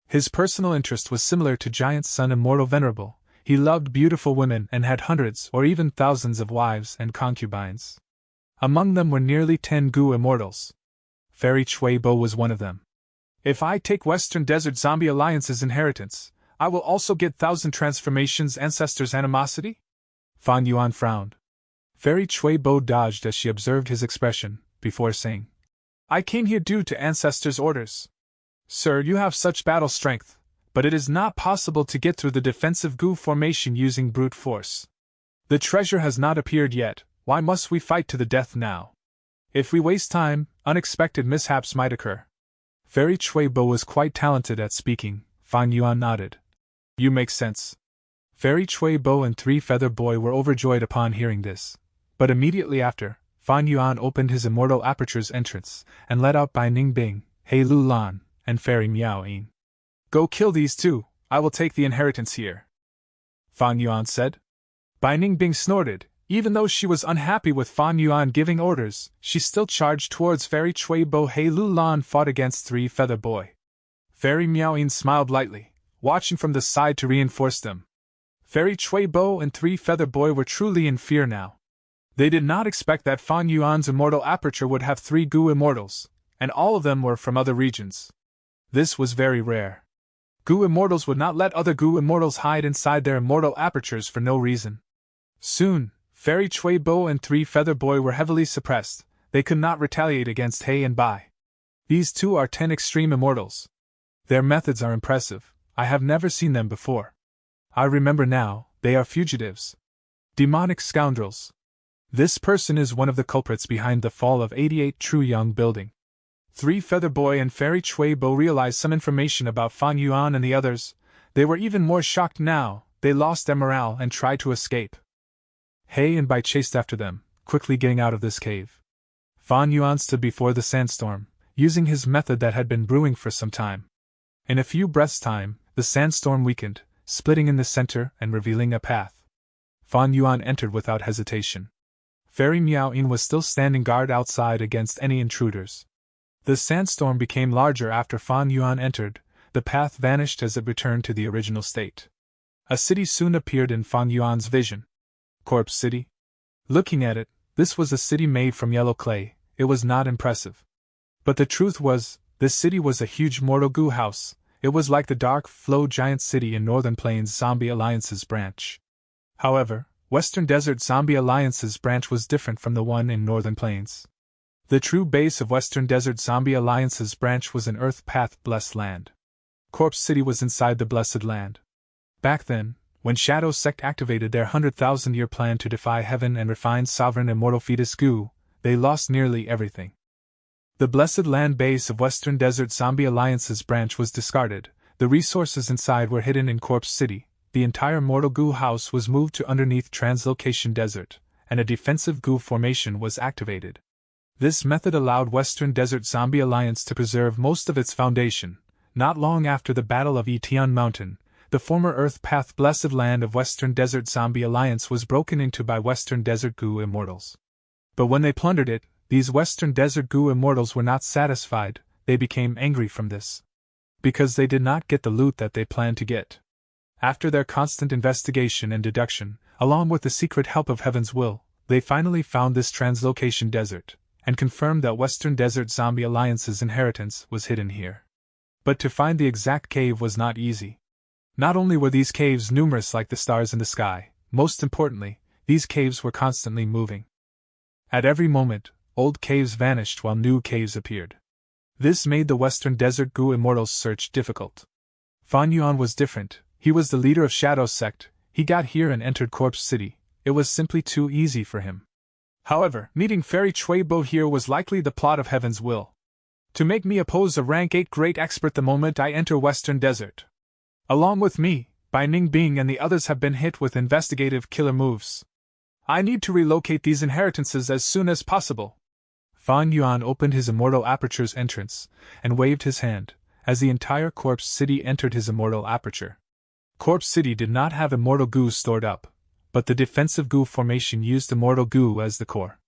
Speaker 1: His personal interest was similar to Giant Sun Immortal Venerable. He loved beautiful women and had hundreds or even thousands of wives and concubines. Among them were nearly 10 Gu immortals. Fairy Chui Bo was one of them. If I take Western Desert Zombie Alliance's inheritance, I will also get Thousand Transformations Ancestors' animosity? Fan Yuan frowned. Fairy Chui Bo dodged as she observed his expression, before saying, I came here due to Ancestors' orders. Sir, you have such battle strength, but it is not possible to get through the defensive Gu formation using brute force. The treasure has not appeared yet, why must we fight to the death now? If we waste time, unexpected mishaps might occur. Fairy Chui Bo was quite talented at speaking. Fan Yuan nodded. You make sense. Fairy Chui Bo and Three Feather Boy were overjoyed upon hearing this. But immediately after, Fan Yuan opened his immortal aperture's entrance, and let out Bai Ning Bing, Hei Lu Lan, and Fairy Miao Yin. Go kill these two, I will take the inheritance here. Fan Yuan said. Bai Ning Bing snorted. Even though she was unhappy with Fan Yuan giving orders, she still charged towards Fairy Chui Bo. Hei Lu Lan fought against Three Feather Boy. Fairy Miao Yin smiled lightly, watching from the side to reinforce them. Fairy Chui Bo and Three Feather Boy were truly in fear now. They did not expect that Fan Yuan's immortal aperture would have 3 Gu immortals, and all of them were from other regions. This was very rare. Gu immortals would not let other Gu immortals hide inside their immortal apertures for no reason. Soon, Fairy Chui Bo and Three Feather Boy were heavily suppressed. They could not retaliate against Hei and Bai. These two are 10 extreme immortals. Their methods are impressive. I have never seen them before. I remember now, they are fugitives. Demonic scoundrels. This person is one of the culprits behind the fall of 88 True Young Building. Three Feather Boy and Fairy Chui Bo realized some information about Fan Yuan and the others. They were even more shocked now. They lost their morale and tried to escape. Hei and Bai chased after them, quickly getting out of this cave. Fan Yuan stood before the sandstorm, using his method that had been brewing for some time. In a few breaths' time, the sandstorm weakened, splitting in the center and revealing a path. Fan Yuan entered without hesitation. Fairy Miao Yin was still standing guard outside against any intruders. The sandstorm became larger after Fan Yuan entered. The path vanished as it returned to the original state. A city soon appeared in Fan Yuan's vision. Corpse City? Looking at it, this was a city made from yellow clay. It was not impressive. But the truth was, this city was a huge mortal Gu house. It was like the Dark Flow Giant City in Northern Plains Zombie Alliance's branch. However, Western Desert Zombie Alliance's branch was different from the one in Northern Plains. The true base of Western Desert Zombie Alliance's branch was in Earth Path Blessed Land. Corpse City was inside the Blessed Land. Back then, when Shadow Sect activated their 100,000-year plan to defy heaven and refine sovereign immortal fetus Gu, they lost nearly everything. The Blessed Land base of Western Desert Zombie Alliance's branch was discarded. The resources inside were hidden in Corpse City. The entire Mortal Gu house was moved to underneath Translocation Desert, and a defensive Gu formation was activated. This method allowed Western Desert Zombie Alliance to preserve most of its foundation. Not long after the Battle of Etian Mountain, the former Earth Path Blessed Land of Western Desert Zombie Alliance was broken into by Western Desert Gu Immortals. But when they plundered it, these Western Desert Gu Immortals were not satisfied. They became angry from this. Because they did not get the loot that they planned to get. After their constant investigation and deduction, along with the secret help of Heaven's will, they finally found this Translocation Desert, and confirmed that Western Desert Zombie Alliance's inheritance was hidden here. But to find the exact cave was not easy. Not only were these caves numerous like the stars in the sky, most importantly, these caves were constantly moving. At every moment, old caves vanished while new caves appeared. This made the Western Desert Gu Immortals' search difficult. Fan Yuan was different. He was the leader of Shadow Sect. He got here and entered Corpse City. It was simply too easy for him. However, meeting Fairy Chui Bo here was likely the plot of Heaven's will. To make me oppose a rank 8 great expert the moment I enter Western Desert. Along with me, Bai Ning Bing and the others have been hit with investigative killer moves. I need to relocate these inheritances as soon as possible. Fan Yuan opened his immortal aperture's entrance, and waved his hand, as the entire Corpse City entered his immortal aperture. Corpse City did not have immortal goo stored up, but the defensive goo formation used immortal goo as the core.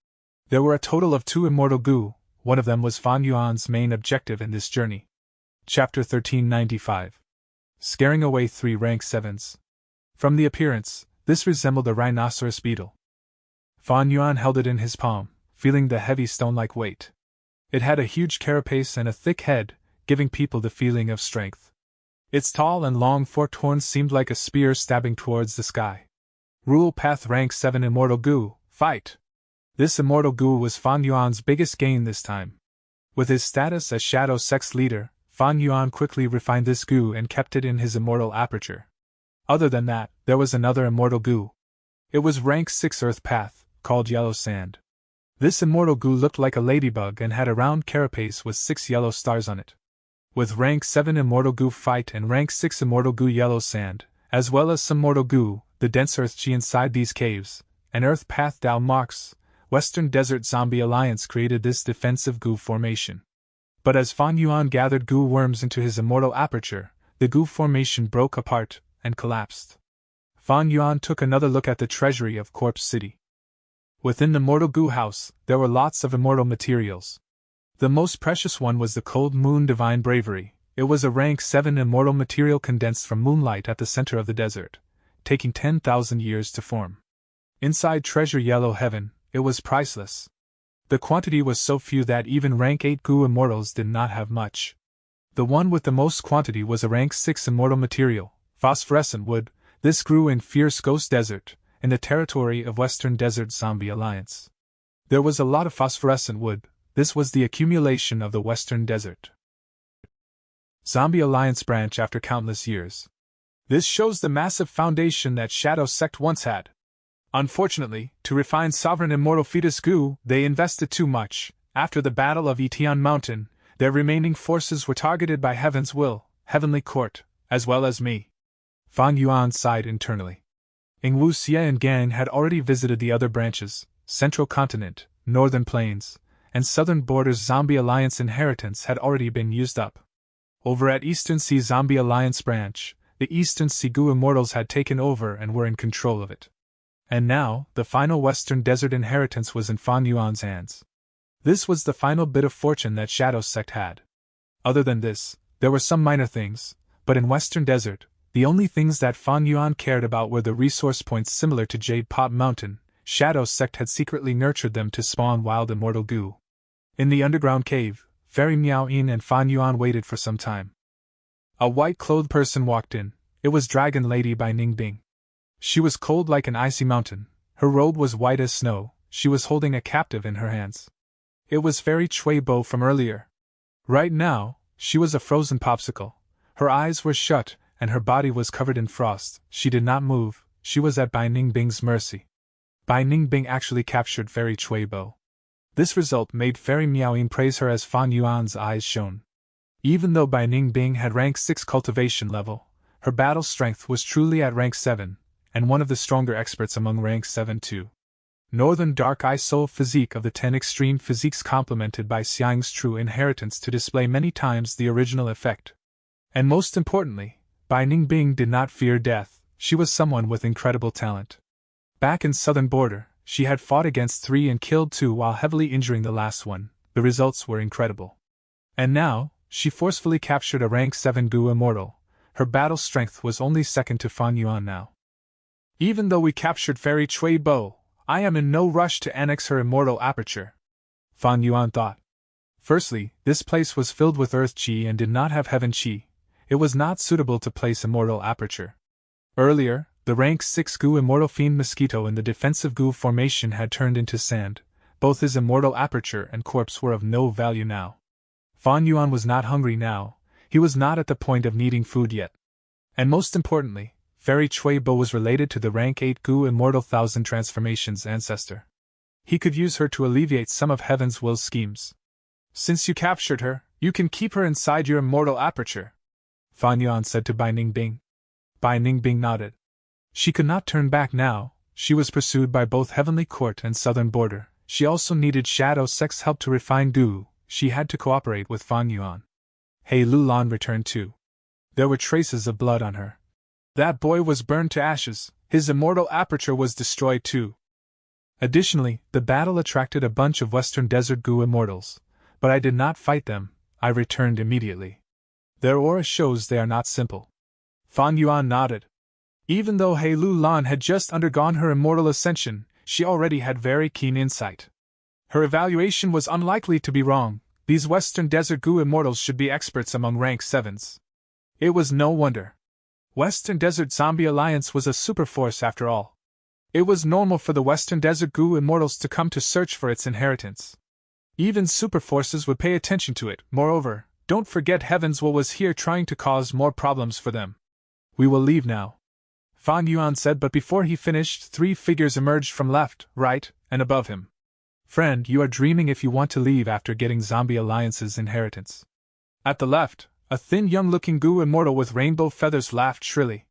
Speaker 1: There were a total of 2 immortal goo, one of them was Fan Yuan's main objective in this journey. Chapter 1395. Scaring away 3 rank 7s. From the appearance, this resembled a rhinoceros beetle. Fan Yuan held it in his palm, feeling the heavy stone-like weight. It had a huge carapace and a thick head, giving people the feeling of strength. Its tall and long forked horns seemed like a spear stabbing towards the sky. Rule Path Rank 7 Immortal Goo, fight! This immortal goo was Fan Yuan's biggest gain this time. With his status as Shadow Sect's leader, Fan Yuan quickly refined this goo and kept it in his immortal aperture. Other than that, there was another immortal goo. It was rank 6 Earth Path, called Yellow Sand. This immortal goo looked like a ladybug and had a round carapace with 6 yellow stars on it. With rank 7 Immortal Goo Fight and rank 6 Immortal Goo Yellow Sand, as well as some Mortal Goo, the dense Earth Chi inside these caves, and Earth Path Dao marks, Western Desert Zombie Alliance created this defensive goo formation. But as Fan Yuan gathered goo worms into his immortal aperture, the goo formation broke apart and collapsed. Fan Yuan took another look at the treasury of Corpse City. Within the Mortal Goo House, there were lots of immortal materials. The most precious one was the Cold Moon Divine Bravery. It was a rank 7 immortal material condensed from moonlight at the center of the desert, taking 10,000 years to form. Inside Treasure Yellow Heaven, it was priceless. The quantity was so few that even rank 8 goo immortals did not have much. The one with the most quantity was a rank 6 immortal material, phosphorescent wood. This grew in Fierce Ghost Desert, in the territory of Western Desert Zombie Alliance. There was a lot of phosphorescent wood. This was the accumulation of the Western Desert Zombie Alliance branch after countless years. This shows the massive foundation that Shadow Sect once had. Unfortunately, to refine Sovereign Immortal Fetus Goo, they invested too much. After the Battle of Etian Mountain, their remaining forces were targeted by Heaven's Will, Heavenly Court, as well as me. Fan Yuan sighed internally. Ingwu Xie and Gang had already visited the other branches, Central Continent, Northern Plains, and Southern Borders Zombie Alliance inheritance had already been used up. Over at Eastern Sea Zombie Alliance branch, the Eastern Sea Goo Immortals had taken over and were in control of it. And now, the final Western Desert inheritance was in Fan Yuan's hands. This was the final bit of fortune that Shadow Sect had. Other than this, there were some minor things, but in Western Desert, the only things that Fan Yuan cared about were the resource points similar to Jade Pot Mountain. Shadow Sect had secretly nurtured them to spawn wild immortal goo. In the underground cave, Fairy Miao Yin and Fan Yuan waited for some time. A white-clothed person walked in. It was Dragon Lady by Ning Bing. She was cold like an icy mountain. Her robe was white as snow. She was holding a captive in her hands. It was Fairy Chui Bo from earlier. Right now, she was a frozen popsicle. Her eyes were shut, and her body was covered in frost. She did not move. She was at Bai Ning Bing's mercy. Bai Ning Bing actually captured Fairy Chui Bo. This result made Fairy Miaoyin praise her as Fan Yuan's eyes shone. Even though Bai Ning Bing had rank 6 cultivation level, her battle strength was truly at rank 7, and one of the stronger experts among rank 7 too. Northern Dark Eye Soul Physique of the 10 Extreme Physiques complemented by Xiang's true inheritance to display many times the original effect. And most importantly, Bai Ning Bing did not fear death. She was someone with incredible talent. Back in Southern Border, she had fought against 3 and killed 2 while heavily injuring the last one. The results were incredible. And now, she forcefully captured a rank 7 Goo Immortal. Her battle strength was only second to Fan Yuan now. Even though we captured Fairy Chui Bo, I am in no rush to annex her immortal aperture, Fan Yuan thought. Firstly, this place was filled with Earth Chi and did not have Heaven Chi. It was not suitable to place immortal aperture. Earlier, the rank 6 Goo Immortal Fiend Mosquito in the defensive Goo formation had turned into sand. Both his immortal aperture and corpse were of no value now. Fan Yuan was not hungry now. He was not at the point of needing food yet. And most importantly, Fairy Chui Bo was related to the rank 8 Goo Immortal Thousand Transformations ancestor. He could use her to alleviate some of Heaven's Will's schemes. Since you captured her, you can keep her inside your immortal aperture, Fan Yuan said to Bai Ning Bing. Bai Ning Bing nodded. She could not turn back now. She was pursued by both Heavenly Court and Southern Border. She also needed Shadow Sect's help to refine Goo. She had to cooperate with Fan Yuan. He Lulan returned too. There were traces of blood on her. That boy was burned to ashes, his immortal aperture was destroyed too. Additionally, the battle attracted a bunch of Western Desert Goo immortals, but I did not fight them, I returned immediately. Their aura shows they are not simple. Fan Yuan nodded. Even though He Lu Lan had just undergone her immortal ascension, she already had very keen insight. Her evaluation was unlikely to be wrong. These Western Desert Goo immortals should be experts among rank 7s. It was no wonder. Western Desert Zombie Alliance was a superforce after all. It was normal for the Western Desert Goo immortals to come to search for its inheritance. Even superforces would pay attention to it. Moreover, don't forget Heaven's Will was here trying to cause more problems for them. We will leave now, Fan Yuan said, but before he finished, 3 figures emerged from left, right, and above him. Friend, you are dreaming if you want to leave after getting Zombie Alliance's inheritance. At the left, a thin young-looking Goo immortal with rainbow feathers laughed shrilly.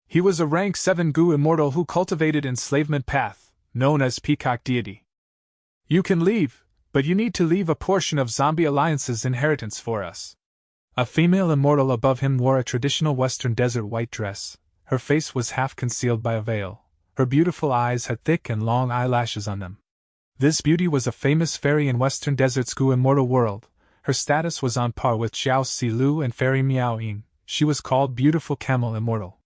Speaker 1: He was a rank 7 Goo immortal who cultivated enslavement path, known as Peacock Deity. You can leave, but you need to leave a portion of Zombie Alliance's inheritance for us. A female immortal above him wore a traditional Western Desert white dress. Her face was half concealed by a veil. Her beautiful eyes had thick and long eyelashes on them. This beauty was a famous fairy in Western Desert's Goo immortal world. Her status was on par with Xiao Si Lu and Fairy Miao Ying. She was called Beautiful Camel Immortal.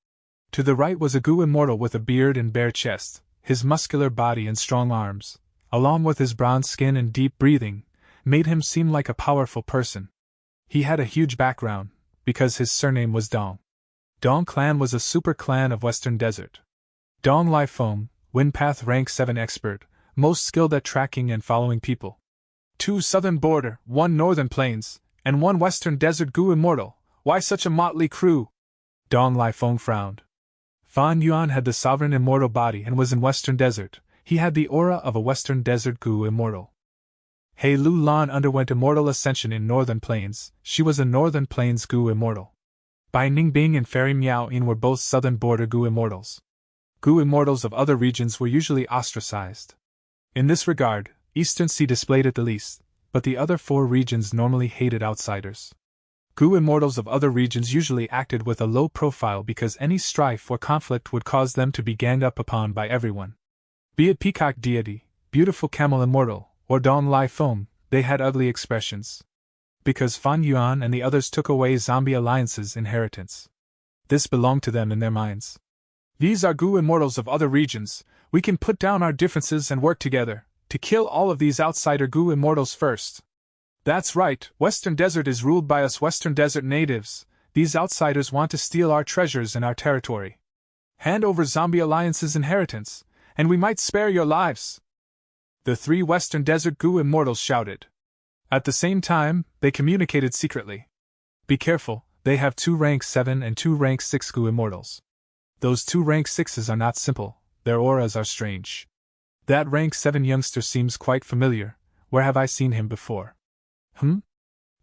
Speaker 1: To the right was a Goo immortal with a beard and bare chest. His muscular body and strong arms, along with his brown skin and deep breathing, made him seem like a powerful person. He had a huge background, because his surname was Dong. Dong Clan was a super clan of Western Desert. Dong Lai Feng, Windpath rank 7 expert, most skilled at tracking and following people. 2 Southern Border, 1 Northern Plains, and 1 Western Desert Goo immortal. Why such a motley crew? Dong Lai Feng frowned. Fan Yuan had the sovereign immortal body and was in Western Desert. He had the aura of a Western Desert Goo immortal. He Lu Lan underwent immortal ascension in Northern Plains. She was a Northern Plains Goo immortal. Bai Ningbing and Fairy Miao Yin were both Southern Border Goo immortals. Goo immortals of other regions were usually ostracized. In this regard, Eastern Sea displayed it the least, but the other 4 regions normally hated outsiders. Goo immortals of other regions usually acted with a low profile because any strife or conflict would cause them to be ganged up upon by everyone. Be it Peacock Deity, Beautiful Camel Immortal, or Dong Lai Feng, they had ugly expressions. Because Fan Yuan and the others took away Zombie Alliance's inheritance. This belonged to them in their minds. These are Goo immortals of other regions. We can put down our differences and work together to kill all of these outsider Goo immortals first. That's right, Western Desert is ruled by us Western Desert natives. These outsiders want to steal our treasures and our territory. Hand over Zombie Alliance's inheritance, and we might spare your lives. The 3 Western Desert Goo immortals shouted. At the same time, they communicated secretly. Be careful, they have 2 rank 7 and 2 rank 6 Goo immortals. Those 2 rank 6s are not simple, their auras are strange. That rank 7 youngster seems quite familiar. Where have I seen him before?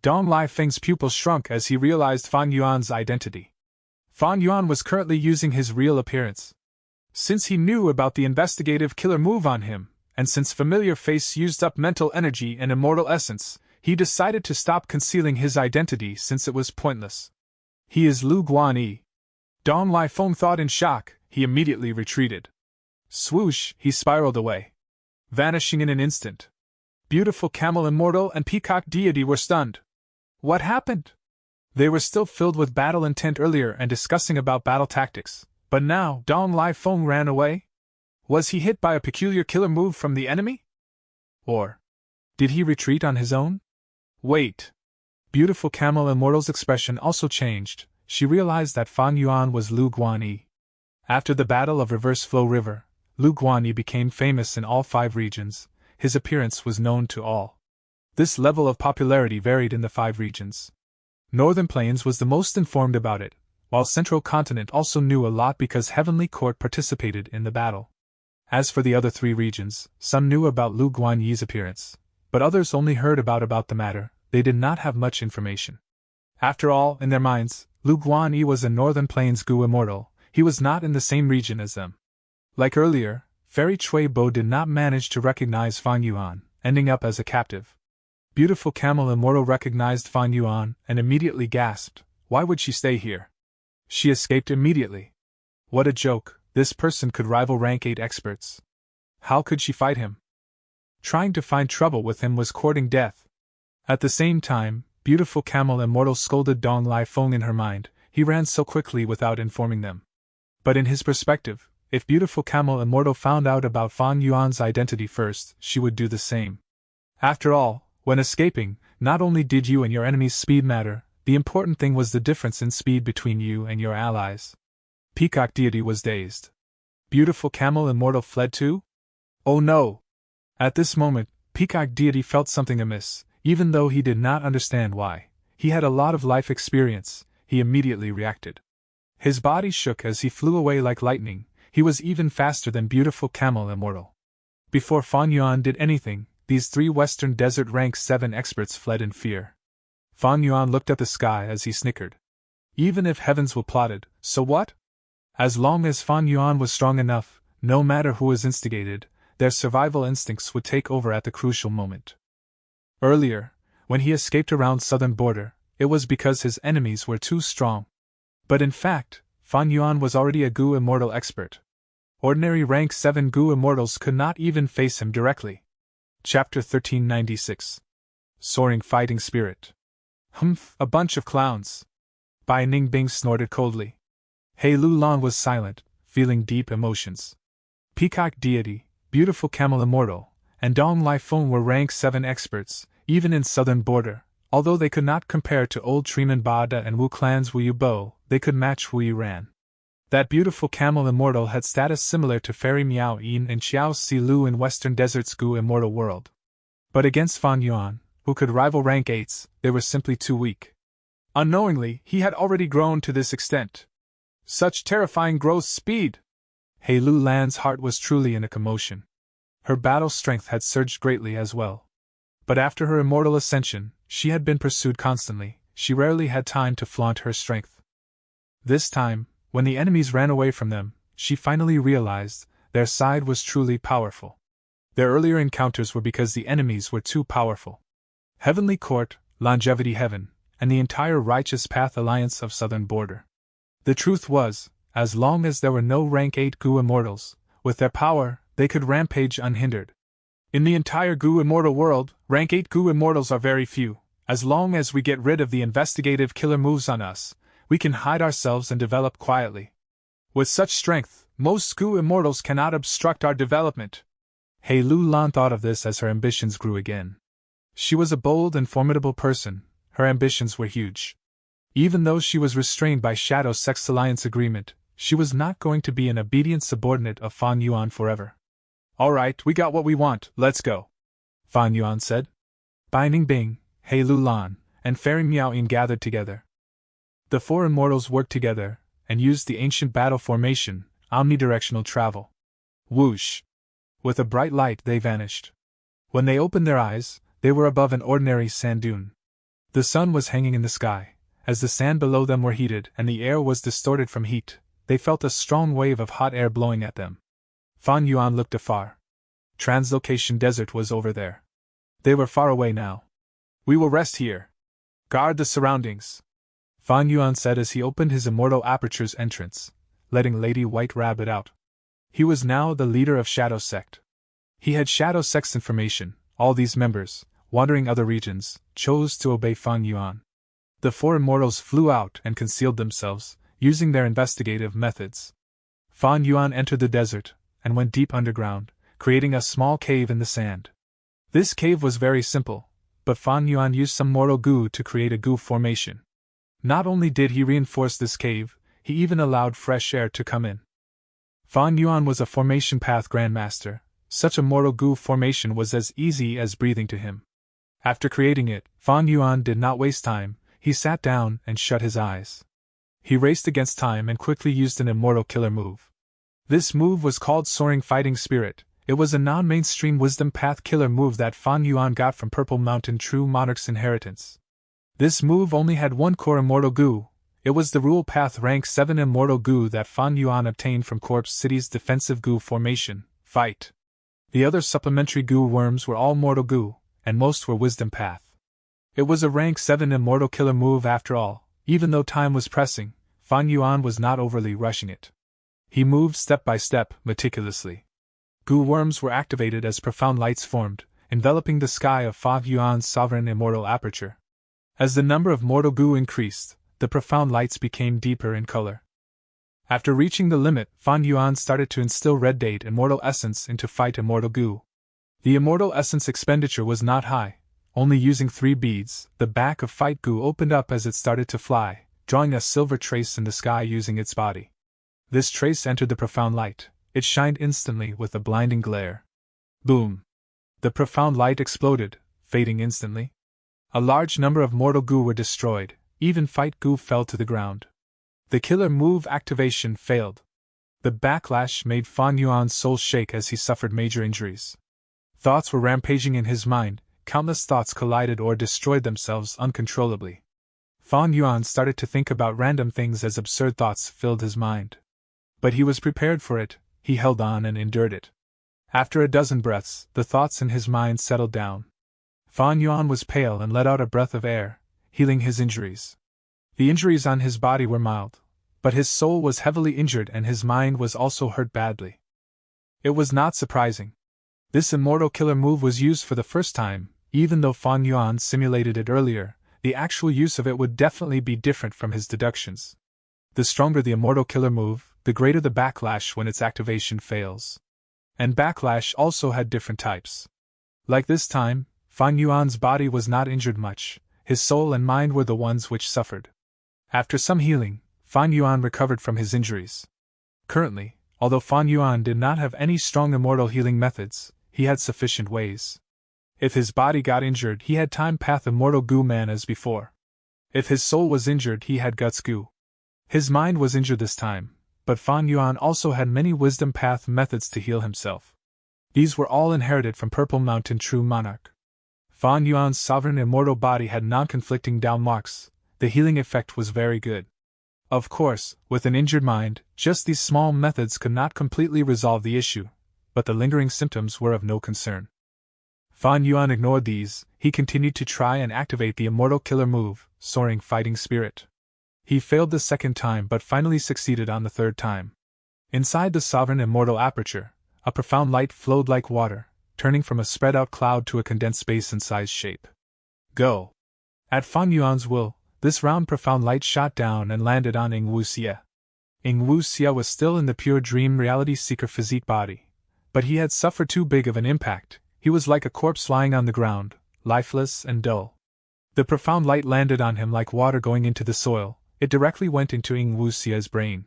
Speaker 1: Dong Lai Feng's pupils shrunk as he realized Fan Yuan's identity. Fan Yuan was currently using his real appearance. Since he knew about the investigative killer move on him, and since Familiar Face used up mental energy and immortal essence, he decided to stop concealing his identity since it was pointless. He is Lu Guanyi. Dong Lai Feng thought in shock. He immediately retreated. Swoosh, he spiraled away, vanishing in an instant. Beautiful Camel Immortal and Peacock Deity were stunned. What happened? They were still filled with battle intent earlier and discussing about battle tactics, but now Dong Lai Feng ran away? Was he hit by a peculiar killer move from the enemy? Or did he retreat on his own? Wait. Beautiful Camel Immortal's expression also changed. She realized that Fan Yuan was Lu Guanyi. After the Battle of Reverse Flow River, Lu Guanyi became famous in all 5 regions. His appearance was known to all. This level of popularity varied in the 5 regions. Northern Plains was the most informed about it, while Central Continent also knew a lot because Heavenly Court participated in the battle. As for the other 3 regions, some knew about Lu Guanyi's appearance, but others only heard about the matter. They did not have much information. After all, in their minds, Lu Guanyi was a Northern Plains Goo immortal. He was not in the same region as them. Like earlier, Fairy Chui Bo did not manage to recognize Fan Yuan, ending up as a captive. Beautiful Camel Immortal recognized Fan Yuan and immediately gasped. Why would she stay here? She escaped immediately. What a joke, this person could rival rank 8 experts. How could she fight him? Trying to find trouble with him was courting death. At the same time, beautiful Camel Immortal scolded Dong Lai Feng in her mind, he ran so quickly without informing them. But in his perspective, if beautiful Camel Immortal found out about Fan Yuan's identity first, she would do the same. After all, when escaping, not only did you and your enemy's speed matter, the important thing was the difference in speed between you and your allies. Peacock Deity was dazed. Beautiful Camel Immortal fled too? Oh no! At this moment, Peacock Deity felt something amiss, even though he did not understand why. He had a lot of life experience, he immediately reacted. His body shook as he flew away like lightning, he was even faster than beautiful Camel Immortal. Before Fan Yuan did anything, these 3 Western Desert Rank 7 experts fled in fear. Fan Yuan looked at the sky as he snickered. Even if heavens were plotted, so what? As long as Fan Yuan was strong enough, no matter who was instigated, their survival instincts would take over at the crucial moment. Earlier, when he escaped around southern border, it was because his enemies were too strong. But in fact, Fan Yuan was already a Gu Immortal expert. Ordinary rank 7 Gu Immortals could not even face him directly. Chapter 1396. Soaring Fighting Spirit. Humph, a bunch of clowns. Bai Ningbing snorted coldly. He Lu Lan was silent, feeling deep emotions. Peacock Deity, beautiful Camel Immortal, and Dong Lai Feng were rank 7 experts, even in southern border. Although they could not compare to old Treeman Bada and Wu Clan's Wu Yu Bo, they could match Wu Yuran. That beautiful Camel Immortal had status similar to Fairy Miao Yin and Xiao Si Lu in Western Desert's Gu Immortal world. But against Fan Yuan, who could rival rank 8s, they were simply too weak. Unknowingly, he had already grown to this extent. Such terrifying growth speed! He Lu Lan's heart was truly in a commotion. Her battle strength had surged greatly as well. But after her immortal ascension, she had been pursued constantly, she rarely had time to flaunt her strength. This time, when the enemies ran away from them, she finally realized their side was truly powerful. Their earlier encounters were because the enemies were too powerful. Heavenly Court, Longevity Heaven, and the entire Righteous Path Alliance of Southern Border. The truth was, as long as there were no rank 8 Gu Immortals, with their power, they could rampage unhindered. In the entire Gu Immortal world, rank 8 Gu Immortals are very few. As long as we get rid of the investigative killer moves on us, we can hide ourselves and develop quietly. With such strength, most Gu Immortals cannot obstruct our development. He Lu Lan thought of this as her ambitions grew again. She was a bold and formidable person, her ambitions were huge. Even though she was restrained by Shadow Sex Alliance agreement, she was not going to be an obedient subordinate of Fan Yuan forever. Alright, we got what we want, let's go. Fan Yuan said. Bai Ningbing, He Lu Lan, and Fairy Miao Yin gathered together. The 4 immortals worked together, and used the ancient battle formation, omnidirectional travel. Whoosh! With a bright light they vanished. When they opened their eyes, they were above an ordinary sand dune. The sun was hanging in the sky. As the sand below them were heated and the air was distorted from heat, they felt a strong wave of hot air blowing at them. Fan Yuan looked afar. Translocation Desert was over there. They were far away now. We will rest here. Guard the surroundings, Fan Yuan said as he opened his immortal aperture's entrance, letting Lady White Rabbit out. He was now the leader of Shadow Sect. He had Shadow Sect's information. All these members, wandering other regions, chose to obey Fan Yuan. The 4 immortals flew out and concealed themselves, using their investigative methods. Fan Yuan entered the desert, and went deep underground, creating a small cave in the sand. This cave was very simple, but Fan Yuan used some mortal goo to create a goo formation. Not only did he reinforce this cave, he even allowed fresh air to come in. Fan Yuan was a formation path grandmaster. Such a mortal goo formation was as easy as breathing to him. After creating it, Fan Yuan did not waste time. He sat down and shut his eyes. He raced against time and quickly used an immortal killer move. This move was called Soaring Fighting Spirit. It was a non-mainstream wisdom path killer move that Fan Yuan got from Purple Mountain True Monarch's inheritance. This move only had 1 core immortal goo. It was the Rule Path rank 7 immortal goo that Fan Yuan obtained from Corpse City's defensive goo formation, Fight. The other supplementary goo worms were all mortal goo, and most were wisdom path. It was a rank 7 immortal killer move after all. Even though time was pressing, Fan Yuan was not overly rushing it. He moved step by step, meticulously. Goo worms were activated as profound lights formed, enveloping the sky of Fa Yuan's sovereign immortal aperture. As the number of mortal goo increased, the profound lights became deeper in color. After reaching the limit, Fan Yuan started to instill red date immortal essence into fight immortal goo. The immortal essence expenditure was not high, only using 3 beads. The back of fight goo opened up as it started to fly, drawing a silver trace in the sky using its body. This trace entered the profound light. It shined instantly with a blinding glare. Boom! The profound light exploded, fading instantly. A large number of mortal goo were destroyed, even fight goo fell to the ground. The killer move activation failed. The backlash made Fan Yuan's soul shake as he suffered major injuries. Thoughts were rampaging in his mind, countless thoughts collided or destroyed themselves uncontrollably. Fan Yuan started to think about random things as absurd thoughts filled his mind. But he was prepared for it, he held on and endured it. After a dozen breaths, the thoughts in his mind settled down. Fan Yuan was pale and let out a breath of air, healing his injuries. The injuries on his body were mild, but his soul was heavily injured and his mind was also hurt badly. It was not surprising. This immortal killer move was used for the first time, even though Fan Yuan simulated it earlier. The actual use of it would definitely be different from his deductions. The stronger the immortal killer move, the greater the backlash when its activation fails. And backlash also had different types. Like this time, Fan Yuan's body was not injured much, his soul and mind were the ones which suffered. After some healing, Fan Yuan recovered from his injuries. Currently, although Fan Yuan did not have any strong immortal healing methods, he had sufficient ways. If his body got injured, he had Time Path Immortal Goo Man as before. If his soul was injured, he had Guts Goo. His mind was injured this time, but Fan Yuan also had many Wisdom Path methods to heal himself. These were all inherited from Purple Mountain True Monarch. Fan Yuan's sovereign immortal body had non-conflicting Dao marks. The healing effect was very good. Of course, with an injured mind, just these small methods could not completely resolve the issue, but the lingering symptoms were of no concern. Fan Yuan ignored these. He continued to try and activate the immortal killer move, Soaring Fighting Spirit. He failed the second time but finally succeeded on the third time. Inside the sovereign immortal aperture, a profound light flowed like water, turning from a spread-out cloud to a condensed basin-sized shape. Go! At Fan Yuan's will, this round profound light shot down and landed on Ing Wuxia. Ing Wuxia was still in the pure dream reality seeker physique body, but he had suffered too big of an impact. He was like a corpse lying on the ground, lifeless and dull. The profound light landed on him like water going into the soil. It directly went into Ing Wuxia's brain.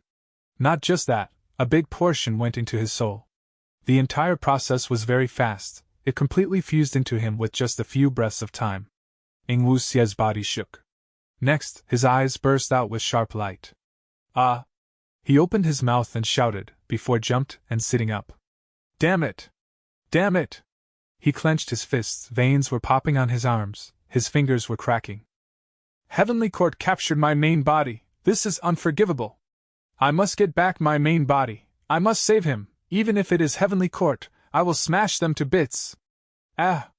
Speaker 1: Not just that, a big portion went into his soul. The entire process was very fast. It completely fused into him with just a few breaths of time. Ing Wuxia's body shook. Next, his eyes burst out with sharp light. Ah! He opened his mouth and shouted, before jumped and sitting up. Damn it! Damn it! He clenched his fists, veins were popping on his arms, his fingers were cracking. Heavenly Court captured my main body, this is unforgivable. I must get back my main body, I must save him, even if it is Heavenly Court, I will smash them to bits. Ah!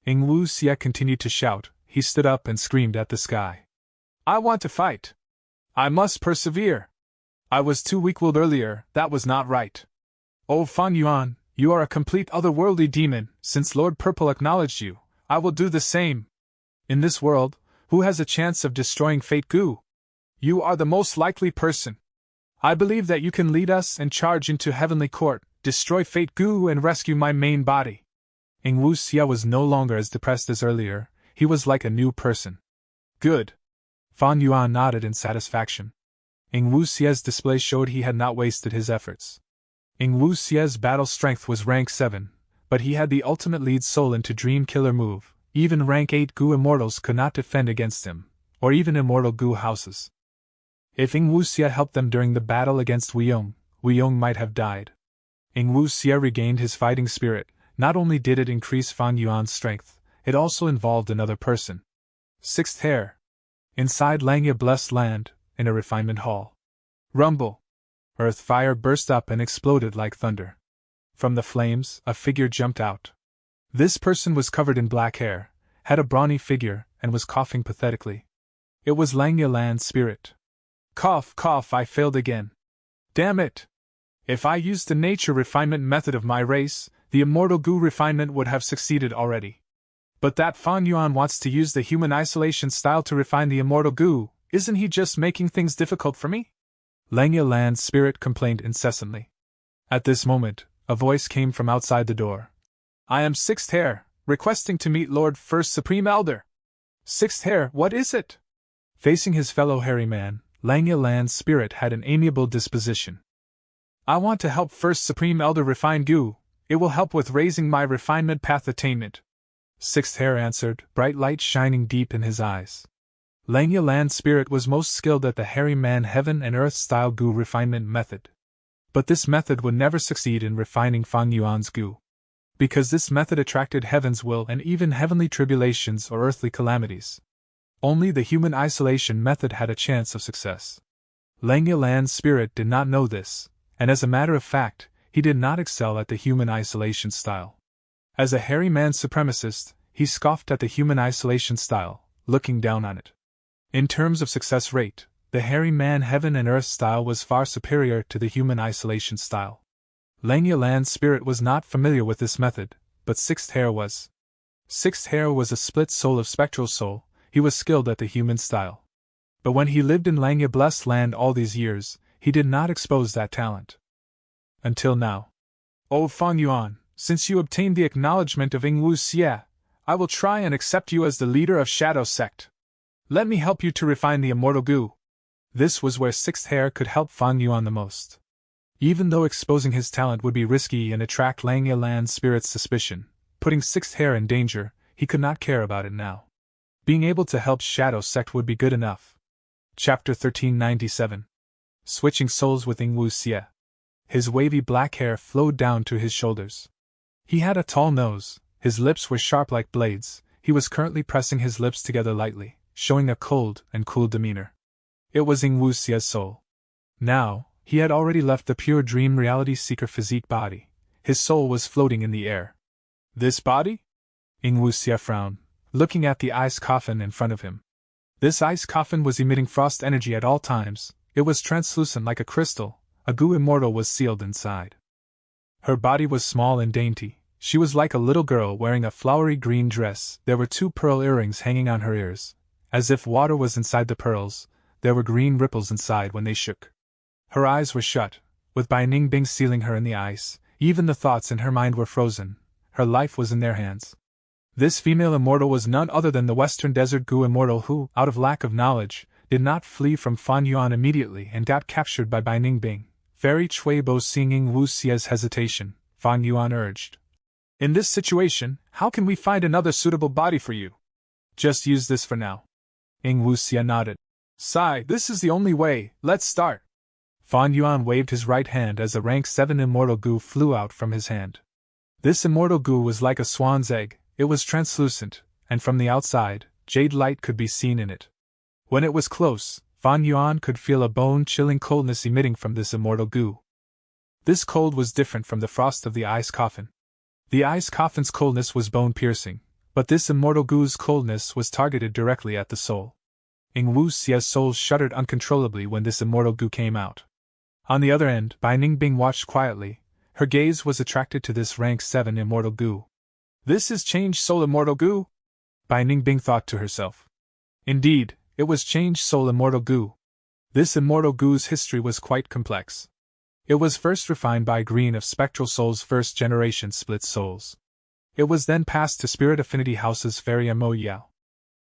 Speaker 1: Ing Wuxia continued to shout, he stood up and screamed at the sky. I want to fight. I must persevere. I was too weak-willed earlier, that was not right. Oh Fan Yuan, you are a complete otherworldly demon, since Lord Purple acknowledged you, I will do the same. In this world, who has a chance of destroying Fate Goo? You are the most likely person. I believe that you can lead us and charge into Heavenly Court, destroy Fate Goo and rescue my main body. Ing Wuxia was no longer as depressed as earlier, he was like a new person. Good. Fan Yuan nodded in satisfaction. Ing Wuxia's display showed he had not wasted his efforts. Ing Wuxia's battle strength was rank 7, but he had the ultimate lead soul into Dream Killer move. Even rank 8 Goo Immortals could not defend against him, or even immortal Goo houses. If Ing Wuxia helped them during the battle against Weiyong might have died. Ing Wuxia regained his fighting spirit. Not only did it increase Fan Yuan's strength, it also involved another person. Sixth Hair. Inside Langya Blessed Land, in a refinement hall. Rumble! Earth fire burst up and exploded like thunder. From the flames, a figure jumped out. This person was covered in black hair, had a brawny figure, and was coughing pathetically. It was Langya Land's spirit. Cough, cough, I failed again. Damn it! If I used the nature refinement method of my race, the immortal goo refinement would have succeeded already. But that Fan Yuan wants to use the human isolation style to refine the immortal goo, isn't he just making things difficult for me? Langya Lan's spirit complained incessantly. At this moment, a voice came from outside the door. I am Sixth Heir, requesting to meet Lord First Supreme Elder. Sixth Heir, what is it? Facing his fellow hairy man, Langya Lan's spirit had an amiable disposition. I want to help First Supreme Elder refine goo. It will help with raising my refinement path attainment. Sixth Heir answered, bright light shining deep in his eyes. Langya Lan's spirit was most skilled at the hairy man heaven and earth style goo refinement method. But this method would never succeed in refining Fan Yuan's goo. Because this method attracted heaven's will and even heavenly tribulations or earthly calamities. Only the human isolation method had a chance of success. Langya Lan's spirit did not know this, and as a matter of fact, he did not excel at the human isolation style. As a hairy man supremacist, he scoffed at the human isolation style, looking down on it. In terms of success rate, the hairy man heaven and earth style was far superior to the human isolation style. Langya Lan's spirit was not familiar with this method, but Sixth Heir was. Sixth Heir was a split soul of spectral soul. He was skilled at the human style. But when he lived in Langya Blessed Land all these years, he did not expose that talent. Until now. O Fan Yuan, since you obtained the acknowledgement of Yingwu Xie, I will try and accept you as the leader of Shadow Sect. Let me help you to refine the immortal goo. This was where Sixth Heir could help Fan Yuan the most. Even though exposing his talent would be risky and attract Langya Lan's spirit's suspicion, putting Sixth Heir in danger, he could not care about it now. Being able to help Shadow Sect would be good enough. Chapter 1397. Switching Souls with Yingwu Xie. His wavy black hair flowed down to his shoulders. He had a tall nose, his lips were sharp like blades, he was currently pressing his lips together lightly, showing a cold and cool demeanor. It was Yingwu Xie's soul. Now, he had already left the pure dream reality seeker physique body. His soul was floating in the air. This body? Yingwu Xie frowned, looking at the ice coffin in front of him. This ice coffin was emitting frost energy at all times. It was translucent like a crystal. A goo immortal was sealed inside. Her body was small and dainty. She was like a little girl wearing a flowery green dress. There were 2 pearl earrings hanging on her ears. As if water was inside the pearls, there were green ripples inside when they shook. Her eyes were shut, with Bai Ningbing sealing her in the ice. Even the thoughts in her mind were frozen. Her life was in their hands. This female immortal was none other than the Western Desert Goo immortal who, out of lack of knowledge, did not flee from Fan Yuan immediately and got captured by Bai Ningbing. Fairy Chuibo seeing Yingwu Xie's hesitation, Fan Yuan urged. In this situation, how can we find another suitable body for you? Just use this for now. Yingwu Xie nodded. Sai, this is the only way, let's start. Fan Yuan waved his right hand as the rank 7 immortal goo flew out from his hand. This immortal goo was like a swan's egg. It was translucent, and from the outside, jade light could be seen in it. When it was close, Fan Yuan could feel a bone-chilling coldness emitting from this immortal goo. This cold was different from the frost of the ice coffin. The ice coffin's coldness was bone-piercing, but this immortal goo's coldness was targeted directly at the soul. Yingwu Xie's soul shuddered uncontrollably when this immortal goo came out. On the other end, Bai Ningbing watched quietly. Her gaze was attracted to this rank 7 immortal goo. This is Change Soul Immortal Goo? Bai Ningbing thought to herself. Indeed, it was Change Soul Immortal Goo. This immortal goo's history was quite complex. It was first refined by Green of Spectral Soul's first-generation split souls. It was then passed to Spirit Affinity House's fairy Mo Yao.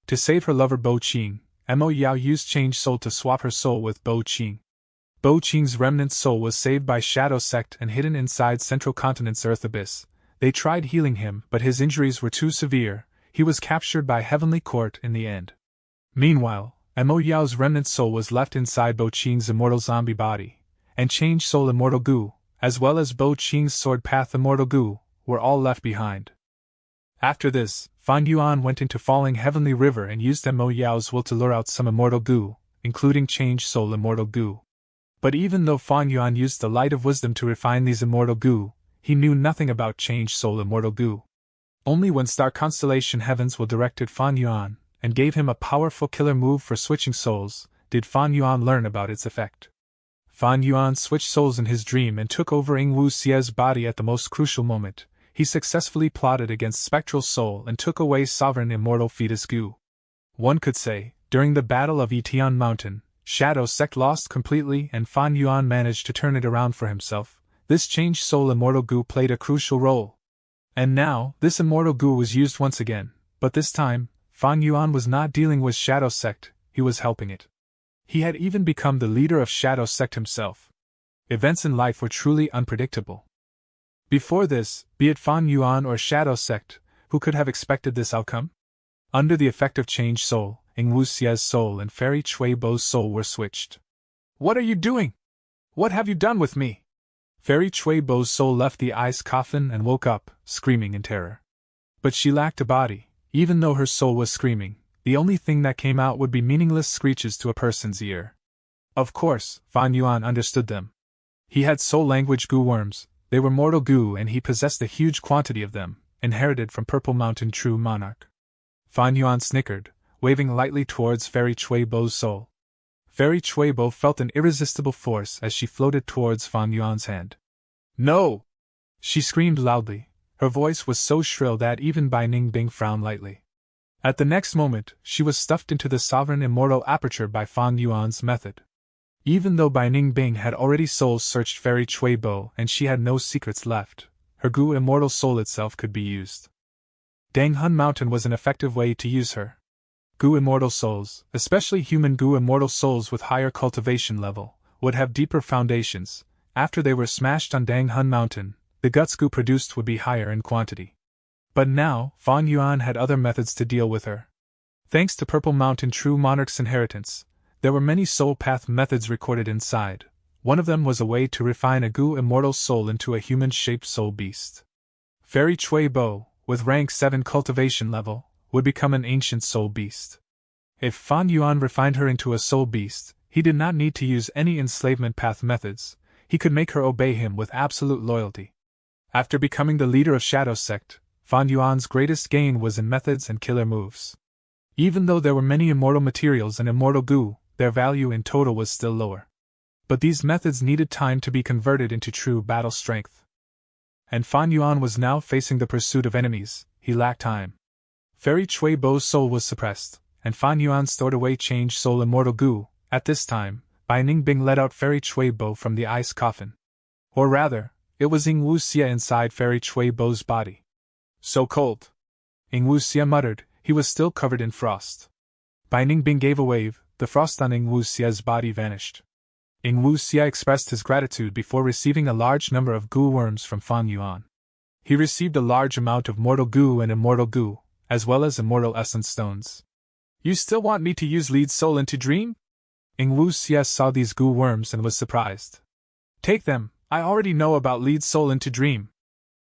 Speaker 1: To save her lover Bo Qing, Mo Yao used Change Soul to swap her soul with Bo Qing. Bo Qing's remnant soul was saved by Shadow Sect and hidden inside Central Continent's Earth Abyss. They tried healing him, but his injuries were too severe. He was captured by Heavenly Court in the end. Meanwhile, Mo Yao's remnant soul was left inside Bo Qing's immortal zombie body, and Change Soul Immortal Goo, as well as Bo Qing's Sword Path Immortal Goo, were all left behind. After this, Fan Yuan went into Falling Heavenly River and used Mo Yao's will to lure out some immortal goo, including Change Soul Immortal Goo. But even though Fan Yuan used the light of wisdom to refine these immortal goo, he knew nothing about Change Soul Immortal Goo. Only when Star Constellation Heavens will directed Fan Yuan, and gave him a powerful killer move for switching souls, did Fan Yuan learn about its effect. Fan Yuan switched souls in his dream and took over Ing Wu Xie's body at the most crucial moment. He successfully plotted against Spectral Soul and took away Sovereign Immortal Fetus Gu. One could say, during the Battle of Yitian Mountain, Shadow Sect lost completely and Fan Yuan managed to turn it around for himself. This changed soul Immortal Gu played a crucial role. And now, this Immortal Gu was used once again, but this time, Fan Yuan was not dealing with Shadow Sect, he was helping it. He had even become the leader of Shadow Sect himself. Events in life were truly unpredictable. Before this, be it Fan Yuan or Shadow Sect, who could have expected this outcome? Under the effect of Change Soul, Ing Wu Xie's soul and Fairy Chui Bo's soul were switched. What are you doing? What have you done with me? Fairy Chui Bo's soul left the ice coffin and woke up, screaming in terror. But she lacked a body. Even though her soul was screaming, the only thing that came out would be meaningless screeches to a person's ear. Of course, Fan Yuan understood them. He had soul language Gu worms, they were mortal Gu and he possessed a huge quantity of them, inherited from Purple Mountain True Monarch. Fan Yuan snickered, waving lightly towards Fairy Chui Bo's soul. Fairy Chui Bo felt an irresistible force as she floated towards Fan Yuan's hand. No! She screamed loudly. Her voice was so shrill that even Bai Ningbing frowned lightly. At the next moment, she was stuffed into the Sovereign Immortal Aperture by Fan Yuan's method. Even though Bai Ningbing had already soul-searched Fairy Chui Bo and she had no secrets left, her Gu Immortal Soul itself could be used. Dang Hun Mountain was an effective way to use her. Gu Immortal Souls, especially human Gu Immortal Souls with higher cultivation level, would have deeper foundations. After they were smashed on Dang Hun Mountain, the guts Gu produced would be higher in quantity. But now, Fan Yuan had other methods to deal with her. Thanks to Purple Mountain True Monarch's inheritance, there were many soul path methods recorded inside. One of them was a way to refine a Gu Immortal Soul into a human-shaped soul beast. Fairy Chui Bo, with rank 7 cultivation level, would become an ancient soul beast. If Fan Yuan refined her into a soul beast, he did not need to use any enslavement path methods. He could make her obey him with absolute loyalty. After becoming the leader of Shadow Sect, Fan Yuan's greatest gain was in methods and killer moves. Even though there were many immortal materials and immortal Gu, their value in total was still lower. But these methods needed time to be converted into true battle strength. And Fan Yuan was now facing the pursuit of enemies. He lacked time. Fairy Chui Bo's soul was suppressed, and Fan Yuan stored away Change Soul Immortal Gu. At this time, Bai Ningbing let out Fairy Chui Bo from the ice coffin. Or rather, it was Ing Wu Xie inside Fairy Chui Bo's body. So cold. Ing Wu Xie muttered. He was still covered in frost. Bai Ningbing gave a wave. The frost on Ing Wu Xie's body vanished. Ing Wu Xie expressed his gratitude before receiving a large number of Gu worms from Fan Yuan. He received a large amount of mortal Gu and immortal Gu, as well as immortal essence stones. You still want me to use Lead Soul into Dream? Ing Wu Xie saw these Gu worms and was surprised. Take them, I already know about Lead Soul into Dream.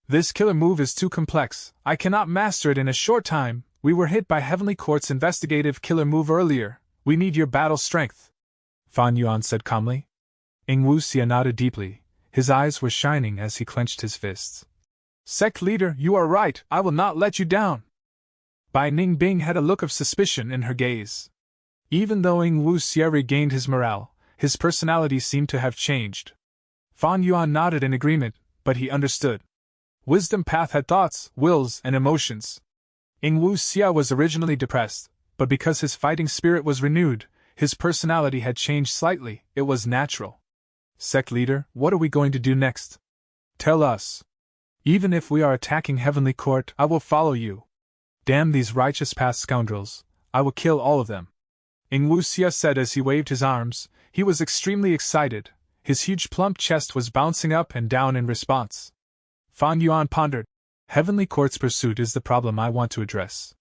Speaker 1: This killer move is too complex, I cannot master it in a short time. We were hit by Heavenly Court's investigative killer move earlier. We need your battle strength, Fan Yuan said calmly. Ing Wu Xie nodded deeply. His eyes were shining as he clenched his fists. Sect leader, you are right, I will not let you down. Bai Ningbing had a look of suspicion in her gaze. Even though Ing Wu Xie regained his morale, his personality seemed to have changed. Fan Yuan nodded in agreement, but he understood. Wisdom Path had thoughts, wills, and emotions. Ing Wu Xie was originally depressed, but because his fighting spirit was renewed, his personality had changed slightly. It was natural. Sect leader, what are we going to do next? Tell us. Even if we are attacking Heavenly Court, I will follow you. Damn these righteous path scoundrels, I will kill all of them. Ing Wu Xie said as he waved his arms. He was extremely excited. His huge plump chest was bouncing up and down in response. Fan Yuan pondered. Heavenly Court's pursuit is the problem I want to address.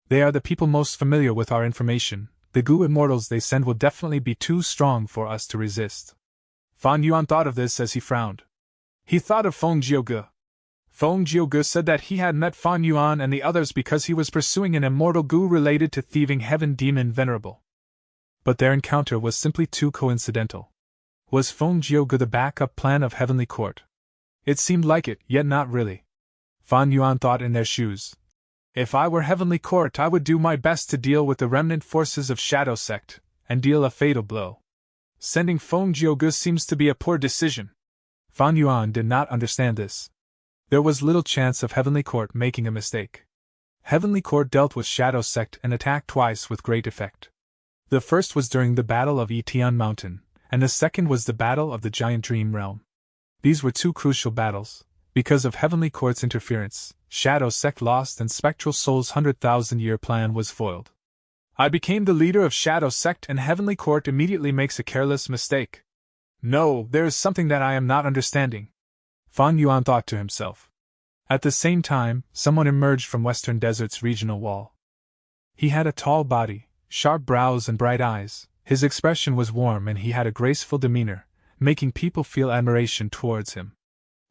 Speaker 1: They are the people most familiar with our information. The Gu Immortals they send will definitely be too strong for us to resist. Fan Yuan thought of this as he frowned. He thought of Feng Jiuge. Feng Jiuge said that he had met Fan Yuan and the others because he was pursuing an immortal Gu related to thieving Heaven Demon Venerable. But their encounter was simply too coincidental. Was Feng Jiuge the backup plan of Heavenly Court? It seemed like it, yet not really. Fan Yuan thought in their shoes. If I were Heavenly Court, I would do my best to deal with the remnant forces of Shadow Sect, and deal a fatal blow. Sending Feng Jiuge seems to be a poor decision. Fan Yuan did not understand this. There was little chance of Heavenly Court making a mistake. Heavenly Court dealt with Shadow Sect and attacked twice with great effect. The first was during the Battle of Yitian Mountain, and the second was the Battle of the Giant Dream Realm. These were two crucial battles. Because of Heavenly Court's interference, Shadow Sect lost and Spectral Soul's 100,000-year plan was foiled. I became the leader of Shadow Sect and Heavenly Court immediately makes a careless mistake. No, there is something that I am not understanding. Fan Yuan thought to himself. At the same time, someone emerged from Western Desert's regional wall. He had a tall body, sharp brows and bright eyes, his expression was warm and he had a graceful demeanor, making people feel admiration towards him.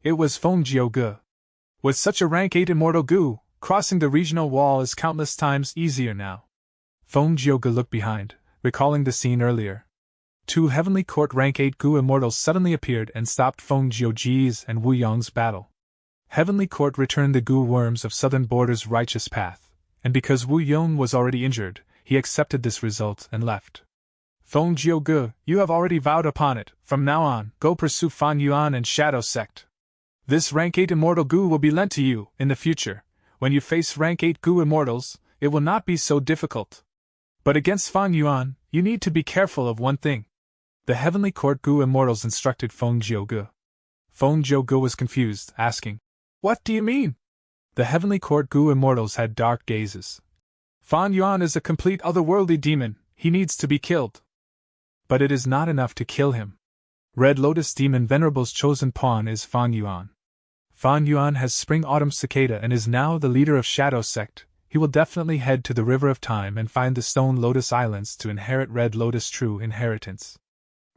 Speaker 1: It was Feng Jiuge. With such a rank 8 immortal Gu, crossing the regional wall is countless times easier now. Feng Jiuge looked behind, recalling the scene earlier. Two Heavenly Court rank 8 Gu immortals suddenly appeared and stopped Feng Jiuge's and Wu Yong's battle. Heavenly Court returned the Gu worms of Southern Border's righteous path, and because Wu Yong was already injured, he accepted this result and left. Feng Jiuge, you have already vowed upon it, from now on, go pursue Fan Yuan and Shadow Sect. This rank 8 immortal Gu will be lent to you, in the future. When you face rank 8 Gu immortals, it will not be so difficult. But against Fan Yuan, you need to be careful of one thing. The Heavenly Court Gu immortals instructed Feng Jiuge. Feng Jiuge was confused, asking, What do you mean? The Heavenly Court Gu immortals had dark gazes. Fan Yuan is a complete otherworldly demon, he needs to be killed. But it is not enough to kill him. Red Lotus Demon Venerable's chosen pawn is Fan Yuan. Fan Yuan has Spring-Autumn Cicada and is now the leader of Shadow Sect. He will definitely head to the River of Time and find the Stone Lotus Islands to inherit Red Lotus' true inheritance.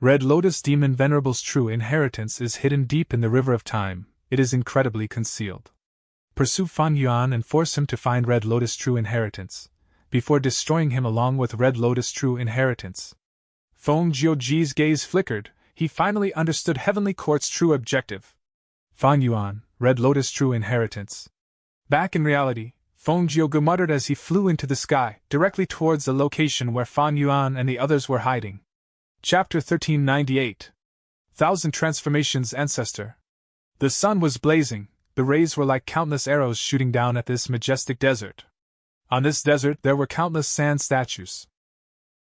Speaker 1: Red Lotus Demon Venerable's true inheritance is hidden deep in the River of Time, it is incredibly concealed. Pursue Fan Yuan and force him to find Red Lotus' true inheritance, before destroying him along with Red Lotus' true inheritance. Feng Jiuge's gaze flickered, he finally understood Heavenly Court's true objective. Fan Yuan, Red Lotus' true inheritance. Back in reality, Feng Jiuge muttered as he flew into the sky, directly towards the location where Fan Yuan and the others were hiding. Chapter 1398. 1000 Transformations Ancestor. The sun was blazing, the rays were like countless arrows shooting down at this majestic desert. On this desert there were countless sand statues.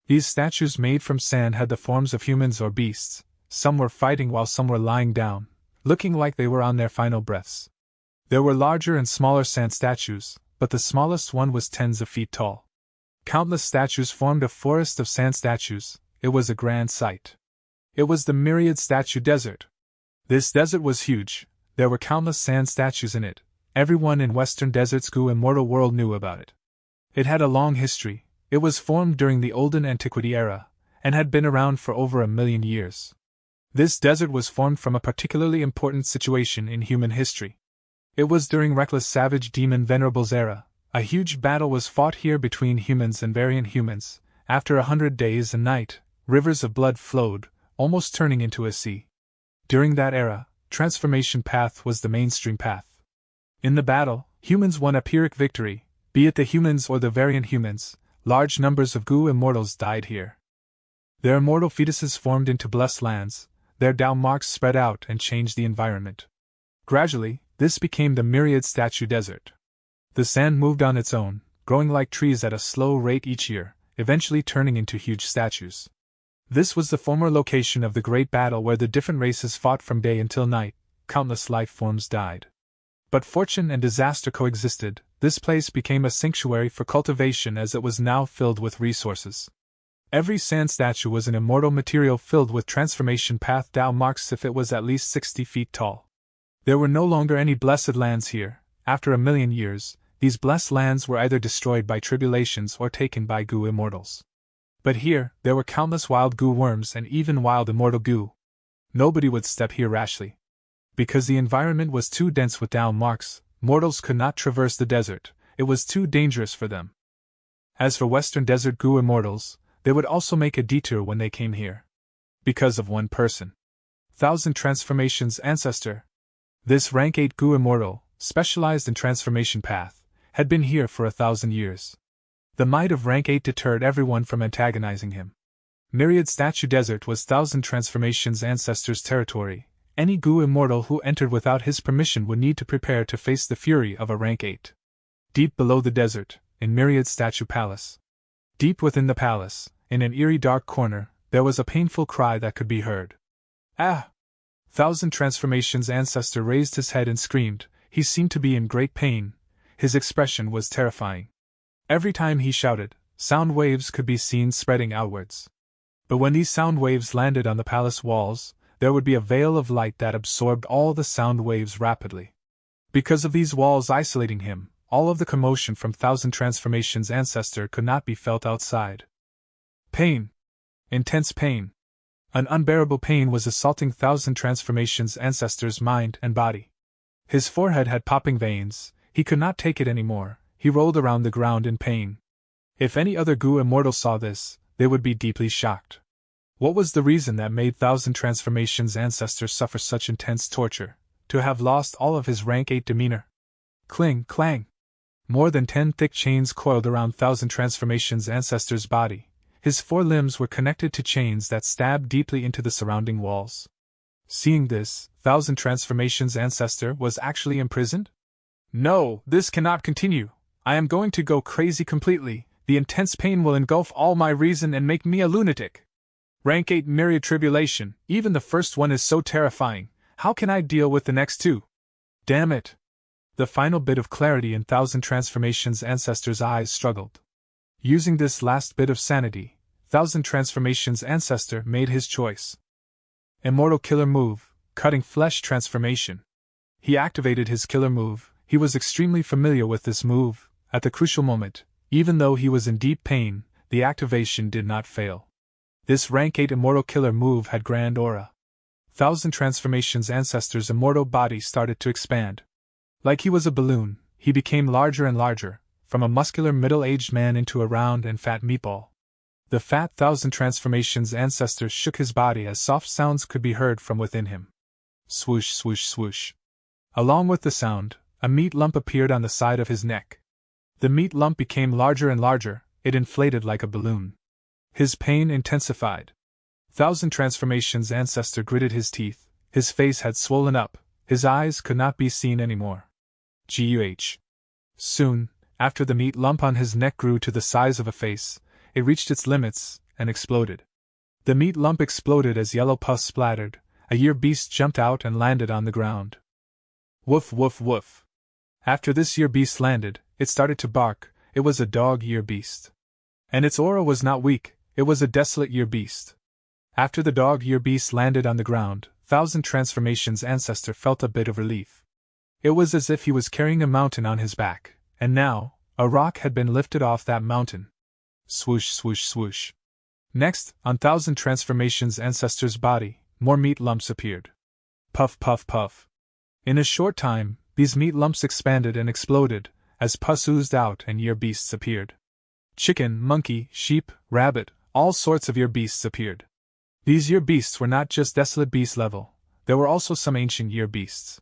Speaker 1: These statues made from sand had the forms of humans or beasts, some were fighting while some were lying down, looking like they were on their final breaths. There were larger and smaller sand statues, but the smallest one was tens of feet tall. Countless statues formed a forest of sand statues, it was a grand sight. It was the Myriad Statue Desert. This desert was huge, there were countless sand statues in it, everyone in Western Desert's Gu immortal world knew about it. It had a long history, it was formed during the Olden Antiquity era, and had been around for over 1,000,000 years. This desert was formed from a particularly important situation in human history. It was during Reckless Savage Demon Venerable's era. A huge battle was fought here between humans and variant humans. After 100 days and night, rivers of blood flowed, almost turning into a sea. During that era, transformation path was the mainstream path. In the battle, humans won a Pyrrhic victory, be it the humans or the variant humans. Large numbers of Gu immortals died here. Their immortal fetuses formed into blessed lands. Their Tao marks spread out and changed the environment. Gradually, this became the Myriad Statue Desert. The sand moved on its own, growing like trees at a slow rate each year, eventually turning into huge statues. This was the former location of the great battle where the different races fought from day until night, countless life forms died. But fortune and disaster coexisted, this place became a sanctuary for cultivation as it was now filled with resources. Every sand statue was an immortal material filled with transformation path Tao marks if it was at least 60 feet tall. There were no longer any blessed lands here. After 1,000,000 years, these blessed lands were either destroyed by tribulations or taken by Gu immortals. But here, there were countless wild Gu worms and even wild immortal Gu. Nobody would step here rashly. Because the environment was too dense with Tao marks, mortals could not traverse the desert, it was too dangerous for them. As for Western Desert Gu immortals, they would also make a detour when they came here. Because of one person. 1000 Transformations Ancestor. This rank 8 Gu immortal, specialized in transformation path, had been here for 1,000 years. The might of rank 8 deterred everyone from antagonizing him. Myriad Statue Desert was Thousand Transformations' ancestors' territory. Any goo immortal who entered without his permission would need to prepare to face the fury of a rank 8. Deep below the desert, in Myriad Statue Palace. Deep within the palace, in an eerie dark corner, there was a painful cry that could be heard. Ah! Thousand Transformations' ancestor raised his head and screamed. He seemed to be in great pain. His expression was terrifying. Every time he shouted, sound waves could be seen spreading outwards. But when these sound waves landed on the palace walls, there would be a veil of light that absorbed all the sound waves rapidly. Because of these walls isolating him, all of the commotion from Thousand Transformations' ancestor could not be felt outside. Pain. Intense pain. An unbearable pain was assaulting Thousand Transformations' ancestor's mind and body. His forehead had popping veins. He could not take it anymore. He rolled around the ground in pain. If any other goo immortal saw this, they would be deeply shocked. What was the reason that made Thousand Transformations' ancestors suffer such intense torture? To have lost all of his rank 8 demeanor. Cling, clang. More than 10 thick chains coiled around Thousand Transformations' ancestor's body. His 4 limbs were connected to chains that stabbed deeply into the surrounding walls. Seeing this, Thousand Transformations' ancestor was actually imprisoned? No, this cannot continue. I am going to go crazy completely. The intense pain will engulf all my reason and make me a lunatic. Rank 8 Myriad Tribulation, even the first one is so terrifying. How can I deal with the next 2? Damn it. The final bit of clarity in Thousand Transformations' ancestor's eyes struggled. Using this last bit of sanity, Thousand Transformations' ancestor made his choice. Immortal Killer Move, Cutting Flesh Transformation. He activated his killer move. He was extremely familiar with this move. At the crucial moment, even though he was in deep pain, the activation did not fail. This rank 8 immortal killer move had grand aura. Thousand Transformations' ancestor's immortal body started to expand. Like he was a balloon, he became larger and larger, from a muscular middle-aged man into a round and fat meatball. The fat Thousand Transformations' ancestor shook his body as soft sounds could be heard from within him. Swoosh, swoosh, swoosh. Along with the sound, a meat lump appeared on the side of his neck. The meat lump became larger and larger. It inflated like a balloon. His pain intensified. Thousand Transformations' ancestor gritted his teeth. His face had swollen up. His eyes could not be seen anymore. Guh. Soon, after the meat lump on his neck grew to the size of a face, it reached its limits and exploded. The meat lump exploded as yellow pus splattered. A year beast jumped out and landed on the ground. Woof, woof, woof. After this year beast landed, it started to bark. It was a dog year beast. And its aura was not weak, it was a desolate year beast. After the dog year beast landed on the ground, Thousand Transformations' ancestor felt a bit of relief. It was as if he was carrying a mountain on his back, and now, a rock had been lifted off that mountain. Swoosh, swoosh, swoosh. Next, on Thousand Transformations' ancestor's body, more meat lumps appeared. Puff, puff, puff. In a short time, these meat lumps expanded and exploded, as pus oozed out and year beasts appeared. Chicken, monkey, sheep, rabbit, all sorts of year beasts appeared. These year beasts were not just desolate beast level, there were also some ancient year beasts.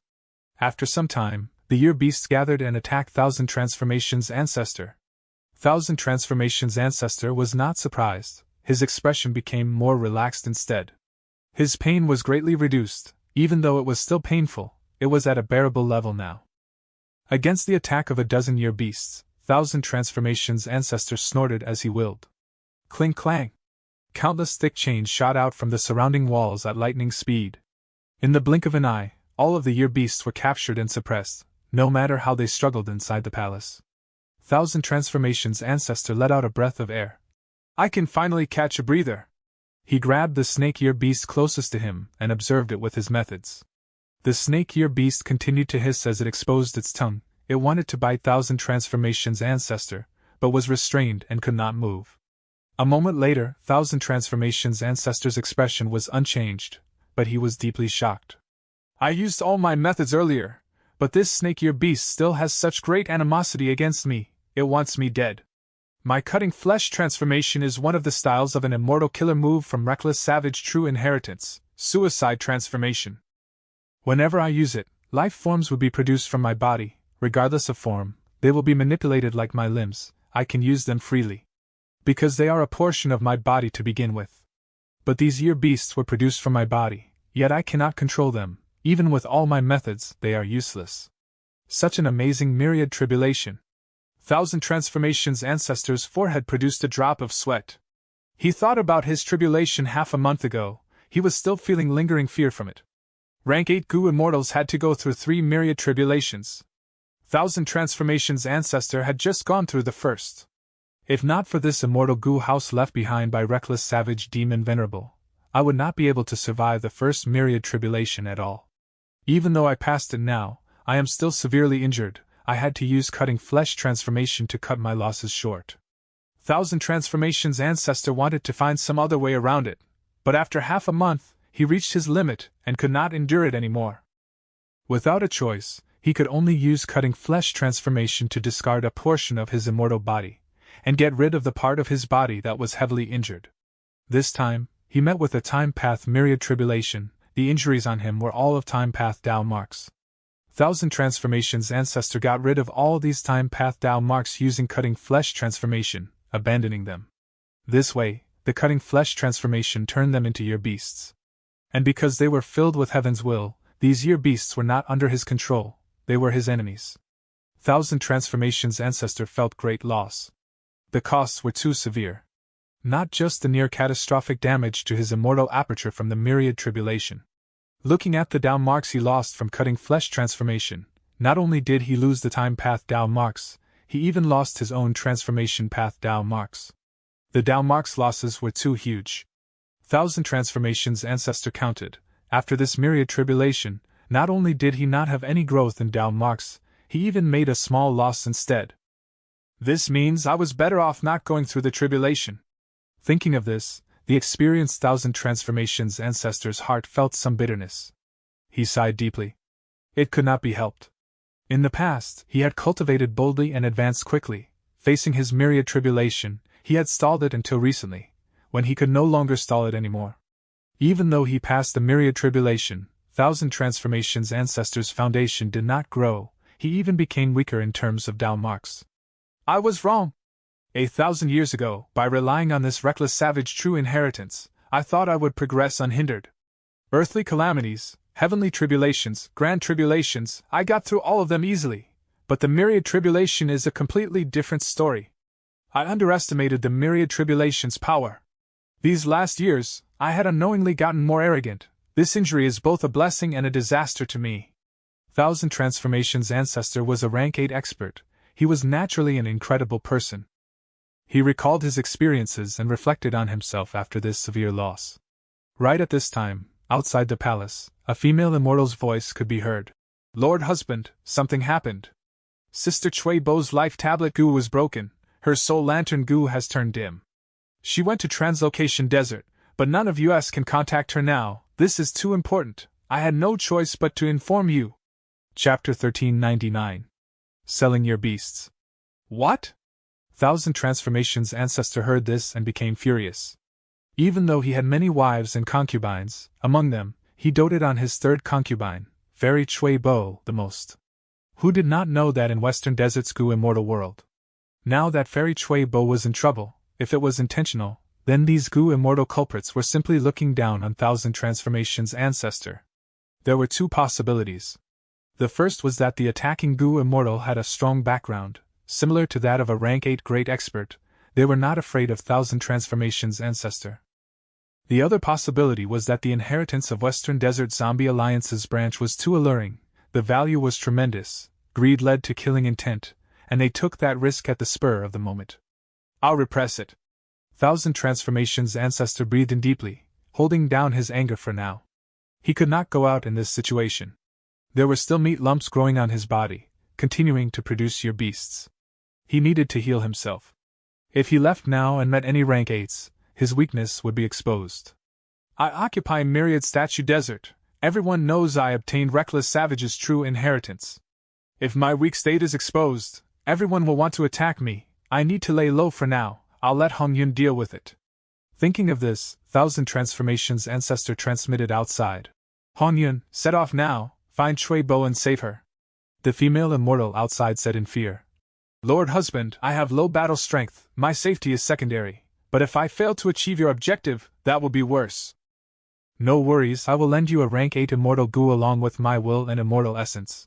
Speaker 1: After some time, the year beasts gathered and attacked Thousand Transformations' ancestor. Thousand Transformations' ancestor was not surprised. His expression became more relaxed instead. His pain was greatly reduced. Even though it was still painful, it was at a bearable level now. Against the attack of a dozen year beasts, Thousand Transformations' ancestor snorted as he willed. Cling clang! Countless thick chains shot out from the surrounding walls at lightning speed. In the blink of an eye, all of the year beasts were captured and suppressed, no matter how they struggled inside the palace. Thousand Transformations' ancestor let out a breath of air. I can finally catch a breather. He grabbed the snake year beast closest to him and observed it with his methods. The snake year beast continued to hiss as it exposed its tongue. It wanted to bite Thousand Transformations' ancestor, but was restrained and could not move. A moment later, Thousand Transformations' ancestor's expression was unchanged, but he was deeply shocked. I used all my methods earlier, but this snake year beast still has such great animosity against me. It wants me dead. My cutting flesh transformation is one of the styles of an immortal killer move from Reckless Savage True Inheritance, Suicide Transformation. Whenever I use it, life forms will be produced from my body, regardless of form. They will be manipulated like my limbs. I can use them freely. Because they are a portion of my body to begin with. But these year beasts were produced from my body, yet I cannot control them. Even with all my methods, they are useless. Such an amazing myriad tribulation. 1,000 transformations ancestor's forehead produced a drop of sweat. He thought about his tribulation half a month ago. He was still feeling lingering fear from it. Rank 8 Gu immortals had to go through 3 myriad tribulations. 1,000 transformations ancestor had just gone through the first. If not for this immortal Gu house left behind by reckless savage demon venerable, I would not be able to survive the first myriad tribulation at all. Even though I passed it now, I am still severely injured. I had to use cutting flesh transformation to cut my losses short. 1,000 transformations ancestor wanted to find some other way around it, but after half a month, he reached his limit and could not endure it anymore. Without a choice, he could only use cutting flesh transformation to discard a portion of his immortal body, and get rid of the part of his body that was heavily injured. This time, he met with a time path myriad tribulation. The injuries on him were all of time path Tao marks. 1,000 transformations ancestor got rid of all these time path Tao marks using cutting flesh transformation, abandoning them. This way, the cutting flesh transformation turned them into year beasts. And because they were filled with heaven's will, these year beasts were not under his control, they were his enemies. 1,000 transformations ancestor felt great loss. The costs were too severe. Not just the near catastrophic damage to his immortal aperture from the myriad tribulation. Looking at the Tao marks he lost from cutting flesh transformation, not only did he lose the time path Tao marks, he even lost his own transformation path Tao marks. The Tao marks losses were too huge. 1,000 transformations ancestor counted. After this myriad tribulation, not only did he not have any growth in Tao marks, he even made a small loss instead. This means I was better off not going through the tribulation. Thinking of this, the experienced 1,000 transformations ancestor's heart felt some bitterness. He sighed deeply. It could not be helped. In the past, he had cultivated boldly and advanced quickly. Facing his myriad tribulation, he had stalled it until recently, when he could no longer stall it anymore. Even though he passed the myriad tribulation, 1,000 transformations ancestor's foundation did not grow. He even became weaker in terms of Tao marks. I was wrong. 1,000 years ago, by relying on this reckless savage true inheritance, I thought I would progress unhindered. Earthly calamities, heavenly tribulations, grand tribulations, I got through all of them easily, but the myriad tribulation is a completely different story. I underestimated the myriad tribulation's power. These last years, I had unknowingly gotten more arrogant. This injury is both a blessing and a disaster to me. 1,000 transformations ancestor was a rank 8 expert. He was naturally an incredible person. He recalled his experiences and reflected on himself after this severe loss. Right at this time, outside the palace, a female immortal's voice could be heard. Lord husband, something happened. Sister Chui Bo's life tablet goo was broken, her soul lantern goo has turned dim. She went to Translocation Desert, but none of us can contact her now. This is too important. I had no choice but to inform you. Chapter 1399. Selling your beasts. What? 1,000 transformations ancestor heard this and became furious. Even though he had many wives and concubines, among them, he doted on his third concubine, Fairy Chui Bo, the most. Who did not know that in Western Desert's Gu immortal world? Now that Fairy Chui Bo was in trouble, if it was intentional, then these Gu immortal culprits were simply looking down on 1,000 transformations ancestor. There were two possibilities. The first was that the attacking Gu immortal had a strong background, similar to that of a rank 8 great expert. They were not afraid of 1,000 transformations ancestor. The other possibility was that the inheritance of Western Desert Zombie Alliance's branch was too alluring, the value was tremendous, greed led to killing intent, and they took that risk at the spur of the moment. I'll repress it. 1,000 transformations ancestor breathed in deeply, holding down his anger for now. He could not go out in this situation. There were still meat lumps growing on his body, continuing to produce year beasts. He needed to heal himself. If he left now and met any rank 8s, his weakness would be exposed. I occupy Myriad Statue Desert. Everyone knows I obtained Reckless Savage's true inheritance. If my weak state is exposed, everyone will want to attack me. I need to lay low for now. I'll let Hong Yun deal with it. Thinking of this, 1,000 transformations ancestor transmitted outside. Hong Yun, set off now, find Chui Bo and save her. The female immortal outside said in fear. Lord husband, I have low battle strength, my safety is secondary, But if I fail to achieve your objective, that will be worse. No worries, I will lend you a rank 8 immortal goo along with my will and immortal essence.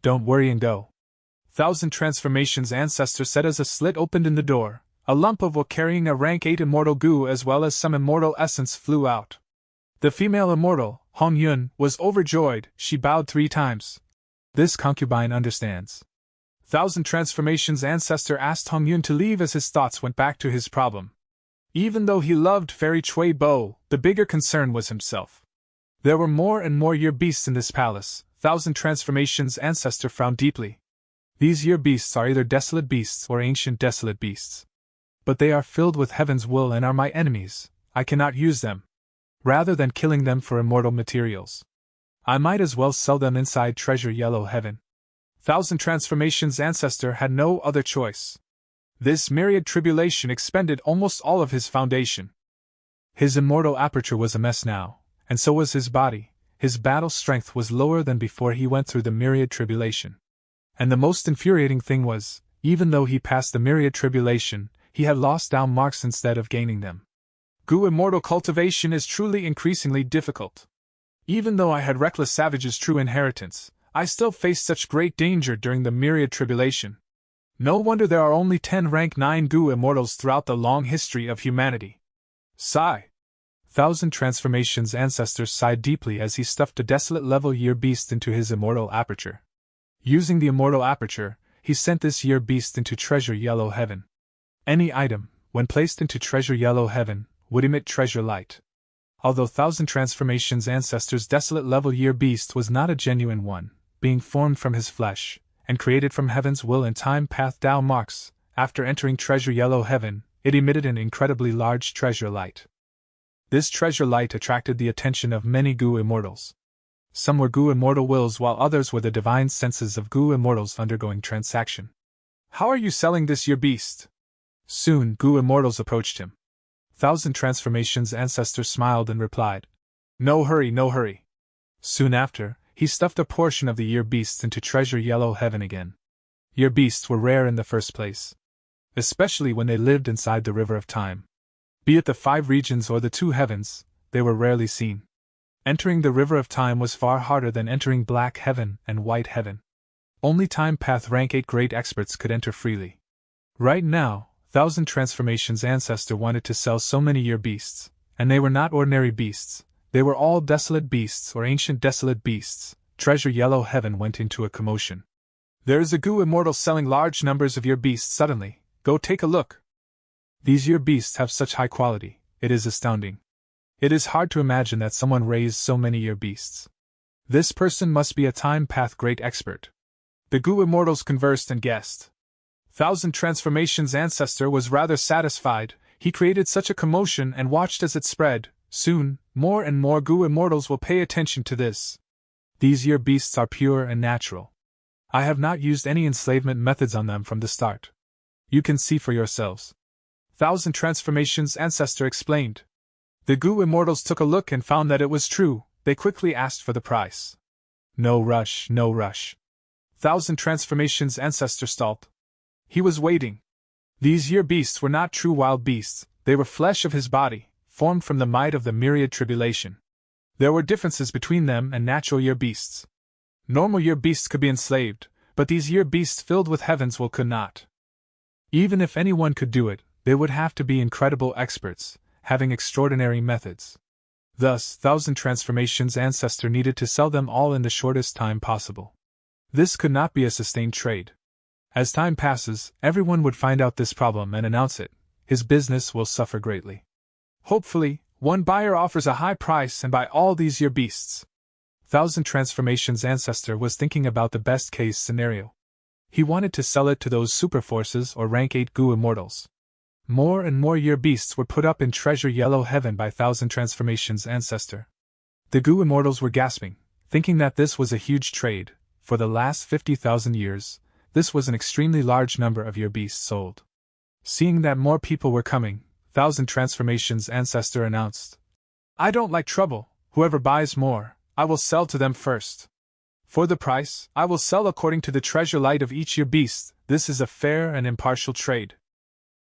Speaker 1: Don't worry and go. 1,000 transformations ancestor said as a slit opened in the door. A lump of will carrying a rank 8 immortal goo as well as some immortal essence flew out. The female immortal, Hong Yun, was overjoyed. She bowed 3 times. This concubine understands. 1,000 transformations ancestor asked Hong Yun to leave as his thoughts went back to his problem. Even though he loved Fairy Cui Bo, the bigger concern was himself. There were more and more year beasts in this palace. 1,000 transformations ancestor frowned deeply. These year beasts are either desolate beasts or ancient desolate beasts. But they are filled with heaven's will and are my enemies. I cannot use them. Rather than killing them for immortal materials, I might as well sell them inside Treasure Yellow Heaven. 1,000 transformations ancestor had no other choice. This myriad tribulation expended almost all of his foundation. His immortal aperture was a mess now, and so was his body. His battle strength was lower than before he went through the myriad tribulation. And the most infuriating thing was, even though he passed the myriad tribulation, he had lost down marks instead of gaining them. Goo immortal cultivation is truly increasingly difficult. Even though I had reckless savage's true inheritance, I still faced such great danger during the myriad tribulation. No wonder there are only 10 rank 9 Goo immortals throughout the long history of humanity. Sigh. 1,000 transformations ancestor sighed deeply as he stuffed a desolate level year beast into his immortal aperture. Using the immortal aperture, he sent this year beast into Treasure Yellow Heaven. Any item, when placed into Treasure Yellow Heaven, would emit treasure light. Although 1,000 transformations ancestor's desolate level year beast was not a genuine one, being formed from his flesh, and created from heaven's will and time path Tao marks, after entering Treasure Yellow Heaven, it emitted an incredibly large treasure light. This treasure light attracted the attention of many Goo immortals. Some were Goo immortal wills while others were the divine senses of Goo immortals undergoing transaction. How are you selling this year beast? Soon Goo immortals approached him. 1,000 transformations ancestor smiled and replied, No hurry, no hurry. Soon after, he stuffed a portion of the year beasts into Treasure Yellow Heaven again. Year beasts were rare in the first place, especially when they lived inside the River of Time. Be it the 5 regions or the 2 heavens, they were rarely seen. Entering the River of Time was far harder than entering Black Heaven and White Heaven. Only Time Path rank 8 great experts could enter freely. Right now, 1,000 transformations ancestor wanted to sell so many year beasts, and they were not ordinary beasts, they were all desolate beasts or ancient desolate beasts. Treasure Yellow Heaven went into a commotion. There is a Goo immortal selling large numbers of year beasts suddenly, go take a look. These year beasts have such high quality, it is astounding. It is hard to imagine that someone raised so many year beasts. This person must be a time path great expert. The Goo immortals conversed and guessed. 1,000 transformations ancestor was rather satisfied. He created such a commotion and watched as it spread. Soon, more and more Goo immortals will pay attention to this. These year beasts are pure and natural. I have not used any enslavement methods on them from the start. You can see for yourselves. 1,000 transformations ancestor explained. The Goo immortals took a look and found that it was true. They quickly asked for the price. No rush, no rush. 1,000 transformations ancestor stalled. He was waiting. These year beasts were not true wild beasts, they were flesh of his body, formed from the might of the myriad tribulation. There were differences between them and natural year beasts. Normal year beasts could be enslaved, but these year beasts filled with heaven's will could not. Even if anyone could do it, they would have to be incredible experts, having extraordinary methods. Thus, 1,000 transformations ancestor needed to sell them all in the shortest time possible. This could not be a sustained trade. As time passes, everyone would find out this problem and announce it. His business will suffer greatly. Hopefully, one buyer offers a high price and buy all these year beasts. 1,000 transformations ancestor was thinking about the best case scenario. He wanted to sell it to those super forces or rank 8 Goo immortals. More and more year beasts were put up in Treasure Yellow Heaven by 1,000 transformations ancestor. The Goo immortals were gasping, thinking that this was a huge trade. For the last 50,000 years, this was an extremely large number of year beasts sold. Seeing that more people were coming, 1,000 transformations ancestor announced, I don't like trouble, whoever buys more, I will sell to them first. For the price, I will sell according to the treasure light of each year beast. This is a fair and impartial trade.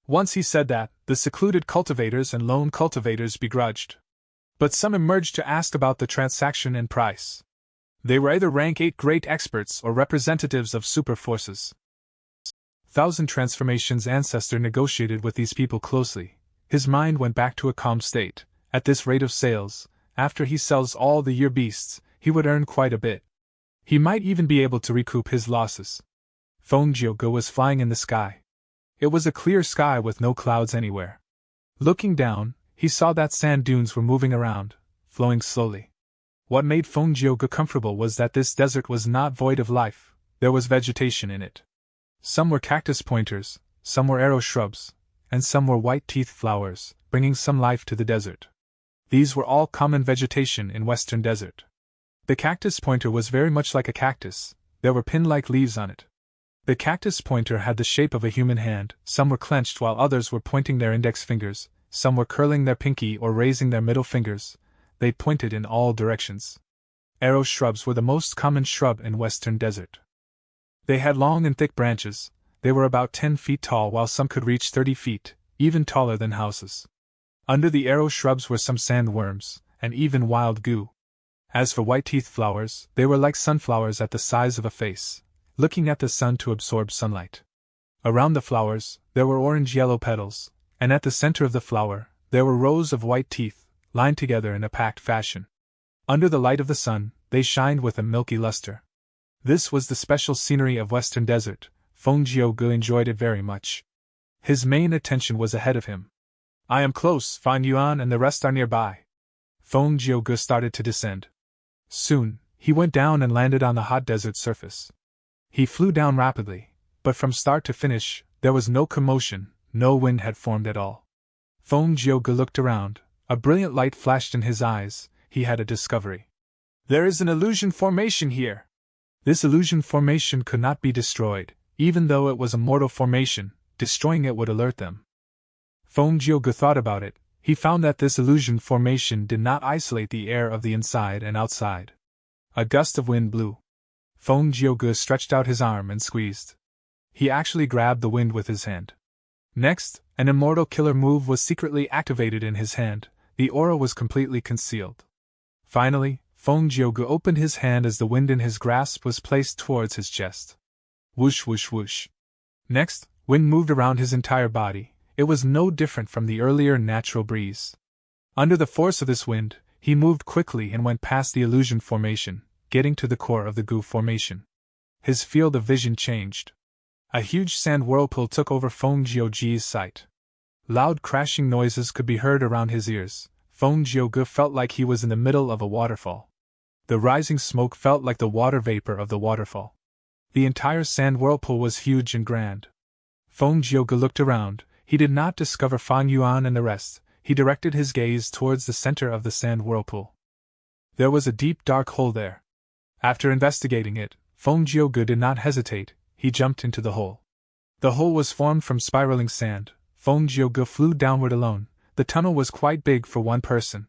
Speaker 1: Once he said that, The secluded cultivators and lone cultivators begrudged. But some emerged to ask about the transaction and price. They were either rank 8 great experts or representatives of super forces. Thousand Transformations' ancestor negotiated with these people closely. His mind went back to a calm state. At this rate of sales, after he sells all the year beasts, he would earn quite a bit. He might even be able to recoup his losses. Fengjiuge was flying in the sky. It was a clear sky with no clouds anywhere. Looking down, he saw that sand dunes were moving around, flowing slowly. What made Fengjiuge comfortable was that this desert was not void of life. There was vegetation in it. Some were cactus pointers, some were arrow shrubs, and some were white-teeth flowers, bringing some life to the desert. These were all common vegetation in Western Desert. The cactus pointer was very much like a cactus. There were pin-like leaves on it. The cactus pointer had the shape of a human hand. Some were clenched while others were pointing their index fingers, some were curling their pinky or raising their middle fingers. They pointed in all directions. Arrow shrubs were the most common shrub in Western Desert. They had long and thick branches. They were about 10 feet tall while some could reach 30 feet, even taller than houses. Under the arrow shrubs were some sandworms, and even wild goo. As for white-teeth flowers, they were like sunflowers at the size of a face, looking at the sun to absorb sunlight. Around the flowers, there were orange-yellow petals, and at the center of the flower, there were rows of white teeth, lined together in a packed fashion. Under the light of the sun, they shined with a milky luster. This was the special scenery of Western Desert. Fengjiuge enjoyed it very much. His main attention was ahead of him. I am close, Fan Yuan and the rest are nearby. Fengjiuge started to descend. Soon, he went down and landed on the hot desert surface. He flew down rapidly, but from start to finish, there was no commotion, no wind had formed at all. Fengjiuge looked around. A brilliant light flashed in his eyes. He had a discovery. There is an illusion formation here. This illusion formation could not be destroyed, even though it was a mortal formation. Destroying it would alert them. Fengjiuge thought about it. He found that this illusion formation did not isolate the air of the inside and outside. A gust of wind blew. Fengjiuge stretched out his arm and squeezed. He actually grabbed the wind with his hand. Next, an immortal killer move was secretly activated in his hand. The aura was completely concealed. Finally, Fengjiuge opened his hand as the wind in his grasp was placed towards his chest. Whoosh whoosh whoosh. Next, wind moved around his entire body. It was no different from the earlier natural breeze. Under the force of this wind, he moved quickly and went past the illusion formation, getting to the core of the goo formation. His field of vision changed. A huge sand whirlpool took over Fengjiuge's sight. Loud crashing noises could be heard around his ears. Fengjiuge felt like he was in the middle of a waterfall. The rising smoke felt like the water vapor of the waterfall. The entire sand whirlpool was huge and grand. Fengjiuge looked around. He did not discover Fan Yuan and the rest. He directed his gaze towards the center of the sand whirlpool. There was a deep dark hole there. After investigating it, Fengjiuge did not hesitate. He jumped into the hole. The hole was formed from spiraling sand. Fengjiuge flew downward alone. The tunnel was quite big for one person.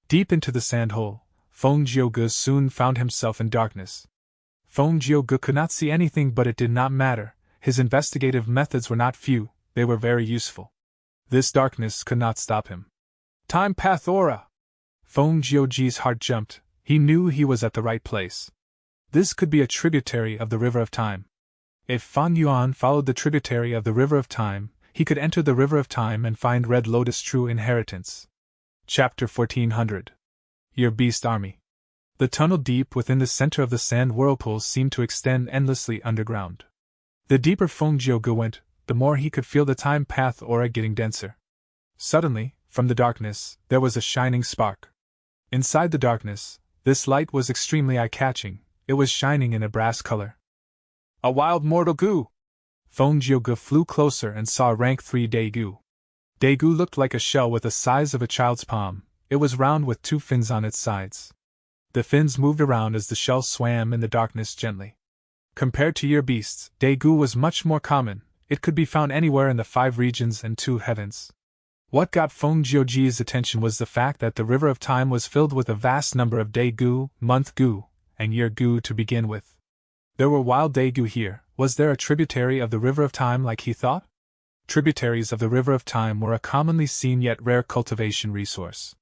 Speaker 1: Deep into the sand hole, Fengjiuge soon found himself in darkness. Fengjiuge could not see anything, but it did not matter. His investigative methods were not few. They were very useful. This darkness could not stop him. Time Path Aura! Fengjiuge's heart jumped. He knew he was at the right place. This could be a tributary of the River of Time. If Fan Yuan followed the tributary of the River of Time, he could enter the River of Time and find Red Lotus' true inheritance. Chapter 1400. Your Beast Army. The tunnel deep within the center of the sand whirlpool seemed to extend endlessly underground. The deeper Fengjiuge went, the more he could feel the time path aura getting denser. Suddenly, from the darkness, there was a shining spark. Inside the darkness, this light was extremely eye-catching. It was shining in a brass color. A wild mortal goo! Fengjiuge flew closer and saw rank 3 Daegu. Daegu looked like a shell with the size of a child's palm. It was round with 2 fins on its sides. The fins moved around as the shell swam in the darkness gently. Compared to year beasts, Daegu was much more common. It could be found anywhere in the 5 regions and 2 heavens. What got Fengjiuge's attention was the fact that the River of Time was filled with a vast number of Daegu, month goo, and year goo to begin with. There were wild Daegu here. Was there a tributary of the River of Time like he thought? Tributaries of the River of Time were a commonly seen yet rare cultivation resource.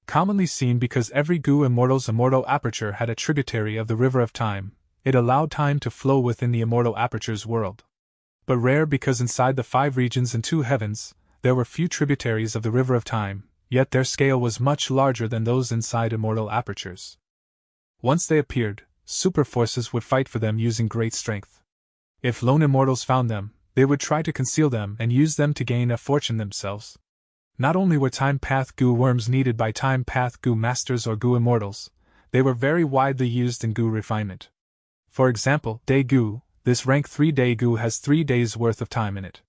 Speaker 1: Commonly seen because every Gu Immortal's immortal aperture had a tributary of the River of Time. It allowed time to flow within the immortal aperture's world. But rare because inside the 5 regions and 2 heavens, there were few tributaries of the River of Time, yet their scale was much larger than those inside immortal apertures. Once they appeared, super forces would fight for them using great strength. If lone immortals found them, they would try to conceal them and use them to gain a fortune themselves. Not only were time path Gu worms needed by time path Gu masters or Gu immortals, they were very widely used in Gu refinement. For example, Day Gu, this rank 3 Day Gu has 3 days worth of time in it.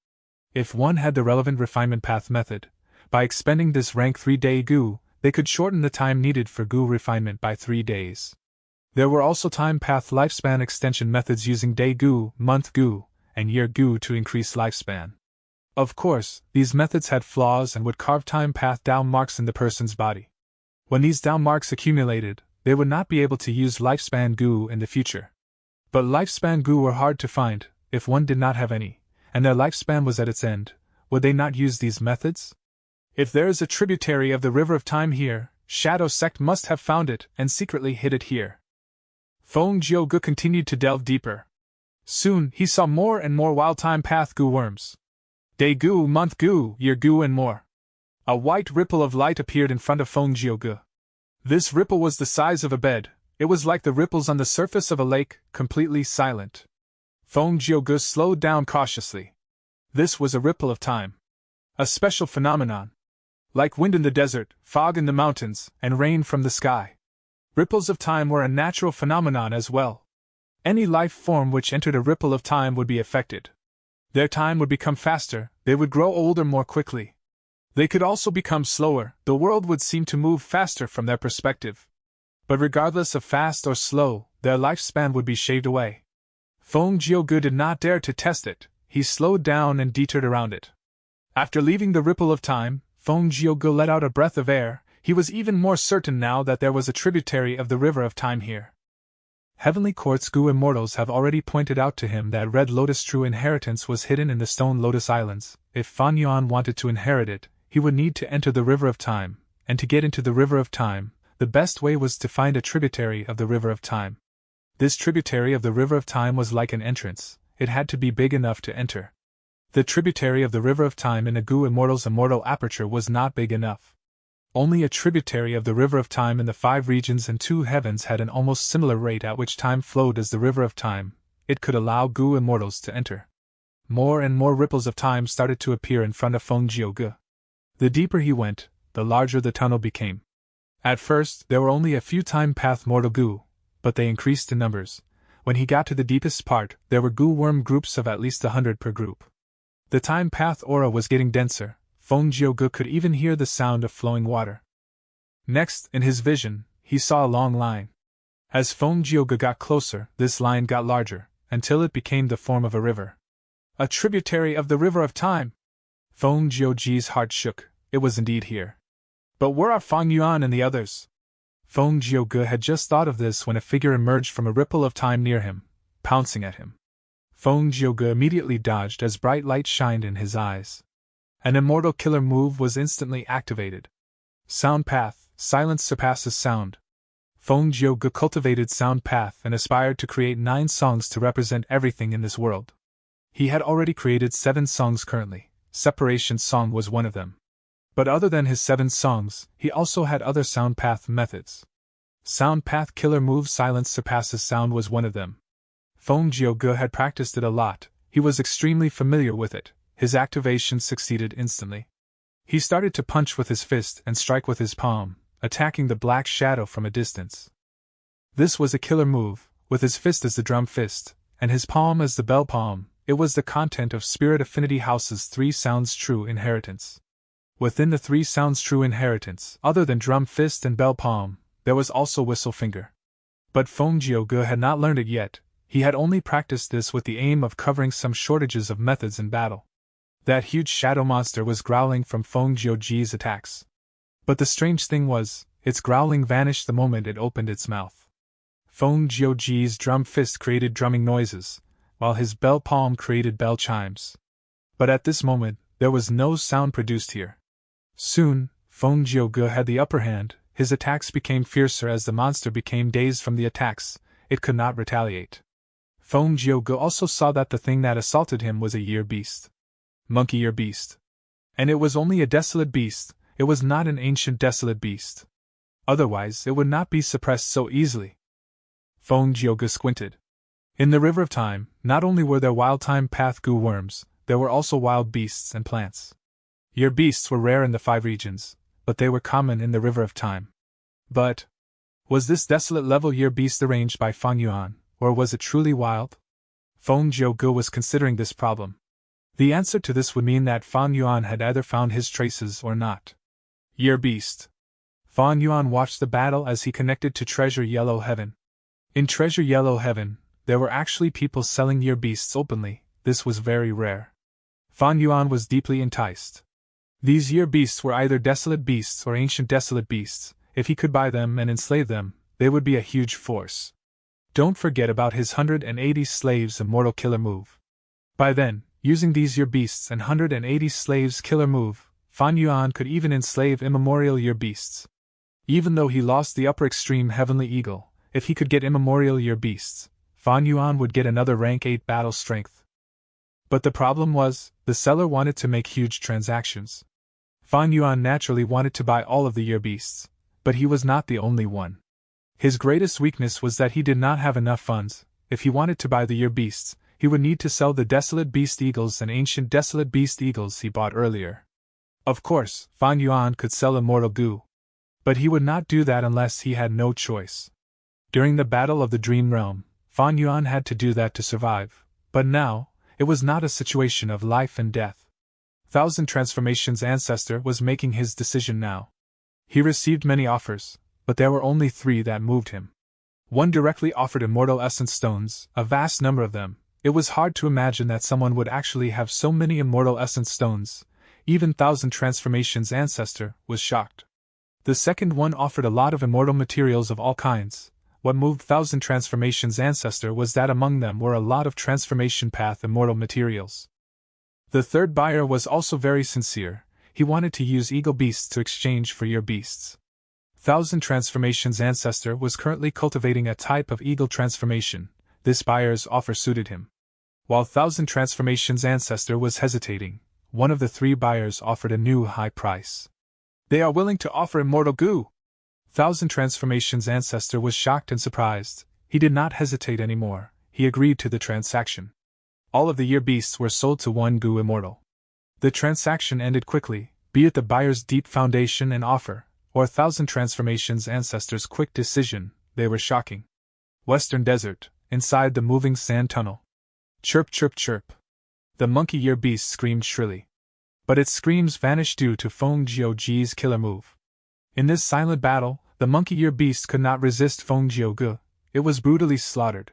Speaker 1: If one had the relevant refinement path method, by expending this rank 3 Day Gu, they could shorten the time needed for Gu refinement by 3 days. There were also time path lifespan extension methods using Day Gu, Month Gu, and Year Gu to increase lifespan. Of course, these methods had flaws and would carve time path down marks in the person's body. When these down marks accumulated, they would not be able to use lifespan Gu in the future. But lifespan Gu were hard to find, if one did not have any, and their lifespan was at its end, would they not use these methods? If there is a tributary of the River of Time here, Shadow Sect must have found it and secretly hid it here. Feng Jiu-Gu continued to delve deeper. Soon, he saw more and more wild time path Gu worms. Day Gu, Month Gu, Year Gu and more. A white ripple of light appeared in front of Feng Jiu-Gu. This ripple was the size of a bed. It was like the ripples on the surface of a lake, completely silent. Feng Jiu-Gu slowed down cautiously. This was a ripple of time. A special phenomenon. Like wind in the desert, fog in the mountains, and rain from the sky. Ripples of time were a natural phenomenon as well. Any life form which entered a ripple of time would be affected. Their time would become faster, they would grow older more quickly. They could also become slower, the world would seem to move faster from their perspective. But regardless of fast or slow, their lifespan would be shaved away. Feng Jiu-Gu did not dare to test it, he slowed down and detoured around it. After leaving the ripple of time, Feng Jiu-Gu let out a breath of air. He was even more certain now that there was a tributary of the River of Time here. Heavenly Court's Gu Immortals have already pointed out to him that Red Lotus True Inheritance was hidden in the Stone Lotus Islands. If Fan Yuan wanted to inherit it, he would need to enter the River of Time, and to get into the River of Time, the best way was to find a tributary of the River of Time. This tributary of the River of Time was like an entrance, it had to be big enough to enter. The tributary of the River of Time in a Gu Immortal's immortal aperture was not big enough. Only a tributary of the River of Time in the 5 regions and 2 heavens had an almost similar rate at which time flowed as the River of Time. It could allow Gu Immortals to enter. More and more ripples of time started to appear in front of Feng Jiu-Gu. The deeper he went, the larger the tunnel became. At first, there were only a few time path mortal Gu, but they increased in numbers. When he got to the deepest part, there were Gu worm groups of at least 100 per group. The time path aura was getting denser. Feng Jiu-Gu could even hear the sound of flowing water. Next, in his vision, he saw a long line. As Feng Jiu-Gu got closer, this line got larger, until it became the form of a river. A tributary of the River of Time! Feng Jiu-Gu's heart shook, it was indeed here. But where are Fang Yuan and the others? Feng Jiu-Gu had just thought of this when a figure emerged from a ripple of time near him, pouncing at him. Feng Jiu-Gu immediately dodged as bright light shined in his eyes. An immortal killer move was instantly activated. Sound path, silence surpasses sound. Feng Jiu-Gu cultivated sound path and aspired to create 9 songs to represent everything in this world. He had already created 7 songs currently, Separation Song was one of them. But other than his 7 songs, he also had other sound path methods. Sound path killer move silence surpasses sound was one of them. Feng Jiu-Gu had practiced it a lot, he was extremely familiar with it. His activation succeeded instantly. He started to punch with his fist and strike with his palm, attacking the black shadow from a distance. This was a killer move, with his fist as the drum fist, and his palm as the bell palm. It was the content of Spirit Affinity House's 3 Sounds True Inheritance. Within the 3 Sounds True Inheritance, other than drum fist and bell palm, there was also whistle finger. But Feng Jiu-Gu had not learned it yet, he had only practiced this with the aim of covering some shortages of methods in battle. That huge shadow monster was growling from Feng Jiu-Gu's attacks. But the strange thing was, its growling vanished the moment it opened its mouth. Feng Jiu-Gu's drum fist created drumming noises, while his bell palm created bell chimes. But at this moment, there was no sound produced here. Soon, Feng Jiuge had the upper hand. His attacks became fiercer as the monster became dazed from the attacks. It could not retaliate. Feng Jiuge also saw that the thing that assaulted him was a year beast. Monkey year beast. And it was only a desolate beast, it was not an ancient desolate beast. Otherwise, it would not be suppressed so easily. Feng Jiuge squinted. In the River of Time, not only were there wild time path goo worms, there were also wild beasts and plants. Year beasts were rare in the 5 regions, but they were common in the River of Time. But was this desolate level year beast arranged by Fang Yuan, or was it truly wild? Feng Jiuge was considering this problem. The answer to this would mean that Fang Yuan had either found his traces or not. Year beast. Fang Yuan watched the battle as he connected to Treasure Yellow Heaven. In Treasure Yellow Heaven, there were actually people selling year beasts openly. This was very rare. Fang Yuan was deeply enticed. These year beasts were either desolate beasts or ancient desolate beasts. If he could buy them and enslave them, they would be a huge force. Don't forget about his 180 slaves immortal killer move. By then, using these year beasts and 180 slaves killer move, Fang Yuan could even enslave immemorial year beasts. Even though he lost the upper extreme heavenly eagle, if he could get immemorial year beasts, Fang Yuan would get another rank 8 battle strength. But the problem was, the seller wanted to make huge transactions. Fang Yuan naturally wanted to buy all of the year beasts, but he was not the only one. His greatest weakness was that he did not have enough funds. If he wanted to buy the year beasts, he would need to sell the desolate beast eagles and ancient desolate beast eagles he bought earlier. Of course, Fang Yuan could sell immortal goo. But he would not do that unless he had no choice. During the Battle of the Dream Realm, Fang Yuan had to do that to survive, but now, it was not a situation of life and death. Thousand Transformations Ancestor was making his decision now. He received many offers, but there were only 3 that moved him. One directly offered immortal essence stones, a vast number of them. It was hard to imagine that someone would actually have so many immortal essence stones. Even Thousand Transformations Ancestor was shocked. The second one offered a lot of immortal materials of all kinds. What moved Thousand Transformations Ancestor was that among them were a lot of Transformation Path immortal materials. The third buyer was also very sincere. He wanted to use eagle beasts to exchange for year beasts. Thousand Transformations Ancestor was currently cultivating a type of eagle transformation. This buyer's offer suited him. While Thousand Transformations Ancestor was hesitating, one of the 3 buyers offered a new high price. They are willing to offer immortal goo. Thousand Transformations Ancestor was shocked and surprised. He did not hesitate anymore. He agreed to the transaction. All of the year beasts were sold to one goo immortal. The transaction ended quickly, be it the buyer's deep foundation and offer, or Thousand Transformations Ancestor's quick decision. They were shocking. Western Desert, inside the moving sand tunnel. Chirp chirp chirp. The monkey year beast screamed shrilly. But its screams vanished due to Feng Jiuge's killer move. In this silent battle, the monkey year beast could not resist Feng Jiuge. It was brutally slaughtered.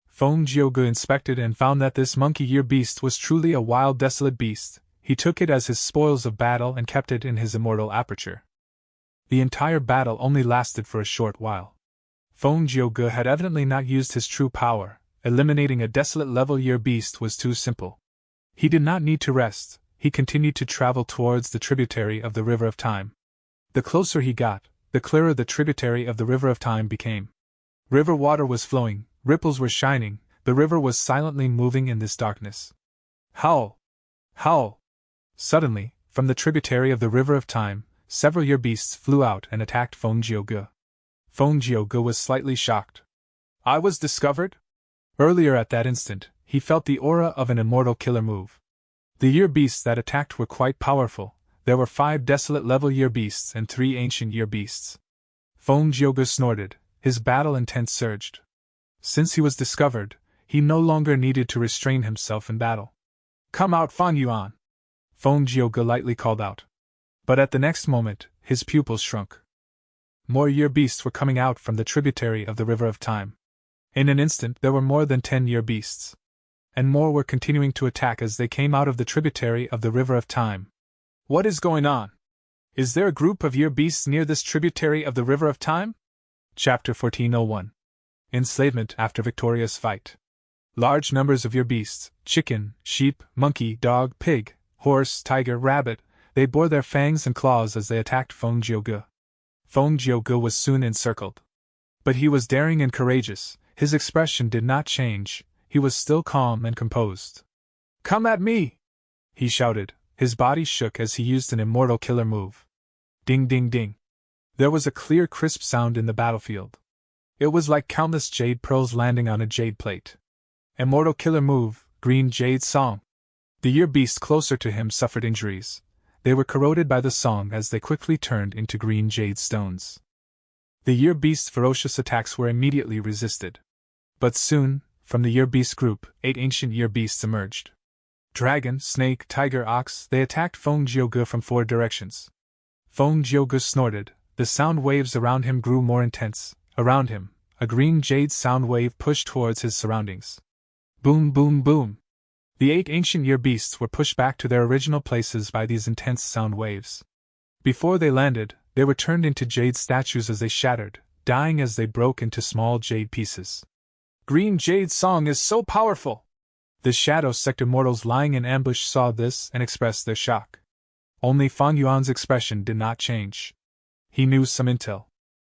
Speaker 1: Feng Jiuge inspected and found that this monkey year beast was truly a wild desolate beast. He took it as his spoils of battle and kept it in his immortal aperture. The entire battle only lasted for a short while. Feng Jiuge had evidently not used his true power. Eliminating a desolate level year beast was too simple. He did not need to rest. He continued to travel towards the tributary of the River of Time. The closer he got, the clearer the tributary of the River of Time became. River water was flowing, ripples were shining, the river was silently moving in this darkness. Howl! Howl! Suddenly, from the tributary of the River of Time, several year beasts flew out and attacked Feng Jiuge. Feng Jiuge was slightly shocked. I was discovered? Earlier at that instant, he felt the aura of an immortal killer move. The year beasts that attacked were quite powerful. There were 5 desolate level year beasts and 3 ancient year beasts. Feng Jiuge snorted, his battle intent surged. Since he was discovered, he no longer needed to restrain himself in battle. Come out, Fang Yuan! Feng Jiuge lightly called out. But at the next moment, his pupils shrunk. More year beasts were coming out from the tributary of the River of Time. In an instant there were more than 10 year beasts. And more were continuing to attack as they came out of the tributary of the River of Time. What is going on? Is there a group of year beasts near this tributary of the River of Time? Chapter 1401. Enslavement after victorious fight. Large numbers of your beasts, chicken, sheep, monkey, dog, pig, horse, tiger, rabbit, they bore their fangs and claws as they attacked Feng Jiuge. Feng Jiuge was soon encircled. But he was daring and courageous, his expression did not change, he was still calm and composed. "Come at me!" he shouted, his body shook as he used an immortal killer move. Ding ding ding. There was a clear crisp sound in the battlefield. It was like countless jade pearls landing on a jade plate. Immortal killer move, green jade song. The year beasts closer to him suffered injuries. They were corroded by the song as they quickly turned into green jade stones. The year beast's ferocious attacks were immediately resisted. But soon, from the year beast group, 8 ancient year beasts emerged. Dragon, snake, tiger, ox, they attacked Feng Jiuge from 4 directions. Feng Jiuge snorted, the sound waves around him grew more intense. Around him, a green jade sound wave pushed towards his surroundings. Boom, boom, boom. The 8 ancient year beasts were pushed back to their original places by these intense sound waves. Before they landed, they were turned into jade statues as they shattered, dying as they broke into small jade pieces. Green jade song is so powerful! The Shadow Sector mortals lying in ambush saw this and expressed their shock. Only Fan Yuan's expression did not change. He knew some intel.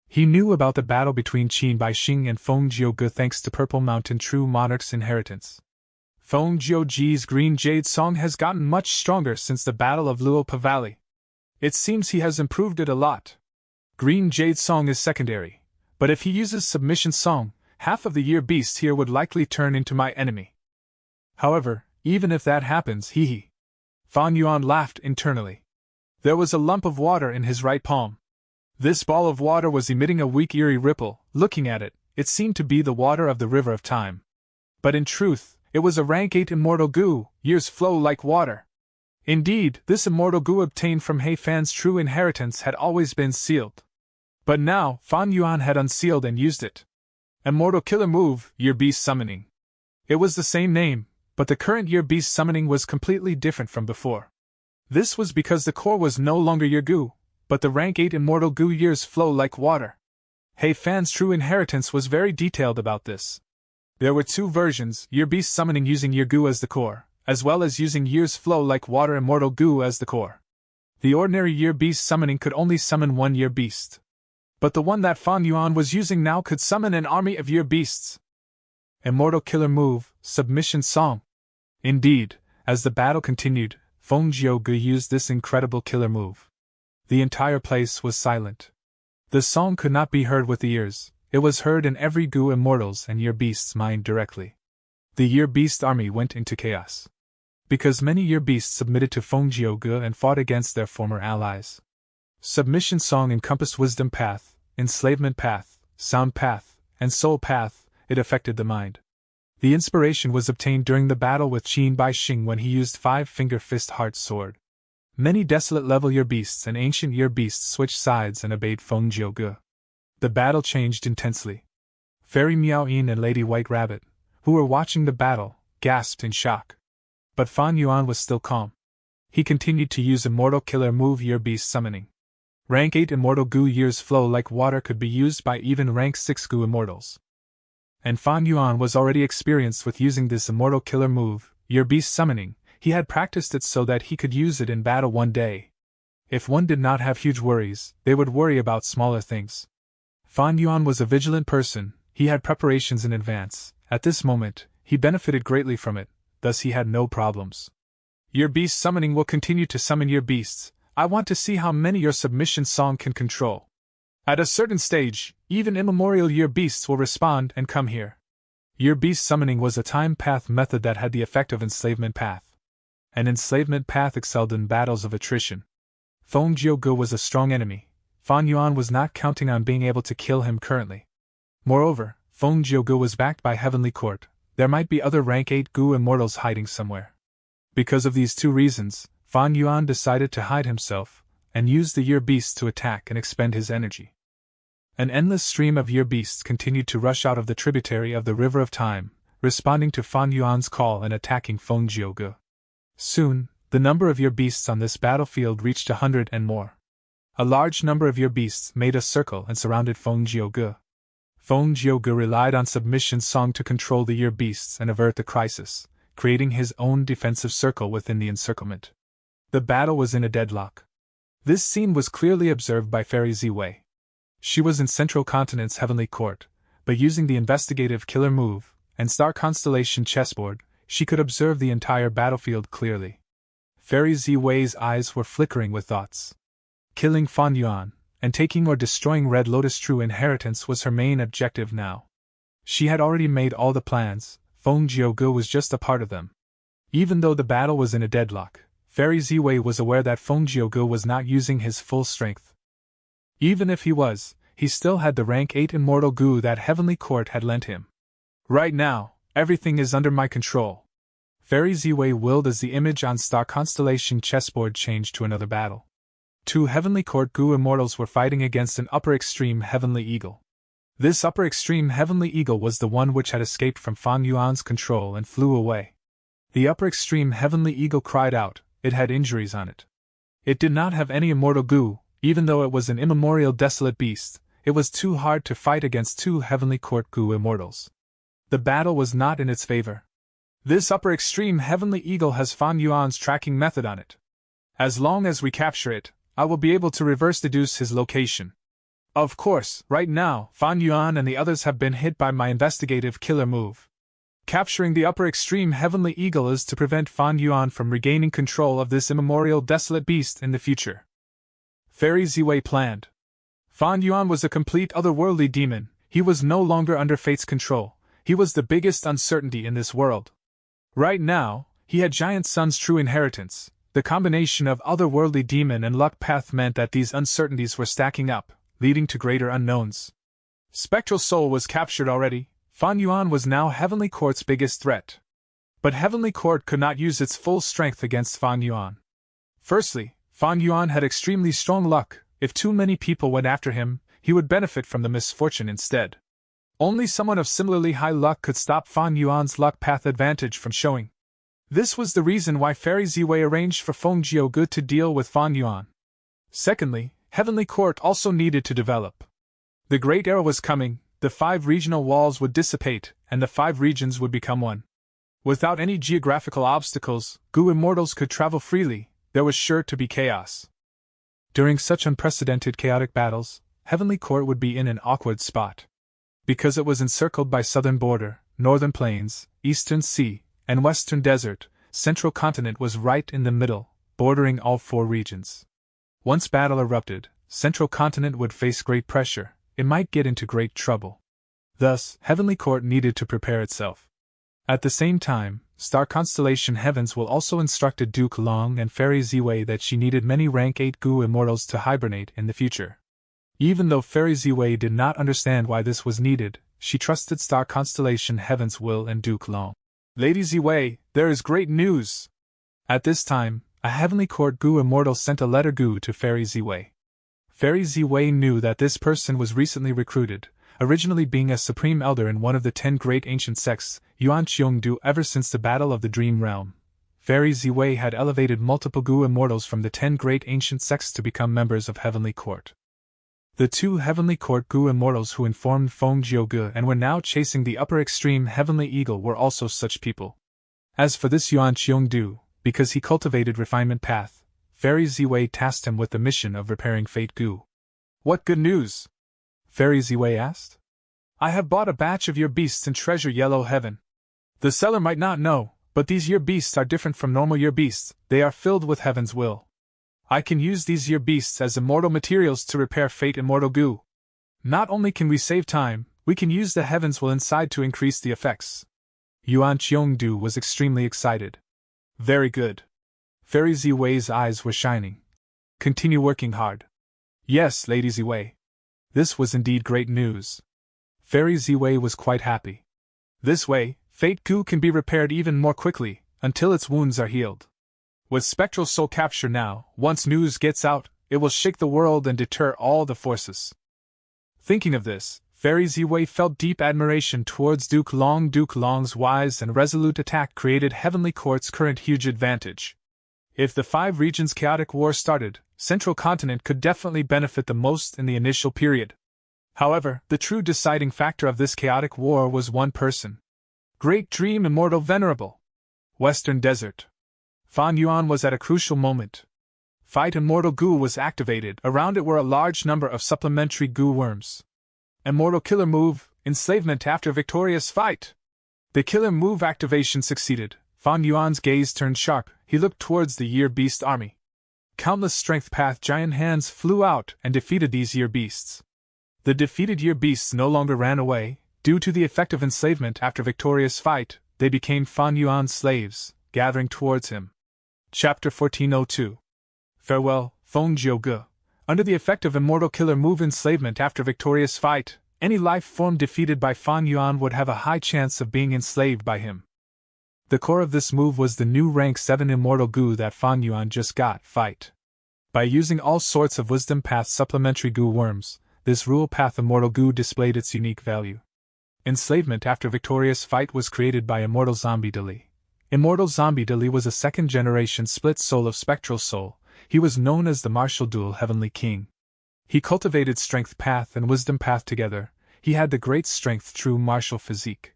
Speaker 1: He knew about the battle between Qin Baixing and Feng Jiuge thanks to Purple Mountain True Monarch's inheritance. Feng Jiuge's green jade song has gotten much stronger since the Battle of Luopa Valley. It seems he has improved it a lot. Green jade song is secondary, but if he uses submission song, half of the year beasts here would likely turn into my enemy. However, even if that happens, hee. Fan Yuan laughed internally. There was a lump of water in his right palm. This ball of water was emitting a weak eerie ripple. Looking at it, it seemed to be the water of the river of time. But in truth, it was a rank 8 immortal goo, years flow like water. Indeed, this immortal goo obtained from He Fan's true inheritance had always been sealed. But now, Fan Yuan had unsealed and used it. Immortal killer move, year beast summoning. It was the same name, but the current year beast summoning was completely different from before. This was because the core was no longer year goo, but the rank 8 immortal goo years flow like water. He Fan's true inheritance was very detailed about this. There were 2 versions, year beast summoning using year goo as the core, as well as using years flow like water immortal goo as the core. The ordinary year beast summoning could only summon 1 year beast. But the one that Fan Yuan was using now could summon an army of year beasts. Immortal killer move, submission song. Indeed, as the battle continued, Feng Jiuge used this incredible killer move. The entire place was silent. The song could not be heard with the ears, it was heard in every goo immortal's and year beast's mind directly. The year beast army went into chaos. Because many year beasts submitted to Feng Jiuge and fought against their former allies. Submission song encompassed wisdom path, enslavement path, sound path, and soul path. It affected the mind. The inspiration was obtained during the battle with Qin Baixing when he used 5-finger fist heart sword. Many desolate level year beasts and ancient year beasts switched sides and obeyed Feng Jiuge. The battle changed intensely. Fairy Miao Yin and Lady White Rabbit, who were watching the battle, gasped in shock. But Fan Yuan was still calm. He continued to use immortal killer move year beast summoning. Rank 8 immortal goo years flow like water could be used by even rank 6 goo immortals. And Fan Yuan was already experienced with using this immortal killer move, year beast summoning. He had practiced it so that he could use it in battle one day. If one did not have huge worries, they would worry about smaller things. Fan Yuan was a vigilant person, he had preparations in advance. At this moment, he benefited greatly from it, thus he had no problems. Year beast summoning will continue to summon year beasts. I want to see how many your submission song can control. At a certain stage, even immemorial year beasts will respond and come here. Year beast summoning was a time path method that had the effect of enslavement path. An enslavement path excelled in battles of attrition. Feng Jiuge was a strong enemy. Fan Yuan was not counting on being able to kill him currently. Moreover, Feng Jiuge was backed by Heavenly Court. There might be other rank 8 goo immortals hiding somewhere. Because of these 2 reasons, Fan Yuan decided to hide himself, and use the year beasts to attack and expend his energy. An endless stream of year beasts continued to rush out of the tributary of the River of Time, responding to Fan Yuan's call and attacking Feng Jiuge. Soon, the number of year beasts on this battlefield reached 100 and more. A large number of year beasts made a circle and surrounded Feng Jiuge. Feng Jiuge relied on submission song to control the year beasts and avert the crisis, creating his own defensive circle within the encirclement. The battle was in a deadlock. This scene was clearly observed by Fairy Ziwei. She was in Central Continent's Heavenly Court, but using the investigative killer move and star constellation chessboard, she could observe the entire battlefield clearly. Fairy Ziwei's eyes were flickering with thoughts. Killing Fan Yuan and taking or destroying Red Lotus' true inheritance was her main objective now. She had already made all the plans, Feng Jiuge was just a part of them. Even though the battle was in a deadlock, Fairy Ziwei was aware that Feng Jiuge was not using his full strength. Even if he was, he still had the rank 8 immortal goo that Heavenly Court had lent him. Right now, everything is under my control. Fairy Ziwei willed as the image on Star Constellation chessboard changed to another battle. 2 Heavenly Court goo immortals were fighting against an upper extreme Heavenly Eagle. This upper extreme Heavenly Eagle was the one which had escaped from Fan Yuan's control and flew away. The upper extreme Heavenly Eagle cried out. It had injuries on it. It did not have any immortal goo, even though it was an immemorial desolate beast. It was too hard to fight against 2 Heavenly Court goo immortals. The battle was not in its favor. This upper extreme Heavenly Eagle has Fan Yuan's tracking method on it. As long as we capture it, I will be able to reverse deduce his location. Of course, right now, Fan Yuan and the others have been hit by my investigative killer move. Capturing the upper extreme Heavenly Eagle is to prevent Fan Yuan from regaining control of this immemorial desolate beast in the future. Fairy Ziwei planned. Fan Yuan was a complete otherworldly demon, he was no longer under fate's control, he was the biggest uncertainty in this world. Right now, he had Giant Sun's true inheritance. The combination of otherworldly demon and luck path meant that these uncertainties were stacking up, leading to greater unknowns. Spectral Soul was captured already. Fan Yuan was now Heavenly Court's biggest threat. But Heavenly Court could not use its full strength against Fan Yuan. Firstly, Fan Yuan had extremely strong luck. If too many people went after him, he would benefit from the misfortune instead. Only someone of similarly high luck could stop Fan Yuan's luck path advantage from showing. This was the reason why Fairy Ziwei arranged for Feng Jiuge to deal with Fan Yuan. Secondly, Heavenly Court also needed to develop. The Great Era was coming, the 5 regional walls would dissipate, and the 5 regions would become one. Without any geographical obstacles, goo immortals could travel freely, there was sure to be chaos. During such unprecedented chaotic battles, Heavenly Court would be in an awkward spot. Because it was encircled by southern border, northern plains, eastern sea, and western desert, Central Continent was right in the middle, bordering all 4 regions. Once battle erupted, Central Continent would face great pressure, it might get into great trouble. Thus, Heavenly Court needed to prepare itself. At the same time, Star Constellation Heavens will also instructed Duke Long and Fairy Ziwei that she needed many rank 8 goo immortals to hibernate in the future. Even though Fairy Ziwei did not understand why this was needed, she trusted Star Constellation Heaven's will and Duke Long. Lady Ziwei, there is great news! At this time, a Heavenly Court goo immortal sent a letter goo to Fairy Ziwei. Fairy Ziwei knew that this person was recently recruited, originally being a supreme elder in one of the 10 great ancient sects, Yuan-Qiong-Du. Ever since the Battle of the Dream Realm, Fairy Ziwei had elevated multiple goo immortals from the 10 great ancient sects to become members of Heavenly Court. The 2 Heavenly Court goo immortals who informed Feng Jiuge and were now chasing the upper extreme Heavenly Eagle were also such people. As for this Yuan-Qiong-Du, because he cultivated refinement path, Fairy Ziwei tasked him with the mission of repairing Fate Goo. What good news? Fairy Ziwei asked. I have bought a batch of your beasts in Treasure Yellow Heaven. The seller might not know, but these year beasts are different from normal year beasts, they are filled with Heaven's will. I can use these year beasts as immortal materials to repair Fate Immortal Goo. Not only can we save time, we can use the Heaven's will inside to increase the effects. Yuan-Qiong-Du was extremely excited. Very good. Fairy Ziwei's eyes were shining. Continue working hard. Yes, Lady Ziwei. This was indeed great news. Fairy Ziwei was quite happy. This way, Fate Goo can be repaired even more quickly, until its wounds are healed. With Spectral Soul capture now, once news gets out, it will shake the world and deter all the forces. Thinking of this, Fairy Ziwei felt deep admiration towards Duke Long. Duke Long's wise and resolute attack created Heavenly Court's current huge advantage. If the 5 regions' chaotic war started, Central Continent could definitely benefit the most in the initial period. However, the true deciding factor of this chaotic war was one person. Great Dream Immortal Venerable. Western Desert. Fan Yuan was at a crucial moment. Fight Immortal Goo was activated. Around it were a large number of supplementary goo worms. Immortal Killer Move, Enslavement after victorious fight. The killer move activation succeeded. Fan Yuan's gaze turned sharp. He looked towards the Year Beast army. Countless Strength Path giant hands flew out and defeated these Year Beasts. The defeated Year Beasts no longer ran away. Due to the effect of enslavement after victorious fight, they became Fan Yuan's slaves, gathering towards him. Chapter 1402. Farewell, Feng Jiuge. Under the effect of Immortal Killer Move Enslavement after victorious fight, any life form defeated by Fan Yuan would have a high chance of being enslaved by him. The core of this move was the new rank 7 Immortal Goo that Fan Yuan just got. Fight. By using all sorts of Wisdom Path supplementary goo worms, this Rule Path Immortal Goo displayed its unique value. Enslavement after victorious fight was created by Immortal Zombie Dali. Immortal Zombie Dali was a second-generation split soul of Spectral Soul. He was known as the Martial Dual Heavenly King. He cultivated Strength Path and Wisdom Path together. He had the great strength true martial physique.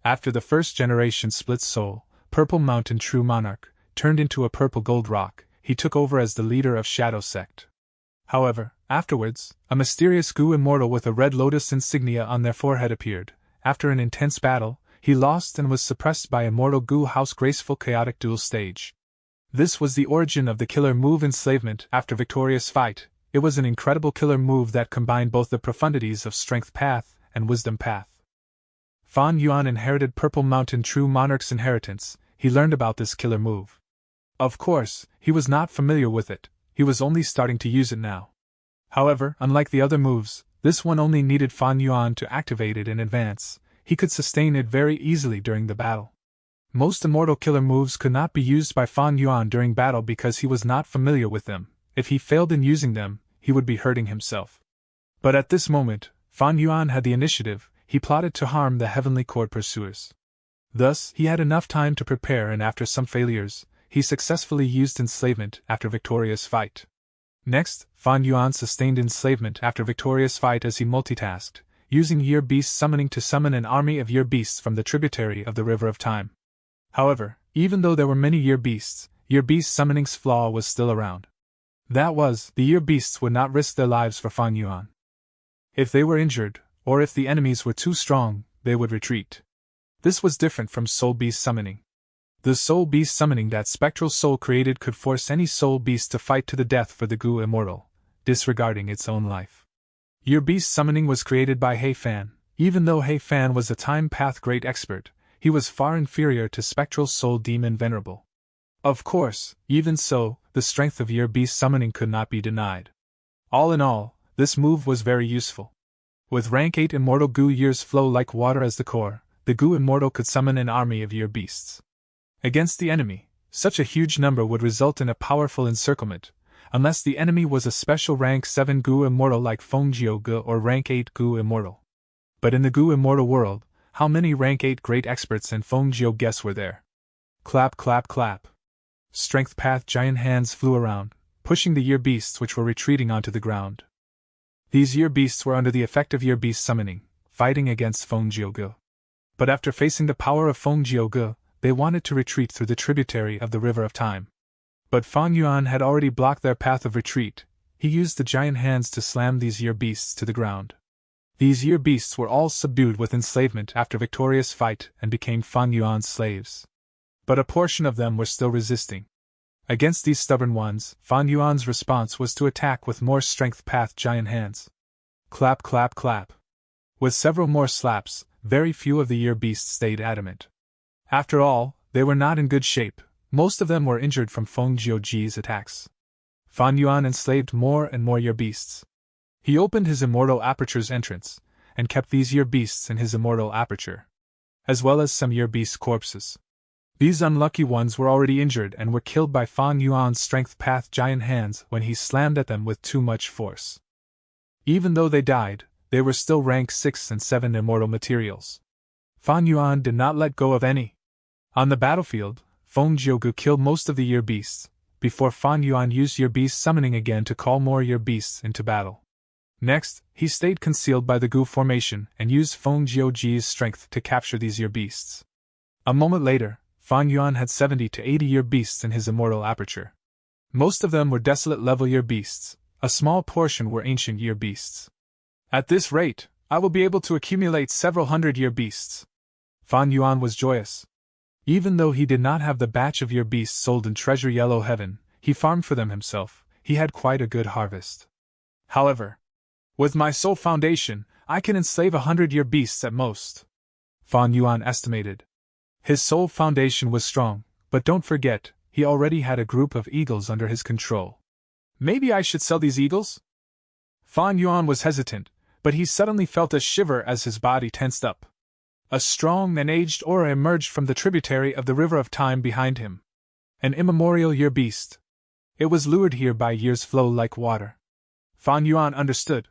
Speaker 1: After the first-generation split soul, Purple Mountain True Monarch, turned into a purple gold rock, he took over as the leader of Shadow Sect. However, afterwards, a mysterious Goo Immortal with a red lotus insignia on their forehead appeared. After an intense battle, he lost and was suppressed by Immortal Goo House Graceful Chaotic Dual Stage. This was the origin of the killer move Enslavement after victorious fight. It was an incredible killer move that combined both the profundities of Strength Path and Wisdom Path. Fan Yuan inherited Purple Mountain True Monarch's inheritance. He learned about this killer move. Of course, he was not familiar with it. He was only starting to use it now. However, unlike the other moves, this one only needed Fan Yuan to activate it in advance. He could sustain it very easily during the battle. Most immortal killer moves could not be used by Fan Yuan during battle because he was not familiar with them. If he failed in using them, he would be hurting himself. But at this moment, Fan Yuan had the initiative. He plotted to harm the Heavenly Court pursuers. Thus, he had enough time to prepare, and after some failures, he successfully used enslavement after victorious fight. Next, Fan Yuan sustained enslavement after victorious fight as he multitasked, using Year Beast summoning to summon an army of Year Beasts from the tributary of the River of Time. However, even though there were many Year Beast summoning's flaw was still around. That was, the Year Beasts would not risk their lives for Fan Yuan. If they were injured, or if the enemies were too strong, they would retreat. This was different from Soul Beast summoning. The Soul Beast summoning that Spectral Soul created could force any Soul Beast to fight to the death for the Goo Immortal, disregarding its own life. Year Beast summoning was created by He Fan. Even though He Fan was a Time Path great expert, he was far inferior to Spectral Soul Demon Venerable. Of course, even so, the strength of Year Beast summoning could not be denied. All in all, this move was very useful. With rank 8 Immortal Goo Years flow like water as the core, the Goo Immortal could summon an army of Year Beasts. Against the enemy, such a huge number would result in a powerful encirclement, unless the enemy was a special rank 7 Goo Immortal like Feng Jiuge or rank 8 Goo Immortal. But in the Goo Immortal world, how many rank 8 great experts and Feng Jiuge were there? Clap clap clap. Strength Path giant hands flew around, pushing the Year Beasts which were retreating onto the ground. These Year Beasts were under the effect of Year Beast summoning, fighting against Feng Jiuge. But after facing the power of Feng Jiuge, they wanted to retreat through the tributary of the River of Time. But Fan Yuan had already blocked their path of retreat. He used the giant hands to slam these Year Beasts to the ground. These Year Beasts were all subdued with enslavement after victorious fight and became Fan Yuan's slaves. But a portion of them were still resisting. Against these stubborn ones, Fan Yuan's response was to attack with more Strength Path giant hands. Clap clap clap. With several more slaps, very few of the Year Beasts stayed adamant. After all, they were not in good shape. Most of them were injured from Feng Jiuge's attacks. Fan Yuan enslaved more and more Year Beasts. He opened his Immortal Aperture's entrance, and kept these Year Beasts in his Immortal Aperture, as well as some Year Beast corpses. These unlucky ones were already injured and were killed by Fan Yuan's Strength Path giant hands when he slammed at them with too much force. Even though they died, they were still rank 6 and 7 immortal materials. Fan Yuan did not let go of any. On the battlefield, Feng Jiuge killed most of the Year Beasts, before Fan Yuan used Year Beast summoning again to call more Year Beasts into battle. Next, he stayed concealed by the Gu formation and used Feng Jiuji's strength to capture these year beasts. A moment later, Fan Yuan had 70 to 80 year beasts in his immortal aperture. Most of them were desolate level year beasts, a small portion were ancient year beasts. At this rate, I will be able to accumulate several hundred year beasts. Fan Yuan was joyous. Even though he did not have the batch of year beasts sold in Treasure Yellow Heaven, he farmed for them himself. He had quite a good harvest. However, with my soul foundation, I can enslave 100 year beasts at most, Fan Yuan estimated. His soul foundation was strong, but don't forget, he already had a group of eagles under his control. Maybe I should sell these eagles? Fan Yuan was hesitant, but he suddenly felt a shiver as his body tensed up. A strong and aged aura emerged from the tributary of the River of Time behind him. An immemorial year beast. It was lured here by years flow like water. Fan Yuan understood.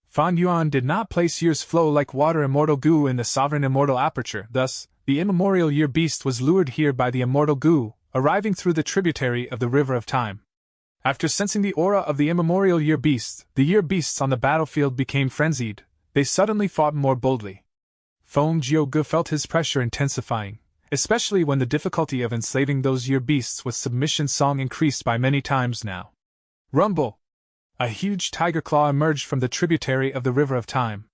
Speaker 1: Fan Yuan did not place years flow like water immortal Gu in the sovereign immortal aperture, thus, the immemorial year beast was lured here by the immortal Gu, arriving through the tributary of the River of Time. After sensing the aura of the immemorial year beast, the year beasts on the battlefield became frenzied. They suddenly fought more boldly. Feng Jiuge felt his pressure intensifying, especially when the difficulty of enslaving those year beasts with submission song increased by many times now. Rumble! A huge tiger claw emerged from the tributary of the River of Time.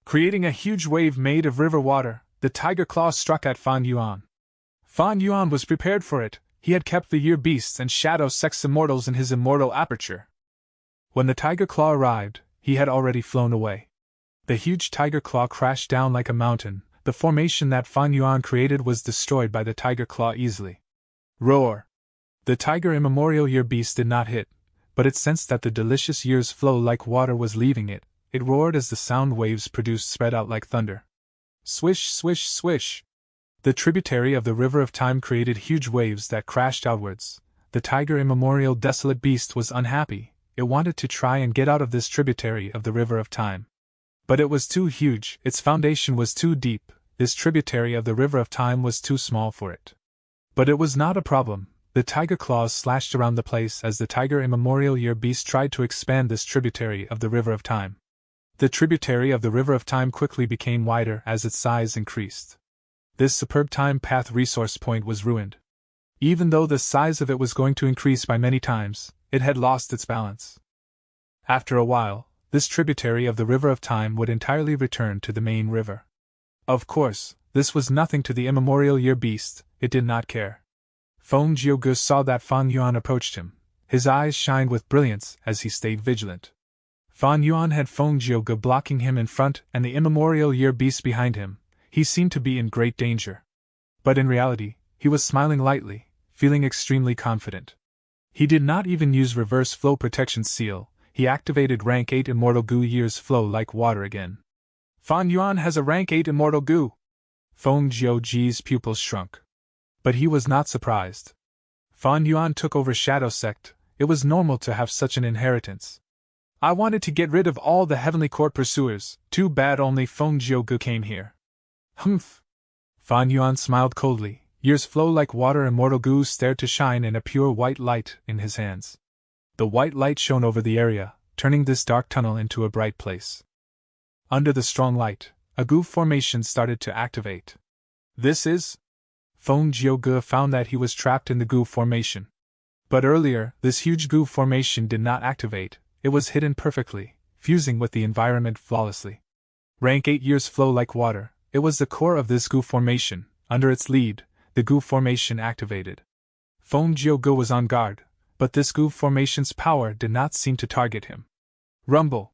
Speaker 1: Creating a huge wave made of river water, the tiger claw struck at Fan Yuan. Fan Yuan was prepared for it. He had kept the year beasts and shadow sex immortals in his immortal aperture. When the tiger claw arrived, he had already flown away. The huge tiger claw crashed down like a mountain. The formation that Fan Yuan created was destroyed by the tiger claw easily. Roar! The tiger immemorial year beast did not hit, but it sensed that the delicious years flow like water was leaving it. It roared as the sound waves produced spread out like thunder. Swish, swish, swish! The tributary of the River of Time created huge waves that crashed outwards. The tiger immemorial desolate beast was unhappy. It wanted to try and get out of this tributary of the River of Time. But it was too huge, its foundation was too deep, this tributary of the River of Time was too small for it. But it was not a problem. The tiger claws slashed around the place as the tiger immemorial year beast tried to expand this tributary of the River of Time. The tributary of the River of Time quickly became wider as its size increased. This superb time path resource point was ruined. Even though the size of it was going to increase by many times, it had lost its balance. After a while, this tributary of the River of Time would entirely return to the main river. Of course, this was nothing to the immemorial year beast, it did not care. Feng Jiuge saw that Fan Yuan approached him. His eyes shined with brilliance as he stayed vigilant. Fan Yuan had Feng Jiuge blocking him in front and the immemorial year beast behind him. He seemed to be in great danger. But in reality, he was smiling lightly, feeling extremely confident. He did not even use reverse flow protection seal. He activated rank 8 immortal Gu years flow like water again. Fan Yuan has a rank 8 immortal Gu. Feng Jiuji's pupils shrunk. But he was not surprised. Fan Yuan took over Shadow Sect. It was normal to have such an inheritance. I wanted to get rid of all the Heavenly Court pursuers, too bad only Feng Jiuge came here. Humph! Fan Yuan smiled coldly. Years flow like water immortal Gu stared to shine in a pure white light in his hands. The white light shone over the area, turning this dark tunnel into a bright place. Under the strong light, a Gu formation started to activate. This is? Feng Jiuge found that he was trapped in the Gu formation. But earlier, this huge Gu formation did not activate, it was hidden perfectly, fusing with the environment flawlessly. Rank 8 years flow like water, it was the core of this Gu formation. Under its lead, the Gu formation activated. Feng Jiuge was on guard, but this Gu formation's power did not seem to target him. Rumble!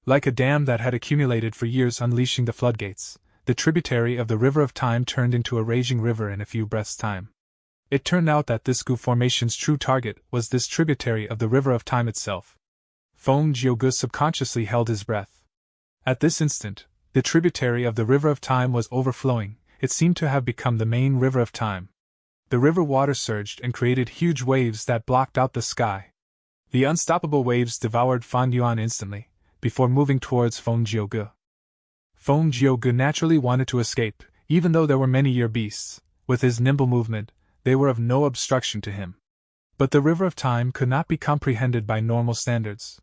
Speaker 1: Like a dam that had accumulated for years unleashing the floodgates, the tributary of the River of Time turned into a raging river in a few breaths' time. It turned out that this Gu formation's true target was this tributary of the River of Time itself. Feng Jiuge subconsciously held his breath. At this instant, the tributary of the River of Time was overflowing. It seemed to have become the main River of Time. The river water surged and created huge waves that blocked out the sky. The unstoppable waves devoured Fan Yuan instantly, before moving towards Feng Jiuge. Feng Jiuge naturally wanted to escape, even though there were many year beasts. With his nimble movement, they were of no obstruction to him. But the River of Time could not be comprehended by normal standards.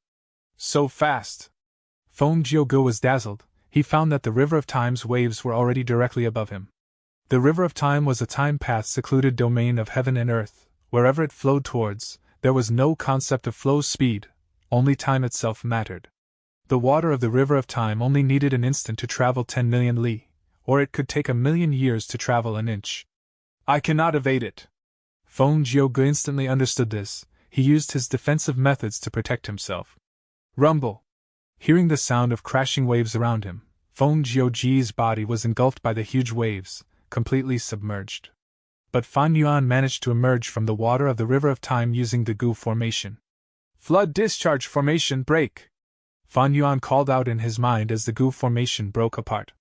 Speaker 1: So fast! Feng Jiuge was dazzled. He found that the River of Time's waves were already directly above him. The River of Time was a time path secluded domain of heaven and earth. Wherever it flowed towards, there was no concept of flow speed, only time itself mattered. The water of the River of Time only needed an instant to travel 10 million li, or it could take 1,000,000 years to travel an inch. I cannot evade it. Feng Jiuge instantly understood this. He used his defensive methods to protect himself. Rumble! Hearing the sound of crashing waves around him, Feng Jiuge's body was engulfed by the huge waves, completely submerged. But Fan Yuan managed to emerge from the water of the River of Time using the Gu formation. Flood discharge formation break! Fan Yuan called out in his mind as the Gu formation broke apart.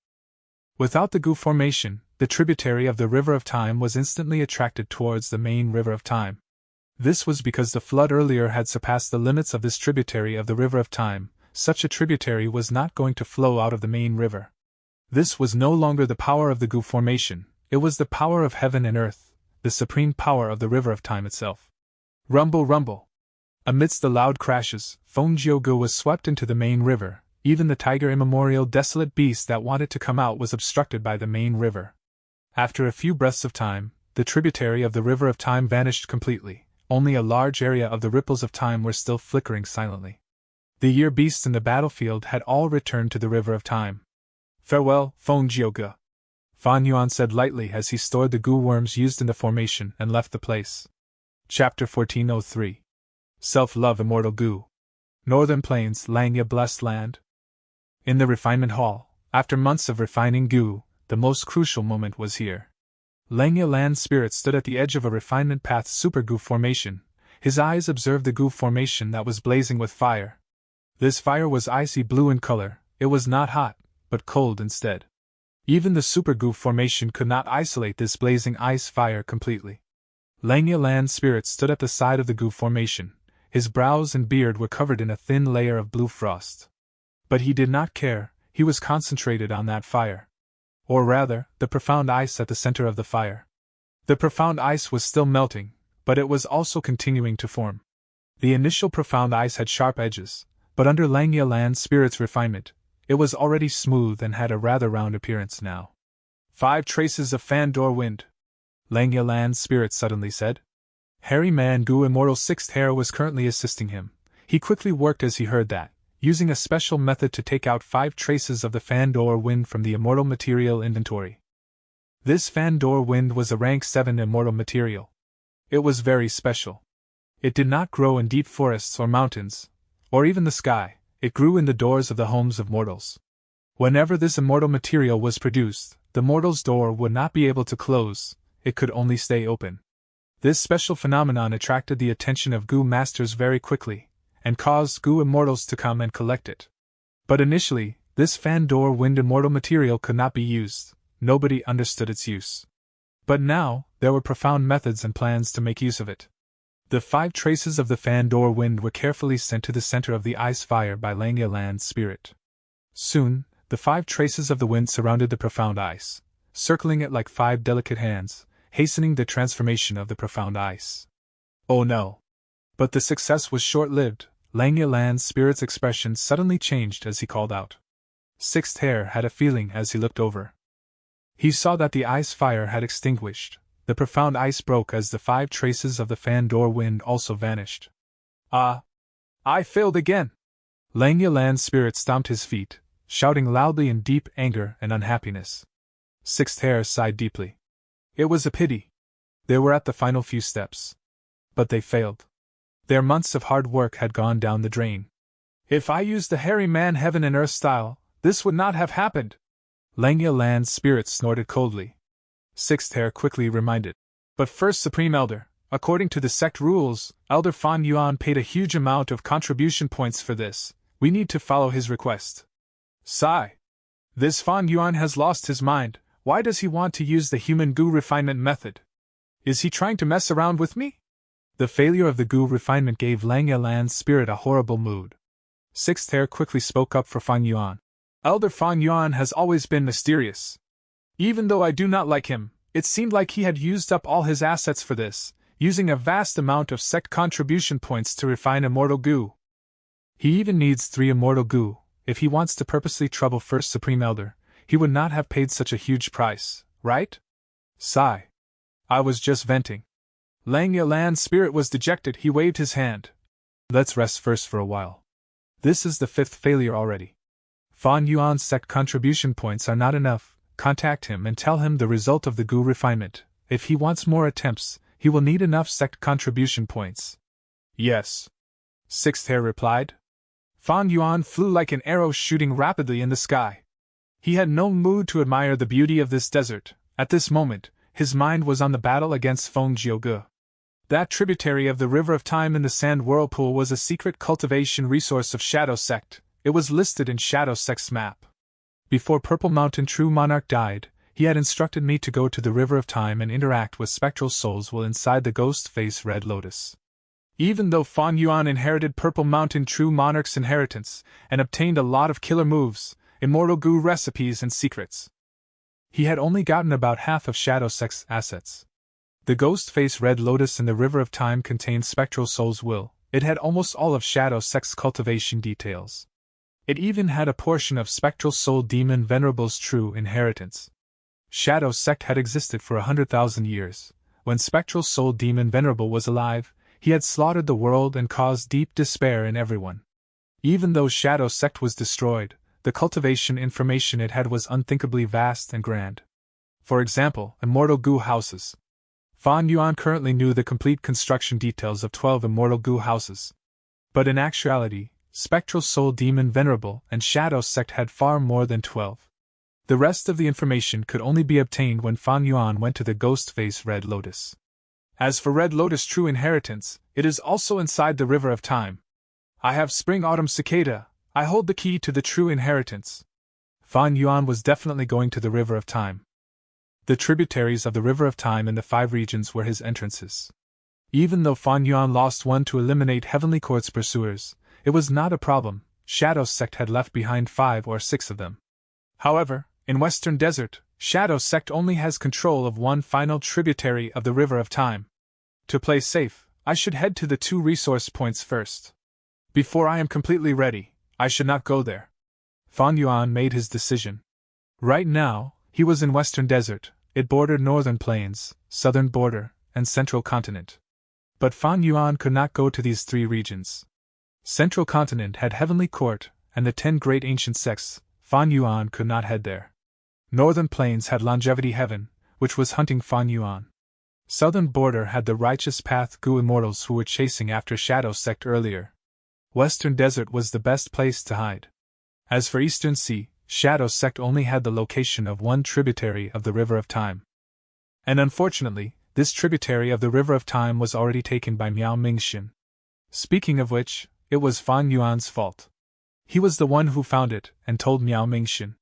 Speaker 1: Without the Gu formation, the tributary of the River of Time was instantly attracted towards the main River of Time. This was because the flood earlier had surpassed the limits of this tributary of the River of Time. Such a tributary was not going to flow out of the main river. This was no longer the power of the Gu formation, it was the power of heaven and earth, the supreme power of the River of Time itself. Rumble, rumble! Amidst the loud crashes, Feng Jiuge was swept into the main river. Even the tiger immemorial desolate beast that wanted to come out was obstructed by the main river. After a few breaths of time, the tributary of the River of Time vanished completely. Only a large area of the ripples of time were still flickering silently. The year beasts in the battlefield had all returned to the River of Time. Farewell, Feng Jiuge. Fan Yuan said lightly as he stored the Gu worms used in the formation and left the place. Chapter 1403. Self-Love Immortal Gu. Northern Plains, Langya Blessed Land. In the refinement hall, after months of refining Gu, the most crucial moment was here. Langya Land Spirit stood at the edge of a refinement path Super Gu formation. His eyes observed the Gu formation that was blazing with fire. This fire was icy blue in color. It was not hot, but cold instead. Even the Super Gu formation could not isolate this blazing ice fire completely. Langya Land Spirit stood at the side of the Gu formation. His brows and beard were covered in a thin layer of blue frost. But he did not care, he was concentrated on that fire. Or rather, the profound ice at the center of the fire. The profound ice was still melting, but it was also continuing to form. The initial profound ice had sharp edges, but under Langya Land Spirit's refinement, it was already smooth and had a rather round appearance now. 5 traces of Fandor wind, Langya Land Spirit suddenly said. Hairy Man Gu Immortal Sixth Hair was currently assisting him. He quickly worked as he heard that, using a special method to take out 5 traces of the Fandor wind from the immortal material inventory. This Fandor wind was a rank 7 immortal material. It was very special. It did not grow in deep forests or mountains, or even the sky. It grew in the doors of the homes of mortals. Whenever this immortal material was produced, the mortal's door would not be able to close, it could only stay open. This special phenomenon attracted the attention of Gu masters very quickly, and caused Gu immortals to come and collect it. But initially, this Fandor wind immortal material could not be used, nobody understood its use. But now, there were profound methods and plans to make use of it. The 5 traces of the Fandor wind were carefully sent to the center of the ice fire by Langya Land Spirit. Soon, the 5 traces of the wind surrounded the profound ice, circling it like 5 delicate hands, hastening the transformation of the profound ice. Oh no! But the success was short-lived. Langya Land Spirit's expression suddenly changed as he called out. Sixth Hair had a feeling as he looked over. He saw that the ice fire had extinguished. The profound ice broke as the 5 traces of the Fandor wind also vanished. Ah! I failed again! Langya Land Spirit stomped his feet, shouting loudly in deep anger and unhappiness. Sixth Hair sighed deeply. It was a pity. They were at the final few steps. But they failed. Their months of hard work had gone down the drain. If I used the hairy man heaven and earth style, this would not have happened. Langya Land Spirit snorted coldly. Sixth Hair quickly reminded. But first, Supreme Elder, according to the sect rules, Elder Fan Yuan paid a huge amount of contribution points for this. We need to follow his request. Sigh. This Fan Yuan has lost his mind. Why does he want to use the human Gu refinement method? Is he trying to mess around with me? The failure of the Gu refinement gave Langya Land Spirit a horrible mood. Sixth Hair quickly spoke up for Fan Yuan. Elder Fan Yuan has always been mysterious. Even though I do not like him, it seemed like he had used up all his assets for this, using a vast amount of sect contribution points to refine immortal Gu. He even needs 3 immortal Gu, if he wants to purposely trouble First Supreme Elder, he would not have paid such a huge price, right? Sigh. I was just venting. Lang Yalan's spirit was dejected. He waved his hand. Let's rest first for a while. This is the 5th failure already. Fan Yuan's sect contribution points are not enough. Contact him and tell him the result of the Gu refinement. If he wants more attempts, he will need enough sect contribution points. Yes. Sixth Hair replied. Fan Yuan flew like an arrow shooting rapidly in the sky. He had no mood to admire the beauty of this desert. At this moment, his mind was on the battle against Feng Jiuge. That tributary of the River of Time in the Sand Whirlpool was a secret cultivation resource of Shadow Sect. It was listed in Shadow Sect's map. Before Purple Mountain True Monarch died, he had instructed me to go to the River of Time and interact with spectral souls while inside the ghost face Red Lotus. Even though Fan Yuan inherited Purple Mountain True Monarch's inheritance and obtained a lot of killer moves, immortal Gu recipes and secrets, he had only gotten about half of Shadow Sect's assets. The ghost face Red Lotus in the River of Time contained spectral soul's will. It had almost all of Shadow Sect's cultivation details. It even had a portion of Spectral Soul Demon Venerable's true inheritance. Shadow Sect had existed for 100,000 years. When Spectral Soul Demon Venerable was alive, he had slaughtered the world and caused deep despair in everyone. Even though Shadow Sect was destroyed, the cultivation information it had was unthinkably vast and grand. For example, immortal Gu houses. Fan Yuan currently knew the complete construction details of 12 immortal Gu houses. But in actuality, Spectral Soul Demon Venerable and Shadow Sect had far more than 12. The rest of the information could only be obtained when Fan Yuan went to the ghost face Red Lotus. As for Red Lotus' true inheritance, it is also inside the River of Time. I have Spring Autumn Cicada. I hold the key to the true inheritance. Fan Yuan was definitely going to the River of Time. The tributaries of the River of Time in the 5 regions were his entrances. Even though Fan Yuan lost one to eliminate Heavenly Court's pursuers, it was not a problem. Shadow Sect had left behind 5 or 6 of them. However, in Western Desert, Shadow Sect only has control of one final tributary of the River of Time. To play safe, I should head to the 2 resource points first. Before I am completely ready, I should not go there. Fan Yuan made his decision. Right now, he was in Western Desert. It bordered Northern Plains, Southern Border, and Central Continent. But Fan Yuan could not go to these 3 regions. Central Continent had Heavenly Court and the 10 great ancient sects. Fan Yuan could not head there. Northern Plains had Longevity Heaven, which was hunting Fan Yuan. Southern Border had the Righteous Path Gu Immortals who were chasing after Shadow Sect earlier. Western Desert was the best place to hide. As for Eastern Sea, Shadow Sect only had the location of one tributary of the River of Time. And unfortunately, this tributary of the River of Time was already taken by Miao Mingxin. Speaking of which, it was Fan Yuan's fault. He was the one who found it and told Miao Mingxin.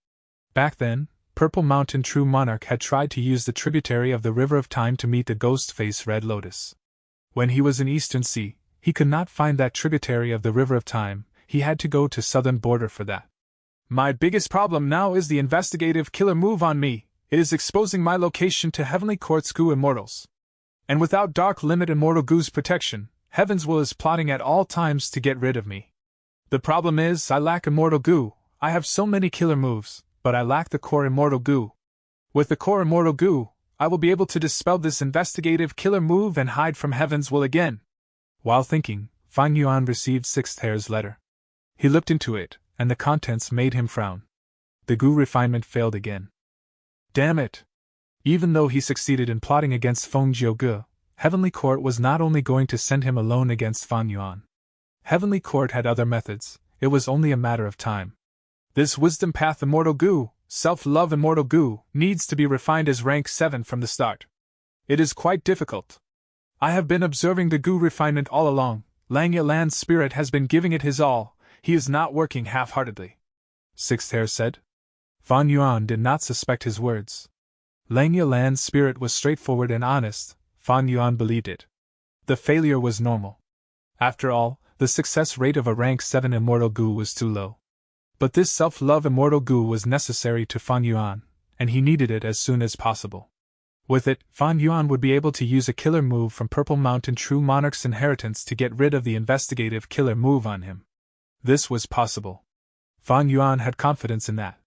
Speaker 1: Back then, Purple Mountain True Monarch had tried to use the tributary of the River of Time to meet the ghost face Red Lotus. When he was in Eastern Sea, he could not find that tributary of the River of Time. He had to go to Southern Border for that. My biggest problem now is the investigative killer move on me. It is exposing my location to Heavenly Court's Gu Immortals. And without Dark Limit Immortal Gu's protection, Heaven's Will is plotting at all times to get rid of me. The problem is, I lack Immortal Gu. I have so many killer moves, but I lack the core Immortal Gu. With the core Immortal Gu, I will be able to dispel this investigative killer move and hide from Heaven's Will again. While thinking, Fan Yuan received Sixth Hair's letter. He looked into it, and the contents made him frown. The Gu refinement failed again. Damn it! Even though he succeeded in plotting against Feng Jiuge, Heavenly Court was not only going to send him alone against Fan Yuan. Heavenly Court had other methods. It was only a matter of time. This Wisdom Path Immortal Gu, Self-Love Immortal Gu, needs to be refined as rank 7 from the start. It is quite difficult. I have been observing the Gu refinement all along. Lang Yalan's spirit has been giving it his all. He is not working half-heartedly. Sixth Hair said. Fan Yuan did not suspect his words. Lang Yalan's spirit was straightforward and honest. Fan Yuan believed it. The failure was normal. After all, the success rate of a rank 7 Immortal Gu was too low. But this self-love Immortal Gu was necessary to Fan Yuan, and he needed it as soon as possible. With it, Fan Yuan would be able to use a killer move from Purple Mountain True Monarch's inheritance to get rid of the investigative killer move on him. This was possible. Fang Yuan had confidence in that.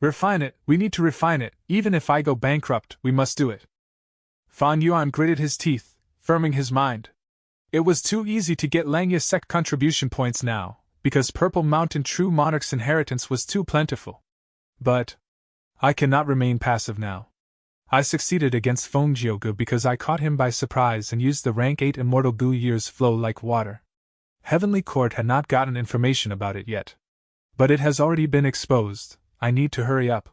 Speaker 1: Refine it, we need to refine it, even if I go bankrupt, we must do it. Fang Yuan gritted his teeth, firming his mind. It was too easy to get Langya sect contribution points now, because Purple Mountain True Monarch's inheritance was too plentiful. But I cannot remain passive now. I succeeded against Feng Jiuge because I caught him by surprise and used the rank 8 immortal goo years flow like water. Heavenly Court had not gotten information about it yet. But it has already been exposed. I need to hurry up.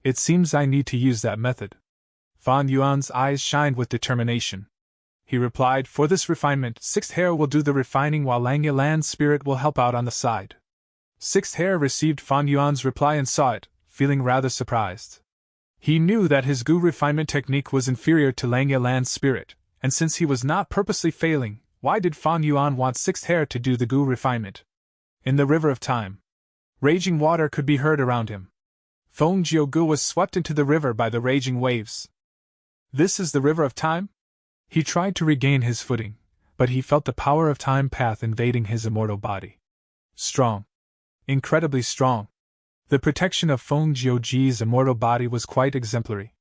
Speaker 1: It seems I need to use that method. Fan Yuan's eyes shined with determination. He replied, for this refinement, Sixth Hair will do the refining while Langya Land's spirit will help out on the side. Sixth Hair received Fan Yuan's reply and saw it, feeling rather surprised. He knew that his goo refinement technique was inferior to Langya Land's spirit, and since he was not purposely failing, why did Fan Yuan want Sixth Hair to do the goo refinement? In the river of time, raging water could be heard around him. Feng Jiuge was swept into the river by the raging waves. This is the river of time? He tried to regain his footing, but he felt the power of time path invading his immortal body. Strong. Incredibly strong. The protection of Feng Jiuge's immortal body was quite exemplary.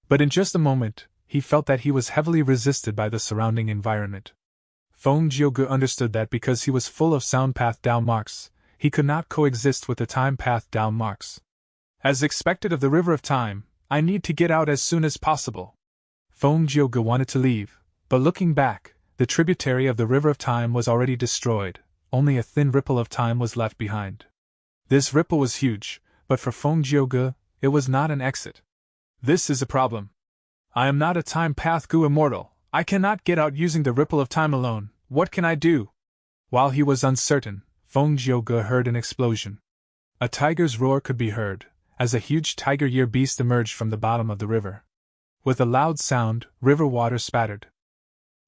Speaker 1: But in just a moment, he felt that he was heavily resisted by the surrounding environment. Feng Jiuge understood that because he was full of sound path down marks, he could not coexist with the time path down marks. As expected of the river of time, I need to get out as soon as possible. Feng Jiuge wanted to leave, but looking back, the tributary of the river of time was already destroyed, only a thin ripple of time was left behind. This ripple was huge, but for Feng Jiuge, it was not an exit. This is a problem. I am not a time path goo immortal, I cannot get out using the ripple of time alone, what can I do? While he was uncertain, Feng Jiuge heard an explosion. A tiger's roar could be heard, as a huge tiger-year beast emerged from the bottom of the river. With a loud sound, river water spattered.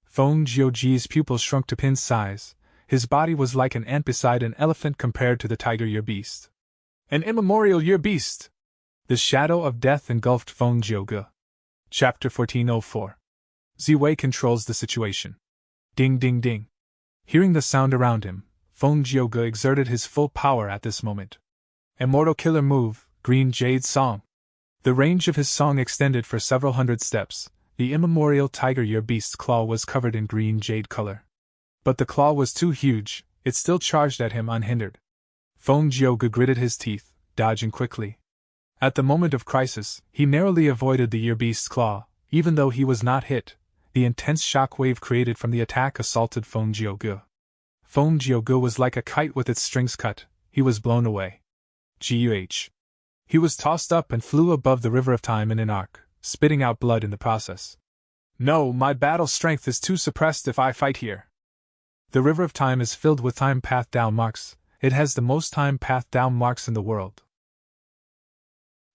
Speaker 1: Feng Jiuge's pupils shrunk to pin size. His body was like an ant beside an elephant compared to the tiger-year beast. An immemorial year beast! The shadow of death engulfed Feng Jiuge. Chapter 1404. Ziwei controls the situation. Ding ding ding. Hearing the sound around him, Feng Jiuge exerted his full power at this moment. Immortal killer move, Green Jade Song. The range of his song extended for several hundred steps. The immemorial tiger-year beast's claw was covered in green jade color. But the claw was too huge, it still charged at him unhindered. Feng Jiuge gritted his teeth, dodging quickly. At the moment of crisis, he narrowly avoided the year beast's claw. Even though he was not hit, the intense shock wave created from the attack assaulted Feng Jiuge. Feng Jiuge was like a kite with its strings cut, he was blown away. Guh. He was tossed up and flew above the river of time in an arc, spitting out blood in the process. No, my battle strength is too suppressed if I fight here. The river of time is filled with time path down marks, it has the most time path down marks in the world.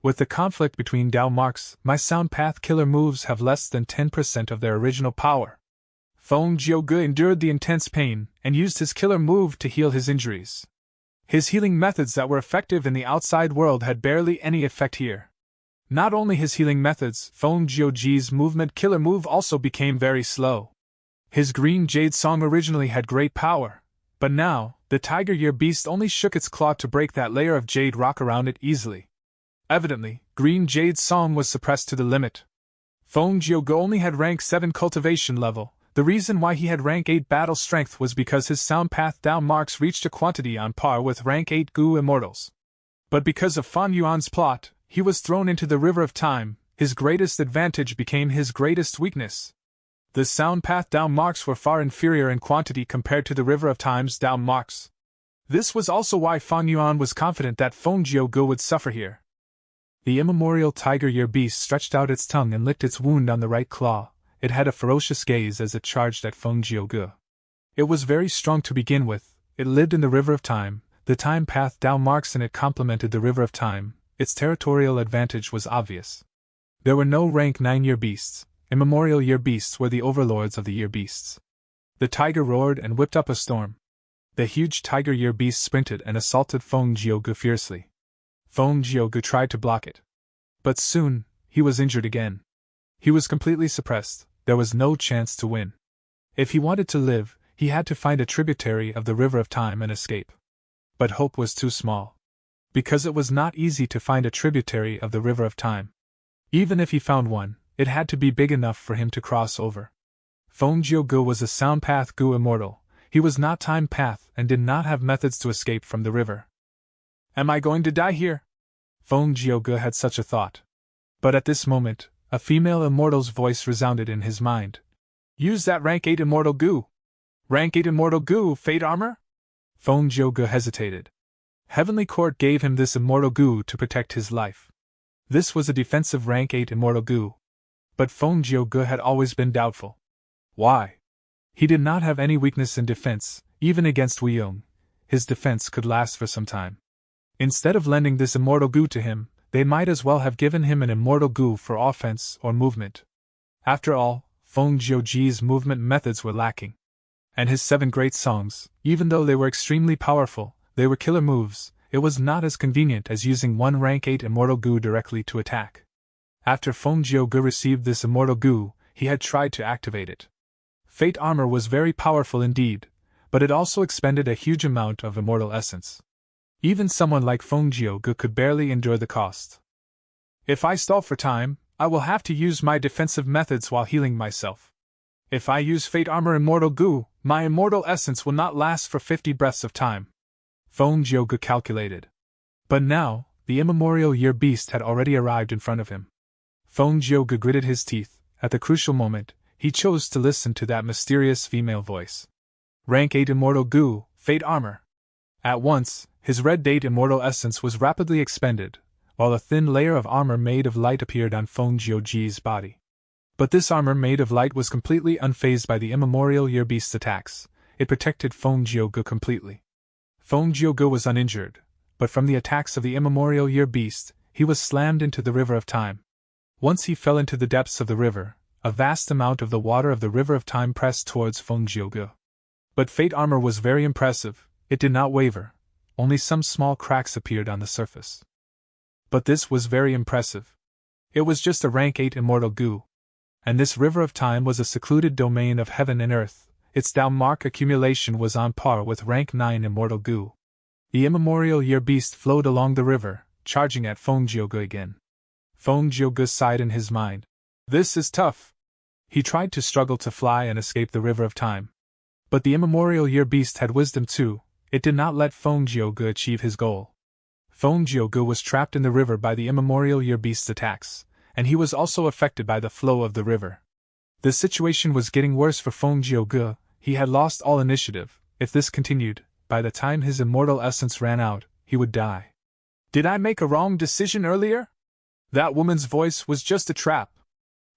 Speaker 1: With the conflict between down marks, my sound path killer moves have less than 10% of their original power. Feng Jiuge endured the intense pain, and used his killer move to heal his injuries. His healing methods that were effective in the outside world had barely any effect here. Not only his healing methods, Feng Jiuge's movement killer move also became very slow. His green jade song originally had great power, but now, the tiger-year beast only shook its claw to break that layer of jade rock around it easily. Evidently, green jade's song was suppressed to the limit. Feng Jiuge only had rank 7 cultivation level. The reason why he had rank 8 battle strength was because his sound path down marks reached a quantity on par with rank 8 goo immortals. But because of Fan Yuan's plot, he was thrown into the river of time. His greatest advantage became his greatest weakness. The sound path down marks were far inferior in quantity compared to the river of time's down marks. This was also why Fan Yuan was confident that Feng Jiuge would suffer here. The immemorial tiger-year beast stretched out its tongue and licked its wound on the right claw. It had a ferocious gaze as it charged at Feng Jiuge. It was very strong to begin with, it lived in the river of time, the time path down marks in it complemented the river of time, its territorial advantage was obvious. There were no rank 9 year beasts, immemorial year beasts were the overlords of the year beasts. The tiger roared and whipped up a storm. The huge tiger year beast sprinted and assaulted Feng Jiuge fiercely. Feng Jiuge tried to block it. But soon, he was injured again. He was completely suppressed. There was no chance to win. If he wanted to live, he had to find a tributary of the river of time and escape. But hope was too small. because it was not easy to find a tributary of the River of Time. Even if he found one, it had to be big enough for him to cross over. Feng Jiuge was a Sound Path Gu immortal. He was not Time Path and did not have methods to escape from the river. Am I going to die here? Feng Jiuge had such a thought. But at this moment, a female immortal's voice resounded in his mind. Use that rank 8 immortal Gu. Rank 8 immortal Gu, Fate Armor? Feng Jiuge hesitated. Heavenly Court gave him this immortal Gu to protect his life. This was a defensive rank 8 immortal Gu. But Feng Jiuge had always been doubtful. Why? He did not have any weakness in defense, even against Wei Yong. His defense could last for some time. Instead of lending this immortal Gu to him, they might as well have given him an immortal Gu for offense or movement. After all, Feng Jiuge's movement methods were lacking. And his 7 great songs, even though they were extremely powerful, they were killer moves. It was not as convenient as using one rank 8 immortal Gu directly to attack. After Feng Jiuge received this immortal Gu, he had tried to activate it. Fate Armor was very powerful indeed, but it also expended a huge amount of immortal essence. Even someone like Feng Jiuge could barely endure the cost. If I stall for time, I will have to use my defensive methods while healing myself. If I use Fate Armor Immortal Gu, my immortal essence will not last for 50 breaths of time. Feng Jiuge calculated. But now, the immemorial year beast had already arrived in front of him. Feng Jiuge gritted his teeth. At the crucial moment, he chose to listen to that mysterious female voice. Rank 8 Immortal Gu, Fate Armor. At once, his red date immortal essence was rapidly expended, while a thin layer of armor made of light appeared on Feng Jiuge's body. But this armor made of light was completely unfazed by the immemorial year beast's attacks. It protected Feng Jiuge completely. Feng Jiuge was uninjured, but from the attacks of the immemorial year beast, he was slammed into the River of Time. Once he fell into the depths of the river, a vast amount of the water of the River of Time pressed towards Feng Jiuge. But Fate Armor was very impressive. It did not waver. Only some small cracks appeared on the surface. But this was very impressive. It was just a rank 8 immortal Gu. And this River of Time was a secluded domain of heaven and earth. Its Dao mark accumulation was on par with rank 9 immortal Gu. The immemorial year beast flowed along the river, charging at Feng Jiuge again. Feng Jiuge sighed in his mind. This is tough. He tried to struggle to fly and escape the River of Time. But the immemorial year beast had wisdom too. It did not let Feng Jiuge achieve his goal. Feng Jiuge was trapped in the river by the immemorial year beast's attacks, and he was also affected by the flow of the river. The situation was getting worse for Feng Jiuge. He had lost all initiative. If this continued, by the time his immortal essence ran out, he would die. Did I make a wrong decision earlier? That woman's voice was just a trap.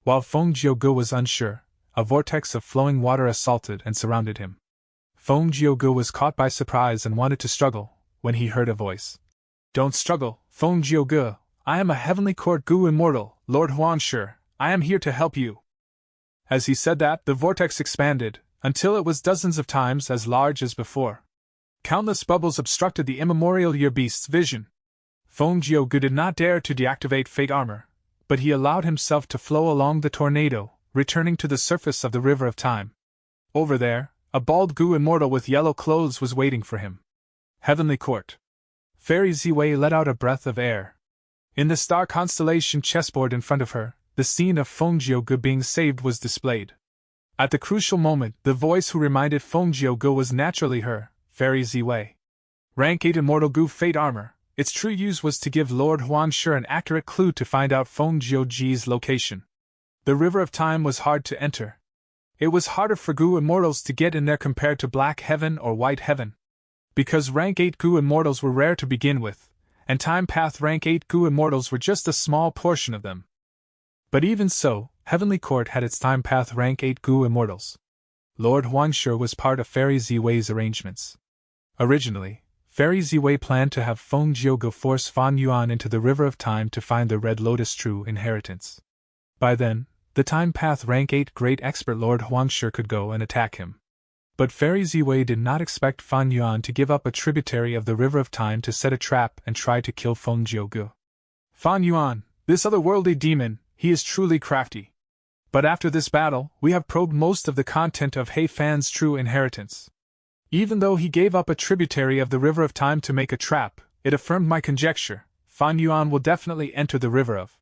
Speaker 1: While Feng Jiuge was unsure, a vortex of flowing water assaulted and surrounded him. Feng Jiuge was caught by surprise and wanted to struggle, when he heard a voice. Don't struggle, Feng Jiuge. I am a Heavenly Court Gu Immortal, Lord Huanshe. I am here to help you. As he said that, the vortex expanded, until it was dozens of times as large as before. Countless bubbles obstructed the immemorial year beast's vision. Feng Jiuge did not dare to deactivate Fate Armor, but he allowed himself to flow along the tornado, returning to the surface of the River of Time. Over there, a bald Gu Immortal with yellow clothes was waiting for him. Heavenly Court. Fairy Ziwei let out a breath of air. In the star constellation chessboard in front of her, the scene of Feng Jiuge being saved was displayed. At the crucial moment, the voice who reminded Feng Jiuge was naturally her, Fairy Ziwei. Rank 8 Immortal Gu Fate Armor. Its true use was to give Lord Huanshe an accurate clue to find out Feng Jiuge's location. The River of Time was hard to enter. It was harder for Gu Immortals to get in there compared to Black Heaven or White Heaven. Because rank 8 Gu Immortals were rare to begin with, and Time Path rank 8 Gu Immortals were just a small portion of them. But even so, Heavenly Court had its Time Path rank 8 Gu Immortals. Lord Huanshe was part of Fairy Ziwei's arrangements. Originally, Fairy Ziwei planned to have Feng Jiuge force Fan Yuan into the River of Time to find the Red Lotus true inheritance. By then, the Time Path rank 8 great expert Lord Huanshe could go and attack him. But Fairy Ziwei did not expect Fan Yuan to give up a tributary of the River of Time to set a trap and try to kill Feng Jiuge. Fan Yuan, this otherworldly demon, he is truly crafty. But after this battle, we have probed most of the content of He Fan's true inheritance. Even though he gave up a tributary of the River of Time to make a trap, It affirmed my conjecture. Fan Yuan will definitely enter the river of